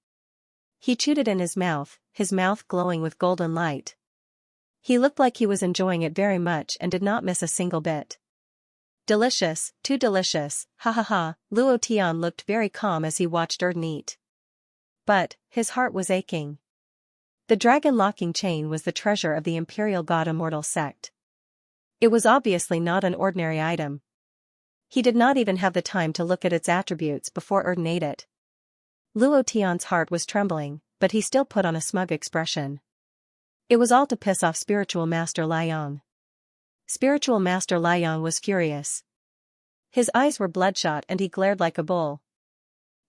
He chewed it in his mouth glowing with golden light. He looked like he was enjoying it very much and did not miss a single bit. Delicious, too delicious, ha ha ha, Luo Tian looked very calm as he watched Erden eat. But, his heart was aching. The dragon locking chain was the treasure of the Imperial God Immortal sect. It was obviously not an ordinary item. He did not even have the time to look at its attributes before Erden ate it. Luo Tian's heart was trembling, but he still put on a smug expression. It was all to piss off Spiritual Master Lai Yang. Spiritual Master Lai Yang was furious. His eyes were bloodshot and he glared like a bull.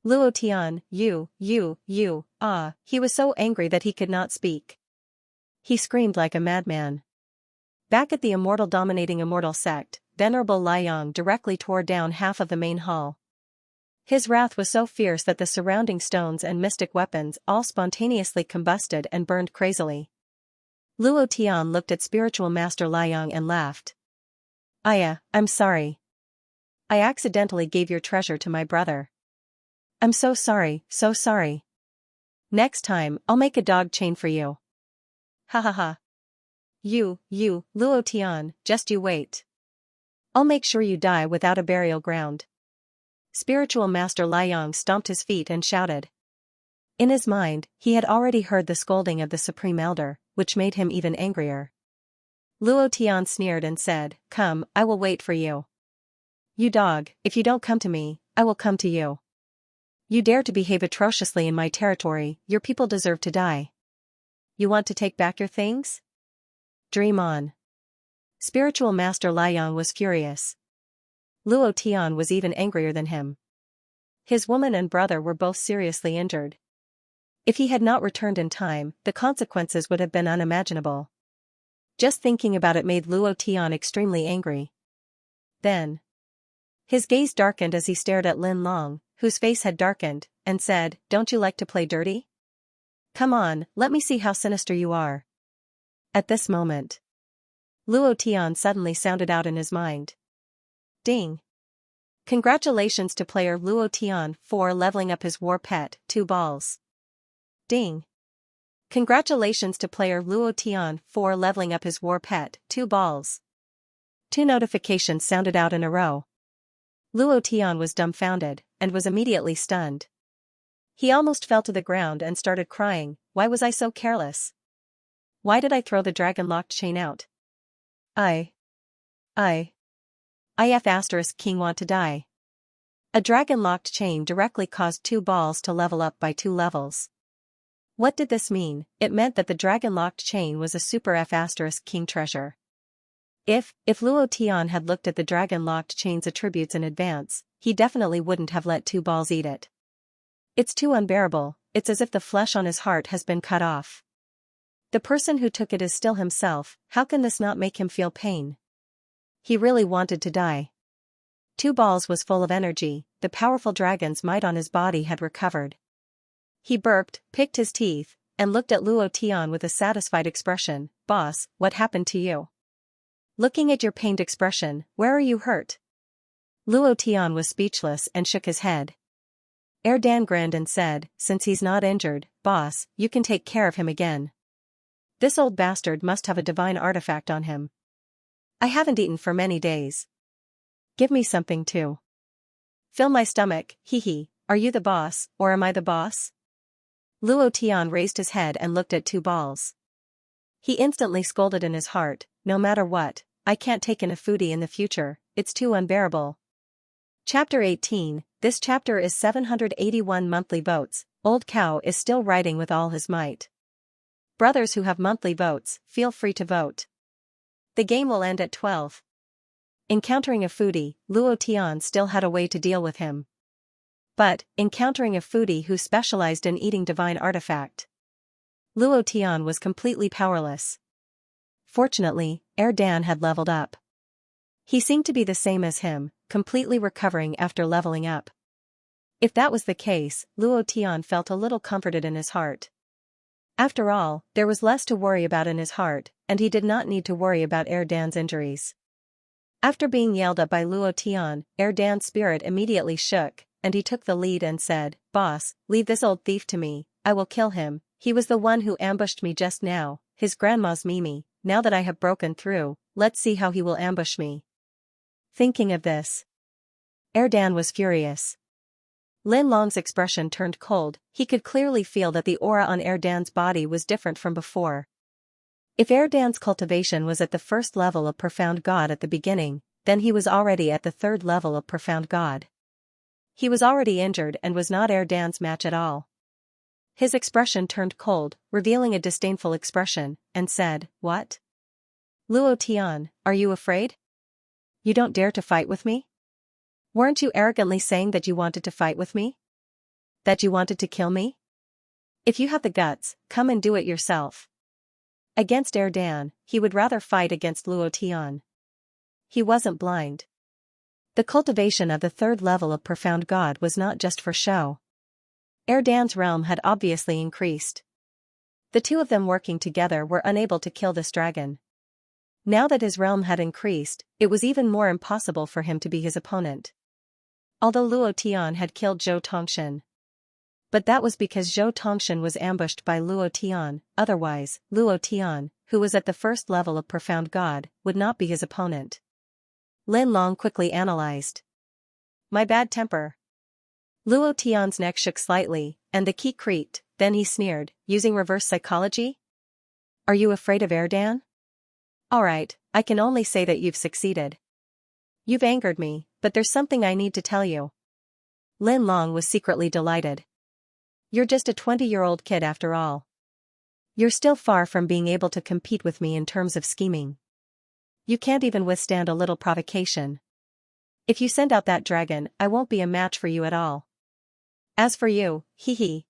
Luo Tian, you, he was so angry that he could not speak. He screamed like a madman. Back at the immortal dominating immortal sect, Venerable Lai Yang directly tore down half of the main hall. His wrath was so fierce that the surrounding stones and mystic weapons all spontaneously combusted and burned crazily. Luo Tian looked at Spiritual Master Lai Yang and laughed. I'm sorry. I accidentally gave your treasure to my brother. I'm so sorry, so sorry. Next time, I'll make a dog chain for you. Ha ha ha. You, Luo Tian, just you wait. I'll make sure you die without a burial ground. Spiritual Master Lai Yang stomped his feet and shouted. In his mind, he had already heard the scolding of the Supreme Elder, which made him even angrier. Luo Tian sneered and said, "Come, I will wait for you. You dog, if you don't come to me, I will come to you. You dare to behave atrociously in my territory, your people deserve to die. You want to take back your things? Dream on." Spiritual Master Lai Yang was furious. Luo Tian was even angrier than him. His woman and brother were both seriously injured. If he had not returned in time, the consequences would have been unimaginable. Just thinking about it made Luo Tian extremely angry. Then, his gaze darkened as he stared at Lin Long, whose face had darkened, and said, "Don't you like to play dirty? Come on, let me see how sinister you are." At this moment, Luo Tian suddenly sounded out in his mind. Ding! Congratulations to player Luo Tian for leveling up his war pet, 2 balls. Ding! Congratulations to player Luo Tian for leveling up his war pet, 2 balls. 2 notifications sounded out in a row. Luo Tian was dumbfounded, and was immediately stunned. He almost fell to the ground and started crying. Why was I so careless? Why did I throw the dragon-locked chain out? If King want to die. A dragon-locked chain directly caused 2 balls to level up by 2 levels. What did this mean? It meant that the dragon-locked chain was a super F** King treasure. If Luo Tian had looked at the dragon-locked chain's attributes in advance, he definitely wouldn't have let 2 balls eat it. It's too unbearable, it's as if the flesh on his heart has been cut off. The person who took it is still himself, how can this not make him feel pain? He really wanted to die. Two balls was full of energy, the powerful dragon's might on his body had recovered. He burped, picked his teeth, and looked at Luo Tian with a satisfied expression. Boss, what happened to you? Looking at your pained expression, where are you hurt? Luo Tian was speechless and shook his head. Erdan grinned and said, since he's not injured, boss, you can take care of him again. This old bastard must have a divine artifact on him. I haven't eaten for many days. Give me something too. Fill my stomach, hee. Are you the boss, or am I the boss? Luo Tian raised his head and looked at two balls. He instantly scolded in his heart, no matter what, I can't take in a foodie in the future, it's too unbearable. Chapter 18, this chapter is 781 monthly votes, Old Cow is still writing with all his might. Brothers who have monthly votes, feel free to vote. The game will end at 12. Encountering a foodie, Luo Tian still had a way to deal with him. But, encountering a foodie who specialized in eating divine artifact, Luo Tian was completely powerless. Fortunately, Erdan had leveled up. He seemed to be the same as him, completely recovering after leveling up. If that was the case, Luo Tian felt a little comforted in his heart. After all, there was less to worry about in his heart, and he did not need to worry about Erdan's injuries. After being yelled at by Luo Tian, Erdan's spirit immediately shook, and he took the lead and said, Boss, leave this old thief to me, I will kill him, he was the one who ambushed me just now, his grandma's Mimi, now that I have broken through, let's see how he will ambush me. Thinking of this, Erdan was furious. Lin Long's expression turned cold, he could clearly feel that the aura on Erdan's body was different from before. If Erdan's cultivation was at the first level of Profound God at the beginning, then he was already at the third level of Profound God. He was already injured and was not Erdan's match at all. His expression turned cold, revealing a disdainful expression, and said, What? Luo Tian, are you afraid? You don't dare to fight with me? Weren't you arrogantly saying that you wanted to fight with me? That you wanted to kill me? If you have the guts, come and do it yourself. Against Erdan, he would rather fight against Luo Tian. He wasn't blind. The cultivation of the third level of Profound God was not just for show. Erdan's realm had obviously increased. The two of them working together were unable to kill this dragon. Now that his realm had increased, it was even more impossible for him to be his opponent. Although Luo Tian had killed Zhou Tongshan. But that was because Zhou Tongshan was ambushed by Luo Tian, otherwise, Luo Tian, who was at the first level of Profound God, would not be his opponent. Lin Long quickly analyzed. My bad temper. Luo Tian's neck shook slightly, and the key creaked, then he sneered, using reverse psychology? Are you afraid of Erdan? Alright, I can only say that you've succeeded. You've angered me, but there's something I need to tell you. Lin Long was secretly delighted. You're just a 20-year-old kid after all. You're still far from being able to compete with me in terms of scheming. You can't even withstand a little provocation. If you send out that dragon, I won't be a match for you at all. As for you, hee.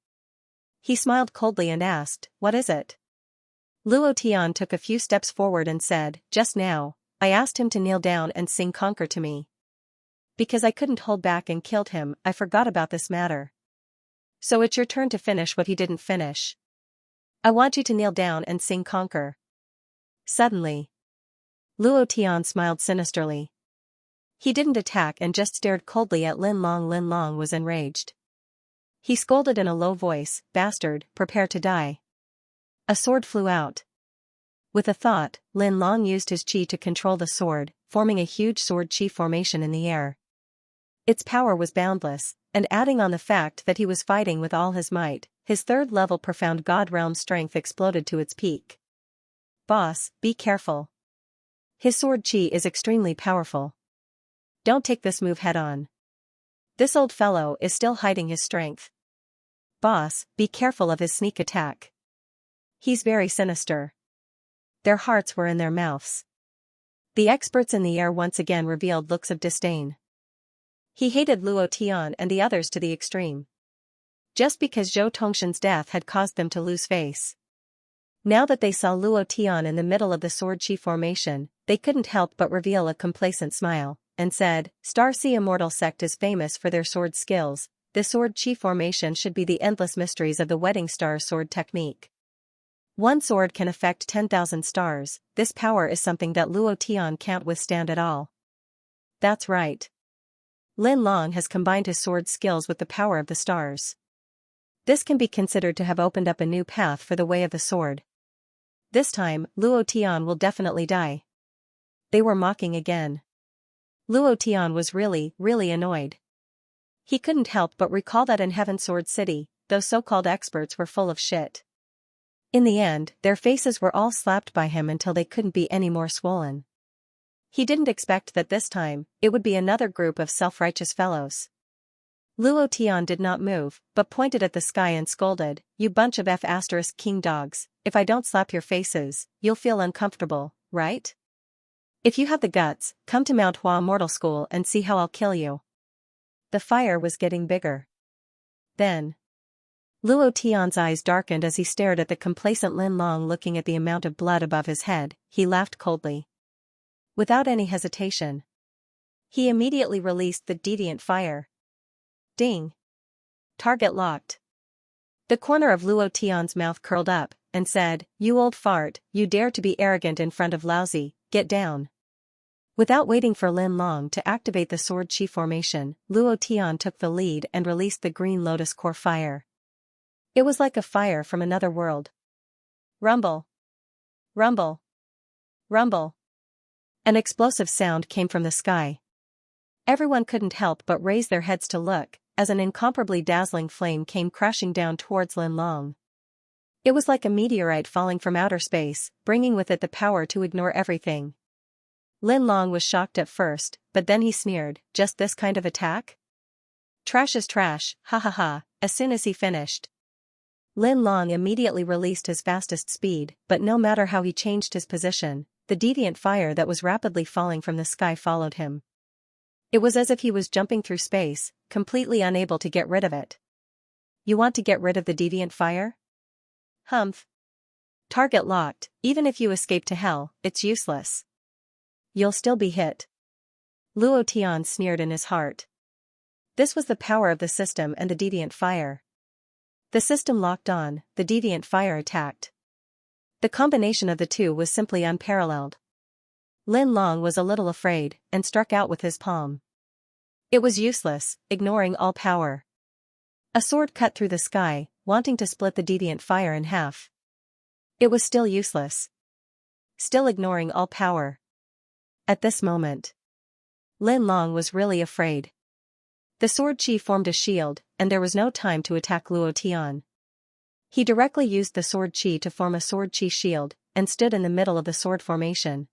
He smiled coldly and asked, what is it? Luo Tian took a few steps forward and said, just now, I asked him to kneel down and sing Conquer to me. Because I couldn't hold back and killed him, I forgot about this matter. So it's your turn to finish what he didn't finish. I want you to kneel down and sing Conquer. Suddenly, Luo Tian smiled sinisterly. He didn't attack and just stared coldly at Lin Long. Lin Long was enraged. He scolded in a low voice, bastard, prepare to die. A sword flew out. With a thought, Lin Long used his chi to control the sword, forming a huge sword chi formation in the air. Its power was boundless, and adding on the fact that he was fighting with all his might, his third-level Profound God realm strength exploded to its peak. Boss, be careful. His sword chi is extremely powerful. Don't take this move head-on. This old fellow is still hiding his strength. Boss, be careful of his sneak attack. He's very sinister. Their hearts were in their mouths. The experts in the air once again revealed looks of disdain. He hated Luo Tian and the others to the extreme. just because Zhou Tongshan's death had caused them to lose face. Now that they saw Luo Tian in the middle of the sword chi formation, they couldn't help but reveal a complacent smile, and said, Star Sea Immortal Sect is famous for their sword skills. The sword chi formation should be the endless mysteries of the wedding star sword technique. One sword can affect 10,000 stars. This power is something that Luo Tian can't withstand at all. That's right. Lin Long has combined his sword skills with the power of the stars. This can be considered to have opened up a new path for the way of the sword. This time, Luo Tian will definitely die. They were mocking again. Luo Tian was really annoyed. He couldn't help but recall that in Heaven Sword City, those so-called experts were full of shit. In the end, their faces were all slapped by him until they couldn't be any more swollen. He didn't expect that this time, it would be another group of self-righteous fellows. Luo Tian did not move, but pointed at the sky and scolded, You bunch of F***king dogs, if I don't slap your faces, you'll feel uncomfortable, right? If you have the guts, come to Mount Hua Mortal School and see how I'll kill you. The fire was getting bigger. Then, Luo Tian's eyes darkened as he stared at the complacent Lin Long looking at the amount of blood above his head. He laughed coldly. Without any hesitation, he immediately released the deviant fire. Ding! Target locked. The corner of Luo Tian's mouth curled up, and said, You old fart, you dare to be arrogant in front of Laozi, get down. Without waiting for Lin Long to activate the sword chi formation, Luo Tian took the lead and released the green lotus core fire. It was like a fire from another world. Rumble! Rumble! Rumble! An explosive sound came from the sky. Everyone couldn't help but raise their heads to look, as an incomparably dazzling flame came crashing down towards Lin Long. It was like a meteorite falling from outer space, bringing with it the power to ignore everything. Lin Long was shocked at first, but then he sneered, Just this kind of attack? Trash is trash, ha ha ha, as soon as he finished. Lin Long immediately released his fastest speed, but no matter how he changed his position, the deviant fire that was rapidly falling from the sky followed him. It was as if he was jumping through space, completely unable to get rid of it. You want to get rid of the deviant fire? Humph. Target locked, even if you escape to hell, it's useless. You'll still be hit. Luo Tian sneered in his heart. This was the power of the system and the deviant fire. The system locked on, the deviant fire attacked. The combination of the two was simply unparalleled. Lin Long was a little afraid, and struck out with his palm. It was useless, ignoring all power. A sword cut through the sky, wanting to split the deviant fire in half. It was still useless. Still ignoring all power. At this moment, Lin Long was really afraid. The sword chi formed a shield, and there was no time to attack Luo Tian. He directly used the sword chi to form a sword chi shield, and stood in the middle of the sword formation.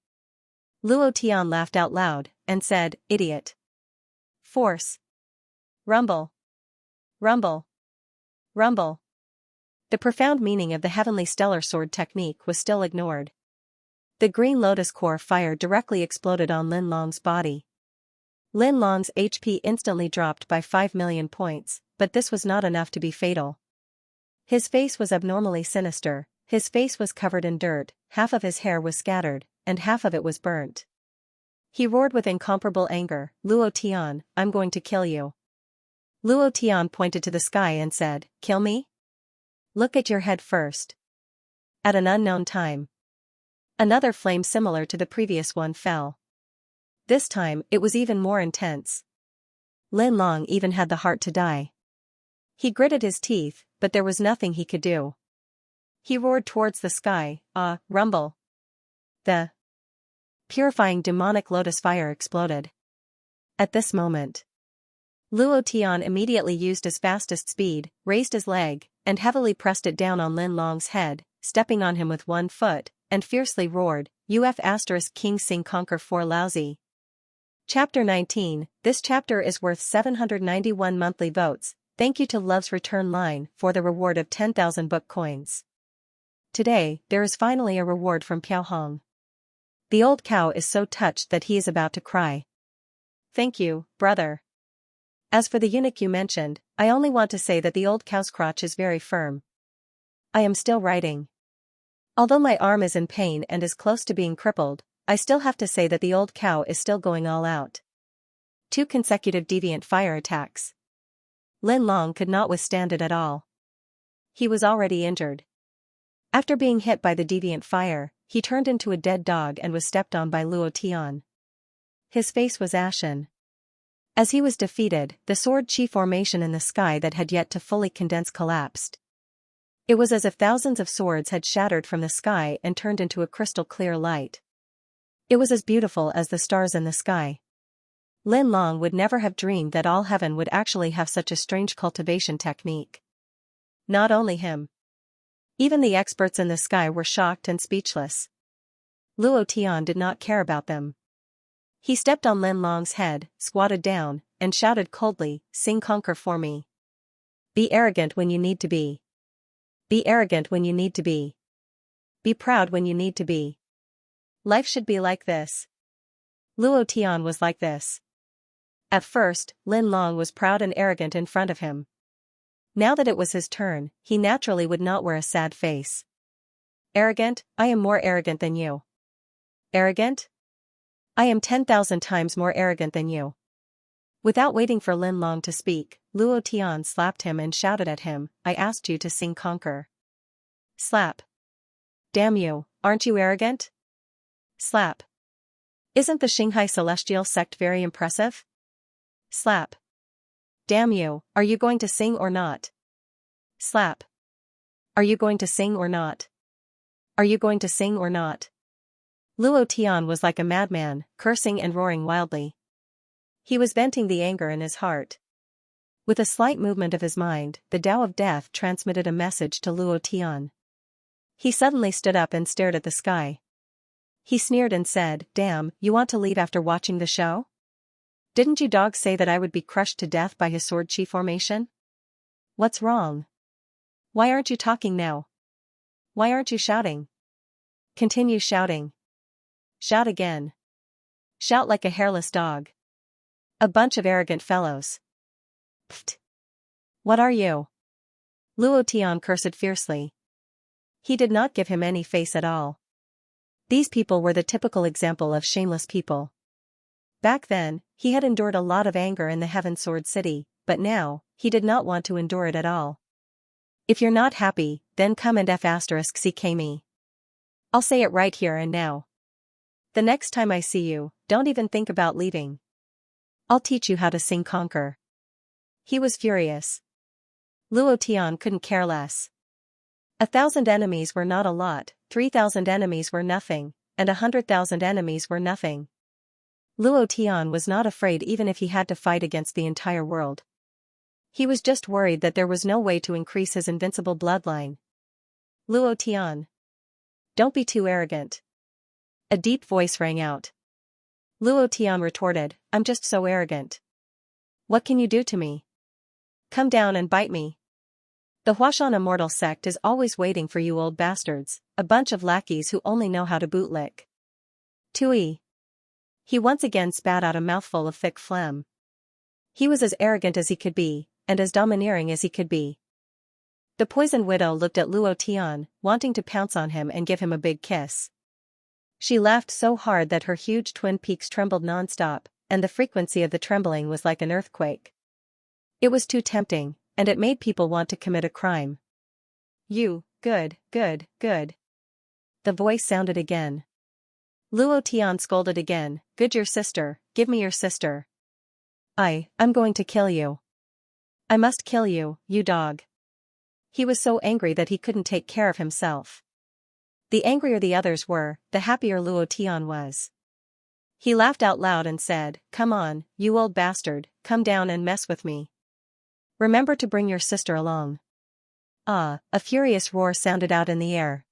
Luo Tian laughed out loud, and said, Idiot. Force. Rumble. Rumble. Rumble. The profound meaning of the heavenly stellar sword technique was still ignored. The green lotus core fire directly exploded on Lin Long's body. Lin Long's HP instantly dropped by 5 million points, but this was not enough to be fatal. His face was abnormally sinister, his face was covered in dirt, half of his hair was scattered, and half of it was burnt. He roared with incomparable anger, Luo Tian, I'm going to kill you. Luo Tian pointed to the sky and said, Kill me? Look at your head first. At an unknown time, another flame similar to the previous one fell. This time, it was even more intense. Lin Long even had the heart to die. He gritted his teeth, but there was nothing he could do. He roared towards the sky, rumble. The purifying demonic lotus fire exploded. At this moment, Luo Tian immediately used his fastest speed, raised his leg, and heavily pressed it down on Lin Long's head, stepping on him with one foot, and fiercely roared, King Sing Conquer 4 Lousy. Chapter 19. This chapter is worth 791 monthly votes. Thank you to Love's Return Line for the reward of 10,000 book coins. Today, there is finally a reward from Piao Hong. The old cow is so touched that he is about to cry. Thank you, brother. As for the eunuch you mentioned, I only want to say that the old cow's crotch is very firm. I am still writing. Although my arm is in pain and is close to being crippled, I still have to say that the old cow is still going all out. 2 consecutive deviant fire attacks. Lin Long could not withstand it at all. He was already injured. After being hit by the deviant fire, he turned into a dead dog and was stepped on by Luo Tian. His face was ashen. As he was defeated, the sword chi formation in the sky that had yet to fully condense collapsed. It was as if thousands of swords had shattered from the sky and turned into a crystal clear light. It was as beautiful as the stars in the sky. Lin Long would never have dreamed that all heaven would actually have such a strange cultivation technique. Not only him. Even the experts in the sky were shocked and speechless. Luo Tian did not care about them. He stepped on Lin Long's head, squatted down, and shouted coldly, "Sing conquer for me. Be arrogant when you need to be. Be arrogant when you need to be. Be proud when you need to be. Life should be like this." Luo Tian was like this. At first, Lin Long was proud and arrogant in front of him. Now that it was his turn, he naturally would not wear a sad face. Arrogant? I am more arrogant than you. Arrogant? I am 10,000 times more arrogant than you. Without waiting for Lin Long to speak, Luo Tian slapped him and shouted at him, "I asked you to sing conquer." Slap. Damn you, aren't you arrogant? Slap. Isn't the Xinghai celestial sect very impressive? Slap. Damn you, are you going to sing or not? Slap. Are you going to sing or not? Are you going to sing or not? Luo Tian was like a madman, cursing and roaring wildly. He was venting the anger in his heart. With a slight movement of his mind, the Tao of Death transmitted a message to Luo Tian. He suddenly stood up and stared at the sky. He sneered and said, "Damn, you want to leave after watching the show? Didn't you dogs say that I would be crushed to death by his sword chi formation? What's wrong? Why aren't you talking now? Why aren't you shouting? Continue shouting. Shout again. Shout like a hairless dog. A bunch of arrogant fellows. Pfft. What are you?" Luo Tian cursed fiercely. He did not give him any face at all. These people were the typical example of shameless people. Back then, he had endured a lot of anger in the Heaven Sword City, but now, he did not want to endure it at all. If you're not happy, then come and *CK me. I'll say it right here and now. The next time I see you, don't even think about leaving. I'll teach you how to sing conquer. He was furious. Luo Tian couldn't care less. 1,000 enemies were not a lot, 3,000 enemies were nothing, and 100,000 enemies were nothing. Luo Tian was not afraid even if he had to fight against the entire world. He was just worried that there was no way to increase his invincible bloodline. Luo Tian. Don't be too arrogant. A deep voice rang out. Luo Tian retorted, "I'm just so arrogant. What can you do to me? Come down and bite me. The Huashan Immortal sect is always waiting for you old bastards, a bunch of lackeys who only know how to bootlick." Tui. He once again spat out a mouthful of thick phlegm. He was as arrogant as he could be, and as domineering as he could be. The poisoned widow looked at Luo Tian, wanting to pounce on him and give him a big kiss. She laughed so hard that her huge twin peaks trembled non-stop, and the frequency of the trembling was like an earthquake. It was too tempting, and it made people want to commit a crime. "You, good, good, good." The voice sounded again. Luo Tian scolded again, "Good your sister, give me your sister. I'm going to kill you. I must kill you, you dog." He was so angry that he couldn't take care of himself. The angrier the others were, the happier Luo Tian was. He laughed out loud and said, "Come on, you old bastard, come down and mess with me. Remember to bring your sister along." Ah, a furious roar sounded out in the air.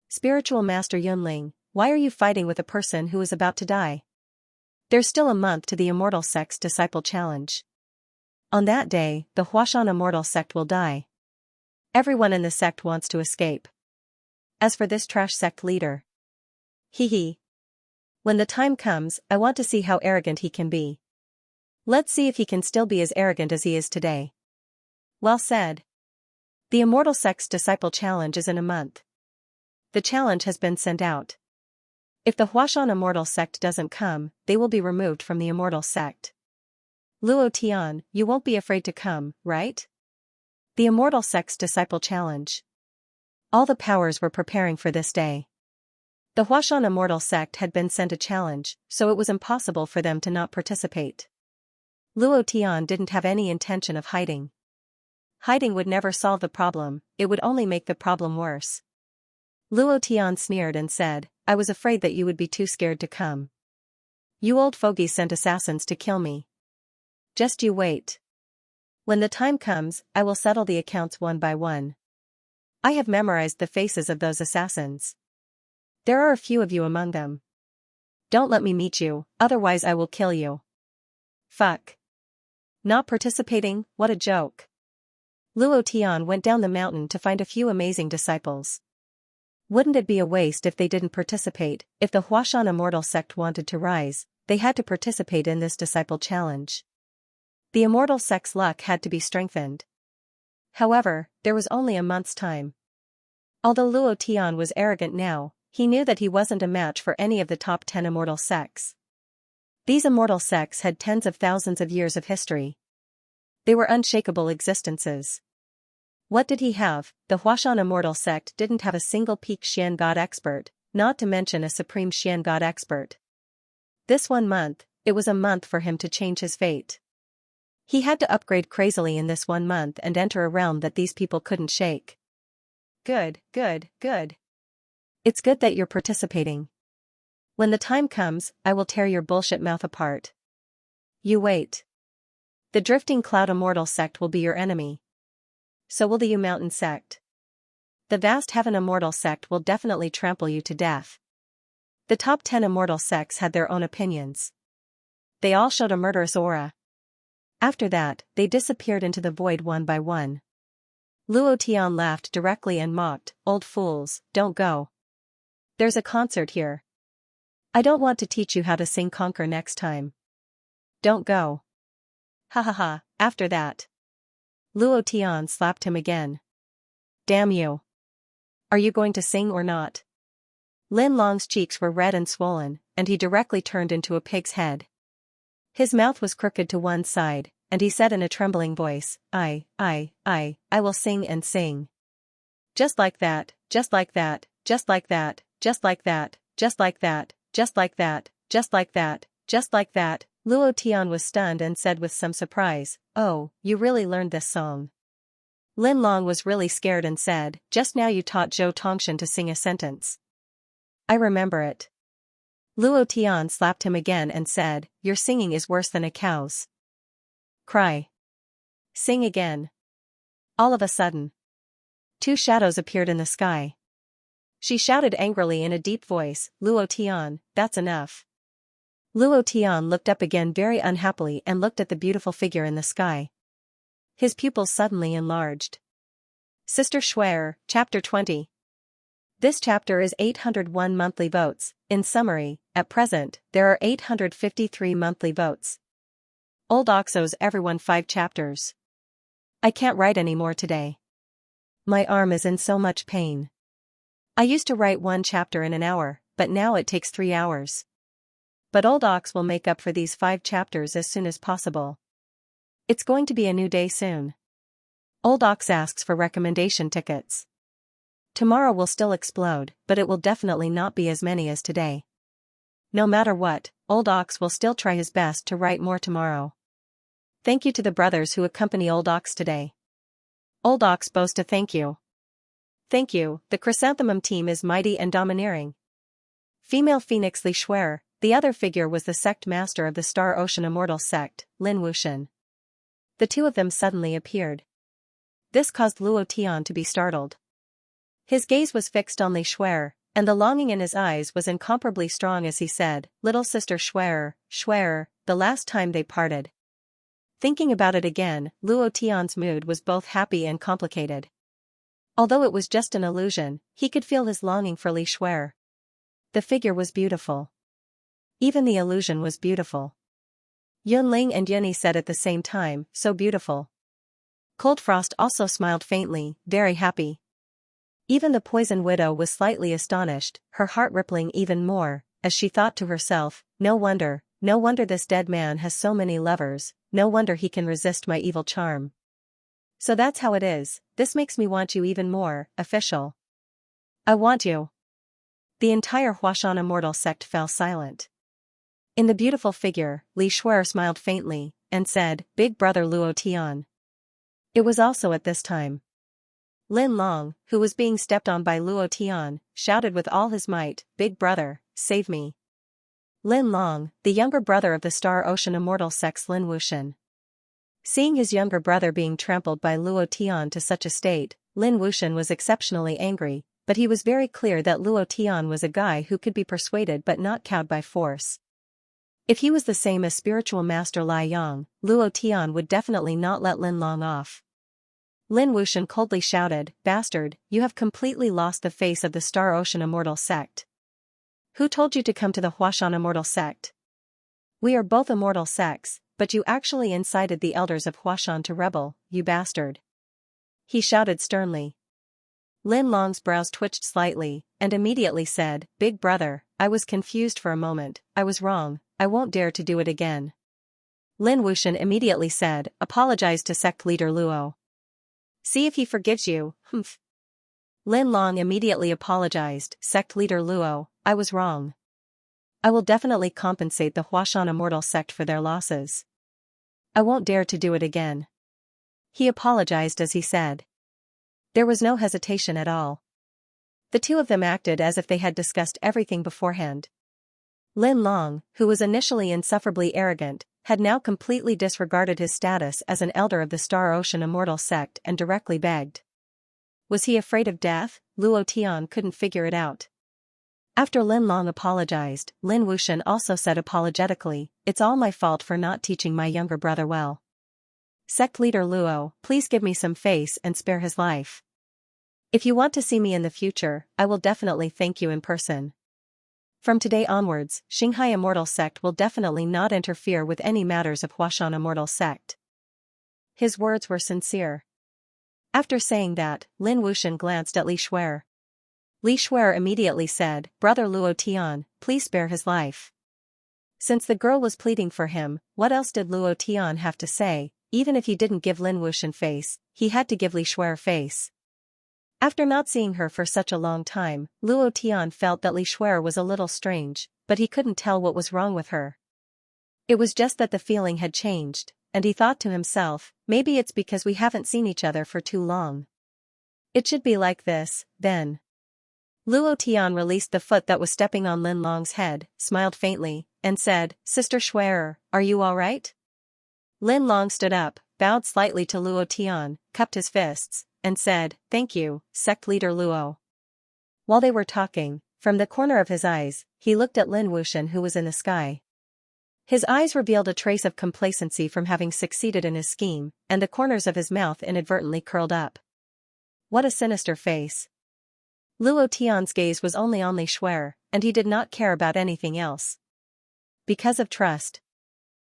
"Spiritual Master Yunling, why are you fighting with a person who is about to die? There's still a month to the Immortal Sect's Disciple Challenge. On that day, the Huashan Immortal Sect will die. Everyone in the sect wants to escape. As for this trash sect leader, he. When the time comes, I want to see how arrogant he can be." Let's see if he can still be as arrogant as he is today. Well said. The Immortal Sect's Disciple Challenge is in a month. The challenge has been sent out. If the Huashan Immortal Sect doesn't come, they will be removed from the Immortal Sect. Luo Tian, you won't be afraid to come, right? The Immortal Sect's Disciple Challenge. All the powers were preparing for this day. The Huashan Immortal Sect had been sent a challenge, so it was impossible for them to not participate. Luo Tian didn't have any intention of hiding. Hiding would never solve the problem, it would only make the problem worse. Luo Tian sneered and said, I was afraid that you would be too scared to come. You old fogies sent assassins to kill me. Just you wait. When the time comes, I will settle the accounts one by one. I have memorized the faces of those assassins. There are a few of you among them. Don't let me meet you, otherwise I will kill you. Fuck. Not participating, what a joke. Luo Tian went down the mountain to find a few amazing disciples. Wouldn't it be a waste if they didn't participate? If the Huashan Immortal Sect wanted to rise, they had to participate in this disciple challenge. The Immortal Sect's luck had to be strengthened. However, there was only a month's time. Although Luo Tian was arrogant now, he knew that he wasn't a match for any of the top 10 Immortal Sects. These Immortal Sects had tens of thousands of years of history. They were unshakable existences. What did he have? The Huashan Immortal Sect didn't have a single peak Xian God expert, not to mention a supreme Xian God expert. This 1 month, it was a month for him to change his fate. He had to upgrade crazily in this 1 month and enter a realm that these people couldn't shake. Good, good, good. It's good that you're participating. When the time comes, I will tear your bullshit mouth apart. You wait. The Drifting Cloud Immortal Sect will be your enemy. So will the U Mountain Sect. The Vast Heaven Immortal Sect will definitely trample you to death. The top 10 Immortal Sects had their own opinions. They all showed a murderous aura. After that, they disappeared into the void one by one. Luo Tian laughed directly and mocked, old fools, don't go. There's a concert here. I don't want to teach you how to sing Conquer next time. Don't go. Ha ha ha, after that. Luo Tian slapped him again. Damn you. Are you going to sing or not? Lin Long's cheeks were red and swollen, and he directly turned into a pig's head. His mouth was crooked to one side, and he said in a trembling voice, I will sing and sing. Just like that, just like that, just like that, just like that, just like that, just like that, just like that, just like that. Luo Tian was stunned and said with some surprise, oh, you really learned this song. Lin Long was really scared and said, just now you taught Zhou Tongshan to sing a sentence. I remember it. Luo Tian slapped him again and said, your singing is worse than a cow's. Cry. Sing again. All of a sudden, 2 shadows appeared in the sky. She shouted angrily in a deep voice, Luo Tian, that's enough. Luo Tian looked up again very unhappily and looked at the beautiful figure in the sky. His pupils suddenly enlarged. Sister Schwer, Chapter 20. This chapter is 801 monthly votes. In summary, at present, there are 853 monthly votes. Old Ox owes everyone 5 chapters. I can't write any more today. My arm is in so much pain. I used to write 1 chapter in an hour, but now it takes 3 hours. But Old Ox will make up for these 5 chapters as soon as possible. It's going to be a new day soon. Old Ox asks for recommendation tickets. Tomorrow will still explode, but it will definitely not be as many as today. No matter what, Old Ox will still try his best to write more tomorrow. Thank you to the brothers who accompany Old Ox today. Old Ox bows to thank you. Thank you, the Chrysanthemum team is mighty and domineering. Female Phoenix Li Schwer, the other figure was the sect master of the Star Ocean Immortal Sect, Lin Wuxian. The 2 of them suddenly appeared. This caused Luo Tian to be startled. His gaze was fixed on Li Schwer, and the longing in his eyes was incomparably strong as he said, Little Sister Schwer, the last time they parted. Thinking about it again, Luo Tian's mood was both happy and complicated. Although it was just an illusion, he could feel his longing for Li Schwer. The figure was beautiful. Even the illusion was beautiful. Yunling and Yunyi said at the same time, so beautiful. Cold Frost also smiled faintly, very happy. Even the Poison Widow was slightly astonished, her heart rippling even more, as she thought to herself, no wonder this dead man has so many lovers, no wonder he can resist my evil charm. So that's how it is, this makes me want you even more, official. I want you. The entire Huashan immortal sect fell silent. In the beautiful figure, Li Shuer smiled faintly, and said, Big brother Luo Tian. It was also at this time. Lin Long, who was being stepped on by Luo Tian, shouted with all his might, Big brother, save me. Lin Long, the younger brother of the Star Ocean immortal sex Lin Wuxian. Seeing his younger brother being trampled by Luo Tian to such a state, Lin Wuxian was exceptionally angry, but he was very clear that Luo Tian was a guy who could be persuaded but not cowed by force. If he was the same as spiritual master Lai Yang, Luo Tian would definitely not let Lin Long off. Lin Wuxian coldly shouted, Bastard, you have completely lost the face of the Star Ocean immortal sect. Who told you to come to the Huashan immortal sect? We are both immortal sects, but you actually incited the elders of Huashan to rebel, you bastard. He shouted sternly. Lin Long's brows twitched slightly, and immediately said, Big brother, I was confused for a moment, I was wrong, I won't dare to do it again. Lin Wuxian immediately said, Apologize to sect leader Luo. See if he forgives you, humph. Lin Long immediately apologized, Sect leader Luo, I was wrong. I will definitely compensate the Huashan immortal sect for their losses. I won't dare to do it again. He apologized as he said. There was no hesitation at all. The two of them acted as if they had discussed everything beforehand. Lin Long, who was initially insufferably arrogant, had now completely disregarded his status as an elder of the Star Ocean immortal sect and directly begged. Was he afraid of death? Luo Tian couldn't figure it out. After Lin Long apologized, Lin Wuxian also said apologetically, It's all my fault for not teaching my younger brother well. Sect leader Luo, please give me some face and spare his life. If you want to see me in the future, I will definitely thank you in person. From today onwards, Xianxia Immortal Sect will definitely not interfere with any matters of Huashan Immortal Sect. His words were sincere. After saying that, Lin Wuxian glanced at Li Shuer. Li Shuer immediately said, Brother Luo Tian, please spare his life. Since the girl was pleading for him, what else did Luo Tian have to say? Even if he didn't give Lin Wuxian face, he had to give Li Shuer face. After not seeing her for such a long time, Luo Tian felt that Li Shuer was a little strange, but he couldn't tell what was wrong with her. It was just that the feeling had changed, and he thought to himself, maybe it's because we haven't seen each other for too long. It should be like this, then. Luo Tian released the foot that was stepping on Lin Long's head, smiled faintly, and said, Sister Shuer, are you all right? Lin Long stood up, bowed slightly to Luo Tian, cupped his fists, and said, Thank you, sect leader Luo. While they were talking, from the corner of his eyes, he looked at Lin Wuxian who was in the sky. His eyes revealed a trace of complacency from having succeeded in his scheme, and the corners of his mouth inadvertently curled up. What a sinister face. Luo Tian's gaze was only on Li Shuer, and he did not care about anything else. Because of trust.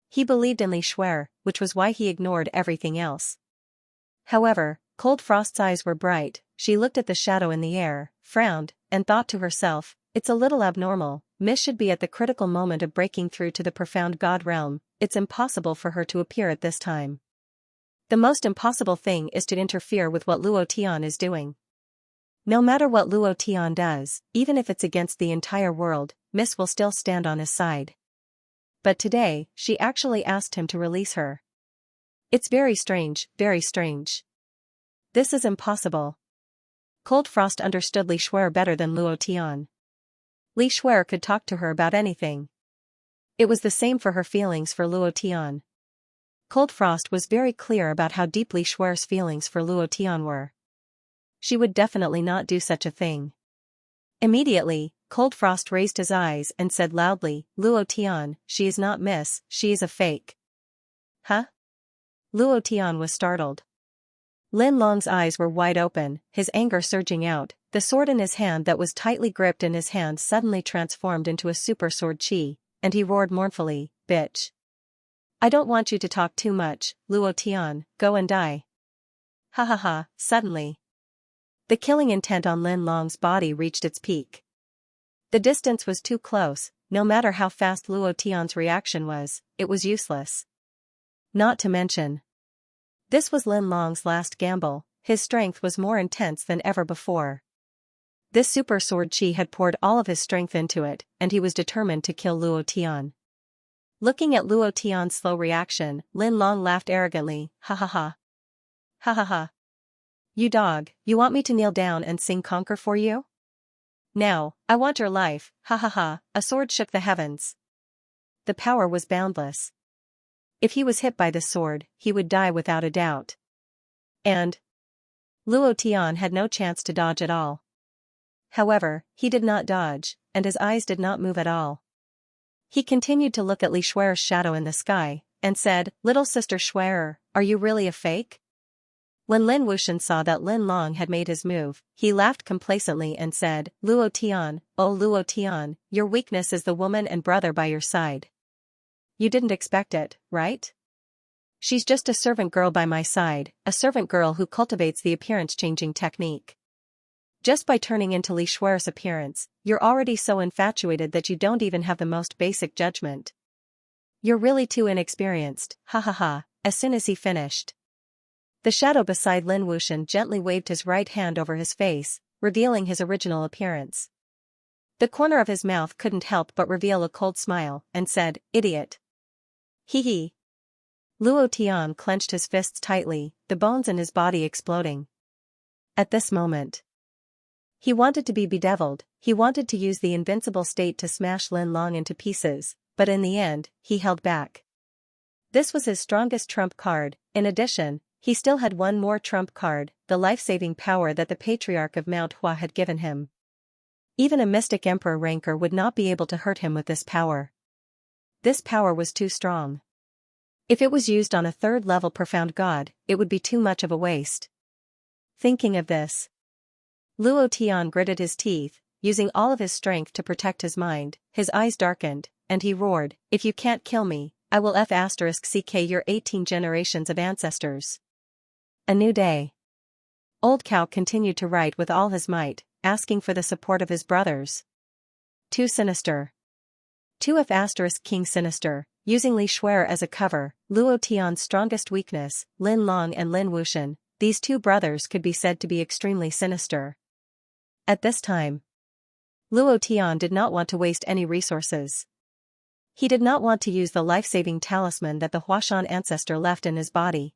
He believed in Li Shuer, which was why he ignored everything else. However, Cold Frost's eyes were bright, she looked at the shadow in the air, frowned, and thought to herself, it's a little abnormal, Miss should be at the critical moment of breaking through to the profound God realm, it's impossible for her to appear at this time. The most impossible thing is to interfere with what Luo Tian is doing. No matter what Luo Tian does, even if it's against the entire world, Miss will still stand on his side. But today, she actually asked him to release her. It's very strange, very strange. This is impossible. Cold Frost understood Li Shuer better than Luo Tian. Li Shuer could talk to her about anything. It was the same for her feelings for Luo Tian. Cold Frost was very clear about how deep Li Shuer's feelings for Luo Tian were. She would definitely not do such a thing. Immediately, Cold Frost raised his eyes and said loudly, Luo Tian, she is not Miss, she is a fake. Huh? Luo Tian was startled. Lin Long's eyes were wide open, his anger surging out, the sword in his hand that was tightly gripped in his hand suddenly transformed into a super sword chi, and he roared mournfully, Bitch. I don't want you to talk too much, Luo Tian, go and die. Ha ha ha, suddenly. The killing intent on Lin Long's body reached its peak. The distance was too close, no matter how fast Luo Tian's reaction was, it was useless. Not to mention, this was Lin Long's last gamble, his strength was more intense than ever before. This super sword chi had poured all of his strength into it, and he was determined to kill Luo Tian. Looking at Luo Tian's slow reaction, Lin Long laughed arrogantly, ha ha ha. Ha ha ha. You dog, you want me to kneel down and sing conquer for you? Now, I want your life, ha ha ha, a sword shook the heavens. The power was boundless. If he was hit by the sword, he would die without a doubt. And Luo Tian had no chance to dodge at all. However, he did not dodge, and his eyes did not move at all. He continued to look at Li Shuer's shadow in the sky, and said, Little sister Shuer, are you really a fake? When Lin Wuxian saw that Lin Long had made his move, he laughed complacently and said, Luo Tian, oh Luo Tian, your weakness is the woman and brother by your side. You didn't expect it, right? She's just a servant girl by my side, a servant girl who cultivates the appearance-changing technique. Just by turning into Li Shuer's appearance, you're already so infatuated that you don't even have the most basic judgment. You're really too inexperienced, ha ha ha, as soon as he finished. The shadow beside Lin Wuxian gently waved his right hand over his face, revealing his original appearance. The corner of his mouth couldn't help but reveal a cold smile, and said, Idiot. Hee hee. Luo Tian clenched his fists tightly, the bones in his body exploding. At this moment, he wanted to be bedeviled, he wanted to use the invincible state to smash Lin Long into pieces, but in the end, he held back. This was his strongest trump card. In addition, he still had one more trump card, the life-saving power that the Patriarch of Mount Hua had given him. Even a mystic emperor ranker would not be able to hurt him with this power. This power was too strong. If it was used on a third-level profound god, it would be too much of a waste. Thinking of this, Luo Tian gritted his teeth, using all of his strength to protect his mind, his eyes darkened, and he roared, If you can't kill me, I will *CK your 18 generations of ancestors. A new day. Old Cow continued to write with all his might, asking for the support of his brothers. Too sinister. 2F** King Sinister, using Li Shuer as a cover, Luo Tian's strongest weakness, Lin Long and Lin Wuxian, these two brothers could be said to be extremely sinister. At this time, Luo Tian did not want to waste any resources. He did not want to use the life-saving talisman that the Huashan ancestor left in his body.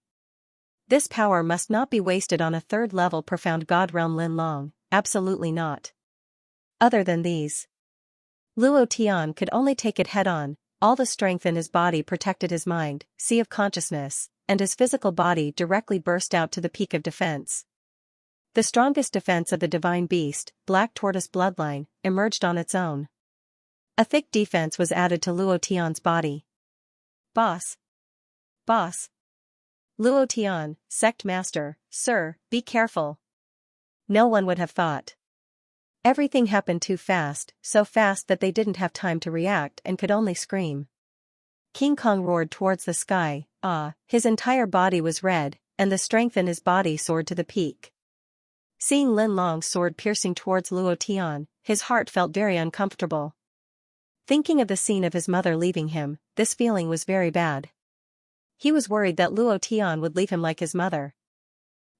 This power must not be wasted on a third-level profound god realm Lin Long, absolutely not. Other than these, Luo Tian could only take it head-on. All the strength in his body protected his mind, sea of consciousness, and his physical body directly burst out to the peak of defense. The strongest defense of the divine beast, Black Tortoise bloodline, emerged on its own. A thick defense was added to Luo Tian's body. Boss. Boss. Luo Tian, Sect Master, Sir, be careful. No one would have thought. Everything happened too fast, so fast that they didn't have time to react and could only scream. King Kong roared towards the sky, his entire body was red, and the strength in his body soared to the peak. Seeing Lin Long's sword piercing towards Luo Tian, his heart felt very uncomfortable. Thinking of the scene of his mother leaving him, this feeling was very bad. He was worried that Luo Tian would leave him like his mother.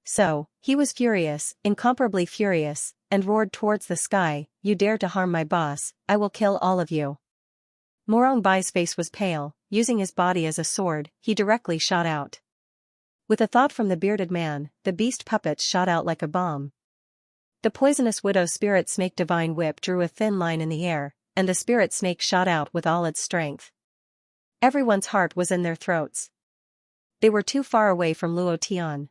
So, he was furious, incomparably furious, and roared towards the sky, You dare to harm my boss, I will kill all of you. Morong Bai's face was pale, using his body as a sword, he directly shot out. With a thought from the bearded man, the beast puppets shot out like a bomb. The poisonous widow spirit snake divine whip drew a thin line in the air, and the spirit snake shot out with all its strength. Everyone's heart was in their throats. They were too far away from Luo Tian.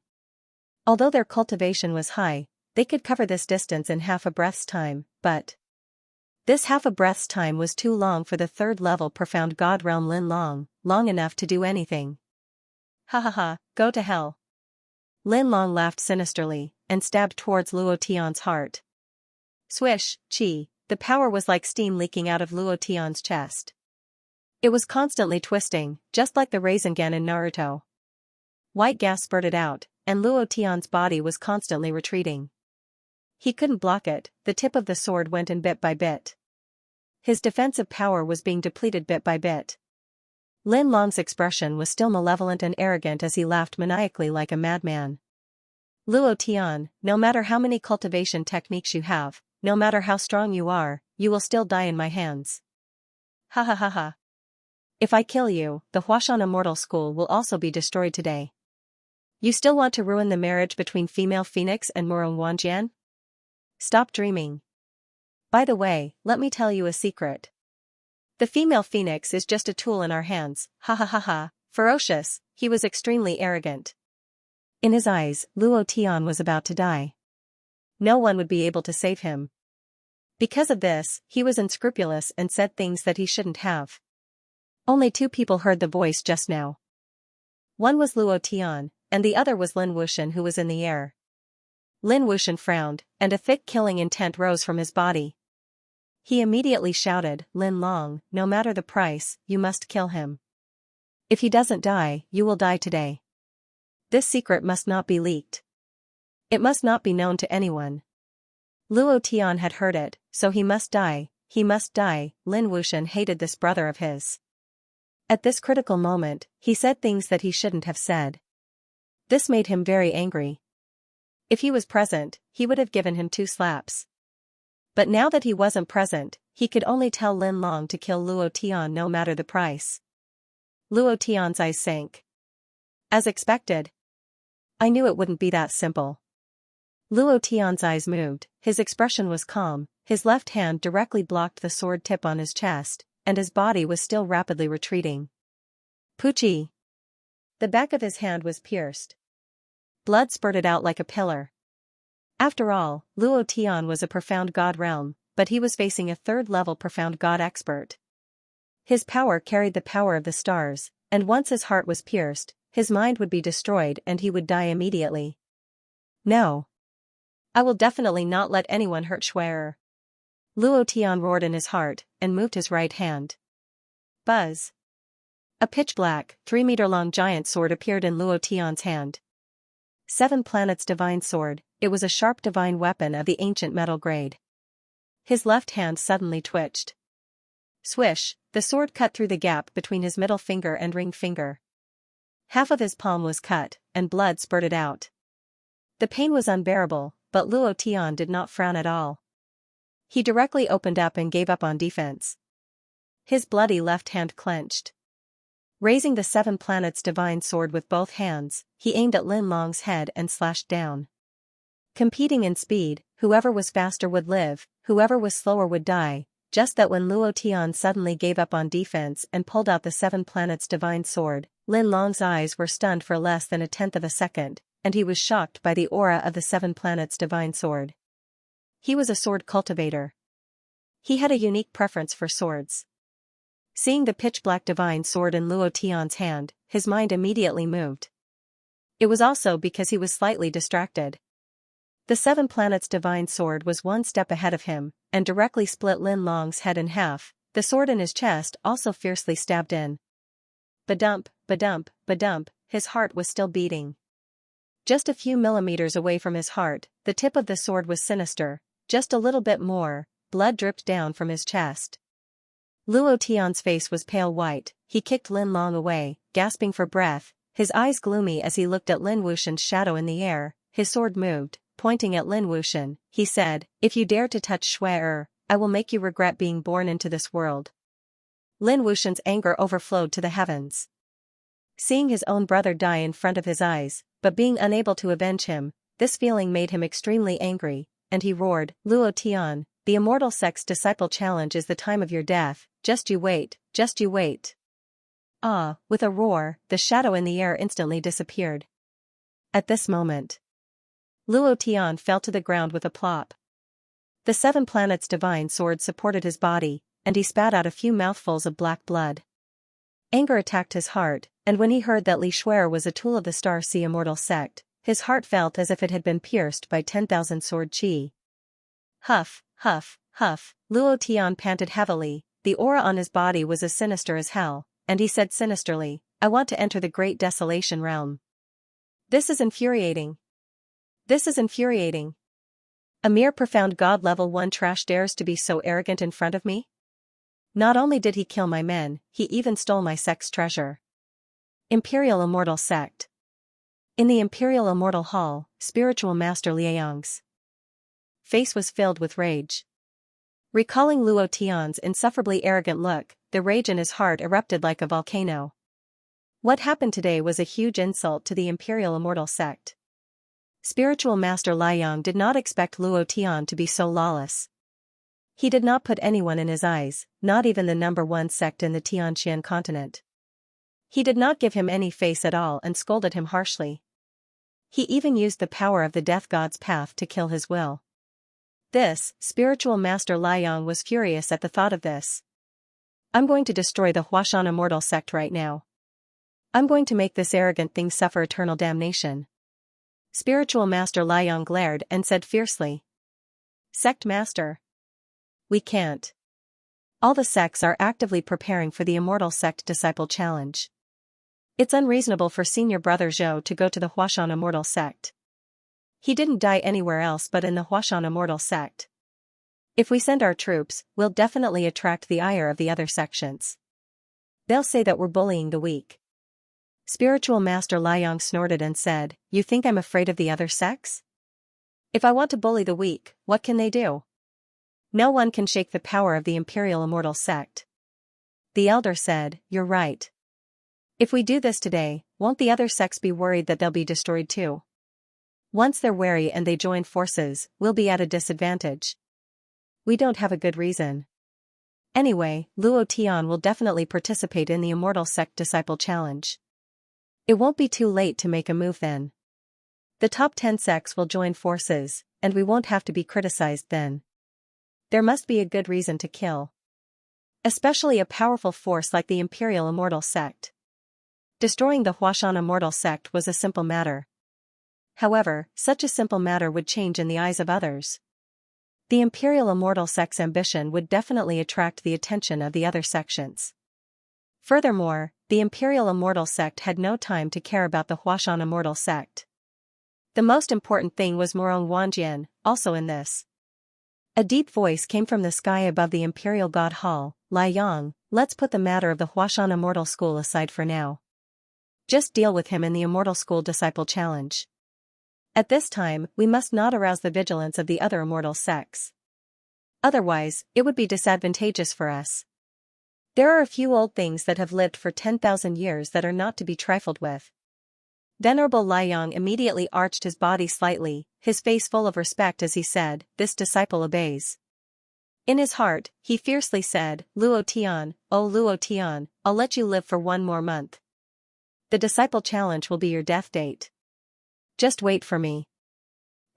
Although their cultivation was high, they could cover this distance in half a breath's time, but this half a breath's time was too long for the third-level profound god realm Lin Long, long enough to do anything. Ha ha ha, go to hell. Lin Long laughed sinisterly, and stabbed towards Luo Tian's heart. Swish, chi, the power was like steam leaking out of Luo Tian's chest. It was constantly twisting, just like the Rasengan in Naruto. White gas spurted out, and Luo Tian's body was constantly retreating. He couldn't block it, the tip of the sword went in bit by bit. His defensive power was being depleted bit by bit. Lin Long's expression was still malevolent and arrogant as he laughed maniacally like a madman. Luo Tian, no matter how many cultivation techniques you have, no matter how strong you are, you will still die in my hands. Ha ha ha ha. If I kill you, the Huashan Immortal School will also be destroyed today. You still want to ruin the marriage between female Phoenix and Murong Wanjian? Stop dreaming. By the way, let me tell you a secret. The female Phoenix is just a tool in our hands, ha ha ha ha. Ferocious, he was extremely arrogant. In his eyes, Luo Tian was about to die. No one would be able to save him. Because of this, he was unscrupulous and said things that he shouldn't have. Only 2 people heard the voice just now. One was Luo Tian, and the other was Lin Wuxian, who was in the air. Lin Wuxian frowned, and a thick killing intent rose from his body. He immediately shouted, Lin Long, no matter the price, you must kill him. If he doesn't die, you will die today. This secret must not be leaked. It must not be known to anyone. Luo Tian had heard it, so he must die, he must die. Lin Wuxian hated this brother of his. At this critical moment, he said things that he shouldn't have said. This made him very angry. If he was present, he would have given him 2 slaps. But now that he wasn't present, he could only tell Lin Long to kill Luo Tian no matter the price. Luo Tian's eyes sank. As expected. I knew it wouldn't be that simple. Luo Tian's eyes moved, his expression was calm, his left hand directly blocked the sword tip on his chest, and his body was still rapidly retreating. Pucci! The back of his hand was pierced. Blood spurted out like a pillar. After all, Luo Tian was a profound god realm, but he was facing a 3rd-level profound god expert. His power carried the power of the stars, and once his heart was pierced, his mind would be destroyed and he would die immediately. No. I will definitely not let anyone hurt Schwerer. Luo Tian roared in his heart, and moved his right hand. Buzz. A pitch-black, 3-meter-long giant sword appeared in Luo Tian's hand. 7 Planets Divine Sword, it was a sharp divine weapon of the ancient metal grade. His left hand suddenly twitched. Swish, the sword cut through the gap between his middle finger and ring finger. Half of his palm was cut, and blood spurted out. The pain was unbearable, but Luo Tian did not frown at all. He directly opened up and gave up on defense. His bloody left hand clenched. Raising the 7 Planets Divine Sword with both hands, he aimed at Lin Long's head and slashed down. Competing in speed, whoever was faster would live, whoever was slower would die, just that when Luo Tian suddenly gave up on defense and pulled out the 7 Planets Divine Sword, Lin Long's eyes were stunned for less than 1/10 of a second, and he was shocked by the aura of the 7 Planets Divine Sword. He was a sword cultivator. He had a unique preference for swords. Seeing the pitch-black divine sword in Luo Tian's hand, his mind immediately moved. It was also because he was slightly distracted. The 7 Planets Divine Sword was 1 step ahead of him, and directly split Lin Long's head in half. The sword in his chest also fiercely stabbed in. Badump, badump, badump, his heart was still beating. Just a few millimeters away from his heart, the tip of the sword was sinister, just a little bit more, blood dripped down from his chest. Luo Tian's face was pale white, he kicked Lin Long away, gasping for breath, his eyes gloomy as he looked at Lin Wuxian's shadow in the air. His sword moved, pointing at Lin Wuxian. He said, "If you dare to touch Schwerer, I will make you regret being born into this world." Lin Wuxian's anger overflowed to the heavens. Seeing his own brother die in front of his eyes, but being unable to avenge him, this feeling made him extremely angry, and he roared, "Luo Tian, the Immortal Sex Disciple Challenge is the time of your death, just you wait, just you wait." Ah, with a roar, the shadow in the air instantly disappeared. At this moment, Luo Tian fell to the ground with a plop. The 7 Planets Divine Sword supported his body, and he spat out a few mouthfuls of black blood. Anger attacked his heart, and when he heard that Li Schwerer was a tool of the Star Sea Immortal Sect, his heart felt as if it had been pierced by 10,000 sword chi. Huff, huff, huff, Luo Tian panted heavily, the aura on his body was as sinister as hell, and he said sinisterly, I want to enter the Great Desolation realm. This is infuriating. This is infuriating. A mere profound god level 1 trash dares to be so arrogant in front of me? Not only did he kill my men, he even stole my sect's treasure. Imperial Immortal Sect. In the Imperial Immortal Hall, Spiritual Master Liang's face was filled with rage. Recalling Luo Tian's insufferably arrogant look, the rage in his heart erupted like a volcano. What happened today was a huge insult to the Imperial Immortal Sect. Spiritual Master Liang did not expect Luo Tian to be so lawless. He did not put anyone in his eyes, not even the number 1 sect in the Tianxian continent. He did not give him any face at all and scolded him harshly. He even used the power of the Death God's path to kill his will. Spiritual Master Liang was furious at the thought of this. I'm going to destroy the Huashan Immortal Sect right now. I'm going to make this arrogant thing suffer eternal damnation. Spiritual Master Liang glared and said fiercely. Sect Master. We can't. All the sects are actively preparing for the Immortal Sect Disciple Challenge. It's unreasonable for Senior Brother Zhou to go to the Huashan Immortal Sect. He didn't die anywhere else but in the Huashan Immortal Sect. If we send our troops, we'll definitely attract the ire of the other sections. They'll say that we're bullying the weak. Spiritual Master Liang snorted and said, You think I'm afraid of the other sects? If I want to bully the weak, what can they do? No one can shake the power of the Imperial Immortal Sect. The elder said, You're right. If we do this today, won't the other sects be worried that they'll be destroyed too? Once they're wary and they join forces, we'll be at a disadvantage. We don't have a good reason. Anyway, Luo Tian will definitely participate in the Immortal Sect Disciple Challenge. It won't be too late to make a move then. The top 10 sects will join forces, and we won't have to be criticized then. There must be a good reason to kill. Especially a powerful force like the Imperial Immortal Sect. Destroying the Huashan Immortal Sect was a simple matter. However, such a simple matter would change in the eyes of others. The Imperial Immortal Sect's ambition would definitely attract the attention of the other sections. Furthermore, the Imperial Immortal Sect had no time to care about the Huashan Immortal Sect. The most important thing was Morong Wanjian, also in this. A deep voice came from the sky above the Imperial God Hall. Lai Yang, let's put the matter of the Huashan Immortal School aside for now. Just deal with him in the Immortal School Disciple Challenge. At this time, we must not arouse the vigilance of the other immortal sects. Otherwise, it would be disadvantageous for us. There are a few old things that have lived for 10,000 years that are not to be trifled with. Venerable Liang immediately arched his body slightly, his face full of respect as he said, This disciple obeys. In his heart, he fiercely said, Luo Tian, oh Luo Tian, I'll let you live for 1 more month. The disciple challenge will be your death date. Just wait for me.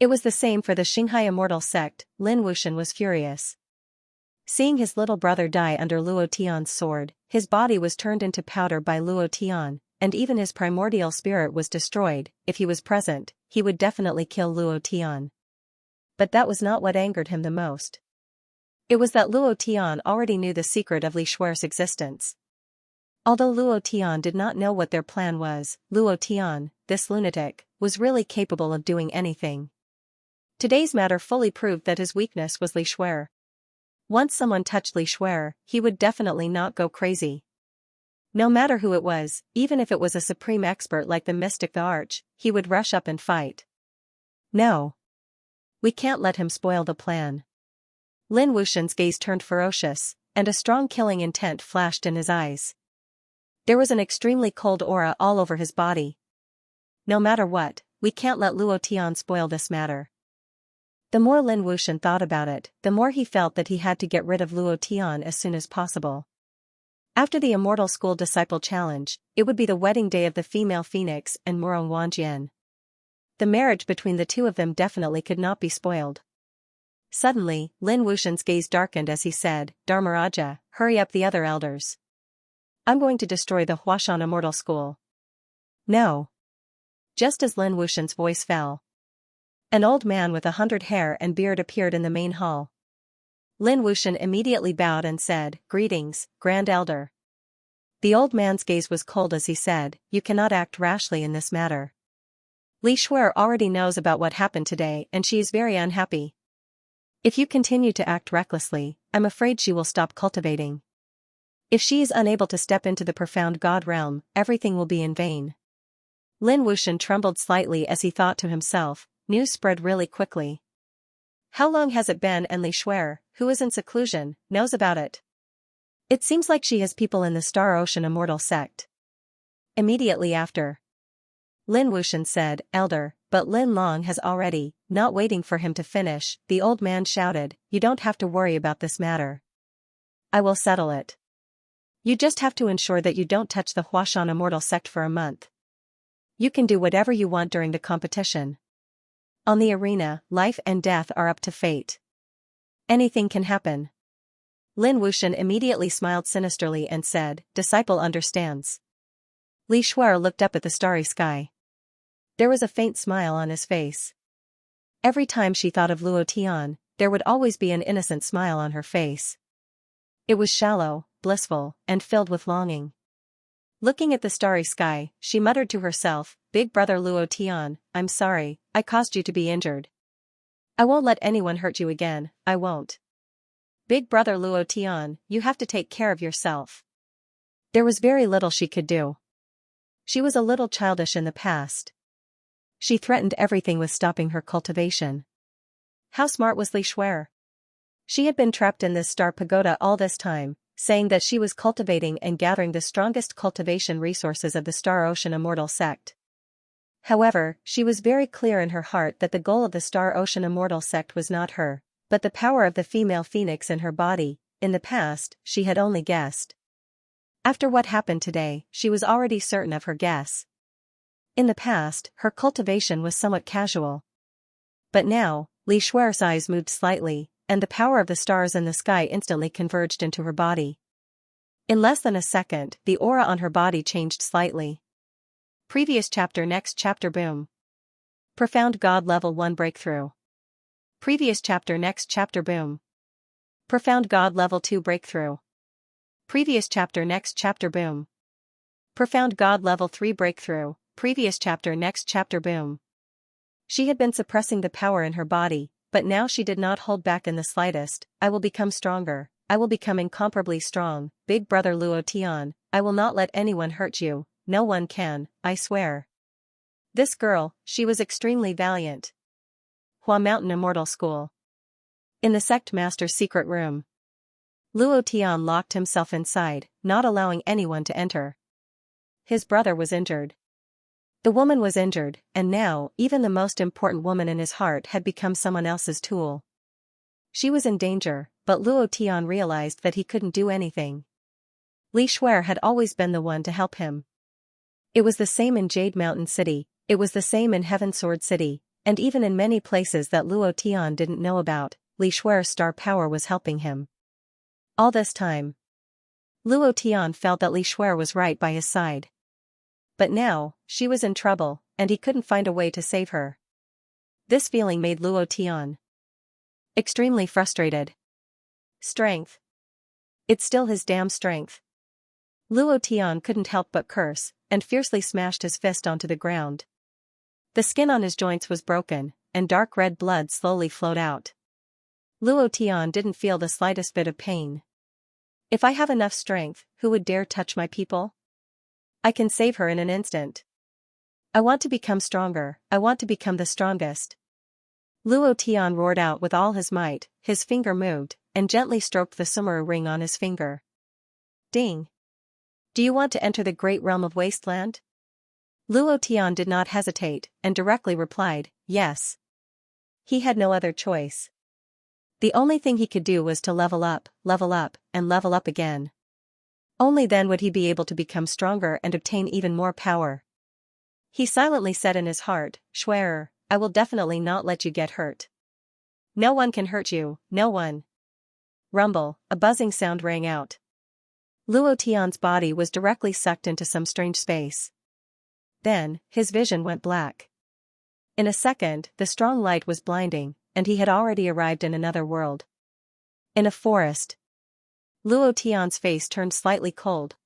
It was the same for the Xianxia Immortal Sect. Lin Wuxian was furious. Seeing his little brother die under Luo Tian's sword, his body was turned into powder by Luo Tian, and even his primordial spirit was destroyed. If he was present, he would definitely kill Luo Tian. But that was not what angered him the most. It was that Luo Tian already knew the secret of Li Shuer's existence. Although Luo Tian did not know what their plan was, Luo Tian, this lunatic, was really capable of doing anything. Today's matter fully proved that his weakness was Li Shuer. Once someone touched Li Shuer, he would definitely not go crazy. No matter who it was, even if it was a supreme expert like the mystic the Arch, he would rush up and fight. No. We can't let him spoil the plan. Lin Wuxian's gaze turned ferocious, and a strong killing intent flashed in his eyes. There was an extremely cold aura all over his body. No matter what, we can't let Luo Tian spoil this matter. The more Lin Wuxian thought about it, the more he felt that he had to get rid of Luo Tian as soon as possible. After the Immortal School Disciple Challenge, it would be the wedding day of the female phoenix and Morong Wanjian. The marriage between the two of them definitely could not be spoiled. Suddenly, Lin Wuxian's gaze darkened as he said, Dharmaraja, hurry up the other elders. I'm going to destroy the Huashan Immortal School. No. Just as Lin Wuxian's voice fell, an old man with 100 hair and beard appeared in the main hall. Lin Wuxian immediately bowed and said, "Greetings, Grand Elder." The old man's gaze was cold as he said, "You cannot act rashly in this matter. Li Shuer already knows about what happened today and she is very unhappy. If you continue to act recklessly, I'm afraid she will stop cultivating. If she is unable to step into the profound God realm, everything will be in vain." Lin Wuxian trembled slightly as he thought to himself, news spread really quickly. How long has it been and Li Shuer, who is in seclusion, knows about it? It seems like she has people in the Star Ocean Immortal sect. Immediately after, Lin Wuxian said, "Elder, but Lin Long has already," not waiting for him to finish, the old man shouted, "You don't have to worry about this matter. I will settle it. You just have to ensure that you don't touch the Huashan Immortal sect for a month. You can do whatever you want during the competition. On the arena, life and death are up to fate. Anything can happen." Lin Wuxian immediately smiled sinisterly and said, "Disciple understands." Li Shuer looked up at the starry sky. There was a faint smile on his face. Every time she thought of Luo Tian, there would always be an innocent smile on her face. It was shallow, blissful, and filled with longing. Looking at the starry sky, she muttered to herself, "Big brother Luo Tian, I'm sorry, I caused you to be injured. I won't let anyone hurt you again, I won't. Big brother Luo Tian, you have to take care of yourself." There was very little she could do. She was a little childish in the past. She threatened everything with stopping her cultivation. How smart was Li Shuer? She had been trapped in this star pagoda all this time, saying that she was cultivating and gathering the strongest cultivation resources of the Star Ocean Immortal sect. However, she was very clear in her heart that the goal of the Star Ocean Immortal sect was not her, but the power of the female phoenix in her body. In the past, she had only guessed. After what happened today, she was already certain of her guess. In the past, her cultivation was somewhat casual. But now, Li Shuer's eyes moved slightly, and the power of the stars in the sky instantly converged into her body. In less than a second, the aura on her body changed slightly. Previous chapter. Next chapter. Boom. Profound God Level 1 Breakthrough. Previous chapter. Next chapter. Boom. Profound God Level 2 Breakthrough. Previous chapter. Next chapter. Boom. Profound God Level 3 Breakthrough. Previous chapter. Next chapter. Boom. She had been suppressing the power in her body, but now she did not hold back in the slightest. "I will become stronger. I will become incomparably strong, big brother Luo Tian. I will not let anyone hurt you. No one can, I swear." This girl, she was extremely valiant. Hua Mountain Immortal School. In the sect master's secret room, Luo Tian locked himself inside, not allowing anyone to enter. His brother was injured. The woman was injured, and now, even the most important woman in his heart had become someone else's tool. She was in danger, but Luo Tian realized that he couldn't do anything. Li Shuer had always been the one to help him. It was the same in Jade Mountain City, it was the same in Heaven Sword City, and even in many places that Luo Tian didn't know about, Li Shuer's star power was helping him. All this time, Luo Tian felt that Li Shuer was right by his side. But now, she was in trouble, and he couldn't find a way to save her. This feeling made Luo Tian extremely frustrated. Strength. It's still his damn strength. Luo Tian couldn't help but curse, and fiercely smashed his fist onto the ground. The skin on his joints was broken, and dark red blood slowly flowed out. Luo Tian didn't feel the slightest bit of pain. "If I have enough strength, who would dare touch my people? I can save her in an instant. I want to become stronger, I want to become the strongest." Luo Tian roared out with all his might, his finger moved, and gently stroked the Sumeru ring on his finger. Ding! "Do you want to enter the great realm of Wasteland?" Luo Tian did not hesitate, and directly replied, "Yes." He had no other choice. The only thing he could do was to level up, and level up again. Only then would he be able to become stronger and obtain even more power. He silently said in his heart, "Shuer, I will definitely not let you get hurt. No one can hurt you, no one." Rumble, a buzzing sound rang out. Luo Tian's body was directly sucked into some strange space. Then, his vision went black. In a second, the strong light was blinding, and he had already arrived in another world. In a forest. Luo Tian's face turned slightly cold.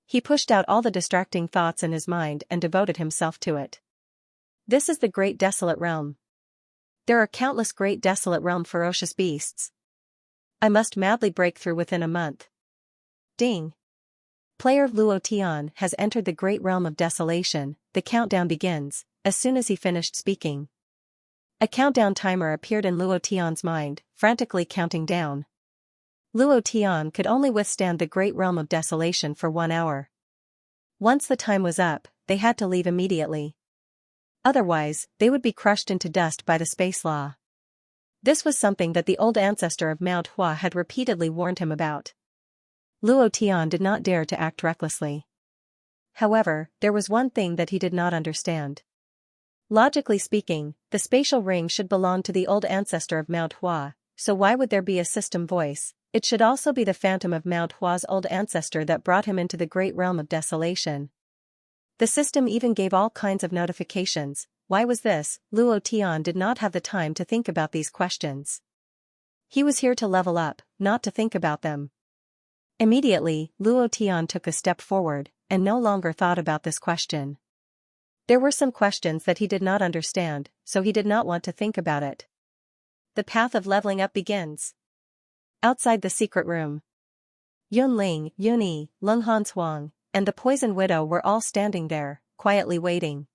He pushed out all the distracting thoughts in his mind and devoted himself to it. This is the Great Desolate Realm. There are countless Great Desolate Realm ferocious beasts. I must madly break through within a month. Ding. Player Luo Tian has entered the Great Realm of Desolation. The countdown begins. As soon as he finished speaking, a countdown timer appeared in Luo Tian's mind, frantically counting down. Luo Tian could only withstand the Great Realm of Desolation for 1 hour. Once the time was up, they had to leave immediately. Otherwise, they would be crushed into dust by the space law. This was something that the old ancestor of Mount Hua had repeatedly warned him about. Luo Tian did not dare to act recklessly. However, there was one thing that he did not understand. Logically speaking, the spatial ring should belong to the old ancestor of Mount Hua, so why would there be a system voice? It should also be the phantom of Mount Hua's old ancestor that brought him into the Great Realm of Desolation. The system even gave all kinds of notifications. Why was this? Luo Tian did not have the time to think about these questions. He was here to level up, not to think about them. Immediately, Luo Tian took a step forward, and no longer thought about this question. There were some questions that he did not understand, so he did not want to think about it. The path of leveling up begins. Outside the secret room. Yunling, Yunyi, Lunghan Huang, and the Poison Widow were all standing there, quietly waiting.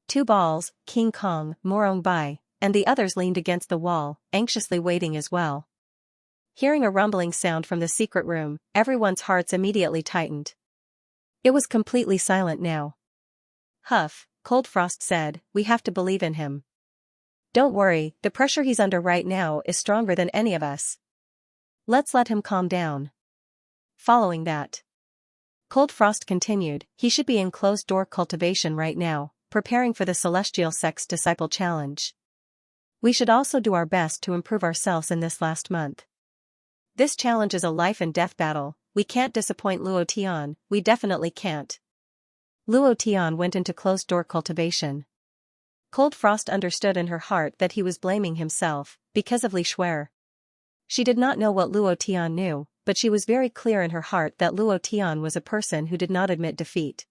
Two balls, King Kong, Morong Bai, and the others leaned against the wall, anxiously waiting as well. Hearing a rumbling sound from the secret room, everyone's hearts immediately tightened. It was completely silent now. Huff, Cold Frost said, we have to believe in him. Don't worry, the pressure he's under right now is stronger than any of us. Let's let him calm down. Following that, Cold Frost continued, he should be in closed-door cultivation right now, preparing for the Celestial Sect's Disciple Challenge. We should also do our best to improve ourselves in this last month. This challenge is a life and death battle, we can't disappoint Luo Tian, we definitely can't. Luo Tian went into closed-door cultivation. Cold Frost understood in her heart that he was blaming himself, because of Li Shuer. She did not know what Luo Tian knew, but she was very clear in her heart that Luo Tian was a person who did not admit defeat.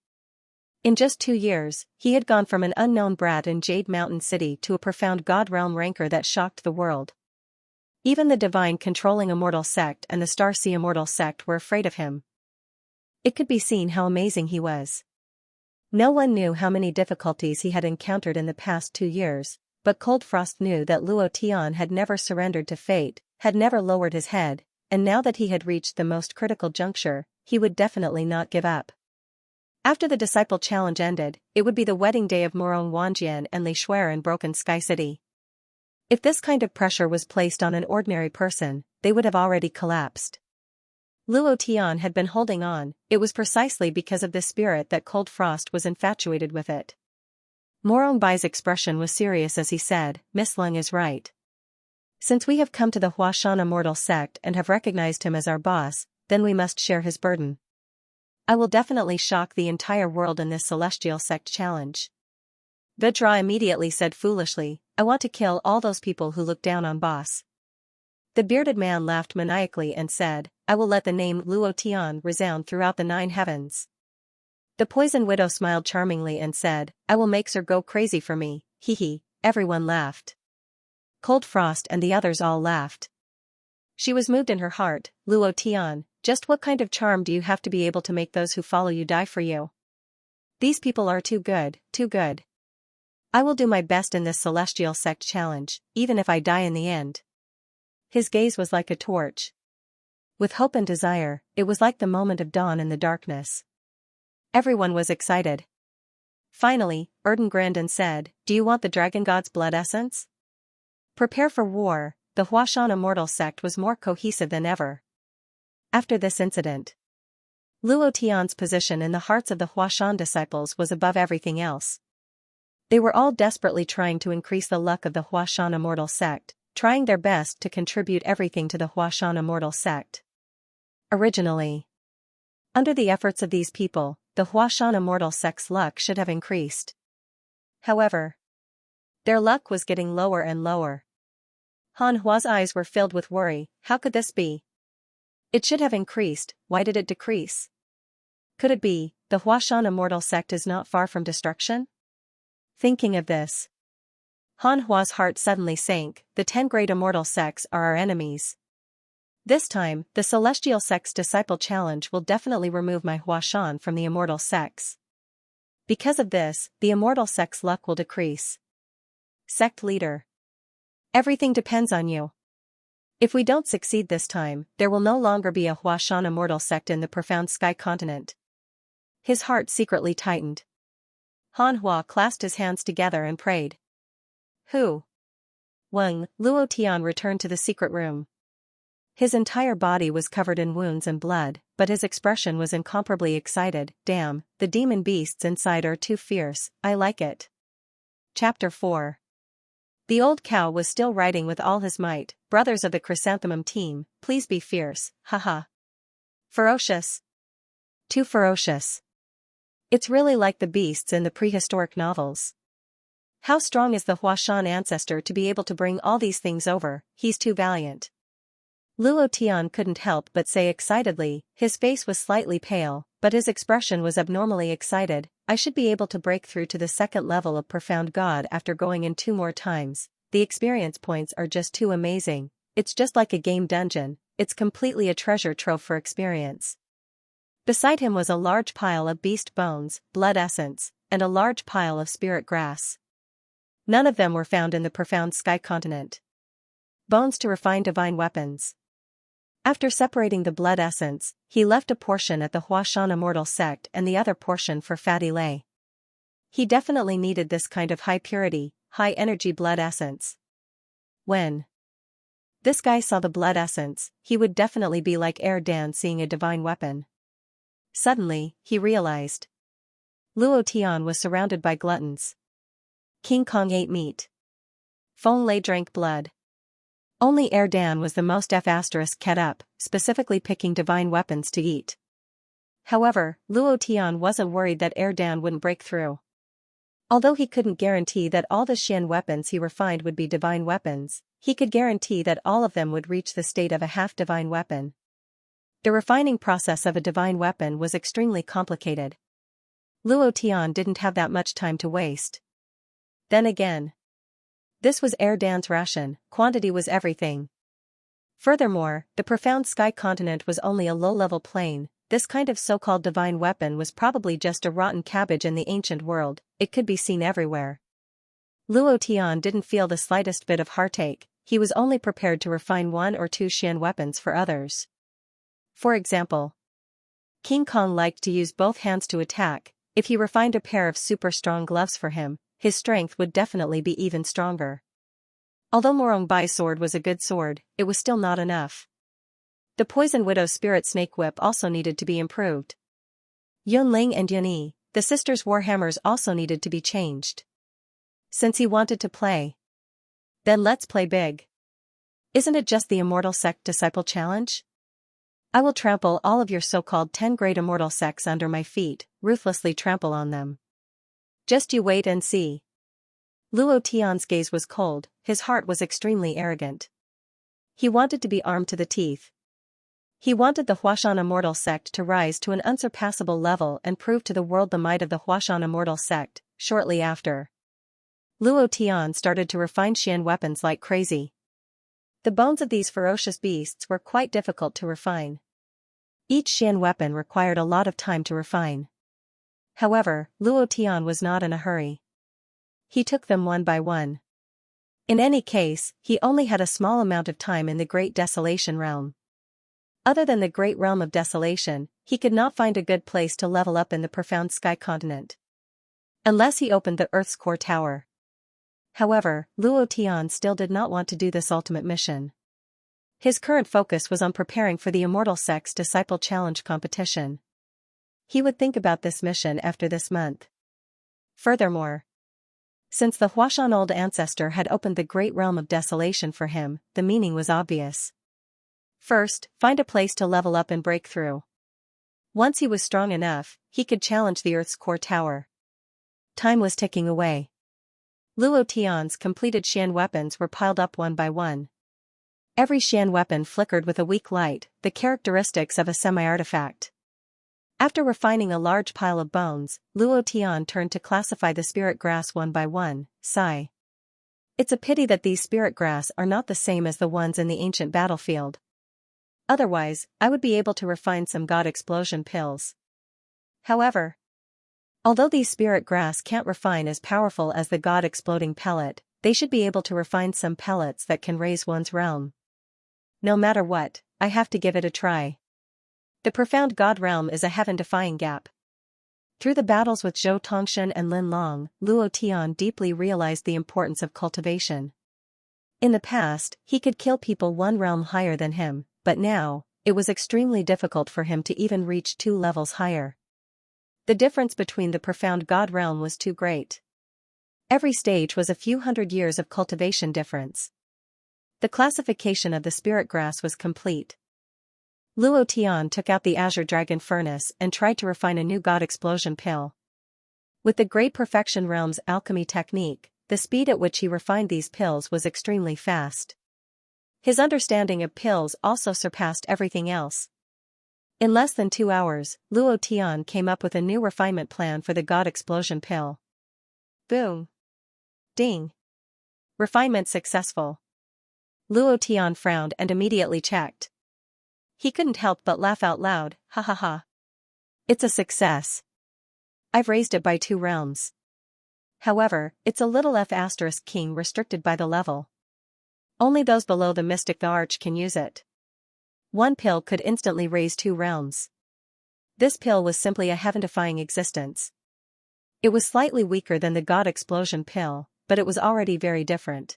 In just 2 years, he had gone from an unknown brat in Jade Mountain City to a profound God Realm ranker that shocked the world. Even the Divine Controlling Immortal Sect and the Star Sea Immortal Sect were afraid of him. It could be seen how amazing he was. No one knew how many difficulties he had encountered in the past 2 years, but Cold Frost knew that Luo Tian had never surrendered to fate, had never lowered his head, and now that he had reached the most critical juncture, he would definitely not give up. After the Disciple Challenge ended, it would be the wedding day of Morong Wanjian and Li Shuer in Broken Sky City. If this kind of pressure was placed on an ordinary person, they would have already collapsed. Luo Tian had been holding on, it was precisely because of this spirit that Cold Frost was infatuated with it. Morong Bai's expression was serious as he said, Miss Lung is right. Since we have come to the Huashan Immortal Sect and have recognized him as our boss, then we must share his burden. I will definitely shock the entire world in this Celestial Sect challenge. Vidra immediately said foolishly, I want to kill all those people who look down on boss. The bearded man laughed maniacally and said, I will let the name Luo Tian resound throughout the 9 heavens. The Poison Widow smiled charmingly and said, I will make Sir go crazy for me, hee hee. Everyone laughed. Cold Frost and the others all laughed. She was moved in her heart, Luo Tian, just what kind of charm do you have to be able to make those who follow you die for you? These people are too good, too good. I will do my best in this Celestial Sect challenge, even if I die in the end. His gaze was like a torch. With hope and desire, it was like the moment of dawn in the darkness. Everyone was excited. Finally, Erden grinned and said, do you want the Dragon God's blood essence? Prepare for war. The Huashan Immortal Sect was more cohesive than ever. After this incident, Luo Tian's position in the hearts of the Huashan disciples was above everything else. They were all desperately trying to increase the luck of the Huashan Immortal Sect, trying their best to contribute everything to the Huashan Immortal Sect. Originally, under the efforts of these people, the Huashan Immortal Sect's luck should have increased. However, their luck was getting lower and lower. Han Hua's eyes were filled with worry. How could this be? It should have increased, why did it decrease? Could it be, the Huashan immortal sect is not far from destruction? Thinking of this, Han Hua's heart suddenly sank. The 10 great immortal sects are our enemies. This time, the Celestial Sect's Disciple Challenge will definitely remove my Huashan from the immortal sects. Because of this, the immortal sect's luck will decrease. Sect Leader. Everything depends on you. If we don't succeed this time, there will no longer be a Huashan immortal sect in the profound sky continent. His heart secretly tightened. Han Hua clasped his hands together and prayed. Hu Weng, Luo Tian returned to the secret room. His entire body was covered in wounds and blood, but his expression was incomparably excited. Damn, the demon beasts inside are too fierce, I like it. Chapter 4. The old cow was still riding with all his might. Brothers of the Chrysanthemum team, please be fierce, haha. Ferocious. Too ferocious. It's really like the beasts in the prehistoric novels. How strong is the Huashan ancestor to be able to bring all these things over? He's too valiant. Luo Tian couldn't help but say excitedly. His face was slightly pale, but his expression was abnormally excited. I should be able to break through to the second level of Profound God after going in 2 more times. The experience points are just too amazing. It's just like a game dungeon. It's completely a treasure trove for experience. Beside him was a large pile of beast bones, blood essence, and a large pile of spirit grass. None of them were found in the profound sky continent. Bones to refine divine weapons. After separating the blood essence, he left a portion at the Huashan immortal sect and the other portion for Fatty Lei. He definitely needed this kind of high purity, high energy blood essence. When this guy saw the blood essence, he would definitely be like Dan seeing a divine weapon. Suddenly, he realized. Luo Tian was surrounded by gluttons. King Kong ate meat. Feng Lei drank blood. Only Dan was the most kept up, specifically picking divine weapons to eat. However, Luo Tian wasn't worried that Dan wouldn't break through. Although he couldn't guarantee that all the Xian weapons he refined would be divine weapons, he could guarantee that all of them would reach the state of a half-divine weapon. The refining process of a divine weapon was extremely complicated. Luo Tian didn't have that much time to waste. Then again, this was Dan's ration, quantity was everything. Furthermore, the profound sky continent was only a low-level plane. This kind of so-called divine weapon was probably just a rotten cabbage in the ancient world. It could be seen everywhere. Luo Tian didn't feel the slightest bit of heartache. He was only prepared to refine 1 or 2 Xian weapons for others. For example, King Kong liked to use both hands to attack. If he refined a pair of super strong gloves for him, his strength would definitely be even stronger. Although Morong Bai's sword was a good sword, it was still not enough. The Poison Widow's Spirit Snake Whip also needed to be improved. Yunling and Yunyi, the sisters' warhammers also needed to be changed. Since he wanted to play, then let's play big. Isn't it just the Immortal Sect Disciple Challenge? I will trample all of your so-called 10 great immortal sects under my feet, ruthlessly trample on them. Just you wait and see. Luo Tian's gaze was cold, his heart was extremely arrogant. He wanted to be armed to the teeth. He wanted the Huashan immortal sect to rise to an unsurpassable level and prove to the world the might of the Huashan immortal sect. Shortly after, Luo Tian started to refine Xian weapons like crazy. The bones of these ferocious beasts were quite difficult to refine. Each Xian weapon required a lot of time to refine. However, Luo Tian was not in a hurry. He took them one by one. In any case, he only had a small amount of time in the Great Desolation Realm. Other than the Great Realm of Desolation, he could not find a good place to level up in the profound sky continent. Unless he opened the Earth's core tower. However, Luo Tian still did not want to do this ultimate mission. His current focus was on preparing for the Immortal Sect's Disciple Challenge competition. He would think about this mission after this month. Furthermore, since the Huashan old ancestor had opened the Great Realm of Desolation for him, the meaning was obvious. First, find a place to level up and break through. Once he was strong enough, he could challenge the Earth's core tower. Time was ticking away. Luo Tian's completed Xian weapons were piled up one by one. Every Xian weapon flickered with a weak light, the characteristics of a semi-artifact. After refining a large pile of bones, Luo Tian turned to classify the spirit grass one by one. Sigh. It's a pity that these spirit grass are not the same as the ones in the ancient battlefield. Otherwise, I would be able to refine some god explosion pills. However, although these spirit grass can't refine as powerful as the god exploding pellet, they should be able to refine some pellets that can raise one's realm. No matter what, I have to give it a try. The profound god realm is a heaven-defying gap. Through the battles with Zhou Tongshan and Lin Long, Luo Tian deeply realized the importance of cultivation. In the past, he could kill people one realm higher than him, but now, it was extremely difficult for him to even reach 2 levels higher. The difference between the profound god realm was too great. Every stage was a few hundred years of cultivation difference. The classification of the spirit grass was complete. Luo Tian took out the Azure Dragon Furnace and tried to refine a new God Explosion pill. With the Great Perfection Realm's alchemy technique, the speed at which he refined these pills was extremely fast. His understanding of pills also surpassed everything else. In less than 2 hours, Luo Tian came up with a new refinement plan for the God Explosion pill. Boom. Ding. Refinement successful. Luo Tian frowned and immediately checked. He couldn't help but laugh out loud, ha ha ha. It's a success. I've raised it by 2 realms. However, it's a little F*** restricted by the level. Only those below the Mystic the Arch can use it. 1 pill could instantly raise 2 realms. This pill was simply a heaven-defying existence. It was slightly weaker than the God Explosion pill, but it was already very different.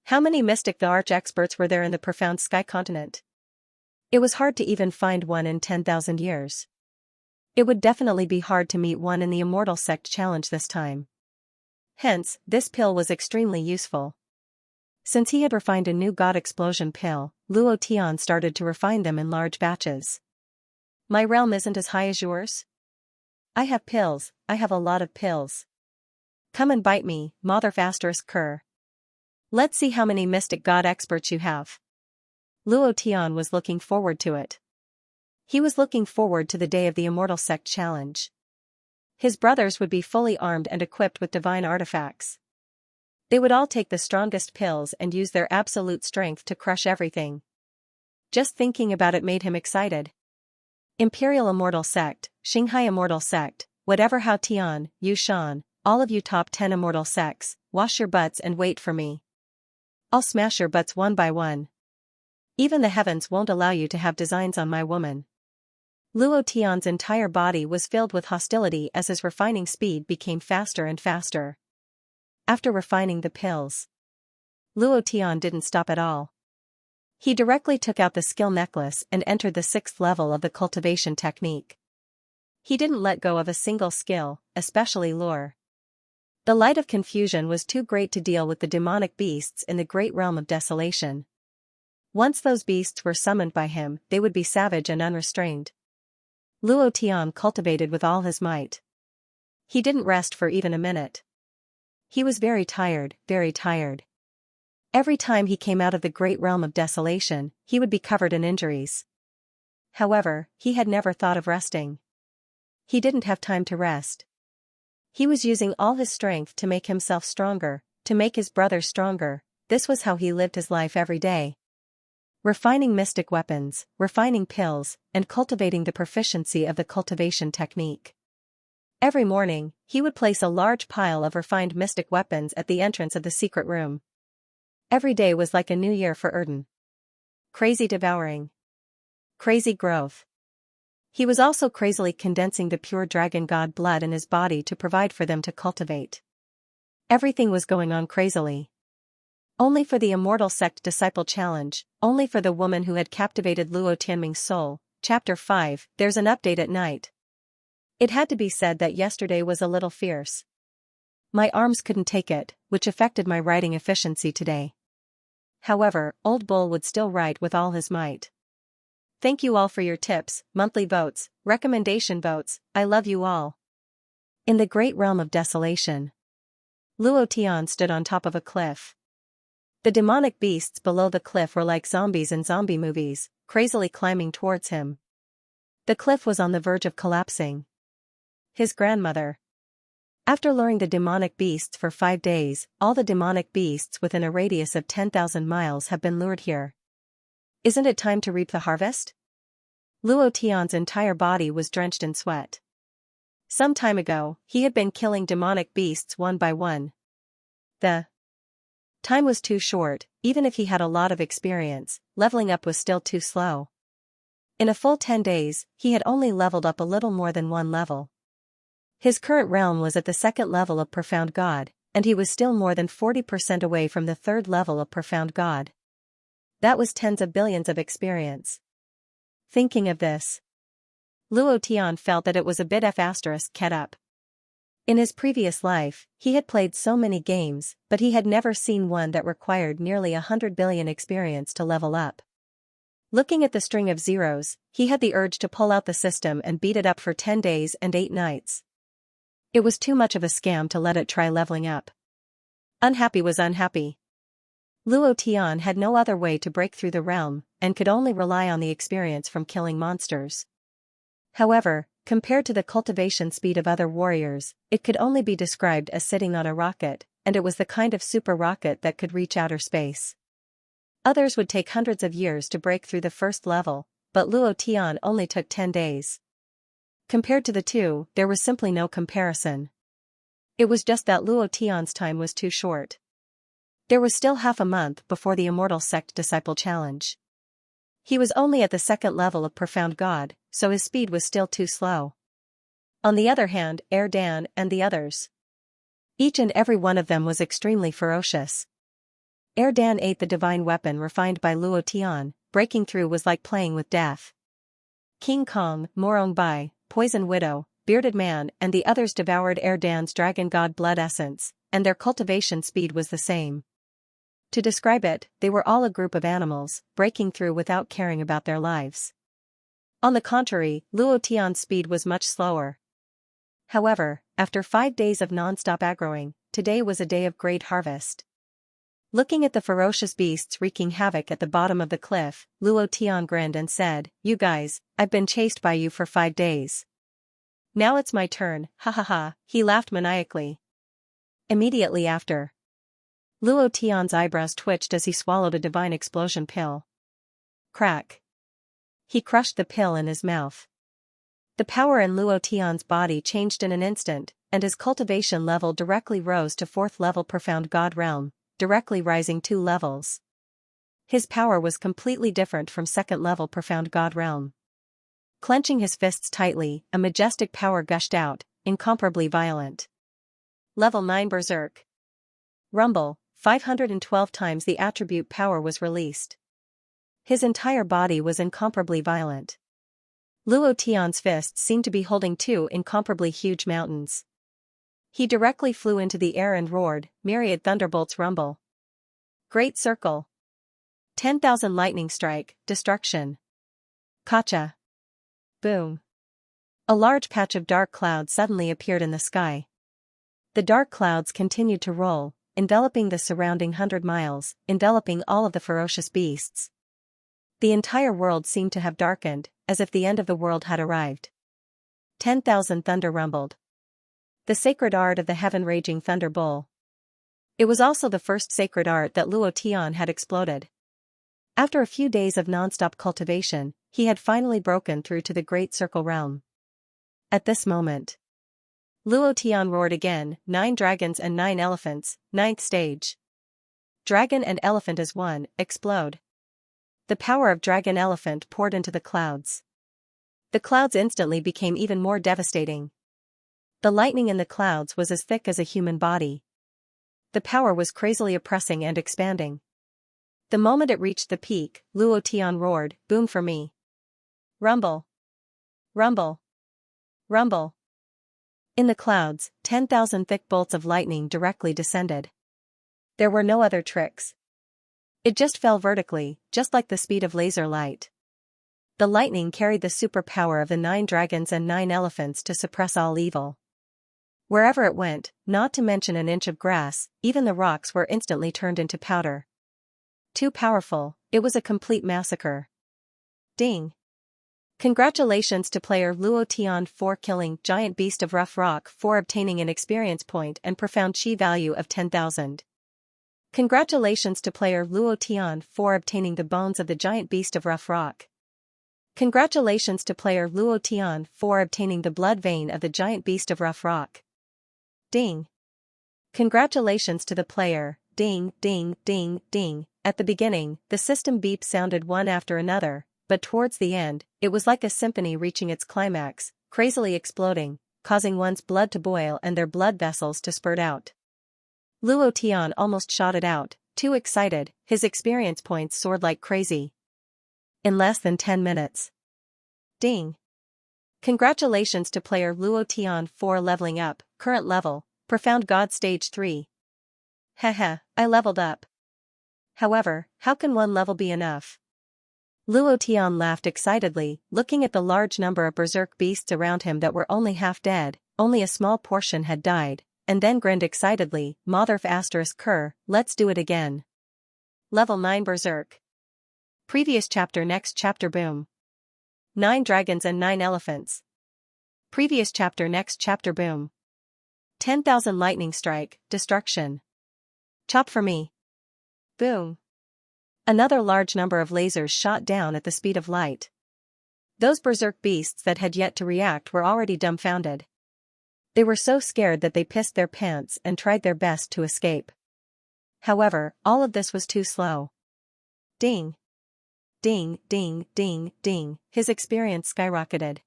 How many Mystic the Arch experts were there in the profound sky continent? It was hard to even find one in 10,000 years. It would definitely be hard to meet one in the Immortal Sect Challenge this time. Hence, this pill was extremely useful. Since he had refined a new God Explosion pill, Luo Tian started to refine them in large batches. My realm isn't as high as yours? I have pills, I have a lot of pills. Come and bite me, mother****. Let's see how many Mystic God experts you have. Luo Tian was looking forward to it. He was looking forward to the day of the Immortal Sect Challenge. His brothers would be fully armed and equipped with divine artifacts. They would all take the strongest pills and use their absolute strength to crush everything. Just thinking about it made him excited. Imperial Immortal Sect, Xianxia Immortal Sect, whatever Hao Tian, Yu Shan, all of you top 10 Immortal Sects, wash your butts and wait for me. I'll smash your butts one by one. Even the heavens won't allow you to have designs on my woman. Luo Tian's entire body was filled with hostility as his refining speed became faster and faster. After refining the pills, Luo Tian didn't stop at all. He directly took out the skill necklace and entered the 6th level of the cultivation technique. He didn't let go of a single skill, especially lore. The light of confusion was too great to deal with the demonic beasts in the great realm of desolation. Once those beasts were summoned by him, they would be savage and unrestrained. Luo Tian cultivated with all his might. He didn't rest for even a minute. He was very tired, very tired. Every time he came out of the great realm of desolation, he would be covered in injuries. However, he had never thought of resting. He didn't have time to rest. He was using all his strength to make himself stronger, to make his brothers stronger. This was how he lived his life every day. Refining mystic weapons, refining pills, and cultivating the proficiency of the cultivation technique. Every morning, he would place a large pile of refined mystic weapons at the entrance of the secret room. Every day was like a new year for Erden. Crazy devouring. Crazy growth. He was also crazily condensing the pure dragon god blood in his body to provide for them to cultivate. Everything was going on crazily. Only for the Immortal Sect Disciple Challenge, only for the woman who had captivated Luo Tianming's soul. Chapter 5, There's an update at night. It had to be said that yesterday was a little fierce. My arms couldn't take it, which affected my writing efficiency today. However, Old Bull would still write with all his might. Thank you all for your tips, monthly votes, recommendation votes, I love you all. In the great realm of desolation, Luo Tian stood on top of a cliff. The demonic beasts below the cliff were like zombies in zombie movies, crazily climbing towards him. The cliff was on the verge of collapsing. His grandmother. After luring the demonic beasts for 5 days, all the demonic beasts within a radius of 10,000 miles have been lured here. Isn't it time to reap the harvest? Luo Tian's entire body was drenched in sweat. Some time ago, he had been killing demonic beasts one by one. The time was too short. Even if he had a lot of experience, leveling up was still too slow. In a full 10 days, he had only leveled up a little more than 1 level. His current realm was at the 2nd level of Profound God, and he was still more than 40% away from the 3rd level of Profound God. That was tens of billions of experience. Thinking of this, Luo Tian felt that it was a bit **ket up. In his previous life, he had played so many games, but he had never seen one that required nearly 100 billion experience to level up. Looking at the string of zeros, he had the urge to pull out the system and beat it up for 10 days and 8 nights. It was too much of a scam to let it try leveling up. Unhappy was unhappy. Luo Tian had no other way to break through the realm, and could only rely on the experience from killing monsters. However, compared to the cultivation speed of other warriors, it could only be described as sitting on a rocket, and it was the kind of super rocket that could reach outer space. Others would take hundreds of years to break through the 1st level, but Luo Tian only took 10 days. Compared to the two, there was simply no comparison. It was just that Luo Tian's time was too short. There was still half a month before the Immortal Sect Disciple Challenge. He was only at the 2nd level of Profound God, so his speed was still too slow. On the other hand, Dan and the others. Each and every one of them was extremely ferocious. Dan ate the divine weapon refined by Luo Tian. Breaking through was like playing with death. King Kong, Morong Bai, Poison Widow, Bearded Man and the others devoured Dan's Dragon God blood essence, and their cultivation speed was the same. To describe it, they were all a group of animals, breaking through without caring about their lives. On the contrary, Luo Tian's speed was much slower. However, after 5 days of non-stop aggroing, today was a day of great harvest. Looking at the ferocious beasts wreaking havoc at the bottom of the cliff, Luo Tian grinned and said, "You guys, I've been chased by you for 5 days. Now it's my turn, ha ha ha," he laughed maniacally. Immediately after, Luo Tian's eyebrows twitched as he swallowed a divine explosion pill. Crack. He crushed the pill in his mouth. The power in Luo Tian's body changed in an instant, and his cultivation level directly rose to 4th level Profound God realm, directly rising 2 levels. His power was completely different from 2nd level Profound God realm. Clenching his fists tightly, a majestic power gushed out, incomparably violent. Level 9 Berserk. Rumble, 512 times the attribute power was released. His entire body was incomparably violent. Luo Tian's fists seemed to be holding 2 incomparably huge mountains. He directly flew into the air and roared, myriad thunderbolts rumble. Great circle. 10,000 lightning strike, destruction. Kacha. Boom. A large patch of dark clouds suddenly appeared in the sky. The dark clouds continued to roll, enveloping the surrounding 100 miles, enveloping all of the ferocious beasts. The entire world seemed to have darkened, as if the end of the world had arrived. 10,000 thunder rumbled. The sacred art of the heaven-raging thunder bull. It was also the first sacred art that Luo Tian had exploded. After a few days of non-stop cultivation, he had finally broken through to the Great Circle realm. At this moment, Luo Tian roared again, 9 dragons and 9 elephants, 9th stage. Dragon and elephant as one, explode. The power of dragon elephant poured into the clouds. The clouds instantly became even more devastating. The lightning in the clouds was as thick as a human body. The power was crazily oppressing and expanding. The moment it reached the peak, Luo Tian roared, "Boom for me. Rumble. Rumble. Rumble." In the clouds, 10,000 thick bolts of lightning directly descended. There were no other tricks. It just fell vertically, just like the speed of laser light. The lightning carried the superpower of the 9 dragons and 9 elephants to suppress all evil. Wherever it went, not to mention an inch of grass, even the rocks were instantly turned into powder. too powerful, it was a complete massacre. Ding. Congratulations to player Luo Tian for killing Giant Beast of Rough Rock for obtaining an experience point and profound chi value of 10,000. Congratulations to player Luo Tian for obtaining the bones of the Giant Beast of Rough Rock. Congratulations to player Luo Tian for obtaining the blood vein of the Giant Beast of Rough Rock. Ding. Congratulations to the player, ding, ding, ding, ding. At the beginning, the system beeps sounded one after another, but towards the end, it was like a symphony reaching its climax, crazily exploding, causing one's blood to boil and their blood vessels to spurt out. Luo Tian almost shot it out, too excited, his experience points soared like crazy. In less than 10 minutes. Ding. Congratulations to player Luo Tian for leveling up, current level, Profound God Stage 3. Haha, I leveled up. However, how can one level be enough? Luo Tian laughed excitedly, looking at the large number of berserk beasts around him that were only half dead, only a small portion had died, and then grinned excitedly, Motherf asterisk cur, let's do it again. Level 9 Berserk. Previous chapter next chapter boom. 9 dragons and 9 elephants. Previous chapter next chapter boom. 10,000 lightning strike, destruction. Chop for me. Boom. Another large number of lasers shot down at the speed of light. Those berserk beasts that had yet to react were already dumbfounded. They were so scared that they pissed their pants and tried their best to escape. However, all of this was too slow. Ding. Ding, ding, ding, ding, his experience skyrocketed.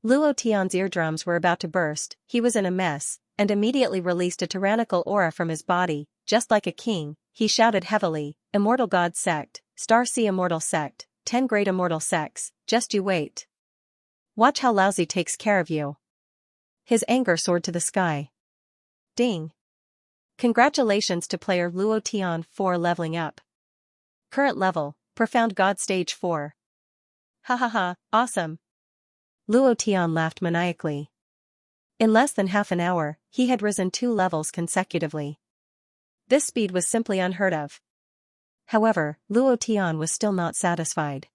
Luo Tian's eardrums were about to burst, he was in a mess, and immediately released a tyrannical aura from his body, just like a king, he shouted heavily, Immortal God Sect, Star Sea Immortal Sect, 10 Great Immortal Sects, just you wait. Watch how Lousy takes care of you. His anger soared to the sky. Ding. Congratulations to player Luo Tian for leveling up. Current level, Profound God Stage 4. Ha ha ha, awesome. Luo Tian laughed maniacally. In less than half an hour, he had risen 2 levels consecutively. This speed was simply unheard of. However, Luo Tian was still not satisfied.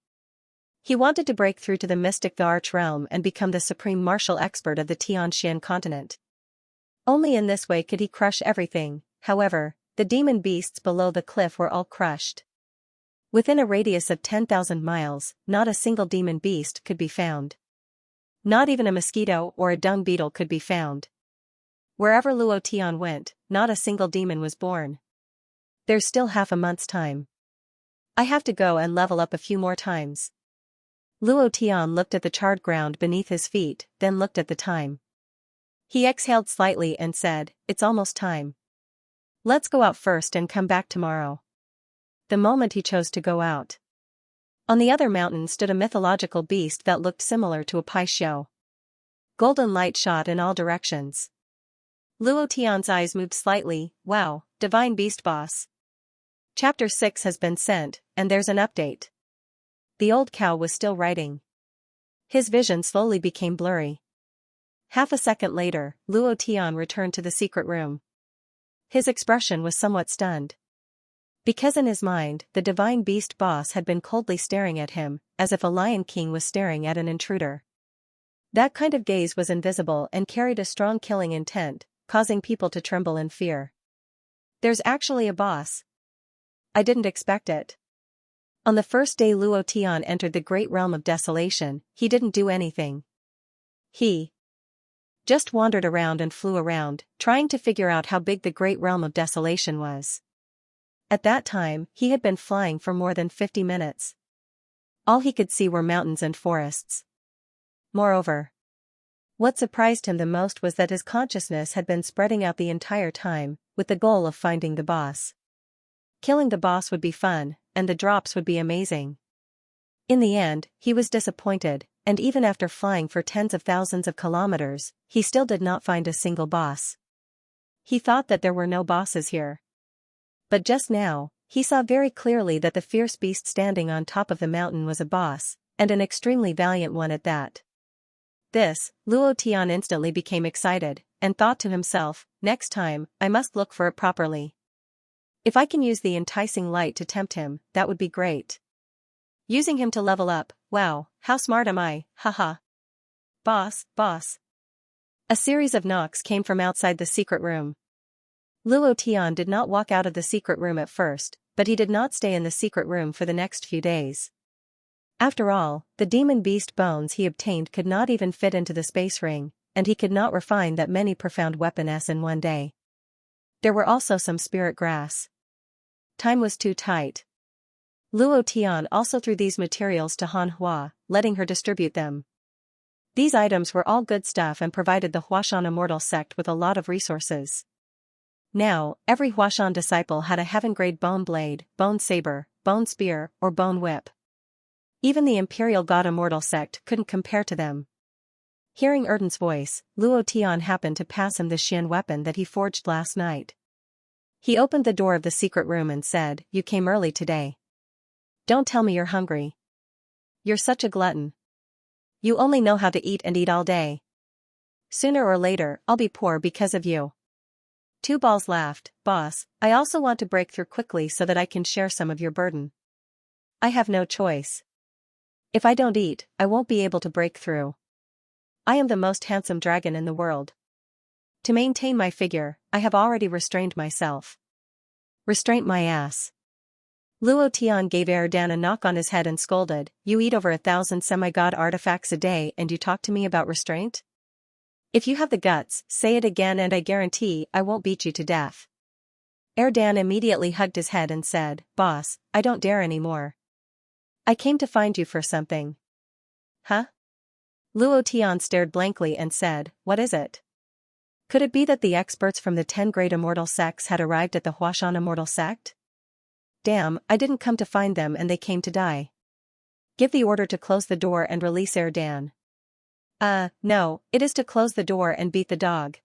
He wanted to break through to the mystic the Arch Realm and become the supreme martial expert of the Tianxian continent. Only in this way could he crush everything. However, the demon beasts below the cliff were all crushed. Within a radius of 10,000 miles, not a single demon beast could be found. Not even a mosquito or a dung beetle could be found. Wherever Luo Tian went, not a single demon was born. There's still half a month's time. I have to go and level up a few more times. Luo Tian looked at the charred ground beneath his feet, then looked at the time. He exhaled slightly and said, it's almost time. Let's go out first and come back tomorrow. The moment he chose to go out. On the other mountain stood a mythological beast that looked similar to a Paisho. Golden light shot in all directions. Luo Tian's eyes moved slightly, wow, divine beast boss. Chapter 6 has been sent, and there's an update. The old cow was still writing. His vision slowly became blurry. Half a second later, Luo Tian returned to the secret room. His expression was somewhat stunned. Because in his mind, the divine beast boss had been coldly staring at him, as if a lion king was staring at an intruder. That kind of gaze was invisible and carried a strong killing intent, causing people to tremble in fear. There's actually a boss. I didn't expect it. On the first day Luo Tian entered the great realm of desolation, he didn't do anything. He just wandered around and flew around, trying to figure out how big the great realm of desolation was. At that time, he had been flying for more than 50 minutes. All he could see were mountains and forests. Moreover, what surprised him the most was that his consciousness had been spreading out the entire time, with the goal of finding the boss. Killing the boss would be fun, and the drops would be amazing. In the end, he was disappointed, and even after flying for tens of thousands of kilometers, he still did not find a single boss. He thought that there were no bosses here. But just now, he saw very clearly that the fierce beast standing on top of the mountain was a boss, and an extremely valiant one at that. This, Luo Tian instantly became excited, and thought to himself, next time, I must look for it properly. If I can use the enticing light to tempt him, that would be great. Using him to level up, wow, how smart am I, haha. Boss, boss. A series of knocks came from outside the secret room. Luo Tian did not walk out of the secret room at first, but he did not stay in the secret room for the next few days. After all, the demon beast bones he obtained could not even fit into the space ring, and he could not refine that many profound weapons in one day. There were also some spirit grass. Time was too tight. Luo Tian also threw these materials to Han Hua, letting her distribute them. These items were all good stuff and provided the Huashan immortal sect with a lot of resources. Now, every Huashan disciple had a heaven-grade bone blade, bone saber, bone spear, or bone whip. Even the Imperial God Immortal sect couldn't compare to them. Hearing Erden's voice, Luo Tian happened to pass him the Xian weapon that he forged last night. He opened the door of the secret room and said, "You came early today. Don't tell me you're hungry. You're such a glutton. You only know how to eat and eat all day. Sooner or later, I'll be poor because of you." Two Balls laughed, "Boss, I also want to break through quickly so that I can share some of your burden. I have no choice. If I don't eat, I won't be able to break through. I am the most handsome dragon in the world. To maintain my figure, I have already restrained myself." "Restraint my ass." Luo Tian gave Erdan a knock on his head and scolded, "You eat over 1,000 semi-god artifacts a day and you talk to me about restraint? If you have the guts, say it again and I guarantee I won't beat you to death." Erdan immediately hugged his head and said, "Boss, I don't dare anymore. I came to find you for something." "Huh?" Luo Tian stared blankly and said, "What is it?" Could it be that the experts from the 10 great immortal sects had arrived at the Huashan immortal sect? Damn, I didn't come to find them and they came to die. Give the order to close the door and release Erdan. No, it is to close the door and beat the dog."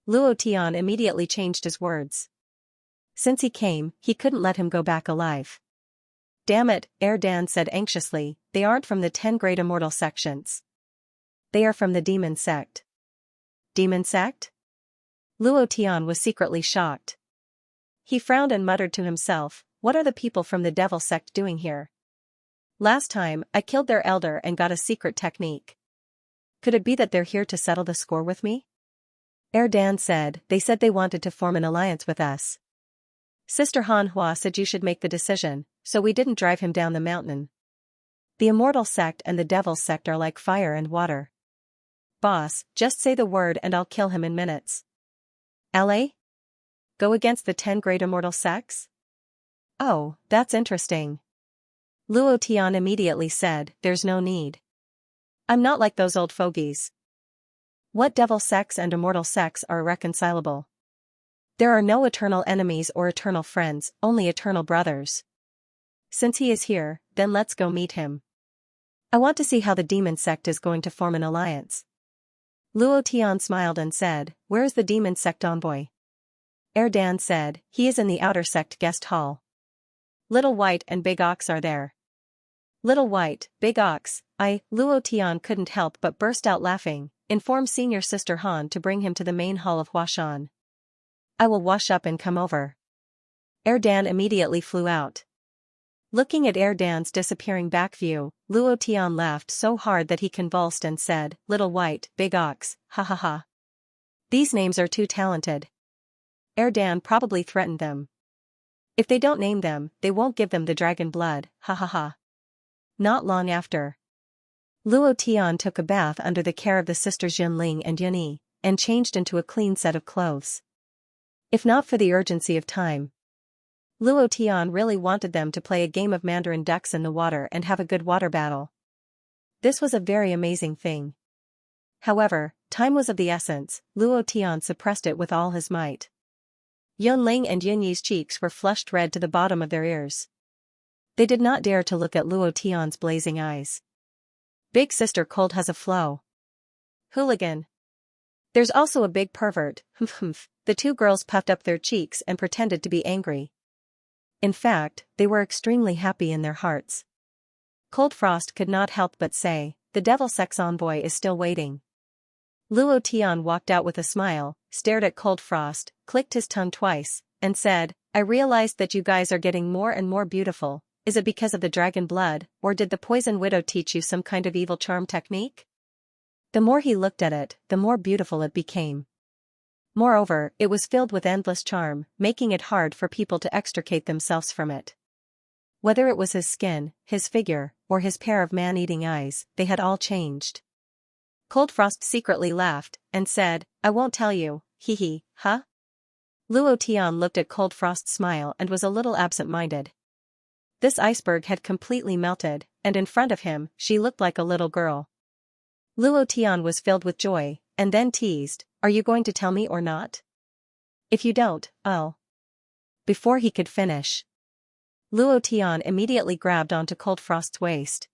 Luo Tian immediately changed his words. Since he came, he couldn't let him go back alive. "Damn it," Erdan said anxiously, "they aren't from the 10 great immortal sections. They are from the demon sect." "Demon sect?" Luo Tian was secretly shocked. He frowned and muttered to himself, "What are the people from the devil sect doing here? Last time, I killed their elder and got a secret technique. Could it be that they're here to settle the score with me?" Erdan said, "They said they wanted to form an alliance with us. Sister Han Hua said you should make the decision, so we didn't drive him down the mountain. The immortal sect and the devil sect are like fire and water. Boss, just say the word and I'll kill him in minutes." "LA? Go against the 10 great immortal sects? Oh, that's interesting." Luo Tian immediately said, "There's no need. I'm not like those old fogies. What devil sects and immortal sects are irreconcilable? There are no eternal enemies or eternal friends, only eternal brothers. Since he is here, then let's go meet him. I want to see how the demon sect is going to form an alliance." Luo Tian smiled and said, "Where is the demon sect envoy?" Erdan said, "He is in the outer sect guest hall. Little White and Big Ox are there." "Little White, Big Ox, Luo Tian couldn't help but burst out laughing, "Inform senior sister Han to bring him to the main hall of Huashan. I will wash up and come over." Erdan immediately flew out. Looking at Erdan's disappearing back view, Luo Tian laughed so hard that he convulsed and said, "Little White, Big Ox, ha ha ha. These names are too talented." Erdan probably threatened them. If they don't name them, they won't give them the dragon blood, ha ha ha. Not long after, Luo Tian took a bath under the care of the sisters Yunling and Yunyi, and changed into a clean set of clothes. If not for the urgency of time, Luo Tian really wanted them to play a game of Mandarin ducks in the water and have a good water battle. This was a very amazing thing. However, time was of the essence. Luo Tian suppressed it with all his might. Yunling and Yunyi's cheeks were flushed red to the bottom of their ears. They did not dare to look at Luo Tian's blazing eyes. Big sister cold has a flow. Hooligan. There's also a big pervert, humph. The two girls puffed up their cheeks and pretended to be angry. In fact, they were extremely happy in their hearts. Cold Frost could not help but say, "The devil sex envoy is still waiting." Luo Tian walked out with a smile, stared at Cold Frost, clicked his tongue twice, and said, I realized that you guys are getting more and more beautiful. Is it because of the dragon blood, or did the poison widow teach you some kind of evil charm technique? The more he looked at it, the more beautiful it became. Moreover, it was filled with endless charm, making it hard for people to extricate themselves from it. Whether it was his skin, his figure, or his pair of man-eating eyes, they had all changed. Cold Frost secretly laughed, and said, I won't tell you, hee, huh? Luo Tian looked at Cold Frost's smile and was a little absent-minded. This iceberg had completely melted, and in front of him, she looked like a little girl. Luo Tian was filled with joy, and then teased, are you going to tell me or not? If you don't, I'll. Before he could finish, Luo Tian immediately grabbed onto Cold Frost's waist.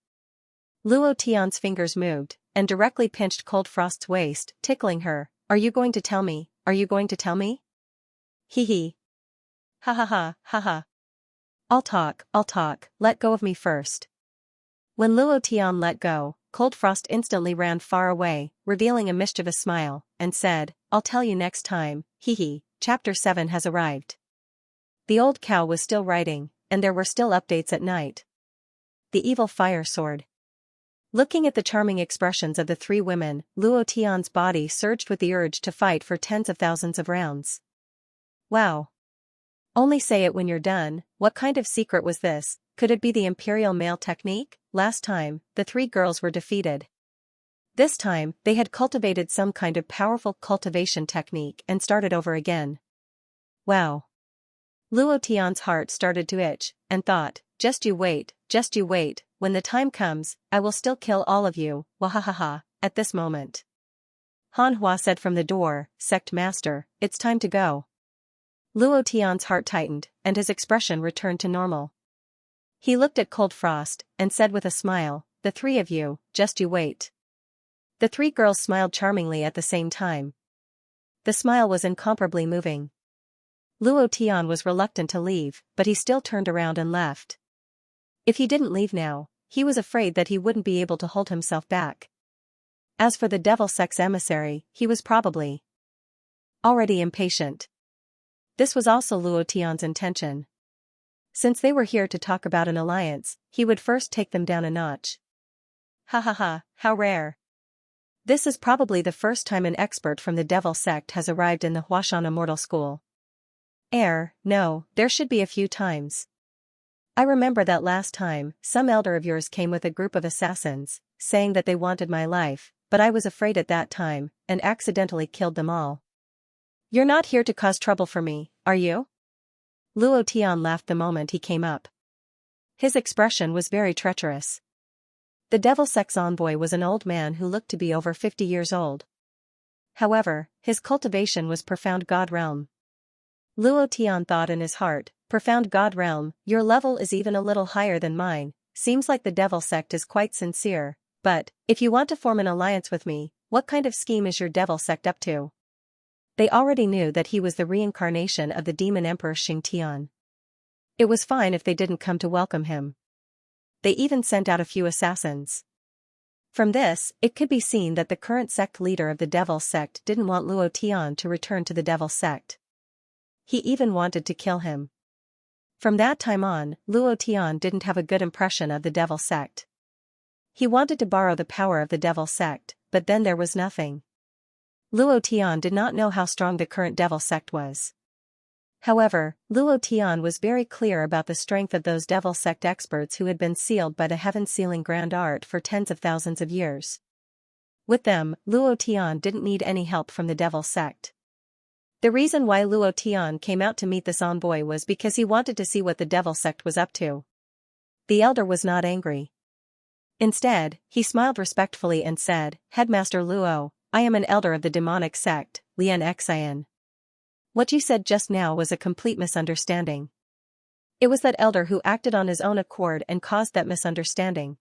Luo Tian's fingers moved, and directly pinched Cold Frost's waist, tickling her. Are you going to tell me? Are you going to tell me? Hee. Ha ha ha, ha ha. I'll talk, let go of me first. When Luo Tian let go, Cold Frost instantly ran far away, revealing a mischievous smile, and said, I'll tell you next time, hee. Chapter 7 has arrived. The old cow was still writing, and there were still updates at night. The evil fire sword. Looking at the charming expressions of the three women, Luo Tian's body surged with the urge to fight for tens of thousands of rounds. Wow. Only say it when you're done. What kind of secret was this? Could it be the imperial male technique? Last time, the three girls were defeated. This time, they had cultivated some kind of powerful cultivation technique and started over again. Wow. Luo Tian's heart started to itch, and thought, just you wait, when the time comes, I will still kill all of you, wahahaha, at this moment. Han Hua said from the door, Sect Master, it's time to go. Luo Tian's heart tightened, and his expression returned to normal. He looked at Cold Frost, and said with a smile, the three of you, just you wait. The three girls smiled charmingly at the same time. The smile was incomparably moving. Luo Tian was reluctant to leave, but he still turned around and left. If he didn't leave now, he was afraid that he wouldn't be able to hold himself back. As for the devil sex emissary, he was probably already impatient. This was also Luo Tian's intention. Since they were here to talk about an alliance, he would first take them down a notch. Ha ha ha, how rare. This is probably the first time an expert from the devil sect has arrived in the Huashan Immortal School. No, there should be a few times. I remember that last time, some elder of yours came with a group of assassins, saying that they wanted my life, but I was afraid at that time, and accidentally killed them all. You're not here to cause trouble for me, are you? Luo Tian laughed the moment he came up. His expression was very treacherous. The devil sect's envoy was an old man who looked to be over 50 years old. However, his cultivation was profound God realm. Luo Tian thought in his heart, profound God realm, your level is even a little higher than mine, seems like the devil sect is quite sincere, but, if you want to form an alliance with me, what kind of scheme is your devil sect up to? They already knew that he was the reincarnation of the demon emperor Xianxia. It was fine if they didn't come to welcome him. They even sent out a few assassins. From this, it could be seen that the current sect leader of the devil sect didn't want Luo Tian to return to the devil sect. He even wanted to kill him. From that time on, Luo Tian didn't have a good impression of the devil sect. He wanted to borrow the power of the devil sect, but then there was nothing. Luo Tian did not know how strong the current devil sect was. However, Luo Tian was very clear about the strength of those devil sect experts who had been sealed by the heaven-sealing grand art for tens of thousands of years. With them, Luo Tian didn't need any help from the devil sect. The reason why Luo Tian came out to meet this envoy was because he wanted to see what the devil sect was up to. The elder was not angry. Instead, he smiled respectfully and said, Headmaster Luo, I am an elder of the demonic sect, Xianxia. What you said just now was a complete misunderstanding. It was that elder who acted on his own accord and caused that misunderstanding.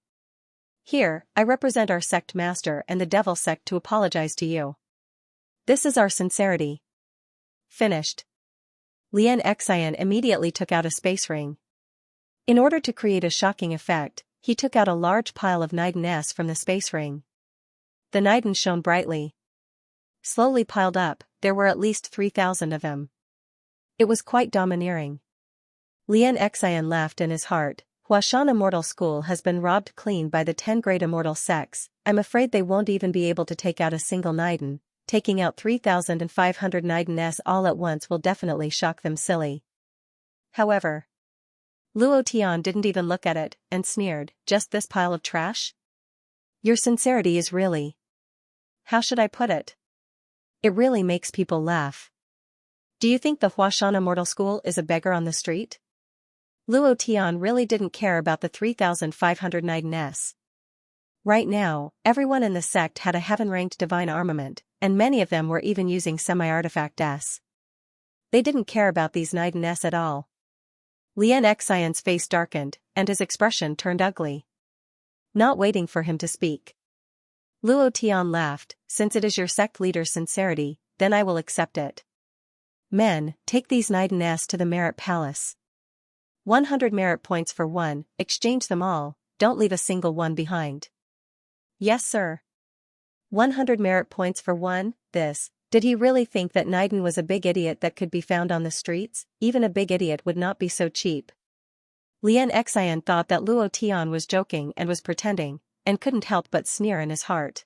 Here, I represent our sect master and the devil sect to apologize to you. This is our sincerity. Finished. Xianxia immediately took out a space ring. In order to create a shocking effect, he took out a large pile of Nidans from the space ring. The Nidans shone brightly. Slowly piled up, there were at least 3,000 of them. It was quite domineering. Lian Xian laughed in his heart. Huashan Immortal School has been robbed clean by the 10 great immortal sects. I'm afraid they won't even be able to take out a single Naiden. Taking out 3,500 Naiden all at once will definitely shock them silly. However, Luo Tian didn't even look at it, and sneered, just this pile of trash? Your sincerity is really… how should I put it? It really makes people laugh. Do you think the Huashan Immortal School is a beggar on the street? Luo Tian really didn't care about the 3,500 Naiden. Right now, everyone in the sect had a heaven-ranked divine armament, and many of them were even using semi-artifacts. They didn't care about these Naiden at all. Lian Xian's face darkened, and his expression turned ugly. Not waiting for him to speak, Luo Tian laughed, since it is your sect leader's sincerity, then I will accept it. Men, take these Naiden to the Merit Palace. 100 merit points for one, exchange them all, don't leave a single one behind. Yes sir. 100 merit points for one, did he really think that Naiden was a big idiot that could be found on the streets? Even a big idiot would not be so cheap. Lian Xian thought that Luo Tian was joking and was pretending, and couldn't help but sneer in his heart.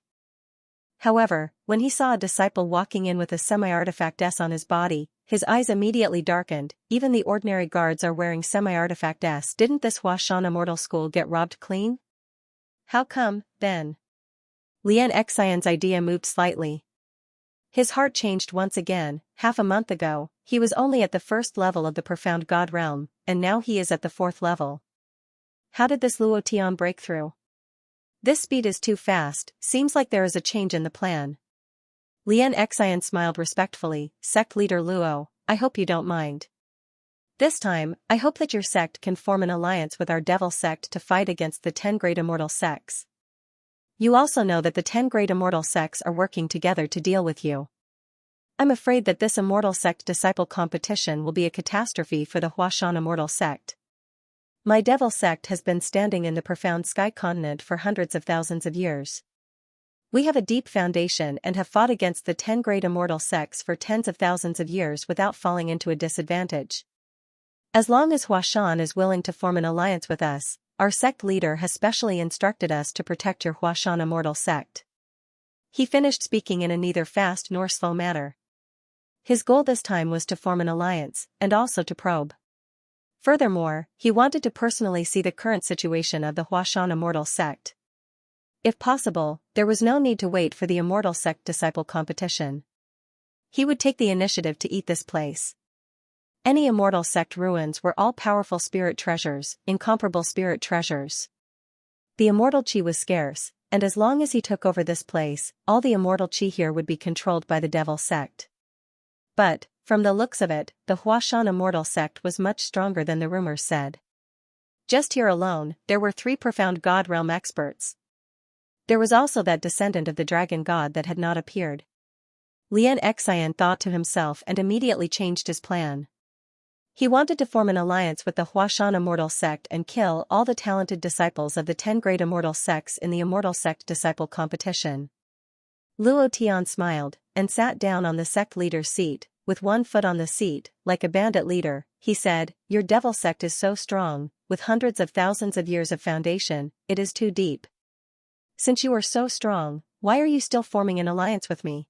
However, when he saw a disciple walking in with a semi-artifact on his body, his eyes immediately darkened. Even the ordinary guards are wearing semi-artifacts. Didn't this Huashan Immortal School get robbed clean? How come, then? Lian Xian's idea moved slightly. His heart changed once again. Half a month ago, he was only at the first level of the profound God realm, and now he is at the 4th level. How did this Luo Tian break through? This speed is too fast, seems like there is a change in the plan. Lian Xian smiled respectfully. Sect leader Luo, I hope you don't mind. This time, I hope that your sect can form an alliance with our devil sect to fight against the 10 great immortal sects. You also know that the 10 great immortal sects are working together to deal with you. I'm afraid that this immortal sect disciple competition will be a catastrophe for the Huashan Immortal Sect. My devil sect has been standing in the profound sky continent for hundreds of thousands of years. We have a deep foundation and have fought against the 10 great immortal sects for tens of thousands of years without falling into a disadvantage. As long as Huashan is willing to form an alliance with us, our sect leader has specially instructed us to protect your Huashan Immortal Sect. He finished speaking in a neither fast nor slow manner. His goal this time was to form an alliance, and also to probe. Furthermore, he wanted to personally see the current situation of the Huashan Immortal Sect. If possible, there was no need to wait for the Immortal Sect disciple competition. He would take the initiative to eat this place. Any Immortal Sect ruins were all-powerful spirit treasures, incomparable spirit treasures. The immortal chi was scarce, and as long as he took over this place, all the immortal chi here would be controlled by the devil sect. But, from the looks of it, the Huashan Immortal Sect was much stronger than the rumors said. Just here alone, there were 3 profound God realm experts. There was also that descendant of the dragon god that had not appeared. Lian Xian thought to himself and immediately changed his plan. He wanted to form an alliance with the Huashan Immortal Sect and kill all the talented disciples of the 10 great immortal sects in the Immortal Sect disciple competition. Luo Tian smiled, and sat down on the sect leader's seat, with one foot on the seat, like a bandit leader. He said, "Your devil sect is so strong, with hundreds of thousands of years of foundation, it is too deep. Since you are so strong, why are you still forming an alliance with me?"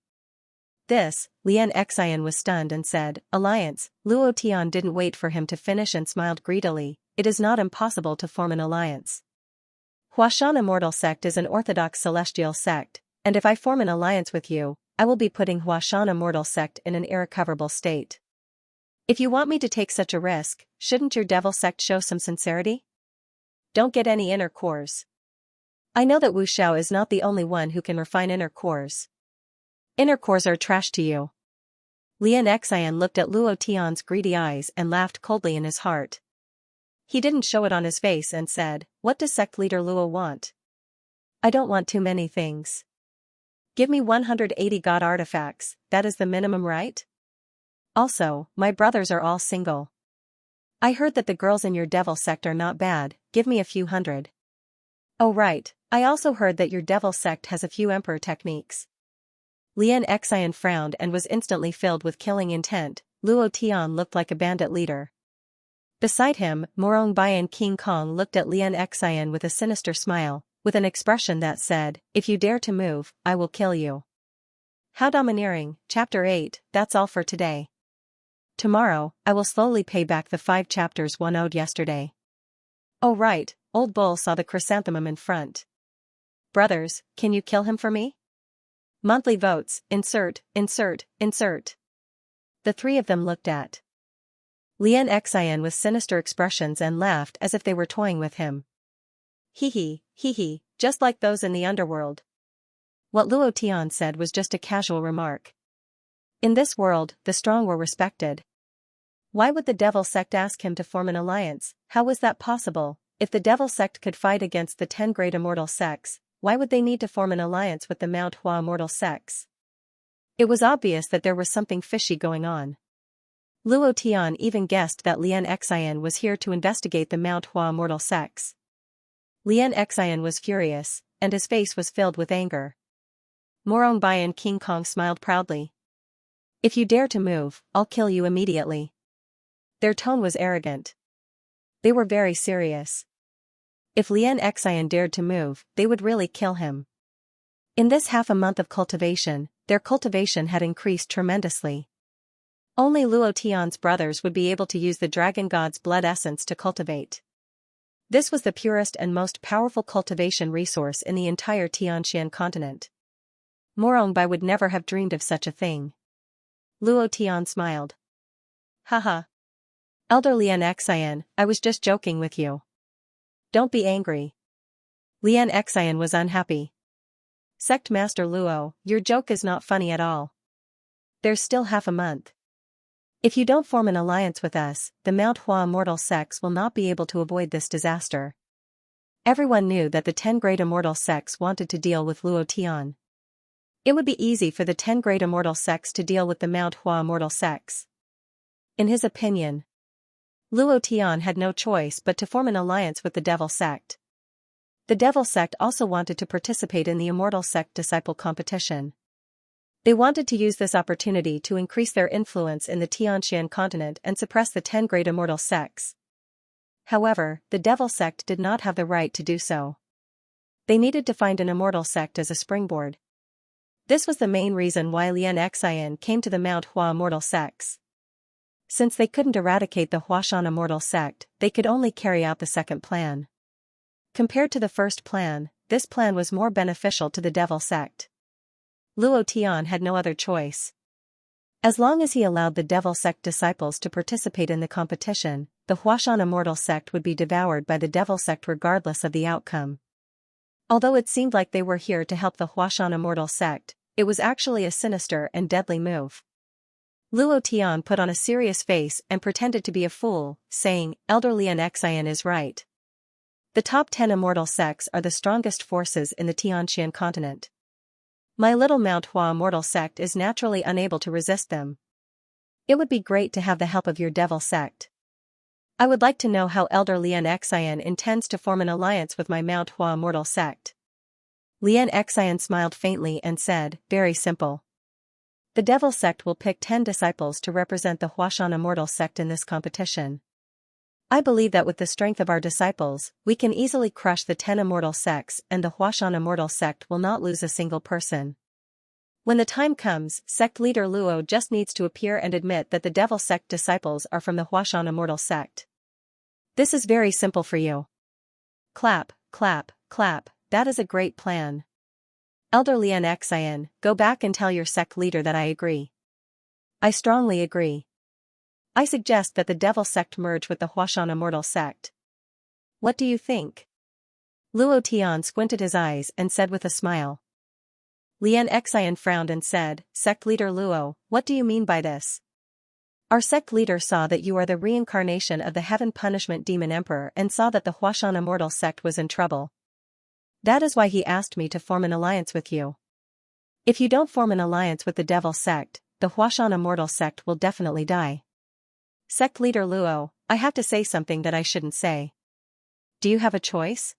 Lian Xian was stunned and said, "Alliance." Luo Tian didn't wait for him to finish and smiled greedily. "It is not impossible to form an alliance. Huashan Immortal Sect is an orthodox celestial sect, and if I form an alliance with you, I will be putting Huashan Immortal Sect in an irrecoverable state. If you want me to take such a risk, shouldn't your devil sect show some sincerity? Don't get any inner cores. I know that Wu Xiao is not the only one who can refine inner cores. Inner cores are trash to you." Lian Xian looked at Luo Tian's greedy eyes and laughed coldly in his heart. He didn't show it on his face and said, "What does sect leader Luo want?" "I don't want too many things. Give me 180 god artifacts, that is the minimum, right? Also, my brothers are all single. I heard that the girls in your devil sect are not bad, give me a few hundred. Oh right, I also heard that your devil sect has a few emperor techniques." Lian Xian frowned and was instantly filled with killing intent. Luo Tian looked like a bandit leader. Beside him, Morong Bai and King Kong looked at Lian Xian with a sinister smile, with an expression that said, "If you dare to move, I will kill you." How domineering. Chapter 8, that's all for today. Tomorrow, I will slowly pay back the 5 chapters one owed yesterday. Oh right, Old Bull saw the chrysanthemum in front. Brothers, can you kill him for me? Monthly votes, insert. The 3 of them looked at Lian Xian with sinister expressions and laughed as if they were toying with him. Hee hee, just like those in the underworld. What Luo Tian said was just a casual remark. In this world, the strong were respected. Why would the devil sect ask him to form an alliance? How was that possible? If the devil sect could fight against the 10 great immortal sects, why would they need to form an alliance with the Mount Hua immortal sects? It was obvious that there was something fishy going on. Luo Tian even guessed that Lian Xian was here to investigate the Mount Hua immortal sects. Lian Xian was furious, and his face was filled with anger. Morong Bai and King Kong smiled proudly. If you dare to move, I'll kill you immediately. Their tone was arrogant. They were very serious. If Lian Xian dared to move, they would really kill him. In this half a month of cultivation, their cultivation had increased tremendously. Only Luo Tian's brothers would be able to use the dragon god's blood essence to cultivate. This was the purest and most powerful cultivation resource in the entire Xianxia continent. Morong Bai would never have dreamed of such a thing. Luo Tian smiled. Haha. Elder Lian Xian, I was just joking with you. Don't be angry. Lian Xian was unhappy. Sect Master Luo, your joke is not funny at all. There's still half a month. If you don't form an alliance with us, the Mount Hua immortal sects will not be able to avoid this disaster. Everyone knew that the 10 great immortal sects wanted to deal with Luo Tian. It would be easy for the 10 great immortal sects to deal with the Mount Hua immortal sects. In his opinion, Luo Tian had no choice but to form an alliance with the Devil Sect. The Devil Sect also wanted to participate in the Immortal Sect Disciple competition. They wanted to use this opportunity to increase their influence in the Xianxia continent and suppress the 10 great immortal sects. However, the Devil Sect did not have the right to do so. They needed to find an immortal sect as a springboard. This was the main reason why Lian Xian came to the Mount Hua immortal sects. Since they couldn't eradicate the Huashan immortal sect, they could only carry out the second plan. Compared to the first plan, this plan was more beneficial to the Devil Sect. Luo Tian had no other choice. As long as he allowed the Devil Sect disciples to participate in the competition, the Huashan immortal sect would be devoured by the Devil Sect regardless of the outcome. Although it seemed like they were here to help the Huashan immortal sect, it was actually a sinister and deadly move. Luo Tian put on a serious face and pretended to be a fool, saying, Elder Lian Xian is right. The top 10 immortal sects are the strongest forces in the Xianxia continent. My little Mount Hua immortal sect is naturally unable to resist them. It would be great to have the help of your Devil Sect. I would like to know how Elder Lian Xian intends to form an alliance with my Mount Hua immortal sect. Lian Xian smiled faintly and said, very simple. The Devil Sect will pick 10 disciples to represent the Huashan immortal sect in this competition. I believe that with the strength of our disciples, we can easily crush the 10 immortal sects and the Huashan immortal sect will not lose a single person. When the time comes, sect leader Luo just needs to appear and admit that the Devil Sect disciples are from the Huashan immortal sect. This is very simple for you. Clap, clap, clap, that is a great plan. Elder Lian Xian, go back and tell your sect leader that I agree. I strongly agree. I suggest that the Devil Sect merge with the Huashan immortal sect. What do you think? Luo Tian squinted his eyes and said with a smile. Lian Xian frowned and said, Sect leader Luo, what do you mean by this? Our sect leader saw that you are the reincarnation of the Heaven Punishment Demon Emperor and saw that the Huashan immortal sect was in trouble. That is why he asked me to form an alliance with you. If you don't form an alliance with the Devil Sect, the Huashan immortal sect will definitely die. Sect leader Luo, I have to say something that I shouldn't say. Do you have a choice?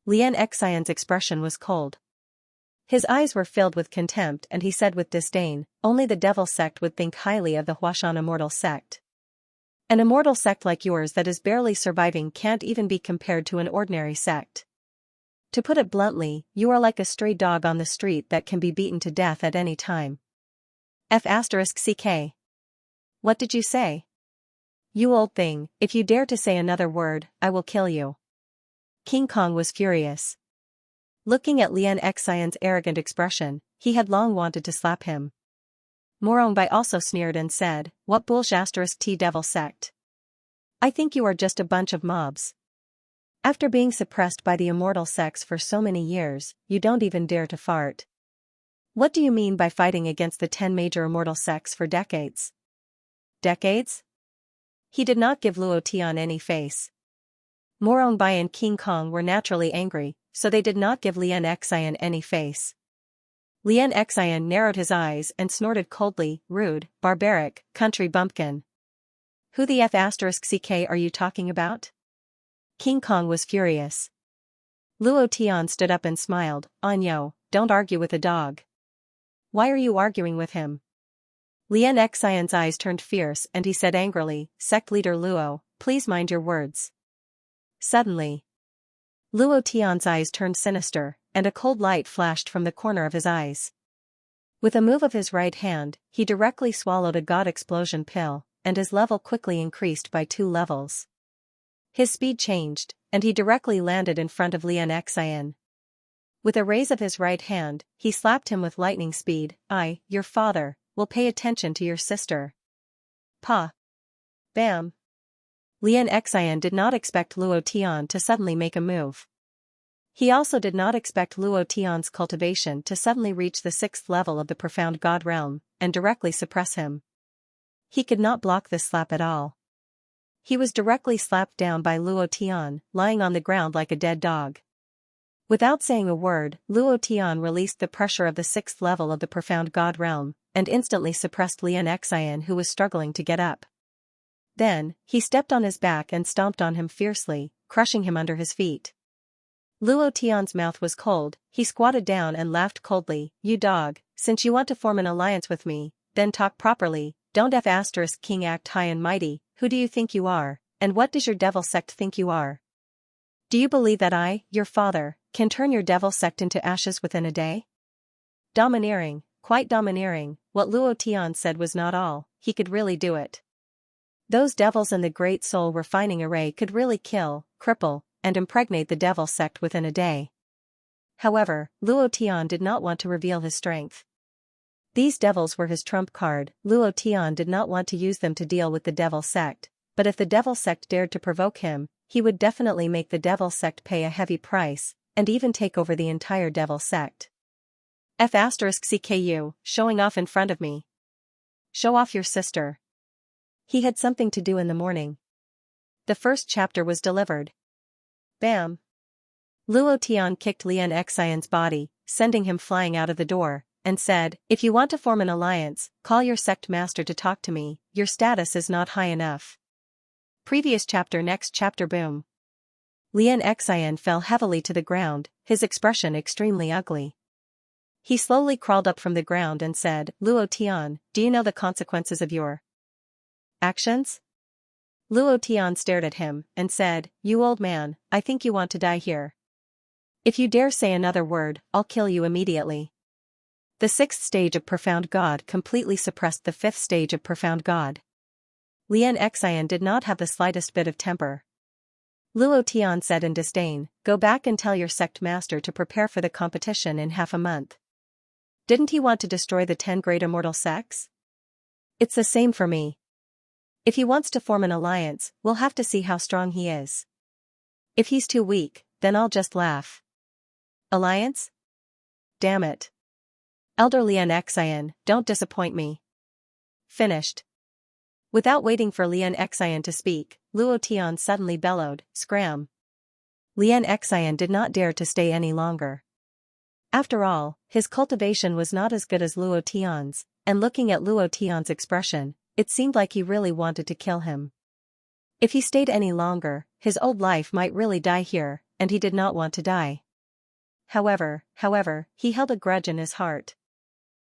Lian Xian's expression was cold. His eyes were filled with contempt and he said with disdain, only the Devil Sect would think highly of the Huashan immortal sect. An immortal sect like yours that is barely surviving can't even be compared to an ordinary sect. To put it bluntly, you are like a stray dog on the street that can be beaten to death at any time. F***ck. What did you say? You old thing, if you dare to say another word, I will kill you. King Kong was furious. Looking at Xianxia's arrogant expression, he had long wanted to slap him. Morongbai also sneered and said, "What bullshit devil sect? I think you are just a bunch of mobs. After being suppressed by the immortal sects for so many years, you don't even dare to fart. What do you mean by fighting against the 10 major immortal sects for decades?" Decades? He did not give Luo Tian any face. Morongbai and King Kong were naturally angry, so they did not give Xianxia any face. Xianxia narrowed his eyes and snorted coldly, "Rude, barbaric, country bumpkin. Who the f***ck are you talking about?" King Kong was furious. Luo Tian stood up and smiled, "Anyo, don't argue with a dog. Why are you arguing with him?" Xianxia's eyes turned fierce and he said angrily, "Sect leader Luo, please mind your words." Suddenly, Luo Tian's eyes turned sinister, and a cold light flashed from the corner of his eyes. With a move of his right hand, he directly swallowed a god explosion pill, and his level quickly increased by 2 levels. His speed changed, and he directly landed in front of Xianxia. With a raise of his right hand, he slapped him with lightning speed. Your father, will pay attention to your sister." Pa. Bam. Xianxia did not expect Luo Tian to suddenly make a move. He also did not expect Luo Tian's cultivation to suddenly reach the 6th level of the profound god realm, and directly suppress him. He could not block this slap at all. He was directly slapped down by Luo Tian, lying on the ground like a dead dog. Without saying a word, Luo Tian released the pressure of the 6th level of the profound god realm, and instantly suppressed Xianxia, who was struggling to get up. Then, he stepped on his back and stomped on him fiercely, crushing him under his feet. Luo Tian's mouth was cold, he squatted down and laughed coldly, "You dog, since you want to form an alliance with me, then talk properly, don't **king act high and mighty, who do you think you are, and what does your devil sect think you are? Do you believe that I, your father, can turn your devil sect into ashes within a day?" Domineering, quite domineering, what Luo Tian said was not all, he could really do it. Those devils in the Great Soul Refining Array could really kill, cripple, and impregnate the devil sect within a day. However, Luo Tian did not want to reveal his strength. These devils were his trump card. Luo Tian did not want to use them to deal with the devil sect, but if the devil sect dared to provoke him, he would definitely make the devil sect pay a heavy price, and even take over the entire devil sect. F***cku, showing off in front of me. Show off your sister. He had something to do in the morning. The first chapter was delivered. Bam. Luo Tian kicked Xianxia's body, sending him flying out of the door, and said, "If you want to form an alliance, call your sect master to talk to me, your status is not high enough." Previous chapter. Next chapter. Boom. Xianxia fell heavily to the ground, his expression extremely ugly. He slowly crawled up from the ground and said, "Luo Tian, do you know the consequences of your actions?" Luo Tian stared at him, and said, "You old man, I think you want to die here. If you dare say another word, I'll kill you immediately." The 6th stage of Profound God completely suppressed the 5th stage of Profound God. Xianxia did not have the slightest bit of temper. Luo Tian said in disdain, "Go back and tell your sect master to prepare for the competition in half a month." Didn't he want to destroy the 10 great immortal sects? It's the same for me. If he wants to form an alliance, we'll have to see how strong he is. If he's too weak, then I'll just laugh. Alliance? Damn it. Elder Xianxia, don't disappoint me. Finished. Without waiting for Xianxia to speak, Luo Tian suddenly bellowed, "Scram!" Xianxia did not dare to stay any longer. After all, his cultivation was not as good as Luo Tian's, and looking at Luo Tian's expression, it seemed like he really wanted to kill him. If he stayed any longer, his old life might really die here, and he did not want to die. However, he held a grudge in his heart.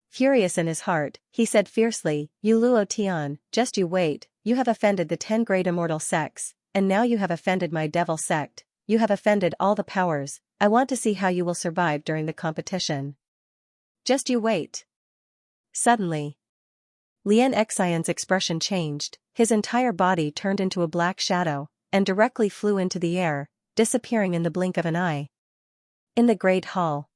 Furious in his heart, he said fiercely, "You Luo Tian, just you wait, you have offended the 10 great immortal sects, and now you have offended my devil sect, you have offended all the powers, I want to see how you will survive during the competition. Just you wait." Suddenly, Lian Xian's expression changed, his entire body turned into a black shadow, and directly flew into the air, disappearing in the blink of an eye. In the great hall,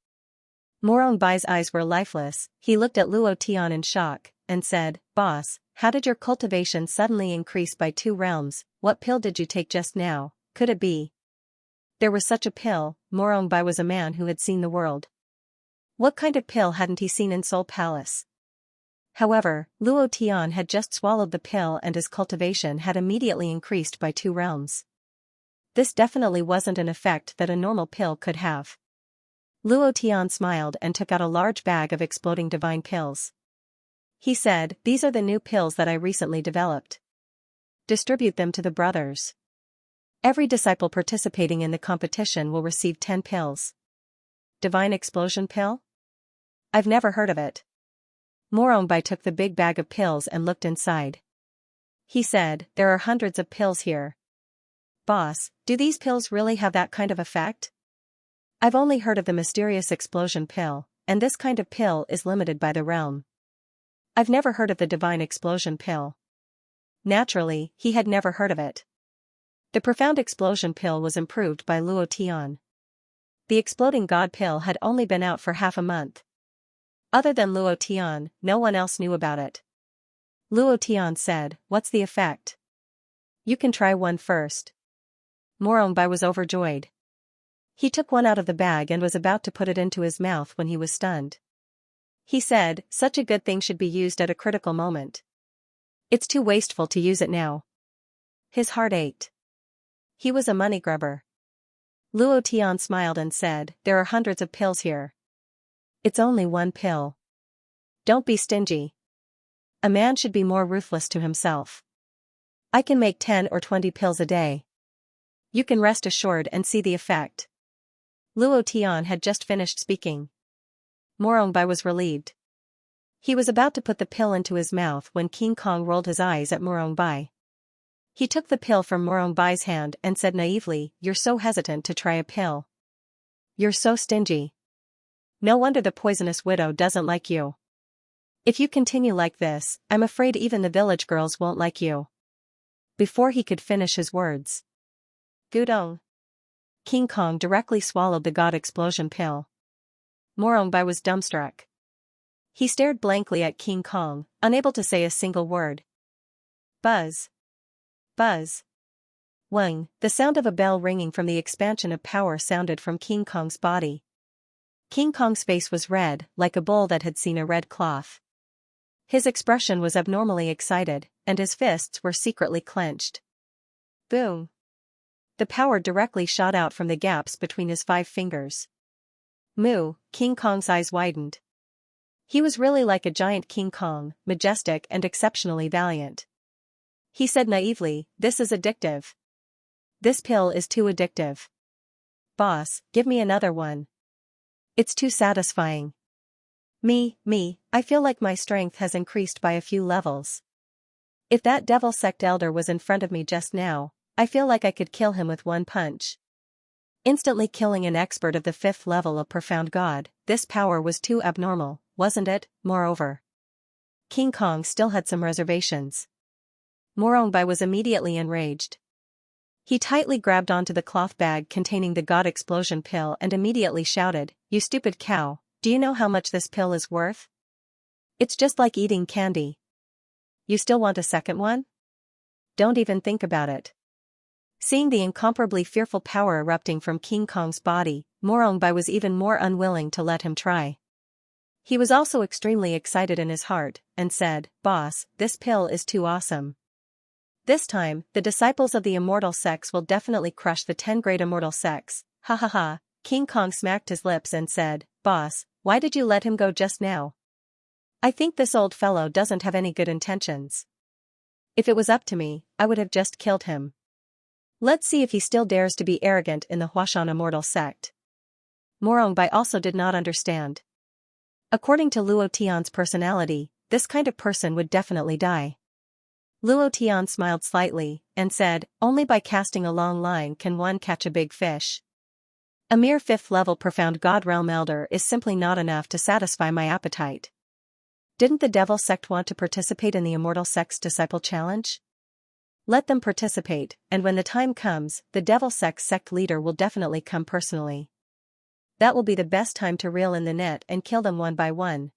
Morong Bai's eyes were lifeless, he looked at Luo Tian in shock, and said, "Boss, how did your cultivation suddenly increase by 2 realms, what pill did you take just now, could it be?" There was such a pill. Morong Bai was a man who had seen the world. What kind of pill hadn't he seen in Soul Palace? However, Luo Tian had just swallowed the pill and his cultivation had immediately increased by 2 realms. This definitely wasn't an effect that a normal pill could have. Luo Tian smiled and took out a large bag of exploding divine pills. He said, "These are the new pills that I recently developed. Distribute them to the brothers. Every disciple participating in the competition will receive 10 pills. Divine explosion pill? I've never heard of it." Morong Bai took the big bag of pills and looked inside. He said, "There are hundreds of pills here. Boss, do these pills really have that kind of effect? I've only heard of the mysterious explosion pill, and this kind of pill is limited by the realm. I've never heard of the divine explosion pill." Naturally, he had never heard of it. The profound explosion pill was improved by Luo Tian. The exploding god pill had only been out for half a month. Other than Luo Tian, no one else knew about it. Luo Tian said, "What's the effect?" "You can try one first." Morong Bai was overjoyed. He took one out of the bag and was about to put it into his mouth when he was stunned. He said, "Such a good thing should be used at a critical moment. It's too wasteful to use it now." His heart ached. He was a money grubber. Luo Tian smiled and said, "There are hundreds of pills here. It's only one pill. Don't be stingy. A man should be more ruthless to himself. I can make 10 or 20 pills a day. You can rest assured and see the effect." Luo Tian had just finished speaking. Morong Bai was relieved. He was about to put the pill into his mouth when King Kong rolled his eyes at Morong Bai. He took the pill from Morong Bai's hand and said naively, "You're so hesitant to try a pill. You're so stingy. No wonder the poisonous widow doesn't like you. If you continue like this, I'm afraid even the village girls won't like you." Before he could finish his words, Gudong, King Kong directly swallowed the god explosion pill. Morong Bai was dumbstruck. He stared blankly at King Kong, unable to say a single word. Buzz. Buzz. Wang, the sound of a bell ringing from the expansion of power sounded from King Kong's body. King Kong's face was red, like a bull that had seen a red cloth. His expression was abnormally excited, and his fists were secretly clenched. Boom. The power directly shot out from the gaps between his 5 fingers. Moo, King Kong's eyes widened. He was really like a giant King Kong, majestic and exceptionally valiant. He said naively, "This is addictive. This pill is too addictive. Boss, give me another one. It's too satisfying. Me, I feel like my strength has increased by a few levels. If that devil sect elder was in front of me just now, I feel like I could kill him with one punch." Instantly killing an expert of the 5th level of profound god, this power was too abnormal, wasn't it? Moreover, King Kong still had some reservations. Morong Bai was immediately enraged. He tightly grabbed onto the cloth bag containing the god explosion pill and immediately shouted, "You stupid cow, do you know how much this pill is worth? It's just like eating candy. You still want a second one? Don't even think about it." Seeing the incomparably fearful power erupting from King Kong's body, Morong Bai was even more unwilling to let him try. He was also extremely excited in his heart, and said, "Boss, this pill is too awesome. This time, the disciples of the immortal sects will definitely crush the 10 great immortal sects, ha ha ha." King Kong smacked his lips and said, "Boss, why did you let him go just now? I think this old fellow doesn't have any good intentions. If it was up to me, I would have just killed him. Let's see if he still dares to be arrogant in the Huashan immortal sect." Morong Bai also did not understand. According to Luo Tian's personality, this kind of person would definitely die. Luo Tian smiled slightly, and said, only by casting a long line can one catch a big fish. A mere 5th-level profound God Realm Elder is simply not enough to satisfy my appetite. Didn't the Devil Sect want to participate in the Immortal Sect's Disciple Challenge? Let them participate, and when the time comes, the Devil Sect's sect leader will definitely come personally. That will be the best time to reel in the net and kill them one by one.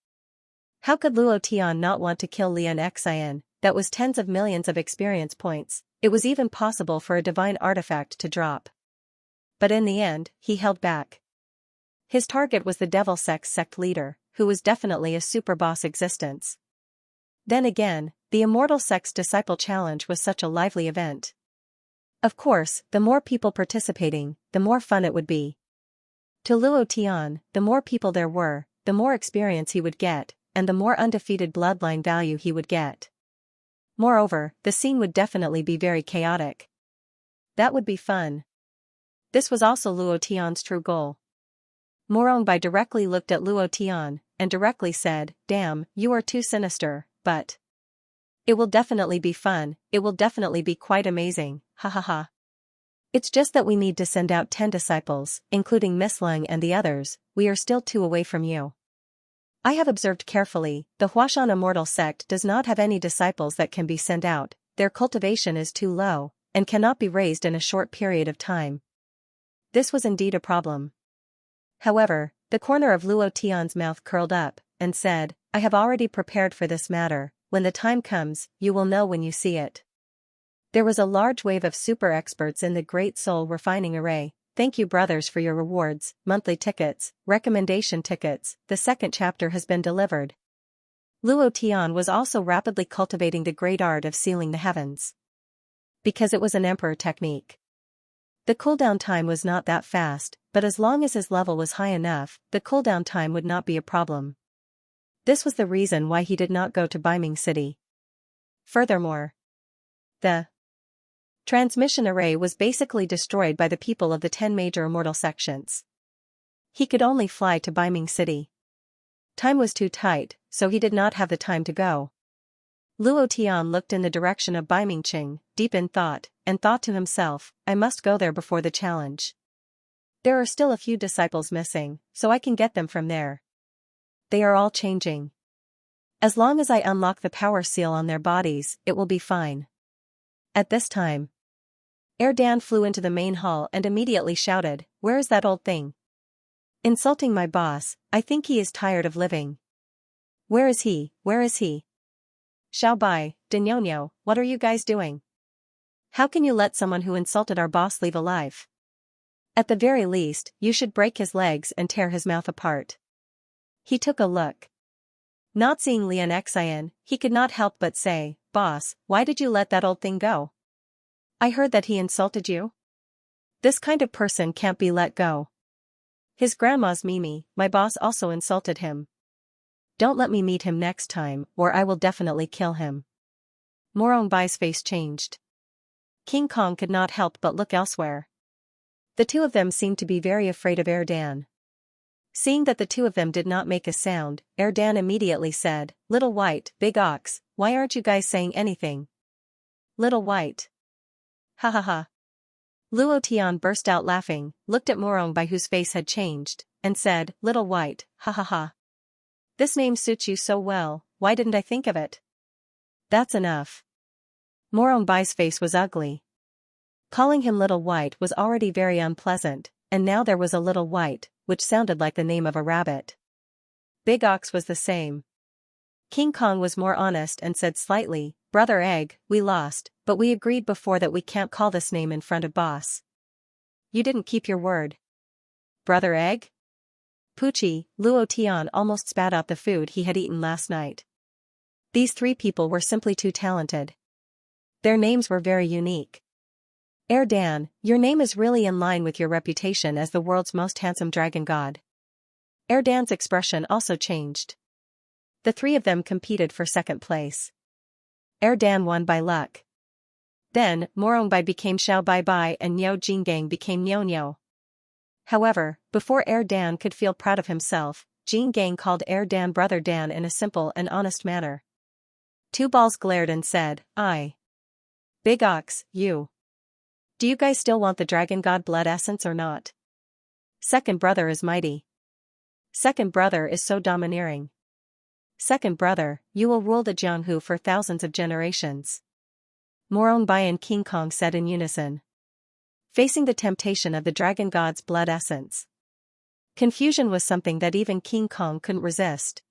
How could Luo Tian not want to kill Xianxia? That was tens of millions of experience points. It was even possible for a divine artifact to drop. But in the end, he held back. His target was the Devil Sect's sect leader, who was definitely a super boss existence. Then again, the Immortal Sect's Disciple Challenge was such a lively event. Of course, the more people participating, the more fun it would be. To Luo Tian, the more people there were, the more experience he would get, and the more undefeated bloodline value he would get. Moreover, the scene would definitely be very chaotic. That would be fun. This was also Luo Tian's true goal. Morongbai directly looked at Luo Tian, and directly said, damn, you are too sinister, but it will definitely be fun, it will definitely be quite amazing, ha ha ha. It's just that we need to send out 10 disciples, including Miss Leng and the others, we are still 2 away from you. I have observed carefully, the Huashan Immortal Sect does not have any disciples that can be sent out, their cultivation is too low, and cannot be raised in a short period of time. This was indeed a problem. However, the corner of Luo Tian's mouth curled up, and said, I have already prepared for this matter, when the time comes, you will know when you see it. There was a large wave of super experts in the Great Soul Refining Array. Thank you brothers for your rewards, monthly tickets, recommendation tickets, the 2nd chapter has been delivered. Luo Tian was also rapidly cultivating the great art of sealing the heavens. Because it was an emperor technique. The cooldown time was not that fast, but as long as his level was high enough, the cooldown time would not be a problem. This was the reason why he did not go to Beiming City. Furthermore, the transmission array was basically destroyed by the people of the 10 major immortal sections. He could only fly to Beiming City. Time was too tight, so he did not have the time to go. Luo Tian looked in the direction of Beimingqing, deep in thought, and thought to himself, I must go there before the challenge. There are still a few disciples missing, so I can get them from there. They are all changing. As long as I unlock the power seal on their bodies, it will be fine. At this time, Erdan flew into the main hall and immediately shouted, where is that old thing? Insulting my boss, I think he is tired of living. Where is he, where is he? Xiaobai, Denyonyo, what are you guys doing? How can you let someone who insulted our boss leave alive? At the very least, you should break his legs and tear his mouth apart. He took a look. Not seeing Xianxia, he could not help but say, boss, why did you let that old thing go? I heard that he insulted you. This kind of person can't be let go. His grandma's Mimi, my boss also insulted him. Don't let me meet him next time, or I will definitely kill him. Morongbai's face changed. King Kong could not help but look elsewhere. The 2 of them seemed to be very afraid of Erdan. Seeing that the 2 of them did not make a sound, Erdan immediately said, Little White, Big Ox, why aren't you guys saying anything? Little White. Ha ha ha. Luo Tian burst out laughing, looked at Morongbai whose face had changed, and said, Little White, ha ha ha. This name suits you so well, why didn't I think of it? That's enough. Morongbai's face was ugly. Calling him Little White was already very unpleasant, and now there was a Little White, which sounded like the name of a rabbit. Big Ox was the same. King Kong was more honest and said slightly, Brother Egg, we lost, but we agreed before that we can't call this name in front of boss. You didn't keep your word. Brother Egg? Poochie, Luo Tian almost spat out the food he had eaten last night. These 3 people were simply too talented. Their names were very unique. Erdan, your name is really in line with your reputation as the world's most handsome dragon god. Erdan's expression also changed. The 3 of them competed for 2nd place. Erdan won by luck. Then, Morongbai became Xiaobai and Niao Jinggang became Niao. However, before Erdan could feel proud of himself, Jean Gang called Air Dan Brother Dan in a simple and honest manner. Two balls glared and said, "I. Big Ox, you. Do you guys still want the Dragon God blood essence or not? Second brother is mighty. Second brother is so domineering. Second brother, you will rule the Jianghu for thousands of generations." Morong Bai and King Kong said in unison. Facing the temptation of the Dragon God's blood essence. Confusion was something that even King Kong couldn't resist.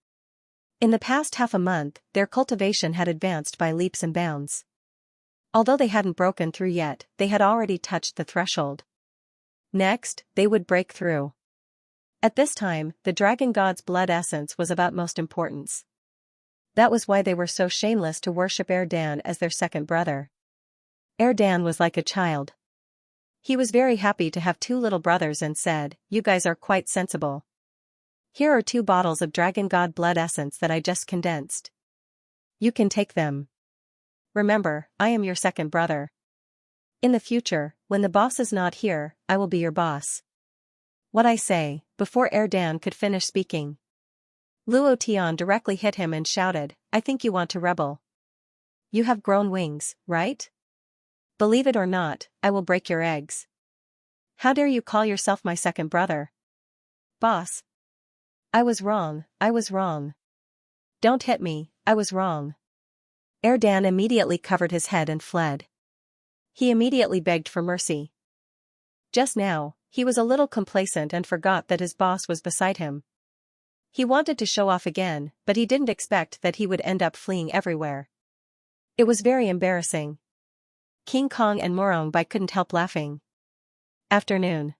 In the past half a month, their cultivation had advanced by leaps and bounds. Although they hadn't broken through yet, they had already touched the threshold. Next, they would break through. At this time, the Dragon God's blood essence was of utmost importance. That was why they were so shameless to worship Erdan as their second brother. Erdan was like a child. He was very happy to have two little brothers and said, "You guys are quite sensible. Here are 2 bottles of Dragon God blood essence that I just condensed. You can take them. Remember, I am your second brother. In the future, when the boss is not here, I will be your boss." What I say, before Erdan could finish speaking. Luo Tian directly hit him and shouted, "I think you want to rebel. You have grown wings, right? Believe it or not, I will break your eggs. How dare you call yourself my second brother? Boss. I was wrong, I was wrong. Don't hit me, I was wrong." Erdan immediately covered his head and fled. He immediately begged for mercy. Just now, he was a little complacent and forgot that his boss was beside him. He wanted to show off again, but he didn't expect that he would end up fleeing everywhere. It was very embarrassing. King Kong and Morong Bai couldn't help laughing. Afternoon.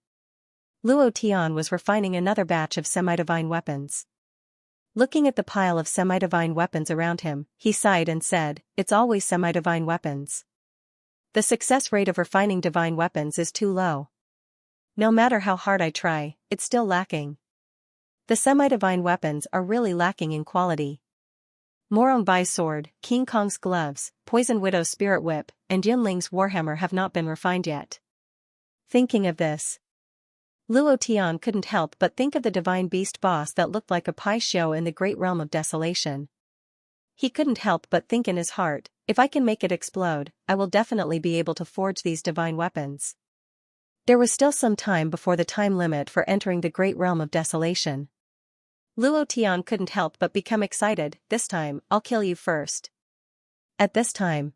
Luo Tian was refining another batch of semi-divine weapons. Looking at the pile of semi-divine weapons around him, he sighed and said, "It's always semi-divine weapons. The success rate of refining divine weapons is too low. No matter how hard I try, it's still lacking. The semi-divine weapons are really lacking in quality. Morong Bai's sword, King Kong's gloves, Poison Widow's spirit whip, and Yunling's warhammer have not been refined yet." Thinking of this, Luo Tian couldn't help but think of the divine beast boss that looked like a pai xiao in the great realm of desolation. He couldn't help but think in his heart, if I can make it explode, I will definitely be able to forge these divine weapons. There was still some time before the time limit for entering the great realm of desolation. Luo Tian couldn't help but become excited. "This time, I'll kill you first." At this time,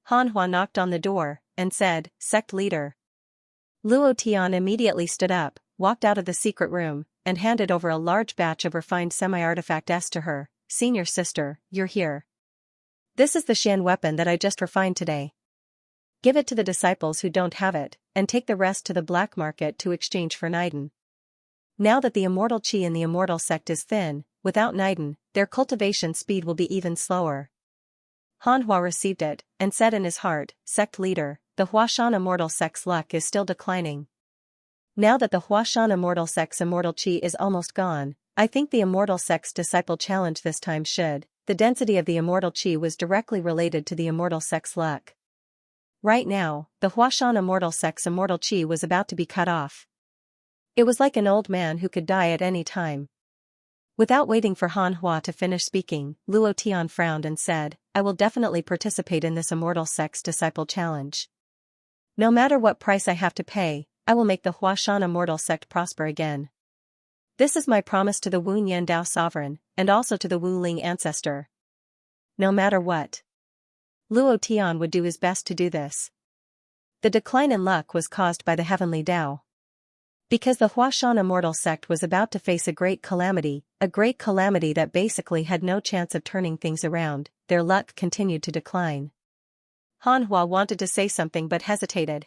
Han Hua knocked on the door, and said, "Sect leader." Luo Tian immediately stood up, walked out of the secret room, and handed over a large batch of refined semi-artifact S to her. "Senior sister, you're here. This is the Xian weapon that I just refined today. Give it to the disciples who don't have it, and take the rest to the black market to exchange for Niden. Now that the immortal chi in the immortal sect is thin, without Niden, their cultivation speed will be even slower." Han Hua received it, and said in his heart, "Sect leader, the Huashan immortal sect's luck is still declining. Now that the Huashan immortal sect's immortal chi is almost gone, I think the immortal sect's disciple challenge this time should." The density of the immortal chi was directly related to the immortal sect's luck. Right now, the Huashan immortal sect's immortal chi was about to be cut off. It was like an old man who could die at any time. Without waiting for Han Hua to finish speaking, Luo Tian frowned and said, "I will definitely participate in this immortal sect's disciple challenge. No matter what price I have to pay, I will make the Huashan immortal sect prosper again. This is my promise to the Wu Nian Dao sovereign, and also to the Wu Ling ancestor. No matter what. Luo Tian would do his best to do this." The decline in luck was caused by the heavenly Dao. Because the Huashan immortal sect was about to face a great calamity that basically had no chance of turning things around, their luck continued to decline. Han Hua wanted to say something but hesitated.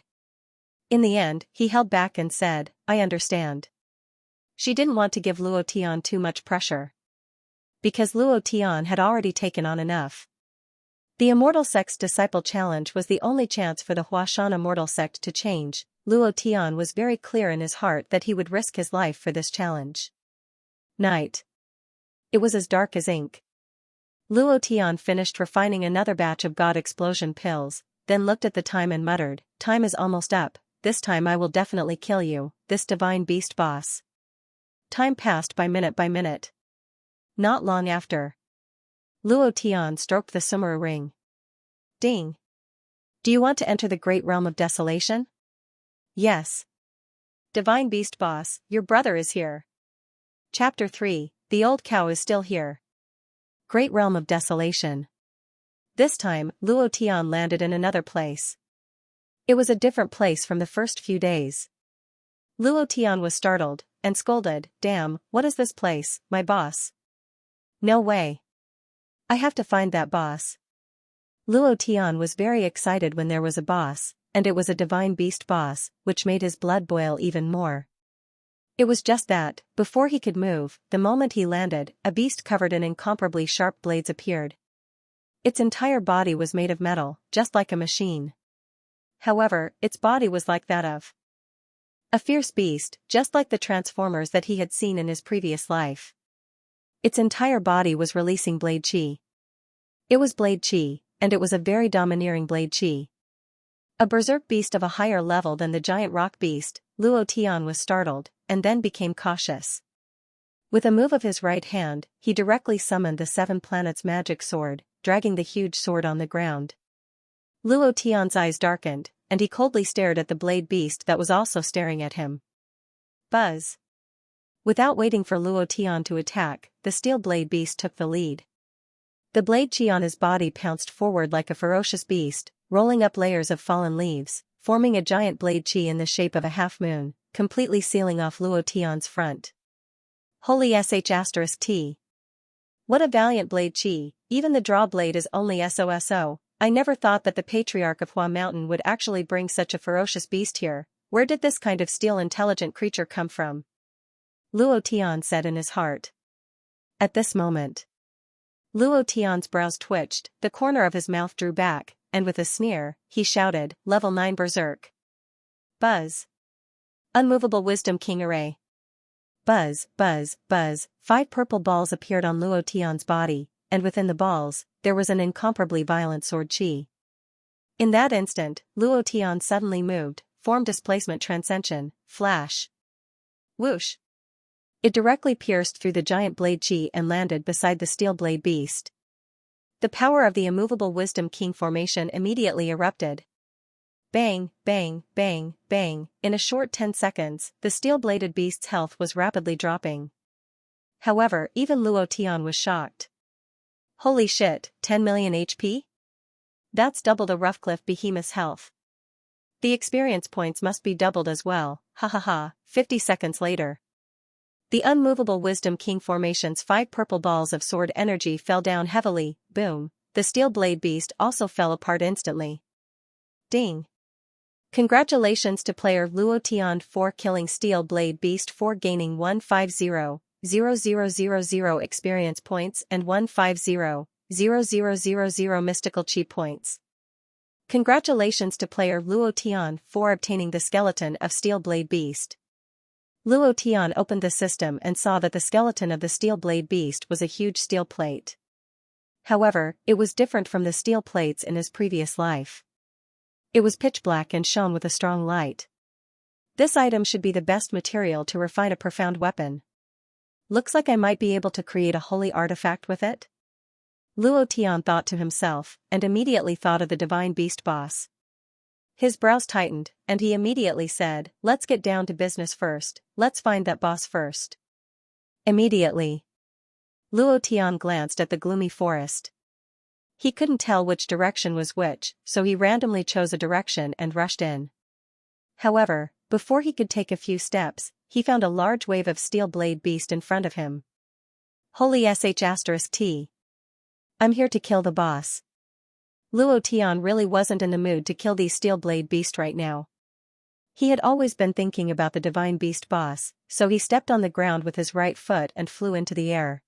In the end, he held back and said, "I understand." She didn't want to give Luo Tian too much pressure. Because Luo Tian had already taken on enough. The immortal sect's disciple challenge was the only chance for the Huashan immortal sect to change. Luo Tian was very clear in his heart that he would risk his life for this challenge. Night. It was as dark as ink. Luo Tian finished refining another batch of God explosion pills, then looked at the time and muttered, "Time is almost up, this time I will definitely kill you, this divine beast boss." Time passed by minute by minute. Not long after, Luo Tian stroked the Sumeru ring. Ding. Do you want to enter the great realm of desolation? Yes. Divine Beast Boss, your brother is here. Chapter 3, The Old Cow is Still Here. Great Realm of Desolation. This time, Luo Tian landed in another place. It was a different place from the first few days. Luo Tian was startled, and scolded, "Damn, what is this place, my boss? No way. I have to find that boss." Luo Tian was very excited when there was a boss, and it was a divine beast boss, which made his blood boil even more. It was just that, before he could move, the moment he landed, a beast covered in incomparably sharp blades appeared. Its entire body was made of metal, just like a machine. However, its body was like that of a fierce beast, just like the Transformers that he had seen in his previous life. Its entire body was releasing blade chi. It was blade chi, and it was a very domineering blade chi. A berserk beast of a higher level than the giant rock beast, Luo Tian was startled, and then became cautious. With a move of his right hand, he directly summoned the Seven Planets magic sword, dragging the huge sword on the ground. Luo Tian's eyes darkened, and he coldly stared at the blade beast that was also staring at him. Buzz. Without waiting for Luo Tian to attack, the steel blade beast took the lead. The blade chi on his body pounced forward like a ferocious beast, rolling up layers of fallen leaves, forming a giant blade chi in the shape of a half-moon, completely sealing off Luo Tian's front. Holy sh*t. What a valiant blade chi, even the draw blade is only SOSO. I never thought that the Patriarch of Hua Mountain would actually bring such a ferocious beast here. Where did this kind of steel intelligent creature come from? Luo Tian said in his heart. At this moment, Luo Tian's brows twitched, the corner of his mouth drew back, and with a sneer, he shouted, "Level 9 Berserk." Buzz. Unmovable Wisdom King Array. Buzz, buzz, buzz, 5 purple balls appeared on Luo Tian's body, and within the balls, there was an incomparably violent sword chi. In that instant, Luo Tian suddenly moved, formed displacement transcension, flash. Whoosh. It directly pierced through the giant blade chi and landed beside the steel blade beast. The power of the immovable Wisdom King formation immediately erupted. Bang, bang, bang, bang, in a short 10 seconds, the steel-bladed beast's health was rapidly dropping. However, even Luo Tian was shocked. Holy shit, 10 million HP? That's double the Roughcliff behemoth's health. The experience points must be doubled as well, ha ha ha. 50 seconds later. The unmovable Wisdom King formation's 5 purple balls of sword energy fell down heavily, boom, the steel blade beast also fell apart instantly. Ding. Congratulations to player Luo Tian for killing Steel Blade Beast 4, gaining 150,000 experience points and 150,000 mystical chi points. Congratulations to player Luo Tian for obtaining the skeleton of Steel Blade Beast. Luo Tian opened the system and saw that the skeleton of the Steel Blade Beast was a huge steel plate. However, it was different from the steel plates in his previous life. It was pitch black and shone with a strong light. This item should be the best material to refine a profound weapon. Looks like I might be able to create a holy artifact with it. Luo Tian thought to himself, and immediately thought of the divine beast boss. His brows tightened, and he immediately said, "Let's get down to business first, let's find that boss first." Immediately, Luo Tian glanced at the gloomy forest. He couldn't tell which direction was which, so he randomly chose a direction and rushed in. However, before he could take a few steps, he found a large wave of steel blade beast in front of him. Holy sh*t. I'm here to kill the boss. Luo Tian really wasn't in the mood to kill the steel blade beast right now. He had always been thinking about the divine beast boss, so he stepped on the ground with his right foot and flew into the air.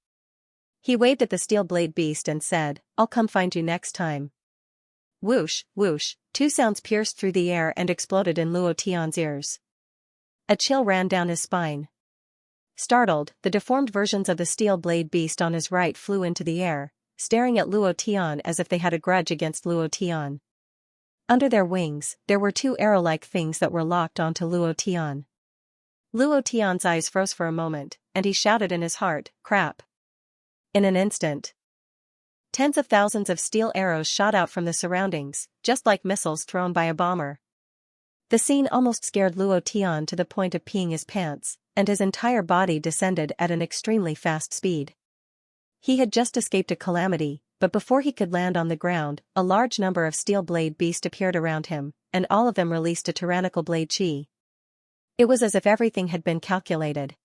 He waved at the steel blade beast and said, "I'll come find you next time." Whoosh, whoosh, 2 sounds pierced through the air and exploded in Luo Tian's ears. A chill ran down his spine. Startled, the deformed versions of the steel blade beast on his right flew into the air, staring at Luo Tian as if they had a grudge against Luo Tian. Under their wings, there were 2 arrow-like things that were locked onto Luo Tian. Luo Tian's eyes froze for a moment, and he shouted in his heart, "Crap." In an instant, tens of thousands of steel arrows shot out from the surroundings, just like missiles thrown by a bomber. The scene almost scared Luo Tian to the point of peeing his pants, and his entire body descended at an extremely fast speed. He had just escaped a calamity, but before he could land on the ground, a large number of steel blade beasts appeared around him, and all of them released a tyrannical blade chi. It was as if everything had been calculated.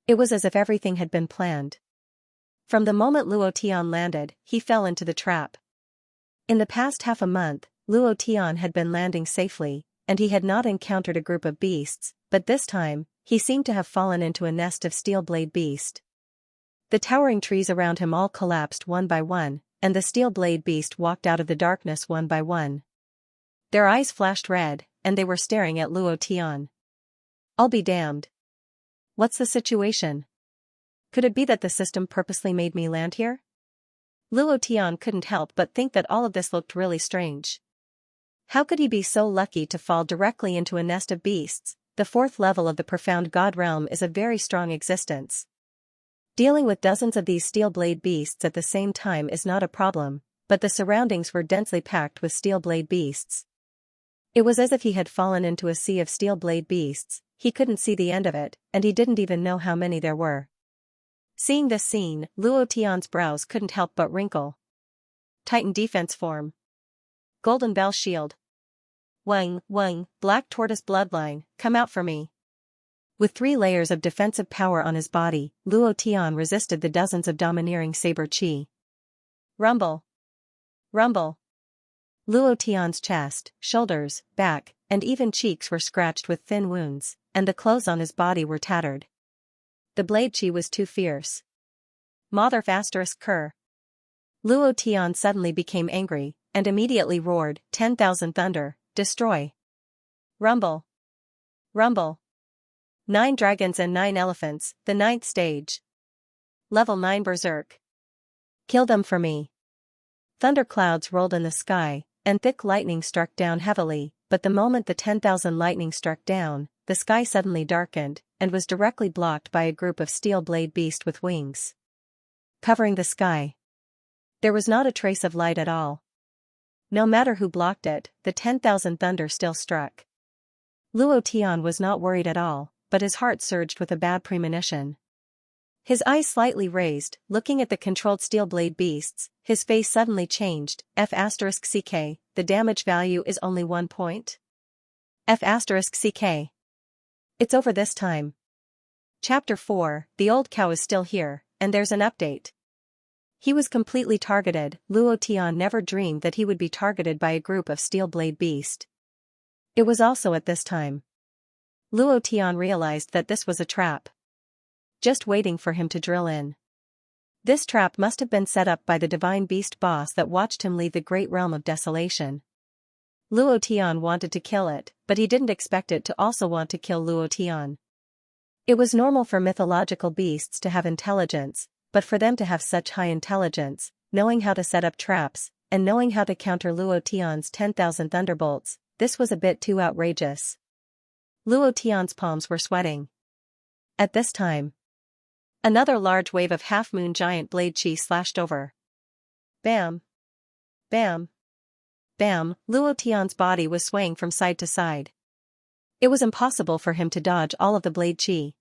It was as if everything had been planned. From the moment Luo Tian landed, he fell into the trap. In the past half a month, Luo Tian had been landing safely, and he had not encountered a group of beasts, but this time, he seemed to have fallen into a nest of steel blade beast. The towering trees around him all collapsed one by one, and the steel blade beast walked out of the darkness one by one. Their eyes flashed red, and they were staring at Luo Tian. "I'll be damned. What's the situation? Could it be that the system purposely made me land here?" Luo Tian couldn't help but think that all of this looked really strange. How could he be so lucky to fall directly into a nest of beasts? The fourth level of the profound god realm is a very strong existence. Dealing with dozens of these steel blade beasts at the same time is not a problem, but the surroundings were densely packed with steel blade beasts. It was as if he had fallen into a sea of steel blade beasts. He couldn't see the end of it, and he didn't even know how many there were. Seeing this scene, Luo Tian's brows couldn't help but wrinkle. Titan defense form. Golden bell shield. Wang, black tortoise bloodline, come out for me. With 3 layers of defensive power on his body, Luo Tian resisted the dozens of domineering saber chi. Rumble. Rumble. Luo Tian's chest, shoulders, back, and even cheeks were scratched with thin wounds, and the clothes on his body were tattered. The blade chi was too fierce. Mother****. Luo Tian suddenly became angry, and immediately roared, 10,000 thunder, destroy. Rumble. Rumble. 9 dragons and 9 elephants, the 9th stage. Level 9 berserk. Kill them for me. Thunderclouds rolled in the sky, and thick lightning struck down heavily, but the moment the 10,000 lightning struck down, the sky suddenly darkened, and was directly blocked by a group of steel blade beasts with wings. Covering the sky. There was not a trace of light at all. No matter who blocked it, the 10,000 thunder still struck. Luo Tian was not worried at all, but his heart surged with a bad premonition. His eyes slightly raised, looking at the controlled steel blade beasts, his face suddenly changed. F***ck, the damage value is only 1 point. F***ck. It's over this time. Chapter 4, the old cow is still here, and there's an update. He was completely targeted. Luo Tian never dreamed that he would be targeted by a group of steel blade beast. It was also at this time Luo Tian realized that this was a trap. Just waiting for him to drill in. This trap must have been set up by the divine beast boss that watched him leave the great realm of desolation. Luo Tian wanted to kill it, but he didn't expect it to also want to kill Luo Tian. It was normal for mythological beasts to have intelligence, but for them to have such high intelligence, knowing how to set up traps, and knowing how to counter Luo Tian's 10,000 thunderbolts, this was a bit too outrageous. Luo Tian's palms were sweating. At this time, another large wave of half-moon giant blade chi slashed over. Bam! Bam! Bam! Luo Tian's body was swaying from side to side. It was impossible for him to dodge all of the blade chi.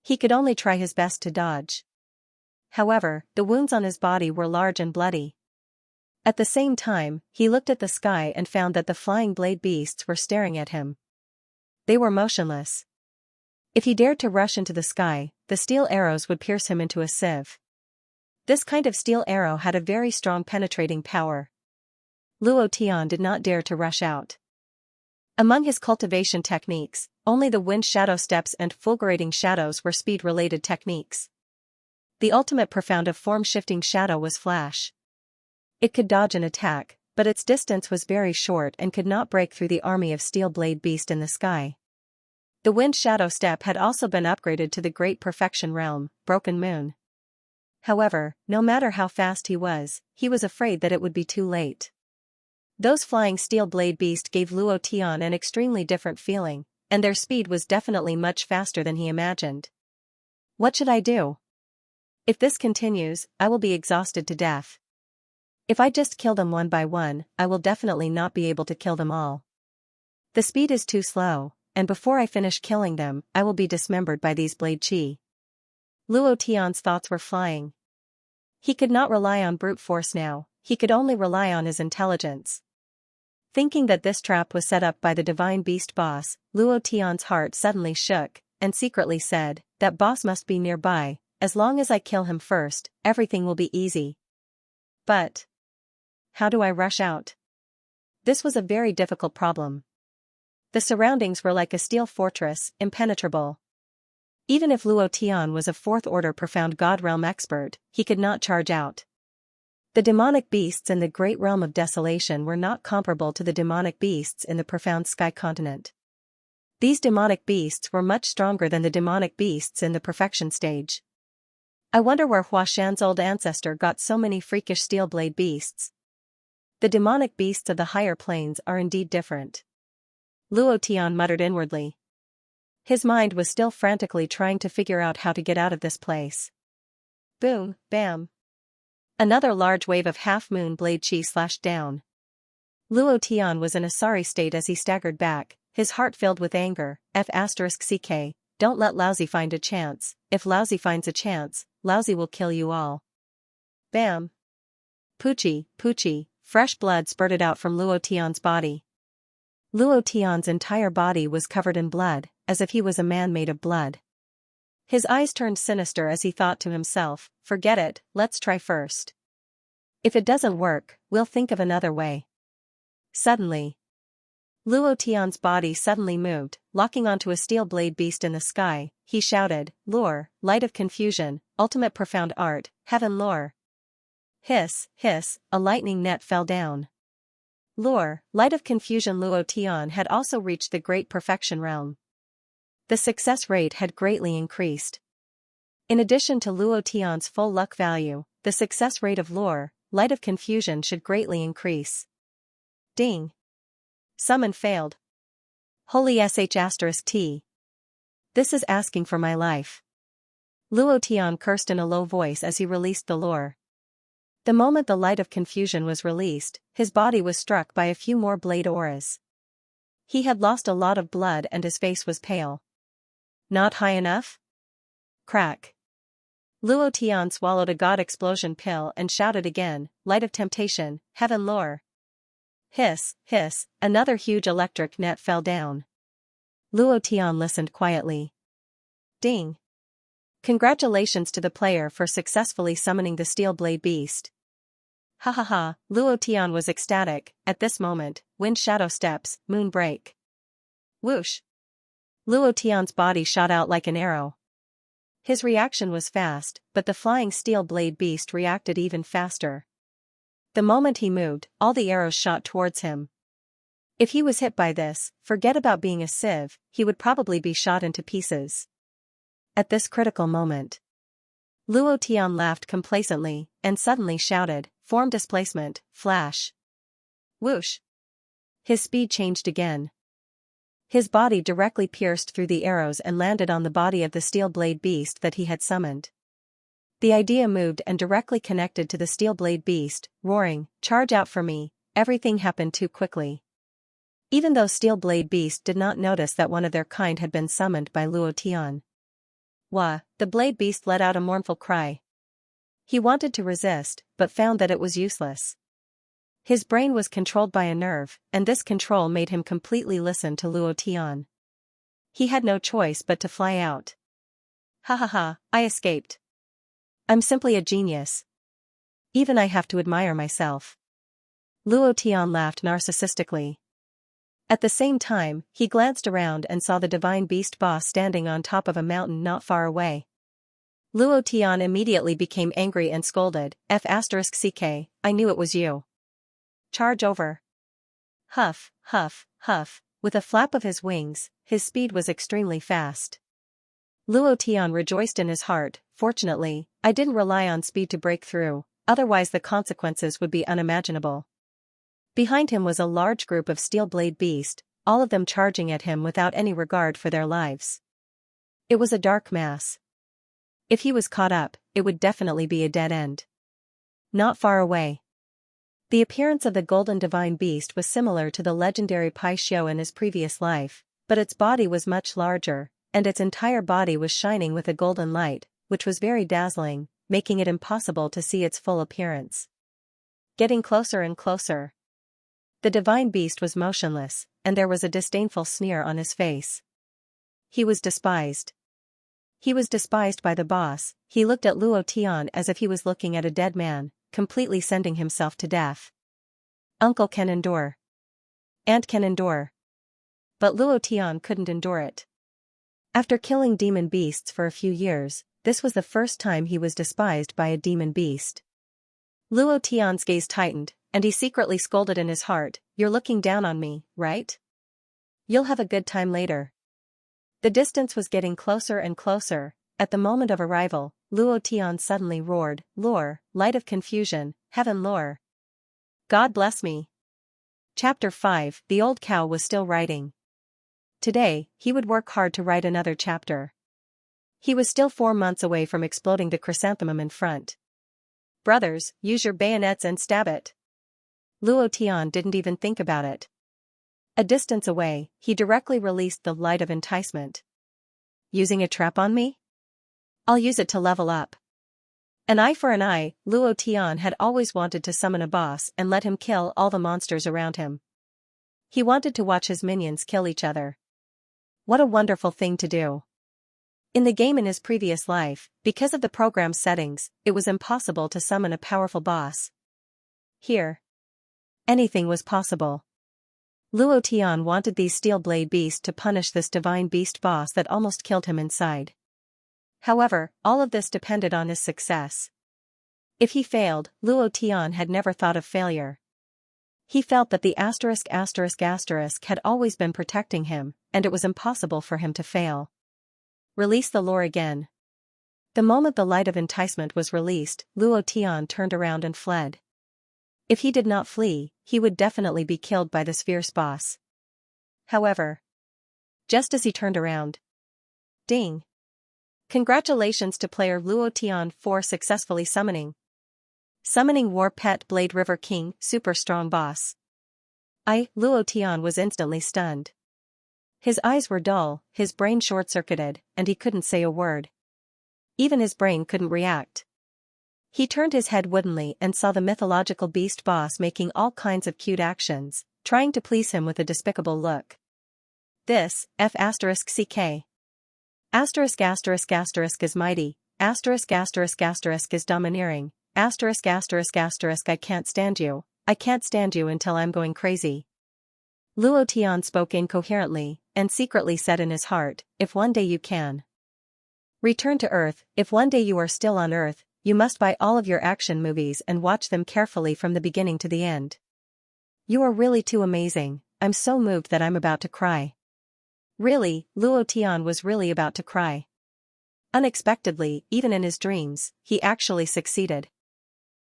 He could only try his best to dodge. However, the wounds on his body were large and bloody. At the same time, he looked at the sky and found that the flying blade beasts were staring at him. They were motionless. If he dared to rush into the sky, the steel arrows would pierce him into a sieve. This kind of steel arrow had a very strong penetrating power. Luo Tian did not dare to rush out. Among his cultivation techniques, only the wind shadow steps and fulgurating shadows were speed-related techniques. The ultimate profound of form-shifting shadow was flash. It could dodge an attack, but its distance was very short and could not break through the army of steel blade beast in the sky. The wind shadow step had also been upgraded to the great perfection realm, Broken Moon. However, no matter how fast he was afraid that it would be too late. Those flying steel blade beast gave Luo Tian an extremely different feeling, and their speed was definitely much faster than he imagined. What should I do? If this continues, I will be exhausted to death. If I just kill them one by one, I will definitely not be able to kill them all. The speed is too slow, and before I finish killing them, I will be dismembered by these blade chi. Luo Tian's thoughts were flying. He could not rely on brute force now, he could only rely on his intelligence. Thinking that this trap was set up by the divine beast boss, Luo Tian's heart suddenly shook, and secretly said, that boss must be nearby, as long as I kill him first, everything will be easy. But how do I rush out? This was a very difficult problem. The surroundings were like a steel fortress, impenetrable. Even if Luo Tian was a fourth-order profound god realm expert, he could not charge out. The demonic beasts in the great realm of desolation were not comparable to the demonic beasts in the profound sky continent. These demonic beasts were much stronger than the demonic beasts in the perfection stage. I wonder where Hua Shan's old ancestor got so many freakish steel blade beasts. The demonic beasts of the higher planes are indeed different. Luo Tian muttered inwardly. His mind was still frantically trying to figure out how to get out of this place. Boom, bam. Another large wave of half-moon blade chi slashed down. Luo Tian was in a sorry state as he staggered back, his heart filled with anger. F***ck, don't let Lousy find a chance. If Lousy finds a chance, Lousy will kill you all. Bam. Poochie, poochie, fresh blood spurted out from Luo Tian's body. Luo Tian's entire body was covered in blood, as if he was a man made of blood. His eyes turned sinister as he thought to himself, forget it, let's try first. If it doesn't work, we'll think of another way. Suddenly, Luo Tian's body suddenly moved, locking onto a steel blade beast in the sky. He shouted, lure, light of confusion, ultimate profound art, heaven lore. Hiss, hiss, a lightning net fell down. Lure, light of confusion. Luo Tian had also reached the great perfection realm. The success rate had greatly increased. In addition to Luo Tian's full luck value, the success rate of lure, light of confusion should greatly increase. Ding. Summon failed. Holy sh**t. This is asking for my life. Luo Tian cursed in a low voice as he released the lure. The moment the light of confusion was released, his body was struck by a few more blade auras. He had lost a lot of blood and his face was pale. Not high enough? Crack. Luo Tian swallowed a god explosion pill and shouted again, light of temptation, heaven lore. Hiss, hiss, another huge electric net fell down. Luo Tian listened quietly. Ding. Congratulations to the player for successfully summoning the steel blade beast. Ha ha ha, Luo Tian was ecstatic. At this moment, wind shadow steps, moon break. Whoosh. Luo Tian's body shot out like an arrow. His reaction was fast, but the flying steel blade beast reacted even faster. The moment he moved, all the arrows shot towards him. If he was hit by this, forget about being a sieve, he would probably be shot into pieces. At this critical moment, Luo Tian laughed complacently, and suddenly shouted, form displacement, flash. Whoosh. His speed changed again. His body directly pierced through the arrows and landed on the body of the steel blade beast that he had summoned. The idea moved and directly connected to the steel blade beast, roaring, charge out for me. Everything happened too quickly. Even though steel blade beast did not notice that one of their kind had been summoned by Luo Tian. Wah, the blade beast let out a mournful cry. He wanted to resist, but found that it was useless. His brain was controlled by a nerve, and this control made him completely listen to Luo Tian. He had no choice but to fly out. Ha ha ha, I escaped. I'm simply a genius. Even I have to admire myself. Luo Tian laughed narcissistically. At the same time, he glanced around and saw the divine beast boss standing on top of a mountain not far away. Luo Tian immediately became angry and scolded, F***ck, I knew it was you. Charge over. Huff, huff, huff, with a flap of his wings, his speed was extremely fast. Luo Tian rejoiced in his heart, fortunately, I didn't rely on speed to break through, otherwise the consequences would be unimaginable. Behind him was a large group of steel blade beast, all of them charging at him without any regard for their lives. It was a dark mass. If he was caught up, it would definitely be a dead end. Not far away. The appearance of the golden divine beast was similar to the legendary Pai Xiao in his previous life, but its body was much larger, and its entire body was shining with a golden light, which was very dazzling, making it impossible to see its full appearance. Getting closer and closer. The divine beast was motionless, and there was a disdainful sneer on his face. He was despised. He was despised by the boss. He looked at Luo Tian as if he was looking at a dead man, completely sending himself to death. Uncle can endure. Aunt can endure. But Luo Tian couldn't endure it. After killing demon beasts for a few years, this was the first time he was despised by a demon beast. Luo Tian's gaze tightened, and he secretly scolded in his heart, "You're looking down on me, right? You'll have a good time later." The distance was getting closer and closer. At the moment of arrival, Luo Tian suddenly roared, "Lore, light of confusion, heaven lore. God bless me." Chapter 5. The old cow was still writing. Today, he would work hard to write another chapter. He was still 4 months away from exploding the chrysanthemum in front. "Brothers, use your bayonets and stab it." Luo Tian didn't even think about it. A distance away, he directly released the light of enticement. "Using a trap on me? I'll use it to level up." An eye for an eye. Luo Tian had always wanted to summon a boss and let him kill all the monsters around him. He wanted to watch his minions kill each other. What a wonderful thing to do. In the game in his previous life, because of the program's settings, it was impossible to summon a powerful boss. Here, anything was possible. Luo Tian wanted these steel blade beasts to punish this divine beast boss that almost killed him inside. However, all of this depended on his success. If he failed, Luo Tian had never thought of failure. He felt that the asterisk had always been protecting him, and it was impossible for him to fail. Release the lore again. The moment the light of enticement was released, Luo Tian turned around and fled. If he did not flee, he would definitely be killed by this fierce boss. However, just as he turned around. Ding! Congratulations to player Luo Tian for successfully summoning War Pet Blade River King, super strong boss. Luo Tian was instantly stunned. His eyes were dull, his brain short-circuited, and he couldn't say a word. Even his brain couldn't react. He turned his head woodenly and saw the mythological beast boss making all kinds of cute actions, trying to please him with a despicable look. This, F***CK. *** is mighty, *** is domineering, *** I can't stand you until I'm going crazy. Luo Tian spoke incoherently, and secretly said in his heart, "If one day you can return to Earth, if one day you are still on Earth, you must buy all of your action movies and watch them carefully from the beginning to the end. You are really too amazing, I'm so moved that I'm about to cry." Really, Luo Tian was really about to cry. Unexpectedly, even in his dreams, he actually succeeded.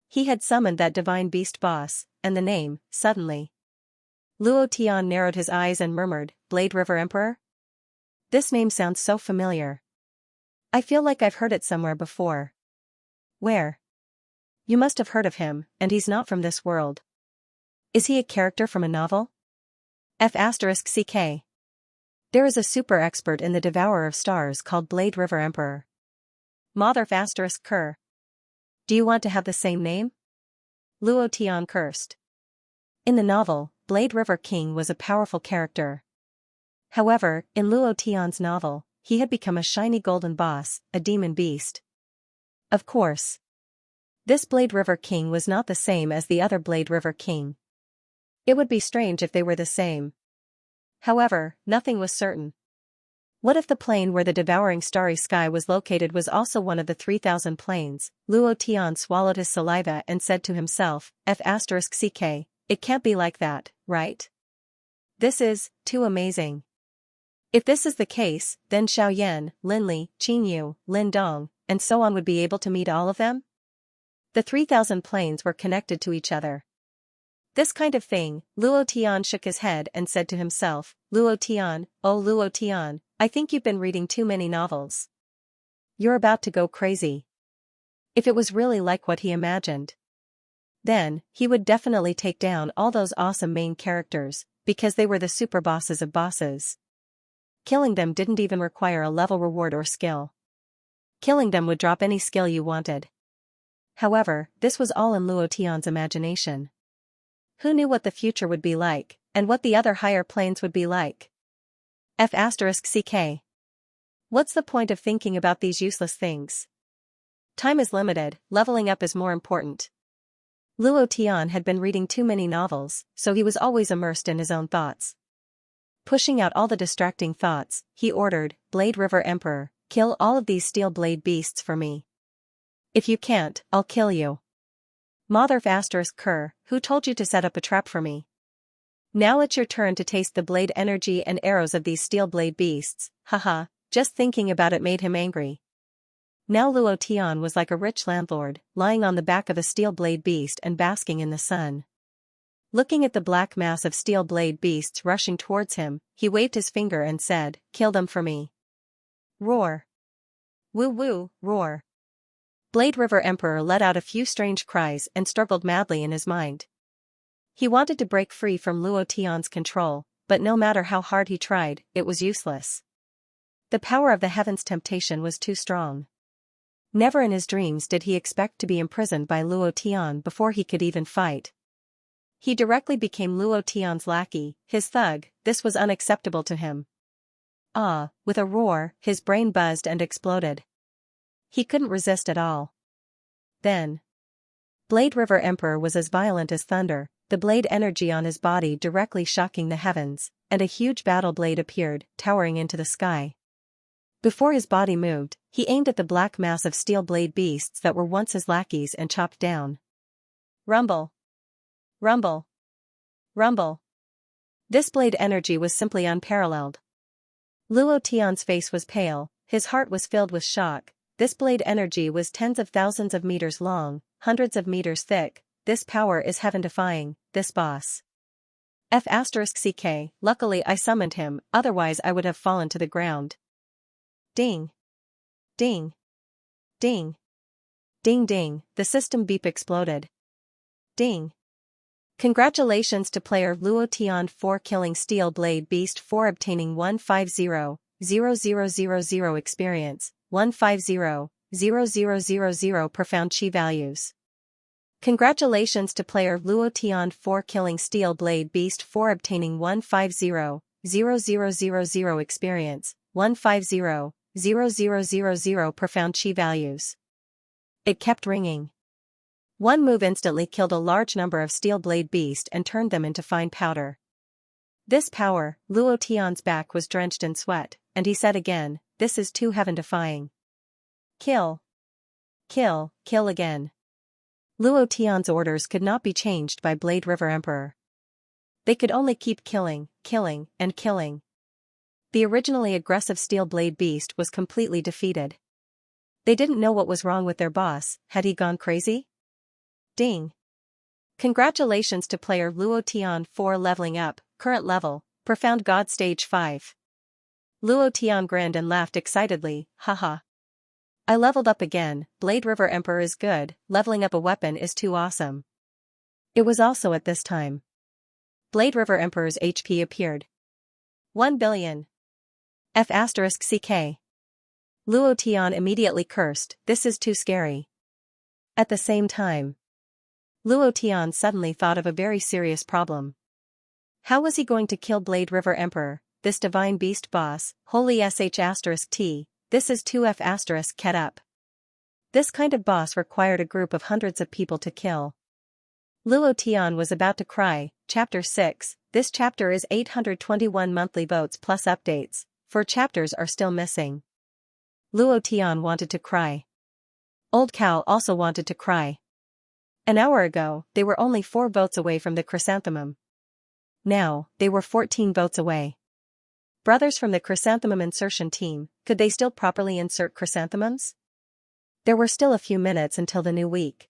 He had summoned that divine beast boss, and the name, suddenly. Luo Tian narrowed his eyes and murmured, "Blade River Emperor? This name sounds so familiar. I feel like I've heard it somewhere before." "Where?" "You must have heard of him, and he's not from this world." "Is he a character from a novel?" F***CK. There is a super expert in the Devourer of Stars called Blade River Emperor. Mother ***Cur. Do you want to have the same name?" Luo Tian cursed. In the novel, Blade River King was a powerful character. However, in Luo Tian's novel, he had become a shiny golden boss, a demon beast. Of course. This Blade River King was not the same as the other Blade River King. It would be strange if they were the same. However, nothing was certain. What if the plane where the devouring starry sky was located was also one of the 3,000 planes? Luo Tian swallowed his saliva and said to himself, F***CK, it can't be like that, right? This is too amazing. If this is the case, then Xiao Yan, Lin Li, Qin Yu, Lin Dong, and so on would be able to meet all of them? The 3,000 planes were connected to each other. This kind of thing. Luo Tian shook his head and said to himself, Luo Tian, oh Luo Tian, I think you've been reading too many novels. You're about to go crazy. If it was really like what he imagined, then he would definitely take down all those awesome main characters, because they were the super bosses of bosses. Killing them didn't even require a level reward or skill. Killing them would drop any skill you wanted. However, this was all in Luo Tian's imagination. Who knew what the future would be like, and what the other higher planes would be like? F***ck. What's the point of thinking about these useless things? Time is limited, leveling up is more important. Luo Tian had been reading too many novels, so he was always immersed in his own thoughts. Pushing out all the distracting thoughts, he ordered, Blade River Emperor, kill all of these steel blade beasts for me. If you can't, I'll kill you. Mother Kerr, who told you to set up a trap for me? Now it's your turn to taste the blade energy and arrows of these steel blade beasts, haha, just thinking about it made him angry. Now Luo Tian was like a rich landlord, lying on the back of a steel blade beast and basking in the sun. Looking at the black mass of steel blade beasts rushing towards him, he waved his finger and said, kill them for me. Roar. Woo woo, roar. Blade River Emperor let out a few strange cries and struggled madly in his mind. He wanted to break free from Luo Tian's control, but no matter how hard he tried, it was useless. The power of the heavens' temptation was too strong. Never in his dreams did he expect to be imprisoned by Luo Tian before he could even fight. He directly became Luo Tian's lackey, his thug. This was unacceptable to him. With a roar, his brain buzzed and exploded. He couldn't resist at all. Then, Blade River Emperor was as violent as thunder, the blade energy on his body directly shocking the heavens, and a huge battle blade appeared, towering into the sky. Before his body moved, he aimed at the black mass of steel blade beasts that were once his lackeys and chopped down. Rumble. Rumble. Rumble. This blade energy was simply unparalleled. Luo Tian's face was pale, his heart was filled with shock. This blade energy was tens of thousands of meters long, hundreds of meters thick. This power is heaven-defying, this boss. F***ck, luckily I summoned him, otherwise I would have fallen to the ground. Ding. Ding. Ding. Ding ding, the system beep exploded. Ding. Congratulations to player Luo Tian for killing Steel Blade Beast for obtaining 150,000 experience, 150,000 profound chi values. Congratulations to player Luo Tian for killing Steel Blade Beast for obtaining 150,000 experience, 150,000 profound chi values. It kept ringing. One move instantly killed a large number of steel blade beast and turned them into fine powder. This power, Luo Tian's back was drenched in sweat, and he said again, this is too heaven-defying. Kill. Kill, kill again. Luo Tian's orders could not be changed by Blade River Emperor. They could only keep killing, killing, and killing. The originally aggressive steel blade beast was completely defeated. They didn't know what was wrong with their boss. Had he gone crazy? Ding. Congratulations to player Luo Tian for leveling up, current level, Profound God Stage 5. Luo Tian grinned and laughed excitedly, haha. I leveled up again, Blade River Emperor is good, leveling up a weapon is too awesome. It was also at this time. Blade River Emperor's HP appeared. 1 billion. F***ck. Luo Tian immediately cursed, this is too scary. At the same time, Luo Tian suddenly thought of a very serious problem. How was he going to kill Blade River Emperor, this divine beast boss, holy sh*t, this is 2f** ket up. This kind of boss required a group of hundreds of people to kill. Luo Tian was about to cry. Chapter 6, this chapter is 821 monthly votes plus updates, 4 chapters are still missing. Luo Tian wanted to cry. Old Cow also wanted to cry. An hour ago, they were only 4 votes away from the chrysanthemum. Now, they were 14 votes away. Brothers from the chrysanthemum insertion team, could they still properly insert chrysanthemums? There were still a few minutes until the new week.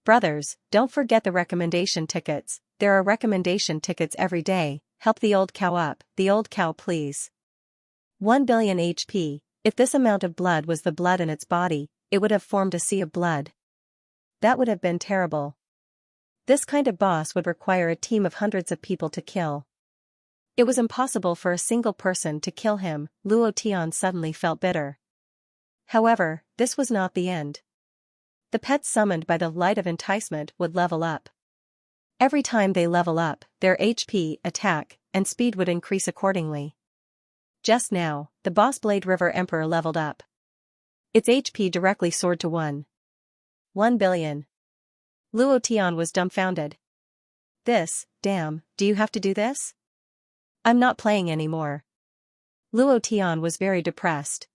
Brothers, don't forget the recommendation tickets, there are recommendation tickets every day, help the old cow up, the old cow please. 1 billion HP, If this amount of blood was the blood in its body, it would have formed a sea of blood. That would have been terrible. This kind of boss would require a team of hundreds of people to kill. It was impossible for a single person to kill him. Luo Tian suddenly felt bitter. However, this was not the end. The pets summoned by the light of enticement would level up. Every time they level up, their HP, attack, and speed would increase accordingly. Just now, the boss Blade River Emperor leveled up. Its HP directly soared to 1 billion. Luo Tian was dumbfounded. Damn, do you have to do this? I'm not playing anymore. Luo Tian was very depressed.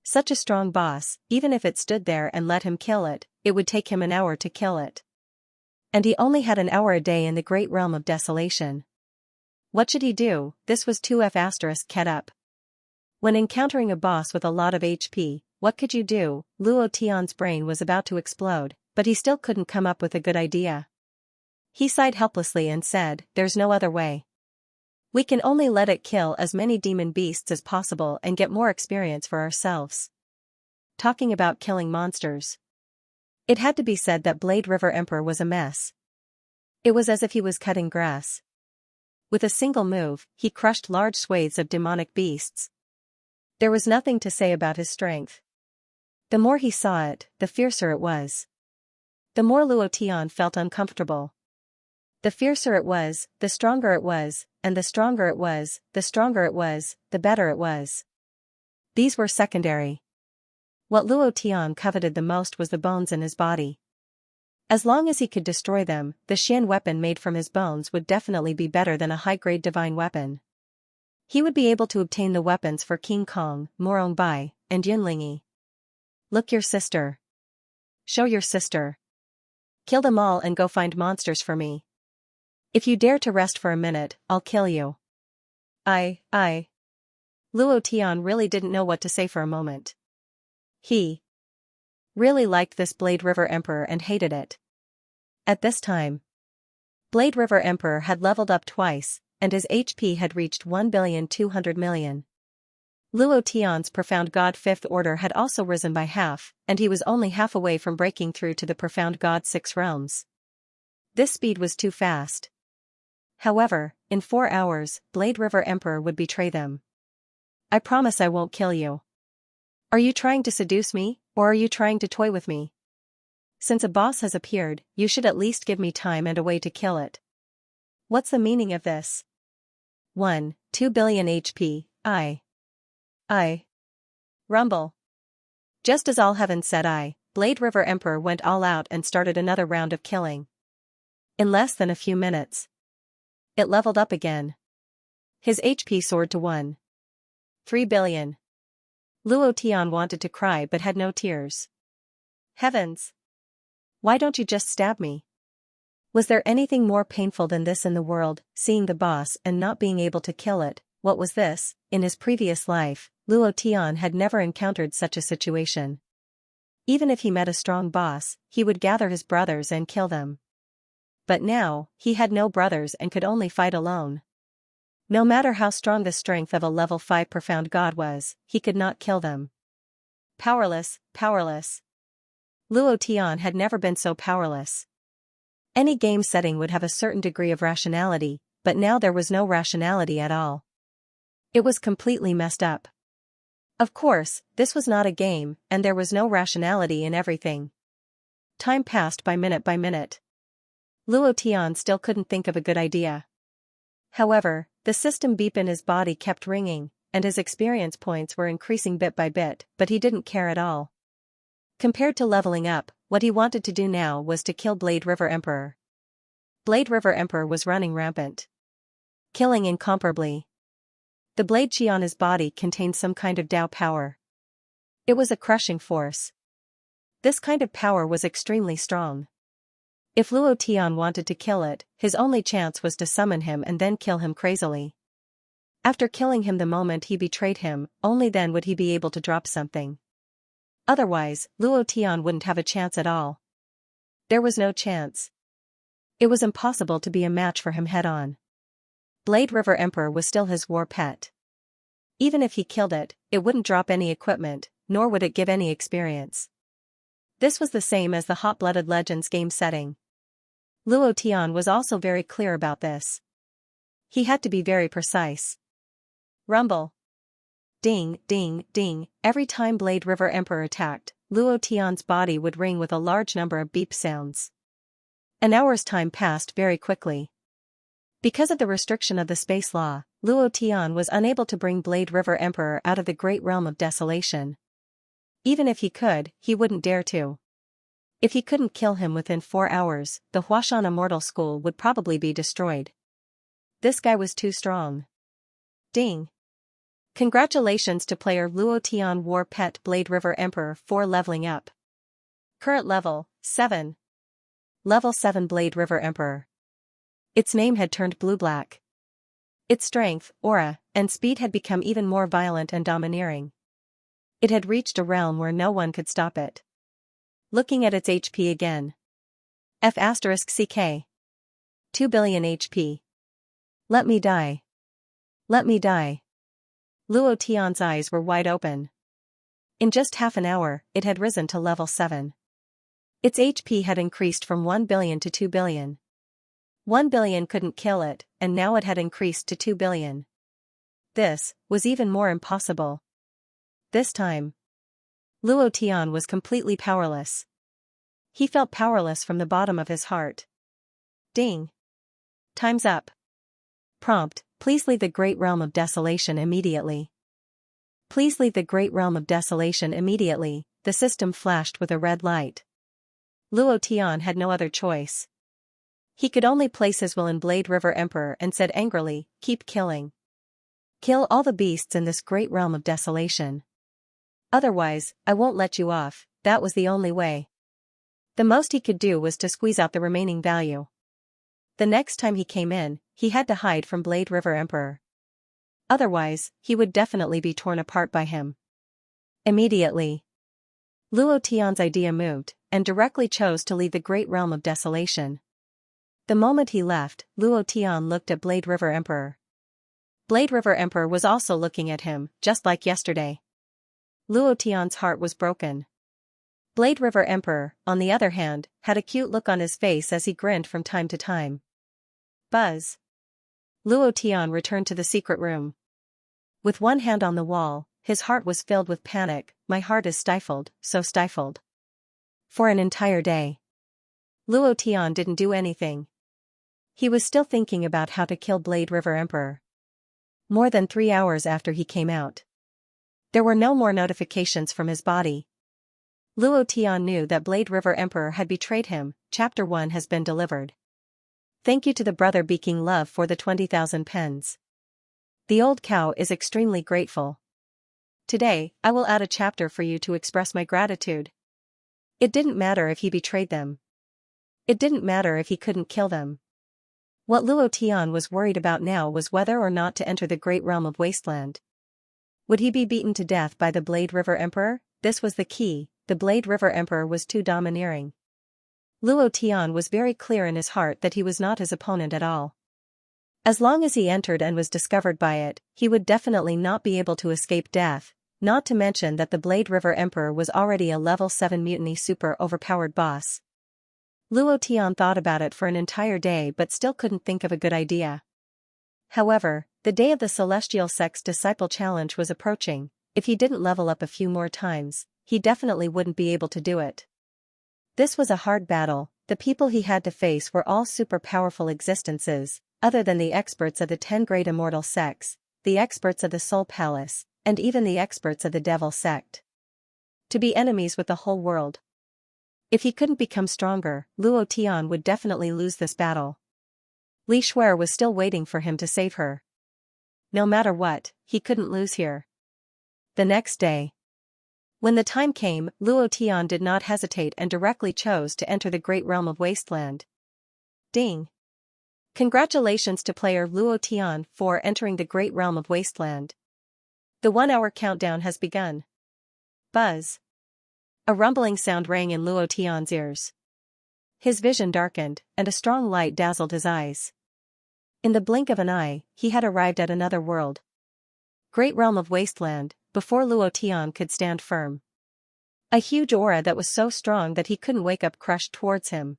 Such a strong boss, even if it stood there and let him kill it, it would take him an hour to kill it. And he only had an hour a day in the great realm of desolation. What should he do? This was 2F** ket up. When encountering a boss with a lot of HP, what could you do? Luo Tian's brain was about to explode, but he still couldn't come up with a good idea. He sighed helplessly and said, there's no other way. We can only let it kill as many demon beasts as possible and get more experience for ourselves. Talking about killing monsters. It had to be said that Blade River Emperor was a mess. It was as if he was cutting grass. With a single move, he crushed large swathes of demonic beasts. There was nothing to say about his strength. The more he saw it, the fiercer it was. The more Luo Tian felt uncomfortable. The fiercer it was, the stronger it was, and the stronger it was, the stronger it was, the better it was. These were secondary. What Luo Tian coveted the most was the bones in his body. As long as he could destroy them, the Xian weapon made from his bones would definitely be better than a high-grade divine weapon. He would be able to obtain the weapons for King Kong, Morong Bai, and Yunlingyi. Look your sister. Show your sister. Kill them all and go find monsters for me. If you dare to rest for a minute, I'll kill you. Luo Tian really didn't know what to say for a moment. He really liked this Blade River Emperor and hated it. At this time, Blade River Emperor had leveled up twice, and his HP had reached 1,200,000,000. Luo Tian's Profound God 5th Order had also risen by half, and he was only half away from breaking through to the Profound God 6 realms. This speed was too fast. However, in 4 hours, Blade River Emperor would betray them. I promise I won't kill you. Are you trying to seduce me, or are you trying to toy with me? Since a boss has appeared, you should at least give me time and a way to kill it. What's the meaning of this? 2 billion HP, Rumble. Just as all heaven said Blade River Emperor went all out and started another round of killing. In less than a few minutes, it leveled up again. His HP soared to 3 billion. Luo Tian wanted to cry but had no tears. Heavens! Why don't you just stab me? Was there anything more painful than this in the world, seeing the boss and not being able to kill it? What was this? In his previous life, Luo Tian had never encountered such a situation. Even if he met a strong boss, he would gather his brothers and kill them. But now, he had no brothers and could only fight alone. No matter how strong the strength of a level 5 Profound God was, he could not kill them. Powerless. Luo Tian had never been so powerless. Any game setting would have a certain degree of rationality, but now there was no rationality at all. It was completely messed up. Of course, this was not a game, and there was no rationality in everything. Time passed by minute. Luo Tian still couldn't think of a good idea. However, the system beep in his body kept ringing, and his experience points were increasing bit by bit, but he didn't care at all. Compared to leveling up, what he wanted to do now was to kill Blade River Emperor. Blade River Emperor was running rampant, killing incomparably. The blade chi on his body contained some kind of Dao power. It was a crushing force. This kind of power was extremely strong. If Luo Tian wanted to kill it, his only chance was to summon him and then kill him crazily. After killing him the moment he betrayed him, only then would he be able to drop something. Otherwise, Luo Tian wouldn't have a chance at all. There was no chance. It was impossible to be a match for him head-on. Blade River Emperor was still his war pet. Even if he killed it, it wouldn't drop any equipment, nor would it give any experience. This was the same as the Hot-Blooded Legends game setting. Luo Tian was also very clear about this. He had to be very precise. Rumble. Ding, ding, ding. Every time Blade River Emperor attacked, Luo Tian's body would ring with a large number of beep sounds. An hour's time passed very quickly. Because of the restriction of the space law, Luo Tian was unable to bring Blade River Emperor out of the Great Realm of Desolation. Even if he could, he wouldn't dare to. If he couldn't kill him within 4 hours, the Huashan Immortal School would probably be destroyed. This guy was too strong. Ding. Congratulations to player Luo Tian War Pet Blade River Emperor for leveling up. Current level, 7. Level 7 Blade River Emperor. Its name had turned blue-black. Its strength, aura, and speed had become even more violent and domineering. It had reached a realm where no one could stop it. Looking at its HP again. F*CK. 2 billion HP. Let me die. Let me die. Luo Tian's eyes were wide open. In just half an hour, it had risen to level 7. Its HP had increased from 1 billion to 2 billion. 1 billion couldn't kill it, and now it had increased to 2 billion. This was even more impossible. This time, Luo Tian was completely powerless. He felt powerless from the bottom of his heart. Ding. Time's up. Prompt, please leave the Great Realm of Desolation immediately. Please leave the Great Realm of Desolation immediately, the system flashed with a red light. Luo Tian had no other choice. He could only place his will in Blade River Emperor and said angrily, keep killing. Kill all the beasts in this Great Realm of Desolation. Otherwise, I won't let you off. That was the only way. The most he could do was to squeeze out the remaining value. The next time he came in, he had to hide from Blade River Emperor. Otherwise, he would definitely be torn apart by him. Immediately, Luo Tian's idea moved, and directly chose to leave the Great Realm of Desolation. The moment he left, Luo Tian looked at Blade River Emperor. Blade River Emperor was also looking at him, just like yesterday. Luo Tian's heart was broken. Blade River Emperor, on the other hand, had a cute look on his face as he grinned from time to time. Buzz. Luo Tian returned to the secret room. With one hand on the wall, his heart was filled with panic. My heart is stifled, so stifled. For an entire day, Luo Tian didn't do anything. He was still thinking about how to kill Blade River Emperor. More than 3 hours after he came out, there were no more notifications from his body. Luo Tian knew that Blade River Emperor had betrayed him. Chapter 1 has been delivered. Thank you to the brother Beking Love for the 20,000 pens. The old cow is extremely grateful. Today, I will add a chapter for you to express my gratitude. It didn't matter if he betrayed them. It didn't matter if he couldn't kill them. What Luo Tian was worried about now was whether or not to enter the Great Realm of Wasteland. Would he be beaten to death by the Blade River Emperor? This was the key. The Blade River Emperor was too domineering. Luo Tian was very clear in his heart that he was not his opponent at all. As long as he entered and was discovered by it, he would definitely not be able to escape death, not to mention that the Blade River Emperor was already a level 7 mutiny super overpowered boss. Luo Tian thought about it for an entire day but still couldn't think of a good idea. However, the day of the Celestial Sect's Disciple Challenge was approaching. If he didn't level up a few more times, he definitely wouldn't be able to do it. This was a hard battle. The people he had to face were all super powerful existences, other than the experts of the 10 great immortal sects, the experts of the Soul Palace, and even the experts of the Devil Sect. To be enemies with the whole world. If he couldn't become stronger, Luo Tian would definitely lose this battle. Li Shuer was still waiting for him to save her. No matter what, he couldn't lose here. The next day, when the time came, Luo Tian did not hesitate and directly chose to enter the Great Realm of Wasteland. Ding! Congratulations to player Luo Tian for entering the Great Realm of Wasteland. The 1-hour countdown has begun. Buzz! A rumbling sound rang in Luo Tian's ears. His vision darkened, and a strong light dazzled his eyes. In the blink of an eye, he had arrived at another world. Great realm of wasteland, before Luo Tian could stand firm. A huge aura that was so strong that he couldn't wake up crushed towards him.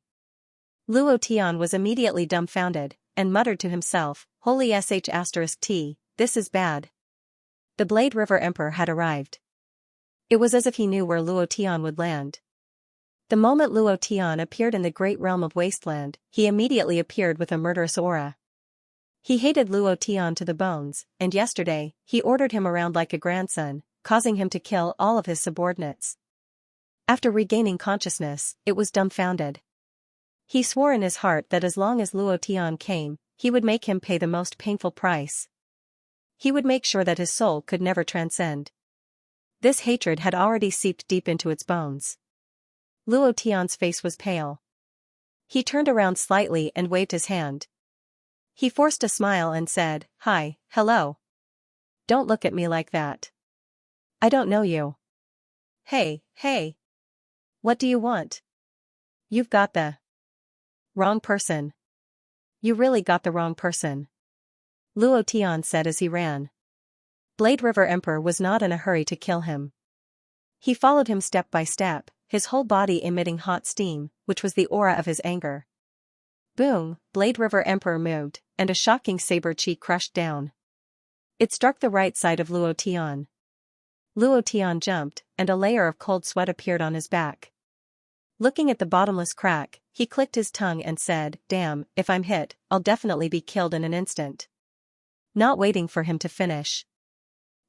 Luo Tian was immediately dumbfounded, and muttered to himself, "Holy sh*t, this is bad." The Blade River Emperor had arrived. It was as if he knew where Luo Tian would land. The moment Luo Tian appeared in the great realm of wasteland, he immediately appeared with a murderous aura. He hated Luo Tian to the bones, and yesterday, he ordered him around like a grandson, causing him to kill all of his subordinates. After regaining consciousness, it was dumbfounded. He swore in his heart that as long as Luo Tian came, he would make him pay the most painful price. He would make sure that his soul could never transcend. This hatred had already seeped deep into its bones. Luo Tian's face was pale. He turned around slightly and waved his hand. He forced a smile and said, "Hi, hello. Don't look at me like that. I don't know you. Hey. What do you want? You've got the wrong person. You really got the wrong person," Luo Tian said as he ran. Blade River Emperor was not in a hurry to kill him. He followed him step by step, his whole body emitting hot steam, which was the aura of his anger. Boom, Blade River Emperor moved, and a shocking saber chi crushed down. It struck the right side of Luo Tian. Luo Tian jumped, and a layer of cold sweat appeared on his back. Looking at the bottomless crack, he clicked his tongue and said, "Damn, if I'm hit, I'll definitely be killed in an instant." Not waiting for him to finish,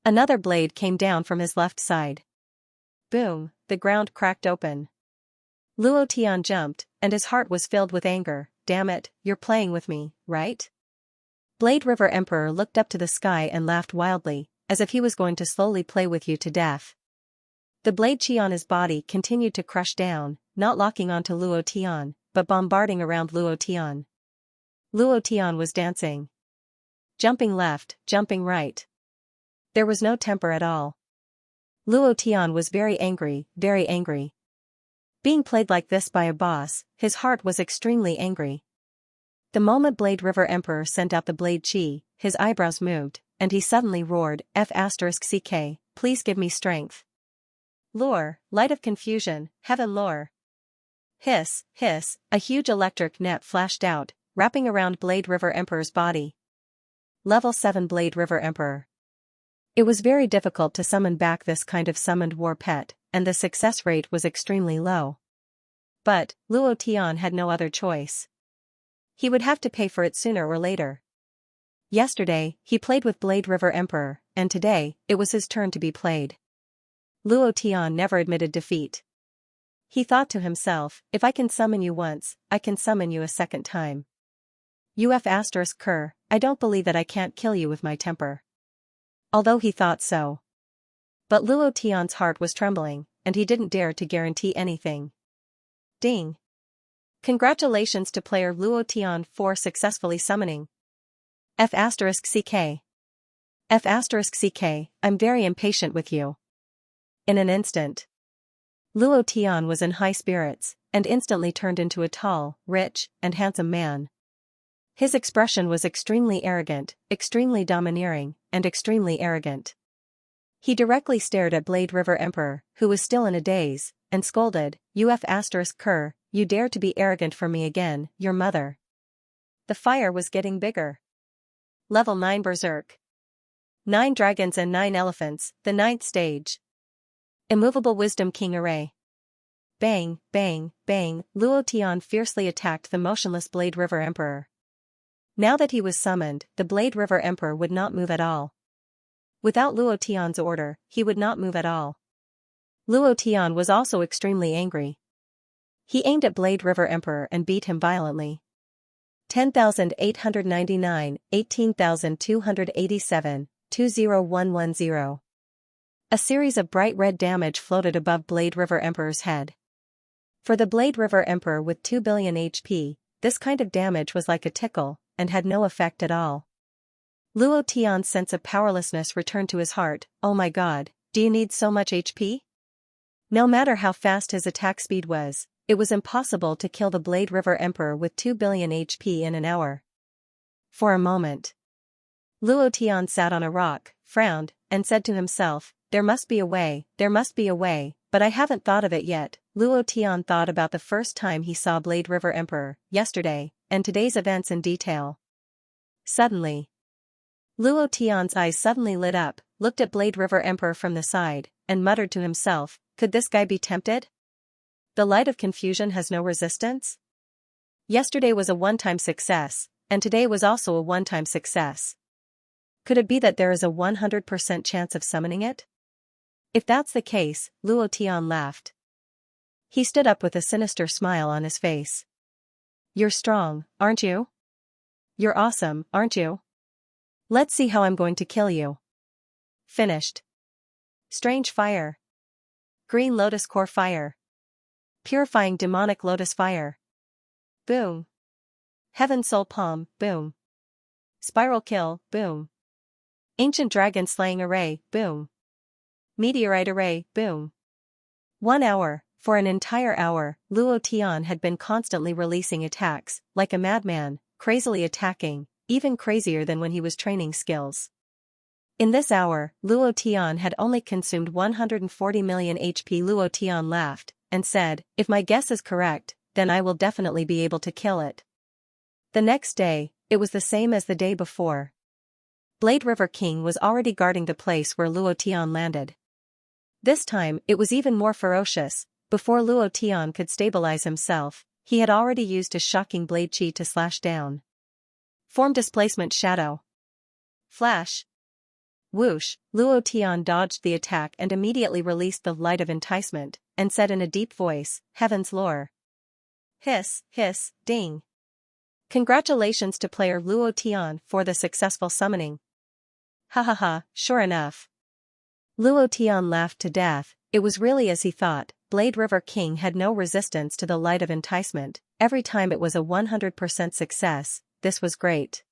another blade came down from his left side. Boom, the ground cracked open. Luo Tian jumped, and his heart was filled with anger. "Damn it, you're playing with me, right?" Blade River Emperor looked up to the sky and laughed wildly, as if he was going to slowly play with you to death. The blade chi on his body continued to crush down, not locking onto Luo Tian, but bombarding around Luo Tian. Luo Tian was dancing. Jumping left, jumping right. There was no temper at all. Luo Tian was very angry, very angry. Being played like this by a boss, his heart was extremely angry. The moment Blade River Emperor sent out the blade chi, his eyebrows moved, and he suddenly roared, "F***ck, please give me strength. Lore, light of confusion, heaven lore." Hiss, a huge electric net flashed out, wrapping around Blade River Emperor's body. Level 7 Blade River Emperor. It was very difficult to summon back this kind of summoned war pet, and the success rate was extremely low. But, Luo Tian had no other choice. He would have to pay for it sooner or later. Yesterday, he played with Blade River Emperor, and today, it was his turn to be played. Luo Tian never admitted defeat. He thought to himself, "If I can summon you once, I can summon you a second time. Uf***, I don't believe that I can't kill you with my temper." Although he thought so. But Luo Tian's heart was trembling, and he didn't dare to guarantee anything. Ding! Congratulations to player Luo Tian for successfully summoning F***ck. F***ck, I'm very impatient with you. In an instant, Luo Tian was in high spirits, and instantly turned into a tall, rich, and handsome man. His expression was extremely arrogant, extremely domineering, and extremely arrogant. He directly stared at Blade River Emperor, who was still in a daze, and scolded, "Uf***, you dare to be arrogant for me again, your mother." The fire was getting bigger. Level 9 Berserk. 9 dragons and 9 elephants, the 9th stage. Immovable Wisdom King Array. Bang, bang, bang, Luo Tian fiercely attacked the motionless Blade River Emperor. Now that he was summoned, the Blade River Emperor would not move at all. Without Luo Tian's order, he would not move at all. Luo Tian was also extremely angry. He aimed at Blade River Emperor and beat him violently. 10,899, 18,287, 20110. A series of bright red damage floated above Blade River Emperor's head. For the Blade River Emperor with 2 billion HP, this kind of damage was like a tickle, and had no effect at all. Luo Tian's sense of powerlessness returned to his heart. "Oh my god, do you need so much HP?" No matter how fast his attack speed was, it was impossible to kill the Blade River Emperor with 2 billion HP in an hour. For a moment, Luo Tian sat on a rock, frowned, and said to himself, there must be a way, but I haven't thought of it yet. Luo Tian thought about the first time he saw Blade River Emperor, yesterday, and today's events in detail. Suddenly, Luo Tian's eyes suddenly lit up, looked at Blade River Emperor from the side, and muttered to himself, could this guy be tempted? The light of confusion has no resistance? Yesterday was a one-time success, and today was also a one-time success. Could it be that there is a 100% chance of summoning it? If that's the case, Luo Tian laughed. He stood up with a sinister smile on his face. You're strong, aren't you? You're awesome, aren't you? Let's see how I'm going to kill you. Finished. Strange fire. Green lotus core fire. Purifying demonic lotus fire. Boom. Heaven soul palm, boom. Spiral kill, boom. Ancient dragon slaying array, boom. Meteorite array, boom. 1 hour, for an entire hour, Luo Tian had been constantly releasing attacks, like a madman, crazily attacking, even crazier than when he was training skills. In this hour, Luo Tian had only consumed 140 million HP. Luo Tian laughed, and said, if my guess is correct, then I will definitely be able to kill it. The next day, it was the same as the day before. Blade River King was already guarding the place where Luo Tian landed. This time, it was even more ferocious. Before Luo Tian could stabilize himself, he had already used his shocking blade chi to slash down. Form displacement shadow. Flash. Whoosh, Luo Tian dodged the attack and immediately released the light of enticement, and said in a deep voice, Heaven's lore. Hiss, hiss, ding. Congratulations to player Luo Tian for the successful summoning. Ha ha ha, sure enough. Luo Tian laughed to death. It was really as he thought. Blade River King had no resistance to the light of enticement. Every time it was a 100% success. This was great.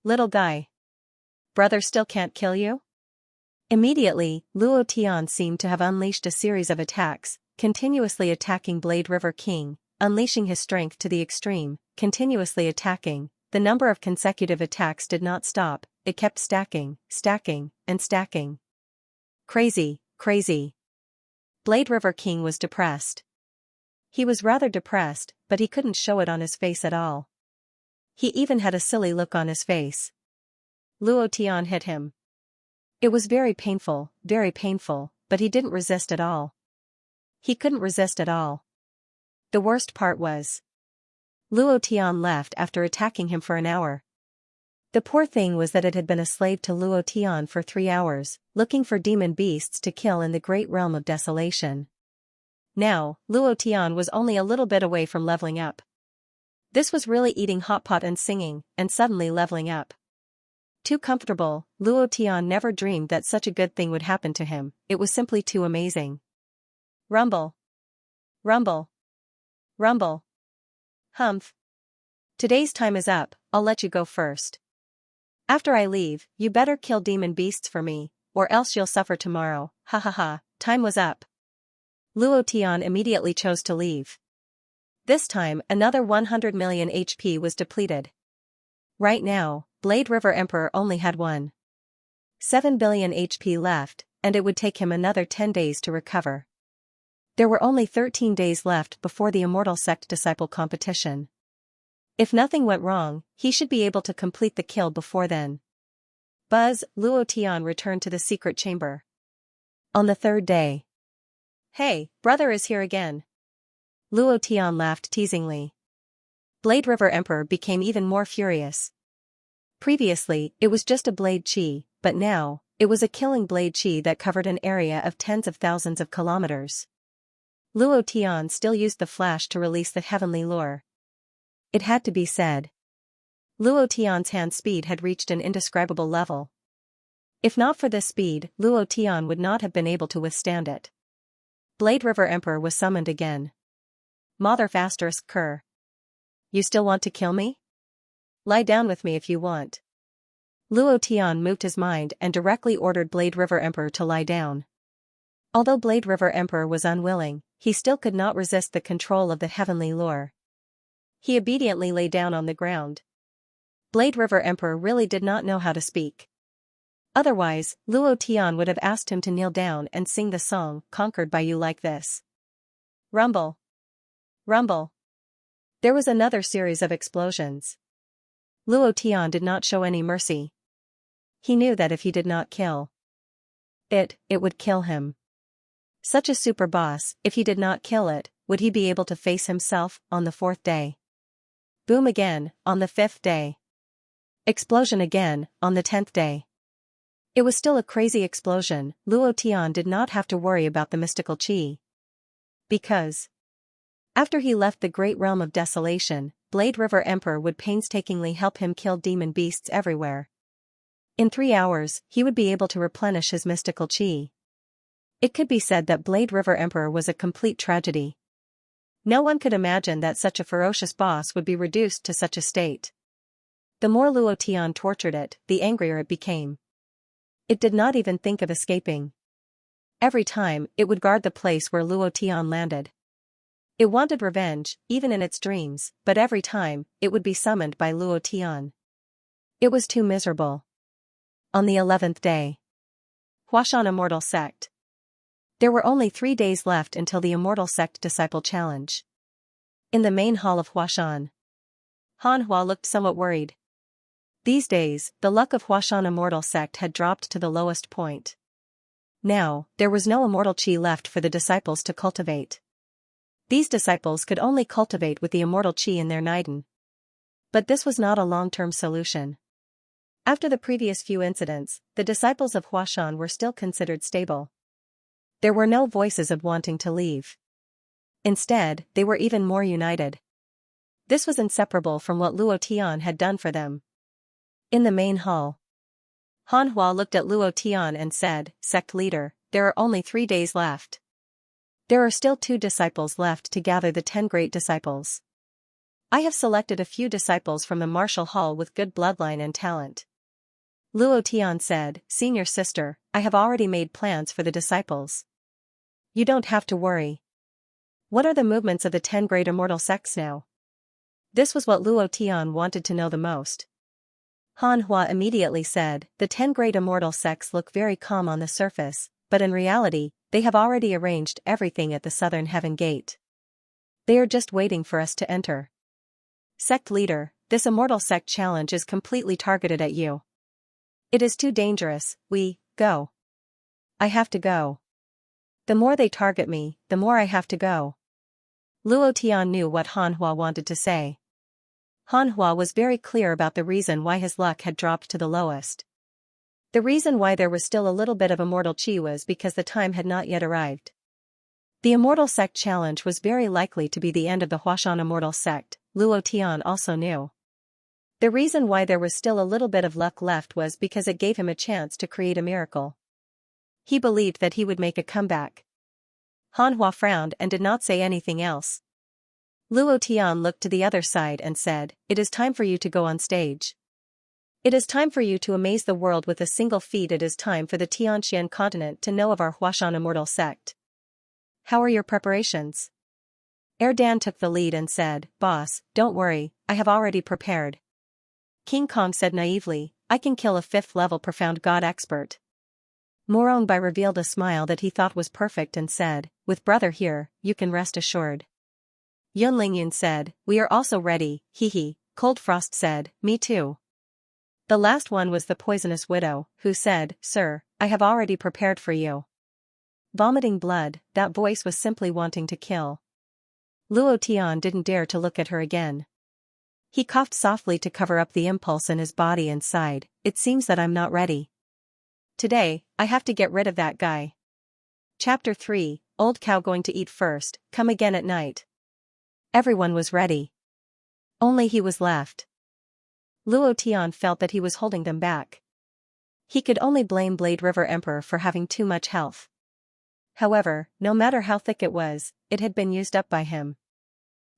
Little guy. Brother still can't kill you? Immediately, Luo Tian seemed to have unleashed a series of attacks, continuously attacking Blade River King, unleashing his strength to the extreme, continuously attacking. The number of consecutive attacks did not stop, it kept stacking, and stacking. Crazy, crazy. Blade River King was depressed. He was rather depressed, but he couldn't show it on his face at all. He even had a silly look on his face. Luo Tian hit him. It was very painful, but he didn't resist at all. He couldn't resist at all. The worst part was, Luo Tian left after attacking him for an hour. The poor thing was that it had been a slave to Luo Tian for 3 hours, looking for demon beasts to kill in the great realm of desolation. Now, Luo Tian was only a little bit away from leveling up. This was really eating hot pot and singing, and suddenly leveling up. Too comfortable, Luo Tian never dreamed that such a good thing would happen to him. It was simply too amazing. Rumble. Rumble. Rumble. Humph. Today's time is up, I'll let you go first. After I leave, you better kill demon beasts for me, or else you'll suffer tomorrow. Ha ha ha, time was up. Luo Tian immediately chose to leave. This time, another 100 million HP was depleted. Right now, Blade River Emperor only had 1.7 billion HP left, and it would take him another 10 days to recover. There were only 13 days left before the Immortal Sect Disciple competition. If nothing went wrong, he should be able to complete the kill before then. Buzz, Luo Tian returned to the secret chamber. On the 3rd day. Hey, brother is here again. Luo Tian laughed teasingly. Blade River Emperor became even more furious. Previously, it was just a blade chi, but now, it was a killing blade chi that covered an area of tens of thousands of kilometers. Luo Tian still used the flash to release the heavenly lure. It had to be said. Luo Tian's hand speed had reached an indescribable level. If not for this speed, Luo Tian would not have been able to withstand it. Blade River Emperor was summoned again. Mother ****. You still want to kill me? Lie down with me if you want. Luo Tian moved his mind and directly ordered Blade River Emperor to lie down. Although Blade River Emperor was unwilling, he still could not resist the control of the heavenly lure. He obediently lay down on the ground. Blade River Emperor really did not know how to speak. Otherwise, Luo Tian would have asked him to kneel down and sing the song, "Conquered by You," like this. Rumble. Rumble. There was another series of explosions. Luo Tian did not show any mercy. He knew that if he did not kill it would kill him. Such a super boss, if he did not kill it, would he be able to face himself on the 4th day? Boom again, on the 5th day. Explosion again, on the 10th day. It was still a crazy explosion. Luo Tian did not have to worry about the mystical qi. Because after he left the great realm of desolation, Blade River Emperor would painstakingly help him kill demon beasts everywhere. In 3 hours, he would be able to replenish his mystical qi. It could be said that Blade River Emperor was a complete tragedy. No one could imagine that such a ferocious boss would be reduced to such a state. The more Luo Tian tortured it, the angrier it became. It did not even think of escaping. Every time, it would guard the place where Luo Tian landed. It wanted revenge, even in its dreams, but every time, it would be summoned by Luo Tian. It was too miserable. On the 11th day. Huashan Immortal Sect. There were only 3 days left until the Immortal Sect Disciple Challenge. In the main hall of Huashan, Han Hua looked somewhat worried. These days, the luck of Huashan Immortal Sect had dropped to the lowest point. Now, there was no immortal qi left for the disciples to cultivate. These disciples could only cultivate with the immortal qi in their Naiden. But this was not a long-term solution. After the previous few incidents, the disciples of Huashan were still considered stable. There were no voices of wanting to leave. Instead, they were even more united. This was inseparable from what Luo Tian had done for them. In the main hall, Han Hua looked at Luo Tian and said, "Sect leader, there are only 3 days left. There are still 2 disciples left to gather the 10 great disciples. I have selected a few disciples from the martial hall with good bloodline and talent." Luo Tian said, "Senior sister, I have already made plans for the disciples. You don't have to worry." What are the movements of the 10 great immortal sects now? This was what Luo Tian wanted to know the most. Han Hua immediately said, "The 10 great immortal sects look very calm on the surface, but in reality, they have already arranged everything at the southern heaven gate. They are just waiting for us to enter. Sect leader, this immortal sect challenge is completely targeted at you. It is too dangerous. Go. I have to go. The more they target me, the more I have to go." Luo Tian knew what Han Hua wanted to say. Han Hua was very clear about the reason why his luck had dropped to the lowest. The reason why there was still a little bit of immortal qi was because the time had not yet arrived. The Immortal Sect Challenge was very likely to be the end of the Huashan Immortal Sect, Luo Tian also knew. The reason why there was still a little bit of luck left was because it gave him a chance to create a miracle. He believed that he would make a comeback. Han Hua frowned and did not say anything else. Luo Tian looked to the other side and said, "It is time for you to go on stage. It is time for you to amaze the world with a single feat. It is time for the Xianxia continent to know of our Huashan Immortal Sect. How are your preparations?" Erdan took the lead and said, "Boss, don't worry, I have already prepared." King Kong said naively, "I can kill a 5th level profound god expert." Morongbai revealed a smile that he thought was perfect and said, "With brother here, you can rest assured." Yun Lingyun said, "We are also ready, hee. Cold Frost said, "Me too." The last one was the poisonous widow, who said, "Sir, I have already prepared for you." Vomiting blood, that voice was simply wanting to kill. Luo Tian didn't dare to look at her again. He coughed softly to cover up the impulse in his body and sighed, "It seems that I'm not ready. Today, I have to get rid of that guy." Chapter 3, Old Cow going to eat first, come again at night. Everyone was ready. Only he was left. Luo Tian felt that he was holding them back. He could only blame Blade River Emperor for having too much health. However, no matter how thick it was, it had been used up by him.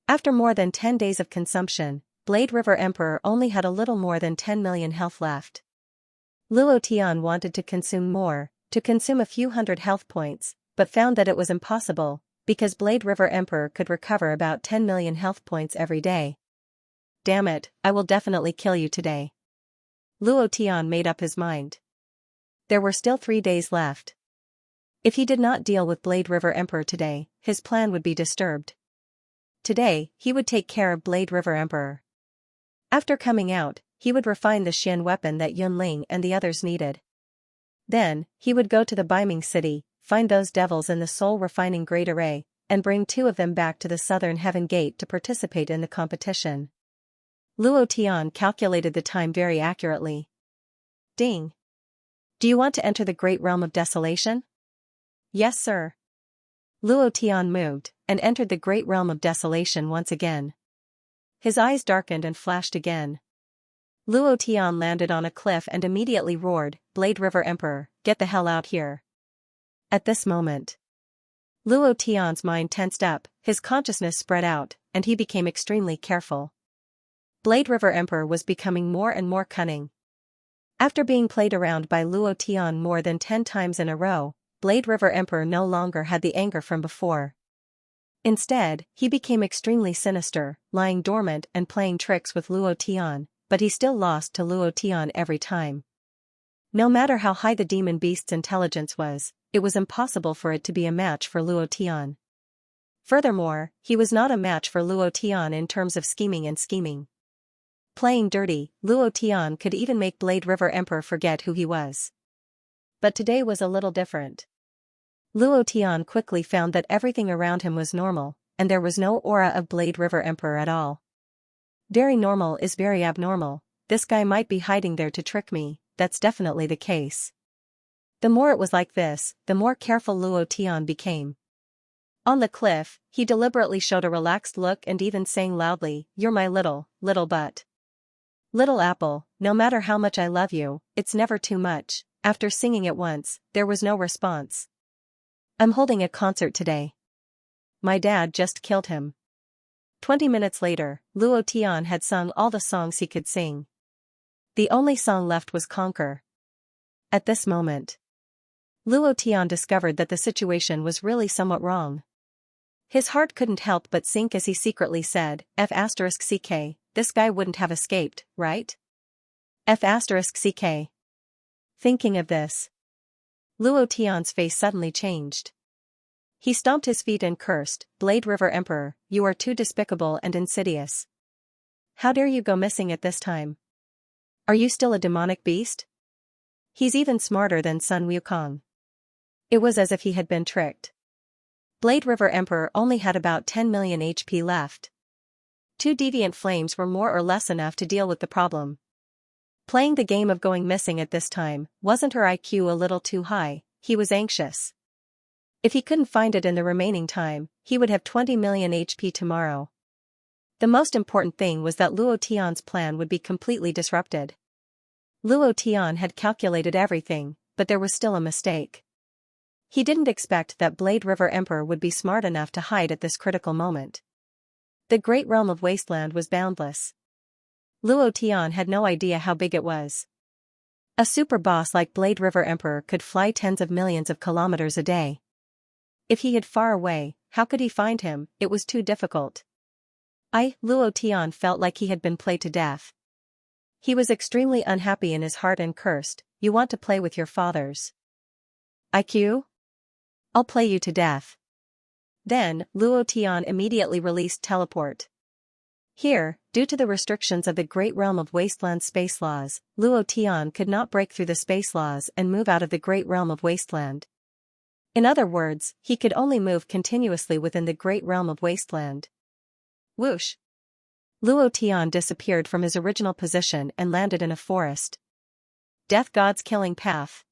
After more than 10 days of consumption, Blade River Emperor only had a little more than 10 million health left. Luo Tian wanted to consume more, to consume a few hundred health points, but found that it was impossible, because Blade River Emperor could recover about 10 million health points every day. "Damn it, I will definitely kill you today." Luo Tian made up his mind. There were still 3 days left. If he did not deal with Blade River Emperor today, his plan would be disturbed. Today, he would take care of Blade River Emperor. After coming out, he would refine the Xian weapon that Yunling and the others needed. Then, he would go to the Beiming city, find those devils in the soul refining great array, and bring 2 of them back to the southern heaven gate to participate in the competition. Luo Tian calculated the time very accurately. Ding. Do you want to enter the great realm of desolation? Yes, sir. Luo Tian moved, and entered the great realm of desolation once again. His eyes darkened and flashed again. Luo Tian landed on a cliff and immediately roared, "Blade River Emperor, get the hell out here." At this moment, Luo Tian's mind tensed up, his consciousness spread out, and he became extremely careful. Blade River Emperor was becoming more and more cunning. After being played around by Luo Tian more than 10 times in a row, Blade River Emperor no longer had the anger from before. Instead, he became extremely sinister, lying dormant and playing tricks with Luo Tian, but he still lost to Luo Tian every time. No matter how high the demon beast's intelligence was, it was impossible for it to be a match for Luo Tian. Furthermore, he was not a match for Luo Tian in terms of scheming. Playing dirty, Luo Tian could even make Blade River Emperor forget who he was. But today was a little different. Luo Tian quickly found that everything around him was normal, and there was no aura of Blade River Emperor at all. Very normal is very abnormal. This guy might be hiding there to trick me, that's definitely the case. The more it was like this, the more careful Luo Tian became. On the cliff, he deliberately showed a relaxed look and even sang loudly, "You're my little butt. Little apple, no matter how much I love you, it's never too much." After singing it once, there was no response. "I'm holding a concert today. My dad just killed him." 20 minutes later, Luo Tian had sung all the songs he could sing. The only song left was Conquer. At this moment, Luo Tian discovered that the situation was really somewhat wrong. His heart couldn't help but sink as he secretly said, F***ck, this guy wouldn't have escaped, right? F***ck. Thinking of this, Luo Tian's face suddenly changed. He stomped his feet and cursed, "Blade River Emperor, you are too despicable and insidious. How dare you go missing at this time? Are you still a demonic beast? He's even smarter than Sun Wukong." It was as if he had been tricked. Blade River Emperor only had about 10 million HP left. 2 deviant flames were more or less enough to deal with the problem. Playing the game of going missing at this time, wasn't her IQ a little too high? He was anxious. If he couldn't find it in the remaining time, he would have 20 million HP tomorrow. The most important thing was that Luo Tian's plan would be completely disrupted. Luo Tian had calculated everything, but there was still a mistake. He didn't expect that Blade River Emperor would be smart enough to hide at this critical moment. The great realm of wasteland was boundless. Luo Tian had no idea how big it was. A super boss like Blade River Emperor could fly tens of millions of kilometers a day. If he hid far away, how could he find him? It was too difficult. Luo Tian felt like he had been played to death. He was extremely unhappy in his heart and cursed, "You want to play with your fathers IQ? I'll play you to death." Then, Luo Tian immediately released teleport. Here, due to the restrictions of the Great Realm of Wasteland space laws, Luo Tian could not break through the space laws and move out of the Great Realm of Wasteland. In other words, he could only move continuously within the Great Realm of Wasteland. Whoosh! Luo Tian disappeared from his original position and landed in a forest. Death God's killing path.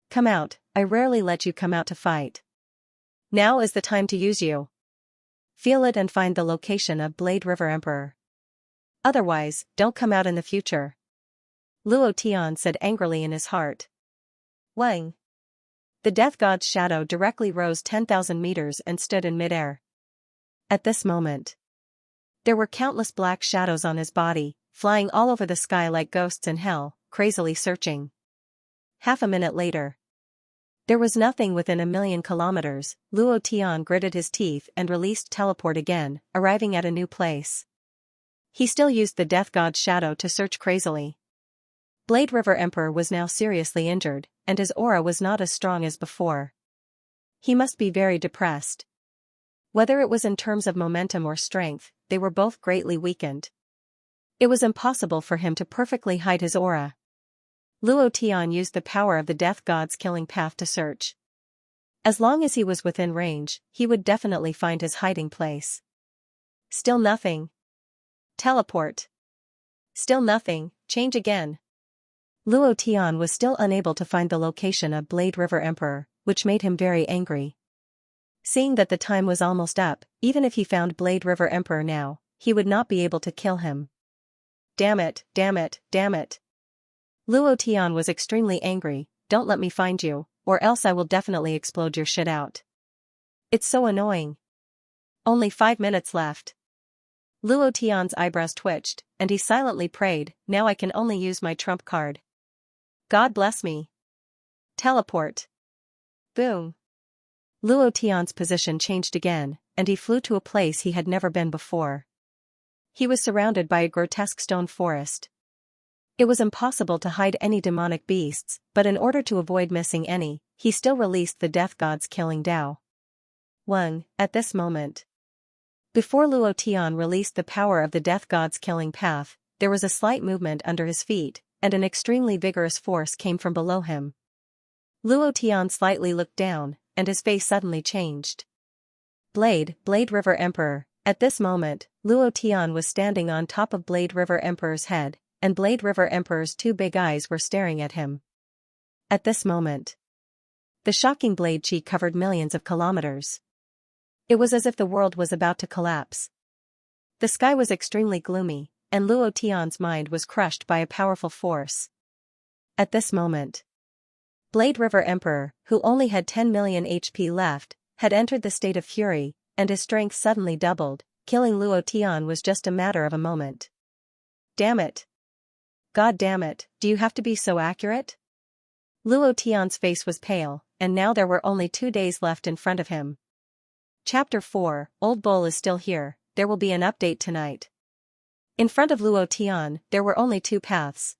Come out, I rarely let you come out to fight. Now is the time to use you. Feel it and find the location of Blade River Emperor. Otherwise, don't come out in the future. Luo Tian said angrily in his heart. Wang. The death god's shadow directly rose 10,000 meters and stood in midair. At this moment, there were countless black shadows on his body, flying all over the sky like ghosts in hell, crazily searching. Half a minute later, there was nothing within 1,000,000 kilometers. Luo Tian gritted his teeth and released teleport again, arriving at a new place. He still used the death god's shadow to search crazily. Blade River Emperor was now seriously injured, and his aura was not as strong as before. He must be very depressed. Whether it was in terms of momentum or strength, they were both greatly weakened. It was impossible for him to perfectly hide his aura. Luo Tian used the power of the death god's killing path to search. As long as he was within range, he would definitely find his hiding place. Still nothing. Teleport. Still nothing, change again. Luo Tian was still unable to find the location of Blade River Emperor, which made him very angry. Seeing that the time was almost up, even if he found Blade River Emperor now, he would not be able to kill him. Damn it, damn it, damn it. Luo Tian was extremely angry. Don't let me find you, or else I will definitely explode your shit out. It's so annoying. Only 5 minutes left. Luo Tian's eyebrows twitched, and he silently prayed, now I can only use my trump card. God bless me. Teleport. Boom. Luo Tian's position changed again, and he flew to a place he had never been before. He was surrounded by a grotesque stone forest. It was impossible to hide any demonic beasts, but in order to avoid missing any, he still released the death god's killing Dao. At this moment. Before Luo Tian released the power of the death god's killing path, there was a slight movement under his feet, and an extremely vigorous force came from below him. Luo Tian slightly looked down, and his face suddenly changed. Blade River Emperor. At this moment, Luo Tian was standing on top of Blade River Emperor's head, and Blade River Emperor's 2 big eyes were staring at him. At this moment, the shocking blade chi covered millions of kilometers. It was as if the world was about to collapse. The sky was extremely gloomy, and Luo Tian's mind was crushed by a powerful force. At this moment, Blade River Emperor, who only had 10 million HP left, had entered the state of fury, and his strength suddenly doubled. Killing Luo Tian was just a matter of a moment. Damn it. God damn it, do you have to be so accurate? Luo Tian's face was pale, and now there were only 2 days left in front of him. Chapter 4, Old Bull is still here, there will be an update tonight. In front of Luo Tian, there were only 2 paths.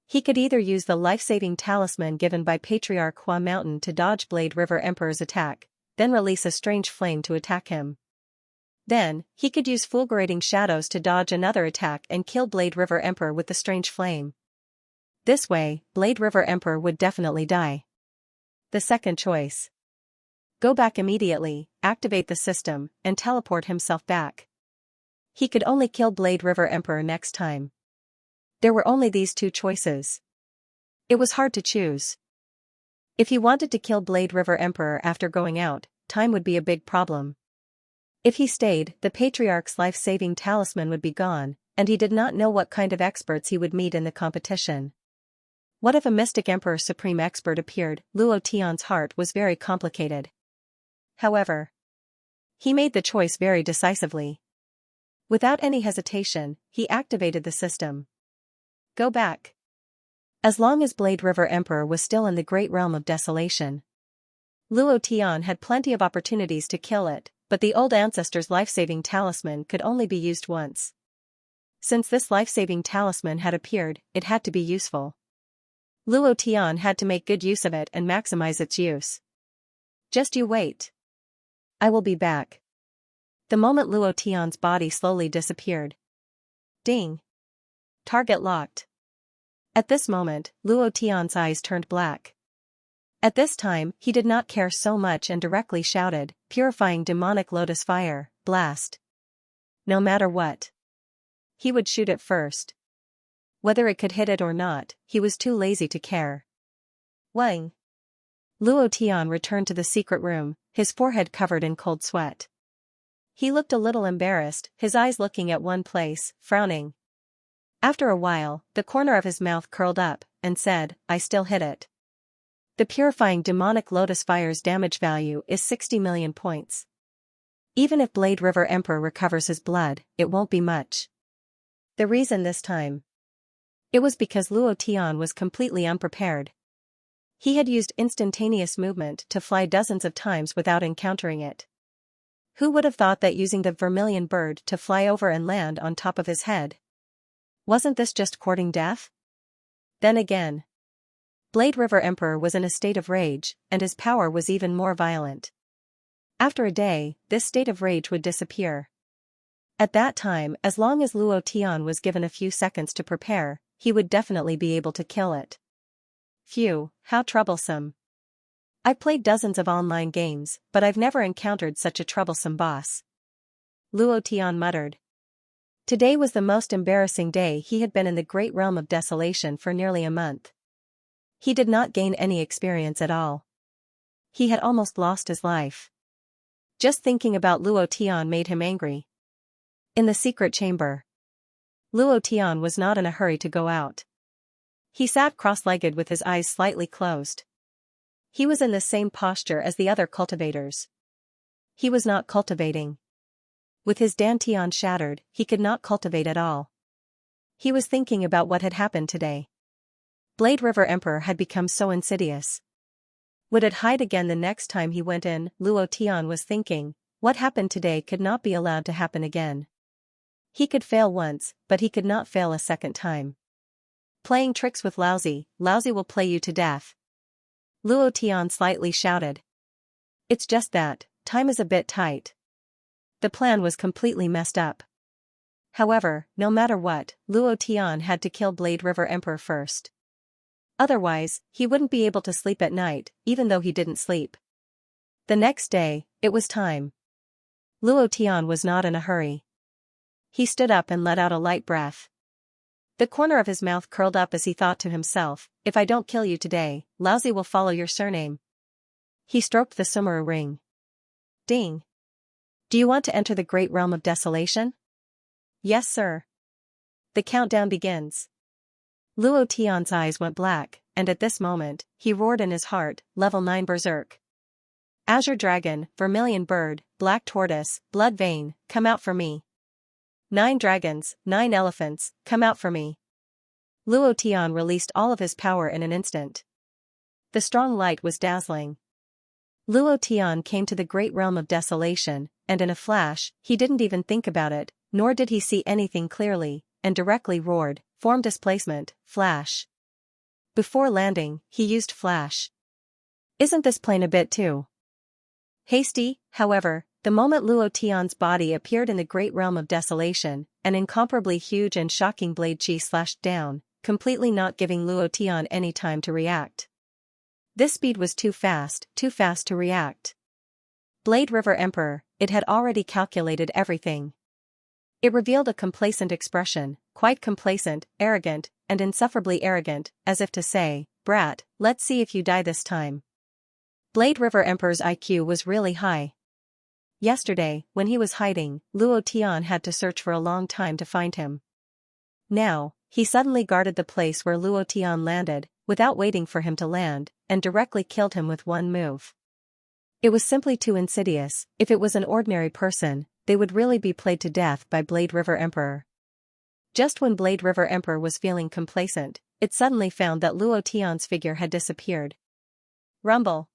He could either use the life-saving talisman given by Patriarch Hua Mountain to dodge Blade River Emperor's attack, then release a strange flame to attack him. Then, he could use fulgurating shadows to dodge another attack and kill Blade River Emperor with the strange flame. This way, Blade River Emperor would definitely die. The second choice. Go back immediately, activate the system, and teleport himself back. He could only kill Blade River Emperor next time. There were only these 2 choices. It was hard to choose. If he wanted to kill Blade River Emperor after going out, time would be a big problem. If he stayed, the Patriarch's life-saving talisman would be gone, and he did not know what kind of experts he would meet in the competition. What if a Mystic Emperor Supreme Expert appeared? Luo Tian's heart was very complicated. However, he made the choice very decisively. Without any hesitation, he activated the system. Go back. As long as Blade River Emperor was still in the great realm of desolation, Luo Tian had plenty of opportunities to kill it, but the old ancestor's life-saving talisman could only be used once. Since this life-saving talisman had appeared, it had to be useful. Luo Tian had to make good use of it and maximize its use. Just you wait. I will be back. The moment Luo Tian's body slowly disappeared. Ding. Target locked. At this moment, Luo Tian's eyes turned black. At this time, he did not care so much and directly shouted, purifying demonic lotus fire, blast. No matter what. He would shoot it first. Whether it could hit it or not, he was too lazy to care. Wang. Luo Tian returned to the secret room, his forehead covered in cold sweat. He looked a little embarrassed, his eyes looking at one place, frowning. After a while, the corner of his mouth curled up, and said, I still hit it. The purifying demonic lotus fire's damage value is 60 million points. Even if Blade River Emperor recovers his blood, it won't be much. The reason this time. It was because Luo Tian was completely unprepared. He had used instantaneous movement to fly dozens of times without encountering it. Who would have thought that using the vermilion bird to fly over and land on top of his head? Wasn't this just courting death? Then again, Blade River Emperor was in a state of rage, and his power was even more violent. After a day, this state of rage would disappear. At that time, as long as Luo Tian was given a few seconds to prepare, he would definitely be able to kill it. Phew, how troublesome. I've played dozens of online games, but I've never encountered such a troublesome boss. Luo Tian muttered. Today was the most embarrassing day he had been in the great realm of desolation for nearly a month. He did not gain any experience at all. He had almost lost his life. Just thinking about Luo Tian made him angry. In the secret chamber, Luo Tian was not in a hurry to go out. He sat cross-legged with his eyes slightly closed. He was in the same posture as the other cultivators. He was not cultivating. With his dantian shattered, he could not cultivate at all. He was thinking about what had happened today. Blade River Emperor had become so insidious. Would it hide again the next time he went in? Luo Tian was thinking, what happened today could not be allowed to happen again. He could fail once, but he could not fail a second time. Playing tricks with Lousy will play you to death. Luo Tian slightly shouted. It's just that, time is a bit tight. The plan was completely messed up. However, no matter what, Luo Tian had to kill Blade River Emperor first. Otherwise, he wouldn't be able to sleep at night, even though he didn't sleep. The next day, it was time. Luo Tian was not in a hurry. He stood up and let out a light breath. The corner of his mouth curled up as he thought to himself, if I don't kill you today, Lousy will follow your surname. He stroked the sumaru ring. Ding. Do you want to enter the great realm of desolation? Yes, sir. The countdown begins. Luo Tian's eyes went black, and at this moment, he roared in his heart, level 9 berserk. Azure dragon, vermilion bird, black tortoise, blood vein, come out for me. 9 dragons, 9 elephants, come out for me. Luo Tian released all of his power in an instant. The strong light was dazzling. Luo Tian came to the great realm of desolation, and in a flash, he didn't even think about it, nor did he see anything clearly, and directly roared, form displacement, flash. Before landing, he used flash. Isn't this plane a bit too hasty? However, the moment Luo Tian's body appeared in the great realm of desolation, an incomparably huge and shocking blade chi slashed down, completely not giving Luo Tian any time to react. This speed was too fast to react. Blade River Emperor, it had already calculated everything. It revealed a complacent expression, quite complacent, arrogant, and insufferably arrogant, as if to say, brat, let's see if you die this time. Blade River Emperor's IQ was really high. Yesterday, when he was hiding, Luo Tian had to search for a long time to find him. Now, he suddenly guarded the place where Luo Tian landed, without waiting for him to land, and directly killed him with one move. It was simply too insidious. If it was an ordinary person, they would really be played to death by Blade River Emperor. Just when Blade River Emperor was feeling complacent, it suddenly found that Luo Tian's figure had disappeared. Rumble.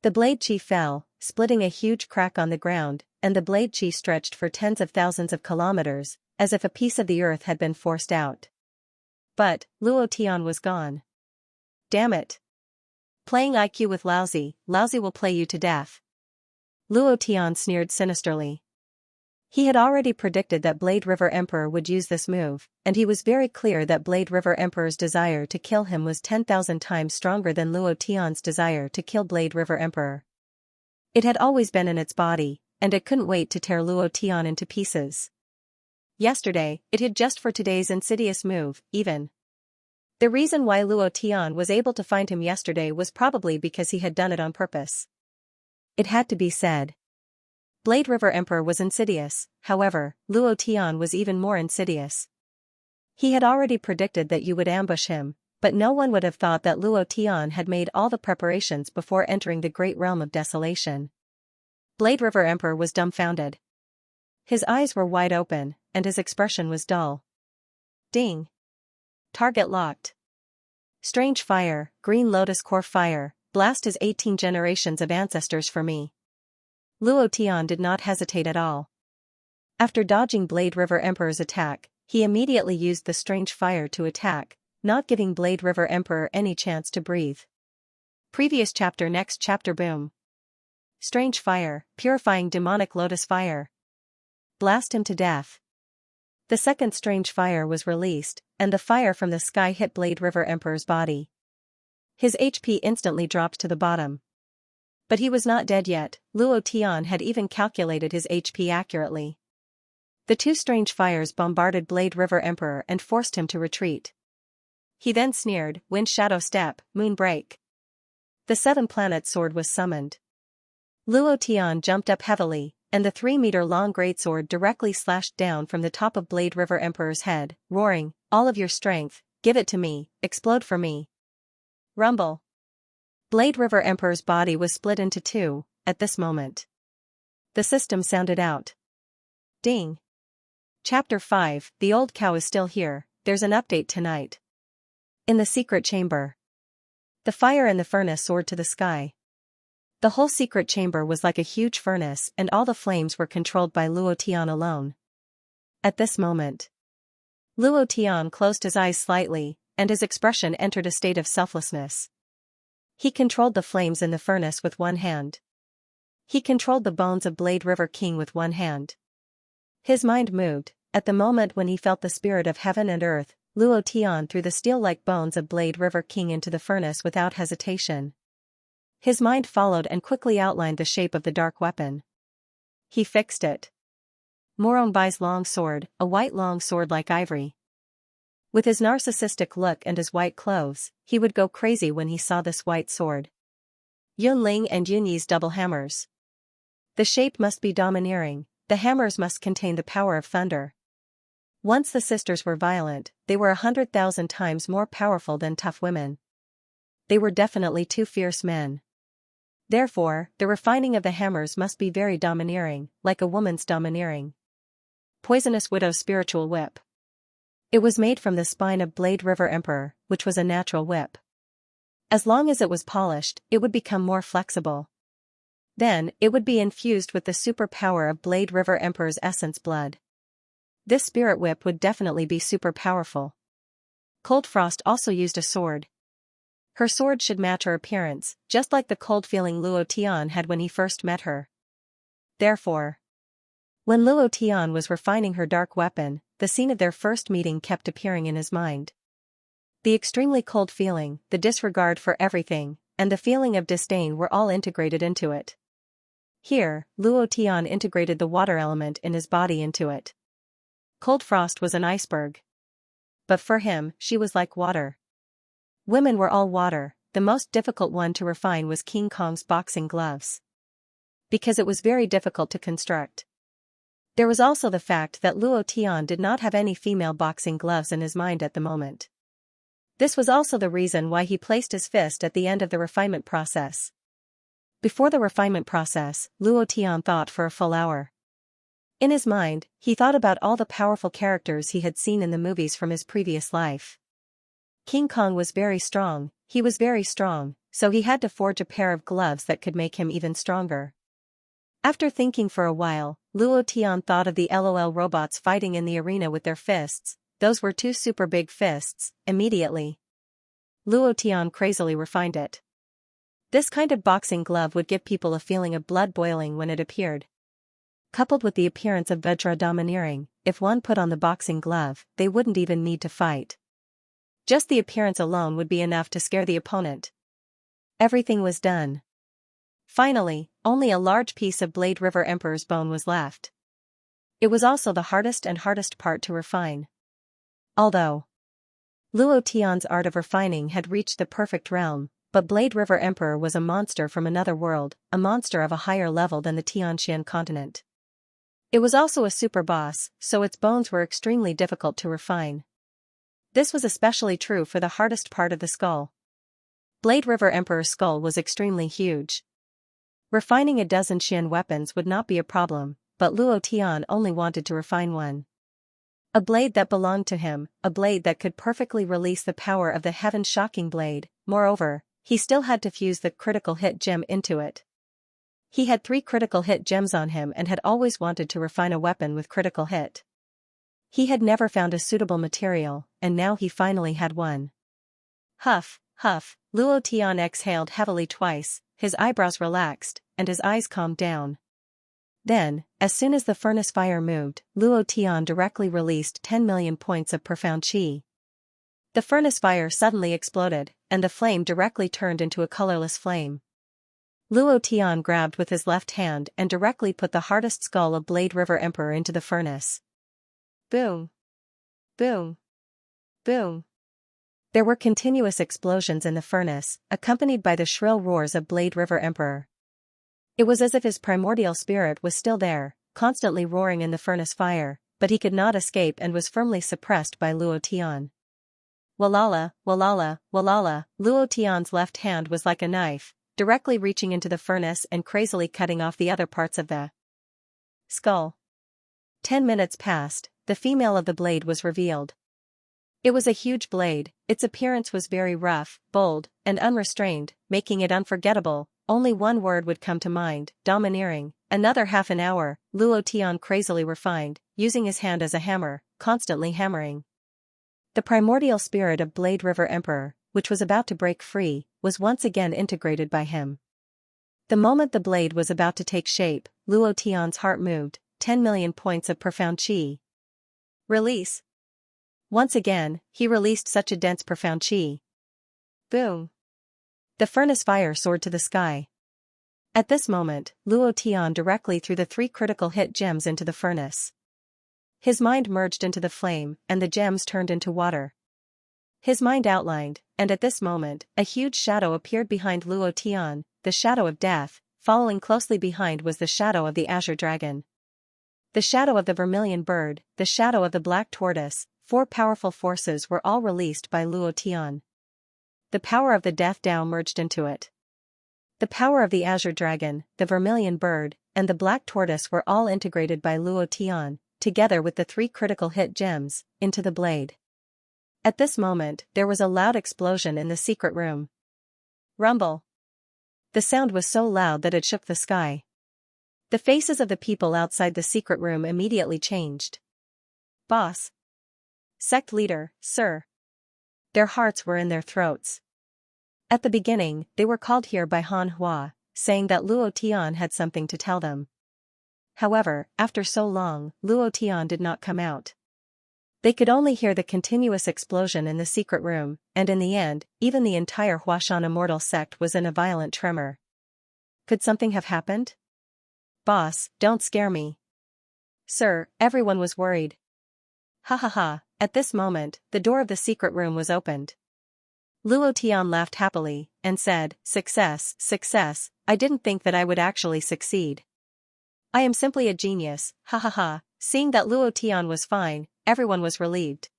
The blade chi fell, splitting a huge crack on the ground, and the blade chi stretched for tens of thousands of kilometers, as if a piece of the earth had been forced out. But, Luo Tian was gone. Damn it. Playing IQ with Lousy will play you to death. Luo Tian sneered sinisterly. He had already predicted that Blade River Emperor would use this move, and he was very clear that Blade River Emperor's desire to kill him was 10,000 times stronger than Luo Tian's desire to kill Blade River Emperor. It had always been in its body, and it couldn't wait to tear Luo Tian into pieces. Yesterday, it hid just for today's insidious move, even. The reason why Luo Tian was able to find him yesterday was probably because he had done it on purpose. It had to be said. Blade River Emperor was insidious, however, Luo Tian was even more insidious. He had already predicted that you would ambush him, but no one would have thought that Luo Tian had made all the preparations before entering the great realm of desolation. Blade River Emperor was dumbfounded. His eyes were wide open, and his expression was dull. Ding. Target locked. Strange fire, green lotus core fire, blast his 18 generations of ancestors for me. Luo Tian did not hesitate at all. After dodging Blade River Emperor's attack, he immediately used the strange fire to attack, not giving Blade River Emperor any chance to breathe. Previous chapter. Next chapter. Boom. Strange fire, purifying demonic lotus fire. Blast him to death. The second strange fire was released, and the fire from the sky hit Blade River Emperor's body. His HP instantly dropped to the bottom. But he was not dead yet. Luo Tian had even calculated his HP accurately. The two strange fires bombarded Blade River Emperor and forced him to retreat. He then sneered, Wind Shadow Step, Moon Break. The 7-planet sword was summoned. Luo Tian jumped up heavily, and the 3-meter-long greatsword directly slashed down from the top of Blade River Emperor's head, roaring, All of your strength, give it to me, explode for me. Rumble. Blade River Emperor's body was split into two, at this moment. The system sounded out. Ding. Chapter 5, The Old Cow is still here, there's an update tonight. In the secret chamber. The fire in the furnace soared to the sky. The whole secret chamber was like a huge furnace and all the flames were controlled by Luo Tian alone. At this moment, Luo Tian closed his eyes slightly, and his expression entered a state of selflessness. He controlled the flames in the furnace with one hand. He controlled the bones of Blade River King with one hand. His mind moved, at the moment when he felt the spirit of heaven and earth, Luo Tian threw the steel-like bones of Blade River King into the furnace without hesitation. His mind followed and quickly outlined the shape of the dark weapon. He fixed it. Morong Bai's long sword, a white long sword like ivory. With his narcissistic look and his white clothes, he would go crazy when he saw this white sword. Yun Ling and Yun Yi's double hammers. The shape must be domineering, the hammers must contain the power of thunder. Once the sisters were violent, they were 100,000 times more powerful than tough women. They were definitely two fierce men. Therefore, the refining of the hammers must be very domineering, like a woman's domineering. Poisonous Widow's spiritual whip. It was made from the spine of Blade River Emperor, which was a natural whip. As long as it was polished, it would become more flexible. Then, it would be infused with the super power of Blade River Emperor's essence blood. This spirit whip would definitely be super powerful. Cold Frost also used a sword. Her sword should match her appearance, just like the cold feeling Luo Tian had when he first met her. Therefore, when Luo Tian was refining her dark weapon, the scene of their first meeting kept appearing in his mind. The extremely cold feeling, the disregard for everything, and the feeling of disdain were all integrated into it. Here, Luo Tian integrated the water element in his body into it. Cold Frost was an iceberg. But for him, she was like water. Women were all water. The most difficult one to refine was King Kong's boxing gloves. Because it was very difficult to construct. There was also the fact that Luo Tian did not have any female boxing gloves in his mind at the moment. This was also the reason why he placed his fist at the end of the refinement process. Before the refinement process, Luo Tian thought for a full hour. In his mind, he thought about all the powerful characters he had seen in the movies from his previous life. King Kong was very strong, he was very strong, so he had to forge a pair of gloves that could make him even stronger. After thinking for a while, Luo Tian thought of the LOL robots fighting in the arena with their fists. Those were two super big fists. Immediately, Luo Tian crazily refined it. This kind of boxing glove would give people a feeling of blood boiling when it appeared. Coupled with the appearance of Vajra domineering, if one put on the boxing glove, they wouldn't even need to fight. Just the appearance alone would be enough to scare the opponent. Everything was done. Finally, only a large piece of Blade River Emperor's bone was left. It was also the hardest part to refine. Although Luo Tian's art of refining had reached the perfect realm, but Blade River Emperor was a monster from another world, a monster of a higher level than the Tianxian continent. It was also a super boss, so its bones were extremely difficult to refine. This was especially true for the hardest part of the skull. Blade River Emperor's skull was extremely huge. Refining a dozen Xian weapons would not be a problem, but Luo Tian only wanted to refine one. A blade that belonged to him, a blade that could perfectly release the power of the heaven-shocking blade. Moreover, he still had to fuse the critical hit gem into it. He had 3 critical hit gems on him and had always wanted to refine a weapon with critical hit. He had never found a suitable material, and now he finally had one. Huff, huff, Luo Tian exhaled heavily twice, his eyebrows relaxed, and his eyes calmed down. Then, as soon as the furnace fire moved, Luo Tian directly released 10 million points of profound qi. The furnace fire suddenly exploded, and the flame directly turned into a colorless flame. Luo Tian grabbed with his left hand and directly put the hardest skull of Blade River Emperor into the furnace. Boom! Boom! Boom! There were continuous explosions in the furnace, accompanied by the shrill roars of Blade River Emperor. It was as if his primordial spirit was still there, constantly roaring in the furnace fire, but he could not escape and was firmly suppressed by Luo Tian. Walala, walala, walala, Luo Tian's left hand was like a knife, directly reaching into the furnace and crazily cutting off the other parts of the skull. 10 minutes passed, the female of the blade was revealed. It was a huge blade, its appearance was very rough, bold, and unrestrained, making it unforgettable. Only one word would come to mind: domineering. Another half an hour, Luo Tian crazily refined, using his hand as a hammer, constantly hammering. The primordial spirit of Blade River Emperor, which was about to break free, was once again integrated by him. The moment the blade was about to take shape, Luo Tian's heart moved, 10 million points of profound qi. Release. Once again, he released such a dense profound qi. Boom. The furnace fire soared to the sky. At this moment, Luo Tian directly threw the 3 critical hit gems into the furnace. His mind merged into the flame, and the gems turned into water. His mind outlined, and at this moment, a huge shadow appeared behind Luo Tian, the shadow of death. Following closely behind was the shadow of the azure dragon, the shadow of the vermilion bird, the shadow of the black tortoise. 4 powerful forces were all released by Luo Tian. The power of the death Dao merged into it. The power of the azure dragon, the vermilion bird, and the black tortoise were all integrated by Luo Tian, together with the 3 critical hit gems, into the blade. At this moment, there was a loud explosion in the secret room. Rumble. The sound was so loud that it shook the sky. The faces of the people outside the secret room immediately changed. Boss. Sect leader, sir. Their hearts were in their throats. At the beginning, they were called here by Han Hua, saying that Luo Tian had something to tell them. However, after so long, Luo Tian did not come out. They could only hear the continuous explosion in the secret room, and in the end, even the entire Huashan immortal sect was in a violent tremor. Could something have happened? Boss, don't scare me. Sir, everyone was worried. Ha ha ha. At this moment, the door of the secret room was opened. Luo Tian laughed happily, and said, "Success, success, I didn't think that I would actually succeed. I am simply a genius, ha ha ha." Seeing that Luo Tian was fine, everyone was relieved.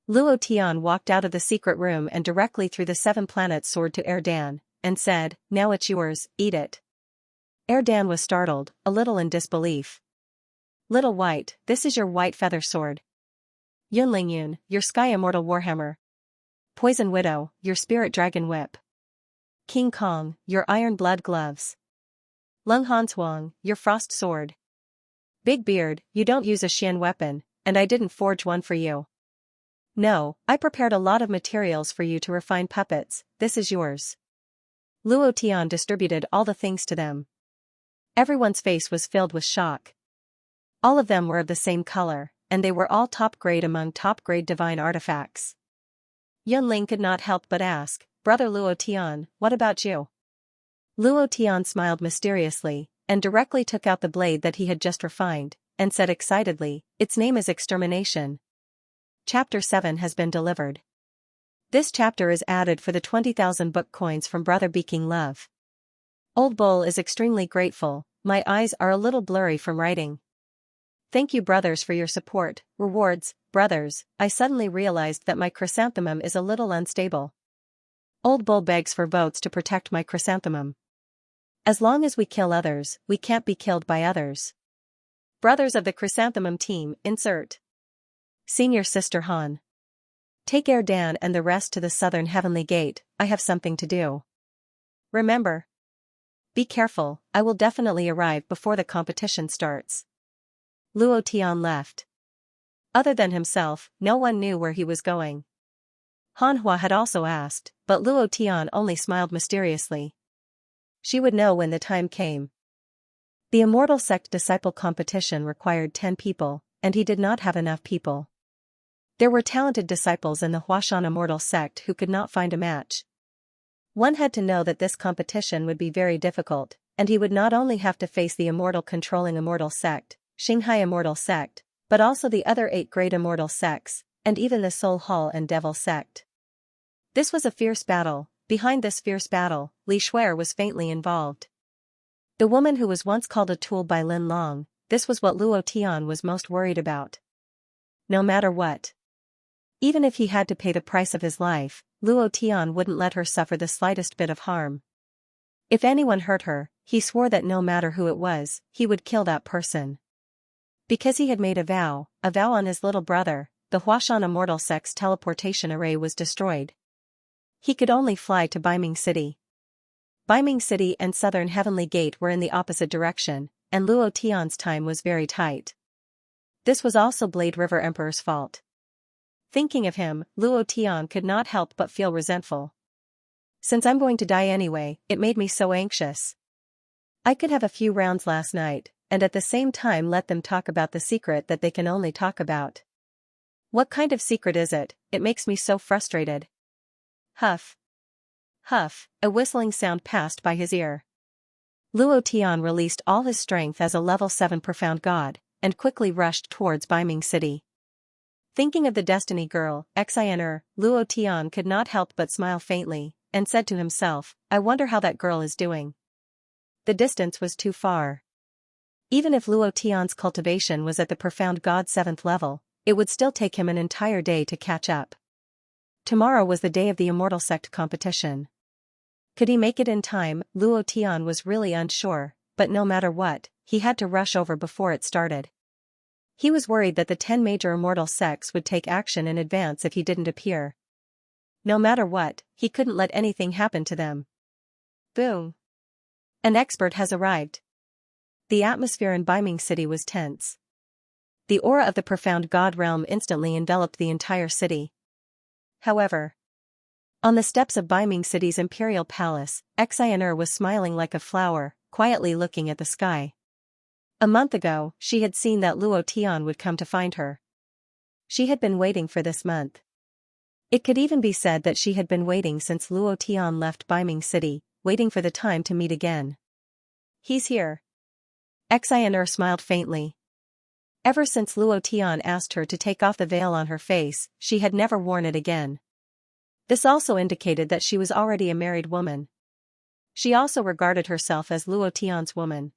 Luo Tian walked out of the secret room and directly threw the 7 planets sword to Erdan, and said, "Now it's yours, eat it." Erdan was startled, a little in disbelief. "Little White, this is your white feather sword. Yunlingyun, your sky immortal warhammer. Poison Widow, your spirit dragon whip. King Kong, your iron blood gloves. Lung Hanswang, your frost sword. Big Beard, you don't use a Xian weapon, and I didn't forge one for you. No, I prepared a lot of materials for you to refine puppets, this is yours." Luo Tian distributed all the things to them. Everyone's face was filled with shock. All of them were of the same color, and they were all top-grade among top-grade divine artifacts. Yunling could not help but ask, "Brother Luo Tian, what about you?" Luo Tian smiled mysteriously, and directly took out the blade that he had just refined, and said excitedly, "Its name is Extermination. Chapter 7 has been delivered. This chapter is added for the 20,000 book coins from Brother Beaking Love. Old Bull is extremely grateful, my eyes are a little blurry from writing. Thank you brothers for your support, rewards, brothers, I suddenly realized that my chrysanthemum is a little unstable. Old Bull begs for votes to protect my chrysanthemum. As long as we kill others, we can't be killed by others. Brothers of the chrysanthemum team, insert. Senior Sister Han. Take Erdan and the rest to the southern heavenly gate, I have something to do. Remember. Be careful, I will definitely arrive before the competition starts. Luo Tian left. Other than himself, no one knew where he was going. Hanhua had also asked, but Luo Tian only smiled mysteriously. She would know when the time came. The Immortal Sect Disciple competition required 10 people, and he did not have enough people. There were talented disciples in the Huashan Immortal Sect who could not find a match. One had to know that this competition would be very difficult, and he would not only have to face the Immortal controlling Immortal Sect, Xinghai Immortal Sect, but also the other 8 great Immortal Sects, and even the Soul Hall and Devil Sect. This was a fierce battle. Behind this fierce battle, Li Shuer was faintly involved. The woman who was once called a tool by Lin Long, this was what Luo Tian was most worried about. No matter what. Even if he had to pay the price of his life, Luo Tian wouldn't let her suffer the slightest bit of harm. If anyone hurt her, he swore that no matter who it was, he would kill that person. Because he had made a vow on his little brother, the Huashan Immortal Sect's teleportation array was destroyed. He could only fly to Baiming City. Baiming City and Southern Heavenly Gate were in the opposite direction, and Luo Tian's time was very tight. This was also Blade River Emperor's fault. Thinking of him, Luo Tian could not help but feel resentful. Since I'm going to die anyway, it made me so anxious. I could have a few rounds last night, and at the same time let them talk about the secret that they can only talk about. What kind of secret is it? It makes me so frustrated. Huff. Huff, a whistling sound passed by his ear. Luo Tian released all his strength as a level 7 profound god, and quickly rushed towards Baiming City. Thinking of the Destiny Girl, Xianxia, Luo Tian could not help but smile faintly, and said to himself, I wonder how that girl is doing. The distance was too far. Even if Luo Tian's cultivation was at the profound god 7th level, it would still take him an entire day to catch up. Tomorrow was the day of the Immortal Sect competition. Could he make it in time? Luo Tian was really unsure, but no matter what, he had to rush over before it started. He was worried that the 10 major Immortal Sects would take action in advance if he didn't appear. No matter what, he couldn't let anything happen to them. Boom! An expert has arrived. The atmosphere in Baiming City was tense. The aura of the profound god realm instantly enveloped the entire city. However, on the steps of Baiming City's imperial palace, Xianxia was smiling like a flower, quietly looking at the sky. A month ago, she had seen that Luo Tian would come to find her. She had been waiting for this month. It could even be said that she had been waiting since Luo Tian left Baiming City, waiting for the time to meet again. He's here. Xianxia smiled faintly. Ever since Luo Tian asked her to take off the veil on her face, she had never worn it again. This also indicated that she was already a married woman. She also regarded herself as Luo Tian's woman.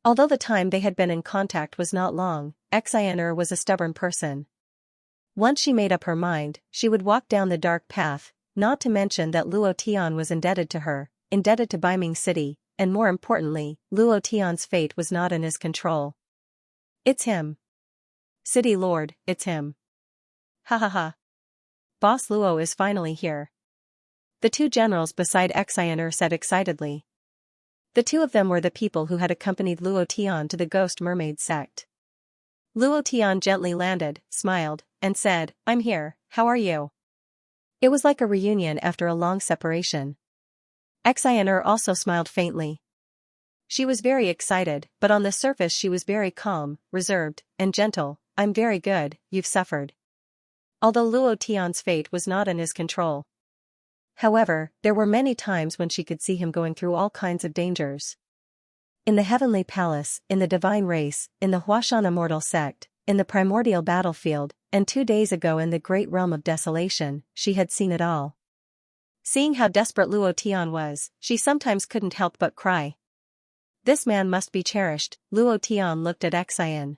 Although the time they had been in contact was not long, Xianxia was a stubborn person. Once she made up her mind, she would walk down the dark path, not to mention that Luo Tian was indebted to her, indebted to Baiming City, and more importantly, Luo Tian's fate was not in his control. It's him. City Lord, it's him. Ha ha ha. Boss Luo is finally here. The 2 generals beside Xianxia said excitedly. The 2 of them were the people who had accompanied Luo Tian to the Ghost Mermaid sect. Luo Tian gently landed, smiled, and said, I'm here, how are you? It was like a reunion after a long separation. Xianxia also smiled faintly. She was very excited, but on the surface she was very calm, reserved, and gentle. I'm very good, you've suffered. Although Luo Tian's fate was not in his control. However, there were many times when she could see him going through all kinds of dangers. In the Heavenly Palace, in the Divine Race, in the Huashan Immortal Sect, in the Primordial Battlefield, and 2 days ago in the Great Realm of Desolation, she had seen it all. Seeing how desperate Luo Tian was, she sometimes couldn't help but cry. This man must be cherished. Luo Tian looked at Xianxia.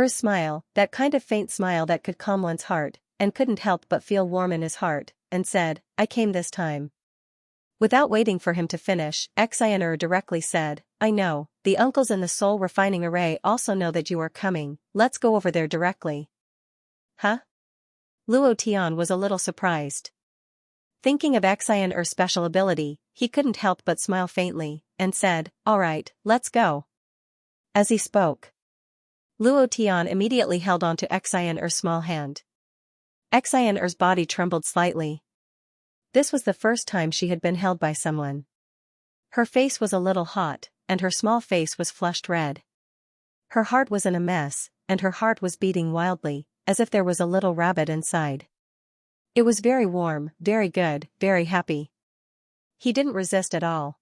Smile, that kind of faint smile that could calm one's heart, and couldn't help but feel warm in his heart, and said, I came this time. Without waiting for him to finish, Xianxia directly said, I know, the uncles in the Soul Refining Array also know that you are coming, let's go over there directly. Huh? Luo Tian was a little surprised. Thinking of Xianxia's special ability, he couldn't help but smile faintly, and said, Alright, let's go. As he spoke, Luo Tian immediately held onto Xian'er's small hand. Xian'er's body trembled slightly. This was the first time she had been held by someone. Her face was a little hot, and her small face was flushed red. Her heart was in a mess, and her heart was beating wildly, as if there was a little rabbit inside. It was very warm, very good, very happy. He didn't resist at all.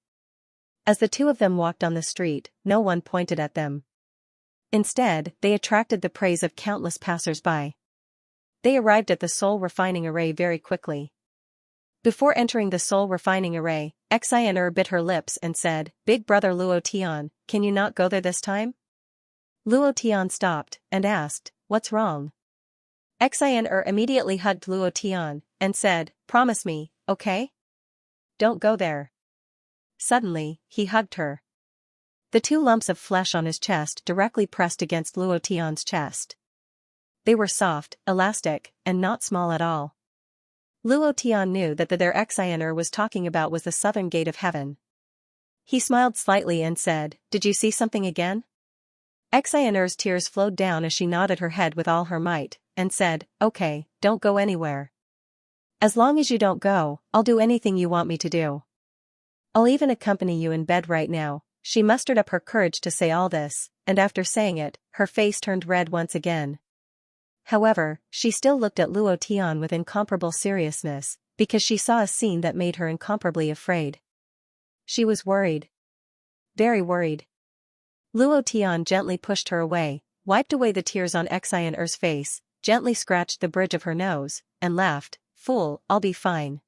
As the two of them walked on the street, no one pointed at them. Instead, they attracted the praise of countless passers-by. They arrived at the Soul Refining Array very quickly. Before entering the Soul Refining Array, Xian'er bit her lips and said, "Big brother Luo Tian, can you not go there this time?" Luo Tian stopped, and asked, "What's wrong?" Xian'er immediately hugged Luo Tian, and said, "Promise me, okay? Don't go there." Suddenly, he hugged her. The two lumps of flesh on his chest directly pressed against Luo Tian's chest. They were soft, elastic, and not small at all. Luo Tian knew that the there Xian'er was talking about was the southern gate of heaven. He smiled slightly and said, "Did you see something again?" Xian'er's tears flowed down as she nodded her head with all her might, and said, "Okay, don't go anywhere. As long as you don't go, I'll do anything you want me to do. I'll even accompany you in bed right now." She mustered up her courage to say all this, and after saying it, her face turned red once again. However, she still looked at Luo Tian with incomparable seriousness, because she saw a scene that made her incomparably afraid. She was worried. Very worried. Luo Tian gently pushed her away, wiped away the tears on Xian'er's face, gently scratched the bridge of her nose, and laughed, "Fool, I'll be fine.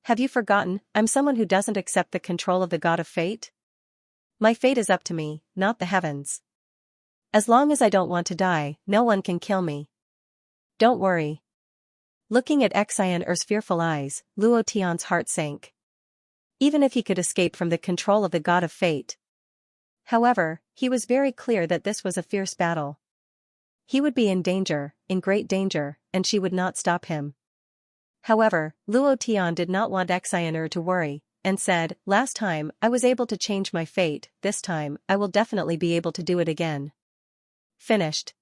Have you forgotten, I'm someone who doesn't accept the control of the god of fate? My fate is up to me, not the heavens. As long as I don't want to die, no one can kill me. Don't worry." Looking at Xian'er's fearful eyes, Luo Tian's heart sank. Even if he could escape from the control of the god of fate. However, he was very clear that this was a fierce battle. He would be in danger, in great danger, and she would not stop him. However, Luo Tian did not want Xian'er to worry, and said, "Last time, I was able to change my fate, this time, I will definitely be able to do it again." Finished.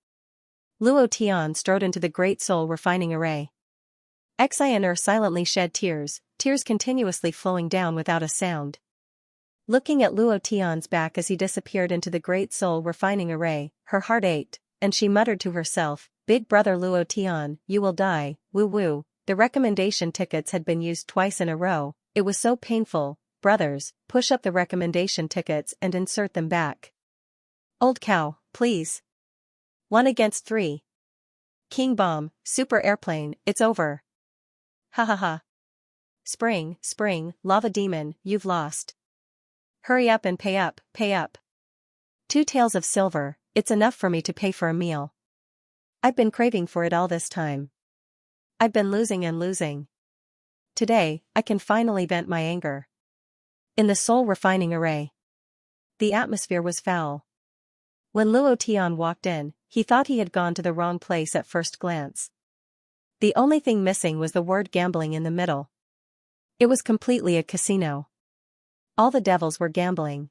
Luo Tian strode into the Great Soul Refining Array. Xian'er silently shed tears, tears continuously flowing down without a sound. Looking at Luo Tian's back as he disappeared into the Great Soul Refining Array, her heart ached, and she muttered to herself, "Big brother Luo Tian, you will die, woo-woo." The recommendation tickets had been used twice in a row. It was so painful. Brothers, push up the recommendation tickets and insert them back. Old cow, please. 1 against 3. King bomb, super airplane, it's over. Ha ha ha. Spring, lava demon, you've lost. Hurry up and pay up, pay up. 2 taels of silver, it's enough for me to pay for a meal. I've been craving for it all this time. I've been losing and losing. Today, I can finally vent my anger. In the Soul Refining Array. The atmosphere was foul. When Luo Tian walked in, he thought he had gone to the wrong place at first glance. The only thing missing was the word gambling in the middle. It was completely a casino. All the devils were gambling.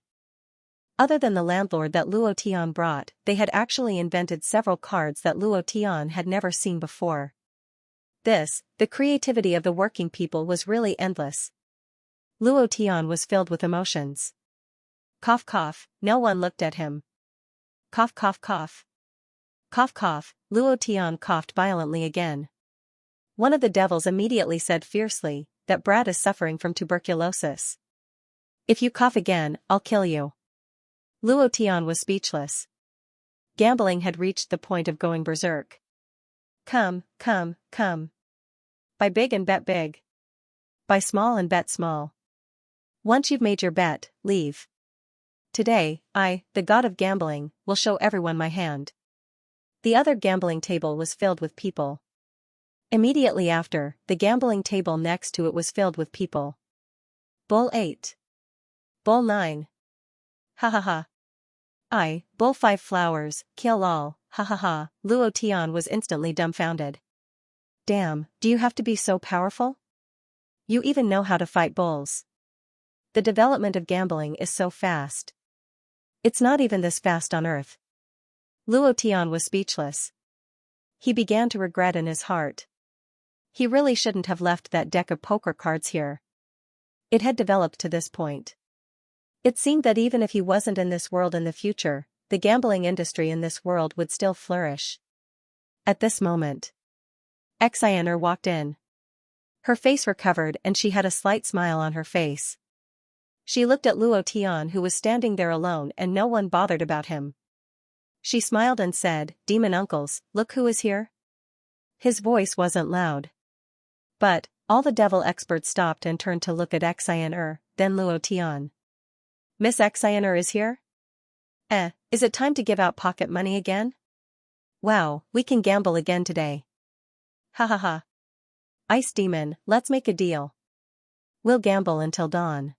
Other than the landlord that Luo Tian brought, they had actually invented several cards that Luo Tian had never seen before. The creativity of the working people was really endless. Luo Tian was filled with emotions. Cough cough, no one looked at him. Cough cough cough. Cough cough, Luo Tian coughed violently again. One of the devils immediately said fiercely, "That brat is suffering from tuberculosis. If you cough again, I'll kill you." Luo Tian was speechless. Gambling had reached the point of going berserk. Come. Buy big and bet big. Buy small and bet small. Once you've made your bet, leave. Today, I, the god of gambling, will show everyone my hand. The other gambling table was filled with people. Immediately after, the gambling table next to it was filled with people. Bull 8. Bull 9. Ha ha ha. Bull 5 flowers, kill all, ha ha ha. Luo Tian was instantly dumbfounded. Damn, do you have to be so powerful? You even know how to fight bulls. The development of gambling is so fast. It's not even this fast on Earth. Luo Tian was speechless. He began to regret in his heart. He really shouldn't have left that deck of poker cards here. It had developed to this point. It seemed that even if he wasn't in this world in the future, the gambling industry in this world would still flourish. At this moment, Xianxia walked in. Her face recovered and she had a slight smile on her face. She looked at Luo Tian, who was standing there alone and no one bothered about him. She smiled and said, "Demon uncles, look who is here." His voice wasn't loud. But all the devil experts stopped and turned to look at Xianxia, then Luo Tian. "Miss Xianxia is here? Is it time to give out pocket money again? Wow, we can gamble again today. Ha ha ha. Ice Demon, let's make a deal. We'll gamble until dawn.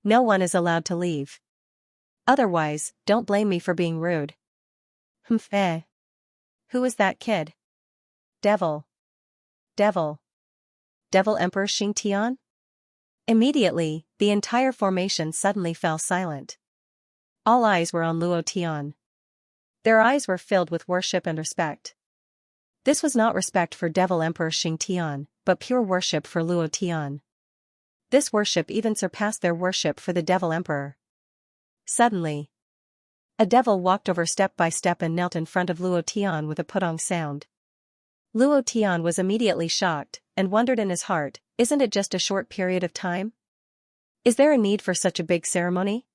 No one is allowed to leave. Otherwise, don't blame me for being rude." Who is that kid? Devil. Devil. Devil Emperor Xianxia? Immediately, the entire formation suddenly fell silent. All eyes were on Luo Tian. Their eyes were filled with worship and respect. This was not respect for Devil Emperor Xianxia, but pure worship for Luo Tian. This worship even surpassed their worship for the Devil Emperor. Suddenly, a devil walked over step by step and knelt in front of Luo Tian with a putong sound. Luo Tian was immediately shocked, and wondered in his heart, isn't it just a short period of time? Is there a need for such a big ceremony?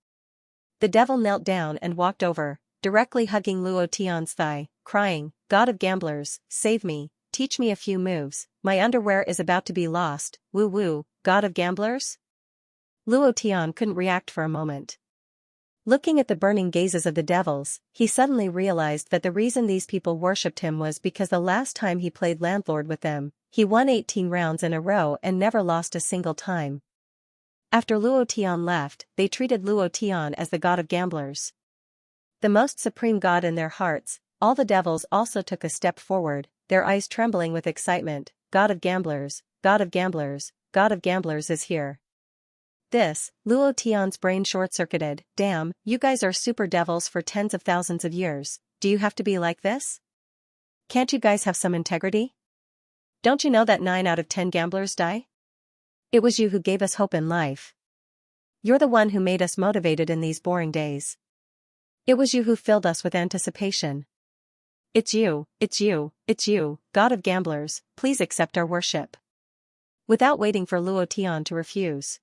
The devil knelt down and walked over, directly hugging Luo Tian's thigh, crying, "God of gamblers, save me, teach me a few moves, my underwear is about to be lost, woo woo, God of gamblers?" Luo Tian couldn't react for a moment. Looking at the burning gazes of the devils, he suddenly realized that the reason these people worshipped him was because the last time he played landlord with them, he won 18 rounds in a row and never lost a single time. After Luo Tian left, they treated Luo Tian as the god of gamblers. The most supreme god in their hearts, all the devils also took a step forward, their eyes trembling with excitement. "God of gamblers, God of gamblers, God of gamblers is here." This, Luo Tian's brain short-circuited. "Damn, you guys are super devils for tens of thousands of years, do you have to be like this? Can't you guys have some integrity? Don't you know that 9 out of 10 gamblers die? It was you who gave us hope in life. You're the one who made us motivated in these boring days. It was you who filled us with anticipation. It's you, it's you, it's you, God of gamblers, please accept our worship." Without waiting for Luo Tian to refuse,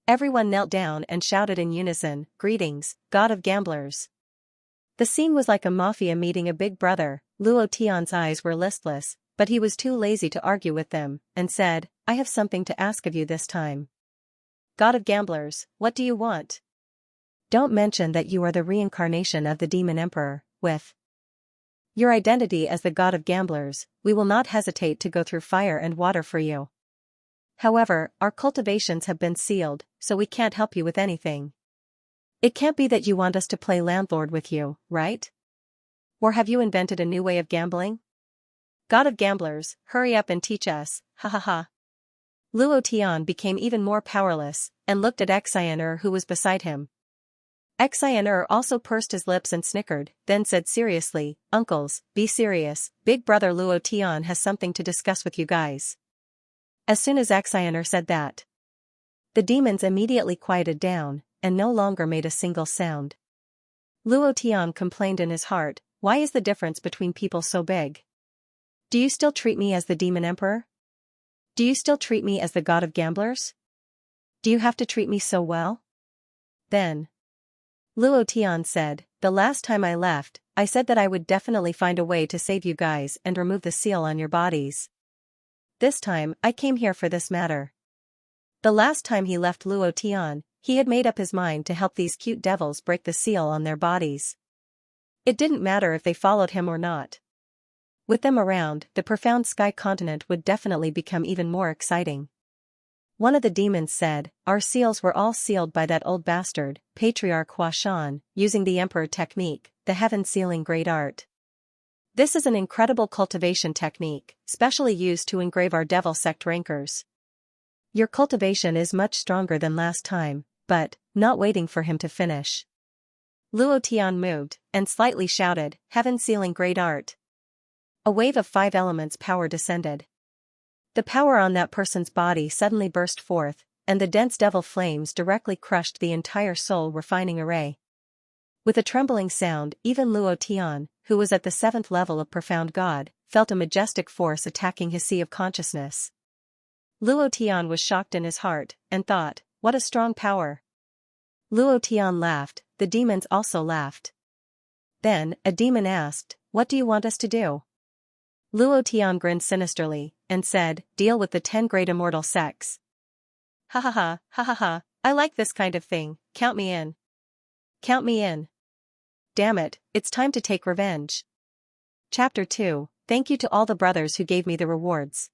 everyone knelt down and shouted in unison, "Greetings, God of gamblers." The scene was like a mafia meeting a big brother. Luo Tian's eyes were listless, but he was too lazy to argue with them, and said, "I have something to ask of you this time. God of gamblers, what do you want? Don't mention that you are the reincarnation of the Demon Emperor. With your identity as the God of gamblers, we will not hesitate to go through fire and water for you. However, our cultivations have been sealed, so we can't help you with anything. It can't be that you want us to play landlord with you, right? Or have you invented a new way of gambling? God of gamblers, hurry up and teach us, ha ha ha." Luo Tian became even more powerless, and looked at Xianxia, who was beside him. Xianxia also pursed his lips and snickered, then said seriously, "Uncles, be serious, big brother Luo Tian has something to discuss with you guys." As soon as Xianxia said that, the demons immediately quieted down, and no longer made a single sound. Luo Tian complained in his heart, "Why is the difference between people so big? Do you still treat me as the Demon Emperor? Do you still treat me as the god of gamblers? Do you have to treat me so well?" Then Luo Tian said, "The last time I left, I said that I would definitely find a way to save you guys and remove the seal on your bodies. This time, I came here for this matter." The last time he left Luo Tian, he had made up his mind to help these cute devils break the seal on their bodies. It didn't matter if they followed him or not. With them around, the profound sky continent would definitely become even more exciting. One of the demons said, "Our seals were all sealed by that old bastard, Patriarch Huashan, using the Emperor technique, the heaven sealing great art. This is an incredible cultivation technique, specially used to engrave our devil sect rankers. Your cultivation is much stronger than last time," but, not waiting for him to finish, Luo Tian moved, and slightly shouted, "Heaven sealing great art." A wave of 5 elements power descended. The power on that person's body suddenly burst forth, and the dense devil flames directly crushed the entire soul refining array. With a trembling sound, even Luo Tian, who was at the 7th level of profound God, felt a majestic force attacking his sea of consciousness. Luo Tian was shocked in his heart, and thought, "What a strong power." Luo Tian laughed, the demons also laughed. Then, a demon asked, "What do you want us to do?" Luo Tian grinned sinisterly, and said, "Deal with the 10 great immortal sects." Ha ha ha, ha ha ha, I like this kind of thing, count me in. Count me in. Damn it, it's time to take revenge. Chapter 2, Thank you to all the brothers who gave me the rewards.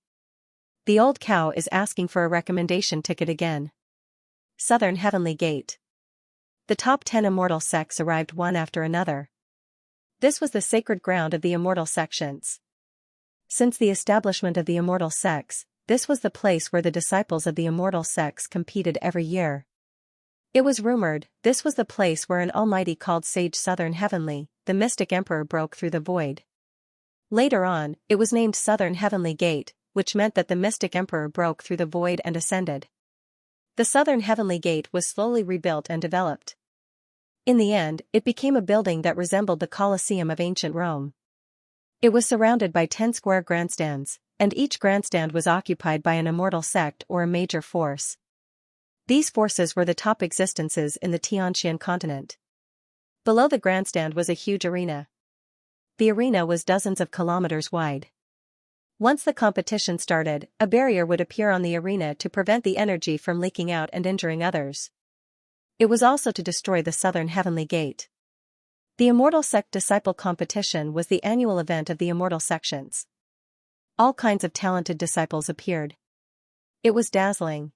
The old cow is asking for a recommendation ticket again. Southern Heavenly Gate. The top 10 immortal sects arrived one after another. This was the sacred ground of the immortal sections. Since the establishment of the immortal sects, this was the place where the disciples of the immortal sects competed every year. It was rumored, this was the place where an almighty called Sage Southern Heavenly, the mystic emperor, broke through the void. Later on, it was named Southern Heavenly Gate, which meant that the mystic emperor broke through the void and ascended. The Southern Heavenly Gate was slowly rebuilt and developed. In the end, it became a building that resembled the Colosseum of ancient Rome. It was surrounded by 10 square grandstands, and each grandstand was occupied by an immortal sect or a major force. These forces were the top existences in the Xianxia continent. Below the grandstand was a huge arena. The arena was dozens of kilometers wide. Once the competition started, a barrier would appear on the arena to prevent the energy from leaking out and injuring others. It was also to destroy the Southern Heavenly Gate. The Immortal Sect Disciple Competition was the annual event of the Immortal Sections. All kinds of talented disciples appeared. It was dazzling.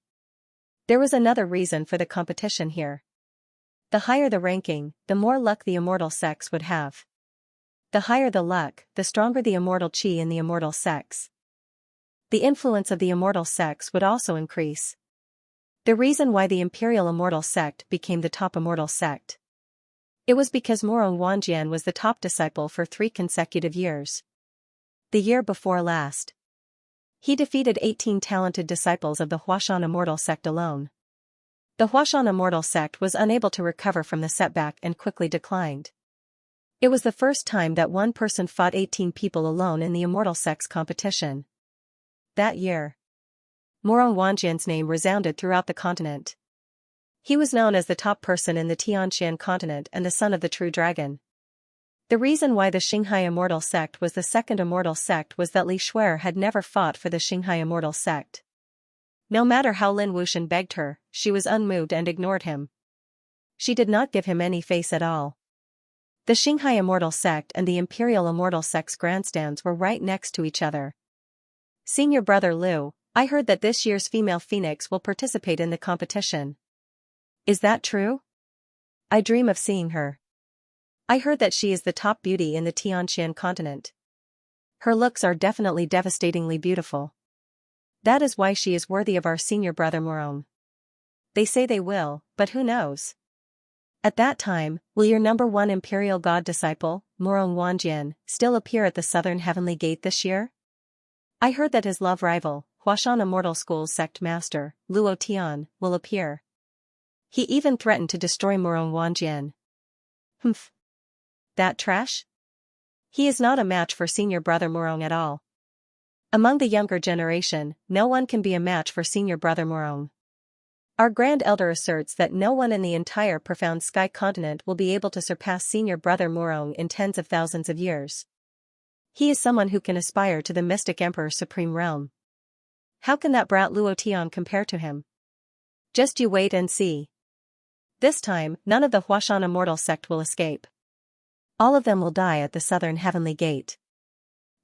There was another reason for the competition here. The higher the ranking, the more luck the immortal sects would have. The higher the luck, the stronger the immortal chi in the immortal sects. The influence of the immortal sects would also increase. The reason why the Imperial Immortal Sect became the top immortal sect. It was because Morong Wanjian was the top disciple for 3 consecutive years. The year before last, he defeated 18 talented disciples of the Huashan Immortal Sect alone. The Huashan Immortal Sect was unable to recover from the setback and quickly declined. It was the first time that one person fought 18 people alone in the Immortal Sects competition. That year, Morong Wanjian's name resounded throughout the continent. He was known as the top person in the Tianxian continent and the son of the true dragon. The reason why the Xinghai Immortal Sect was the second immortal sect was that Li Shuer had never fought for the Xinghai Immortal Sect. No matter how Lin Wuxian begged her, she was unmoved and ignored him. She did not give him any face at all. The Xinghai Immortal Sect and the Imperial Immortal Sect's grandstands were right next to each other. Senior brother Liu, I heard that this year's female phoenix will participate in the competition. Is that true? I dream of seeing her. I heard that she is the top beauty in the Tianxian continent. Her looks are definitely devastatingly beautiful. That is why she is worthy of our senior brother Morong. They say they will, but who knows? At that time, will your number 1 Imperial God disciple, Morong Wanjian, still appear at the Southern Heavenly Gate this year? I heard that his love rival, Huashan Immortal School's sect master, Luo Tian, will appear. He even threatened to destroy Morong Wanjian. Humph. That trash? He is not a match for senior brother Morong at all. Among the younger generation, no one can be a match for senior brother Morong. Our Grand Elder asserts that no one in the entire profound sky continent will be able to surpass senior brother Morong in tens of thousands of years. He is someone who can aspire to the mystic emperor's supreme realm. How can that brat Luo Tian compare to him? Just you wait and see. This time, none of the Huashan Immortal Sect will escape. All of them will die at the Southern Heavenly Gate.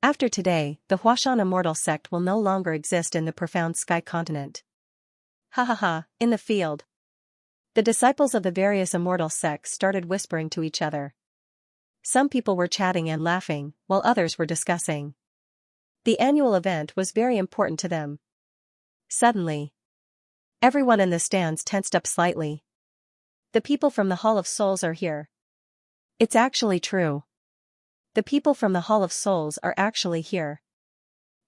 After today, the Huashan Immortal Sect will no longer exist in the profound sky continent. Ha ha ha, in the field. The disciples of the various immortal sects started whispering to each other. Some people were chatting and laughing, while others were discussing. The annual event was very important to them. Suddenly, everyone in the stands tensed up slightly. The people from the Hall of Souls are here. It's actually true. The people from the Hall of Souls are actually here.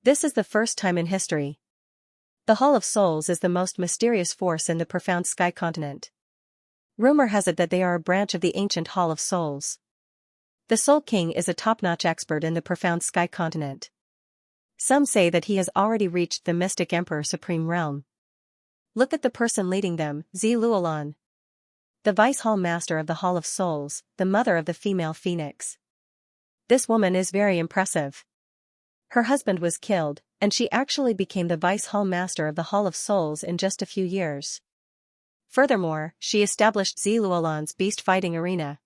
This is the first time in history. The Hall of Souls is the most mysterious force in the profound sky continent. Rumor has it that they are a branch of the ancient Hall of Souls. The Soul King is a top-notch expert in the profound sky continent. Some say that he has already reached the mystic Emperor Supreme realm. Look at the person leading them, Luolan. The Vice Hall Master of the Hall of Souls, the mother of the female phoenix. This woman is very impressive. Her husband was killed, and she actually became the Vice Hall Master of the Hall of Souls in just a few years. Furthermore, she established Luolan's beast fighting arena.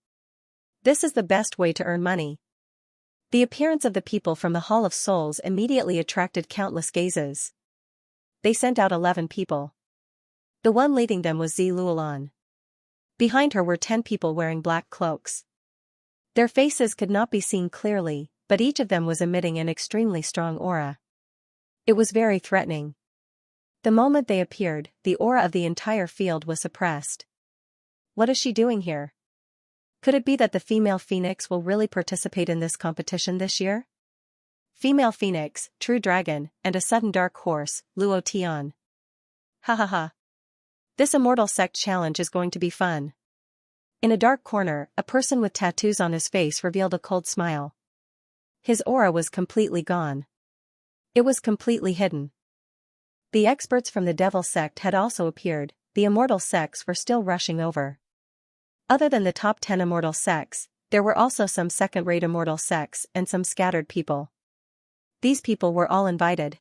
This is the best way to earn money. The appearance of the people from the Hall of Souls immediately attracted countless gazes. They sent out 11 people. The one leading them was Luolan. Behind her were 10 people wearing black cloaks. Their faces could not be seen clearly, but each of them was emitting an extremely strong aura. It was very threatening. The moment they appeared, the aura of the entire field was suppressed. What is she doing here? Could it be that the female phoenix will really participate in this competition this year? Female phoenix, true dragon, and a sudden dark horse, Luo Tian. Ha ha ha. This immortal sect challenge is going to be fun. In a dark corner, a person with tattoos on his face revealed a cold smile. His aura was completely gone. It was completely hidden. The experts from the Devil sect had also appeared. The immortal sects were still rushing over. Other than the top 10 immortal sects, there were also some second-rate immortal sects and some scattered people. These people were all invited.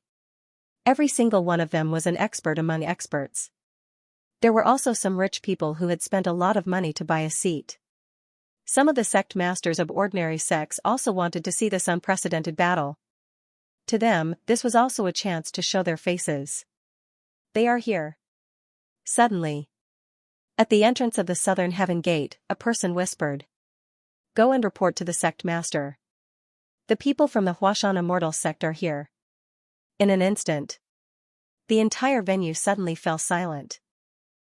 Every single one of them was an expert among experts. There were also some rich people who had spent a lot of money to buy a seat. Some of the sect masters of ordinary sects also wanted to see this unprecedented battle. To them, this was also a chance to show their faces. They are here. Suddenly, at the entrance of the southern heaven gate, a person whispered. Go and report to the sect master. The people from the Huashan immortal sect are here. In an instant, the entire venue suddenly fell silent.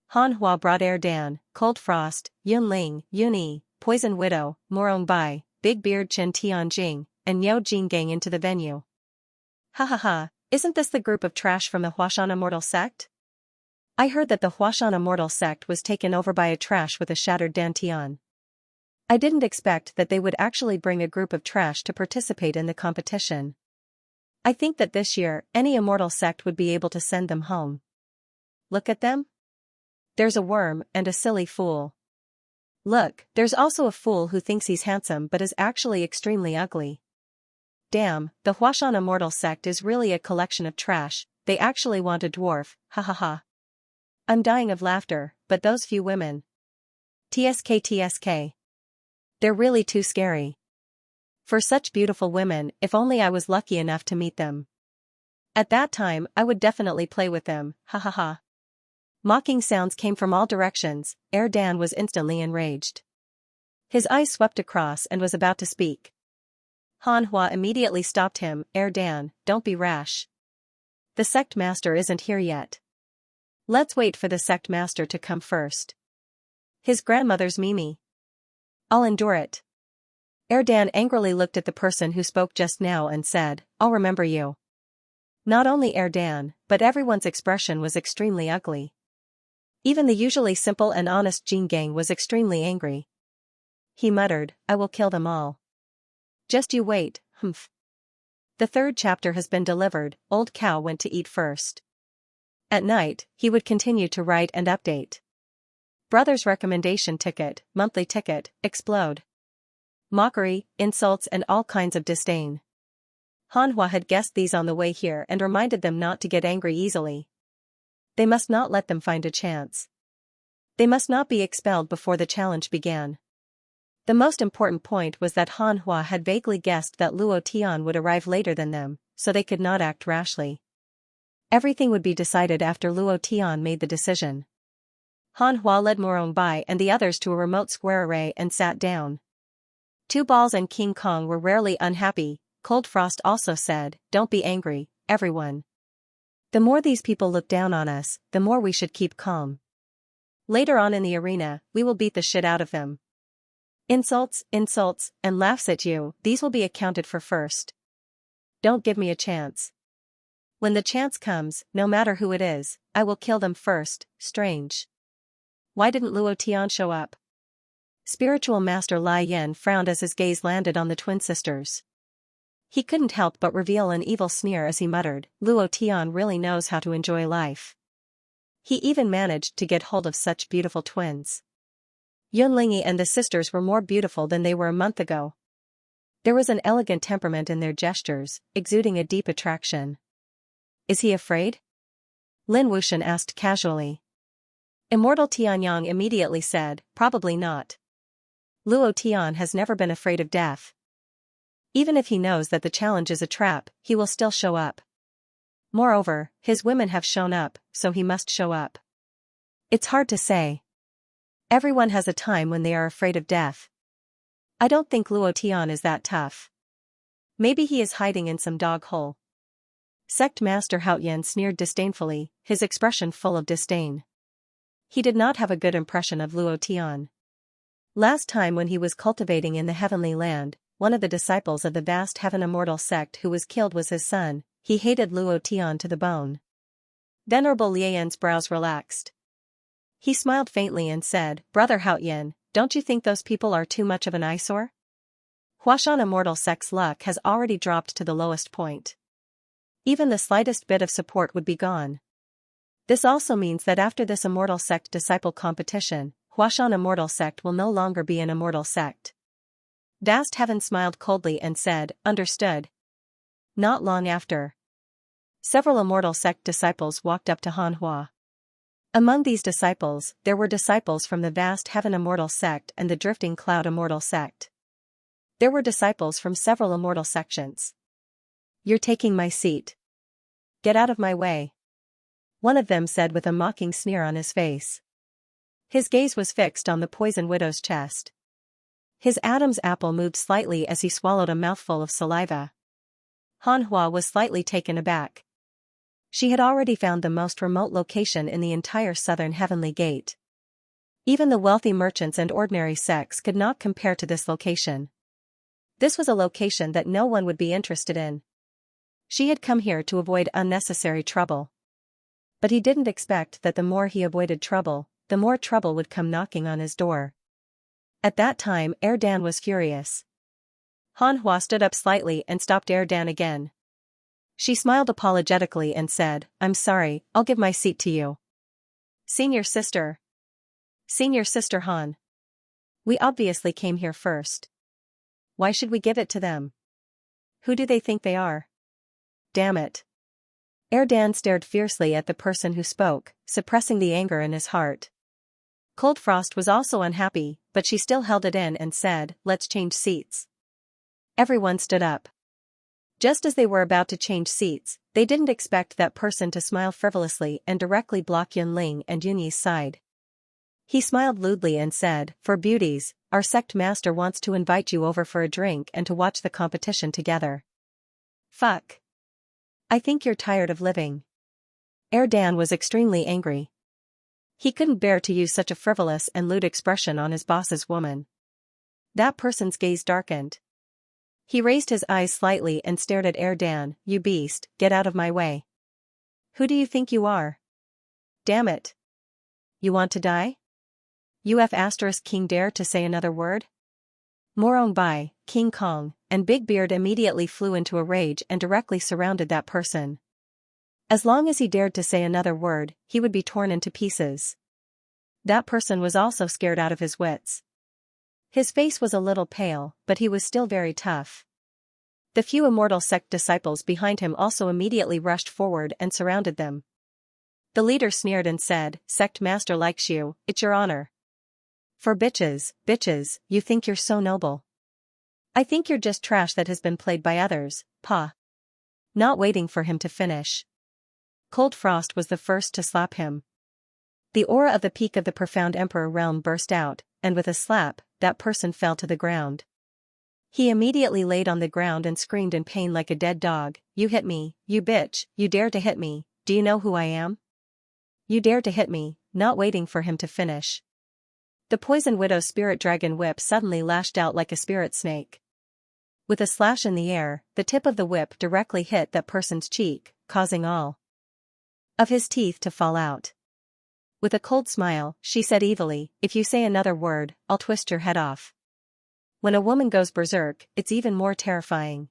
Han Hua brought Air Dan, Cold Frost, Yun Ling, Yun Yi, Poison Widow, Morong Bai, Big Beard Chen Tianjing, and Yao Jinggang into the venue. Ha ha ha, isn't this the group of trash from the Huashan immortal sect? I heard that the Huashan immortal sect was taken over by a trash with a shattered dantian. I didn't expect that they would actually bring a group of trash to participate in the competition. I think that this year, any immortal sect would be able to send them home. Look at them. There's a worm and a silly fool. Look, there's also a fool who thinks he's handsome but is actually extremely ugly. Damn, the Huashan immortal sect is really a collection of trash. They actually want a dwarf, ha ha ha. I'm dying of laughter, but those few women. TSK. They're really too scary. For such beautiful women, if only I was lucky enough to meet them. At that time, I would definitely play with them, ha ha ha. Mocking sounds came from all directions. Air Dan was instantly enraged. His eyes swept across and was about to speak. Han Hua immediately stopped him. Air Dan, don't be rash. The sect master isn't here yet. Let's wait for the sect master to come first. His grandmother's Mimi. I'll endure it. Air Dan angrily looked at the person who spoke just now and said, I'll remember you. Not only Air Dan, but everyone's expression was extremely ugly. Even the usually simple and honest Jin Gang was extremely angry. He muttered, I will kill them all. Just you wait, humph. The 3rd chapter has been delivered. Old Cow went to eat first. At night, he would continue to write and update. Brother's recommendation ticket, monthly ticket, explode. Mockery, insults and all kinds of disdain. Han Hua had guessed these on the way here and reminded them not to get angry easily. They must not let them find a chance. They must not be expelled before the challenge began. The most important point was that Han Hua had vaguely guessed that Luo Tian would arrive later than them, so they could not act rashly. Everything would be decided after Luo Tian made the decision. Han Hua led Morong Bai and the others to a remote square array and sat down. Two Balls and King Kong were rarely unhappy. Cold Frost also said, don't be angry, everyone. The more these people look down on us, the more we should keep calm. Later on in the arena, we will beat the shit out of them. Insults, insults, and laughs at you, these will be accounted for first. Don't give me a chance. When the chance comes, no matter who it is, I will kill them first. Strange. Why didn't Luo Tian show up? Spiritual Master Lai Yin frowned as his gaze landed on the twin sisters. He couldn't help but reveal an evil sneer as he muttered, Luo Tian really knows how to enjoy life. He even managed to get hold of such beautiful twins. Yunlingyi and the sisters were more beautiful than they were a month ago. There was an elegant temperament in their gestures, exuding a deep attraction. Is he afraid? Lin Wuxian asked casually. Immortal Tianyang immediately said, probably not. Luo Tian has never been afraid of death. Even if he knows that the challenge is a trap, he will still show up. Moreover, his women have shown up, so he must show up. It's hard to say. Everyone has a time when they are afraid of death. I don't think Luo Tian is that tough. Maybe he is hiding in some dog hole. Sect Master Haoyan sneered disdainfully, his expression full of disdain. He did not have a good impression of Luo Tian. Last time when he was cultivating in the heavenly land, one of the disciples of the vast heaven immortal sect who was killed was his son. He hated Luo Tian to the bone. Venerable Lian's brows relaxed. He smiled faintly and said, Brother Haoyan, don't you think those people are too much of an eyesore? Huashan immortal sect's luck has already dropped to the lowest point. Even the slightest bit of support would be gone. This also means that after this immortal sect disciple competition, Huashan immortal sect will no longer be an immortal sect. Vast Heaven smiled coldly and said, understood. Not long after, several immortal sect disciples walked up to Han Hua. Among these disciples, there were disciples from the vast Heaven immortal sect and the drifting cloud immortal sect. There were disciples from several immortal sections. You're taking my seat. Get out of my way. One of them said with a mocking sneer on his face. His gaze was fixed on the poison widow's chest. His Adam's apple moved slightly as he swallowed a mouthful of saliva. Han Hua was slightly taken aback. She had already found the most remote location in the entire southern heavenly gate. Even the wealthy merchants and ordinary sects could not compare to this location. This was a location that no one would be interested in. She had come here to avoid unnecessary trouble. But he didn't expect that the more he avoided trouble, the more trouble would come knocking on his door. At that time Erdan was furious. Han Hua stood up slightly and stopped Erdan again. She smiled apologetically and said, I'm sorry, I'll give my seat to you. Senior sister. Senior sister Han. We obviously came here first. Why should we give it to them? Who do they think they are? Damn it. Erdan stared fiercely at the person who spoke, suppressing the anger in his heart. Cold Frost was also unhappy, but she still held it in and said, let's change seats. Everyone stood up. Just as they were about to change seats, they didn't expect that person to smile frivolously and directly block Yunling and Yunyi's side. He smiled lewdly and said, for beauties, our sect master wants to invite you over for a drink and to watch the competition together. Fuck. I think you're tired of living. Erdan was extremely angry. He couldn't bear to use such a frivolous and lewd expression on his boss's woman. That person's gaze darkened. He raised his eyes slightly and stared at Erdan, you beast, get out of my way. Who do you think you are? Damn it. You want to die? UF** King dare to say another word? Morong Bai, King Kong, and Big Beard immediately flew into a rage and directly surrounded that person. As long as he dared to say another word, he would be torn into pieces. That person was also scared out of his wits. His face was a little pale, but he was still very tough. The few immortal sect disciples behind him also immediately rushed forward and surrounded them. The leader sneered and said, Sect Master likes you, it's your honor. For bitches, you think you're so noble. I think you're just trash that has been played by others, pa. Not waiting for him to finish. Cold Frost was the first to slap him. The aura of the peak of the profound Emperor realm burst out, and with a slap, that person fell to the ground. He immediately laid on the ground and screamed in pain like a dead dog, you hit me, you bitch, you dare to hit me, do you know who I am? You dare to hit me, not waiting for him to finish. The poison widow's spirit dragon whip suddenly lashed out like a spirit snake. With a slash in the air, the tip of the whip directly hit that person's cheek, causing all of his teeth to fall out. With a cold smile, she said evilly, "If you say another word, I'll twist your head off." When a woman goes berserk, it's even more terrifying.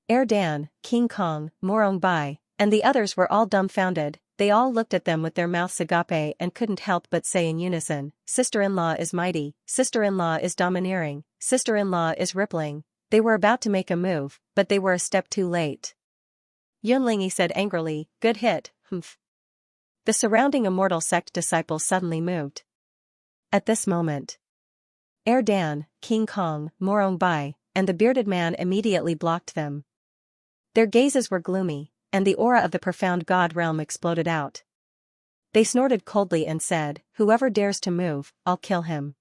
Dan, King Kong, Morong Bai, and the others were all dumbfounded. They all looked at them with their mouths agape and couldn't help but say in unison, "Sister-in-law is mighty, sister-in-law is domineering, sister-in-law is rippling." They were about to make a move, but they were a step too late. Yunlingi said angrily, "Good hit, humph." The surrounding immortal sect disciples suddenly moved. At this moment, Dan, King Kong, Morong Bai, and the bearded man immediately blocked them. Their gazes were gloomy, and the aura of the profound god realm exploded out. They snorted coldly and said, "Whoever dares to move, I'll kill him."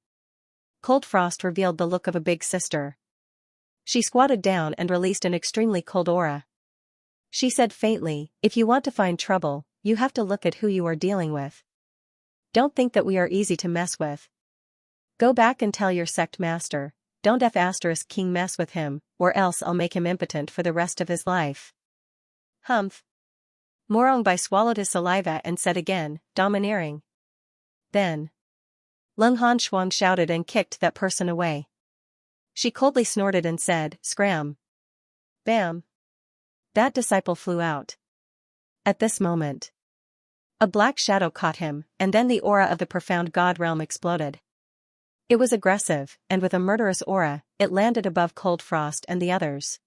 Cold frost revealed the look of a big sister. She squatted down and released an extremely cold aura. She said faintly, "If you want to find trouble, you have to look at who you are dealing with. Don't think that we are easy to mess with. Go back and tell your sect master, don't King mess with him, or else I'll make him impotent for the rest of his life." Humph. Morong Bai swallowed his saliva and said again, "Domineering." Then Lung Han Shuang shouted and kicked that person away. She coldly snorted and said, "Scram." Bam. That disciple flew out. At this moment, a black shadow caught him, and then the aura of the profound god realm exploded. It was aggressive, and with a murderous aura, it landed above Cold Frost and the others.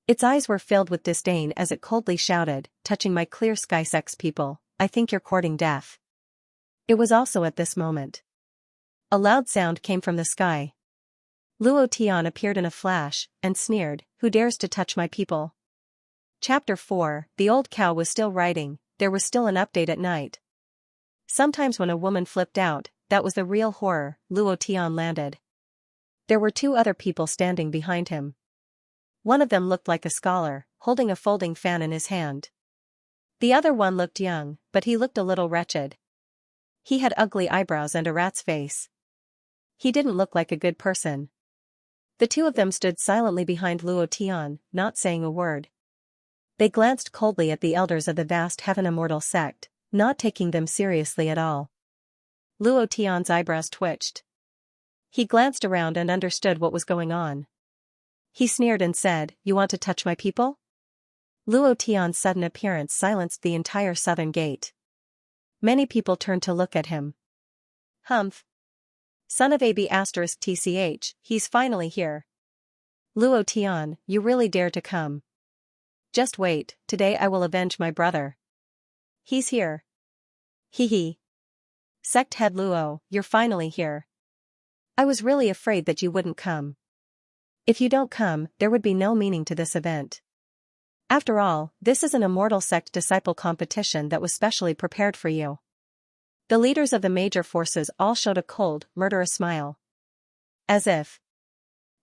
Its eyes were filled with disdain as it coldly shouted, "Touching my clear sky sex people, I think you're courting death." It was also at this moment. A loud sound came from the sky. Luo Tian appeared in a flash, and sneered, "Who dares to touch my people?" Chapter 4. The old cow was still riding. There was still an update at night. Sometimes when a woman flipped out, that was the real horror. Luo Tian landed. There were two other people standing behind him. One of them looked like a scholar, holding a folding fan in his hand. The other one looked young, but he looked a little wretched. He had ugly eyebrows and a rat's face. He didn't look like a good person. The two of them stood silently behind Luo Tian, not saying a word. They glanced coldly at the elders of the vast heaven immortal sect, not taking them seriously at all. Luo Tian's eyebrows twitched. He glanced around and understood what was going on. He sneered and said, "You want to touch my people?" Luo Tian's sudden appearance silenced the entire southern gate. Many people turned to look at him. Humph. Son of AB *TCH, he's finally here. Luo Tian, you really dare to come. Just wait, today I will avenge my brother. He's here. Hee hee. Sect head Luo, you're finally here. I was really afraid that you wouldn't come. If you don't come, there would be no meaning to this event. After all, this is an immortal sect disciple competition that was specially prepared for you. The leaders of the major forces all showed a cold, murderous smile. As if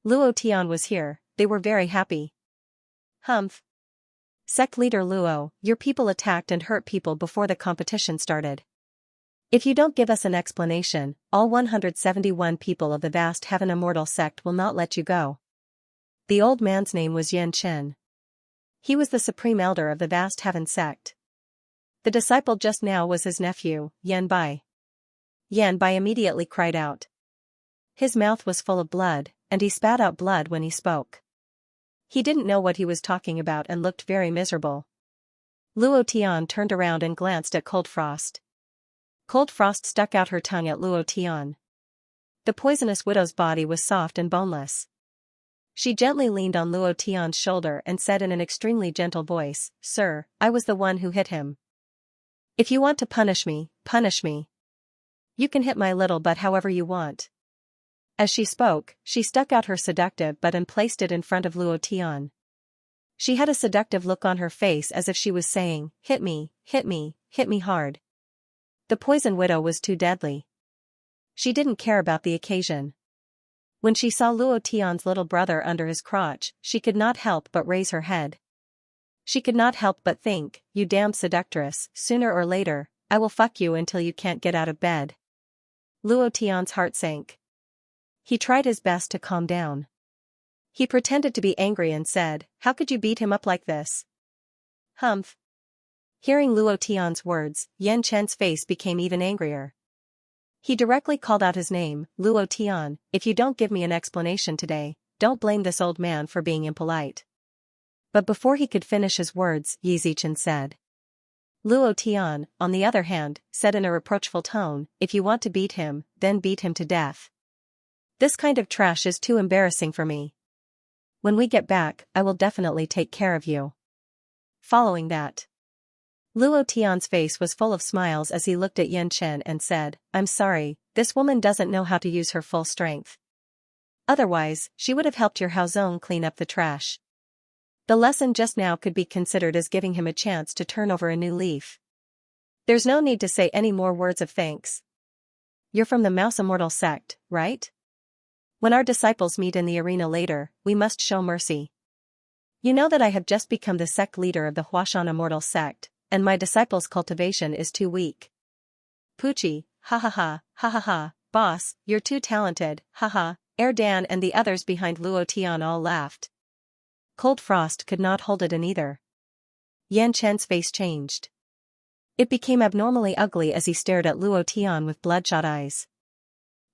Luo Tian was here, they were very happy. Humph. Sect leader Luo, your people attacked and hurt people before the competition started. If you don't give us an explanation, all 171 people of the vast heaven immortal sect will not let you go. The old man's name was Yan Chen. He was the supreme elder of the vast heaven sect. The disciple just now was his nephew, Yan Bai. Yan Bai immediately cried out. His mouth was full of blood, and he spat out blood when he spoke. He didn't know what he was talking about and looked very miserable. Luo Tian turned around and glanced at Cold Frost. Cold Frost stuck out her tongue at Luo Tian. The poisonous widow's body was soft and boneless. She gently leaned on Luo Tian's shoulder and said in an extremely gentle voice, "Sir, I was the one who hit him. If you want to punish me, punish me. You can hit my little butt however you want." As she spoke, she stuck out her seductive butt and placed it in front of Luo Tian. She had a seductive look on her face as if she was saying, "Hit me, hit me, hit me hard." The poison widow was too deadly. She didn't care about the occasion. When she saw Luo Tian's little brother under his crotch, she could not help but raise her head. She could not help but think, "You damned seductress, sooner or later, I will fuck you until you can't get out of bed." Luo Tian's heart sank. He tried his best to calm down. He pretended to be angry and said, "How could you beat him up like this?" Humph. Hearing Luo Tian's words, Yan Chen's face became even angrier. He directly called out his name, "Luo Tian, if you don't give me an explanation today, don't blame this old man for being impolite." But before he could finish his words, Yi Zichen said. Luo Tian, on the other hand, said in a reproachful tone, "If you want to beat him, then beat him to death. This kind of trash is too embarrassing for me. When we get back, I will definitely take care of you." Following that, Luo Tian's face was full of smiles as he looked at Yan Chen and said, "I'm sorry, this woman doesn't know how to use her full strength. Otherwise, she would have helped your Haozong clean up the trash." The lesson just now could be considered as giving him a chance to turn over a new leaf. There's no need to say any more words of thanks. You're from the Mouse Immortal sect, right? When our disciples meet in the arena later, we must show mercy. You know that I have just become the sect leader of the Huashan Immortal sect, and my disciples' cultivation is too weak. Pucci, ha ha ha, ha ha ha, boss, you're too talented, ha ha. Dan and the others behind Luo Tian all laughed. Cold Frost could not hold it in either. Yan Chen's face changed. It became abnormally ugly as he stared at Luo Tian with bloodshot eyes.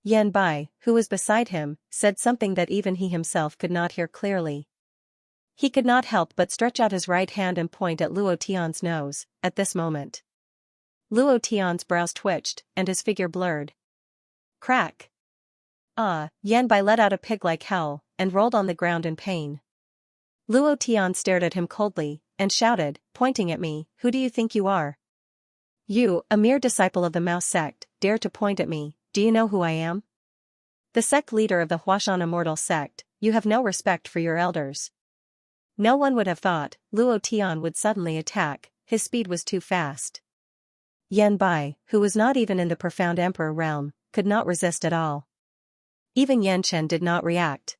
Yan Bai, who was beside him, said something that even he himself could not hear clearly. He could not help but stretch out his right hand and point at Luo Tian's nose, at this moment. Luo Tian's brows twitched, and his figure blurred. Crack! Ah! Yan Bai let out a pig-like howl, and rolled on the ground in pain. Luo Tian stared at him coldly, and shouted, pointing at me, "Who do you think you are? You, a mere disciple of the Mouse sect, dare to point at me, do you know who I am? The sect leader of the Huashan Immortal sect, you have no respect for your elders." No one would have thought Luo Tian would suddenly attack, his speed was too fast. Yan Bai, who was not even in the profound emperor realm, could not resist at all. Even Yan Chen did not react.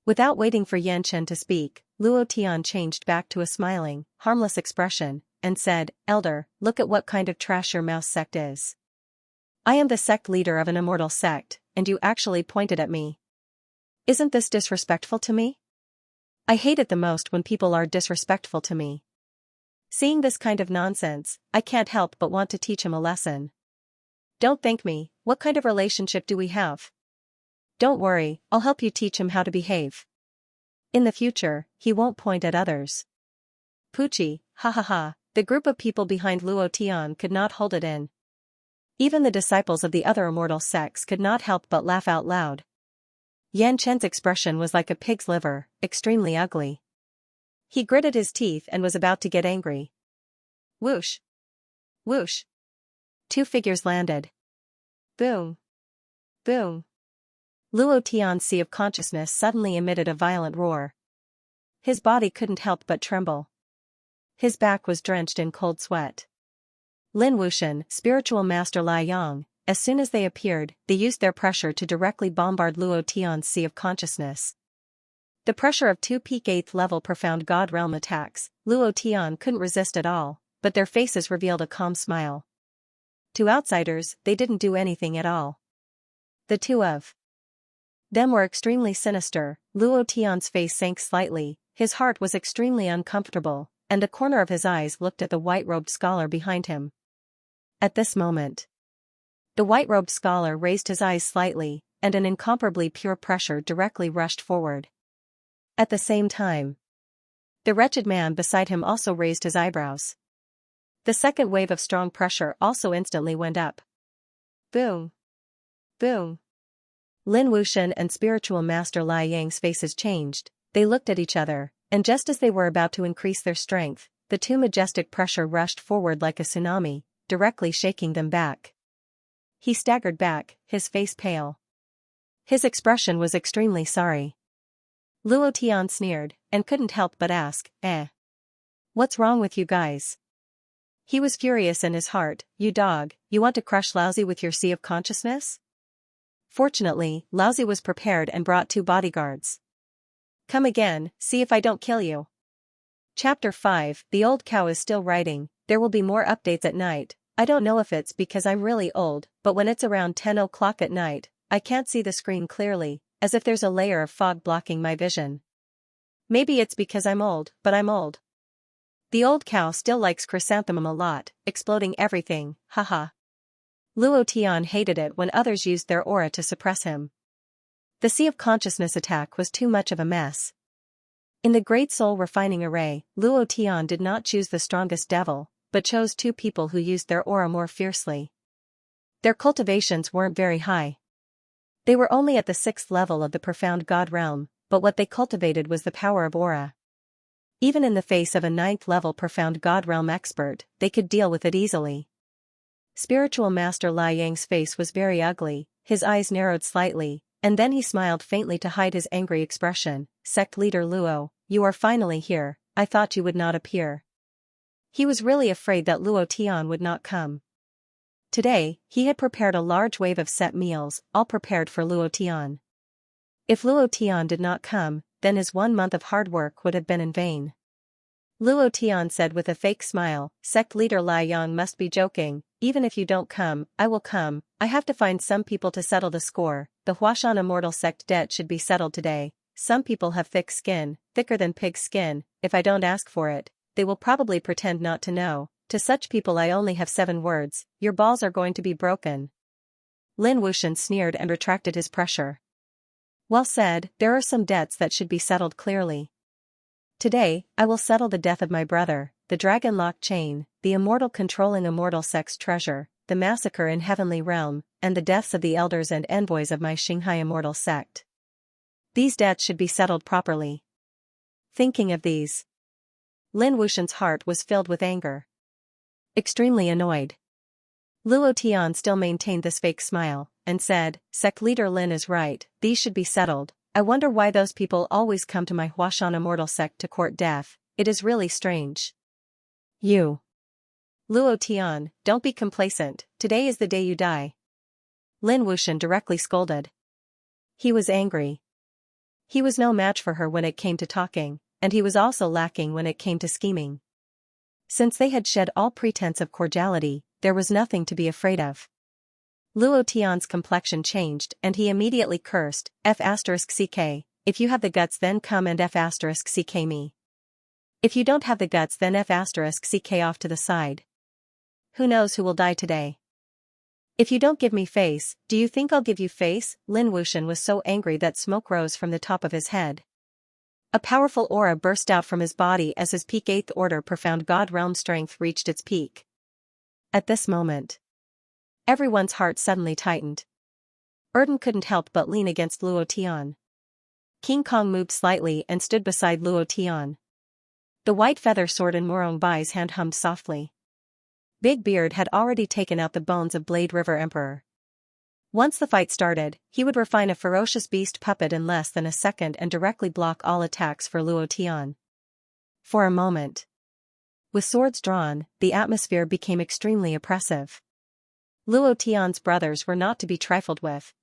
Without waiting for Yan Chen to speak, Luo Tian changed back to a smiling, harmless expression, and said, "Elder, look at what kind of trash your Mouse sect is. I am the sect leader of an immortal sect, and you actually pointed at me. Isn't this disrespectful to me? I hate it the most when people are disrespectful to me. Seeing this kind of nonsense, I can't help but want to teach him a lesson. Don't thank me, what kind of relationship do we have? Don't worry, I'll help you teach him how to behave. In the future, he won't point at others." Pucci, ha ha ha, the group of people behind Luo Tian could not hold it in. Even the disciples of the other immortal sects could not help but laugh out loud. Yan Chen's expression was like a pig's liver, extremely ugly. He gritted his teeth and was about to get angry. Whoosh! Whoosh! Two figures landed. Boom! Boom! Luo Tian's sea of consciousness suddenly emitted a violent roar. His body couldn't help but tremble. His back was drenched in cold sweat. Lin Wuxian, spiritual master Lai Yang, as soon as they appeared, they used their pressure to directly bombard Luo Tian's sea of consciousness. The pressure of two peak 8th level profound God realm attacks, Luo Tian couldn't resist at all, but their faces revealed a calm smile. To outsiders, they didn't do anything at all. The two of them were extremely sinister. Luo Tian's face sank slightly, his heart was extremely uncomfortable, and a corner of his eyes looked at the white-robed scholar behind him. At this moment, the white-robed scholar raised his eyes slightly, and an incomparably pure pressure directly rushed forward. At the same time, the wretched man beside him also raised his eyebrows. The second wave of strong pressure also instantly went up. Boom! Boom! Lin Wuxian and spiritual master Lai Yang's faces changed, they looked at each other, and just as they were about to increase their strength, the two majestic pressure rushed forward like a tsunami, directly shaking them back. He staggered back, his face pale. His expression was extremely sorry. Luo Tian sneered, and couldn't help but ask, "What's wrong with you guys?" He was furious in his heart. "You dog, you want to crush Laozi with your sea of consciousness?" Fortunately, Laozi was prepared and brought 2 bodyguards. "Come again, see if I don't kill you." Chapter 5, The Old Cow is still writing. There will be more updates at night. I don't know if it's because I'm really old, but when it's around 10 o'clock at night, I can't see the screen clearly, as if there's a layer of fog blocking my vision. Maybe it's because I'm old, but I'm old. The old cow still likes chrysanthemum a lot, exploding everything, haha. Luo Tian hated it when others used their aura to suppress him. The Sea of Consciousness attack was too much of a mess. In the Great Soul Refining Array, Luo Tian did not choose the strongest devil, but chose two people who used their aura more fiercely. Their cultivations weren't very high. They were only at the 6th level of the profound God realm, but what they cultivated was the power of aura. Even in the face of a 9th level profound God realm expert, they could deal with it easily. Spiritual Master Lai Yang's face was very ugly, his eyes narrowed slightly, and then he smiled faintly to hide his angry expression. Sect Leader Luo, you are finally here, I thought you would not appear. He was really afraid that Luo Tian would not come. Today, he had prepared a large wave of set meals, all prepared for Luo Tian. If Luo Tian did not come, then his 1 month of hard work would have been in vain. Luo Tian said with a fake smile, Sect Leader Lai Yang must be joking, even if you don't come, I will come, I have to find some people to settle the score, the Huashan Immortal Sect debt should be settled today, some people have thick skin, thicker than pig skin, if I don't ask for it, they will probably pretend not to know, to such people I only have 7 words, your balls are going to be broken. Lin Wuxian sneered and retracted his pressure. Well said, there are some debts that should be settled clearly. Today, I will settle the death of my brother, the dragon lock chain, the immortal controlling immortal sex treasure, the massacre in heavenly realm, and the deaths of the elders and envoys of my Xianxia immortal sect. These debts should be settled properly. Thinking of these, Lin Wuxian's heart was filled with anger. Extremely annoyed. Luo Tian still maintained this fake smile, and said, Sect Leader Lin is right, these should be settled, I wonder why those people always come to my Huashan Immortal Sect to court death, it is really strange. You. Luo Tian, don't be complacent, today is the day you die. Lin Wuxian directly scolded. He was angry. He was no match for her when it came to talking, and he was also lacking when it came to scheming. Since they had shed all pretense of cordiality, there was nothing to be afraid of. Luo Tian's complexion changed and he immediately cursed, F***ck, if you have the guts then come and F***ck me. If you don't have the guts then F***ck off to the side. Who knows who will die today? If you don't give me face, do you think I'll give you face? Lin Wuxian was so angry that smoke rose from the top of his head. A powerful aura burst out from his body as his peak 8th order profound God realm strength reached its peak. At this moment, everyone's heart suddenly tightened. Erden couldn't help but lean against Luo Tian. King Kong moved slightly and stood beside Luo Tian. The white feather sword in Murong Bai's hand hummed softly. Big Beard had already taken out the bones of Blade River Emperor. Once the fight started, he would refine a ferocious beast puppet in less than a second and directly block all attacks for Luo Tian. For a moment, with swords drawn, the atmosphere became extremely oppressive. Luo Tian's brothers were not to be trifled with.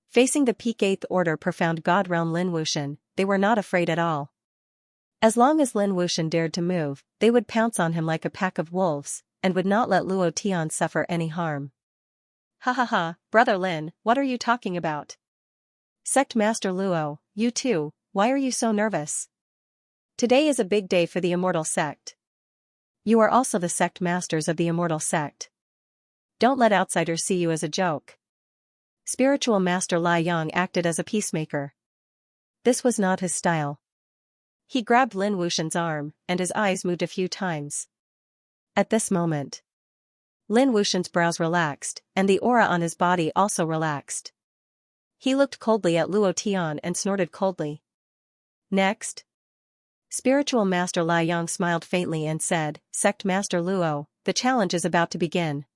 Facing the peak 8th order profound God realm Lin Wuxian, they were not afraid at all. As long as Lin Wuxian dared to move, they would pounce on him like a pack of wolves, and would not let Luo Tian suffer any harm. Ha ha ha, Brother Lin, what are you talking about? Sect Master Luo, you too, why are you so nervous? Today is a big day for the Immortal Sect. You are also the sect masters of the Immortal Sect. Don't let outsiders see you as a joke. Spiritual Master Lai Yang acted as a peacemaker. This was not his style. He grabbed Lin Wuxian's arm, and his eyes moved a few times. At this moment, Lin Wuxian's brows relaxed, and the aura on his body also relaxed. He looked coldly at Luo Tian and snorted coldly. Next. Spiritual Master Lai Yang smiled faintly and said, Sect Master Luo, the challenge is about to begin.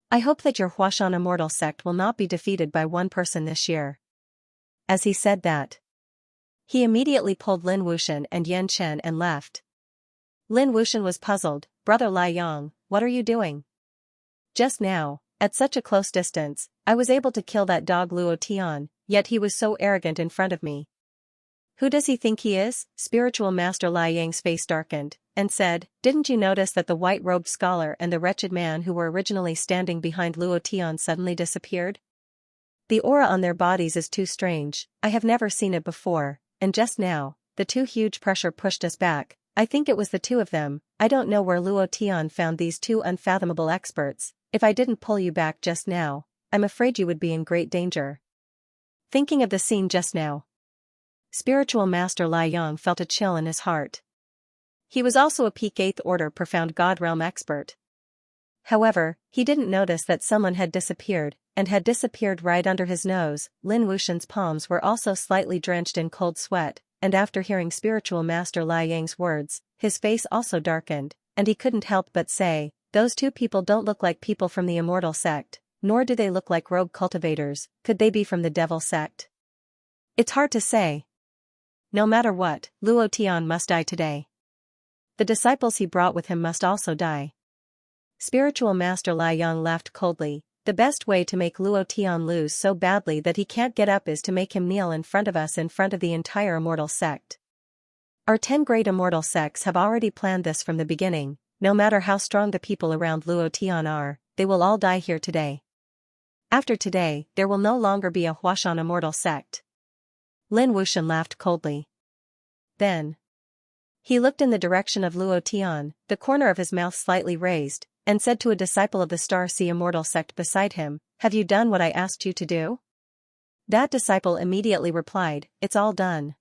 I hope that your Huashan Immortal Sect will not be defeated by one person this year. As he said that, he immediately pulled Lin Wuxian and Yan Chen and left. Lin Wuxian was puzzled, Brother Lai Yang, what are you doing? Just now, at such a close distance, I was able to kill that dog Luo Tian, yet he was so arrogant in front of me. Who does he think he is? Spiritual Master Lai Yang's face darkened, and said, didn't you notice that the white-robed scholar and the wretched man who were originally standing behind Luo Tian suddenly disappeared? The aura on their bodies is too strange, I have never seen it before, and just now, the too huge pressure pushed us back. I think it was the two of them. I don't know where Luo Tian found these two unfathomable experts. If I didn't pull you back just now, I'm afraid you would be in great danger. Thinking of the scene just now, Spiritual Master Lai Yang felt a chill in his heart. He was also a peak 8th Order Profound God Realm expert. However, he didn't notice that someone had disappeared, and had disappeared right under his nose. Lin Wuxian's palms were also slightly drenched in cold sweat, and after hearing Spiritual Master Lai Yang's words, his face also darkened, and he couldn't help but say, those two people don't look like people from the Immortal Sect, nor do they look like rogue cultivators. Could they be from the Devil Sect? It's hard to say. No matter what, Luo Tian must die today. The disciples he brought with him must also die. Spiritual Master Lai Yang laughed coldly. The best way to make Luo Tian lose so badly that he can't get up is to make him kneel in front of us, in front of the entire Immortal Sect. Our 10 great Immortal Sects have already planned this from the beginning. No matter how strong the people around Luo Tian are, they will all die here today. After today, there will no longer be a Huashan Immortal Sect. Lin Wuxian laughed coldly. Then he looked in the direction of Luo Tian, the corner of his mouth slightly raised, and said to a disciple of the Star Sea Immortal Sect beside him, have you done what I asked you to do? That disciple immediately replied, it's all done.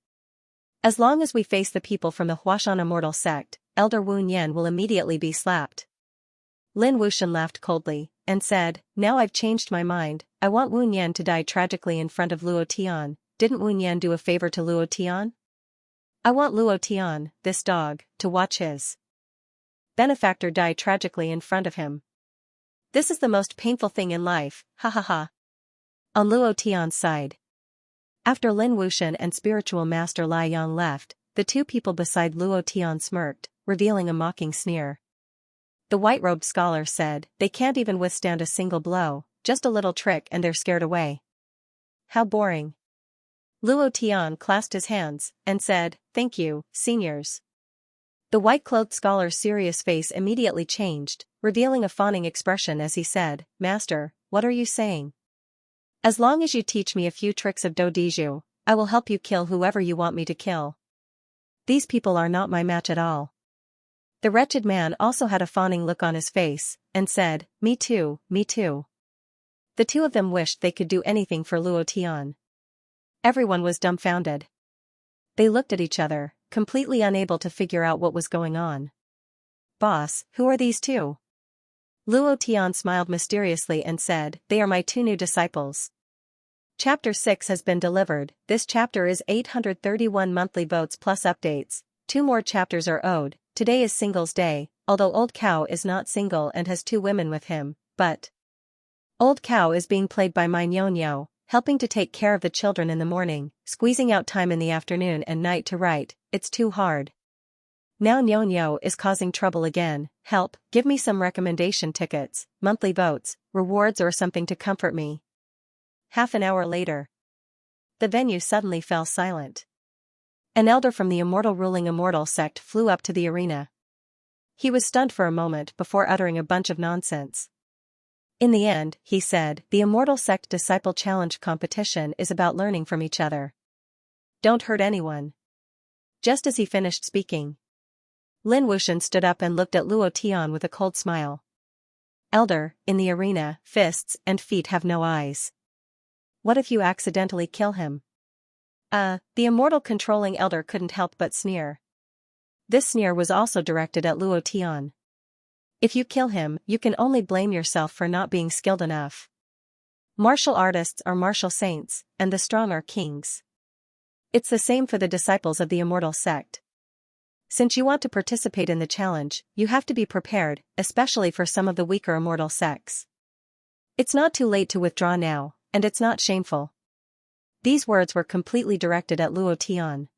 As long as we face the people from the Huashan Immortal Sect, Elder Wu Yan will immediately be slapped. Lin Wuxian laughed coldly, and said, now I've changed my mind, I want Wu Yan to die tragically in front of Luo Tian. Didn't Wu Yan do a favor to Luo Tian? I want Luo Tian, this dog, to watch his benefactor die tragically in front of him. This is the most painful thing in life, ha ha ha. On Luo Tian's side. After Lin Wuxian and Spiritual Master Lai Yang left, the two people beside Luo Tian smirked, revealing a mocking sneer. The white-robed scholar said, they can't even withstand a single blow, just a little trick and they're scared away. How boring. Luo Tian clasped his hands, and said, thank you, seniors. The white-clothed scholar's serious face immediately changed, revealing a fawning expression as he said, Master, what are you saying? As long as you teach me a few tricks of Dodiju, I will help you kill whoever you want me to kill. These people are not my match at all. The wretched man also had a fawning look on his face, and said, me too, me too. The two of them wished they could do anything for Luo Tian. Everyone was dumbfounded. They looked at each other, completely unable to figure out what was going on. Boss, who are these two? Luo Tian smiled mysteriously and said, they are my two new disciples. Chapter 6 has been delivered. This chapter is 831 monthly votes plus updates. 2 more chapters are owed. Today is Singles Day, although Old Cow is not single and has 2 women with him, but Old Cow is being played by my Nyonyo, helping to take care of the children in the morning, squeezing out time in the afternoon and night to write. It's too hard. Now Nyonyo is causing trouble again. Help, give me some recommendation tickets, monthly votes, rewards or something to comfort me. Half an hour later, the venue suddenly fell silent. An elder from the ruling Immortal Sect flew up to the arena. He was stunned for a moment before uttering a bunch of nonsense. In the end, he said, the Immortal Sect Disciple Challenge competition is about learning from each other. Don't hurt anyone. Just as he finished speaking, Lin Wuxian stood up and looked at Luo Tian with a cold smile. Elder, in the arena, fists and feet have no eyes. What if you accidentally kill him? The immortal controlling elder couldn't help but sneer. This sneer was also directed at Luo Tian. If you kill him, you can only blame yourself for not being skilled enough. Martial artists are martial saints, and the strong are kings. It's the same for the disciples of the Immortal Sect. Since you want to participate in the challenge, you have to be prepared, especially for some of the weaker Immortal Sects. It's not too late to withdraw now, and it's not shameful. These words were completely directed at Luo Tian.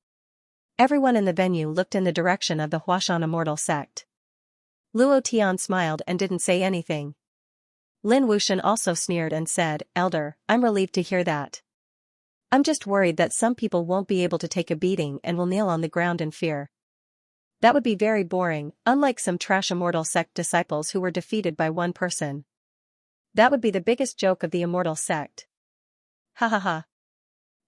Everyone in the venue looked in the direction of the Huashan Immortal Sect. Luo Tian smiled and didn't say anything. Lin Wuxian also sneered and said, Elder, I'm relieved to hear that. I'm just worried that some people won't be able to take a beating and will kneel on the ground in fear. That would be very boring, unlike some trash immortal sect disciples who were defeated by one person. That would be the biggest joke of the immortal sect. Ha ha ha.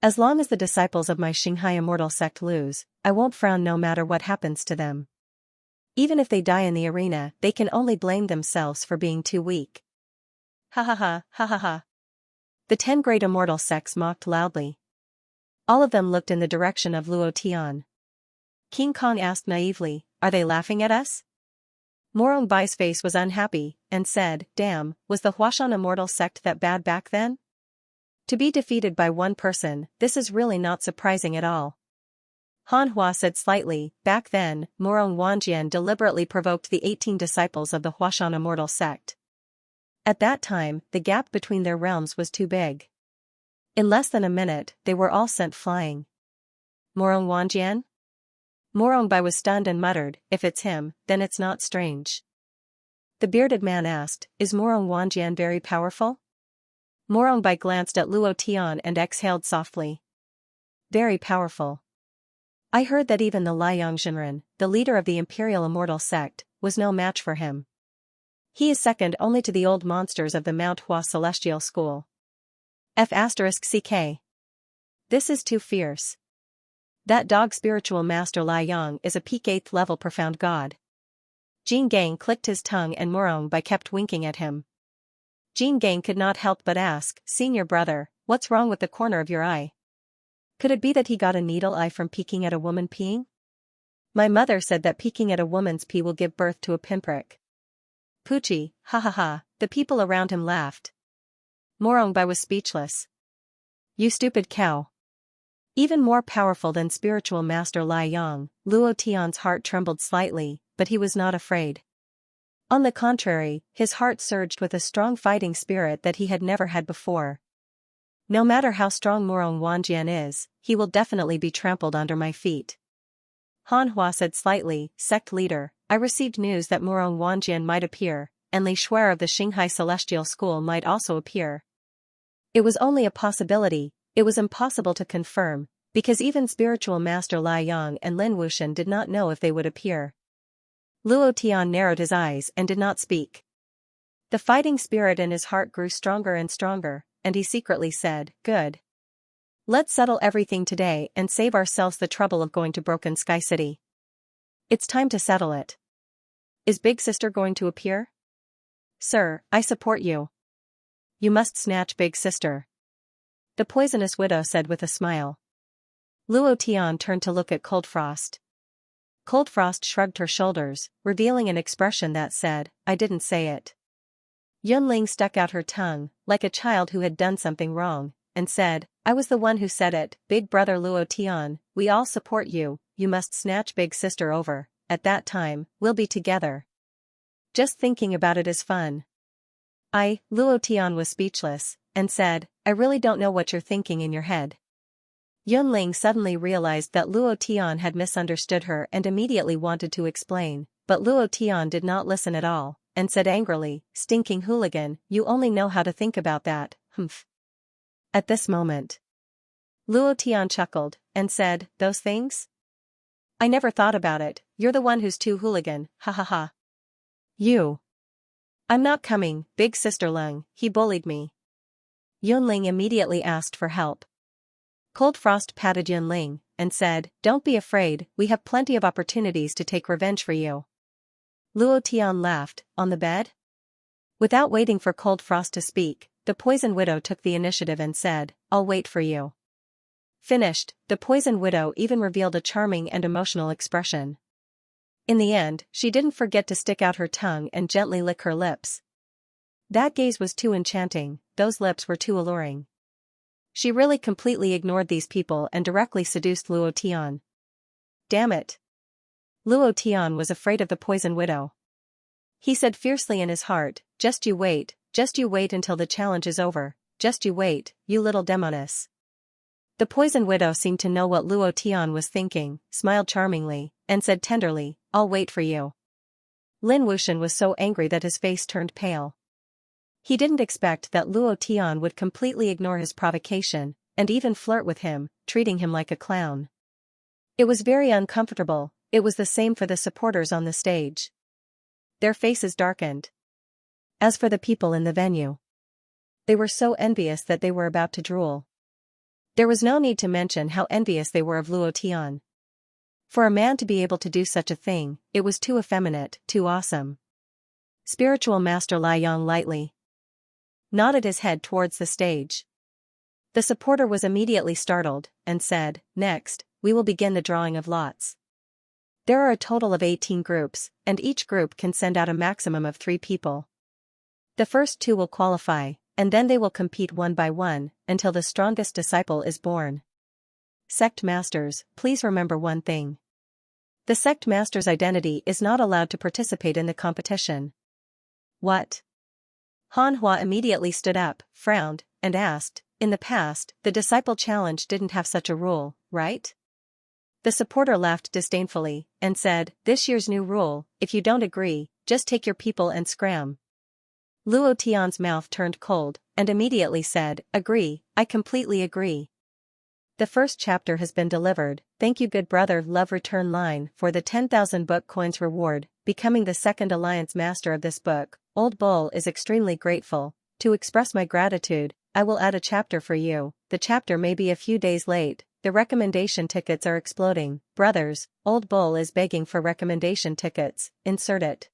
As long as the disciples of my Xianxia immortal sect lose, I won't frown no matter what happens to them. Even if they die in the arena, they can only blame themselves for being too weak. Ha ha ha, ha ha ha. The 10 great immortal sects mocked loudly. All of them looked in the direction of Luo Tian. King Kong asked naively, "Are they laughing at us?" Morong Bai's face was unhappy, and said, "Damn, was the Huashan immortal sect that bad back then? To be defeated by one person, this is really not surprising at all." Han Hua said slightly, "Back then, Morong Wanjian deliberately provoked the 18 disciples of the Huashan immortal sect. At that time, the gap between their realms was too big. In less than a minute, they were all sent flying." Morong Wanjian? Morong Bai was stunned and muttered, "If it's him, then it's not strange." The bearded man asked, "Is Morong Wanjian very powerful?" Morong Bai glanced at Luo Tian and exhaled softly. "Very powerful. I heard that even the Liang Zhenren, the leader of the Imperial Immortal Sect, was no match for him. He is second only to the old monsters of the Mount Hua Celestial School. F***CK. This is too fierce. That dog spiritual master Liang is a peak 8th level profound god." Jin Gang clicked his tongue and Morong Bai kept winking at him. Jin Gang could not help but ask, "Senior brother, what's wrong with the corner of your eye? Could it be that he got a needle eye from peeking at a woman peeing? My mother said that peeking at a woman's pee will give birth to a pinprick." Poochie, ha ha ha, the people around him laughed. Morong Bai was speechless. "You stupid cow." Even more powerful than spiritual master Liang, Luo Tian's heart trembled slightly, but he was not afraid. On the contrary, his heart surged with a strong fighting spirit that he had never had before. "No matter how strong Morong Wanjian is, he will definitely be trampled under my feet." Han Hua said slightly, "Sect leader, I received news that Morong Wanjian might appear, and Li Shuer of the Xinghai Celestial School might also appear. It was only a possibility, it was impossible to confirm, because even spiritual master Liang and Lin Wuxian did not know if they would appear." Luo Tian narrowed his eyes and did not speak. The fighting spirit in his heart grew stronger and stronger, and he secretly said, "Good. Let's settle everything today and save ourselves the trouble of going to Broken Sky City. It's time to settle it. Is Big Sister going to appear?" "Sir, I support you." "You must snatch Big Sister," the poisonous widow said with a smile. Luo Tian turned to look at Cold Frost. Cold Frost shrugged her shoulders, revealing an expression that said, "I didn't say it." Yunling stuck out her tongue, like a child who had done something wrong, and said, "I was the one who said it, Big Brother Luo Tian, we all support you, you must snatch Big Sister over, at that time, we'll be together. Just thinking about it is fun." Luo Tian was speechless, and said, "I really don't know what you're thinking in your head." Yunling suddenly realized that Luo Tian had misunderstood her and immediately wanted to explain, but Luo Tian did not listen at all, and said angrily, "Stinking hooligan, you only know how to think about that, humph." At this moment, Luo Tian chuckled, and said, "Those things? I never thought about it, you're the one who's too hooligan, ha ha ha." "You." "I'm not coming, Big Sister Lung, he bullied me." Yunling immediately asked for help. Cold Frost patted Yunling, and said, "Don't be afraid, we have plenty of opportunities to take revenge for you." Luo Tian laughed, "On the bed?" Without waiting for Cold Frost to speak, the Poison Widow took the initiative and said, "I'll wait for you." Finished, the Poison Widow even revealed a charming and emotional expression. In the end, she didn't forget to stick out her tongue and gently lick her lips. That gaze was too enchanting, those lips were too alluring. She really completely ignored these people and directly seduced Luo Tian. Damn it. Luo Tian was afraid of the Poison Widow. He said fiercely in his heart, just you wait until the challenge is over, just you wait, you little demoness." The Poison Widow seemed to know what Luo Tian was thinking, smiled charmingly, and said tenderly, "I'll wait for you." Lin Wuxian was so angry that his face turned pale. He didn't expect that Luo Tian would completely ignore his provocation, and even flirt with him, treating him like a clown. It was very uncomfortable. It was the same for the supporters on the stage. Their faces darkened. As for the people in the venue, they were so envious that they were about to drool. There was no need to mention how envious they were of Luo Tian. For a man to be able to do such a thing, it was too effeminate, too awesome. Spiritual Master Lai Yang lightly nodded his head towards the stage. The supporter was immediately startled, and said, "Next, we will begin the drawing of lots. There are a total of 18 groups, and each group can send out a maximum of 3 people. The first 2 will qualify, and then they will compete one by one, until the strongest disciple is born. Sect masters, please remember one thing. The sect master's identity is not allowed to participate in the competition." "What?" Han Hua immediately stood up, frowned, and asked, "In the past, the disciple challenge didn't have such a rule, right?" The supporter laughed disdainfully, and said, "This year's new rule, if you don't agree, just take your people and scram." Luo Tian's mouth turned cold, and immediately said, "Agree, I completely agree." The first chapter has been delivered. Thank you, good brother. Love return line for the 10,000 book coins reward, becoming the second alliance master of this book. Old Bull is extremely grateful. To express my gratitude, I will add a chapter for you. The chapter may be a few days late. The recommendation tickets are exploding. Brothers, Old Bull is begging for recommendation tickets. Insert it.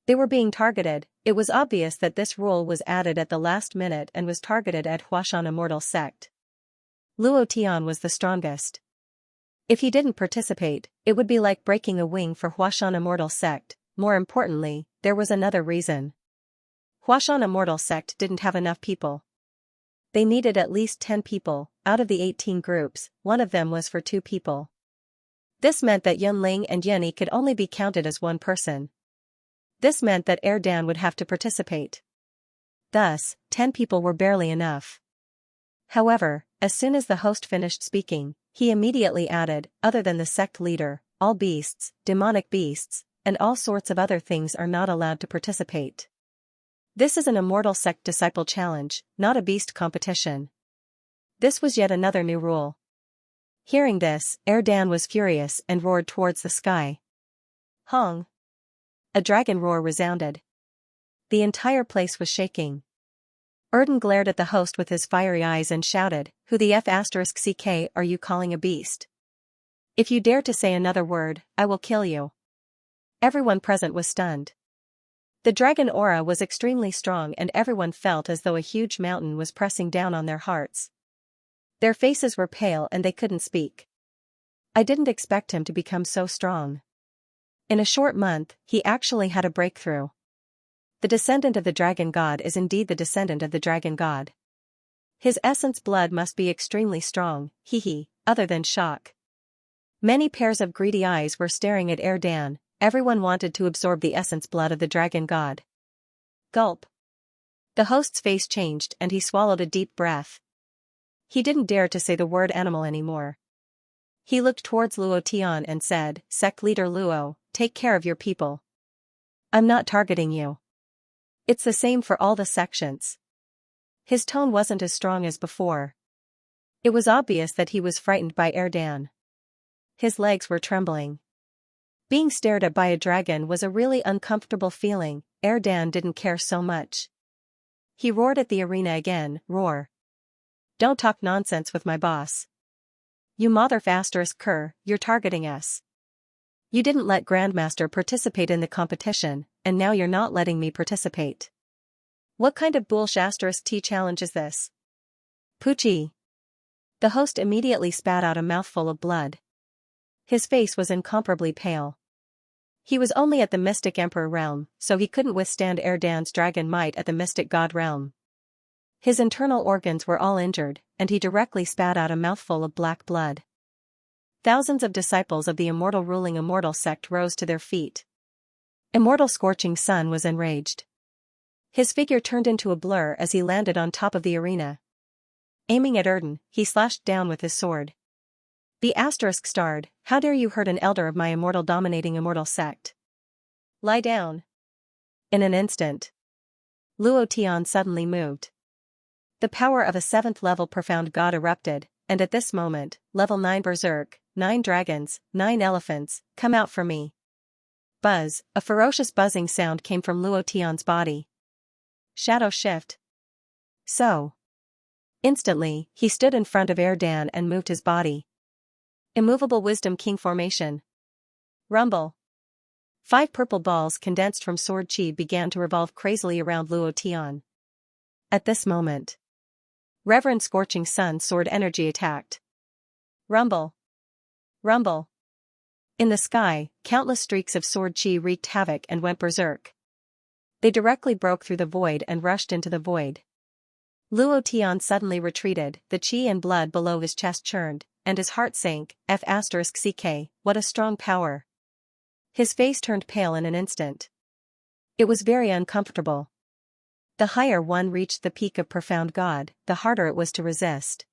They were being targeted. It was obvious that this rule was added at the last minute and was targeted at Huashan Immortal Sect. Luo Tian was the strongest. If he didn't participate, it would be like breaking a wing for Huashan Immortal Sect. More importantly, there was another reason. Huashan Immortal Sect didn't have enough people. They needed at least 10 people. Out of the 18 groups, one of them was for 2 people. This meant that Yunling and Yunyi could only be counted as one person. This meant that Dan would have to participate. Thus, 10 people were barely enough. However, as soon as the host finished speaking, he immediately added, "Other than the sect leader, all beasts, demonic beasts, and all sorts of other things are not allowed to participate. This is an immortal sect disciple challenge, not a beast competition." This was yet another new rule. Hearing this, Dan was furious and roared towards the sky. Hong! A dragon roar resounded. The entire place was shaking. Erden glared at the host with his fiery eyes and shouted, "Who the F***ck are you calling a beast? If you dare to say another word, I will kill you." Everyone present was stunned. The dragon aura was extremely strong and everyone felt as though a huge mountain was pressing down on their hearts. Their faces were pale and they couldn't speak. I didn't expect him to become so strong. In a short month, he actually had a breakthrough. The descendant of the dragon god is indeed the descendant of the dragon god. His essence blood must be extremely strong, other than shock. Many pairs of greedy eyes were staring at Dan. Everyone wanted to absorb the essence blood of the dragon god. Gulp. The host's face changed and he swallowed a deep breath. He didn't dare to say the word animal anymore. He looked towards Luo Tian and said, "Sect leader Luo, take care of your people. I'm not targeting you. It's the same for all the sections." His tone wasn't as strong as before. It was obvious that he was frightened by Dan. His legs were trembling. Being stared at by a dragon was a really uncomfortable feeling. Dan didn't care so much. He roared at the arena again, "Roar. Don't talk nonsense with my boss. You motherf***, you're targeting us. You didn't let Grandmaster participate in the competition, and now you're not letting me participate. What kind of bullsh**t challenge is this? Poochie." The host immediately spat out a mouthful of blood. His face was incomparably pale. He was only at the Mystic Emperor realm, so he couldn't withstand Dan's dragon might at the Mystic God realm. His internal organs were all injured, and he directly spat out a mouthful of black blood. Thousands of disciples of the immortal ruling immortal sect rose to their feet. Immortal Scorching Sun was enraged. His figure turned into a blur as he landed on top of the arena. Aiming at Erden, he slashed down with his sword. The asterisk starred, "How dare you hurt an elder of my immortal dominating immortal sect? Lie down." In an instant, Luo Tian suddenly moved. The power of a 7th level profound god erupted, and at this moment, level 9 berserk, 9 dragons, 9 elephants, come out for me. Buzz, a ferocious buzzing sound came from Luo Tian's body. Shadow shift. So. Instantly, he stood in front of Erdan and moved his body. Immovable Wisdom King formation. Rumble. 5 purple balls condensed from sword chi began to revolve crazily around Luo Tian. At this moment, Reverend Scorching Sun sword energy attacked. Rumble. Rumble. In the sky, countless streaks of sword chi wreaked havoc and went berserk. They directly broke through the void and rushed into the void. Luo Tian suddenly retreated, the chi and blood below his chest churned, and his heart sank. F***ck, what a strong power. His face turned pale in an instant. It was very uncomfortable. The higher one reached the peak of Profound God, the harder it was to resist.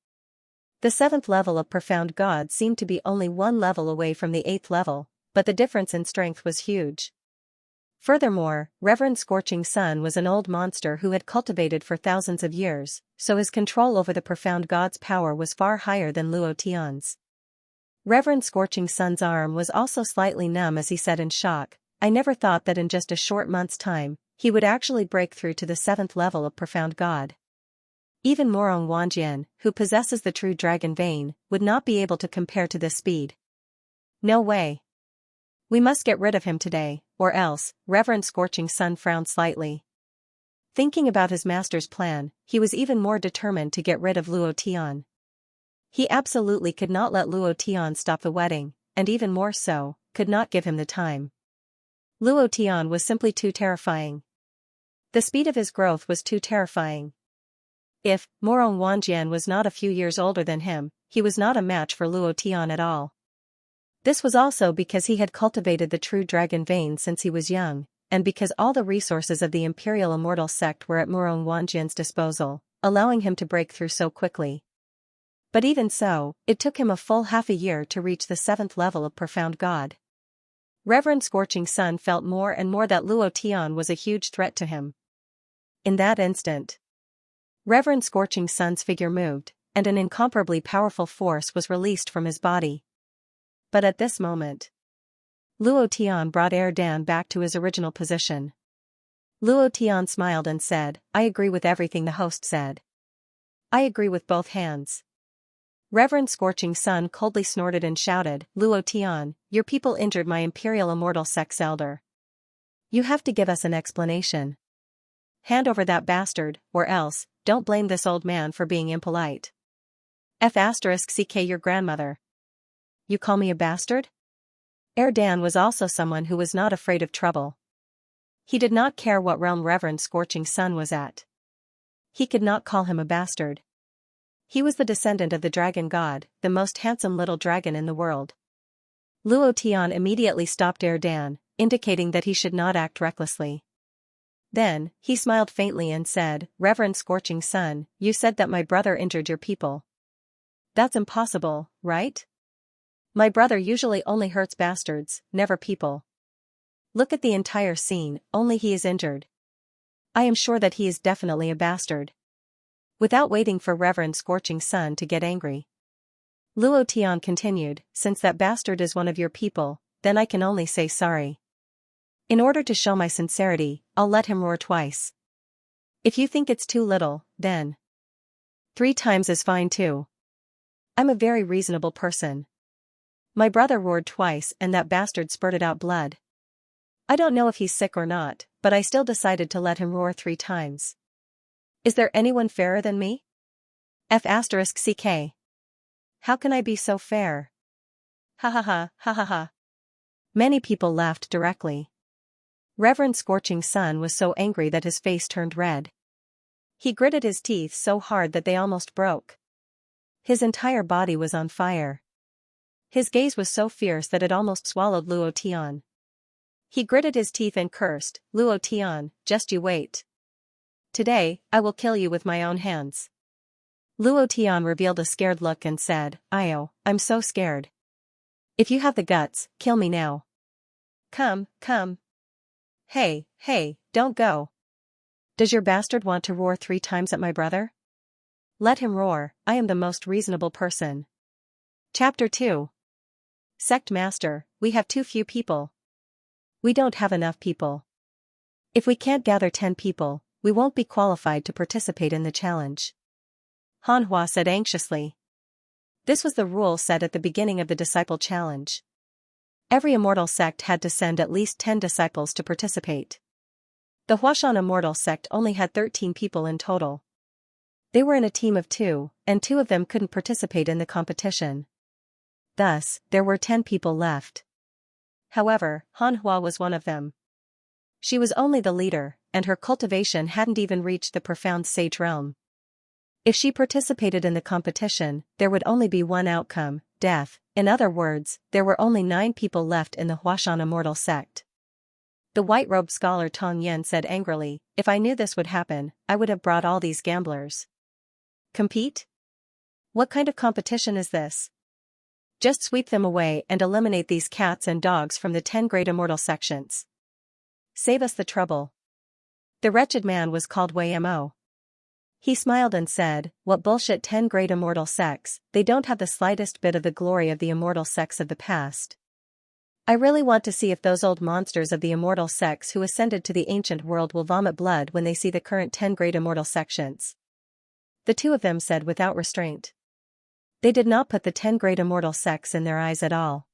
The 7th level of Profound God seemed to be only 1 level away from the 8th level, but the difference in strength was huge. Furthermore, Reverend Scorching Sun was an old monster who had cultivated for thousands of years, so his control over the Profound God's power was far higher than Luo Tian's. Reverend Scorching Sun's arm was also slightly numb as he said in shock, I never thought that in just a short month's time, he would actually break through to the 7th level of Profound God. Even Morong Wanjian, who possesses the true dragon vein, would not be able to compare to this speed. No way. We must get rid of him today, or else. Reverend Scorching Sun frowned slightly. Thinking about his master's plan, he was even more determined to get rid of Luo Tian. He absolutely could not let Luo Tian stop the wedding, and even more so, could not give him the time. Luo Tian was simply too terrifying. The speed of his growth was too terrifying. If Morong Wanjian was not a few years older than him, he was not a match for Luo Tian at all. This was also because he had cultivated the true dragon vein since he was young, and because all the resources of the Imperial Immortal Sect were at Morong Wanjian's disposal, allowing him to break through so quickly. But even so, it took him a full half a year to reach the 7th level of Profound God. Reverend Scorching Sun felt more and more that Luo Tian was a huge threat to him. In that instant, Reverend Scorching Sun's figure moved, and an incomparably powerful force was released from his body. But at this moment, Luo Tian brought Erdan back to his original position. Luo Tian smiled and said, I agree with everything the host said. I agree with both hands. Reverend Scorching Sun coldly snorted and shouted, Luo Tian, your people injured my Imperial Immortal Sect's elder. You have to give us an explanation. Hand over that bastard, or else, don't blame this old man for being impolite. F***ck your grandmother. You call me a bastard? Erdan was also someone who was not afraid of trouble. He did not care what realm Reverend Scorching Sun was at. He could not call him a bastard. He was the descendant of the dragon god, the most handsome little dragon in the world. Luo Tian immediately stopped Erdan, indicating that he should not act recklessly. Then, he smiled faintly and said, Reverend Scorching Sun, you said that my brother injured your people. That's impossible, right? My brother usually only hurts bastards, never people. Look at the entire scene, only he is injured. I am sure that he is definitely a bastard. Without waiting for Reverend Scorching Sun to get angry, Luo Tian continued, since that bastard is one of your people, then I can only say sorry. In order to show my sincerity, I'll let him roar twice. If you think it's too little, then 3 times is fine too. I'm a very reasonable person. My brother roared twice and that bastard spurted out blood. I don't know if he's sick or not, but I still decided to let him roar 3 times. Is there anyone fairer than me? F***ck. How can I be so fair? Ha ha ha, ha ha ha. Many people laughed directly. Reverend Scorching Sun was so angry that his face turned red. He gritted his teeth so hard that they almost broke. His entire body was on fire. His gaze was so fierce that it almost swallowed Luo Tian. He gritted his teeth and cursed, Luo Tian, just you wait. Today, I will kill you with my own hands. Luo Tian revealed a scared look and said, I'm so scared. If you have the guts, kill me now. Come. Hey, don't go. Does your bastard want to roar 3 times at my brother? Let him roar, I am the most reasonable person. Chapter 2. Sect Master, we have too few people. We don't have enough people. If we can't gather 10 people, we won't be qualified to participate in the challenge. Hanhua said anxiously. This was the rule set at the beginning of the disciple challenge. Every immortal sect had to send at least 10 disciples to participate. The Huashan immortal sect only had 13 people in total. They were in a team of 2, and 2 of them couldn't participate in the competition. Thus, there were 10 people left. However, Hanhua was one of them. She was only the leader, and her cultivation hadn't even reached the profound sage realm. If she participated in the competition, there would only be one outcome, death. In other words, there were only 9 people left in the Huashan immortal sect. The white-robed scholar Tong Yen said angrily, if I knew this would happen, I would have brought all these gamblers. Compete? What kind of competition is this? Just sweep them away and eliminate these cats and dogs from the 10 great immortal sections. Save us the trouble. The wretched man was called Wei Mo. He smiled and said, what bullshit 10 great immortal sects, they don't have the slightest bit of the glory of the immortal sects of the past. I really want to see if those old monsters of the immortal sects who ascended to the ancient world will vomit blood when they see the current 10 great immortal sections. The 2 of them said without restraint. They did not put the 10 great immortal sects in their eyes at all.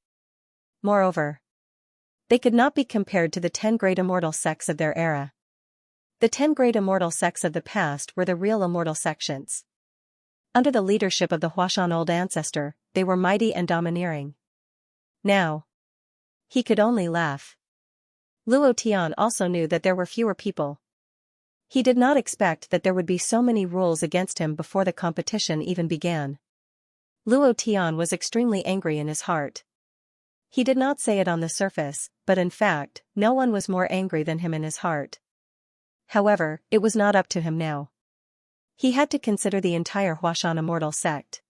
Moreover, they could not be compared to the 10 great immortal sects of their era. The 10 great immortal sects of the past were the real immortal sections. Under the leadership of the Huashan old ancestor, they were mighty and domineering. Now, he could only laugh. Luo Tian also knew that there were fewer people. He did not expect that there would be so many rules against him before the competition even began. Luo Tian was extremely angry in his heart. He did not say it on the surface, but in fact, no one was more angry than him in his heart. However, it was not up to him now. He had to consider the entire Huashan immortal sect.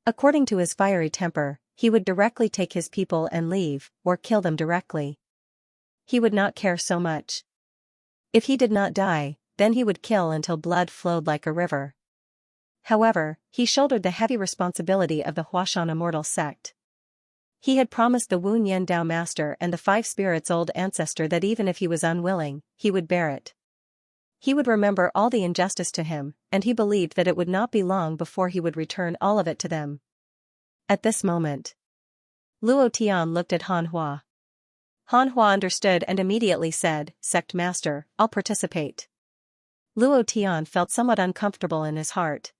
According to his fiery temper, he would directly take his people and leave, or kill them directly. He would not care so much. If he did not die, then he would kill until blood flowed like a river. However, he shouldered the heavy responsibility of the Huashan immortal sect. He had promised the Wu Nian Dao master and the 5 spirits old ancestor that even if he was unwilling, he would bear it. He would remember all the injustice to him, and he believed that it would not be long before he would return all of it to them. At this moment, Luo Tian looked at Hanhua. Hanhua understood and immediately said, Sect Master, I'll participate. Luo Tian felt somewhat uncomfortable in his heart.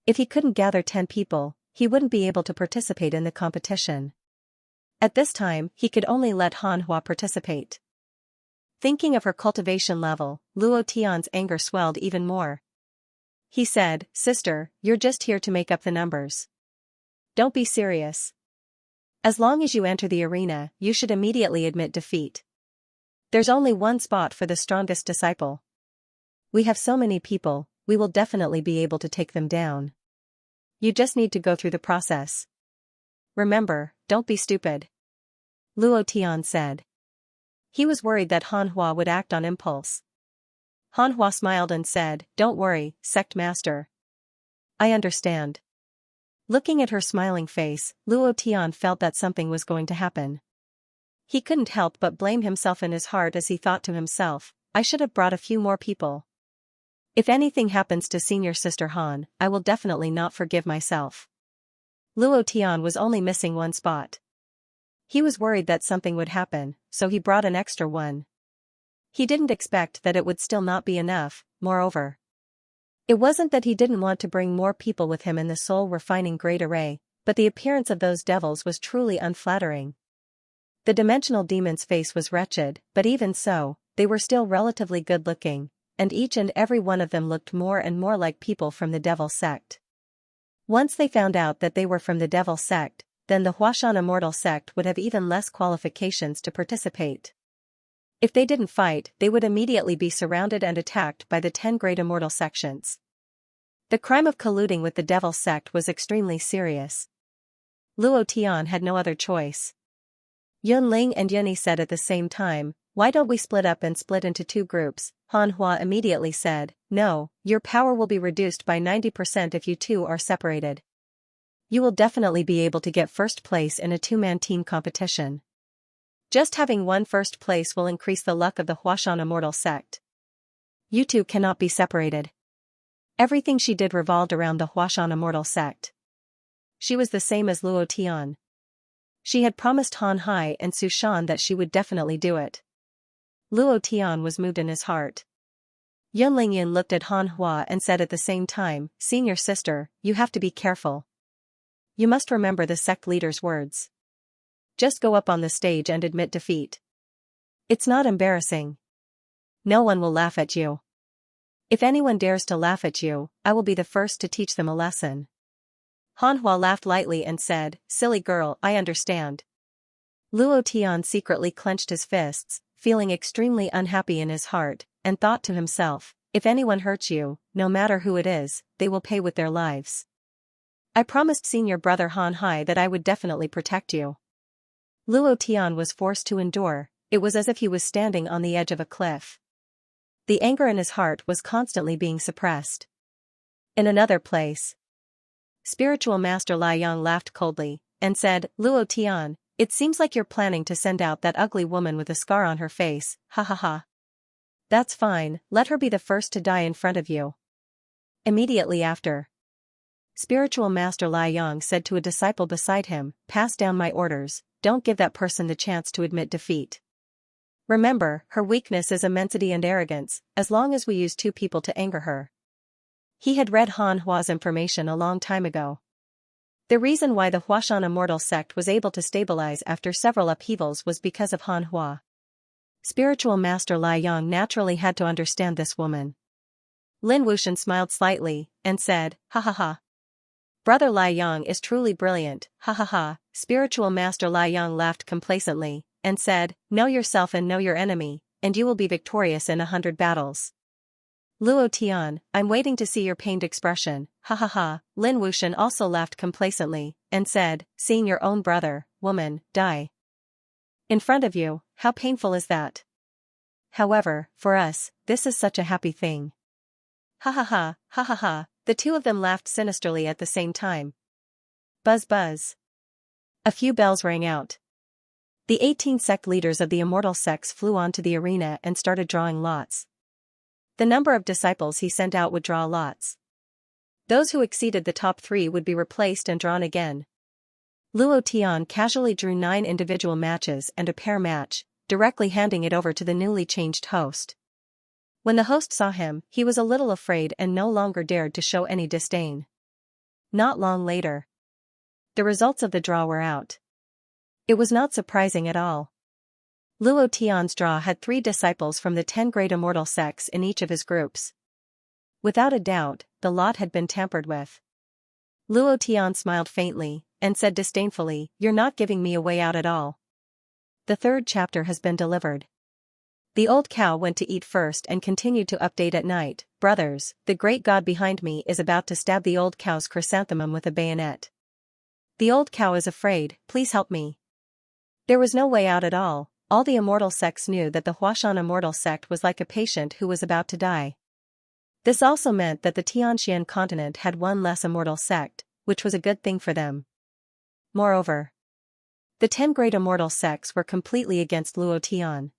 If he couldn't gather 10 people, he wouldn't be able to participate in the competition. At this time, he could only let Hanhua participate. Thinking of her cultivation level, Luo Tian's anger swelled even more. He said, Sister, you're just here to make up the numbers. Don't be serious. As long as you enter the arena, you should immediately admit defeat. There's only one spot for the strongest disciple. We have so many people, we will definitely be able to take them down. You just need to go through the process. Remember, don't be stupid. Luo Tian said. He was worried that Hanhua would act on impulse. Hanhua smiled and said, Don't worry, Sect Master. I understand. Looking at her smiling face, Luo Tian felt that something was going to happen. He couldn't help but blame himself in his heart as he thought to himself, I should have brought a few more people. If anything happens to senior sister Han, I will definitely not forgive myself. Luo Tian was only missing one spot. He was worried that something would happen, so he brought an extra one. He didn't expect that it would still not be enough, moreover. It wasn't that he didn't want to bring more people with him in the soul-refining great array, but the appearance of those devils was truly unflattering. The dimensional demon's face was wretched, but even so, they were still relatively good-looking, and each and every one of them looked more and more like people from the devil sect. Once they found out that they were from the devil sect, then the Huashan immortal sect would have even less qualifications to participate. If they didn't fight, they would immediately be surrounded and attacked by the 10 great immortal sections. The crime of colluding with the devil sect was extremely serious. Luo Tian had no other choice. Yun Ling and Yunyi said at the same time, Why don't we split up and split into two groups? Han Hua immediately said, no, your power will be reduced by 90% if you two are separated. You will definitely be able to get first place in a two-man team competition. Just having one first place will increase the luck of the Huashan Immortal sect. You two cannot be separated. Everything she did revolved around the Huashan Immortal sect. She was the same as Luo Tian. She had promised Han Hai and Su Shan that she would definitely do it. Luo Tian was moved in his heart. Yun Lingyan looked at Han Hua and said at the same time, Senior sister, you have to be careful. You must remember the sect leader's words. Just go up on the stage and admit defeat. It's not embarrassing. No one will laugh at you. If anyone dares to laugh at you, I will be the first to teach them a lesson. Han Hua laughed lightly and said, silly girl, I understand. Luo Tian secretly clenched his fists, feeling extremely unhappy in his heart, and thought to himself, if anyone hurts you, no matter who it is, they will pay with their lives. I promised senior brother Han Hai that I would definitely protect you. Luo Tian was forced to endure, it was as if he was standing on the edge of a cliff. The anger in his heart was constantly being suppressed. In another place, Spiritual Master Lai Yang laughed coldly, and said, Luo Tian, it seems like you're planning to send out that ugly woman with a scar on her face, ha ha ha. That's fine, let her be the first to die in front of you. Immediately after, Spiritual Master Lai Yang said to a disciple beside him, pass down my orders, don't give that person the chance to admit defeat. Remember, her weakness is immensity and arrogance, as long as we use two people to anger her. He had read Han Hua's information a long time ago. The reason why the Huashan Immortal sect was able to stabilize after several upheavals was because of Han Hua. Spiritual Master Lai Yang naturally had to understand this woman. Lin Wuxian smiled slightly, and said, ha ha ha. Brother Lai Yang is truly brilliant, ha ha ha. Spiritual Master Lai Yang laughed complacently, and said, know yourself and know your enemy, and you will be victorious in 100 battles. Luo Tian, I'm waiting to see your pained expression, ha ha ha. Lin Wuxian also laughed complacently, and said, seeing your own brother, woman, die in front of you, how painful is that? However, for us, this is such a happy thing. Ha ha ha, ha ha ha. The two of them laughed sinisterly at the same time. Buzz buzz. A few bells rang out. The 18 sect leaders of the immortal sects flew onto the arena and started drawing lots. The number of disciples he sent out would draw lots. Those who exceeded the top 3 would be replaced and drawn again. Luo Tian casually drew 9 individual matches and a pair match, directly handing it over to the newly changed host. When the host saw him, he was a little afraid and no longer dared to show any disdain. Not long later, the results of the draw were out. It was not surprising at all. Luo Tian's draw had 3 disciples from the 10 great immortal sects in each of his groups. Without a doubt, the lot had been tampered with. Luo Tian smiled faintly, and said disdainfully, you're not giving me a way out at all. The 3rd chapter has been delivered. The old cow went to eat first and continued to update at night, brothers, the great god behind me is about to stab the old cow's chrysanthemum with a bayonet. The old cow is afraid, please help me. There was no way out at all the immortal sects knew that the Huashan Immortal sect was like a patient who was about to die. This also meant that the Xianxia continent had one less immortal sect, which was a good thing for them. Moreover, the 10 great immortal sects were completely against Luo Tian.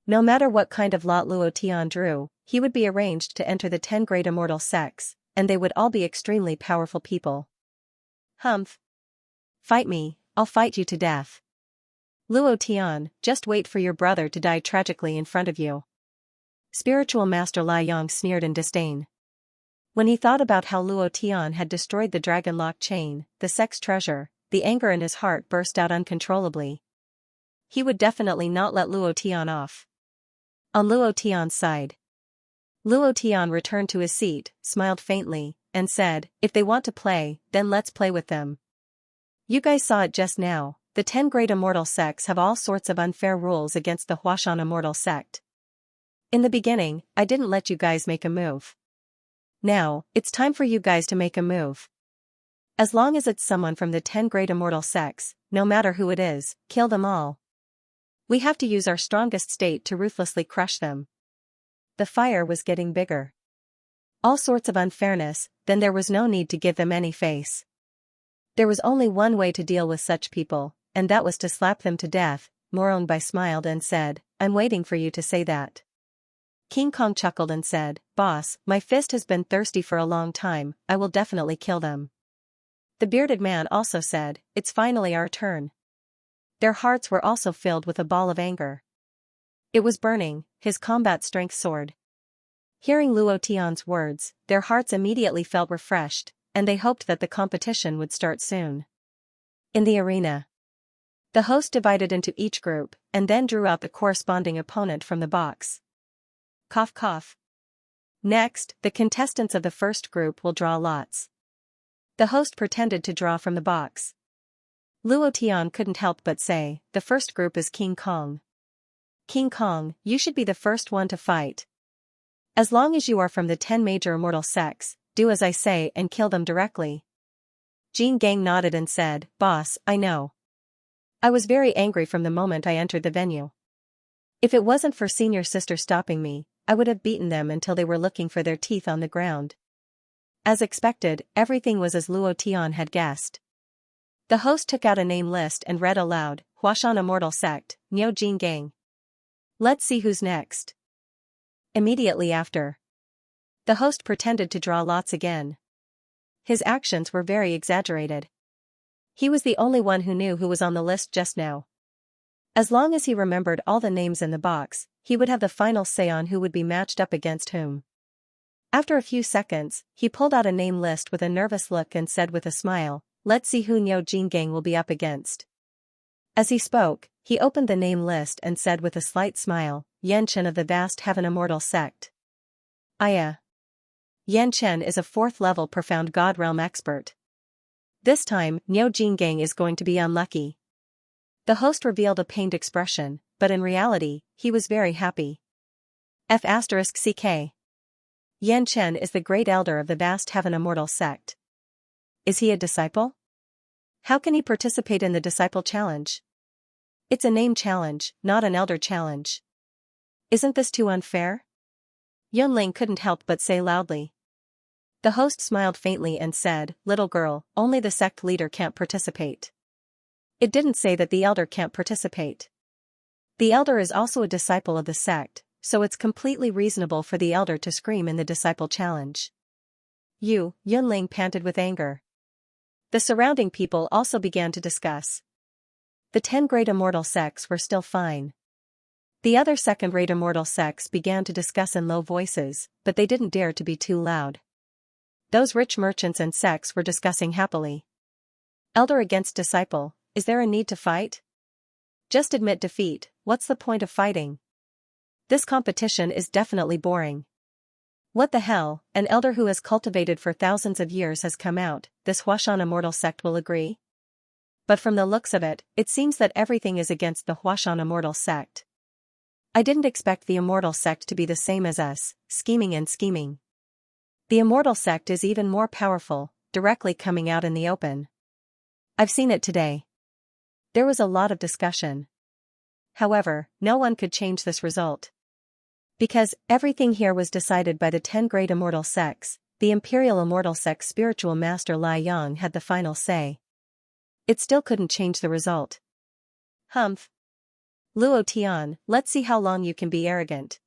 No matter what kind of lot Luo Tian drew, he would be arranged to enter the 10 great immortal sects, and they would all be extremely powerful people. Humph. Fight me, I'll fight you to death. Luo Tian, just wait for your brother to die tragically in front of you. Spiritual Master Lai Yang sneered in disdain. When he thought about how Luo Tian had destroyed the dragon lock chain, the sect's treasure, the anger in his heart burst out uncontrollably. He would definitely not let Luo Tian off. On Luo Tian's side, Luo Tian returned to his seat, smiled faintly, and said, if they want to play, then let's play with them. You guys saw it just now, the 10 great immortal sects have all sorts of unfair rules against the Huashan Immortal sect. In the beginning, I didn't let you guys make a move. Now, it's time for you guys to make a move. As long as it's someone from the 10 great immortal sects, no matter who it is, kill them all. We have to use our strongest state to ruthlessly crush them. The fire was getting bigger. All sorts of unfairness, then there was no need to give them any face. There was only one way to deal with such people, and that was to slap them to death. Moronbai smiled and said, I'm waiting for you to say that. King Kong chuckled and said, Boss, my fist has been thirsty for a long time, I will definitely kill them. The bearded man also said, it's finally our turn. Their hearts were also filled with a ball of anger. It was burning, his combat strength soared. Hearing Luo Tian's words, their hearts immediately felt refreshed, and they hoped that the competition would start soon. In the arena, the host divided into each group, and then drew out the corresponding opponent from the box. Cough cough. Next, the contestants of the first group will draw lots. The host pretended to draw from the box. Luo Tian couldn't help but say, the first group is King Kong. King Kong, you should be the first one to fight. As long as you are from the 10 major immortal sects, do as I say and kill them directly. Jin Gang nodded and said, Boss, I know. I was very angry from the moment I entered the venue. If it wasn't for senior sister stopping me, I would have beaten them until they were looking for their teeth on the ground. As expected, everything was as Luo Tian had guessed. The host took out a name list and read aloud, Huashan Immortal Sect, Niu Jin Gang. Let's see who's next. Immediately after, the host pretended to draw lots again. His actions were very exaggerated. He was the only one who knew who was on the list just now. As long as he remembered all the names in the box, he would have the final say on who would be matched up against whom. After a few seconds, he pulled out a name list with a nervous look and said with a smile, let's see who Niu Jin Gang will be up against. As he spoke, he opened the name list and said with a slight smile, Yan Chen of the Vast Heaven Immortal Sect. Aya. Yan Chen is a 4th level Profound God Realm expert. This time, Niu Jin Gang is going to be unlucky. The host revealed a pained expression, but in reality, he was very happy. F***CK. Yan Chen is the great elder of the Vast Heaven Immortal Sect. Is he a disciple? How can he participate in the disciple challenge? It's a name challenge, not an elder challenge. Isn't this too unfair? Yunling couldn't help but say loudly. The host smiled faintly and said, little girl, only the sect leader can't participate. It didn't say that the elder can't participate. The elder is also a disciple of the sect, so it's completely reasonable for the elder to scream in the disciple challenge. Yunling panted with anger. The surrounding people also began to discuss. The 10 great immortal sects were still fine. The other second-rate immortal sects began to discuss in low voices, but they didn't dare to be too loud. Those rich merchants and sects were discussing happily. Elder against disciple, is there a need to fight? Just admit defeat, what's the point of fighting? This competition is definitely boring. What the hell, an elder who has cultivated for thousands of years has come out, this Huashan Immortal Sect will agree? But from the looks of it, it seems that everything is against the Huashan Immortal Sect. I didn't expect the Immortal Sect to be the same as us, scheming and scheming. The Immortal Sect is even more powerful, directly coming out in the open. I've seen it today. There was a lot of discussion. However, no one could change this result. Because everything here was decided by the 10 great immortal sects, the Imperial Immortal Sect's spiritual master Lai Yang had the final say. It still couldn't change the result. Humph. Luo Tian, let's see how long you can be arrogant.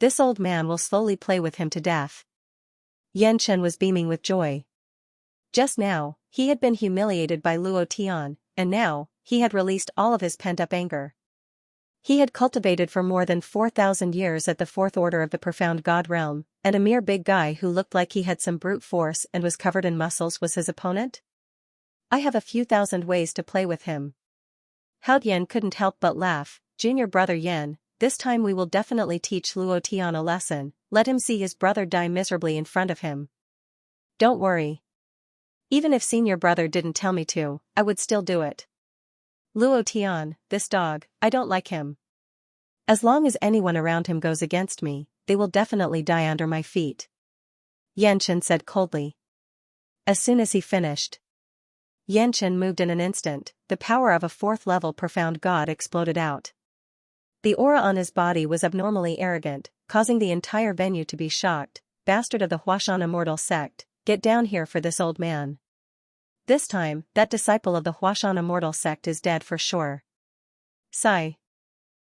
This old man will slowly play with him to death. Yan Chen was beaming with joy. Just now, he had been humiliated by Luo Tian, and now, he had released all of his pent-up anger. He had cultivated for more than 4,000 years at the 4th order of the Profound God Realm, and a mere big guy who looked like he had some brute force and was covered in muscles was his opponent? I have a few thousand ways to play with him. Hao Yan couldn't help but laugh. Junior brother Yan, this time we will definitely teach Luo Tian a lesson, let him see his brother die miserably in front of him. Don't worry. Even if senior brother didn't tell me to, I would still do it. Luo Tian, this dog, I don't like him. As long as anyone around him goes against me, they will definitely die under my feet. Yan Chen said coldly. As soon as he finished, Yan Chen moved in an instant, the power of a 4th level profound god exploded out. The aura on his body was abnormally arrogant, causing the entire venue to be shocked. Bastard of the Huashan immortal sect, get down here for this old man. This time, that disciple of the Huashan immortal sect is dead for sure. Sigh.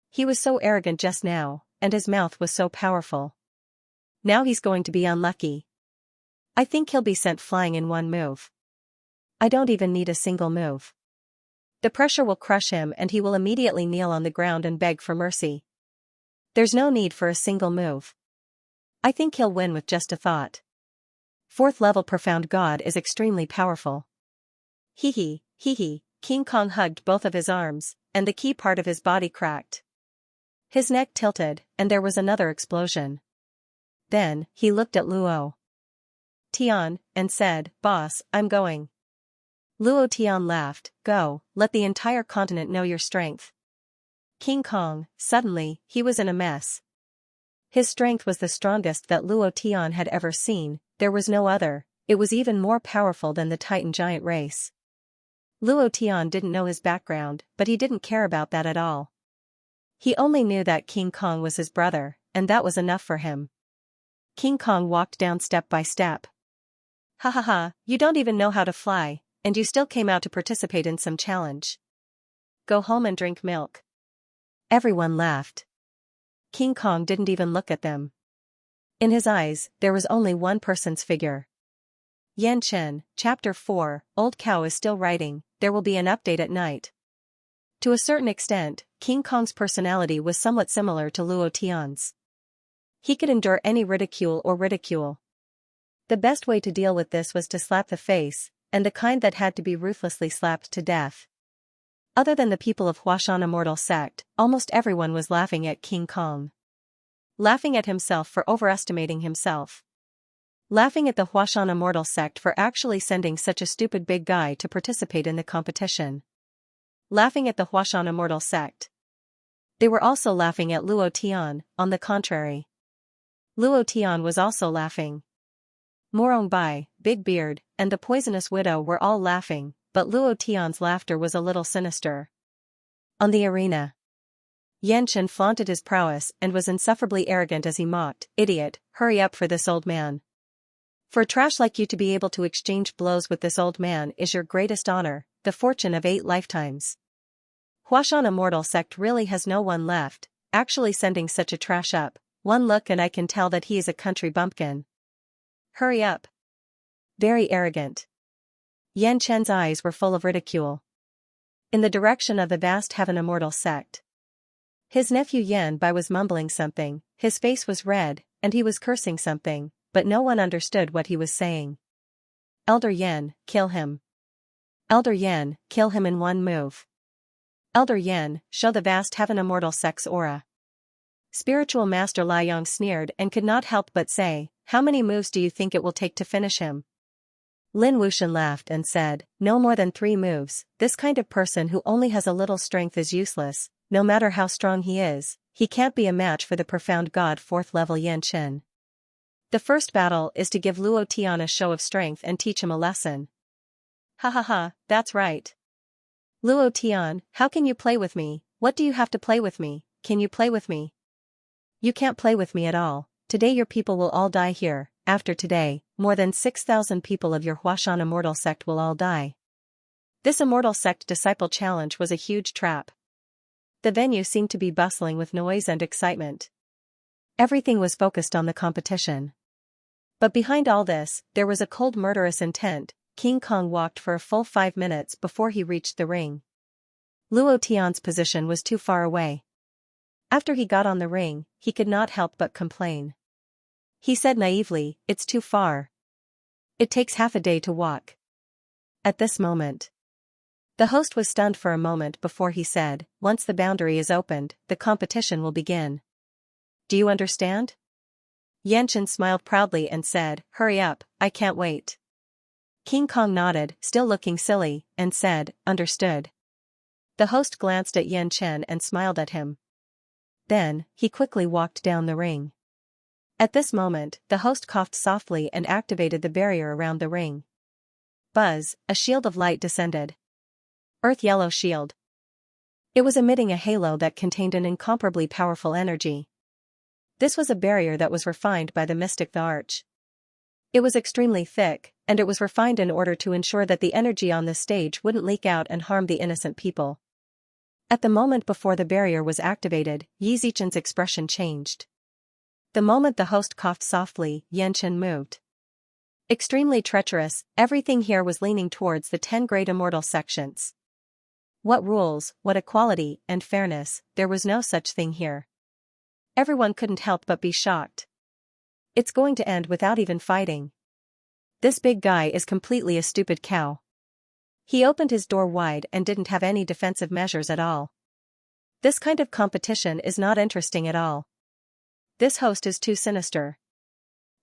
He was so arrogant just now, and his mouth was so powerful. Now he's going to be unlucky. I think he'll be sent flying in one move. I don't even need a single move. The pressure will crush him and he will immediately kneel on the ground and beg for mercy. There's no need for a single move. I think he'll win with just a thought. 4th level profound God is extremely powerful. Hee hee, King Kong hugged both of his arms, and the key part of his body cracked. His neck tilted, and there was another explosion. Then, he looked at Luo Tian, and said, "Boss, I'm going." Luo Tian laughed, "Go, let the entire continent know your strength." King Kong, suddenly, he was in a mess. His strength was the strongest that Luo Tian had ever seen, there was no other, it was even more powerful than the Titan giant race. Luo Tian didn't know his background, but he didn't care about that at all. He only knew that King Kong was his brother, and that was enough for him. King Kong walked down step by step. "Ha ha ha, you don't even know how to fly, and you still came out to participate in some challenge. Go home and drink milk." Everyone laughed. King Kong didn't even look at them. In his eyes, there was only one person's figure. Xianxia, Chapter 4, Old Cow is still writing, there will be an update at night. To a certain extent, King Kong's personality was somewhat similar to Luo Tian's. He could endure any ridicule or ridicule. The best way to deal with this was to slap the face, and the kind that had to be ruthlessly slapped to death. Other than the people of Huashan immortal sect, almost everyone was laughing at King Kong. Laughing at himself for overestimating himself. Laughing at the Huashan immortal sect for actually sending such a stupid big guy to participate in the competition. Laughing at the Huashan immortal sect. They were also laughing at Luo Tian, on the contrary. Luo Tian was also laughing. Morong Bai, Big Beard, and the Poisonous Widow were all laughing, but Luo Tian's laughter was a little sinister. On the arena, Xianxia flaunted his prowess and was insufferably arrogant as he mocked, "Idiot, hurry up for this old man. For a trash like you to be able to exchange blows with this old man is your greatest honor, the fortune of 8 lifetimes. Huashan immortal sect really has no one left, actually sending such a trash up, one look and I can tell that he is a country bumpkin. Hurry up." Very arrogant. Xianxia's eyes were full of ridicule. In the direction of the vast heaven immortal sect. His nephew Yan Bai was mumbling something, his face was red, and he was cursing something, but no one understood what he was saying. "Elder Yan, kill him. Elder Yan, kill him in one move. Elder Yan, show the vast heaven immortal sect's aura." Spiritual Master Liang sneered and could not help but say, "How many moves do you think it will take to finish him?" Lin Wuxian laughed and said, "No more than 3 moves, this kind of person who only has a little strength is useless, no matter how strong he can't be a match for the profound god 4th level Xianxia. The first battle is to give Luo Tian a show of strength and teach him a lesson." "Ha ha ha, that's right. Luo Tian, how can you play with me? What do you have to play with me? Can you play with me? You can't play with me at all. Today your people will all die here. After today, more than 6,000 people of your Huashan immortal sect will all die." This immortal sect disciple challenge was a huge trap. The venue seemed to be bustling with noise and excitement. Everything was focused on the competition. But behind all this, there was a cold murderous intent. King Kong walked for a full 5 minutes before he reached the ring. Luo Tian's position was too far away. After he got on the ring, he could not help but complain. He said naively, "It's too far. It takes half a day to walk." At this moment, the host was stunned for a moment before he said, "Once the boundary is opened, the competition will begin. Do you understand?" Xianxia smiled proudly and said, "Hurry up, I can't wait." King Kong nodded, still looking silly, and said, "Understood." The host glanced at Xianxia and smiled at him. Then, he quickly walked down the ring. At this moment, the host coughed softly and activated the barrier around the ring. Buzz, a shield of light descended. Earth yellow shield. It was emitting a halo that contained an incomparably powerful energy. This was a barrier that was refined by the mystic the Arch. It was extremely thick, and it was refined in order to ensure that the energy on this stage wouldn't leak out and harm the innocent people. At the moment before the barrier was activated, Yi Zichen's expression changed. The moment the host coughed softly, Xianxia moved. Extremely treacherous, everything here was leaning towards the 10 great immortal sections. What rules, what equality, and fairness, there was no such thing here. Everyone couldn't help but be shocked. It's going to end without even fighting. This big guy is completely a stupid cow. He opened his door wide and didn't have any defensive measures at all. This kind of competition is not interesting at all. This host is too sinister.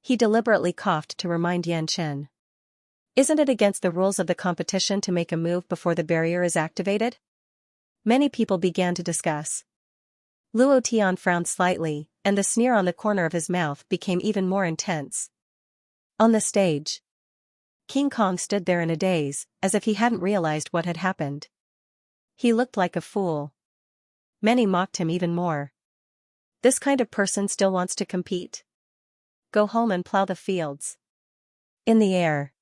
He deliberately coughed to remind Xianxia. Isn't it against the rules of the competition to make a move before the barrier is activated? Many people began to discuss. Luo Tian frowned slightly, and the sneer on the corner of his mouth became even more intense. On the stage, King Kong stood there in a daze, as if he hadn't realized what had happened. He looked like a fool. Many mocked him even more. This kind of person still wants to compete? Go home and plow the fields. In the air.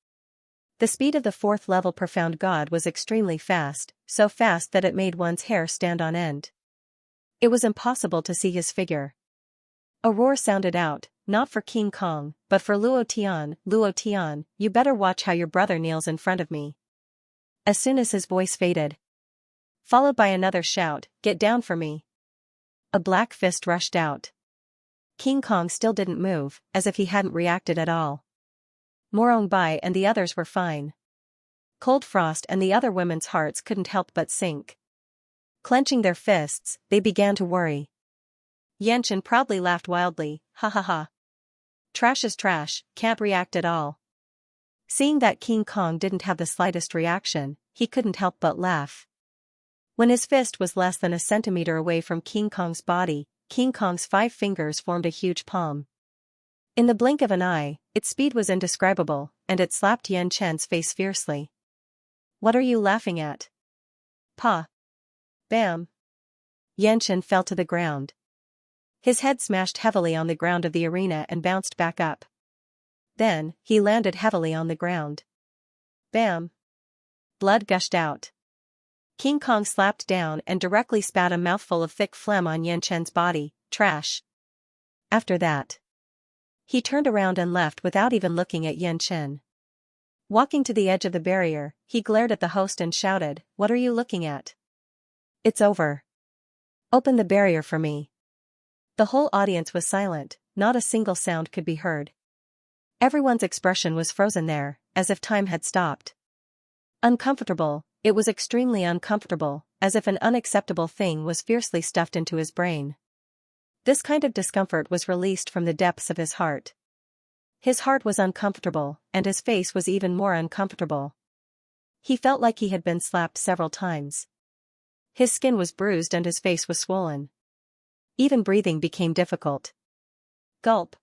The speed of the 4th level profound god was extremely fast, so fast that it made one's hair stand on end. It was impossible to see his figure. A roar sounded out, not for King Kong, but for Luo Tian, you better watch how your brother kneels in front of me. As soon as his voice faded, followed by another shout, get down for me. A black fist rushed out. King Kong still didn't move, as if he hadn't reacted at all. Morong Bai and the others were fine. Cold Frost and the other women's hearts couldn't help but sink. Clenching their fists, they began to worry. Xianxia proudly laughed wildly, ha ha ha. Trash is trash, can't react at all. Seeing that King Kong didn't have the slightest reaction, he couldn't help but laugh. When his fist was less than a centimeter away from King Kong's body, King Kong's 5 fingers formed a huge palm. In the blink of an eye, its speed was indescribable, and it slapped Xianxia's face fiercely. What are you laughing at? Pa. Bam. Xianxia fell to the ground. His head smashed heavily on the ground of the arena and bounced back up. Then, he landed heavily on the ground. Bam. Blood gushed out. King Kong slapped down and directly spat a mouthful of thick phlegm on Xianxia's body, trash. After that, he turned around and left without even looking at Xianxia. Walking to the edge of the barrier, he glared at the host and shouted, what are you looking at? It's over. Open the barrier for me. The whole audience was silent, not a single sound could be heard. Everyone's expression was frozen there, as if time had stopped. Uncomfortable, it was extremely uncomfortable, as if an unacceptable thing was fiercely stuffed into his brain. This kind of discomfort was released from the depths of his heart. His heart was uncomfortable, and his face was even more uncomfortable. He felt like he had been slapped several times. His skin was bruised and his face was swollen. Even breathing became difficult. Gulp.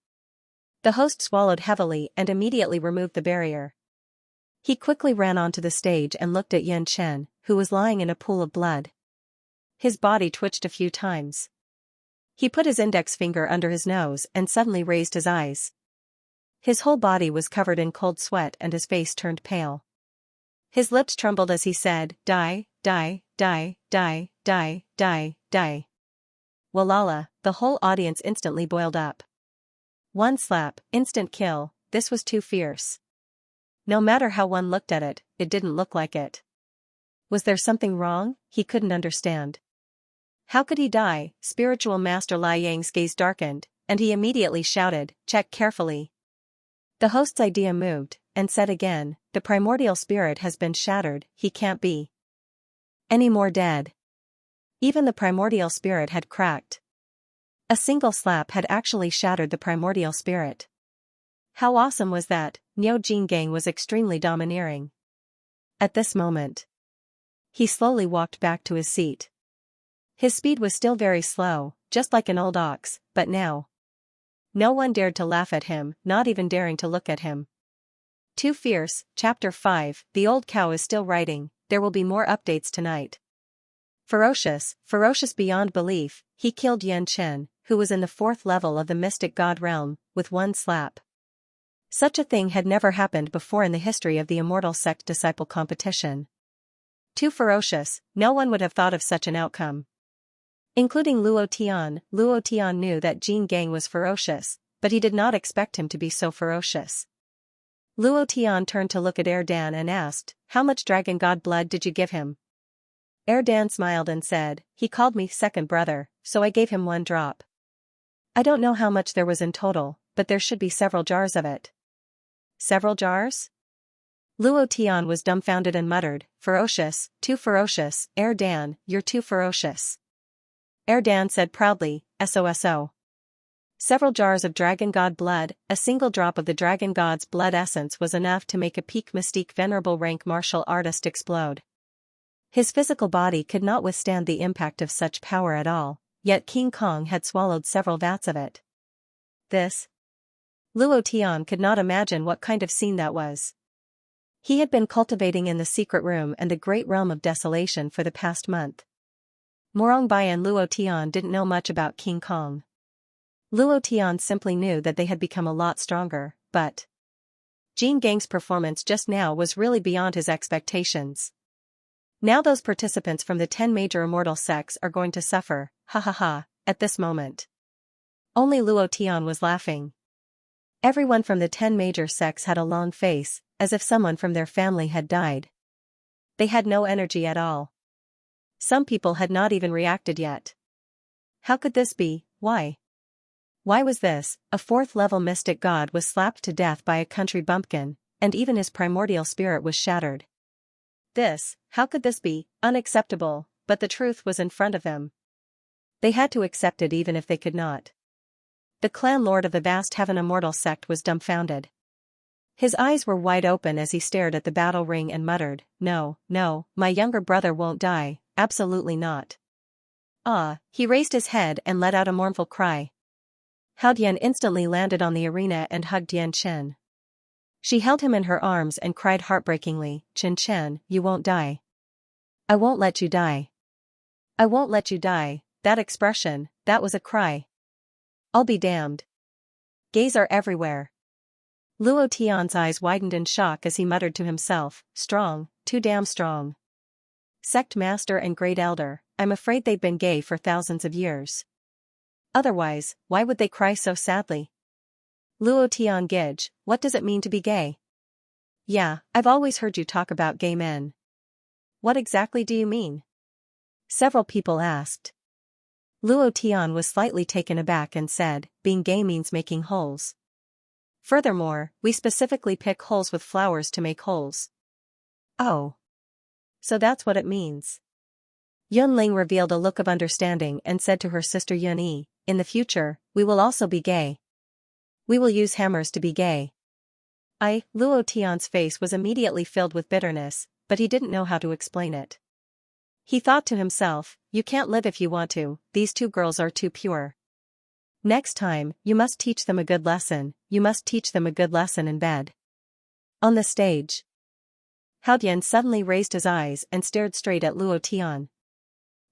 The host swallowed heavily and immediately removed the barrier. He quickly ran onto the stage and looked at Xianxia, who was lying in a pool of blood. His body twitched a few times. He put his index finger under his nose and suddenly raised his eyes. His whole body was covered in cold sweat and his face turned pale. His lips trembled as he said, die, die, die, die, die, die, die. Walala, the whole audience instantly boiled up. One slap, instant kill, this was too fierce. No matter how one looked at it, it didn't look like it. Was there something wrong? He couldn't understand. How could he die? Spiritual Master Lai Yang's gaze darkened, and he immediately shouted, check carefully. The host's idea moved, and said again, the primordial spirit has been shattered, he can't be any more dead. Even the primordial spirit had cracked. A single slap had actually shattered the primordial spirit. How awesome was that? Niu Jingang was extremely domineering. At this moment, he slowly walked back to his seat. His speed was still very slow, just like an old ox, but now no one dared to laugh at him, not even daring to look at him. Too fierce. Chapter 5, The Old Cow is still writing, there will be more updates tonight. Ferocious beyond belief, he killed Yan Chen, who was in the 4th level of the mystic god realm, with one slap. Such a thing had never happened before in the history of the immortal sect disciple competition. Too ferocious, no one would have thought of such an outcome. Including Luo Tian. Luo Tian knew that Jin Gang was ferocious, but he did not expect him to be so ferocious. Luo Tian turned to look at Erdan and asked, "How much dragon god blood did you give him?" Erdan smiled and said, "He called me second brother, so I gave him 1 drop. I don't know how much there was in total, but there should be several jars of it." "Several jars?" Luo Tian was dumbfounded and muttered, "Ferocious, too ferocious, Erdan, you're too ferocious." Erdan said proudly, "SOSO. Several jars of dragon god blood, a single drop of the dragon god's blood essence was enough to make a peak mystique venerable rank martial artist explode. His physical body could not withstand the impact of such power at all, yet King Kong had swallowed several vats of it. This? Luo Tian could not imagine what kind of scene that was. He had been cultivating in the secret room and the great realm of desolation for the past month. Morongbai and Luo Tian didn't know much about King Kong. Luo Tian simply knew that they had become a lot stronger, but Jin Gang's performance just now was really beyond his expectations. Now those participants from the 10 major immortal sects are going to suffer, ha ha ha, at this moment. Only Luo Tian was laughing. Everyone from the 10 major sects had a long face, as if someone from their family had died. They had no energy at all. Some people had not even reacted yet. How could this be? Why? Why was this? A 4th level mystic god was slapped to death by a country bumpkin, and even his primordial spirit was shattered. How could this be? Unacceptable, but the truth was in front of them. They had to accept it even if they could not. The clan lord of the vast heaven immortal sect was dumbfounded. His eyes were wide open as he stared at the battle ring and muttered, "No, no, my younger brother won't die, absolutely not." He raised his head and let out a mournful cry. Hao Dian instantly landed on the arena and hugged Yan Chen. She held him in her arms and cried heartbreakingly, "Chen Chen, you won't die. I won't let you die. I won't let you die." That expression, that was a cry. I'll be damned. Gays are everywhere. Luo Tian's eyes widened in shock as he muttered to himself, "Strong, too damn strong. Sect master and great elder, I'm afraid they've been gay for thousands of years. Otherwise, why would they cry so sadly?" Luo Tian Gij, what does it mean to be gay? Yeah, I've always heard you talk about gay men. What exactly do you mean? Several people asked. Luo Tian was slightly taken aback and said, being gay means making holes. Furthermore, we specifically pick holes with flowers to make holes. Oh. So that's what it means. Yun Ling revealed a look of understanding and said to her sister Yun Yi, "In the future, we will also be gay. We will use hammers to be gay." Luo Tian's face was immediately filled with bitterness, but he didn't know how to explain it. He thought to himself, "You can't live if you want to, these 2 girls are too pure. Next time, you must teach them a good lesson, you must teach them a good lesson in bed." On the stage, Hao Dian suddenly raised his eyes and stared straight at Luo Tian.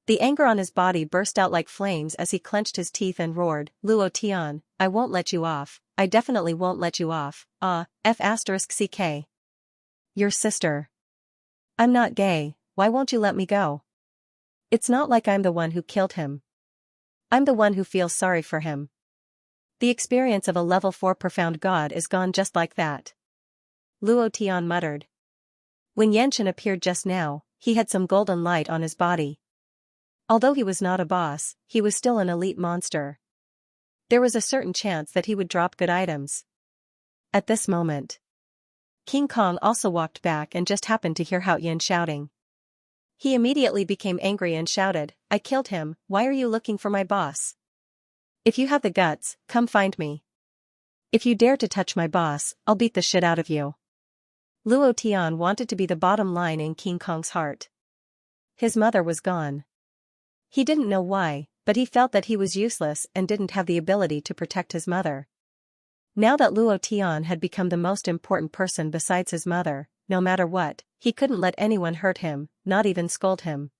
The anger on his body burst out like flames as he clenched his teeth and roared, "Luo Tian, I won't let you off, I definitely won't let you off, F***ck. Your sister. I'm not gay, why won't you let me go? It's not like I'm the one who killed him. I'm the one who feels sorry for him. The experience of a level 4 profound god is gone just like that." Luo Tian muttered. When Yanchen appeared just now, he had some golden light on his body. Although he was not a boss, he was still an elite monster. There was a certain chance that he would drop good items. At this moment, King Kong also walked back and just happened to hear Hao Yin shouting. He immediately became angry and shouted, "I killed him, why are you looking for my boss? If you have the guts, come find me. If you dare to touch my boss, I'll beat the shit out of you." Luo Tian wanted to be the bottom line in King Kong's heart. His mother was gone. He didn't know why, but he felt that he was useless and didn't have the ability to protect his mother. Now that Luo Tian had become the most important person besides his mother, no matter what, he couldn't let anyone hurt him, not even scold him.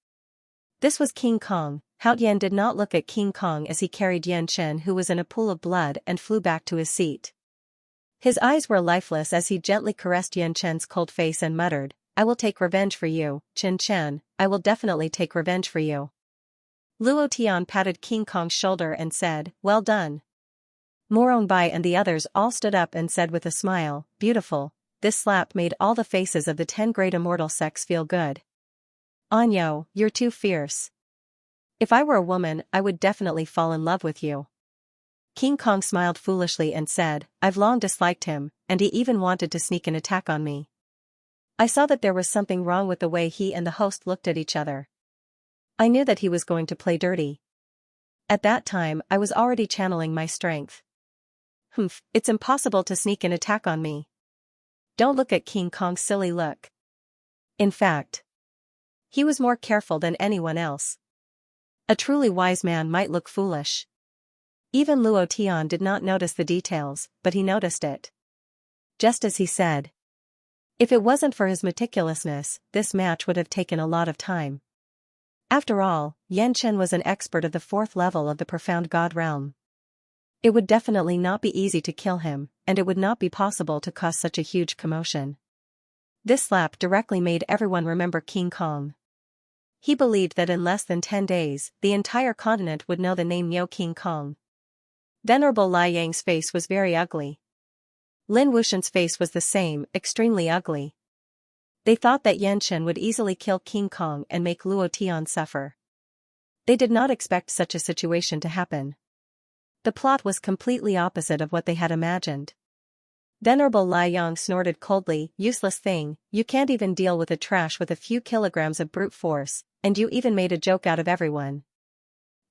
This was King Kong. Hao Yan did not look at King Kong as he carried Yan Chen, who was in a pool of blood, and flew back to his seat. His eyes were lifeless as he gently caressed Yan Chen's cold face and muttered, "I will take revenge for you, Chen Chen, I will definitely take revenge for you." Luo Tian patted King Kong's shoulder and said, "Well done." Morong Bai and the others all stood up and said with a smile, "Beautiful." This slap made all the faces of the 10 great immortal sects feel good. "Anyo, you're too fierce. If I were a woman, I would definitely fall in love with you." King Kong smiled foolishly and said, "I've long disliked him, and he even wanted to sneak an attack on me." I saw that there was something wrong with the way he and the host looked at each other. I knew that he was going to play dirty. At that time, I was already channeling my strength. "Humph, it's impossible to sneak an attack on me." Don't look at King Kong's silly look. In fact, he was more careful than anyone else. A truly wise man might look foolish. Even Luo Tian did not notice the details, but he noticed it. Just as he said. If it wasn't for his meticulousness, this match would have taken a lot of time. After all, Yan Chen was an expert of the 4th level of the profound God realm. It would definitely not be easy to kill him, and it would not be possible to cause such a huge commotion. This slap directly made everyone remember King Kong. He believed that in less than 10 days, the entire continent would know the name Yo King Kong. Venerable Lai Yang's face was very ugly. Lin Wushan's face was the same, extremely ugly. They thought that Yan Chen would easily kill King Kong and make Luo Tian suffer. They did not expect such a situation to happen. The plot was completely opposite of what they had imagined. Venerable Lai Yang snorted coldly, "Useless thing, you can't even deal with a trash with a few kilograms of brute force, and you even made a joke out of everyone.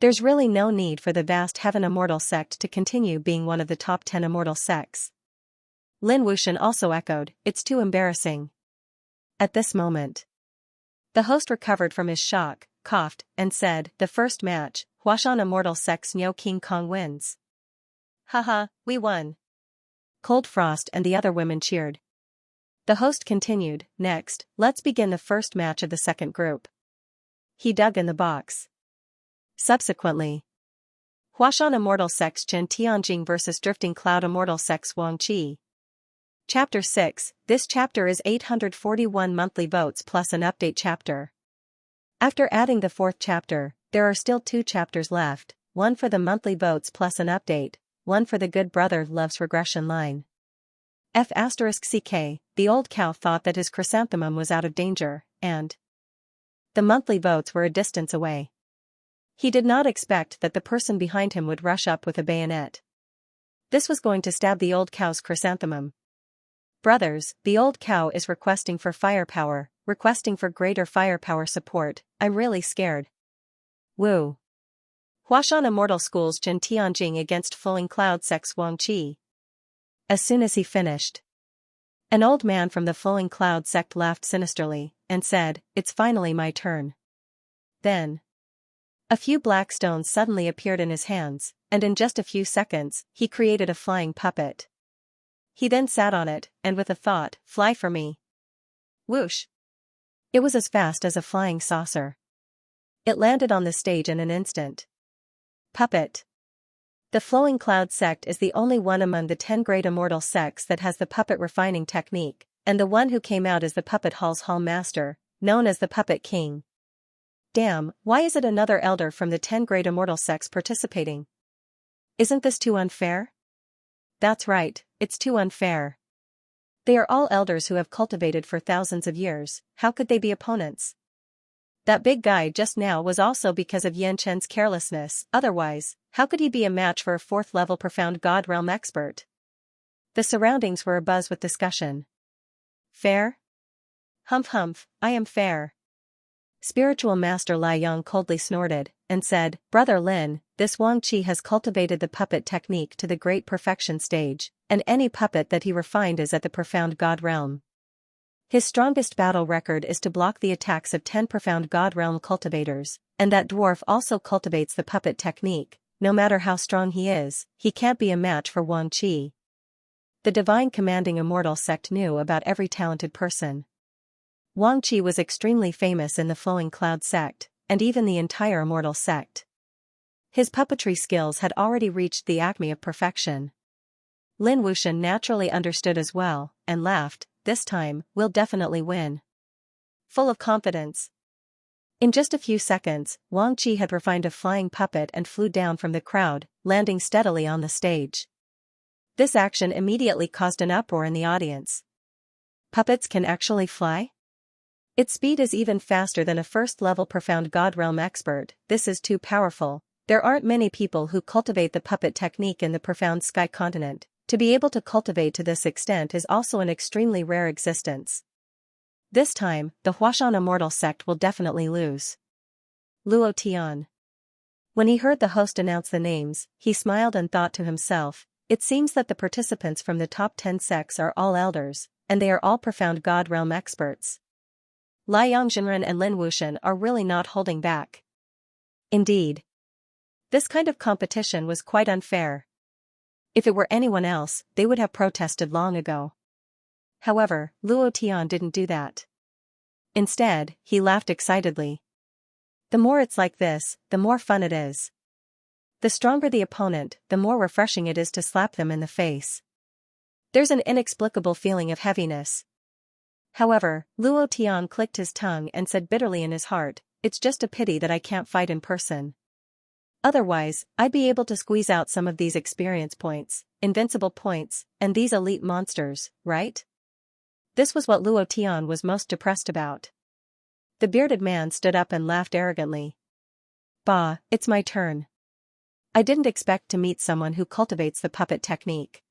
There's really no need for the vast Heaven Immortal sect to continue being one of the top 10 immortal sects." Lin Wushan also echoed, "It's too embarrassing." At this moment, the host recovered from his shock, coughed, and said, "The first match, Huashan Immortal Sect's Nyo King Kong wins." "Haha, we won." Cold Frost and the other women cheered. The host continued, "Next, let's begin the first match of the second group." He dug in the box. Subsequently, Huashan Immortal Sect's Chen Tianjing vs Drifting Cloud Immortal Sect's Wang Qi. Chapter 6. This chapter is 841 monthly votes plus an update chapter. After adding the 4th chapter, there are still 2 chapters left, one for the monthly votes plus an update, one for the Good Brother Loves Regression line. F*CK, the old cow thought that his chrysanthemum was out of danger, and the monthly votes were a distance away. He did not expect that the person behind him would rush up with a bayonet. This was going to stab the old cow's chrysanthemum. "Brothers, the old cow is requesting for firepower, requesting for greater firepower support. I'm really scared." Woo. Huashan Immortal School's Chen Tianjing against Flowing Cloud Sect's Wang Qi. As soon as he finished, an old man from the Flowing Cloud sect laughed sinisterly, and said, "It's finally my turn." Then, a few black stones suddenly appeared in his hands, and in just a few seconds, he created a flying puppet. He then sat on it, and with a thought, "Fly for me." Whoosh! It was as fast as a flying saucer. It landed on the stage in an instant. Puppet. The Flowing Cloud sect is the only one among the 10 great immortal sects that has the puppet refining technique, and the one who came out as the puppet hall's hall master, known as the Puppet King. Damn, why is it another elder from the 10 great immortal sects participating? Isn't this too unfair? That's right, it's too unfair. They are all elders who have cultivated for thousands of years. How could they be opponents? That big guy just now was also because of Yan Chen's carelessness. Otherwise, how could he be a match for a 4th level profound God realm expert? The surroundings were abuzz with discussion. Fair? Humph humph, I am fair. Spiritual Master Lai Yang coldly snorted, and said, "Brother Lin, this Wang Qi has cultivated the puppet technique to the great perfection stage, and any puppet that he refined is at the profound God realm. His strongest battle record is to block the attacks of 10 profound God realm cultivators, and that dwarf also cultivates the puppet technique. No matter how strong he is, he can't be a match for Wang Qi." The Divine Commanding Immortal sect knew about every talented person. Wang Qi was extremely famous in the Flowing Cloud sect, and even the entire immortal sect. His puppetry skills had already reached the acme of perfection. Lin Wuxian naturally understood as well, and laughed, "This time, we'll definitely win." Full of confidence. In just a few seconds, Wang Qi had refined a flying puppet and flew down from the crowd, landing steadily on the stage. This action immediately caused an uproar in the audience. Puppets can actually fly? Its speed is even faster than a first-level profound God realm expert. This is too powerful. There aren't many people who cultivate the puppet technique in the profound sky continent. To be able to cultivate to this extent is also an extremely rare existence. This time, the Huashan immortal sect will definitely lose. Luo Tian. When he heard the host announce the names, he smiled and thought to himself, it seems that the participants from the top 10 sects are all elders, and they are all profound God realm experts. Liang Zhenren and Lin Wuxian are really not holding back. Indeed. This kind of competition was quite unfair. If it were anyone else, they would have protested long ago. However, Luo Tian didn't do that. Instead, he laughed excitedly. The more it's like this, the more fun it is. The stronger the opponent, the more refreshing it is to slap them in the face. There's an inexplicable feeling of heaviness. However, Luo Tian clicked his tongue and said bitterly in his heart, it's just a pity that I can't fight in person. Otherwise, I'd be able to squeeze out some of these experience points, invincible points, and these elite monsters, right? This was what Luo Tian was most depressed about. The bearded man stood up and laughed arrogantly. Bah, it's my turn. I didn't expect to meet someone who cultivates the puppet technique.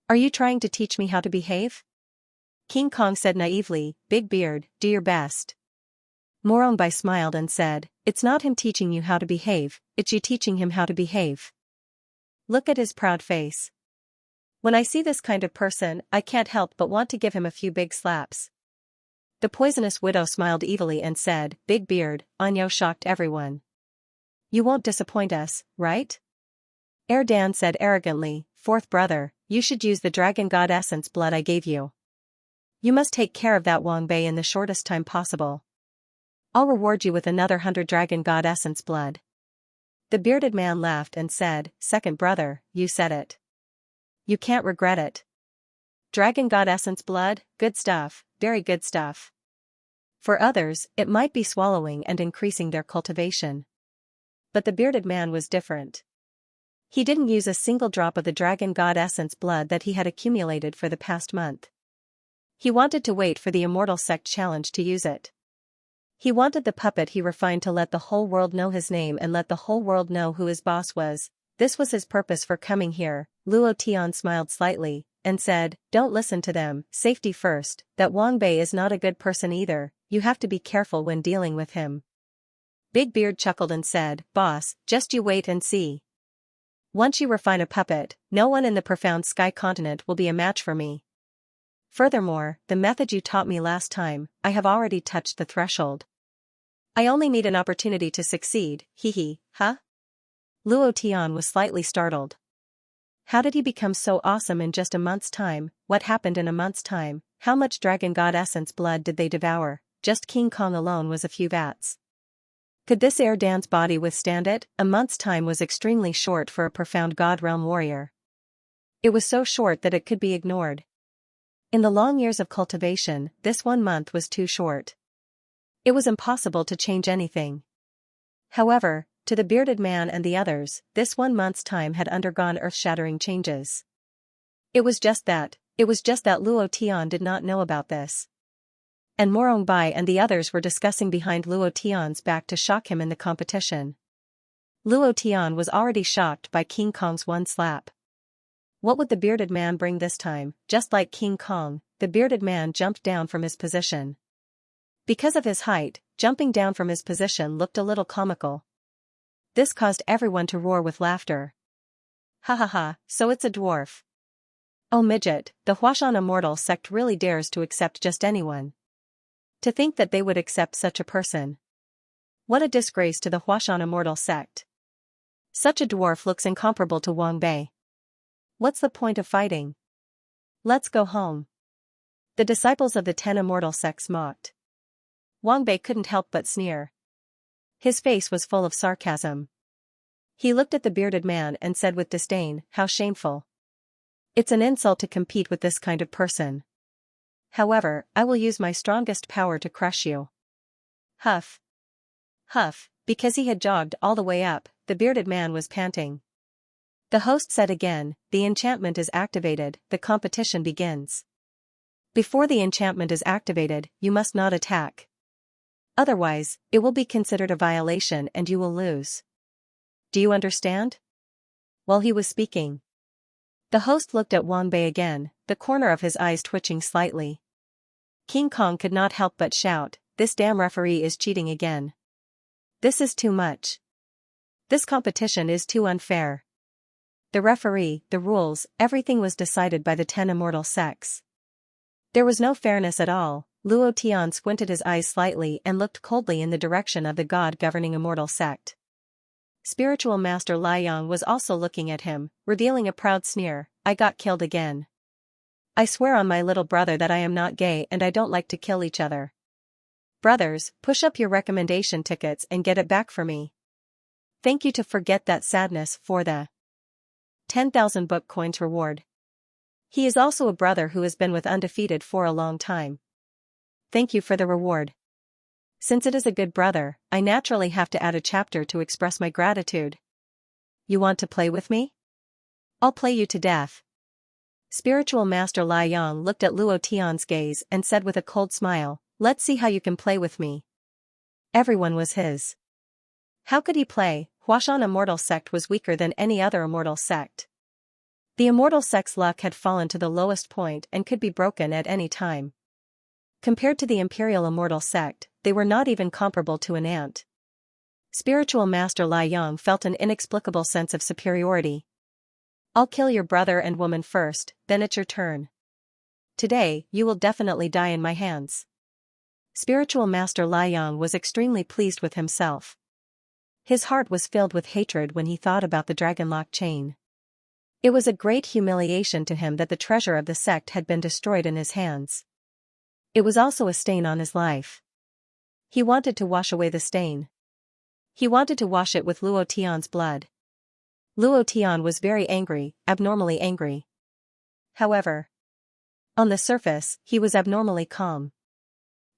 Are you trying to teach me how to behave? King Kong said naively, Big Beard, do your best. Moronbai smiled and said, it's not him teaching you how to behave, it's you teaching him how to behave. Look at his proud face. When I see this kind of person, I can't help but want to give him a few big slaps. The poisonous widow smiled evilly and said, Big Beard, Anyo shocked everyone. You won't disappoint us, right? Erdan said arrogantly, Fourth brother, you should use the dragon god essence blood I gave you. You must take care of that Wang Bei in the shortest time possible. I'll reward you with another 100 dragon god essence blood. The bearded man laughed and said, Second brother, you said it. You can't regret it. Dragon god essence blood, good stuff, very good stuff. For others, it might be swallowing and increasing their cultivation. But the bearded man was different. He didn't use a single drop of the dragon god essence blood that he had accumulated for the past month. He wanted to wait for the immortal sect challenge to use it. He wanted the puppet he refined to let the whole world know his name and let the whole world know who his boss was. This was his purpose for coming here. Luo Tian smiled slightly, and said, Don't listen to them, safety first, that Wang Bei is not a good person either, you have to be careful when dealing with him. Big Beard chuckled and said, Boss, just you wait and see. Once you refine a puppet, no one in the profound sky continent will be a match for me. Furthermore, the method you taught me last time, I have already touched the threshold. I only need an opportunity to succeed, huh? Luo Tian was slightly startled. How did he become so awesome in just a month's time? What happened in a month's time? How much dragon god essence blood did they devour? Just King Kong alone was a few vats. Could this Erdan's body withstand it? A month's time was extremely short for a profound god realm warrior. It was so short that it could be ignored. In the long years of cultivation, this 1 month was too short. It was impossible to change anything. However, to the bearded man and the others, this 1 month's time had undergone earth-shattering changes. It was just that Luo Tian did not know about this. And Morong Bai and the others were discussing behind Luo Tian's back to shock him in the competition. Luo Tian was already shocked by King Kong's one slap. What would the bearded man bring this time? Just like King Kong, the bearded man jumped down from his position. Because of his height, jumping down from his position looked a little comical. This caused everyone to roar with laughter. Ha ha ha, so it's a dwarf. Oh midget, the Huashan immortal sect really dares to accept just anyone. To think that they would accept such a person. What a disgrace to the Huashan immortal sect. Such a dwarf looks incomparable to Wang Bei. What's the point of fighting? Let's go home. The disciples of the 10 immortal sects mocked. Wang Bei couldn't help but sneer. His face was full of sarcasm. He looked at the bearded man and said with disdain, "How shameful. It's an insult to compete with this kind of person. However, I will use my strongest power to crush you." Huff. Huff, because he had jogged all the way up, the bearded man was panting. The host said again, "The enchantment is activated, the competition begins. Before the enchantment is activated, you must not attack. Otherwise, it will be considered a violation and you will lose. Do you understand?" While he was speaking, the host looked at Wang Bei again, the corner of his eyes twitching slightly. King Kong could not help but shout, "This damn referee is cheating again. This is too much. This competition is too unfair." The referee, the rules, everything was decided by the 10 immortal sects. There was no fairness at all. Luo Tian squinted his eyes slightly and looked coldly in the direction of the god-governing immortal sect. Spiritual Master Liang was also looking at him, revealing a proud sneer, "I got killed again. I swear on my little brother that I am not gay and I don't like to kill each other. Brothers, push up your recommendation tickets and get it back for me. Thank you to forget that sadness for the 10,000 book coins reward. He is also a brother who has been with Undefeated for a long time. Thank you for the reward. Since it is a good brother, I naturally have to add a chapter to express my gratitude. You want to play with me? I'll play you to death." Spiritual Master Liang looked at Luo Tian's gaze and said with a cold smile, "Let's see how you can play with me." Everyone was his. How could he play? Huashan Immortal Sect was weaker than any other immortal sect. The immortal sect's luck had fallen to the lowest point and could be broken at any time. Compared to the Imperial Immortal Sect, they were not even comparable to an ant. Spiritual Master Liang felt an inexplicable sense of superiority. "I'll kill your brother and woman first, then it's your turn. Today, you will definitely die in my hands." Spiritual Master Liang was extremely pleased with himself. His heart was filled with hatred when he thought about the dragonlock chain. It was a great humiliation to him that the treasure of the sect had been destroyed in his hands. It was also a stain on his life. He wanted to wash away the stain. He wanted to wash it with Luo Tian's blood. Luo Tian was very angry, abnormally angry. However, on the surface, he was abnormally calm.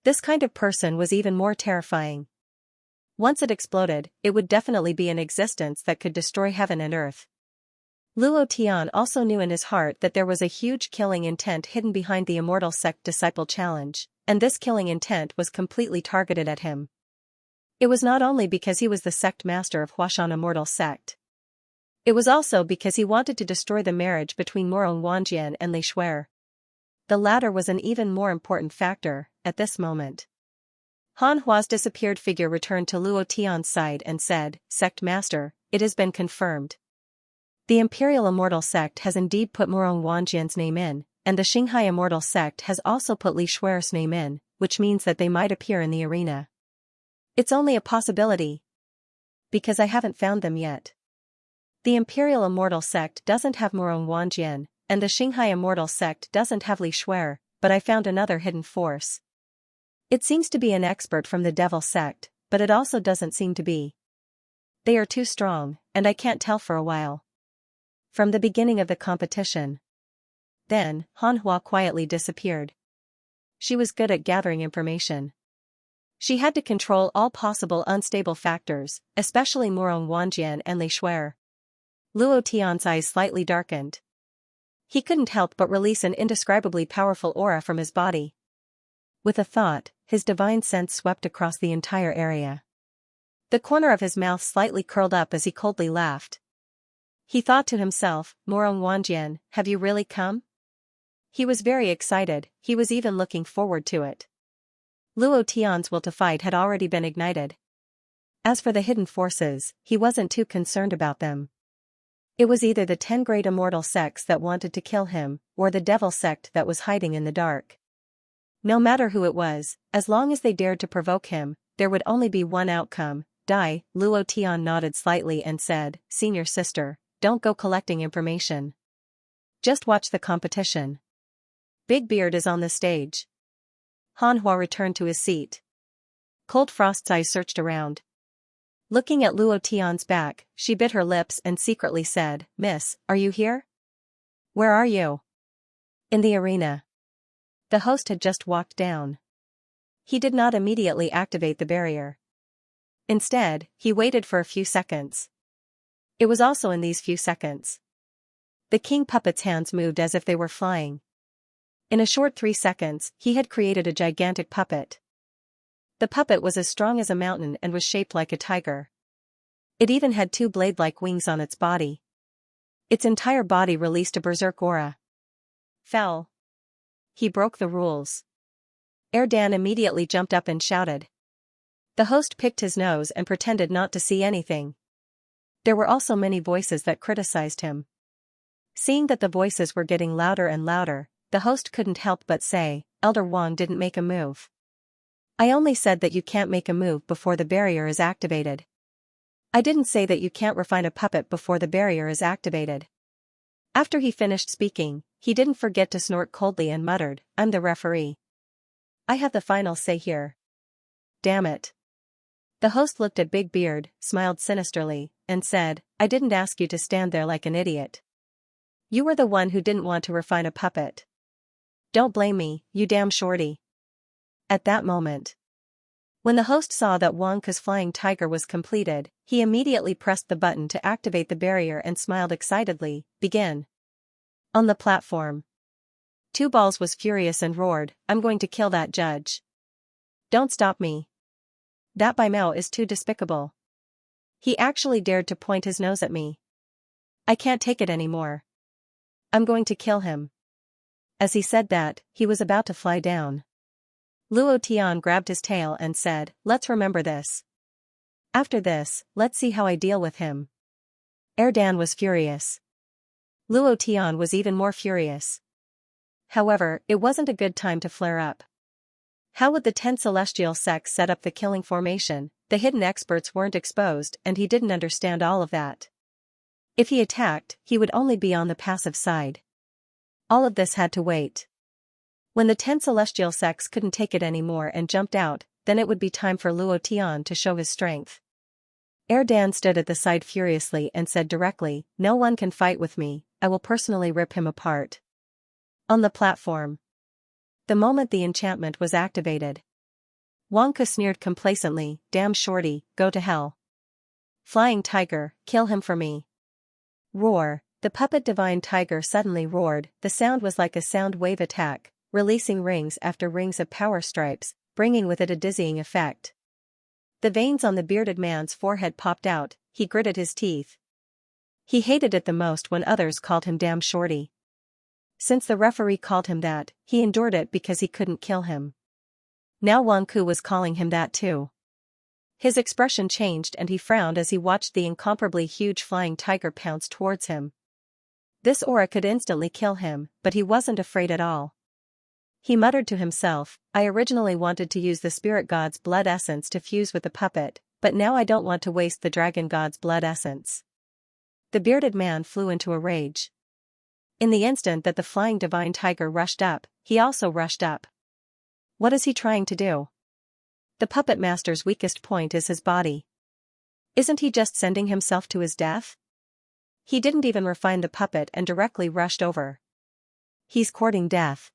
This kind of person was even more terrifying. Once it exploded, it would definitely be an existence that could destroy heaven and earth. Luo Tian also knew in his heart that there was a huge killing intent hidden behind the Immortal Sect Disciple Challenge, and this killing intent was completely targeted at him. It was not only because he was the sect master of Huashan Immortal Sect. It was also because he wanted to destroy the marriage between Morong Wanjian and Li Shuer. The latter was an even more important factor, at this moment. Han Hua's disappeared figure returned to Luo Tian's side and said, "Sect Master, it has been confirmed. The Imperial Immortal Sect has indeed put Morong Wanjian's name in, and the Xianxia Immortal Sect has also put Li Shuer's name in, which means that they might appear in the arena. It's only a possibility. Because I haven't found them yet. The Imperial Immortal Sect doesn't have Morong Wanjian, and the Xianxia Immortal Sect doesn't have Li Shuer, but I found another hidden force. It seems to be an expert from the Devil Sect, but it also doesn't seem to be. They are too strong, and I can't tell for a while. From the beginning of the competition." Then, Han Hua quietly disappeared. She was good at gathering information. She had to control all possible unstable factors, especially Morong Wanjian and Li Shuer. Luo Tian's eyes slightly darkened. He couldn't help but release an indescribably powerful aura from his body. With a thought, his divine sense swept across the entire area. The corner of his mouth slightly curled up as he coldly laughed. He thought to himself, "Morong Wanjian, have you really come?" He was very excited, he was even looking forward to it. Luo Tian's will to fight had already been ignited. As for the hidden forces, he wasn't too concerned about them. It was either the 10 great immortal sects that wanted to kill him, or the Devil Sect that was hiding in the dark. No matter who it was, as long as they dared to provoke him, there would only be one outcome, die. Luo Tian nodded slightly and said, "Senior sister, don't go collecting information. Just watch the competition. Big Beard is on the stage." Han Hua returned to his seat. Cold Frost's eyes searched around. Looking at Luo Tian's back, she bit her lips and secretly said, "Miss, are you here? Where are you?" In the arena. The host had just walked down. He did not immediately activate the barrier. Instead, he waited for a few seconds. It was also in these few seconds. The king puppet's hands moved as if they were flying. In a short 3 seconds, he had created a gigantic puppet. The puppet was as strong as a mountain and was shaped like a tiger. It even had 2 blade-like wings on its body. Its entire body released a berserk aura. Fell. He broke the rules. Erdan immediately jumped up and shouted. The host picked his nose and pretended not to see anything. There were also many voices that criticized him. Seeing that the voices were getting louder and louder, the host couldn't help but say, "Elder Wang didn't make a move. I only said that you can't make a move before the barrier is activated. I didn't say that you can't refine a puppet before the barrier is activated." After he finished speaking, he didn't forget to snort coldly and muttered, "I'm the referee. I have the final say here. Damn it." The host looked at Big Beard, smiled sinisterly, and said, "I didn't ask you to stand there like an idiot. You were the one who didn't want to refine a puppet. Don't blame me, you damn shorty." At that moment, when the host saw that Wang Ke's flying tiger was completed, he immediately pressed the button to activate the barrier and smiled excitedly, "Begin." On the platform, Two Balls was furious and roared, "I'm going to kill that judge. Don't stop me. That Bai Mao is too despicable. He actually dared to point his nose at me. I can't take it anymore. I'm going to kill him." As he said that, he was about to fly down. Luo Tian grabbed his tail and said, "Let's remember this. After this, let's see how I deal with him." Erdan was furious. Luo Tian was even more furious. However, it wasn't a good time to flare up. How would the 10 celestial sects set up the killing formation? The hidden experts weren't exposed and he didn't understand all of that. If he attacked, he would only be on the passive side. All of this had to wait. When the 10 celestial sects couldn't take it anymore and jumped out, then it would be time for Luo Tian to show his strength. Erdan stood at the side furiously and said directly, "No one can fight with me, I will personally rip him apart." On the platform. The moment the enchantment was activated, Wang Ke sneered complacently, "Damn shorty, go to hell. Flying tiger, kill him for me." Roar. The puppet divine tiger suddenly roared. The sound was like a sound wave attack, releasing rings after rings of power stripes, bringing with it a dizzying effect. The veins on the bearded man's forehead popped out, he gritted his teeth. He hated it the most when others called him damn shorty. Since the referee called him that, he endured it because he couldn't kill him. Now Wang Ke was calling him that too. His expression changed and he frowned as he watched the incomparably huge flying tiger pounce towards him. This aura could instantly kill him, but he wasn't afraid at all. He muttered to himself, "I originally wanted to use the spirit god's blood essence to fuse with the puppet, but now I don't want to waste the dragon god's blood essence." The bearded man flew into a rage. In the instant that the flying divine tiger rushed up, he also rushed up. What is he trying to do? The puppet master's weakest point is his body. Isn't he just sending himself to his death? He didn't even refine the puppet and directly rushed over. He's courting death.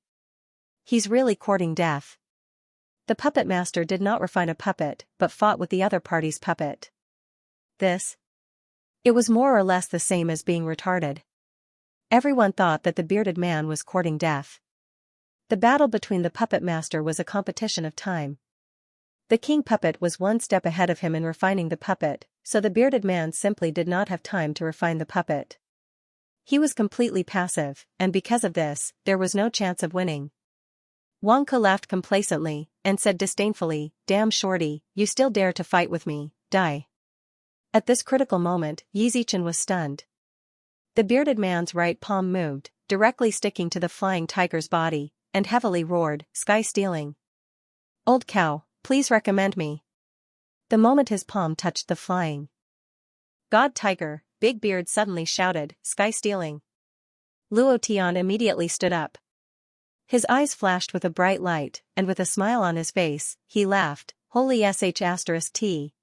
He's really courting death. The puppet master did not refine a puppet, but fought with the other party's puppet. It was more or less the same as being retarded. Everyone thought that the bearded man was courting death. The battle between the puppet master was a competition of time. The king puppet was one step ahead of him in refining the puppet, so the bearded man simply did not have time to refine the puppet. He was completely passive, and because of this, there was no chance of winning. Wang Ke laughed complacently, and said disdainfully, "Damn shorty, you still dare to fight with me, die." At this critical moment, Yi Zichen was stunned. The bearded man's right palm moved, directly sticking to the flying tiger's body, and heavily roared, "Sky stealing. Old cow, please recommend me." The moment his palm touched the flying god tiger, Big Beard suddenly shouted, "Sky stealing." Luo Tian immediately stood up. His eyes flashed with a bright light, and with a smile on his face, he laughed, "Holy sh*t."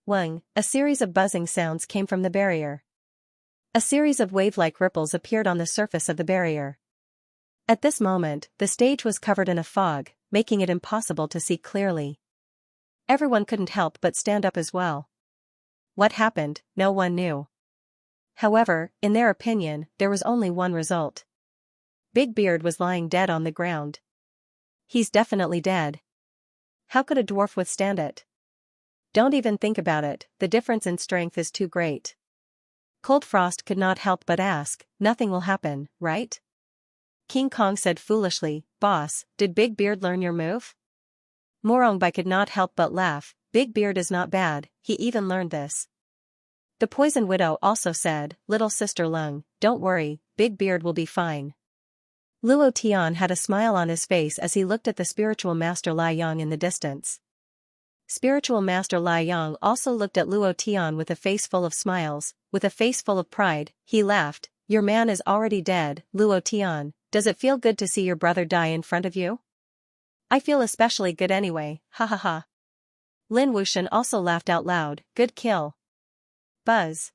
Wang, a series of buzzing sounds came from the barrier. A series of wave-like ripples appeared on the surface of the barrier. At this moment, the stage was covered in a fog, making it impossible to see clearly. Everyone couldn't help but stand up as well. What happened, no one knew. However, in their opinion, there was only one result. Big Beard was lying dead on the ground. He's definitely dead. How could a dwarf withstand it? Don't even think about it, the difference in strength is too great. Cold Frost could not help but ask, nothing will happen, right? King Kong said foolishly, Boss, did Big Beard learn your move? Morongbai could not help but laugh, Big Beard is not bad, he even learned this. The Poison Widow also said, Little Sister Lung, don't worry, Big Beard will be fine. Luo Tian had a smile on his face as he looked at the spiritual master Lai Yang in the distance. Spiritual master Lai Yang also looked at Luo Tian with a face full of smiles, with a face full of pride, he laughed, your man is already dead, Luo Tian, does it feel good to see your brother die in front of you? I feel especially good anyway, ha ha ha. Lin Wuxian also laughed out loud, good kill. Buzz.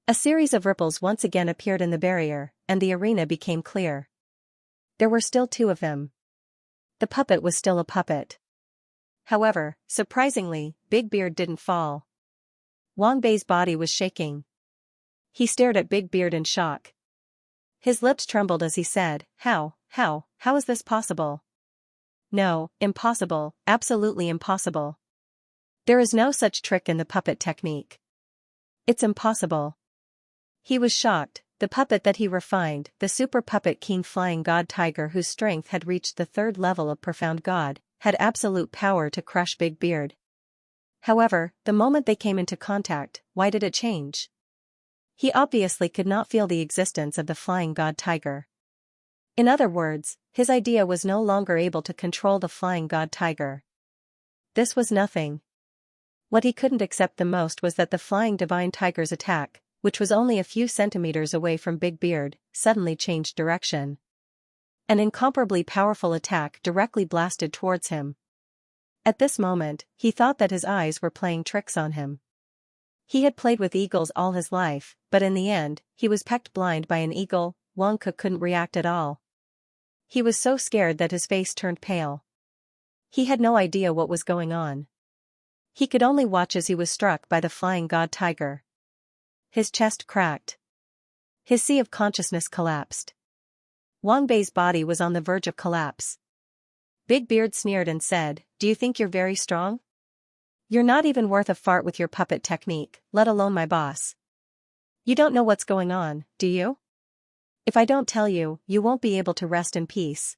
A series of ripples once again appeared in the barrier, and the arena became clear. There were still two of them. The puppet was still a puppet. However, surprisingly, Big Beard didn't fall. Wang Bei's body was shaking. He stared at Big Beard in shock. His lips trembled as he said, how is this possible? No, impossible, absolutely impossible. There is no such trick in the puppet technique. It's impossible. He was shocked. The puppet that he refined, the super puppet King Flying God Tiger whose strength had reached the 3rd level of Profound God, had absolute power to crush Big Beard. However, the moment they came into contact, why did it change? He obviously could not feel the existence of the Flying God Tiger. In other words, his idea was no longer able to control the Flying God Tiger. This was nothing. What he couldn't accept the most was that the Flying Divine Tiger's attack, which was only a few centimeters away from Big Beard, suddenly changed direction. An incomparably powerful attack directly blasted towards him. At this moment, he thought that his eyes were playing tricks on him. He had played with eagles all his life, but in the end, he was pecked blind by an eagle. Wang Ke couldn't react at all. He was so scared that his face turned pale. He had no idea what was going on. He could only watch as he was struck by the Flying God Tiger. His chest cracked. His sea of consciousness collapsed. Wang Bei's body was on the verge of collapse. Big Beard sneered and said, do you think you're very strong? You're not even worth a fart with your puppet technique, let alone my boss. You don't know what's going on, do you? If I don't tell you, you won't be able to rest in peace.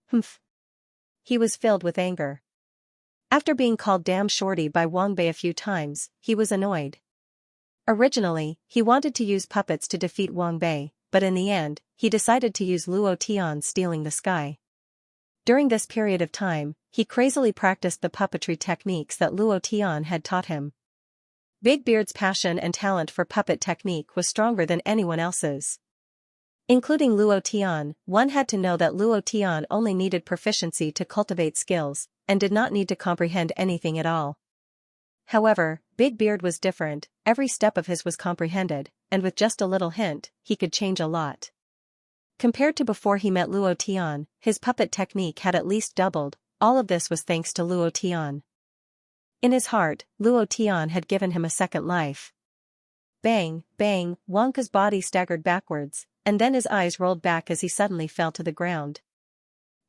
Humph. He was filled with anger. After being called damn shorty by Wang Bei a few times, he was annoyed. Originally, he wanted to use puppets to defeat Wang Bei, but in the end, he decided to use Luo Tian stealing the sky. During this period of time, he crazily practiced the puppetry techniques that Luo Tian had taught him. Big Beard's passion and talent for puppet technique was stronger than anyone else's. Including Luo Tian, one had to know that Luo Tian only needed proficiency to cultivate skills, and did not need to comprehend anything at all. However, Big Beard was different, every step of his was comprehended, and with just a little hint, he could change a lot. Compared to before he met Luo Tian, his puppet technique had at least doubled, all of this was thanks to Luo Tian. In his heart, Luo Tian had given him a second life. Bang, bang, Wang Ke's body staggered backwards, and then his eyes rolled back as he suddenly fell to the ground.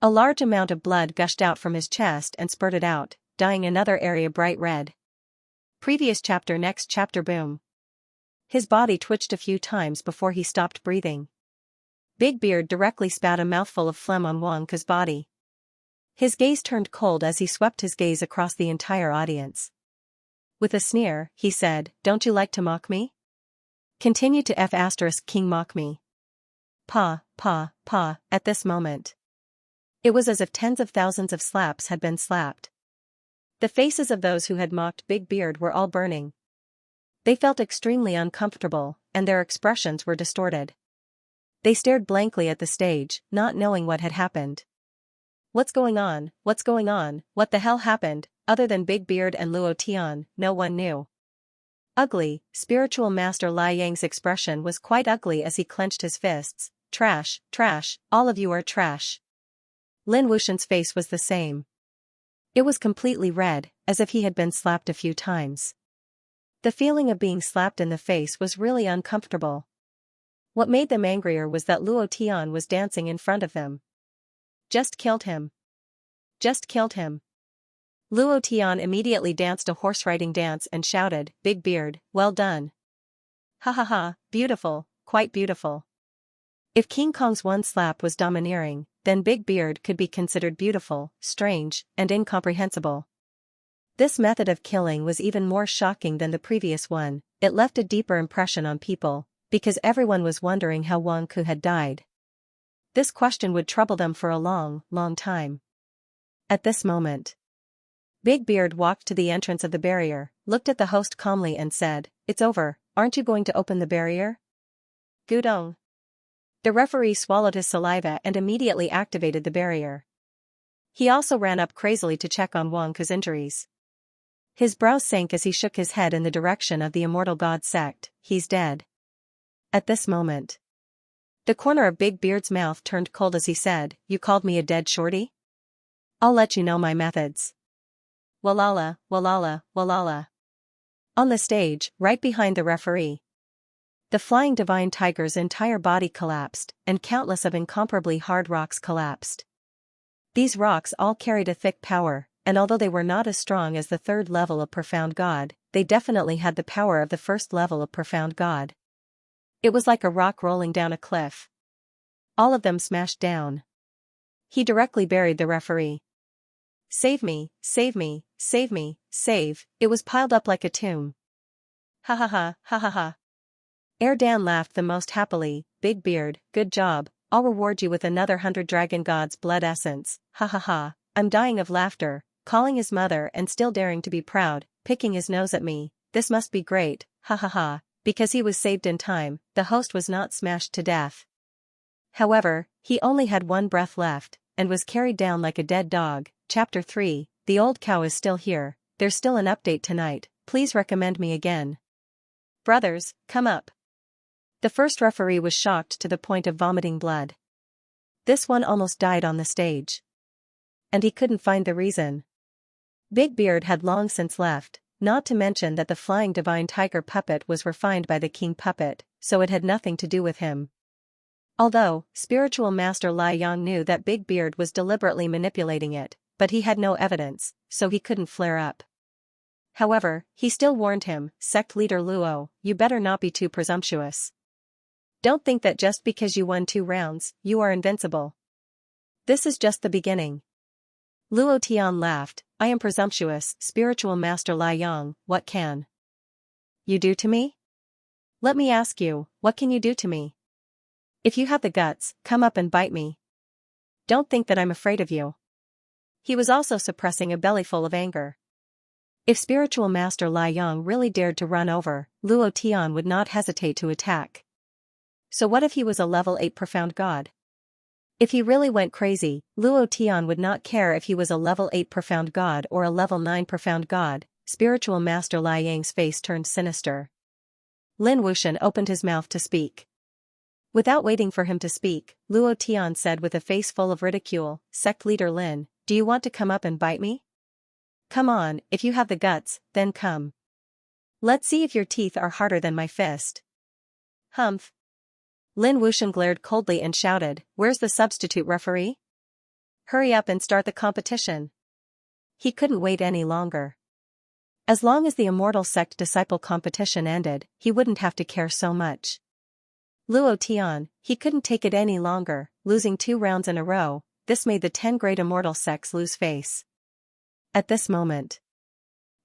A large amount of blood gushed out from his chest and spurted out, dyeing another area bright red. Previous chapter. Next chapter. Boom. His body twitched a few times before he stopped breathing. Big Beard directly spat a mouthful of phlegm on Wang Ke's body. His gaze turned cold as he swept his gaze across the entire audience. With a sneer, he said, don't you like to mock me? Continue to King mock me. Pa, at this moment. It was as if tens of thousands of slaps had been slapped. The faces of those who had mocked Big Beard were all burning. They felt extremely uncomfortable, and their expressions were distorted. They stared blankly at the stage, not knowing what had happened. What's going on? What the hell happened? other than Big Beard and Luo Tian, no one knew. Ugly, spiritual master Lai Yang's expression was quite ugly as he clenched his fists. Trash, trash, all of you are trash. Lin Wuxian's face was the same. It was completely red, as if he had been slapped a few times. The feeling of being slapped in the face was really uncomfortable. What made them angrier was that Luo Tian was dancing in front of them. Just killed him. Just killed him. Luo Tian immediately danced a horse-riding dance and shouted, Big Beard, well done. Ha ha ha, beautiful, quite beautiful. If King Kong's one slap was domineering, then Big Beard could be considered beautiful, strange, and incomprehensible. This method of killing was even more shocking than the previous one. It left a deeper impression on people, because everyone was wondering how Wang Ku had died. This question would trouble them for a long, long time. At this moment, Big Beard walked to the entrance of the barrier, looked at the host calmly and said, It's over, aren't you going to open the barrier? Gudong. The referee swallowed his saliva and immediately activated the barrier. He also ran up crazily to check on Wang Ku's injuries. His brows sank as he shook his head in the direction of the Immortal God sect. He's dead. At this moment, the corner of Big Beard's mouth turned cold as he said, You called me a dead shorty? I'll let you know my methods. Walala, walala, walala. On the stage, right behind the referee, the Flying Divine Tiger's entire body collapsed, and countless of incomparably hard rocks collapsed. These rocks all carried a thick power, and although they were not as strong as the third level of Profound God, they definitely had the power of the first level of Profound God. It was like a rock rolling down a cliff. All of them smashed down. He directly buried the referee. Save me, save me, save me, save, it was piled up like a tomb. Ha ha ha, ha ha ha. Erdan laughed the most happily, Big Beard, good job, I'll reward you with another 100 Dragon God's blood essence, ha ha ha, I'm dying of laughter, calling his mother and still daring to be proud, picking his nose at me, this must be great, ha ha ha, because he was saved in time, the host was not smashed to death. However, he only had one breath left, and was carried down like a dead dog. Chapter 3, The Old Cow is still here, there's still an update tonight, please recommend me again. Brothers, come up. The first referee was shocked to the point of vomiting blood. This one almost died on the stage. And he couldn't find the reason. Big Beard had long since left, not to mention that the Flying Divine Tiger puppet was refined by the King Puppet, so it had nothing to do with him. Although, Spiritual Master Lai Yang knew that Big Beard was deliberately manipulating it, but he had no evidence, so he couldn't flare up. However, he still warned him, Sect Leader Luo, you better not be too presumptuous. Don't think that just because you won 2 rounds, you are invincible. This is just the beginning. Luo Tian laughed, I am presumptuous, Spiritual Master Lai Yang, what can you do to me? Let me ask you, what can you do to me? If you have the guts, come up and bite me. Don't think that I'm afraid of you. He was also suppressing a bellyful of anger. If Spiritual Master Lai Yang really dared to run over, Luo Tian would not hesitate to attack. So what if he was a level 8 Profound God? If he really went crazy, Luo Tian would not care if he was a level 8 Profound God or a level 9 Profound God. Spiritual Master Lai Yang's face turned sinister. Lin Wuxian opened his mouth to speak. Without waiting for him to speak, Luo Tian said with a face full of ridicule, Sect Leader Lin, do you want to come up and bite me? Come on, if you have the guts, then come. Let's see if your teeth are harder than my fist. Humph. Lin Wuxian glared coldly and shouted, where's the substitute referee? Hurry up and start the competition. He couldn't wait any longer. As long as the Immortal Sect Disciple competition ended, he wouldn't have to care so much. Luo Tian, he couldn't take it any longer, losing 2 rounds in a row, this made the 10 great Immortal Sects lose face. At this moment,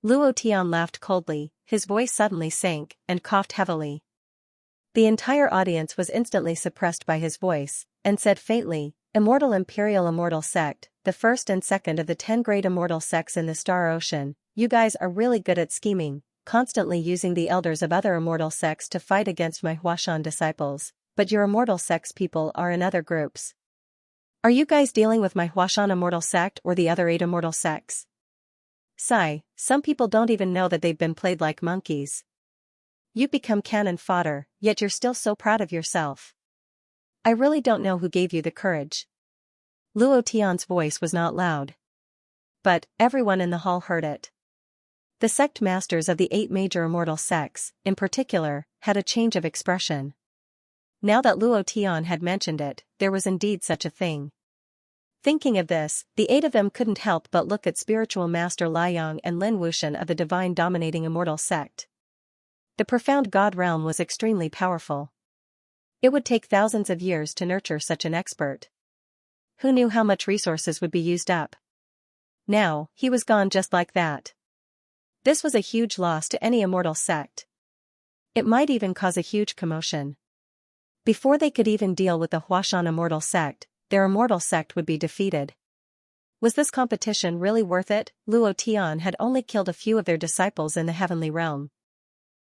Luo Tian laughed coldly, his voice suddenly sank, and coughed heavily. The entire audience was instantly suppressed by his voice, and said faintly, Immortal Imperial Immortal Sect, the first and second of the 10 great Immortal Sects in the Star Ocean, you guys are really good at scheming, constantly using the elders of other Immortal Sects to fight against my Huashan disciples, but your Immortal Sects people are in other groups. Are you guys dealing with my Huashan Immortal Sect or the other 8 Immortal Sects? Sigh, some people don't even know that they've been played like monkeys. You become cannon fodder, yet you're still so proud of yourself. I really don't know who gave you the courage. Luo Tian's voice was not loud. But everyone in the hall heard it. The sect masters of the 8 major immortal sects, in particular, had a change of expression. Now that Luo Tian had mentioned it, there was indeed such a thing. Thinking of this, the 8 of them couldn't help but look at spiritual master Liang and Lin Wuxian of the divine dominating immortal sect. The profound god realm was extremely powerful. It would take thousands of years to nurture such an expert. Who knew how much resources would be used up? Now, he was gone just like that. This was a huge loss to any immortal sect. It might even cause a huge commotion. Before they could even deal with the Huashan immortal sect, their immortal sect would be defeated. Was this competition really worth it? Luo Tian had only killed a few of their disciples in the heavenly realm.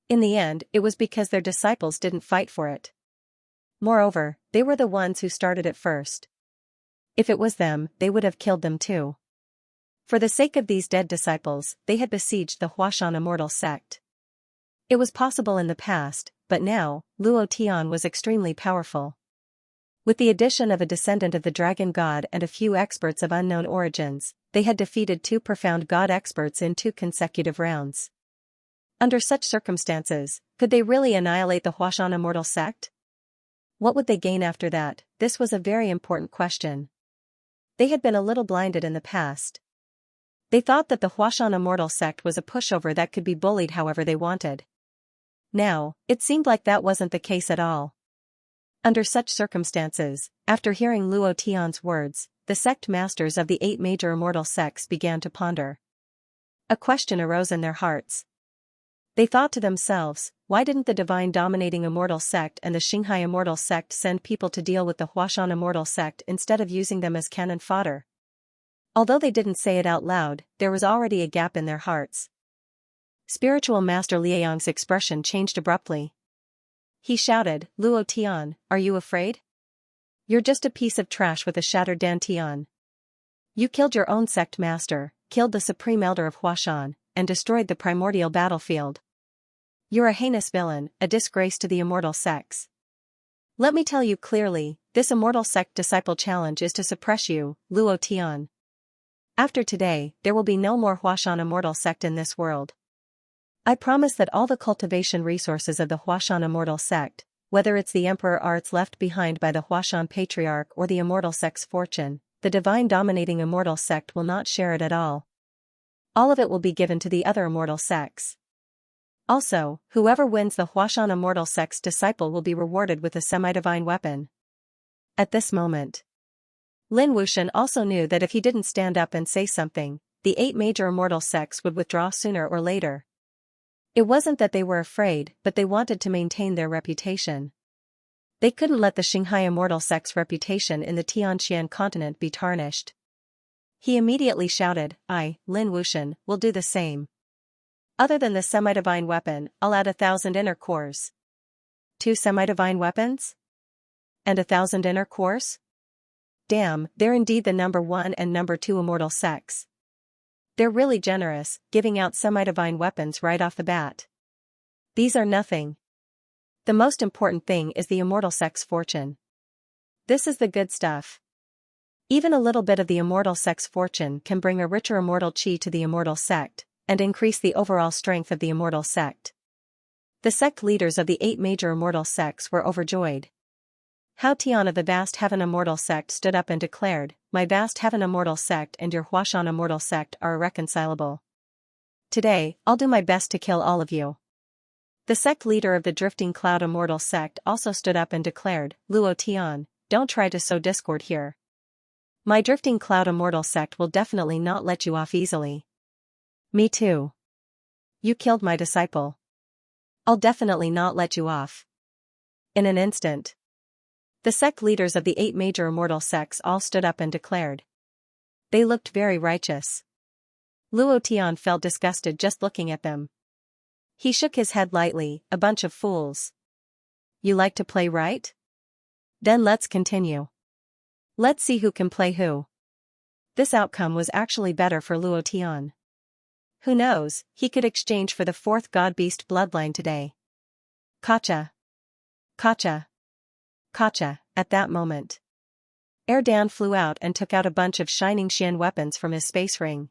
In the end, it was because their disciples didn't fight for it. Moreover, they were the ones who started it first. If it was them, they would have killed them too. For the sake of these dead disciples, they had besieged the Huashan immortal sect. It was possible in the past, but now, Luo Tian was extremely powerful. With the addition of a descendant of the dragon god and a few experts of unknown origins, they had defeated 2 profound god experts in 2 consecutive rounds. Under such circumstances, could they really annihilate the Huashan immortal sect? What would they gain after that? This was a very important question. They had been a little blinded in the past. They thought that the Huashan immortal sect was a pushover that could be bullied however they wanted. Now, it seemed like that wasn't the case at all. Under such circumstances, after hearing Luo Tian's words, the sect masters of the 8 major immortal sects began to ponder. A question arose in their hearts. They thought to themselves, why didn't the divine dominating immortal sect and the Xianxia immortal sect send people to deal with the Huashan immortal sect instead of using them as cannon fodder? Although they didn't say it out loud, there was already a gap in their hearts. Spiritual Master Liang's expression changed abruptly. He shouted, Luo Tian, are you afraid? You're just a piece of trash with a shattered dantian. You killed your own sect master, killed the supreme elder of Huashan, and destroyed the primordial battlefield. You're a heinous villain, a disgrace to the immortal sects. Let me tell you clearly, this immortal sect disciple challenge is to suppress you, Luo Tian. After today, there will be no more Huashan immortal sect in this world. I promise that all the cultivation resources of the Huashan immortal sect, whether it's the emperor arts left behind by the Huashan patriarch or the immortal sect's fortune, the divine dominating immortal sect will not share it at all. All of it will be given to the other immortal sects. Also, whoever wins the Huashan immortal sect's disciple will be rewarded with a semi-divine weapon. At this moment, Lin Wuxian also knew that if he didn't stand up and say something, the 8 major immortal sects would withdraw sooner or later. It wasn't that they were afraid, but they wanted to maintain their reputation. They couldn't let the Xianxia immortal sect's reputation in the Xianxia continent be tarnished. He immediately shouted, I, Lin Wuxian, will do the same. Other than the semi-divine weapon, I'll add 1,000 inner cores. 2 semi-divine weapons? And 1,000 inner cores? Damn, they're indeed the number 1 and number 2 immortal sects. They're really generous, giving out semi-divine weapons right off the bat. These are nothing. The most important thing is the immortal sect's fortune. This is the good stuff. Even a little bit of the immortal sect's fortune can bring a richer immortal chi to the immortal sect, and increase the overall strength of the immortal sect. The sect leaders of the 8 major immortal sects were overjoyed. Hao Tian of the vast heaven immortal sect stood up and declared, my vast heaven immortal sect and your Huashan immortal sect are irreconcilable. Today, I'll do my best to kill all of you. The sect leader of the drifting cloud immortal sect also stood up and declared, Luo Tian, don't try to sow discord here. My drifting cloud immortal sect will definitely not let you off easily. Me too. You killed my disciple. I'll definitely not let you off. In an instant, the sect leaders of the 8 major immortal sects all stood up and declared. They looked very righteous. Luo Tian felt disgusted just looking at them. He shook his head lightly, a bunch of fools. You like to play right? Then let's continue. Let's see who can play who. This outcome was actually better for Luo Tian. Who knows, he could exchange for the fourth god-beast bloodline today. Kacha. Kacha. Kacha, at that moment. Erdan flew out and took out a bunch of shining Xian weapons from his space ring.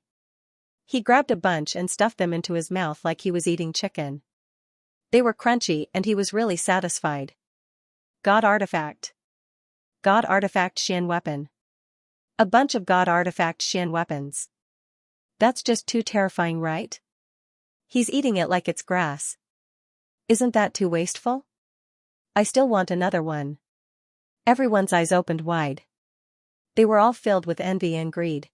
He grabbed a bunch and stuffed them into his mouth like he was eating chicken. They were crunchy and he was really satisfied. God artifact. God artifact Xian weapon. A bunch of god artifact Xian weapons. That's just too terrifying, right? He's eating it like it's grass. Isn't that too wasteful? I still want another one. Everyone's eyes opened wide. They were all filled with envy and greed.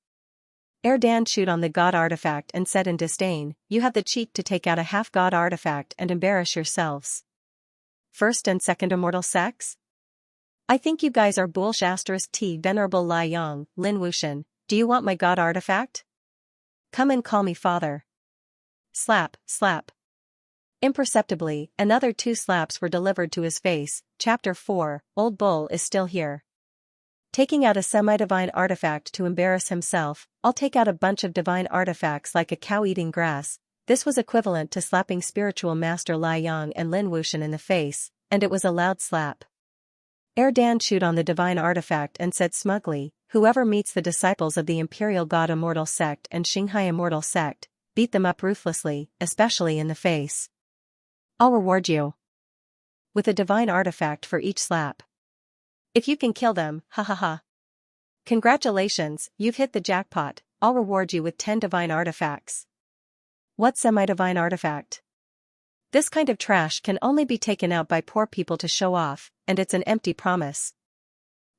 Erdan chewed on the god artifact and said in disdain, "You have the cheek to take out a half-god artifact and embarrass yourselves. First and second immortal sex? I think you guys are bullsh**. T. Venerable Lai Yang, Lin Wuxian, do you want my god artifact? Come and call me father." Slap, slap. Imperceptibly, another 2 slaps were delivered to his face. Chapter 4, Old Bull is still here. Taking out a semi-divine artifact to embarrass himself, I'll take out a bunch of divine artifacts like a cow eating grass. This was equivalent to slapping spiritual master Lai Yang and Lin Wuxian in the face, and it was a loud slap. Erdan chewed on the divine artifact and said smugly, "Whoever meets the disciples of the Imperial God Immortal Sect and Xianxia Immortal Sect, beat them up ruthlessly, especially in the face. I'll reward you with a divine artifact for each slap. If you can kill them, ha ha ha. Congratulations, you've hit the jackpot, I'll reward you with 10 divine artifacts." What semi-divine artifact? This kind of trash can only be taken out by poor people to show off, and it's an empty promise.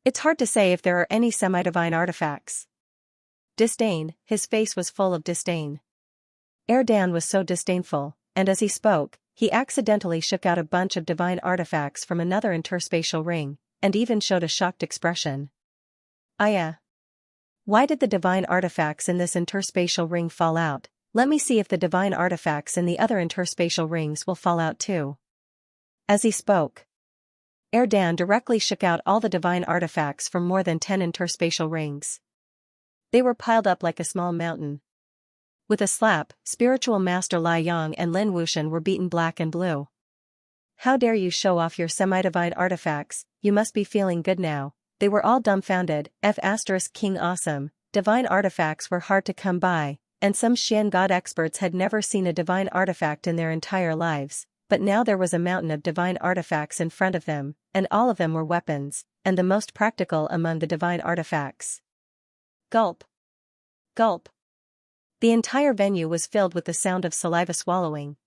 It's hard to say if there are any semi-divine artifacts. Disdain, his face was full of disdain. Erdan was so disdainful, and as he spoke, he accidentally shook out a bunch of divine artifacts from another interspatial ring, and even showed a shocked expression. Aya. Why did the divine artifacts in this interspatial ring fall out? Let me see if the divine artifacts in the other interspatial rings will fall out too. As he spoke, Erdan directly shook out all the divine artifacts from more than 10 interspatial rings. They were piled up like a small mountain. With a slap, spiritual master Lai Yang and Lin Wuxian were beaten black and blue. How dare you show off your semi-divine artifacts, you must be feeling good now. They were all dumbfounded. King awesome, divine artifacts were hard to come by, and some Xian god experts had never seen a divine artifact in their entire lives, but now there was a mountain of divine artifacts in front of them, and all of them were weapons, and the most practical among the divine artifacts. Gulp. Gulp. The entire venue was filled with the sound of saliva swallowing.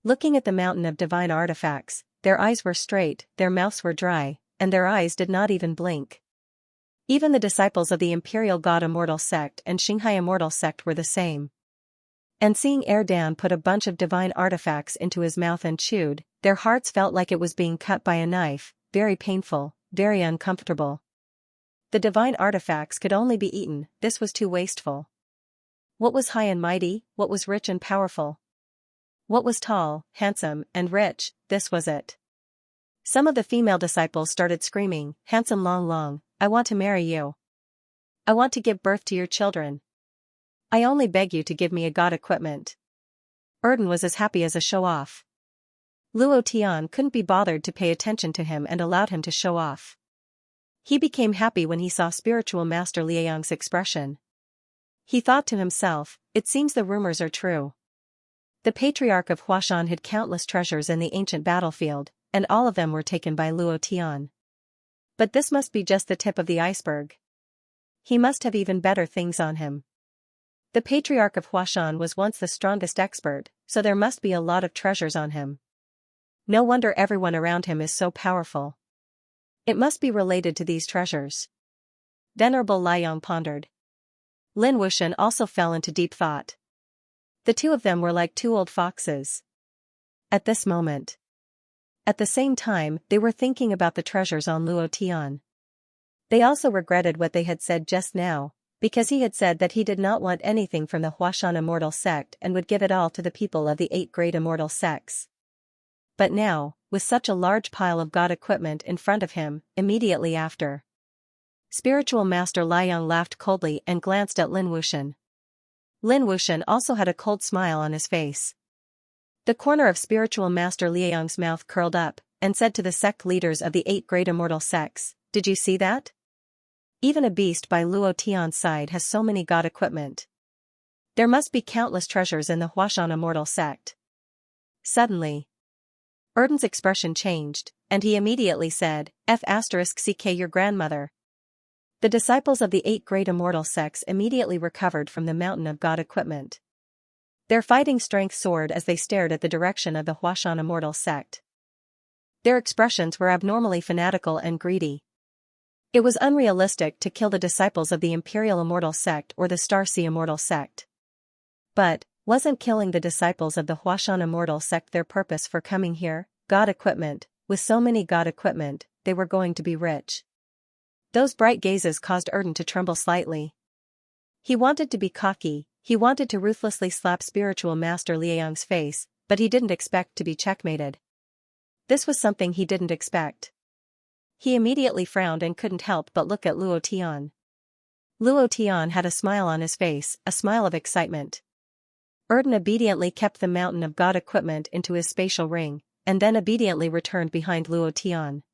Looking at the mountain of divine artifacts, their eyes were straight, their mouths were dry, and their eyes did not even blink. Even the disciples of the Imperial God Immortal Sect and Xianxia Immortal Sect were the same. And seeing Erdan put a bunch of divine artifacts into his mouth and chewed, their hearts felt like it was being cut by a knife, very painful, very uncomfortable. The divine artifacts could only be eaten, this was too wasteful. What was high and mighty, what was rich and powerful? What was tall, handsome, and rich, this was it. Some of the female disciples started screaming, "Handsome Long Long, I want to marry you. I want to give birth to your children. I only beg you to give me a god equipment." Erdan was as happy as a show-off. Luo Tian couldn't be bothered to pay attention to him and allowed him to show off. He became happy when he saw spiritual master Liang's expression. He thought to himself, it seems the rumors are true. The patriarch of Huashan hid countless treasures in the ancient battlefield, and all of them were taken by Luo Tian. But this must be just the tip of the iceberg. He must have even better things on him. The patriarch of Huashan was once the strongest expert, so there must be a lot of treasures on him. No wonder everyone around him is so powerful. It must be related to these treasures. Venerable Liang pondered. Lin Wuxian also fell into deep thought. The two of them were like two old foxes. At this moment. At the same time, they were thinking about the treasures on Luo Tian. They also regretted what they had said just now, because he had said that he did not want anything from the Huashan Immortal Sect and would give it all to the people of the 8 great immortal sects. But now, with such a large pile of god equipment in front of him, immediately after. Spiritual Master Liang laughed coldly and glanced at Lin Wuxian. Lin Wuxian also had a cold smile on his face. The corner of spiritual master Liang's mouth curled up, and said to the sect leaders of the 8 great immortal sects, "Did you see that? Even a beast by Luo Tian's side has so many god equipment. There must be countless treasures in the Huashan immortal sect." Suddenly, Erden's expression changed, and he immediately said, "F*ck your grandmother." The disciples of the 8 great immortal sects immediately recovered from the mountain of god equipment. Their fighting strength soared as they stared at the direction of the Huashan immortal sect. Their expressions were abnormally fanatical and greedy. It was unrealistic to kill the disciples of the Imperial Immortal Sect or the Starseed Immortal Sect. But, wasn't killing the disciples of the Huashan Immortal Sect their purpose for coming here? God equipment. With so many god equipment, they were going to be rich. Those bright gazes caused Erden to tremble slightly. He wanted to be cocky, he wanted to ruthlessly slap spiritual master Liang's face, but he didn't expect to be checkmated. This was something he didn't expect. He immediately frowned and couldn't help but look at Luo Tian. Luo Tian had a smile on his face, a smile of excitement. Erden obediently kept the mountain of god equipment into his spatial ring, and then obediently returned behind Luo Tian.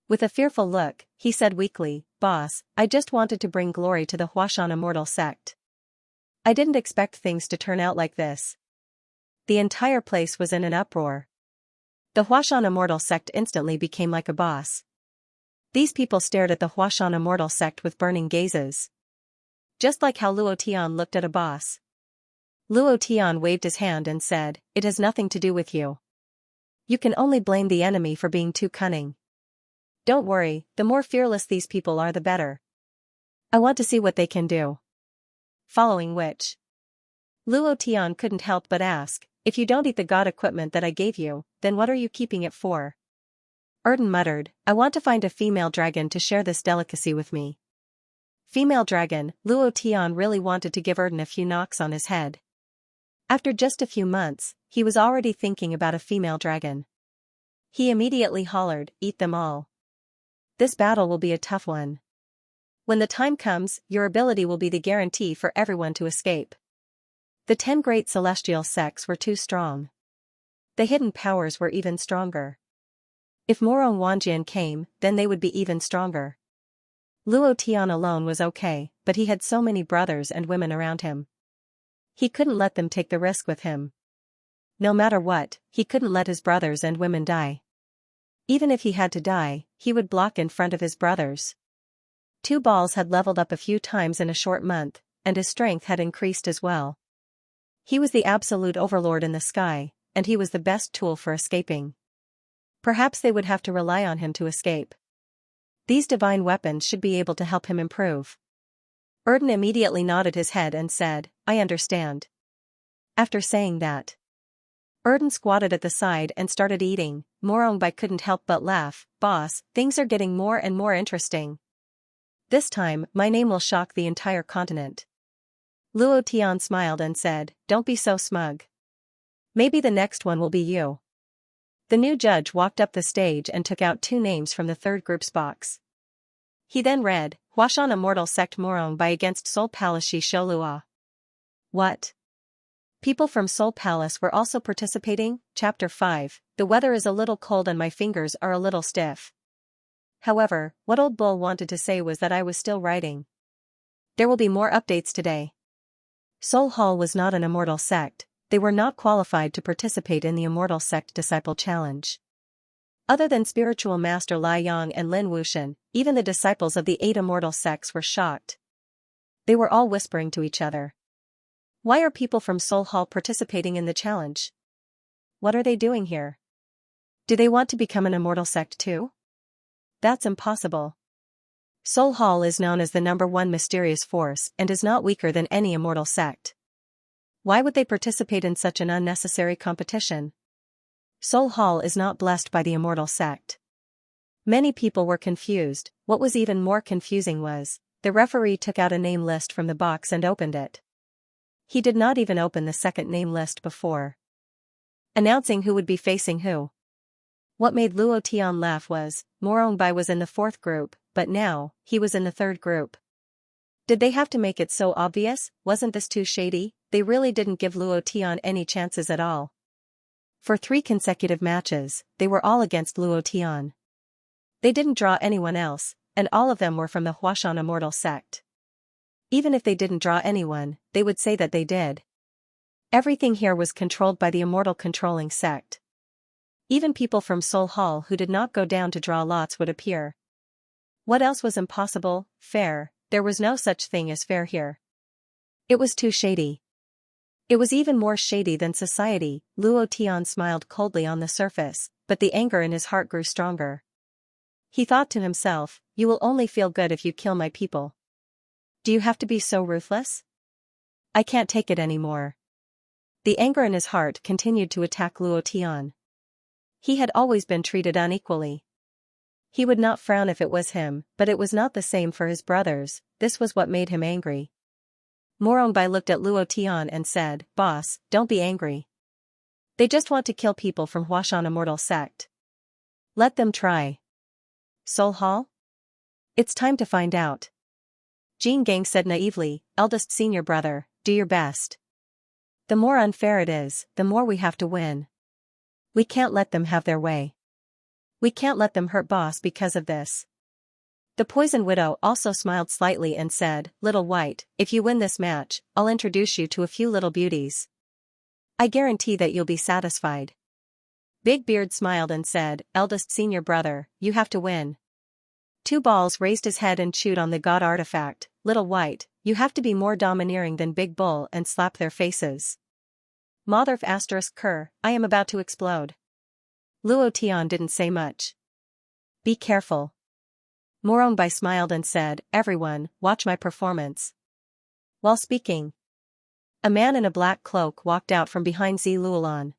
With a fearful look, he said weakly, "Boss, I just wanted to bring glory to the Huashan Immortal Sect. I didn't expect things to turn out like this." The entire place was in an uproar. The Huashan Immortal Sect instantly became like a boss. These people stared at the Huashan Immortal Sect with burning gazes. Just like how Luo Tian looked at a boss. Luo Tian waved his hand and said, "It has nothing to do with you. You can only blame the enemy for being too cunning. Don't worry, the more fearless these people are the better. I want to see what they can do." Following which, Luo Tian couldn't help but ask, "If you don't eat the god equipment that I gave you, then what are you keeping it for?" Erden muttered, "I want to find a female dragon to share this delicacy with me." Female dragon. Luo Tian really wanted to give Erden a few knocks on his head. After just a few months, he was already thinking about a female dragon. He immediately hollered, "Eat them all. This battle will be a tough one. When the time comes, your ability will be the guarantee for everyone to escape." The 10 great celestial sects were too strong. The hidden powers were even stronger. If Morong Wanjian came, then they would be even stronger. Luo Tian alone was okay, but he had so many brothers and women around him. He couldn't let them take the risk with him. No matter what, he couldn't let his brothers and women die. Even if he had to die, he would block in front of his brothers. 2 balls had leveled up a few times in a short month, and his strength had increased as well. He was the absolute overlord in the sky, and he was the best tool for escaping. Perhaps they would have to rely on him to escape. These divine weapons should be able to help him improve. Erden immediately nodded his head and said, "I understand." After saying that, Erden squatted at the side and started eating. Morongbai couldn't help but laugh, "Boss, things are getting more and more interesting. This time, my name will shock the entire continent." Luo Tian smiled and said, "Don't be so smug. Maybe the next one will be you." The new judge walked up the stage and took out 2 names from the 3rd group's box. He then read, "Huashan Immortal Sect Morongbai against Soul Palace Shi Shoulua." What? People from Soul Palace were also participating? Chapter 5, The weather is a little cold and my fingers are a little stiff. However, what Old Bull wanted to say was that I was still writing. There will be more updates today. Soul Hall was not an immortal sect. They were not qualified to participate in the Immortal Sect Disciple Challenge. Other than Spiritual Master Lai Yang and Lin Wuxian, even the disciples of the 8 immortal sects were shocked. They were all whispering to each other. Why are people from Soul Hall participating in the challenge? What are they doing here? Do they want to become an immortal sect too? That's impossible. Soul Hall is known as the #1 mysterious force and is not weaker than any immortal sect. Why would they participate in such an unnecessary competition? Soul Hall is not blessed by the immortal sect. Many people were confused. What was even more confusing was, the referee took out a name list from the box and opened it. He did not even open the 2nd name list before announcing who would be facing who. What made Luo Tian laugh was, Morongbai was in the 4th group, but now, he was in the 3rd group. Did they have to make it so obvious? Wasn't this too shady? They really didn't give Luo Tian any chances at all. For 3 consecutive matches, they were all against Luo Tian. They didn't draw anyone else, and all of them were from the Huashan Immortal sect. Even if they didn't draw anyone, they would say that they did. Everything here was controlled by the Immortal controlling sect. Even people from Soul Hall who did not go down to draw lots would appear. What else was impossible? Fair. There was no such thing as fair here. It was too shady. It was even more shady than society. Luo Tian smiled coldly on the surface, but the anger in his heart grew stronger. He thought to himself, you will only feel good if you kill my people. Do you have to be so ruthless? I can't take it anymore. The anger in his heart continued to attack Luo Tian. He had always been treated unequally. He would not frown if it was him, but it was not the same for his brothers. This was what made him angry. Morongbei looked at Luo Tian and said, Boss, don't be angry. They just want to kill people from Huashan Immortal sect. Let them try. Soul Hall? It's time to find out. Jin Gang said naively, eldest senior brother, do your best. The more unfair it is, the more we have to win. We can't let them have their way. We can't let them hurt Boss because of this. The Poison Widow also smiled slightly and said, Little White, if you win this match, I'll introduce you to a few little beauties. I guarantee that you'll be satisfied. Big Beard smiled and said, eldest senior brother, you have to win. Two Balls raised his head and chewed on the god artifact. Little White, you have to be more domineering than Big Bull and slap their faces. Motherf ***, I am about to explode. Luo Tian didn't say much. Be careful. Morongbei smiled and said, everyone, watch my performance. While speaking, a man in a black cloak walked out from behind Zi Luolan.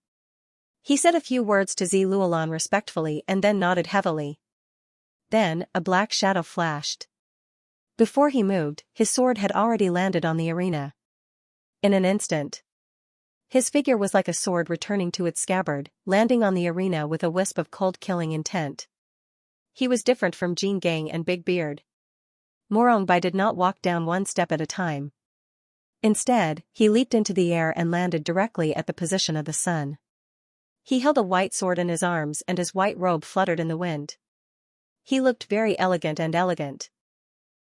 He said a few words to Zi Luolan respectfully and then nodded heavily. Then, a black shadow flashed. Before he moved, his sword had already landed on the arena. In an instant, his figure was like a sword returning to its scabbard, landing on the arena with a wisp of cold killing intent. He was different from Jin Gang and Big Beard. Morongbei did not walk down one step at a time. Instead, he leaped into the air and landed directly at the position of the sun. He held a white sword in his arms and his white robe fluttered in the wind. He looked very elegant and elegant.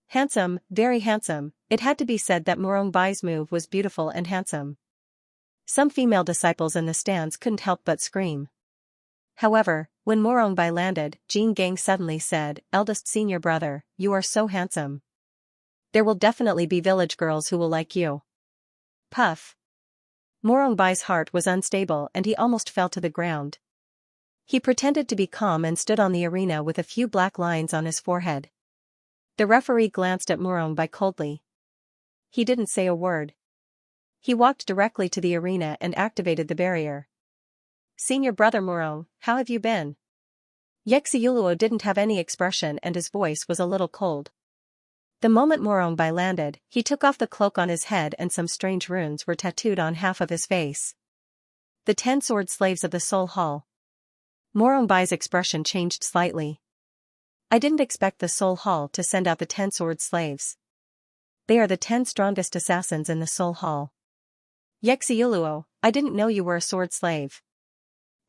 Handsome, very handsome. It had to be said that Morongbei's move was beautiful and handsome. Some female disciples in the stands couldn't help but scream. However, when Morongbei landed, Jin Gang suddenly said, eldest senior brother, you are so handsome. There will definitely be village girls who will like you. Puff. Morongbei's heart was unstable and he almost fell to the ground. He pretended to be calm and stood on the arena with a few black lines on his forehead. The referee glanced at Morongbei coldly. He didn't say a word. He walked directly to the arena and activated the barrier. Senior brother Morong, how have you been? Xianxia didn't have any expression and his voice was a little cold. The moment Morongbei landed, he took off the cloak on his head and some strange runes were tattooed on half of his face. The 10 sword slaves of the Soul Hall. Morongbei's expression changed slightly. I didn't expect the Soul Hall to send out the 10 sword slaves. They are the 10 strongest assassins in the Soul Hall. Xianxia, I didn't know you were a sword slave.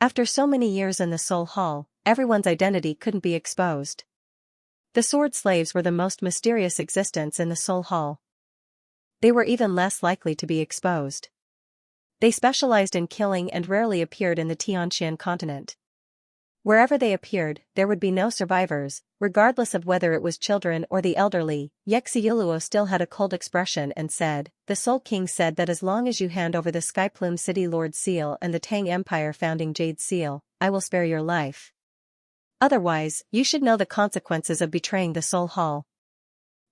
After so many years in the Soul Hall, everyone's identity couldn't be exposed. The sword slaves were the most mysterious existence in the Soul Hall. They were even less likely to be exposed. They specialized in killing and rarely appeared in the Tianqian continent. Wherever they appeared, there would be no survivors, regardless of whether it was children or the elderly. Xianxia still had a cold expression and said, the Soul King said that as long as you hand over the Skyplume City Lord Seal and the Tang Empire founding Jade Seal, I will spare your life. Otherwise, you should know the consequences of betraying the Soul Hall.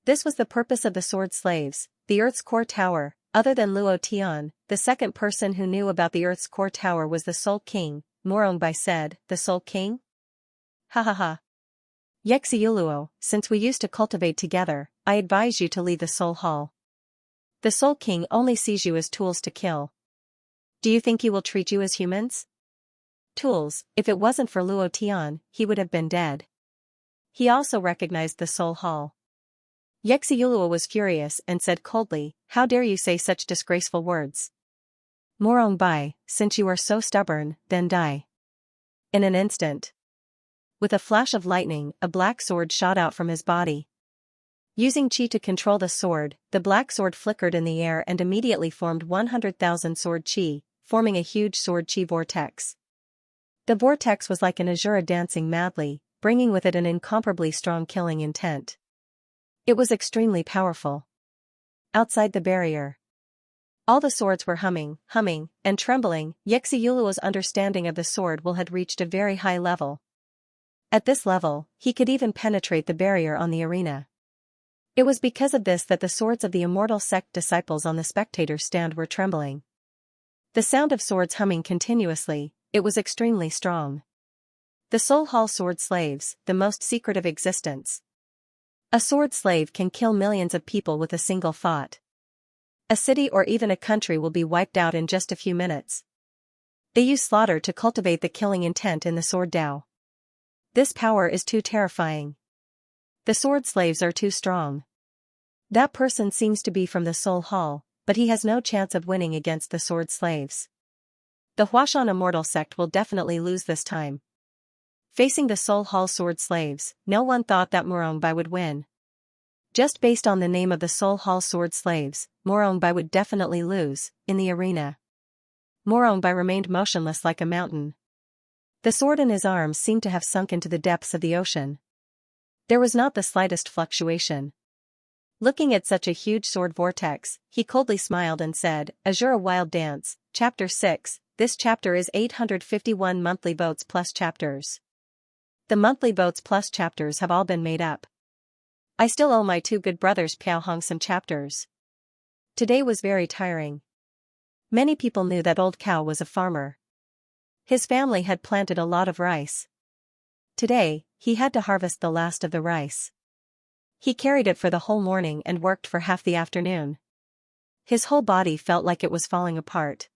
This was the purpose of the Sword Slaves, the Earth's core tower. Other than Luo Tian, the second person who knew about the Earth's core tower was the Soul King. Morongbei said, the Soul King? Ha ha ha. Xianxia, since we used to cultivate together, I advise you to leave the Soul Hall. The Soul King only sees you as tools to kill. Do you think he will treat you as humans? Tools. If it wasn't for Luo Tian, he would have been dead. He also recognized the Soul Hall. Xianxia was furious and said coldly, "How dare you say such disgraceful words? Morong Bai, since you are so stubborn, then die." In an instant, with a flash of lightning, a black sword shot out from his body. Using chi to control the sword, the black sword flickered in the air and immediately formed 100,000 sword chi, forming a huge sword chi vortex. The vortex was like an Asura dancing madly, bringing with it an incomparably strong killing intent. It was extremely powerful. Outside the barrier, all the swords were humming, and trembling. Xianxia's understanding of the sword will had reached a very high level. At this level, he could even penetrate the barrier on the arena. It was because of this that the swords of the immortal sect disciples on the spectators' stand were trembling. The sound of swords humming continuously, it was extremely strong. The Soul Hall sword slaves, the most secret of existence. A sword slave can kill millions of people with a single thought. A city or even a country will be wiped out in just a few minutes. They use slaughter to cultivate the killing intent in the sword Dao. This power is too terrifying. The sword slaves are too strong. That person seems to be from the Soul Hall, but he has no chance of winning against the sword slaves. The Huashan immortal sect will definitely lose this time. Facing the Soul Hall sword slaves, no one thought that Morong Bai would win. Just based on the name of the Soul Hall sword slaves, Morong Bai would definitely lose. In the arena, Morong Bai remained motionless like a mountain. The sword in his arms seemed to have sunk into the depths of the ocean. There was not the slightest fluctuation. Looking at such a huge sword vortex, he coldly smiled and said, "Asura Wild Dance, Chapter 6, this chapter is 851 monthly votes plus chapters. The monthly votes plus chapters have all been made up. I still owe my two good brothers Piao Hong some chapters." Today was very tiring. Many people knew that Old Cow was a farmer. His family had planted a lot of rice. Today, he had to harvest the last of the rice. He carried it for the whole morning and worked for half the afternoon. His whole body felt like it was falling apart.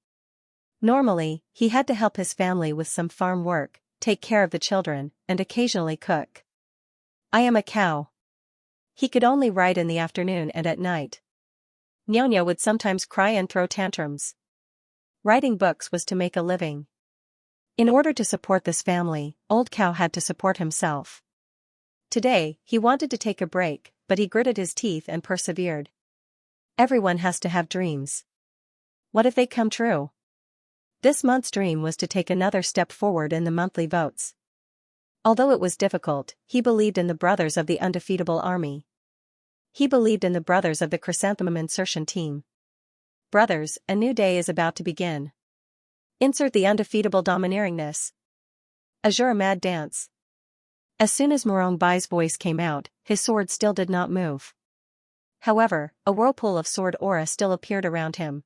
Normally, he had to help his family with some farm work, take care of the children, and occasionally cook. "I am a cow." He could only ride in the afternoon and at night. Nyonya would sometimes cry and throw tantrums. Writing books was to make a living. In order to support this family, Old Cow had to support himself. Today, he wanted to take a break, but he gritted his teeth and persevered. Everyone has to have dreams. What if they come true? This month's dream was to take another step forward in the monthly votes. Although it was difficult, he believed in the brothers of the Undefeatable army. He believed in the brothers of the Chrysanthemum insertion team. Brothers, a new day is about to begin. Insert the undefeatable domineeringness. Asura Mad Dance. As soon as Morong Bai's voice came out, his sword still did not move. However, a whirlpool of sword aura still appeared around him.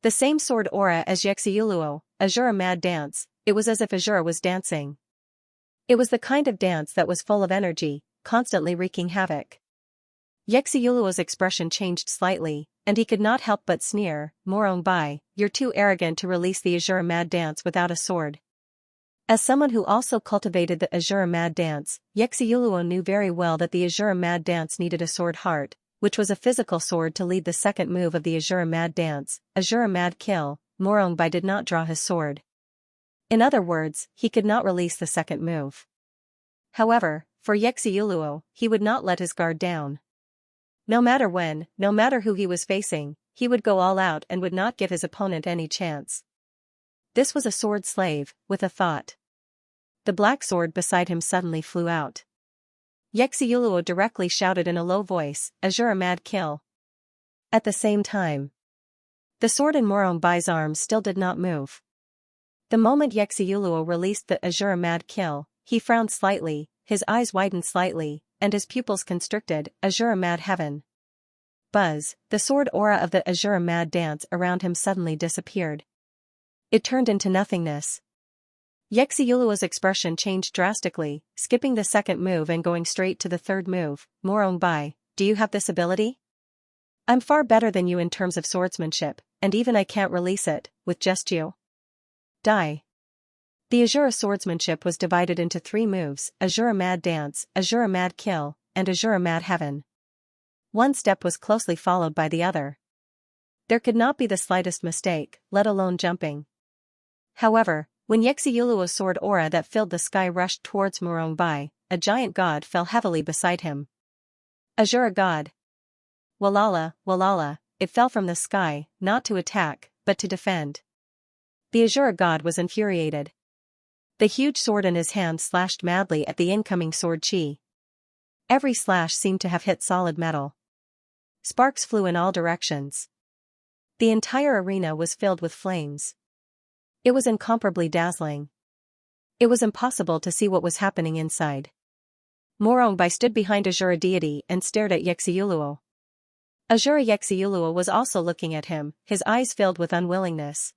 The same sword aura as Xianxia, Asura Mad Dance. It was as if Asura was dancing. It was the kind of dance that was full of energy, constantly wreaking havoc. Xianxia's expression changed slightly, and he could not help but sneer, "Morong Bai, you're too arrogant to release the Asura Mad Dance without a sword." As someone who also cultivated the Asura Mad Dance, Xianxia knew very well that the Asura Mad Dance needed a sword heart, which was a physical sword to lead the second move of the Asura Mad Dance, Asura Mad Kill. Morong Bai did not draw his sword. In other words, he could not release the second move. However, for Xianxia, he would not let his guard down. No matter when, no matter who he was facing, he would go all out and would not give his opponent any chance. This was a sword slave, with a thought. The black sword beside him suddenly flew out. Xianxia directly shouted in a low voice, "Asura Mad Kill." At the same time, the sword in Morong Bai's arms still did not move. The moment Xianxia released the Asura Mad Kill, he frowned slightly, his eyes widened slightly, and his pupils constricted. Asura Mad Heaven. Buzz, the sword aura of the Asura Mad Dance around him suddenly disappeared. It turned into nothingness. Xianxia's expression changed drastically, skipping the second move and going straight to the third move. "Morong Bai, do you have this ability? I'm far better than you in terms of swordsmanship, and even I can't release it, with just you. Die." The Asura swordsmanship was divided into 3 moves: Asura Mad Dance, Asura Mad Kill, and Asura Mad Heaven. One step was closely followed by the other. There could not be the slightest mistake, let alone jumping. However, when Xianxia's sword aura that filled the sky rushed towards Murongbai, a giant god fell heavily beside him. Azura god. Walala, walala, it fell from the sky, not to attack, but to defend. The Azura god was infuriated. The huge sword in his hand slashed madly at the incoming sword chi. Every slash seemed to have hit solid metal. Sparks flew in all directions. The entire arena was filled with flames. It was incomparably dazzling. It was impossible to see what was happening inside. Murongbai stood behind Azura deity and stared at Xianxia. Azura Xianxia was also looking at him, his eyes filled with unwillingness.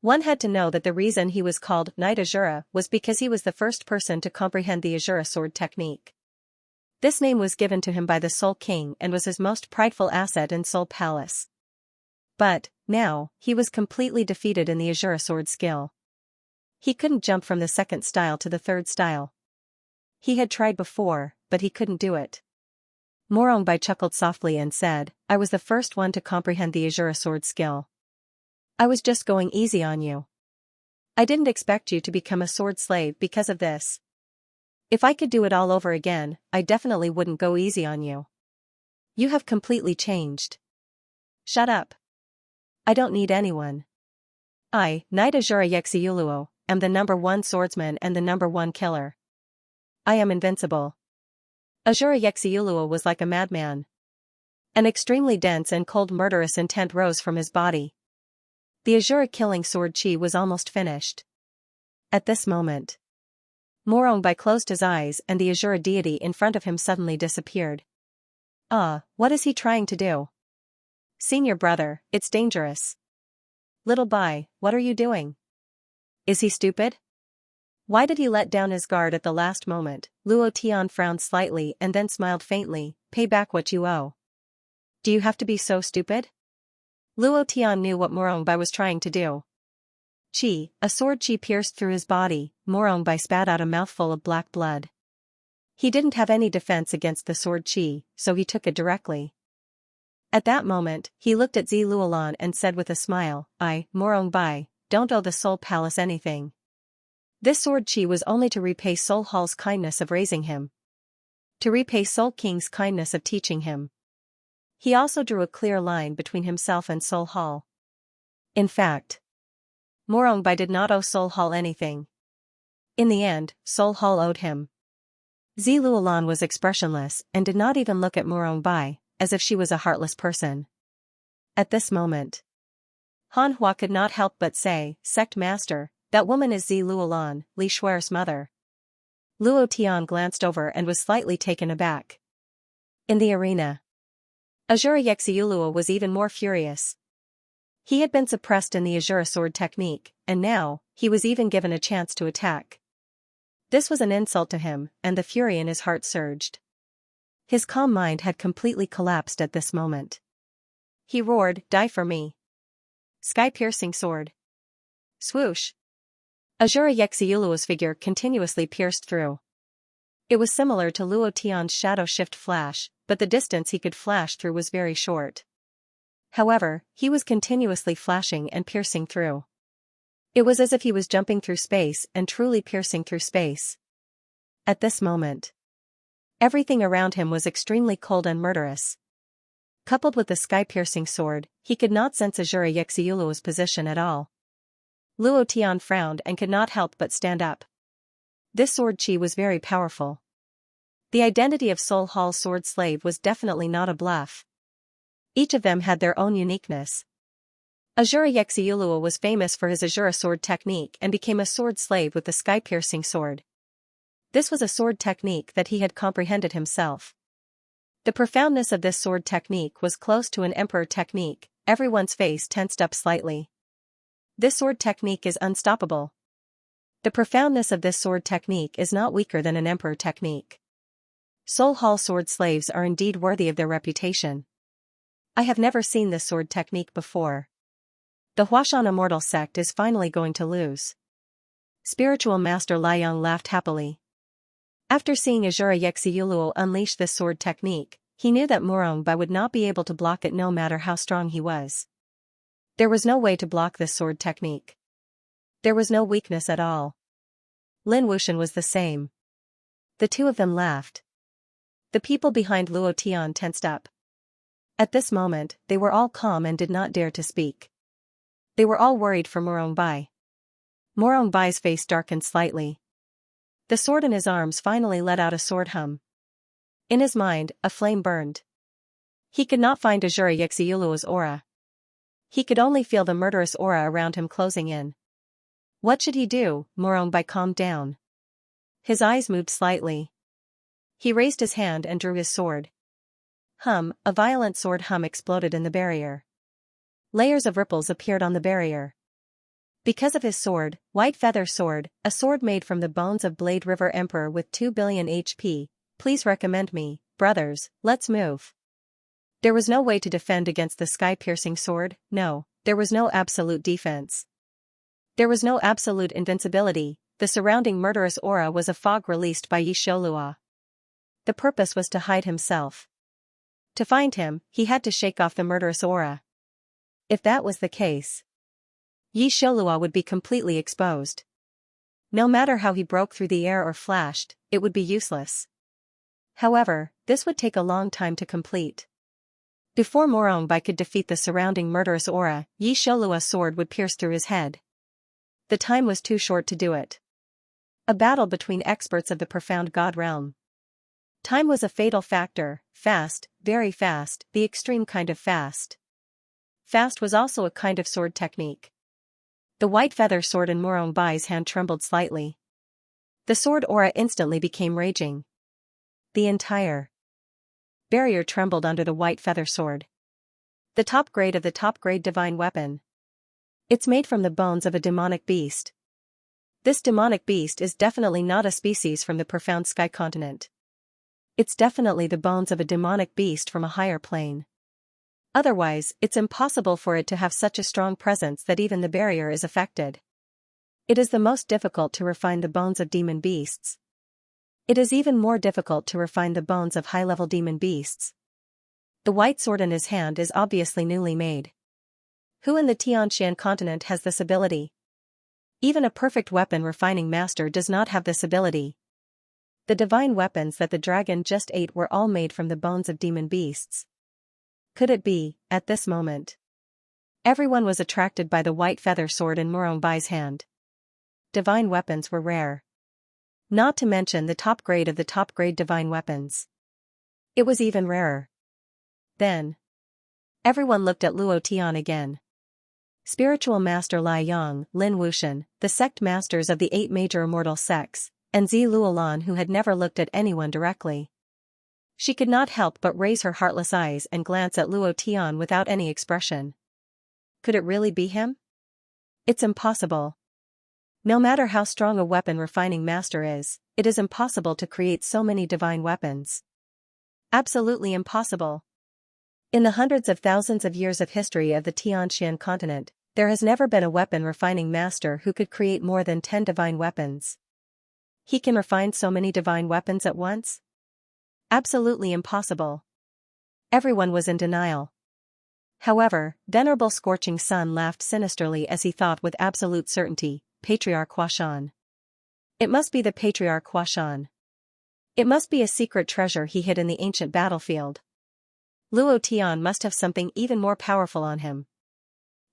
One had to know that the reason he was called Knight Azura was because he was the first person to comprehend the Azura sword technique. This name was given to him by the Soul King and was his most prideful asset in Soul Palace. But, now, he was completely defeated in the Azura sword skill. He couldn't jump from the second style to the third style. He had tried before, but he couldn't do it. Murongbai chuckled softly and said, I was the first one to comprehend the Azura sword skill. I was just going easy on you. I didn't expect you to become a sword slave because of this. If I could do it all over again, I definitely wouldn't go easy on you. You have completely changed. Shut up. I don't need anyone. I, Knight Azura Xianxia, am the #1 swordsman and the #1 killer. I am invincible. Azura Xianxia was like a madman. An extremely dense and cold murderous intent rose from his body. The Azura killing sword chi was almost finished. At this moment, Murongbai closed his eyes and the Azura deity in front of him suddenly disappeared. What is he trying to do? Senior brother, it's dangerous. Little Bai, what are you doing? Is he stupid? Why did he let down his guard at the last moment? Luo Tian frowned slightly and then smiled faintly, pay back what you owe. Do you have to be so stupid? Luo Tian knew what Murongbai was trying to do. Chi, a sword chi pierced through his body, Murongbai spat out a mouthful of black blood. He didn't have any defense against the sword chi, so he took it directly. At that moment, he looked at Ziluolan and said with a smile, I, Murongbai, don't owe the Soul Palace anything. This sword chi was only to repay Soul Hall's kindness of raising him. To repay Soul King's kindness of teaching him. He also drew a clear line between himself and Soul Hall. In fact, Murongbai did not owe Soul Hall anything. In the end, Soul Hall owed him. Ziluolan was expressionless and did not even look at Murongbai, as if she was a heartless person. At this moment, Han Hua could not help but say, Sect Master, that woman is Ziluolan, Li Shuer's mother. Luo Tian glanced over and was slightly taken aback. In the arena, Azura Xianxia was even more furious. He had been suppressed in the Azura sword technique, and now, he was even given a chance to attack. This was an insult to him, and the fury in his heart surged. His calm mind had completely collapsed at this moment. He roared, Die for me. Sky-piercing sword. Swoosh. Azura Xianxia's figure continuously pierced through. It was similar to Luo Tian's shadow shift flash, but the distance he could flash through was very short. However, he was continuously flashing and piercing through. It was as if he was jumping through space and truly piercing through space. At this moment, everything around him was extremely cold and murderous. Coupled with the sky-piercing sword, he could not sense Azura Xianxia's position at all. Luo Tian frowned and could not help but stand up. This sword chi was very powerful. The identity of Soul Hall's sword slave was definitely not a bluff. Each of them had their own uniqueness. Azura Xianxia was famous for his Azura sword technique and became a sword slave with the sky-piercing sword. This was a sword technique that he had comprehended himself. The profoundness of this sword technique was close to an emperor technique. Everyone's face tensed up slightly. This sword technique is unstoppable. The profoundness of this sword technique is not weaker than an emperor technique. Soul Hall sword slaves are indeed worthy of their reputation. I have never seen this sword technique before. The Huashan Immortal sect is finally going to lose. Spiritual Master Liang laughed happily. After seeing Azura Xianxia unleash this sword technique, He knew that Morongbai would not be able to block it no matter how strong he was. There was no way to block this sword technique. There was no weakness at all. Lin Wuxian was the same. The two of them laughed. The people behind Luo Tian tensed up. At this moment, they were all calm and did not dare to speak. They were all worried for Morongbai. Morongbai's face darkened slightly. The sword in his arms finally let out a sword hum. In his mind, a flame burned. He could not find Azura Yixiuluo's aura. He could only feel the murderous aura around him closing in. What should he do? Morongbai calmed down. His eyes moved slightly. He raised his hand and drew his sword. A violent sword hum exploded in the barrier. Layers of ripples appeared on the barrier. Because of his sword, White Feather Sword, a sword made from the bones of Blade River Emperor with 2 billion HP, please recommend me, brothers, let's move. There was no way to defend against the sky-piercing sword, no, there was no absolute defense. There was no absolute invincibility, the surrounding murderous aura was a fog released by Yi Xiaolua. The purpose was to hide himself. To find him, he had to shake off the murderous aura. If that was the case, Yi Xiaolua would be completely exposed. No matter how he broke through the air or flashed, it would be useless. However, this would take a long time to complete. Before Morongbai could defeat the surrounding murderous aura, Yi Xiaolua's sword would pierce through his head. The time was too short to do it. A battle between experts of the profound god realm. Time was a fatal factor, fast, very fast, the extreme kind of fast. Fast was also a kind of sword technique. The white feather sword in Morongbai's hand trembled slightly. The sword aura instantly became raging. The entire barrier trembled under the white feather sword. The top grade of the top grade divine weapon. It's made from the bones of a demonic beast. This demonic beast is definitely not a species from the profound sky continent. It's definitely the bones of a demonic beast from a higher plane. Otherwise, it's impossible for it to have such a strong presence that even the barrier is affected. It is the most difficult to refine the bones of demon beasts. It is even more difficult to refine the bones of high-level demon beasts. The white sword in his hand is obviously newly made. Who in the Xianxia continent has this ability? Even a perfect weapon refining master does not have this ability. The divine weapons that the dragon just ate were all made from the bones of demon beasts. Could it be, at this moment? Everyone was attracted by the white feather sword in Morongbai's hand. Divine weapons were rare. Not to mention the top grade of the top grade divine weapons. It was even rarer. Then, everyone looked at Luo Tian again. Spiritual Master Lai Yang, Lin Wuxian, the sect masters of the 8 major immortal sects, and Zi Luolan who had never looked at anyone directly. She could not help but raise her heartless eyes and glance at Luo Tian without any expression. Could it really be him? It's impossible. No matter how strong a weapon refining master is, it is impossible to create so many divine weapons. Absolutely impossible. In the hundreds of thousands of years of history of the Xianxia continent, there has never been a weapon refining master who could create more than 10 divine weapons. He can refine so many divine weapons at once? Absolutely impossible. Everyone was in denial. However, Venerable Scorching Sun laughed sinisterly as he thought with absolute certainty, Patriarch Huashan. It must be the Patriarch Huashan. It must be a secret treasure he hid in the ancient battlefield. Luo Tian must have something even more powerful on him.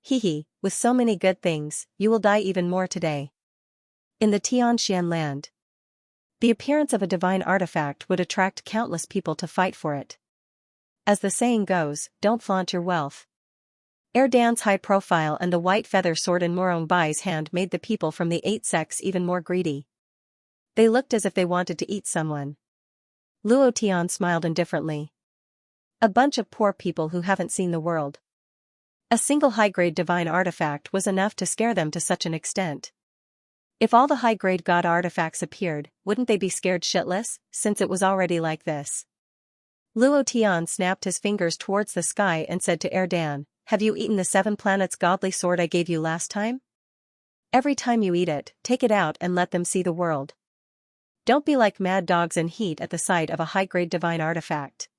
Hehe, with so many good things, you will die even more today. In the Tianxian land, the appearance of a divine artifact would attract countless people to fight for it. As the saying goes, don't flaunt your wealth. Erdan's high profile and the white feather sword in Morongbai's hand made the people from the 8 sects even more greedy. They looked as if they wanted to eat someone. Luo Tian smiled indifferently. A bunch of poor people who haven't seen the world. A single high-grade divine artifact was enough to scare them to such an extent. If all the high-grade god artifacts appeared, wouldn't they be scared shitless, since it was already like this? Luo Tian snapped his fingers towards the sky and said to Erdan, have you eaten the 7 planets godly sword I gave you last time? Every time you eat it, take it out and let them see the world. Don't be like mad dogs in heat at the sight of a high-grade divine artifact.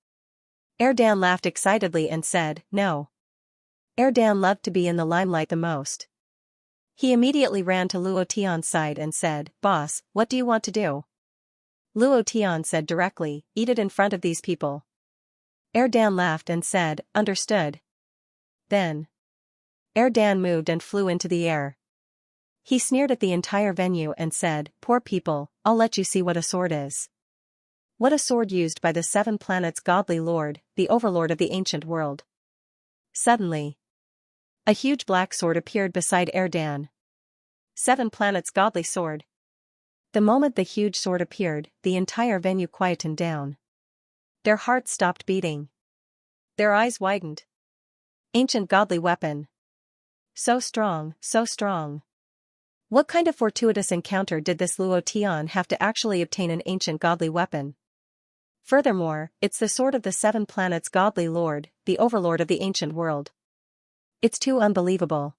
Erdan laughed excitedly and said, "No." Erdan loved to be in the limelight the most. He immediately ran to Luo Tian's side and said, "Boss, what do you want to do?" Luo Tian said directly, "Eat it in front of these people." Erdan laughed and said, "Understood." Then Erdan moved and flew into the air. He sneered at the entire venue and said, "Poor people, I'll let you see what a sword is." What a sword used by the 7 planets' godly lord, the overlord of the ancient world. Suddenly, a huge black sword appeared beside Erdan. 7 planets' godly sword. The moment the huge sword appeared, the entire venue quietened down. Their hearts stopped beating. Their eyes widened. Ancient godly weapon. So strong, so strong. What kind of fortuitous encounter did this Luo Tian have to actually obtain an ancient godly weapon? Furthermore, it's the sword of the 7 planets' godly lord, the overlord of the ancient world. It's too unbelievable.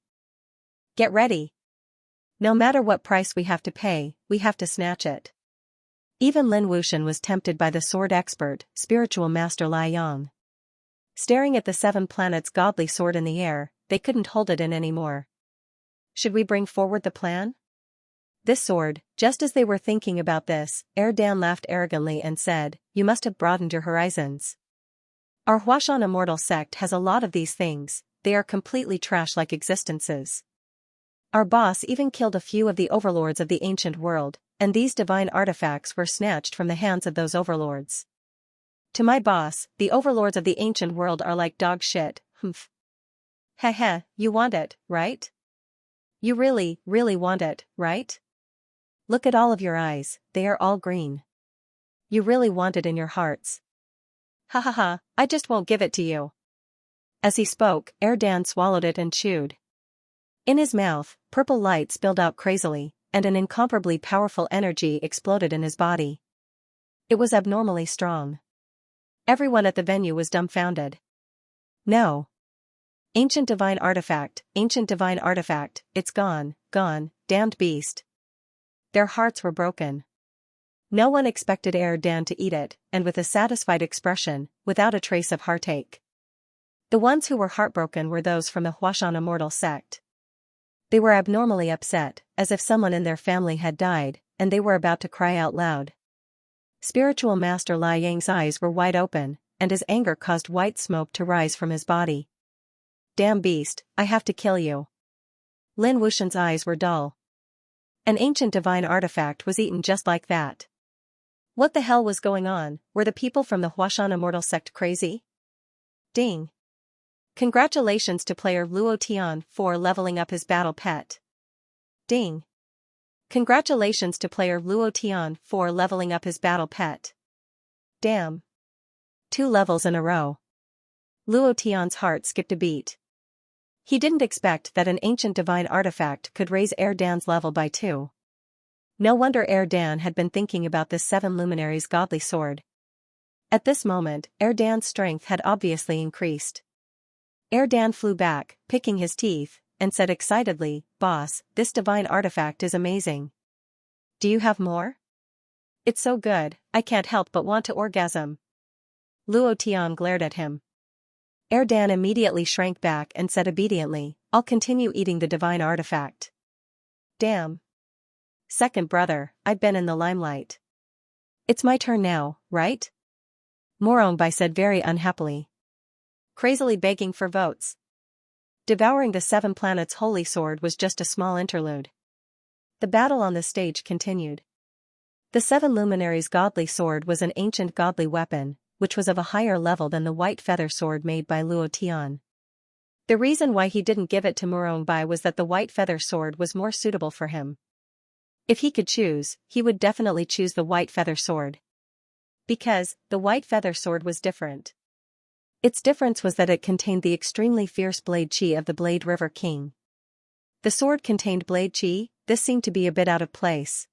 Get ready. No matter what price we have to pay, we have to snatch it. Even Lin Wuxian was tempted by the sword expert, spiritual master Lai Yang. Staring at the 7 planets' godly sword in the air, they couldn't hold it in anymore. Should we bring forward the plan? This sword, just as they were thinking about this, Erdan laughed arrogantly and said, "You must have broadened your horizons. Our Huashan immortal sect has a lot of these things, they are completely trash-like existences. Our boss even killed a few of the overlords of the ancient world, and these divine artifacts were snatched from the hands of those overlords. To my boss, the overlords of the ancient world are like dog shit, humph. Heh, you want it, right? You really, really want it, right? Look at all of your eyes, they are all green. You really want it in your hearts. Ha ha ha, I just won't give it to you." As he spoke, Erdan swallowed it and chewed. In his mouth, purple light spilled out crazily, and an incomparably powerful energy exploded in his body. It was abnormally strong. Everyone at the venue was dumbfounded. No. Ancient divine artifact, it's gone, damned beast. Their hearts were broken. No one expected Erdan to eat it, and with a satisfied expression, without a trace of heartache. The ones who were heartbroken were those from the Huashan immortal sect. They were abnormally upset, as if someone in their family had died, and they were about to cry out loud. Spiritual Master Lai Yang's eyes were wide open, and his anger caused white smoke to rise from his body. "Damn beast, I have to kill you." Lin Wuxian's eyes were dull. An ancient divine artifact was eaten just like that. What the hell was going on? Were the people from the Huashan immortal sect crazy? Ding. Congratulations to player Luo Tian for leveling up his battle pet. Ding. Congratulations to player Luo Tian for leveling up his battle pet. Damn. 2 levels in a row. Luo Tian's heart skipped a beat. He didn't expect that an ancient divine artifact could raise Erdan's level by 2. No wonder Erdan had been thinking about this 7 luminaries' godly sword. At this moment, Erdan's strength had obviously increased. Erdan flew back, picking his teeth, and said excitedly, "Boss, this divine artifact is amazing. Do you have more? It's so good, I can't help but want to orgasm." Luo Tian glared at him. Erdan immediately shrank back and said obediently, "I'll continue eating the divine artifact." Damn. Second brother, I've been in the limelight. It's my turn now, right? Morongbai said very unhappily. Crazily begging for votes. Devouring the 7 planets' holy sword was just a small interlude. The battle on the stage continued. The 7 luminaries' godly sword was an ancient godly weapon, which was of a higher level than the white feather sword made by Luo Tian. The reason why he didn't give it to Morongbai was that the white feather sword was more suitable for him. If he could choose, he would definitely choose the white feather sword. Because, the white feather sword was different. Its difference was that it contained the extremely fierce blade chi of the Blade River King. The sword contained blade chi, this seemed to be a bit out of place.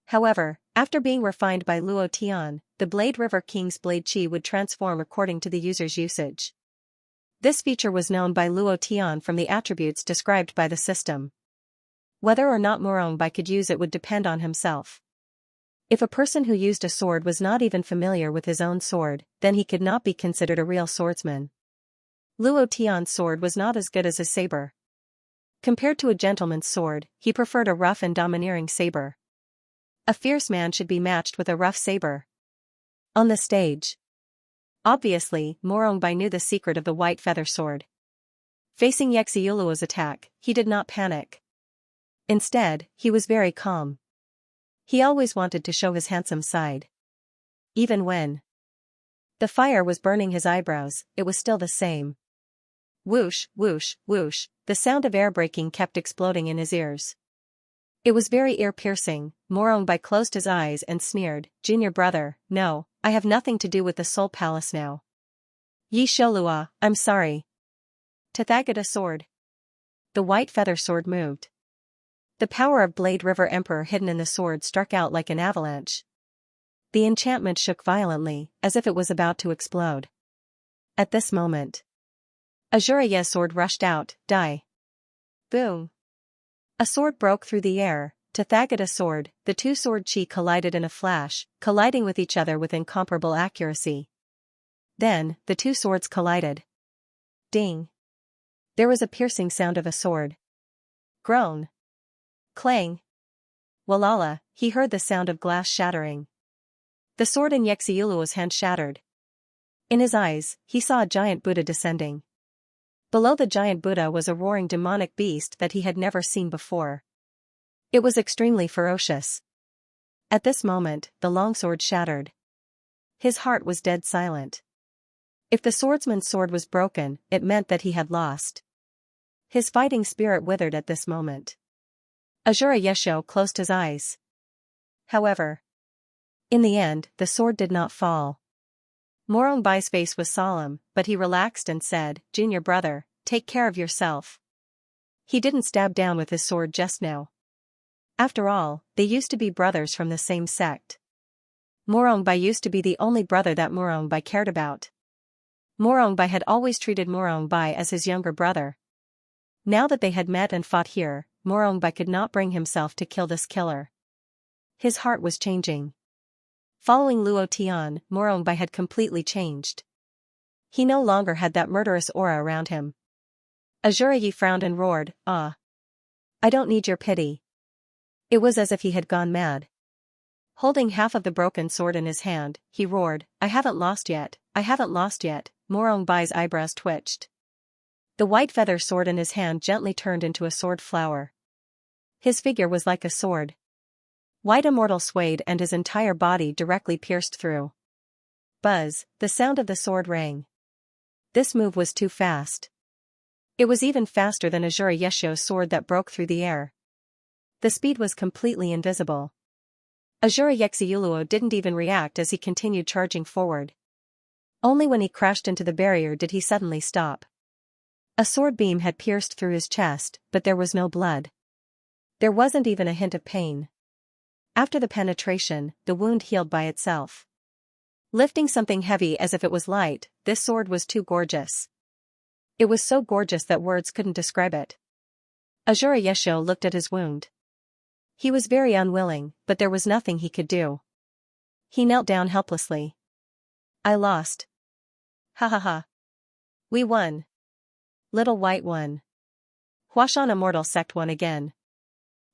However, after being refined by Luo Tian, the Blade River King's blade chi would transform according to the user's usage. This feature was known by Luo Tian from the attributes described by the system. Whether or not Morongbai could use it would depend on himself. If a person who used a sword was not even familiar with his own sword, then he could not be considered a real swordsman. Luo Tian's sword was not as good as his saber. Compared to a gentleman's sword, he preferred a rough and domineering saber. A fierce man should be matched with a rough saber. On the stage. Obviously, Morongbei knew the secret of the white feather sword. Facing Xianxia's attack, he did not panic. Instead, he was very calm. He always wanted to show his handsome side. Even when the fire was burning his eyebrows, it was still the same. Whoosh, whoosh, whoosh, the sound of air breaking kept exploding in his ears. It was very ear-piercing. Morongbei closed his eyes and sneered, "Junior brother, no, I have nothing to do with the Soul Palace now." "Yi Shoulua, I'm sorry." Tathagata sword. The white feather sword moved. The power of Blade River Emperor hidden in the sword struck out like an avalanche. The enchantment shook violently, as if it was about to explode. At this moment, Azuraya's sword rushed out, die. Boom. A sword broke through the air. Tathagata sword, the two sword chi collided in a flash, colliding with each other with incomparable accuracy. Then, the two swords collided. Ding. There was a piercing sound of a sword. Groan. Clang. Walala, he heard the sound of glass shattering. The sword in Xianxia's hand shattered. In his eyes, he saw a giant Buddha descending. Below the giant Buddha was a roaring demonic beast that he had never seen before. It was extremely ferocious. At this moment, the longsword shattered. His heart was dead silent. If the swordsman's sword was broken, it meant that he had lost. His fighting spirit withered at this moment. Azura Yesho closed his eyes. However, in the end, the sword did not fall. Morongbai's face was solemn, but he relaxed and said, "Junior brother, take care of yourself." He didn't stab down with his sword just now. After all, they used to be brothers from the same sect. Morongbei used to be the only brother that Morongbei cared about. Morongbei had always treated Morongbei as his younger brother. Now that they had met and fought here, Morongbei could not bring himself to kill this killer. His heart was changing. Following Luo Tian, Morongbei had completely changed. He no longer had that murderous aura around him. Azura Yi frowned and roared, "Ah! I don't need your pity." It was as if he had gone mad. Holding half of the broken sword in his hand, he roared, "I haven't lost yet, I haven't lost yet." Morongbai's eyebrows twitched. The white feather sword in his hand gently turned into a sword flower. His figure was like a sword. White immortal swayed and his entire body directly pierced through. Buzz, the sound of the sword rang. This move was too fast. It was even faster than Azura Yesho's sword that broke through the air. The speed was completely invisible. Azura Xianxia didn't even react as he continued charging forward. Only when he crashed into the barrier did he suddenly stop. A sword beam had pierced through his chest, but there was no blood. There wasn't even a hint of pain. After the penetration, the wound healed by itself. Lifting something heavy as if it was light, this sword was too gorgeous. It was so gorgeous that words couldn't describe it. Azura Yesho looked at his wound. He was very unwilling, but there was nothing he could do. He knelt down helplessly. "I lost. Ha ha ha. We won. Little White won. Huashan Immortal Sect won again.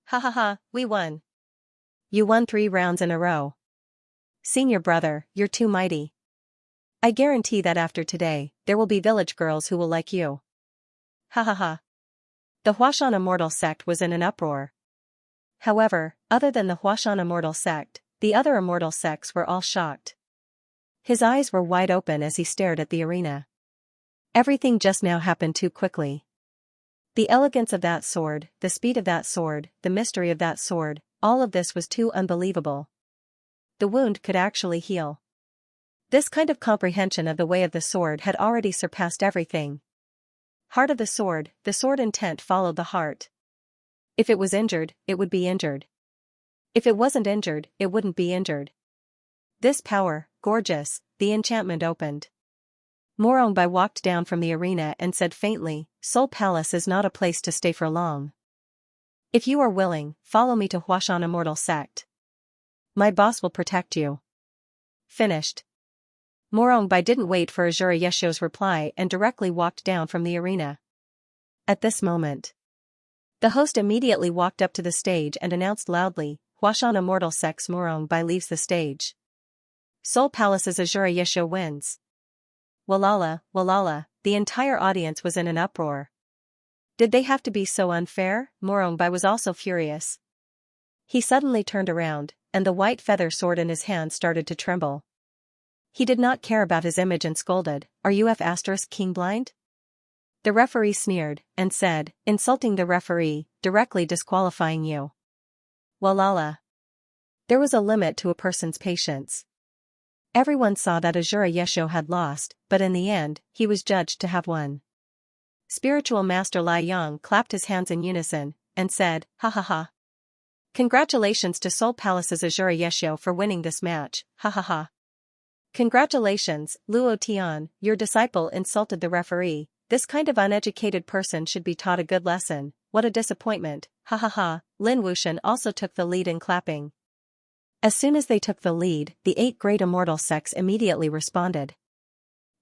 Ha ha ha, we won. You won 3 rounds in a row. Senior brother, you're too mighty. I guarantee that after today, there will be village girls who will like you. Ha ha ha." The Huashan Immortal Sect was in an uproar. However, other than the Huashan Immortal Sect, the other immortal sects were all shocked. His eyes were wide open as he stared at the arena. Everything just now happened too quickly. The elegance of that sword, the speed of that sword, the mystery of that sword, all of this was too unbelievable. The wound could actually heal. This kind of comprehension of the way of the sword had already surpassed everything. Heart of the sword intent followed the heart. If it was injured, it would be injured. If it wasn't injured, it wouldn't be injured. This power, gorgeous, the enchantment opened. Morongbei walked down from the arena and said faintly, "Soul Palace is not a place to stay for long. If you are willing, follow me to Huashan Immortal Sect." My boss will protect you. Finished. Morongbai didn't wait for Azura Yesho's reply and directly walked down from the arena. At this moment, the host immediately walked up to the stage and announced loudly, Huashan Immortal Sex Morongbai leaves the stage. Seoul Palace's Azura Yesho wins. Walala, walala, the entire audience was in an uproar. Did they have to be so unfair? Morongbai was also furious. He suddenly turned around, and the white feather sword in his hand started to tremble. He did not care about his image and scolded, Are you King blind? The referee sneered, and said, insulting the referee, directly disqualifying you. Walala. There was a limit to a person's patience. Everyone saw that Azura Yesho had lost, but in the end, he was judged to have won. Spiritual Master Lai Yang clapped his hands in unison, and said, Ha ha ha. Congratulations to Seoul Palace's Azura Yesho for winning this match, ha ha ha. Congratulations, Luo Tian, your disciple insulted the referee. This kind of uneducated person should be taught a good lesson. What a disappointment, ha ha ha. Lin Wuxian also took the lead in clapping. As soon as they took the lead, the 8 great immortal sects immediately responded.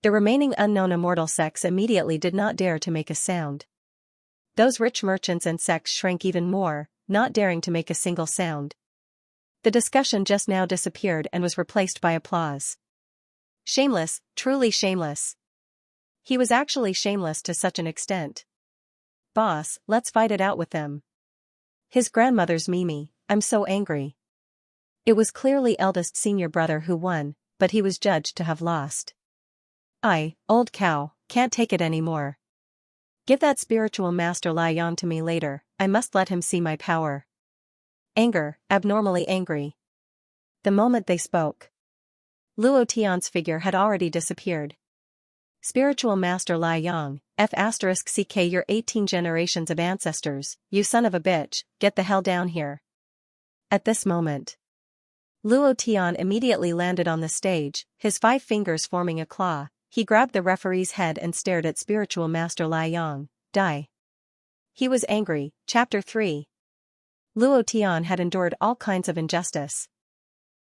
The remaining unknown immortal sects immediately did not dare to make a sound. Those rich merchants and sects shrank even more, not daring to make a single sound. The discussion just now disappeared and was replaced by applause. Shameless, truly shameless. He was actually shameless to such an extent. Boss, let's fight it out with them. His grandmother's Mimi, I'm so angry. It was clearly eldest senior brother who won, but he was judged to have lost. Old cow, can't take it anymore. Give that spiritual master Lai Yang to me later, I must let him see my power. Anger, abnormally angry. The moment they spoke, Luo Tian's figure had already disappeared. Spiritual Master Lai Yang, F***ck your 18 generations of ancestors, you son of a bitch, get the hell down here. At this moment, Luo Tian immediately landed on the stage, his 5 fingers forming a claw. He grabbed the referee's head and stared at Spiritual Master Lai Yang. Die. He was angry. Chapter 3. Luo Tian had endured all kinds of injustice.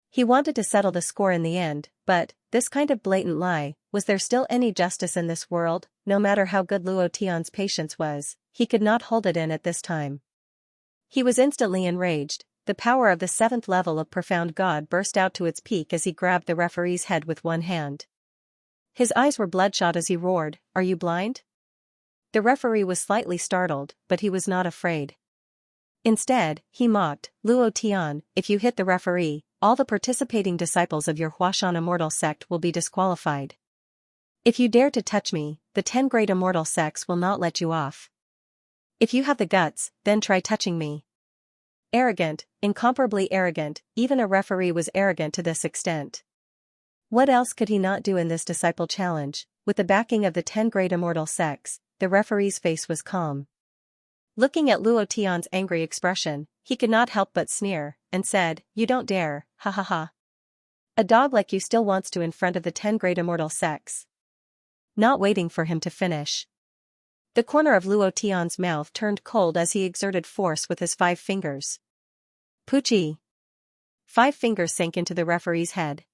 He wanted to settle the score in the end, but, this kind of blatant lie, was there still any justice in this world? No matter how good Luo Tian's patience was, he could not hold it in at this time. He was instantly enraged. The power of the 7th level of Profound God burst out to its peak as he grabbed the referee's head with one hand. His eyes were bloodshot as he roared, Are you blind? The referee was slightly startled, but he was not afraid. Instead, he mocked, Luo Tian, if you hit the referee, all the participating disciples of your Huashan Immortal Sect will be disqualified. If you dare to touch me, the 10 great immortal sects will not let you off. If you have the guts, then try touching me. Arrogant, incomparably arrogant, even a referee was arrogant to this extent. What else could he not do in this disciple challenge? With the backing of the 10 great immortal sects, the referee's face was calm. Looking at Luo Tian's angry expression, he could not help but sneer, and said, You don't dare, ha ha ha. A dog like you still wants to in front of the 10 great immortal sects. Not waiting for him to finish. The corner of Luo Tian's mouth turned cold as he exerted force with his 5 fingers. Poochie. 5 fingers sank into the referee's head.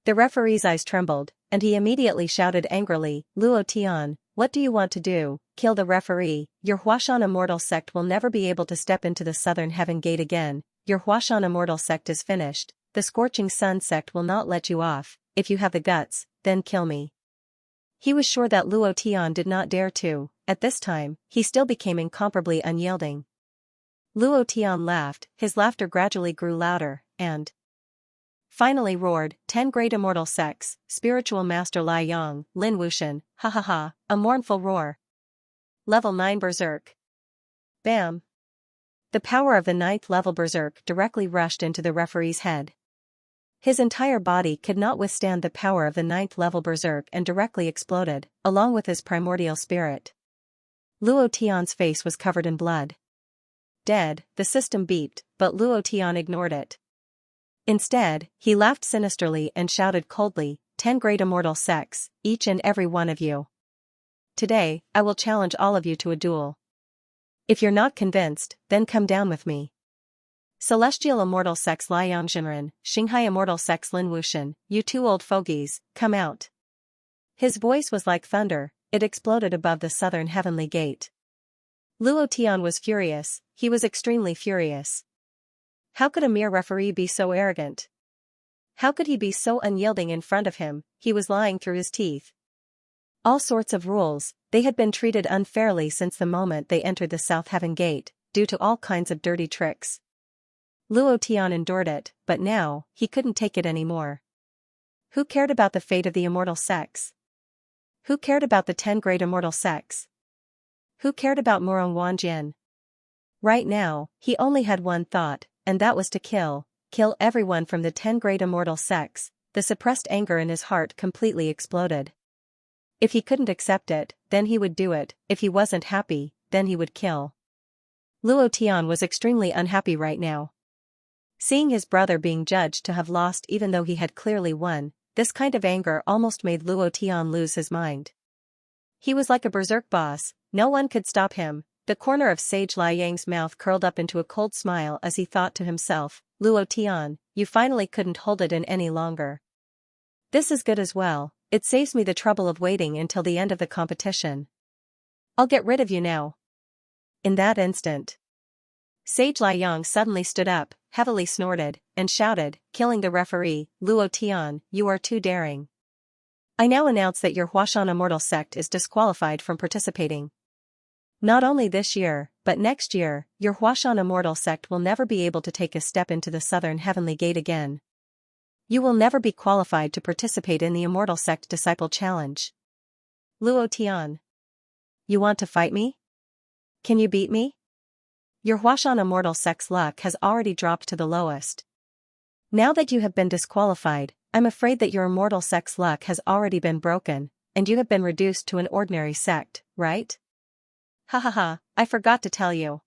The referee's eyes trembled, and he immediately shouted angrily, Luo Tian, what do you want to do? Kill the referee. Your Huashan Immortal Sect will never be able to step into the Southern Heaven Gate again. Your Huashan Immortal Sect is finished. The Scorching Sun Sect will not let you off. If you have the guts, then kill me. He was sure that Luo Tian did not dare to. At this time, he still became incomparably unyielding. Luo Tian laughed, his laughter gradually grew louder, and finally roared, 10 great immortal sects, Spiritual Master Lai Yang, Lin Wuxian, ha ha ha, a mournful roar. Level 9 Berserk. Bam. The power of the 9th level Berserk directly rushed into the referee's head. His entire body could not withstand the power of the 9th level Berserk and directly exploded, along with his primordial spirit. Luo Tian's face was covered in blood. Dead, the system beeped, but Luo Tian ignored it. Instead, he laughed sinisterly and shouted coldly, 10 great immortal sects, each and every one of you. Today, I will challenge all of you to a duel. If you're not convinced, then come down with me. Celestial immortal sex Liang Jinren, Shanghai immortal sex Lin Wushan, you two old fogies, come out. His voice was like thunder, it exploded above the southern heavenly gate. Luo Tian was furious, he was extremely furious. How could a mere referee be so arrogant? How could he be so unyielding in front of him? He was lying through his teeth. All sorts of rules, they had been treated unfairly since the moment they entered the South Heaven Gate, due to all kinds of dirty tricks. Luo Tian endured it, but now, he couldn't take it anymore. Who cared about the fate of the immortal sex? Who cared about the 10 great immortal sex? Who cared about Murong Wanjian? Right now, he only had one thought, and that was to kill everyone from the 10 great immortal sex. The suppressed anger in his heart completely exploded. If he couldn't accept it, then he would do it, if he wasn't happy, then he would kill. Luo Tian was extremely unhappy right now. Seeing his brother being judged to have lost even though he had clearly won, this kind of anger almost made Luo Tian lose his mind. He was like a berserk boss, no one could stop him. The corner of Sage Liang's mouth curled up into a cold smile as he thought to himself, Luo Tian, you finally couldn't hold it in any longer. This is good as well, it saves me the trouble of waiting until the end of the competition. I'll get rid of you now. In that instant, Sage Liang suddenly stood up, heavily snorted, and shouted, killing the referee, Luo Tian, you are too daring. I now announce that your Huashan Immortal Sect is disqualified from participating. Not only this year, but next year, your Huashan Immortal Sect will never be able to take a step into the Southern Heavenly Gate again. You will never be qualified to participate in the Immortal Sect Disciple Challenge. Luo Tian. You want to fight me? Can you beat me? Your Huashan Immortal Sect's luck has already dropped to the lowest. Now that you have been disqualified, I'm afraid that your Immortal Sect's luck has already been broken, and you have been reduced to an ordinary sect, right? Ha ha ha, I forgot to tell you.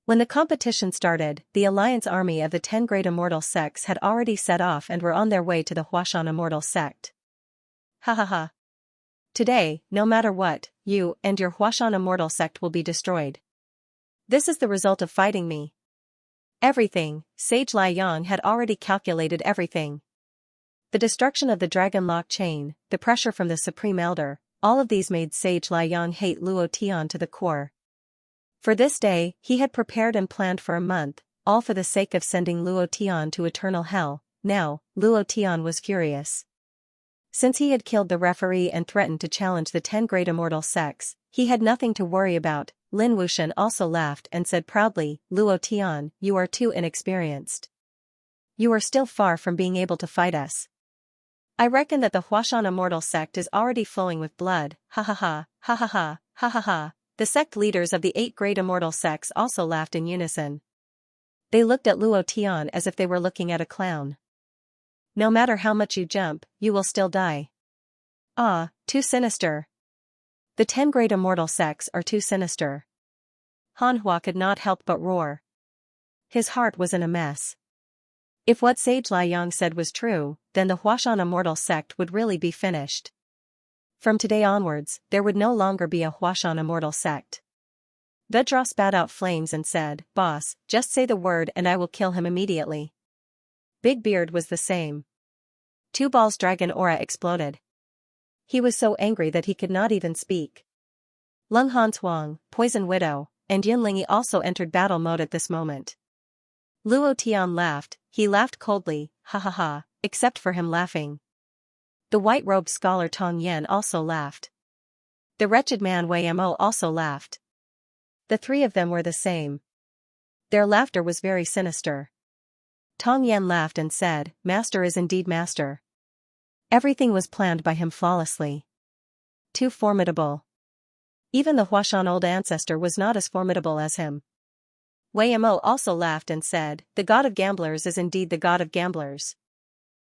When the competition started, the alliance army of the 10 great immortal sects had already set off and were on their way to the Huashan Immortal Sect. Ha ha ha. Today, no matter what, you and your Huashan Immortal Sect will be destroyed. This is the result of fighting me. Everything, Sage Liang had already calculated everything. The destruction of the Dragon Lock chain, the pressure from the Supreme Elder, all of these made Sage Liang hate Luo Tian to the core. For this day, he had prepared and planned for a month, all for the sake of sending Luo Tian to eternal hell. Now, Luo Tian was furious. Since he had killed the referee and threatened to challenge the 10 great immortal sects, he had nothing to worry about. Lin Wushan also laughed and said proudly, Luo Tian, you are too inexperienced. You are still far from being able to fight us. I reckon that the Huashan Immortal Sect is already flowing with blood, ha ha ha, ha ha ha, ha ha ha. The sect leaders of the 8 great immortal sects also laughed in unison. They looked at Luo Tian as if they were looking at a clown. No matter how much you jump, you will still die. Ah, too sinister. The 10 great immortal sects are too sinister. Hanhua could not help but roar. His heart was in a mess. If what Sage Liang said was true, then the Huashan Immortal Sect would really be finished. From today onwards, there would no longer be a Huashan Immortal Sect. Vedra spat out flames and said, Boss, just say the word and I will kill him immediately. Big Beard was the same. Two Balls dragon aura exploded. He was so angry that he could not even speak. Lung Hanshuang, Poison Widow, and Yunlingyi also entered battle mode at this moment. Luo Tian laughed, he laughed coldly, ha ha ha, except for him laughing. The white-robed scholar Tong Yan also laughed. The wretched man Wei Mo also laughed. The three of them were the same. Their laughter was very sinister. Tong Yan laughed and said, Master is indeed master. Everything was planned by him flawlessly. Too formidable. Even the Huashan old ancestor was not as formidable as him. Wei Mo also laughed and said, The god of gamblers is indeed the god of gamblers.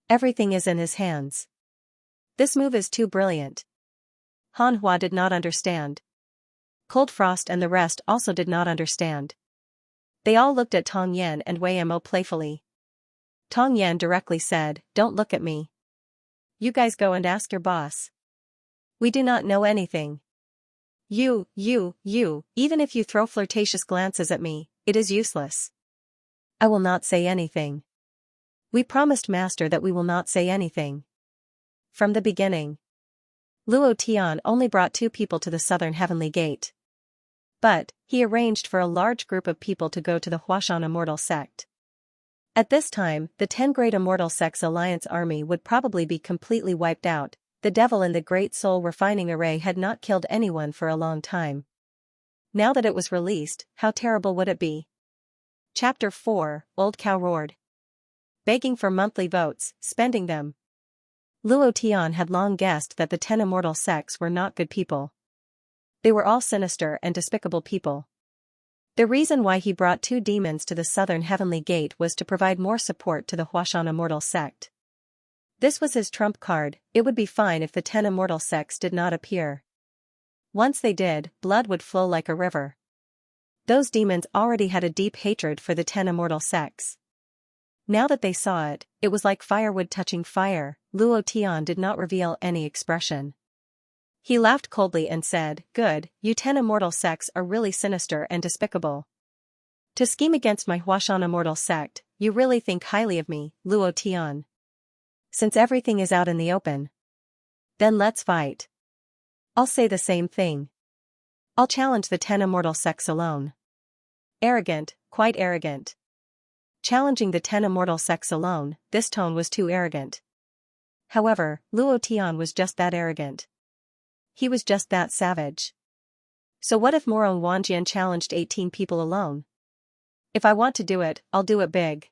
Everything is in his hands. This move is too brilliant. Hanhua did not understand. Cold Frost and the rest also did not understand. They all looked at Tong Yan and Wei Mo playfully. Tong Yan directly said, Don't look at me. You guys go and ask your boss. We do not know anything. You, even if you throw flirtatious glances at me, it is useless. I will not say anything. We promised Master that we will not say anything. From the beginning, Luo Tian only brought 2 people to the southern heavenly gate. But, he arranged for a large group of people to go to the Huashan immortal sect. At this time, the 10 Great Immortal Sects Alliance army would probably be completely wiped out. The devil in the Great Soul Refining Array had not killed anyone for a long time. Now that it was released, how terrible would it be? Chapter 4, Old Cow roared. Begging for monthly votes, spending them. Luo Tian had long guessed that the 10 immortal sects were not good people. They were all sinister and despicable people. The reason why he brought 2 demons to the southern heavenly gate was to provide more support to the Huashan immortal sect. This was his trump card. It would be fine if the 10 immortal sects did not appear. Once they did, blood would flow like a river. Those demons already had a deep hatred for the 10 immortal sects. Now that they saw it, it was like firewood touching fire. Luo Tian did not reveal any expression. He laughed coldly and said, "Good, you 10 immortal sects are really sinister and despicable. To scheme against my Huashan immortal sect, you really think highly of me, Luo Tian. Since everything is out in the open, then let's fight. I'll say the same thing. I'll challenge the 10 immortal sects alone." Arrogant, quite arrogant. Challenging the 10 immortal sects alone, this tone was too arrogant. However, Luo Tian was just that arrogant. He was just that savage. So what if Morong Wanjian challenged 18 people alone? If I want to do it, I'll do it big.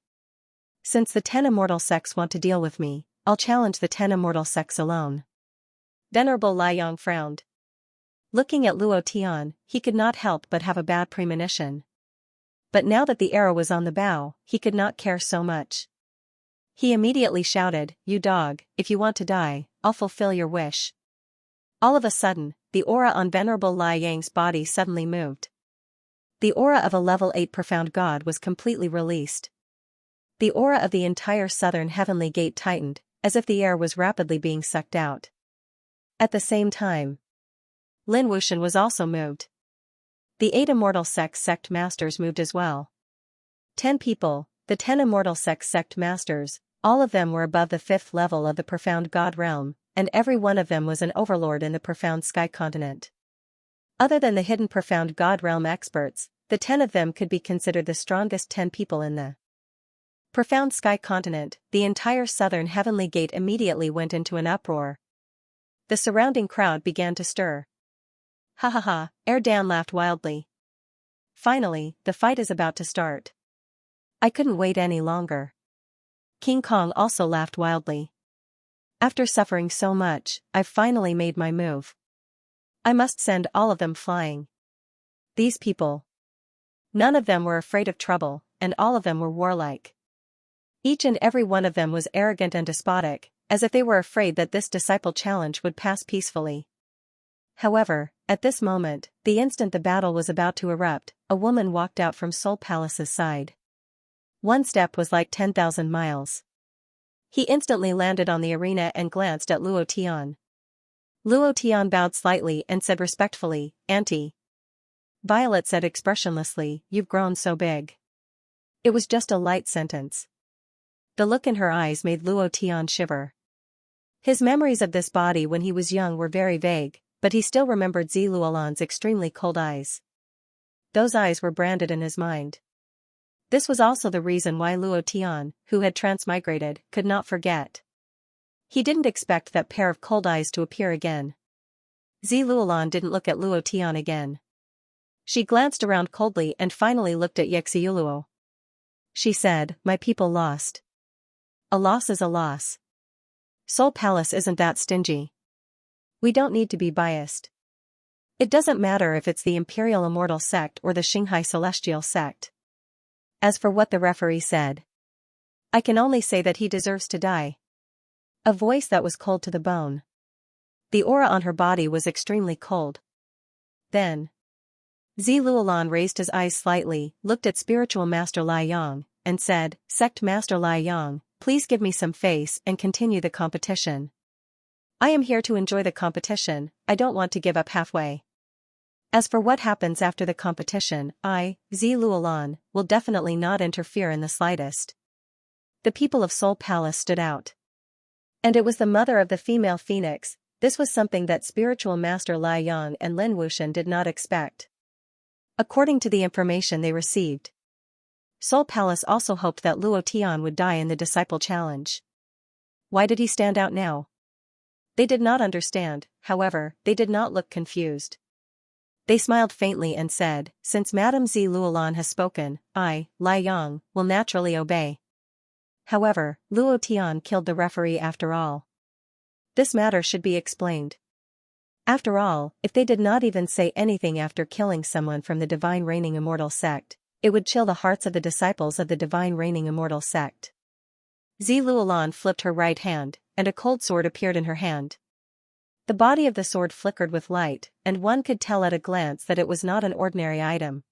Since the 10 immortal sects want to deal with me, I'll challenge the 10 immortal sects alone. Venerable Liang frowned. Looking at Luo Tian, he could not help but have a bad premonition. But now that the arrow was on the bow, he could not care so much. He immediately shouted, "You dog, if you want to die, I'll fulfill your wish." All of a sudden, the aura on Venerable Lai Yang's body suddenly moved. The aura of a level 8 profound god was completely released. The aura of the entire southern heavenly gate tightened, as if the air was rapidly being sucked out. At the same time, Lin Wuxian was also moved. The 8 immortal sect masters moved as well. 10 people, the 10 immortal sect masters, all of them were above the 5th level of the profound god realm, and every one of them was an overlord in the profound sky continent. Other than the hidden profound god realm experts, the 10 of them could be considered the strongest 10 people in the profound sky continent. The entire southern heavenly gate immediately went into an uproar. The surrounding crowd began to stir. Ha ha ha, Dan laughed wildly. Finally, the fight is about to start. I couldn't wait any longer. King Kong also laughed wildly. After suffering so much, I've finally made my move. I must send all of them flying. These people. None of them were afraid of trouble, and all of them were warlike. Each and every one of them was arrogant and despotic, as if they were afraid that this disciple challenge would pass peacefully. However, at this moment, the instant the battle was about to erupt, a woman walked out from Soul Palace's side. One step was like 10,000 miles. He instantly landed on the arena and glanced at Luo Tian. Luo Tian bowed slightly and said respectfully, "Auntie." Violet said expressionlessly, "You've grown so big." It was just a light sentence. The look in her eyes made Luo Tian shiver. His memories of this body when he was young were very vague, but he still remembered Zi Luolan's extremely cold eyes. Those eyes were branded in his mind. This was also the reason why Luo Tian, who had transmigrated, could not forget. He didn't expect that pair of cold eyes to appear again. Zi Luolan didn't look at Luo Tian again. She glanced around coldly and finally looked at Yexiuluo. She said, "My people lost. A loss is a loss. Soul Palace isn't that stingy. We don't need to be biased. It doesn't matter if it's the Imperial Immortal Sect or the Xinghai Celestial Sect. As for what the referee said, I can only say that he deserves to die." A voice that was cold to the bone. The aura on her body was extremely cold. Then, Zi Luolan raised his eyes slightly, looked at Spiritual Master Lai Yang, and said, "Sect Master Lai Yang, please give me some face and continue the competition. I am here to enjoy the competition, I don't want to give up halfway." As for what happens after the competition, I, Ziluolan, will definitely not interfere in the slightest. The people of Soul Palace stood out. And it was the mother of the female phoenix. This was something that spiritual master Lai Yang and Lin Wuxian did not expect. According to the information they received, Soul Palace also hoped that Luo Tian would die in the disciple challenge. Why did he stand out now? They did not understand, however, they did not look confused. They smiled faintly and said, since Madame Ziluolan has spoken, I, Lai Yang, will naturally obey. However, Luo Tian killed the referee after all. This matter should be explained. After all, if they did not even say anything after killing someone from the Divine Reigning Immortal Sect, it would chill the hearts of the disciples of the Divine Reigning Immortal Sect. Ziluolan flipped her right hand, and a cold sword appeared in her hand. The body of the sword flickered with light, and one could tell at a glance that it was not an ordinary item.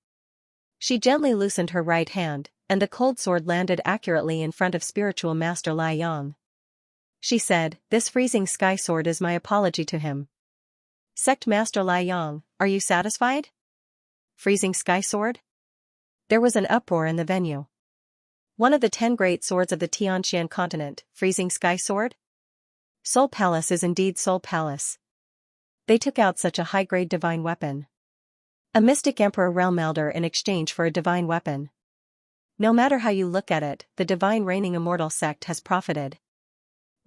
She gently loosened her right hand, and the cold sword landed accurately in front of spiritual master Lai Yang. She said, this freezing sky sword is my apology to him. Sect Master Lai Yang, are you satisfied? Freezing sky sword? There was an uproar in the venue. One of the 10 great swords of the Xianxia continent, freezing sky sword? Soul Palace is indeed Soul Palace. They took out such a high-grade divine weapon. A mystic emperor realm elder in exchange for a divine weapon. No matter how you look at it, the Divine Reigning Immortal Sect has profited.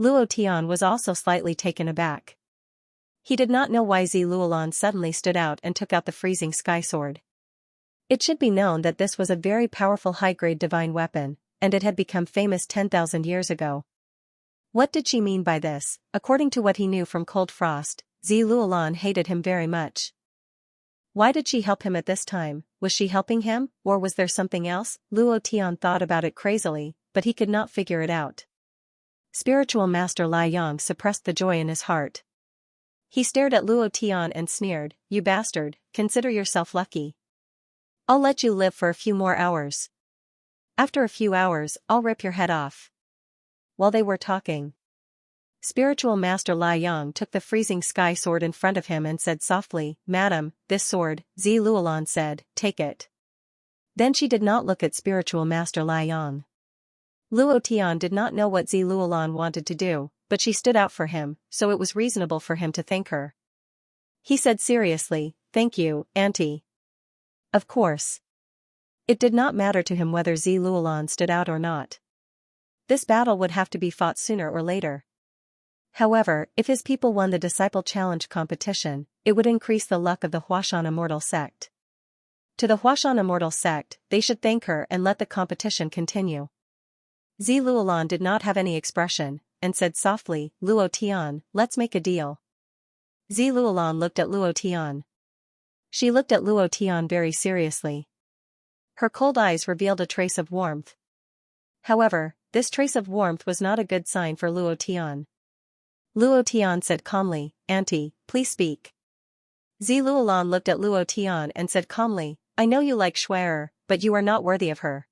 Luo Tian was also slightly taken aback. He did not know why Ziluolan suddenly stood out and took out the freezing sky sword. It should be known that this was a very powerful high-grade divine weapon, and it had become famous 10,000 years ago. What did she mean by this? According to what he knew from Cold Frost, Ziluolan hated him very much. Why did she help him at this time? Was she helping him, or was there something else? Luo Tian thought about it crazily, but he could not figure it out. Spiritual Master Lai Yang suppressed the joy in his heart. He stared at Luo Tian and sneered, you bastard, consider yourself lucky. I'll let you live for a few more hours. After a few hours, I'll rip your head off. While they were talking, Spiritual Master Lai Yang took the freezing sky sword in front of him and said softly, Madam, this sword, Ziluolan said, take it. Then she did not look at Spiritual Master Lai Yang. Luo Tian did not know what Ziluolan wanted to do, but she stood out for him, so it was reasonable for him to thank her. He said seriously, thank you, Auntie. Of course. It did not matter to him whether Ziluolan stood out or not. This battle would have to be fought sooner or later. However, if his people won the Disciple Challenge competition, it would increase the luck of the Huashan Immortal Sect. To the Huashan Immortal Sect, they should thank her and let the competition continue. Ziluolan did not have any expression, and said softly, Luo Tian, let's make a deal. Ziluolan looked at Luo Tian. She looked at Luo Tian very seriously. Her cold eyes revealed a trace of warmth. However, this trace of warmth was not a good sign for Luo Tian. Luo Tian said calmly, Auntie, please speak. Ziluolan looked at Luo Tian and said calmly, I know you like Shuai, but you are not worthy of her.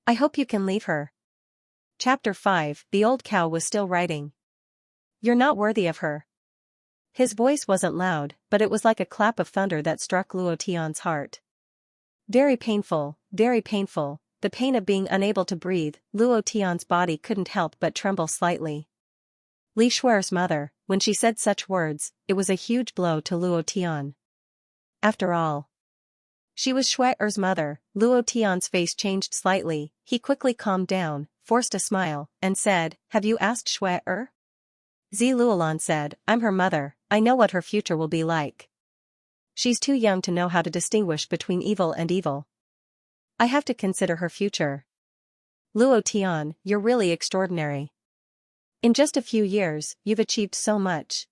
I hope you can leave her. Chapter 5, the old cow was still writing. You're not worthy of her. His voice wasn't loud, but it was like a clap of thunder that struck Luo Tian's heart. Very painful, the pain of being unable to breathe. Luo Tian's body couldn't help but tremble slightly. Li Shuai's mother, when she said such words, it was a huge blow to Luo Tian. After all, she was Shuai's mother. Luo Tian's face changed slightly, he quickly calmed down, forced a smile, and said, have you asked Shuai? Ziluolan said, I'm her mother, I know what her future will be like. She's too young to know how to distinguish between evil and evil. I have to consider her future. Luo Tian, you're really extraordinary. In just a few years, you've achieved so much.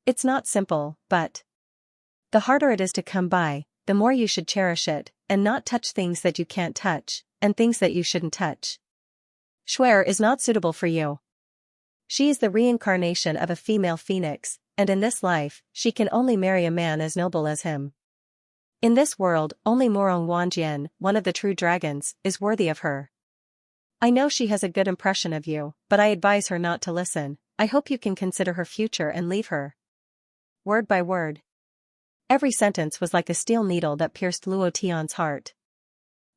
It's not simple, but the harder it is to come by, the more you should cherish it, and not touch things that you can't touch, and things that you shouldn't touch. Shuai is not suitable for you. She is the reincarnation of a female phoenix, and in this life, she can only marry a man as noble as him. In this world, only Morong Wanjian, one of the true dragons, is worthy of her. I know she has a good impression of you, but I advise her not to listen. I hope you can consider her future and leave her. Word by word. Every sentence was like a steel needle that pierced Luo Tian's heart.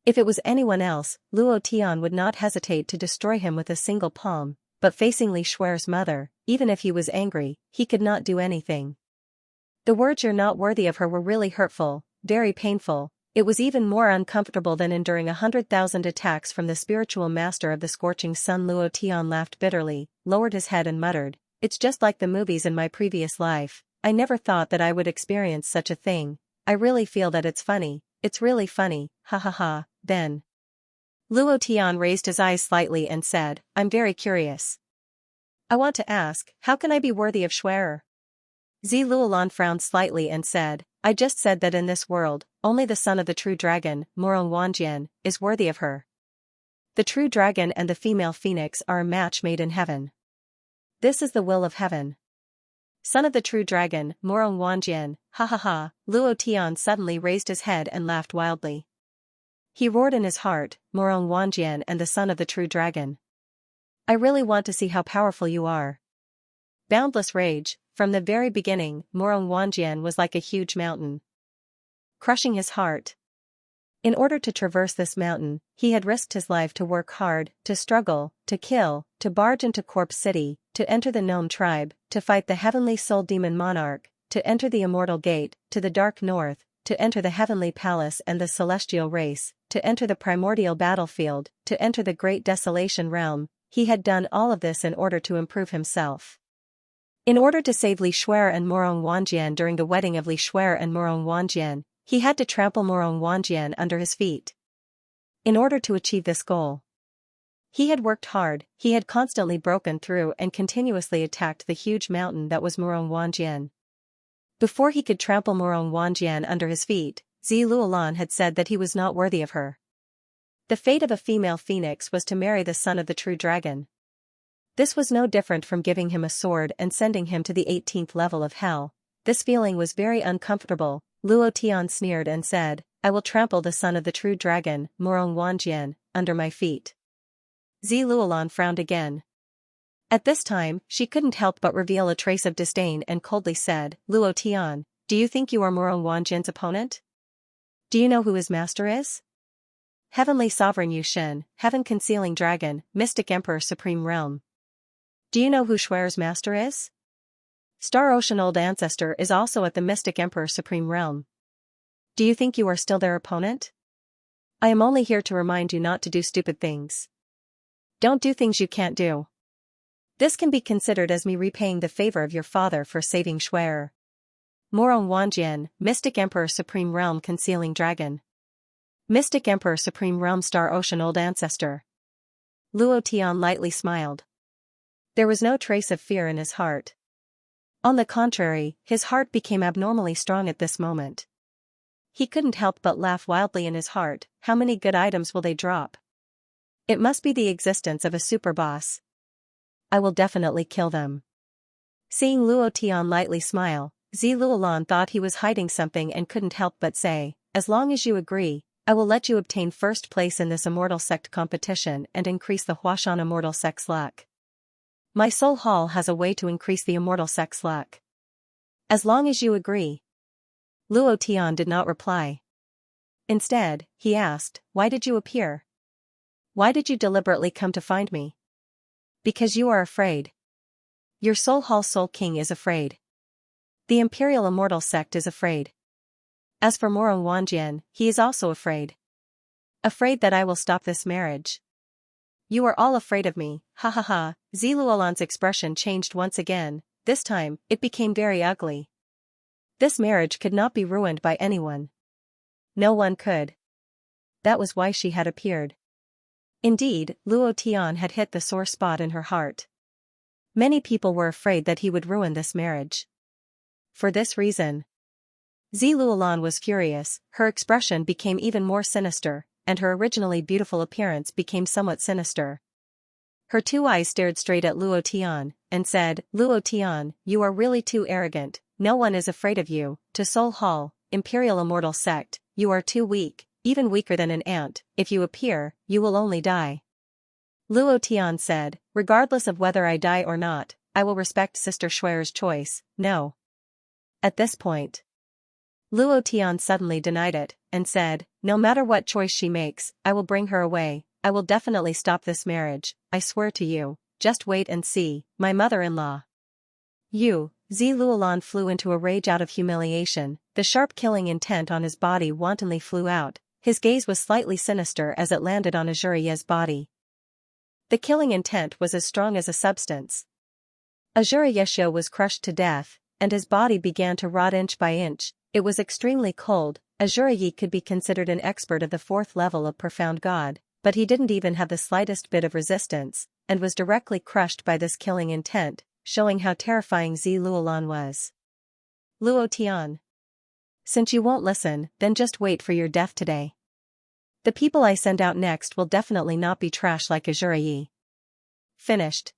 If it was anyone else, Luo Tian would not hesitate to destroy him with a single palm, but facing Li Shuer's mother, even if he was angry, he could not do anything. The words "you're not worthy of her" were really hurtful, very painful. It was even more uncomfortable than enduring 100,000 attacks from the spiritual master of the scorching sun. Luo Tian laughed bitterly, lowered his head and muttered, "It's just like the movies in my previous life. I never thought that I would experience such a thing. I really feel that it's funny, it's really funny, ha ha ha." Then Luo Tian raised his eyes slightly and said, "I'm very curious. I want to ask, how can I be worthy of Shuer?" Zi Luolan frowned slightly and said, "I just said that in this world, only the son of the true dragon, Morong Wanjian, is worthy of her. The true dragon and the female phoenix are a match made in heaven. This is the will of heaven." Son of the true dragon, Morong Wanjian, ha ha ha. Luo Tian suddenly raised his head and laughed wildly. He roared in his heart, "Morong Wanjian and the son of the true dragon. I really want to see how powerful you are." Boundless rage. From the very beginning, Morong Wanjian was like a huge mountain, crushing his heart. In order to traverse this mountain, he had risked his life to work hard, to struggle, to kill, to barge into Corpse City, to enter the gnome tribe, to fight the heavenly soul demon monarch, to enter the immortal gate, to the dark north, to enter the heavenly palace and the celestial race, to enter the primordial battlefield, to enter the great desolation realm. He had done all of this in order to improve himself. In order to save Li Shuer and Morong Wanjian during the wedding of Li Shuer and Morong Wanjian, he had to trample Morong Wanjian under his feet. In order to achieve this goal, he had worked hard. He had constantly broken through and continuously attacked the huge mountain that was Morong Wanjian. Before he could trample Morong Wanjian under his feet, Zi Luolan had said that he was not worthy of her. The fate of a female phoenix was to marry the son of the true dragon. This was no different from giving him a sword and sending him to the 18th level of hell. This feeling was very uncomfortable. Luo Tian sneered and said, "I will trample the son of the true dragon, Morong Wanjian, under my feet." Zi Luolan frowned again. At this time, she couldn't help but reveal a trace of disdain and coldly said, "Luo Tian, do you think you are Morong Wanjian's opponent? Do you know who his master is? Heavenly Sovereign Yu Shen, Heaven Concealing Dragon, Mystic Emperor Supreme Realm. Do you know who Shuer's master is? Star Ocean Old Ancestor is also at the Mystic Emperor Supreme Realm. Do you think you are still their opponent? I am only here to remind you not to do stupid things. Don't do things you can't do. This can be considered as me repaying the favor of your father for saving Shuer. Morong Wanjian, Mystic Emperor Supreme Realm Concealing Dragon. Mystic Emperor Supreme Realm Star Ocean Old Ancestor." Luo Tian lightly smiled. There was no trace of fear in his heart. On the contrary, his heart became abnormally strong at this moment. He couldn't help but laugh wildly in his heart. How many good items will they drop? It must be the existence of a super boss. I will definitely kill them. Seeing Luo Tian lightly smile, Zi Luolan thought he was hiding something and couldn't help but say, "As long as you agree, I will let you obtain first place in this immortal sect competition and increase the Huashan immortal sect's luck. My soul hall has a way to increase the immortal sect's luck. As long as you agree." Luo Tian did not reply. Instead, he asked, "Why did you appear? Why did you deliberately come to find me?" "Because you are afraid. Your soul hall soul king is afraid. The Imperial Immortal Sect is afraid. As for Morong Wanjian, he is also afraid. Afraid that I will stop this marriage. You are all afraid of me, ha ha ha." Zi Luolan's expression changed once again. This time, it became very ugly. This marriage could not be ruined by anyone. No one could. That was why she had appeared. Indeed, Luo Tian had hit the sore spot in her heart. Many people were afraid that he would ruin this marriage. For this reason, Zi Luolan was furious. Her expression became even more sinister, and her originally beautiful appearance became somewhat sinister. Her two eyes stared straight at Luo Tian, and said, "Luo Tian, you are really too arrogant. No one is afraid of you. To Soul Hall, Imperial Immortal Sect, you are too weak, even weaker than an ant. If you appear, you will only die." Luo Tian said, "Regardless of whether I die or not, I will respect Sister Shuer's choice." No. At this point, Luo Tian suddenly denied it, and said, "No matter what choice she makes, I will bring her away. I will definitely stop this marriage, I swear to you. Just wait and see, my mother-in-law." Zi Luolan flew into a rage out of humiliation, the sharp killing intent on his body wantonly flew out, his gaze was slightly sinister as it landed on Azuria's body. The killing intent was as strong as a substance. Azuriya was crushed to death, and his body began to rot inch by inch. It was extremely cold. Azuriya could be considered an expert of the 4th level of Profound God, but he didn't even have the slightest bit of resistance, and was directly crushed by this killing intent, showing how terrifying Zi Luolan was. "Luo Tian. Since you won't listen, then just wait for your death today. The people I send out next will definitely not be trash like Azuriya." Finished.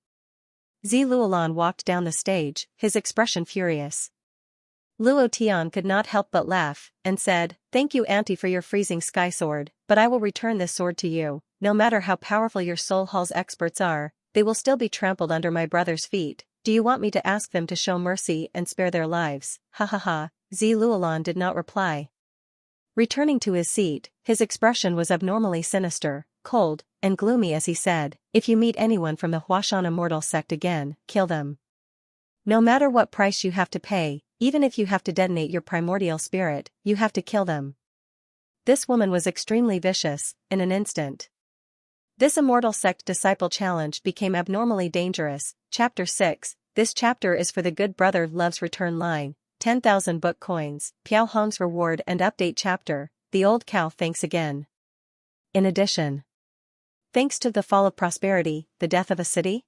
Zi Luolan walked down the stage, his expression furious. Luo Tian could not help but laugh, and said, "Thank you Auntie for your freezing sky sword, but I will return this sword to you. No matter how powerful your soul hall's experts are, they will still be trampled under my brother's feet. Do you want me to ask them to show mercy and spare their lives?" Ha ha ha. Zi Luolan did not reply. Returning to his seat, his expression was abnormally sinister, cold, and gloomy as he said, "If you meet anyone from the Huashan Immortal sect again, kill them. No matter what price you have to pay, even if you have to detonate your primordial spirit, you have to kill them." This woman was extremely vicious, in an instant. This Immortal Sect Disciple Challenge became abnormally dangerous. Chapter 6, this chapter is for the Good Brother Loves Return line, 10,000 book coins, Piao Hong's reward and update chapter, the old cow thanks again. In addition, thanks to the fall of prosperity, the death of a city?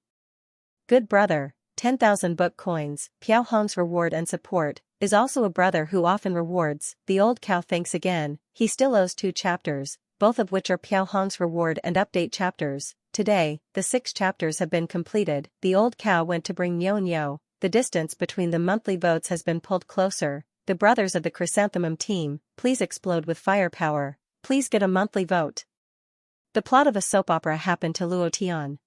Good Brother, 10,000 book coins, Piao Hong's reward and support, is also a brother who often rewards, the old cow thanks again. He still owes 2 chapters, both of which are Piao Hong's reward and update chapters. Today, the 6 chapters have been completed. The old cow went to bring Nyo. The distance between the monthly votes has been pulled closer. The brothers of the Chrysanthemum team, please explode with firepower. Please get a monthly vote. The plot of a soap opera happened to Luo Tian.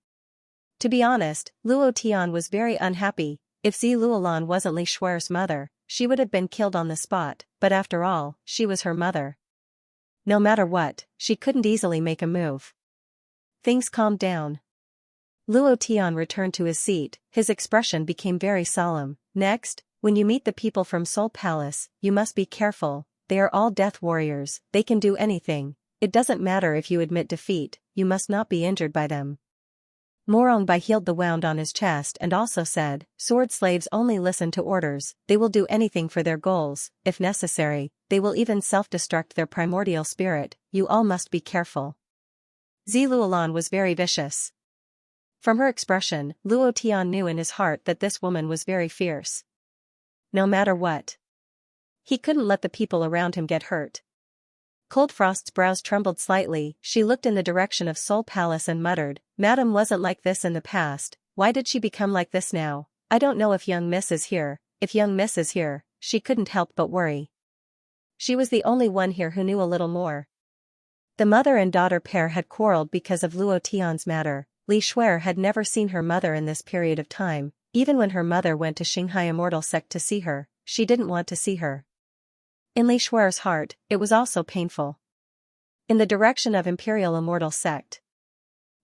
To be honest, Luo Tian was very unhappy. If Zi Luolan wasn't Li Shuer's mother, she would have been killed on the spot, but after all, she was her mother. No matter what, she couldn't easily make a move. Things calmed down. Luo Tian returned to his seat, his expression became very solemn. "Next, when you meet the people from Soul Palace, you must be careful. They are all death warriors, they can do anything. It doesn't matter if you admit defeat, you must not be injured by them." Morong Bai healed the wound on his chest and also said, "Sword slaves only listen to orders, they will do anything for their goals, if necessary, they will even self-destruct their primordial spirit, you all must be careful." Zi Luolan was very vicious. From her expression, Luo Tian knew in his heart that this woman was very fierce. No matter what, he couldn't let the people around him get hurt. Cold Frost's brows trembled slightly, she looked in the direction of Soul Palace and muttered, "Madam wasn't like this in the past, why did she become like this now? I don't know if young Miss is here." If young Miss is here, she couldn't help but worry. She was the only one here who knew a little more. The mother and daughter pair had quarreled because of Luo Tian's matter. Li Shuer had never seen her mother in this period of time. Even when her mother went to Shanghai Immortal Sect to see her, she didn't want to see her. In Li Shuer's heart, it was also painful. In the direction of Imperial Immortal Sect,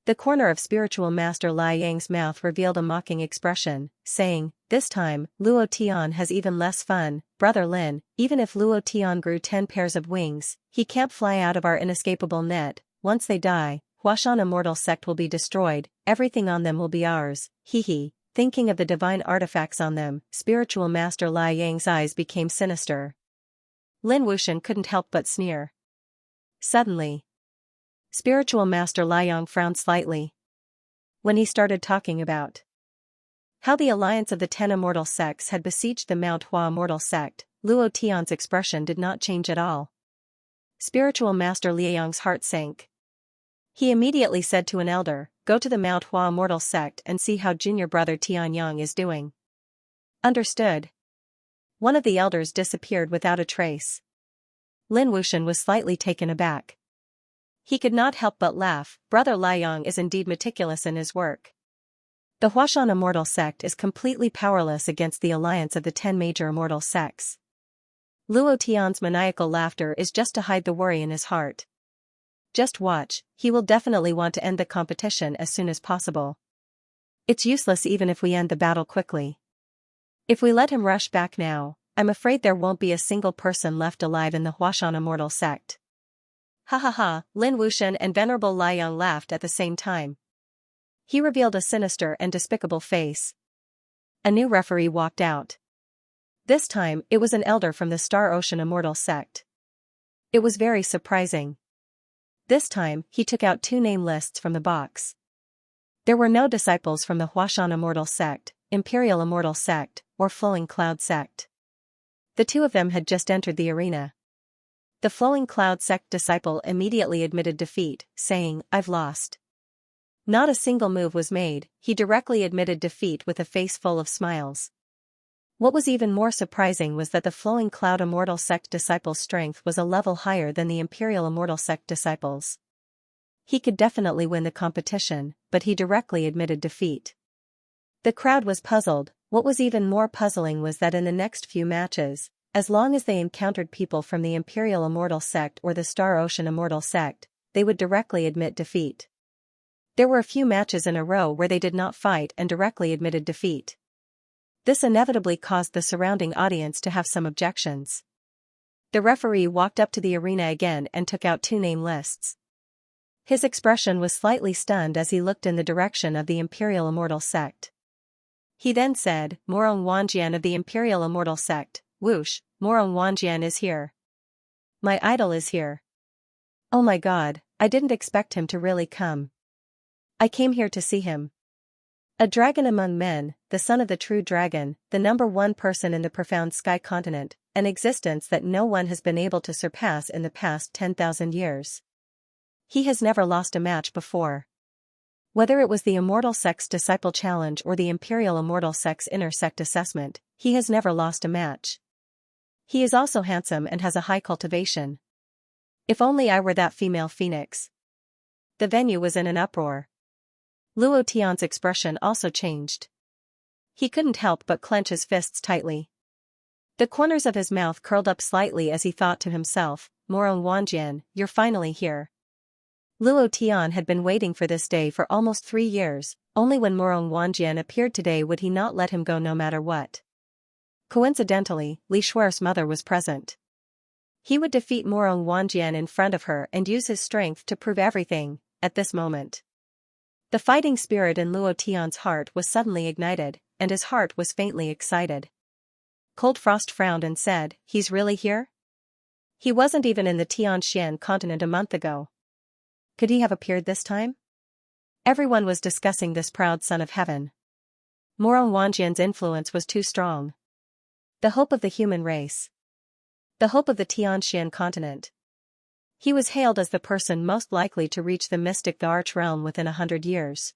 the corner of Spiritual Master Lai Yang's mouth revealed a mocking expression, saying, "This time, Luo Tian has even less fun. Brother Lin, even if Luo Tian grew 10 pairs of wings, he can't fly out of our inescapable net. Once they die, Huashan Immortal Sect will be destroyed, everything on them will be ours, hee hee." Thinking of the divine artifacts on them, Spiritual Master Lai Yang's eyes became sinister. Lin Wuxian couldn't help but sneer. Suddenly, Spiritual Master Lai Yang frowned slightly. When he started talking about how the alliance of the 10 immortal sects had besieged the Mount Hua Immortal Sect, Luo Tian's expression did not change at all. Spiritual Master Li Yang's heart sank. He immediately said to an elder, "Go to the Mount Hua Immortal Sect and see how junior brother Tian Yang is doing." Understood. One of the elders disappeared without a trace. Lin Wuxian was slightly taken aback. He could not help but laugh. Brother Lai Yang is indeed meticulous in his work. The Huashan Immortal Sect is completely powerless against the alliance of the 10 major immortal sects. Luo Tian's maniacal laughter is just to hide the worry in his heart. Just watch, he will definitely want to end the competition as soon as possible. It's useless even if we end the battle quickly. If we let him rush back now, I'm afraid there won't be a single person left alive in the Huashan immortal sect. Ha ha ha, Lin Wuxian and Venerable Lai Yang laughed at the same time. He revealed a sinister and despicable face. A new referee walked out. This time, it was an elder from the Star Ocean immortal sect. It was very surprising. This time, he took out 2 name lists from the box. There were no disciples from the Huashan immortal sect, Imperial immortal sect, or Flowing Cloud sect. The 2 of them had just entered the arena. The Flowing Cloud sect disciple immediately admitted defeat, saying, "I've lost." Not a single move was made, he directly admitted defeat with a face full of smiles. What was even more surprising was that the Flowing Cloud immortal sect disciple's strength was a level higher than the Imperial immortal sect disciples. He could definitely win the competition, but he directly admitted defeat. The crowd was puzzled. What was even more puzzling was that in the next few matches, as long as they encountered people from the Imperial immortal sect or the Star Ocean immortal sect, they would directly admit defeat. There were a few matches in a row where they did not fight and directly admitted defeat. This inevitably caused the surrounding audience to have some objections. The referee walked up to the arena again and took out 2 name lists. His expression was slightly stunned as he looked in the direction of the Imperial immortal sect. He then said, "Morong Wanjian of the Imperial immortal sect, whoosh, Morong Wanjian is here. My idol is here. Oh my god, I didn't expect him to really come. I came here to see him. A dragon among men, the son of the true dragon, the #1 person in the profound sky continent, an existence that no one has been able to surpass in the past 10,000 years. He has never lost a match before. Whether it was the Immortal Sect's Disciple Challenge or the Imperial Immortal Sect's Inner Sect Assessment, he has never lost a match. He is also handsome and has a high cultivation. If only I were that female phoenix." The venue was in an uproar. Luo Tian's expression also changed. He couldn't help but clench his fists tightly. The corners of his mouth curled up slightly as he thought to himself, "Morong Wanjian, you're finally here." Luo Tian had been waiting for this day for almost 3 years, only when Morong Wanjian appeared today would he not let him go no matter what. Coincidentally, Li Shuer's mother was present. He would defeat Morong Wanjian in front of her and use his strength to prove everything, at this moment. The fighting spirit in Luo Tian's heart was suddenly ignited, and his heart was faintly excited. Cold Frost frowned and said, "He's really here? He wasn't even in the Tianxian continent a month ago. Could he have appeared this time?" Everyone was discussing this proud son of heaven. Morong Wanjian's influence was too strong. The hope of the human race. The hope of the Tianxian continent. He was hailed as the person most likely to reach the mystic the Arch Realm within 100 years.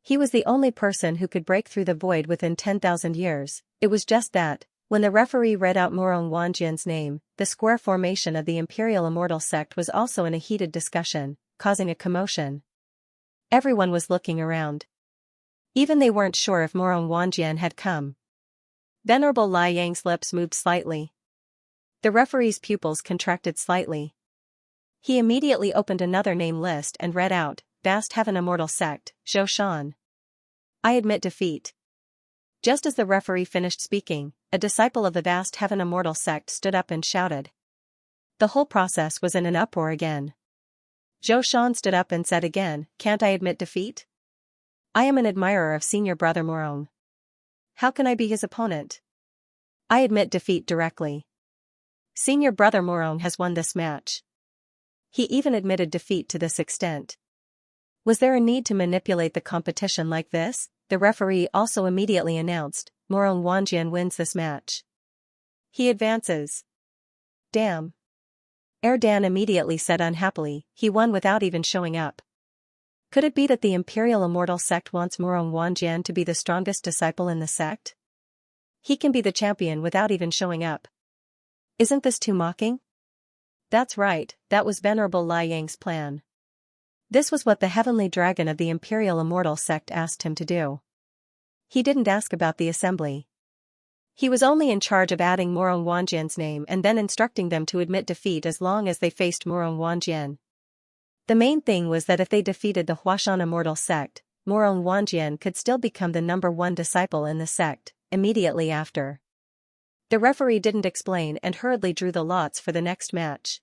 He was the only person who could break through the void within 10,000 years. It was just that, when the referee read out Morong Wanjian's name, the square formation of the Imperial Immortal Sect was also in a heated discussion, causing a commotion. Everyone was looking around. Even they weren't sure if Morong Wanjian had come. Venerable Lai Yang's lips moved slightly. The referee's pupils contracted slightly. He immediately opened another name list and read out, "Vast Heaven Immortal Sect, Zhou Shan. I admit defeat." Just as the referee finished speaking, a disciple of the Vast Heaven Immortal Sect stood up and shouted. The whole process was in an uproar again. Zhou Shan stood up and said again, "Can't I admit defeat? I am an admirer of Senior Brother Morong. How can I be his opponent? I admit defeat directly. Senior Brother Morong has won this match." He even admitted defeat to this extent. Was there a need to manipulate the competition like this? The referee also immediately announced, "Morong Wanjian wins this match. He advances." Damn. Erdan immediately said unhappily, "He won without even showing up. Could it be that the Imperial Immortal Sect wants Morong Wanjian to be the strongest disciple in the sect? He can be the champion without even showing up. Isn't this too mocking?" That's right, that was Venerable Lai Yang's plan. This was what the heavenly dragon of the Imperial Immortal Sect asked him to do. He didn't ask about the assembly. He was only in charge of adding Morong Wanjian's name and then instructing them to admit defeat as long as they faced Morong Wanjian. The main thing was that if they defeated the Huashan immortal sect, Morong Wanjian could still become the #1 disciple in the sect, immediately after. The referee didn't explain and hurriedly drew the lots for the next match.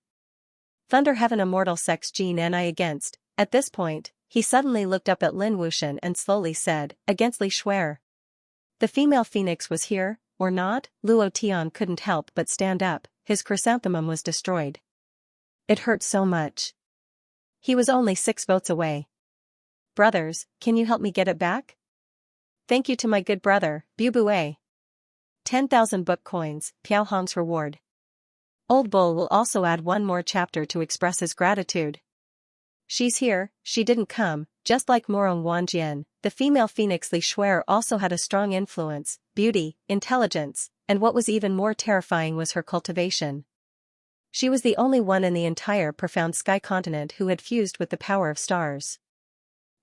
Thunder Heaven Immortal Sect's Xianxia against. At this point, he suddenly looked up at Lin Wuxian and slowly said, against Li Shuer. The female phoenix was here, or not? Luo Tian couldn't help but stand up, his chrysanthemum was destroyed. It hurt so much. He was only 6 votes away. Brothers, can you help me get it back? Thank you to my good brother, Bu Bue. 10,000 book coins, Piao Hong's reward. Old Bull will also add one more chapter to express his gratitude. She's here, she didn't come, just like Morong Wanjian, the female phoenix Li Shuer also had a strong influence, beauty, intelligence, and what was even more terrifying was her cultivation. She was the only one in the entire profound sky continent who had fused with the power of stars.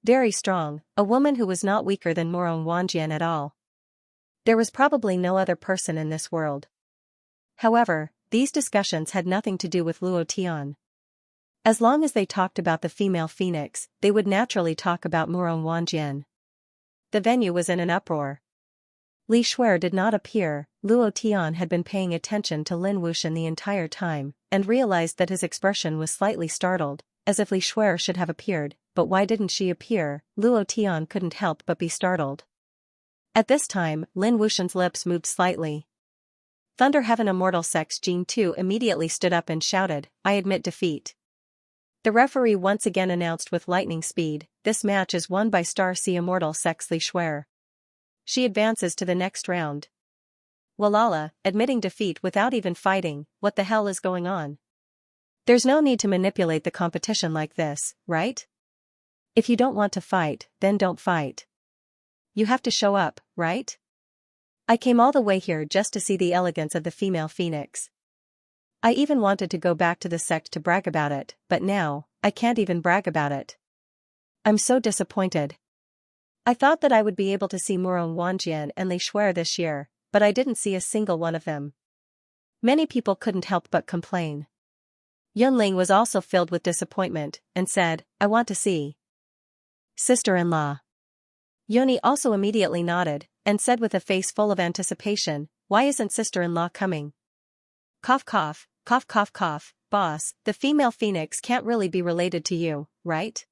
Very strong, a woman who was not weaker than Morong Wanjian at all. There was probably no other person in this world. However, these discussions had nothing to do with Luo Tian. As long as they talked about the female phoenix, they would naturally talk about Morong Wanjian. The venue was in an uproar. Li Shuer did not appear. Luo Tian had been paying attention to Lin Wuxian the entire time, and realized that his expression was slightly startled, as if Li Shuer should have appeared, but why didn't she appear? Luo Tian couldn't help but be startled. At this time, Lin Wuxian's lips moved slightly. Thunder Heaven Immortal Sect's Jin Tu immediately stood up and shouted, I admit defeat. The referee once again announced with lightning speed, this match is won by Star Sea Immortal Sect's Li Shuer. She advances to the next round. Walala, admitting defeat without even fighting, what the hell is going on? There's no need to manipulate the competition like this, right? If you don't want to fight, then don't fight. You have to show up, right? I came all the way here just to see the elegance of the female phoenix. I even wanted to go back to the sect to brag about it, but now, I can't even brag about it. I'm so disappointed. I thought that I would be able to see Morong Wanjian and Li Shuer this year, but I didn't see a single one of them. Many people couldn't help but complain. Yunling was also filled with disappointment, and said, I want to see sister-in-law. Yoni also immediately nodded, and said with a face full of anticipation, why isn't sister-in-law coming? Cough cough, cough cough cough, boss, the female phoenix can't really be related to you, right?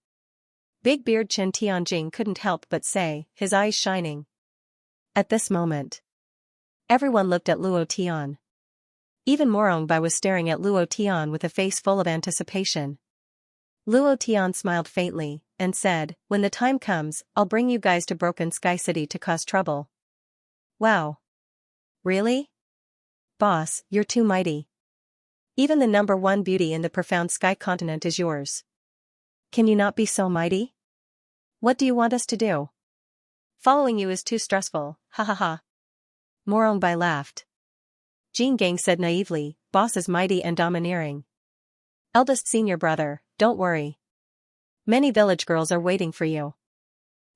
Big Beard Chen Tianjing couldn't help but say, his eyes shining. At this moment, everyone looked at Luo Tian. Even Morong Bai was staring at Luo Tian with a face full of anticipation. Luo Tian smiled faintly, and said, when the time comes, I'll bring you guys to Broken Sky City to cause trouble. Wow. Really? Boss, you're too mighty. Even the #1 beauty in the profound sky continent is yours. Can you not be so mighty? What do you want us to do? Following you is too stressful, ha ha ha. Morong Bai laughed. Jin Gang said naively, boss is mighty and domineering. Eldest senior brother, don't worry. Many village girls are waiting for you.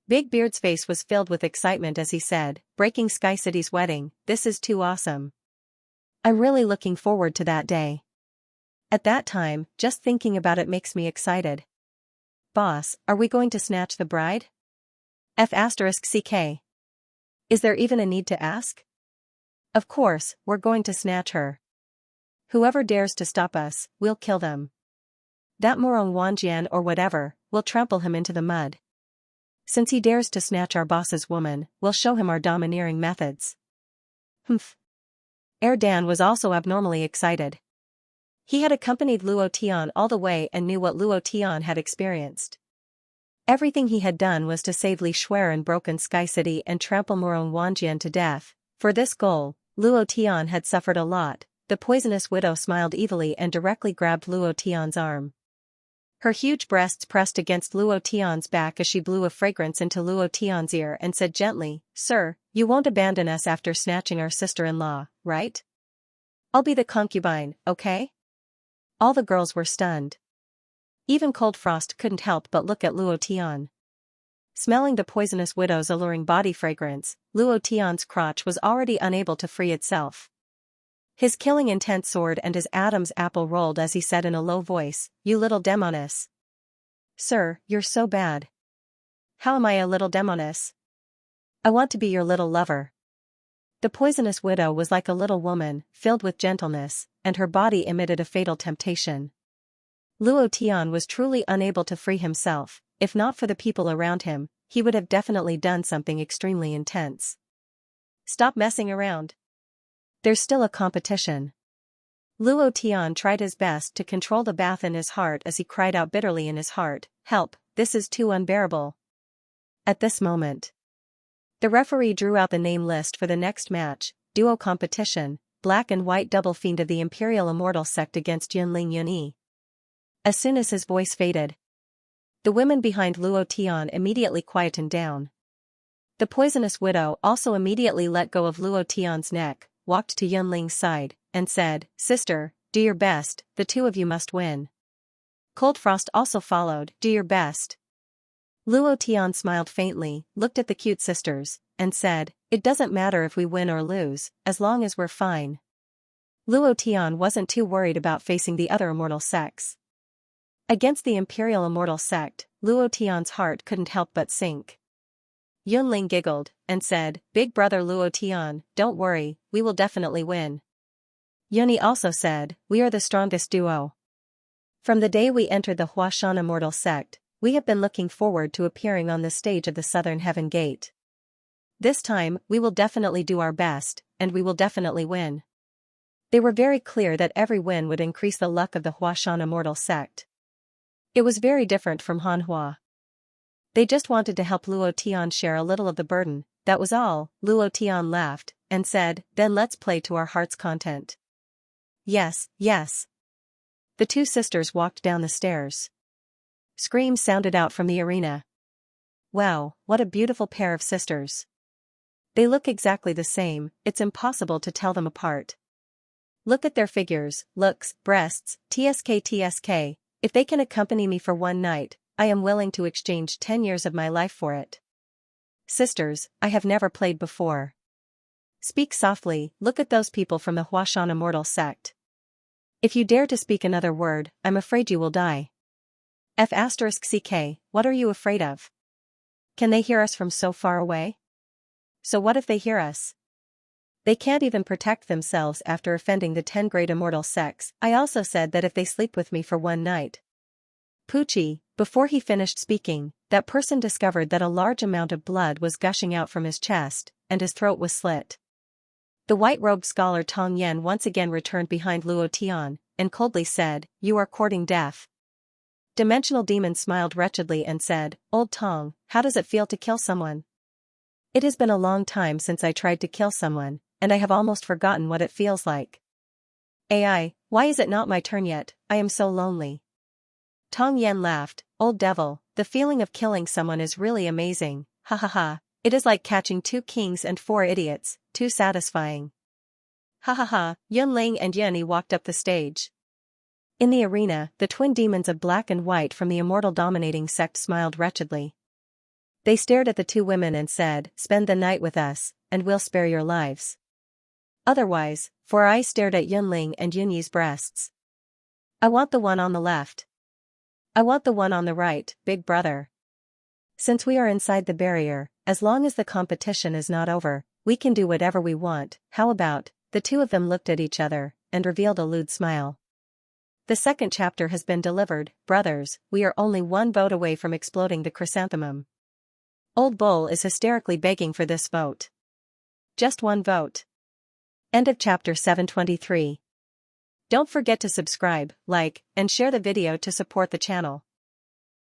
Big Beard's face was filled with excitement as he said, Breaking Sky City's wedding, this is too awesome. I'm really looking forward to that day. At that time, just thinking about it makes me excited. Boss, are we going to snatch the bride? F***CK. Is there even a need to ask? Of course, we're going to snatch her. Whoever dares to stop us, we'll kill them. That Morong Wanjian or whatever, we'll trample him into the mud. Since he dares to snatch our boss's woman, we'll show him our domineering methods. Humph. Dan was also abnormally excited. He had accompanied Luo Tian all the way and knew what Luo Tian had experienced. Everything he had done was to save Li Shuer in Broken Sky City and trample Morong Wanjian to death. For this goal, Luo Tian had suffered a lot. The poisonous widow smiled evilly and directly grabbed Luo Tian's arm. Her huge breasts pressed against Luo Tian's back as she blew a fragrance into Luo Tian's ear and said gently, Sir, you won't abandon us after snatching our sister-in-law, right? I'll be the concubine, okay? All the girls were stunned. Even Cold Frost couldn't help but look at Luo Tian. Smelling the poisonous widow's alluring body fragrance, Luo Tian's crotch was already unable to free itself. His killing intent soared and his Adam's apple rolled as he said in a low voice, "You little demoness." "Sir, you're so bad." "How am I a little demoness? I want to be your little lover." The poisonous widow was like a little woman, filled with gentleness, and her body emitted a fatal temptation. Luo Tian was truly unable to free himself. If not for the people around him, he would have definitely done something extremely intense. "Stop messing around. There's still a competition." Luo Tian tried his best to control the bath in his heart as he cried out bitterly in his heart, "Help, this is too unbearable." At this moment, the referee drew out the name list for the next match, duo competition, Black and White Double Fiend of the Imperial Immortal Sect against Yunling Yunyi. As soon as his voice faded, the women behind Luo Tian immediately quietened down. The poisonous widow also immediately let go of Luo Tian's neck, walked to Yunling's side, and said, "Sister, do your best, the two of you must win." Cold Frost also followed, "Do your best." Luo Tian smiled faintly, looked at the cute sisters, and said, "It doesn't matter if we win or lose, as long as we're fine." Luo Tian wasn't too worried about facing the other immortal sects. Against the Imperial Immortal Sect, Luo Tian's heart couldn't help but sink. Yunling giggled, and said, "Big brother Luo Tian, don't worry, we will definitely win." Yunyi also said, "We are the strongest duo. From the day we entered the Huashan Immortal Sect, we have been looking forward to appearing on the stage of the Southern Heaven Gate. This time, we will definitely do our best, and we will definitely win." They were very clear that every win would increase the luck of the Huashan Immortal Sect. It was very different from Hanhua. They just wanted to help Luo Tian share a little of the burden, that was all. Luo Tian laughed, and said, "Then let's play to our heart's content." "Yes, yes." The two sisters walked down the stairs. Screams sounded out from the arena. "Wow, what a beautiful pair of sisters. They look exactly the same, it's impossible to tell them apart. Look at their figures, looks, breasts, tsk. If they can accompany me for one night, I am willing to exchange 10 years of my life for it." "Sisters, I have never played before." "Speak softly, look at those people from the Huashan Immortal Sect. If you dare to speak another word, I'm afraid you will die." F***ck, what are you afraid of? Can they hear us from so far away? So what if they hear us? They can't even protect themselves after offending the 10 great immortal sects. I also said that if they sleep with me for one night. Poochie, before he finished speaking, that person discovered that a large amount of blood was gushing out from his chest, and his throat was slit. The white-robed scholar Tong Yen once again returned behind Luo Tian, and coldly said, "You are courting death." Dimensional Demon smiled wretchedly and said, "Old Tong, how does it feel to kill someone?" "It has been a long time since I tried to kill someone, and I have almost forgotten what it feels like. AI, why is it not my turn yet? I am so lonely." Tong Yen laughed, "Old devil, the feeling of killing someone is really amazing, ha ha ha, it is like catching 2 kings and 4 idiots, too satisfying." Ha ha ha, Yunling and Yunyi walked up the stage. In the arena, the twin demons of Black and White from the immortal dominating sect smiled wretchedly. They stared at the two women and said, "Spend the night with us, and we'll spare your lives. Otherwise," for I stared at Yunling and Yunyi's breasts. "I want the one on the left. I want the one on the right, big brother. Since we are inside the barrier, as long as the competition is not over, we can do whatever we want, how about?" The two of them looked at each other, and revealed a lewd smile. The second chapter has been delivered, brothers, we are only one vote away from exploding the chrysanthemum. Old Bull is hysterically begging for this vote. Just one vote. End of chapter 723. Don't forget to subscribe, like, and share the video to support the channel.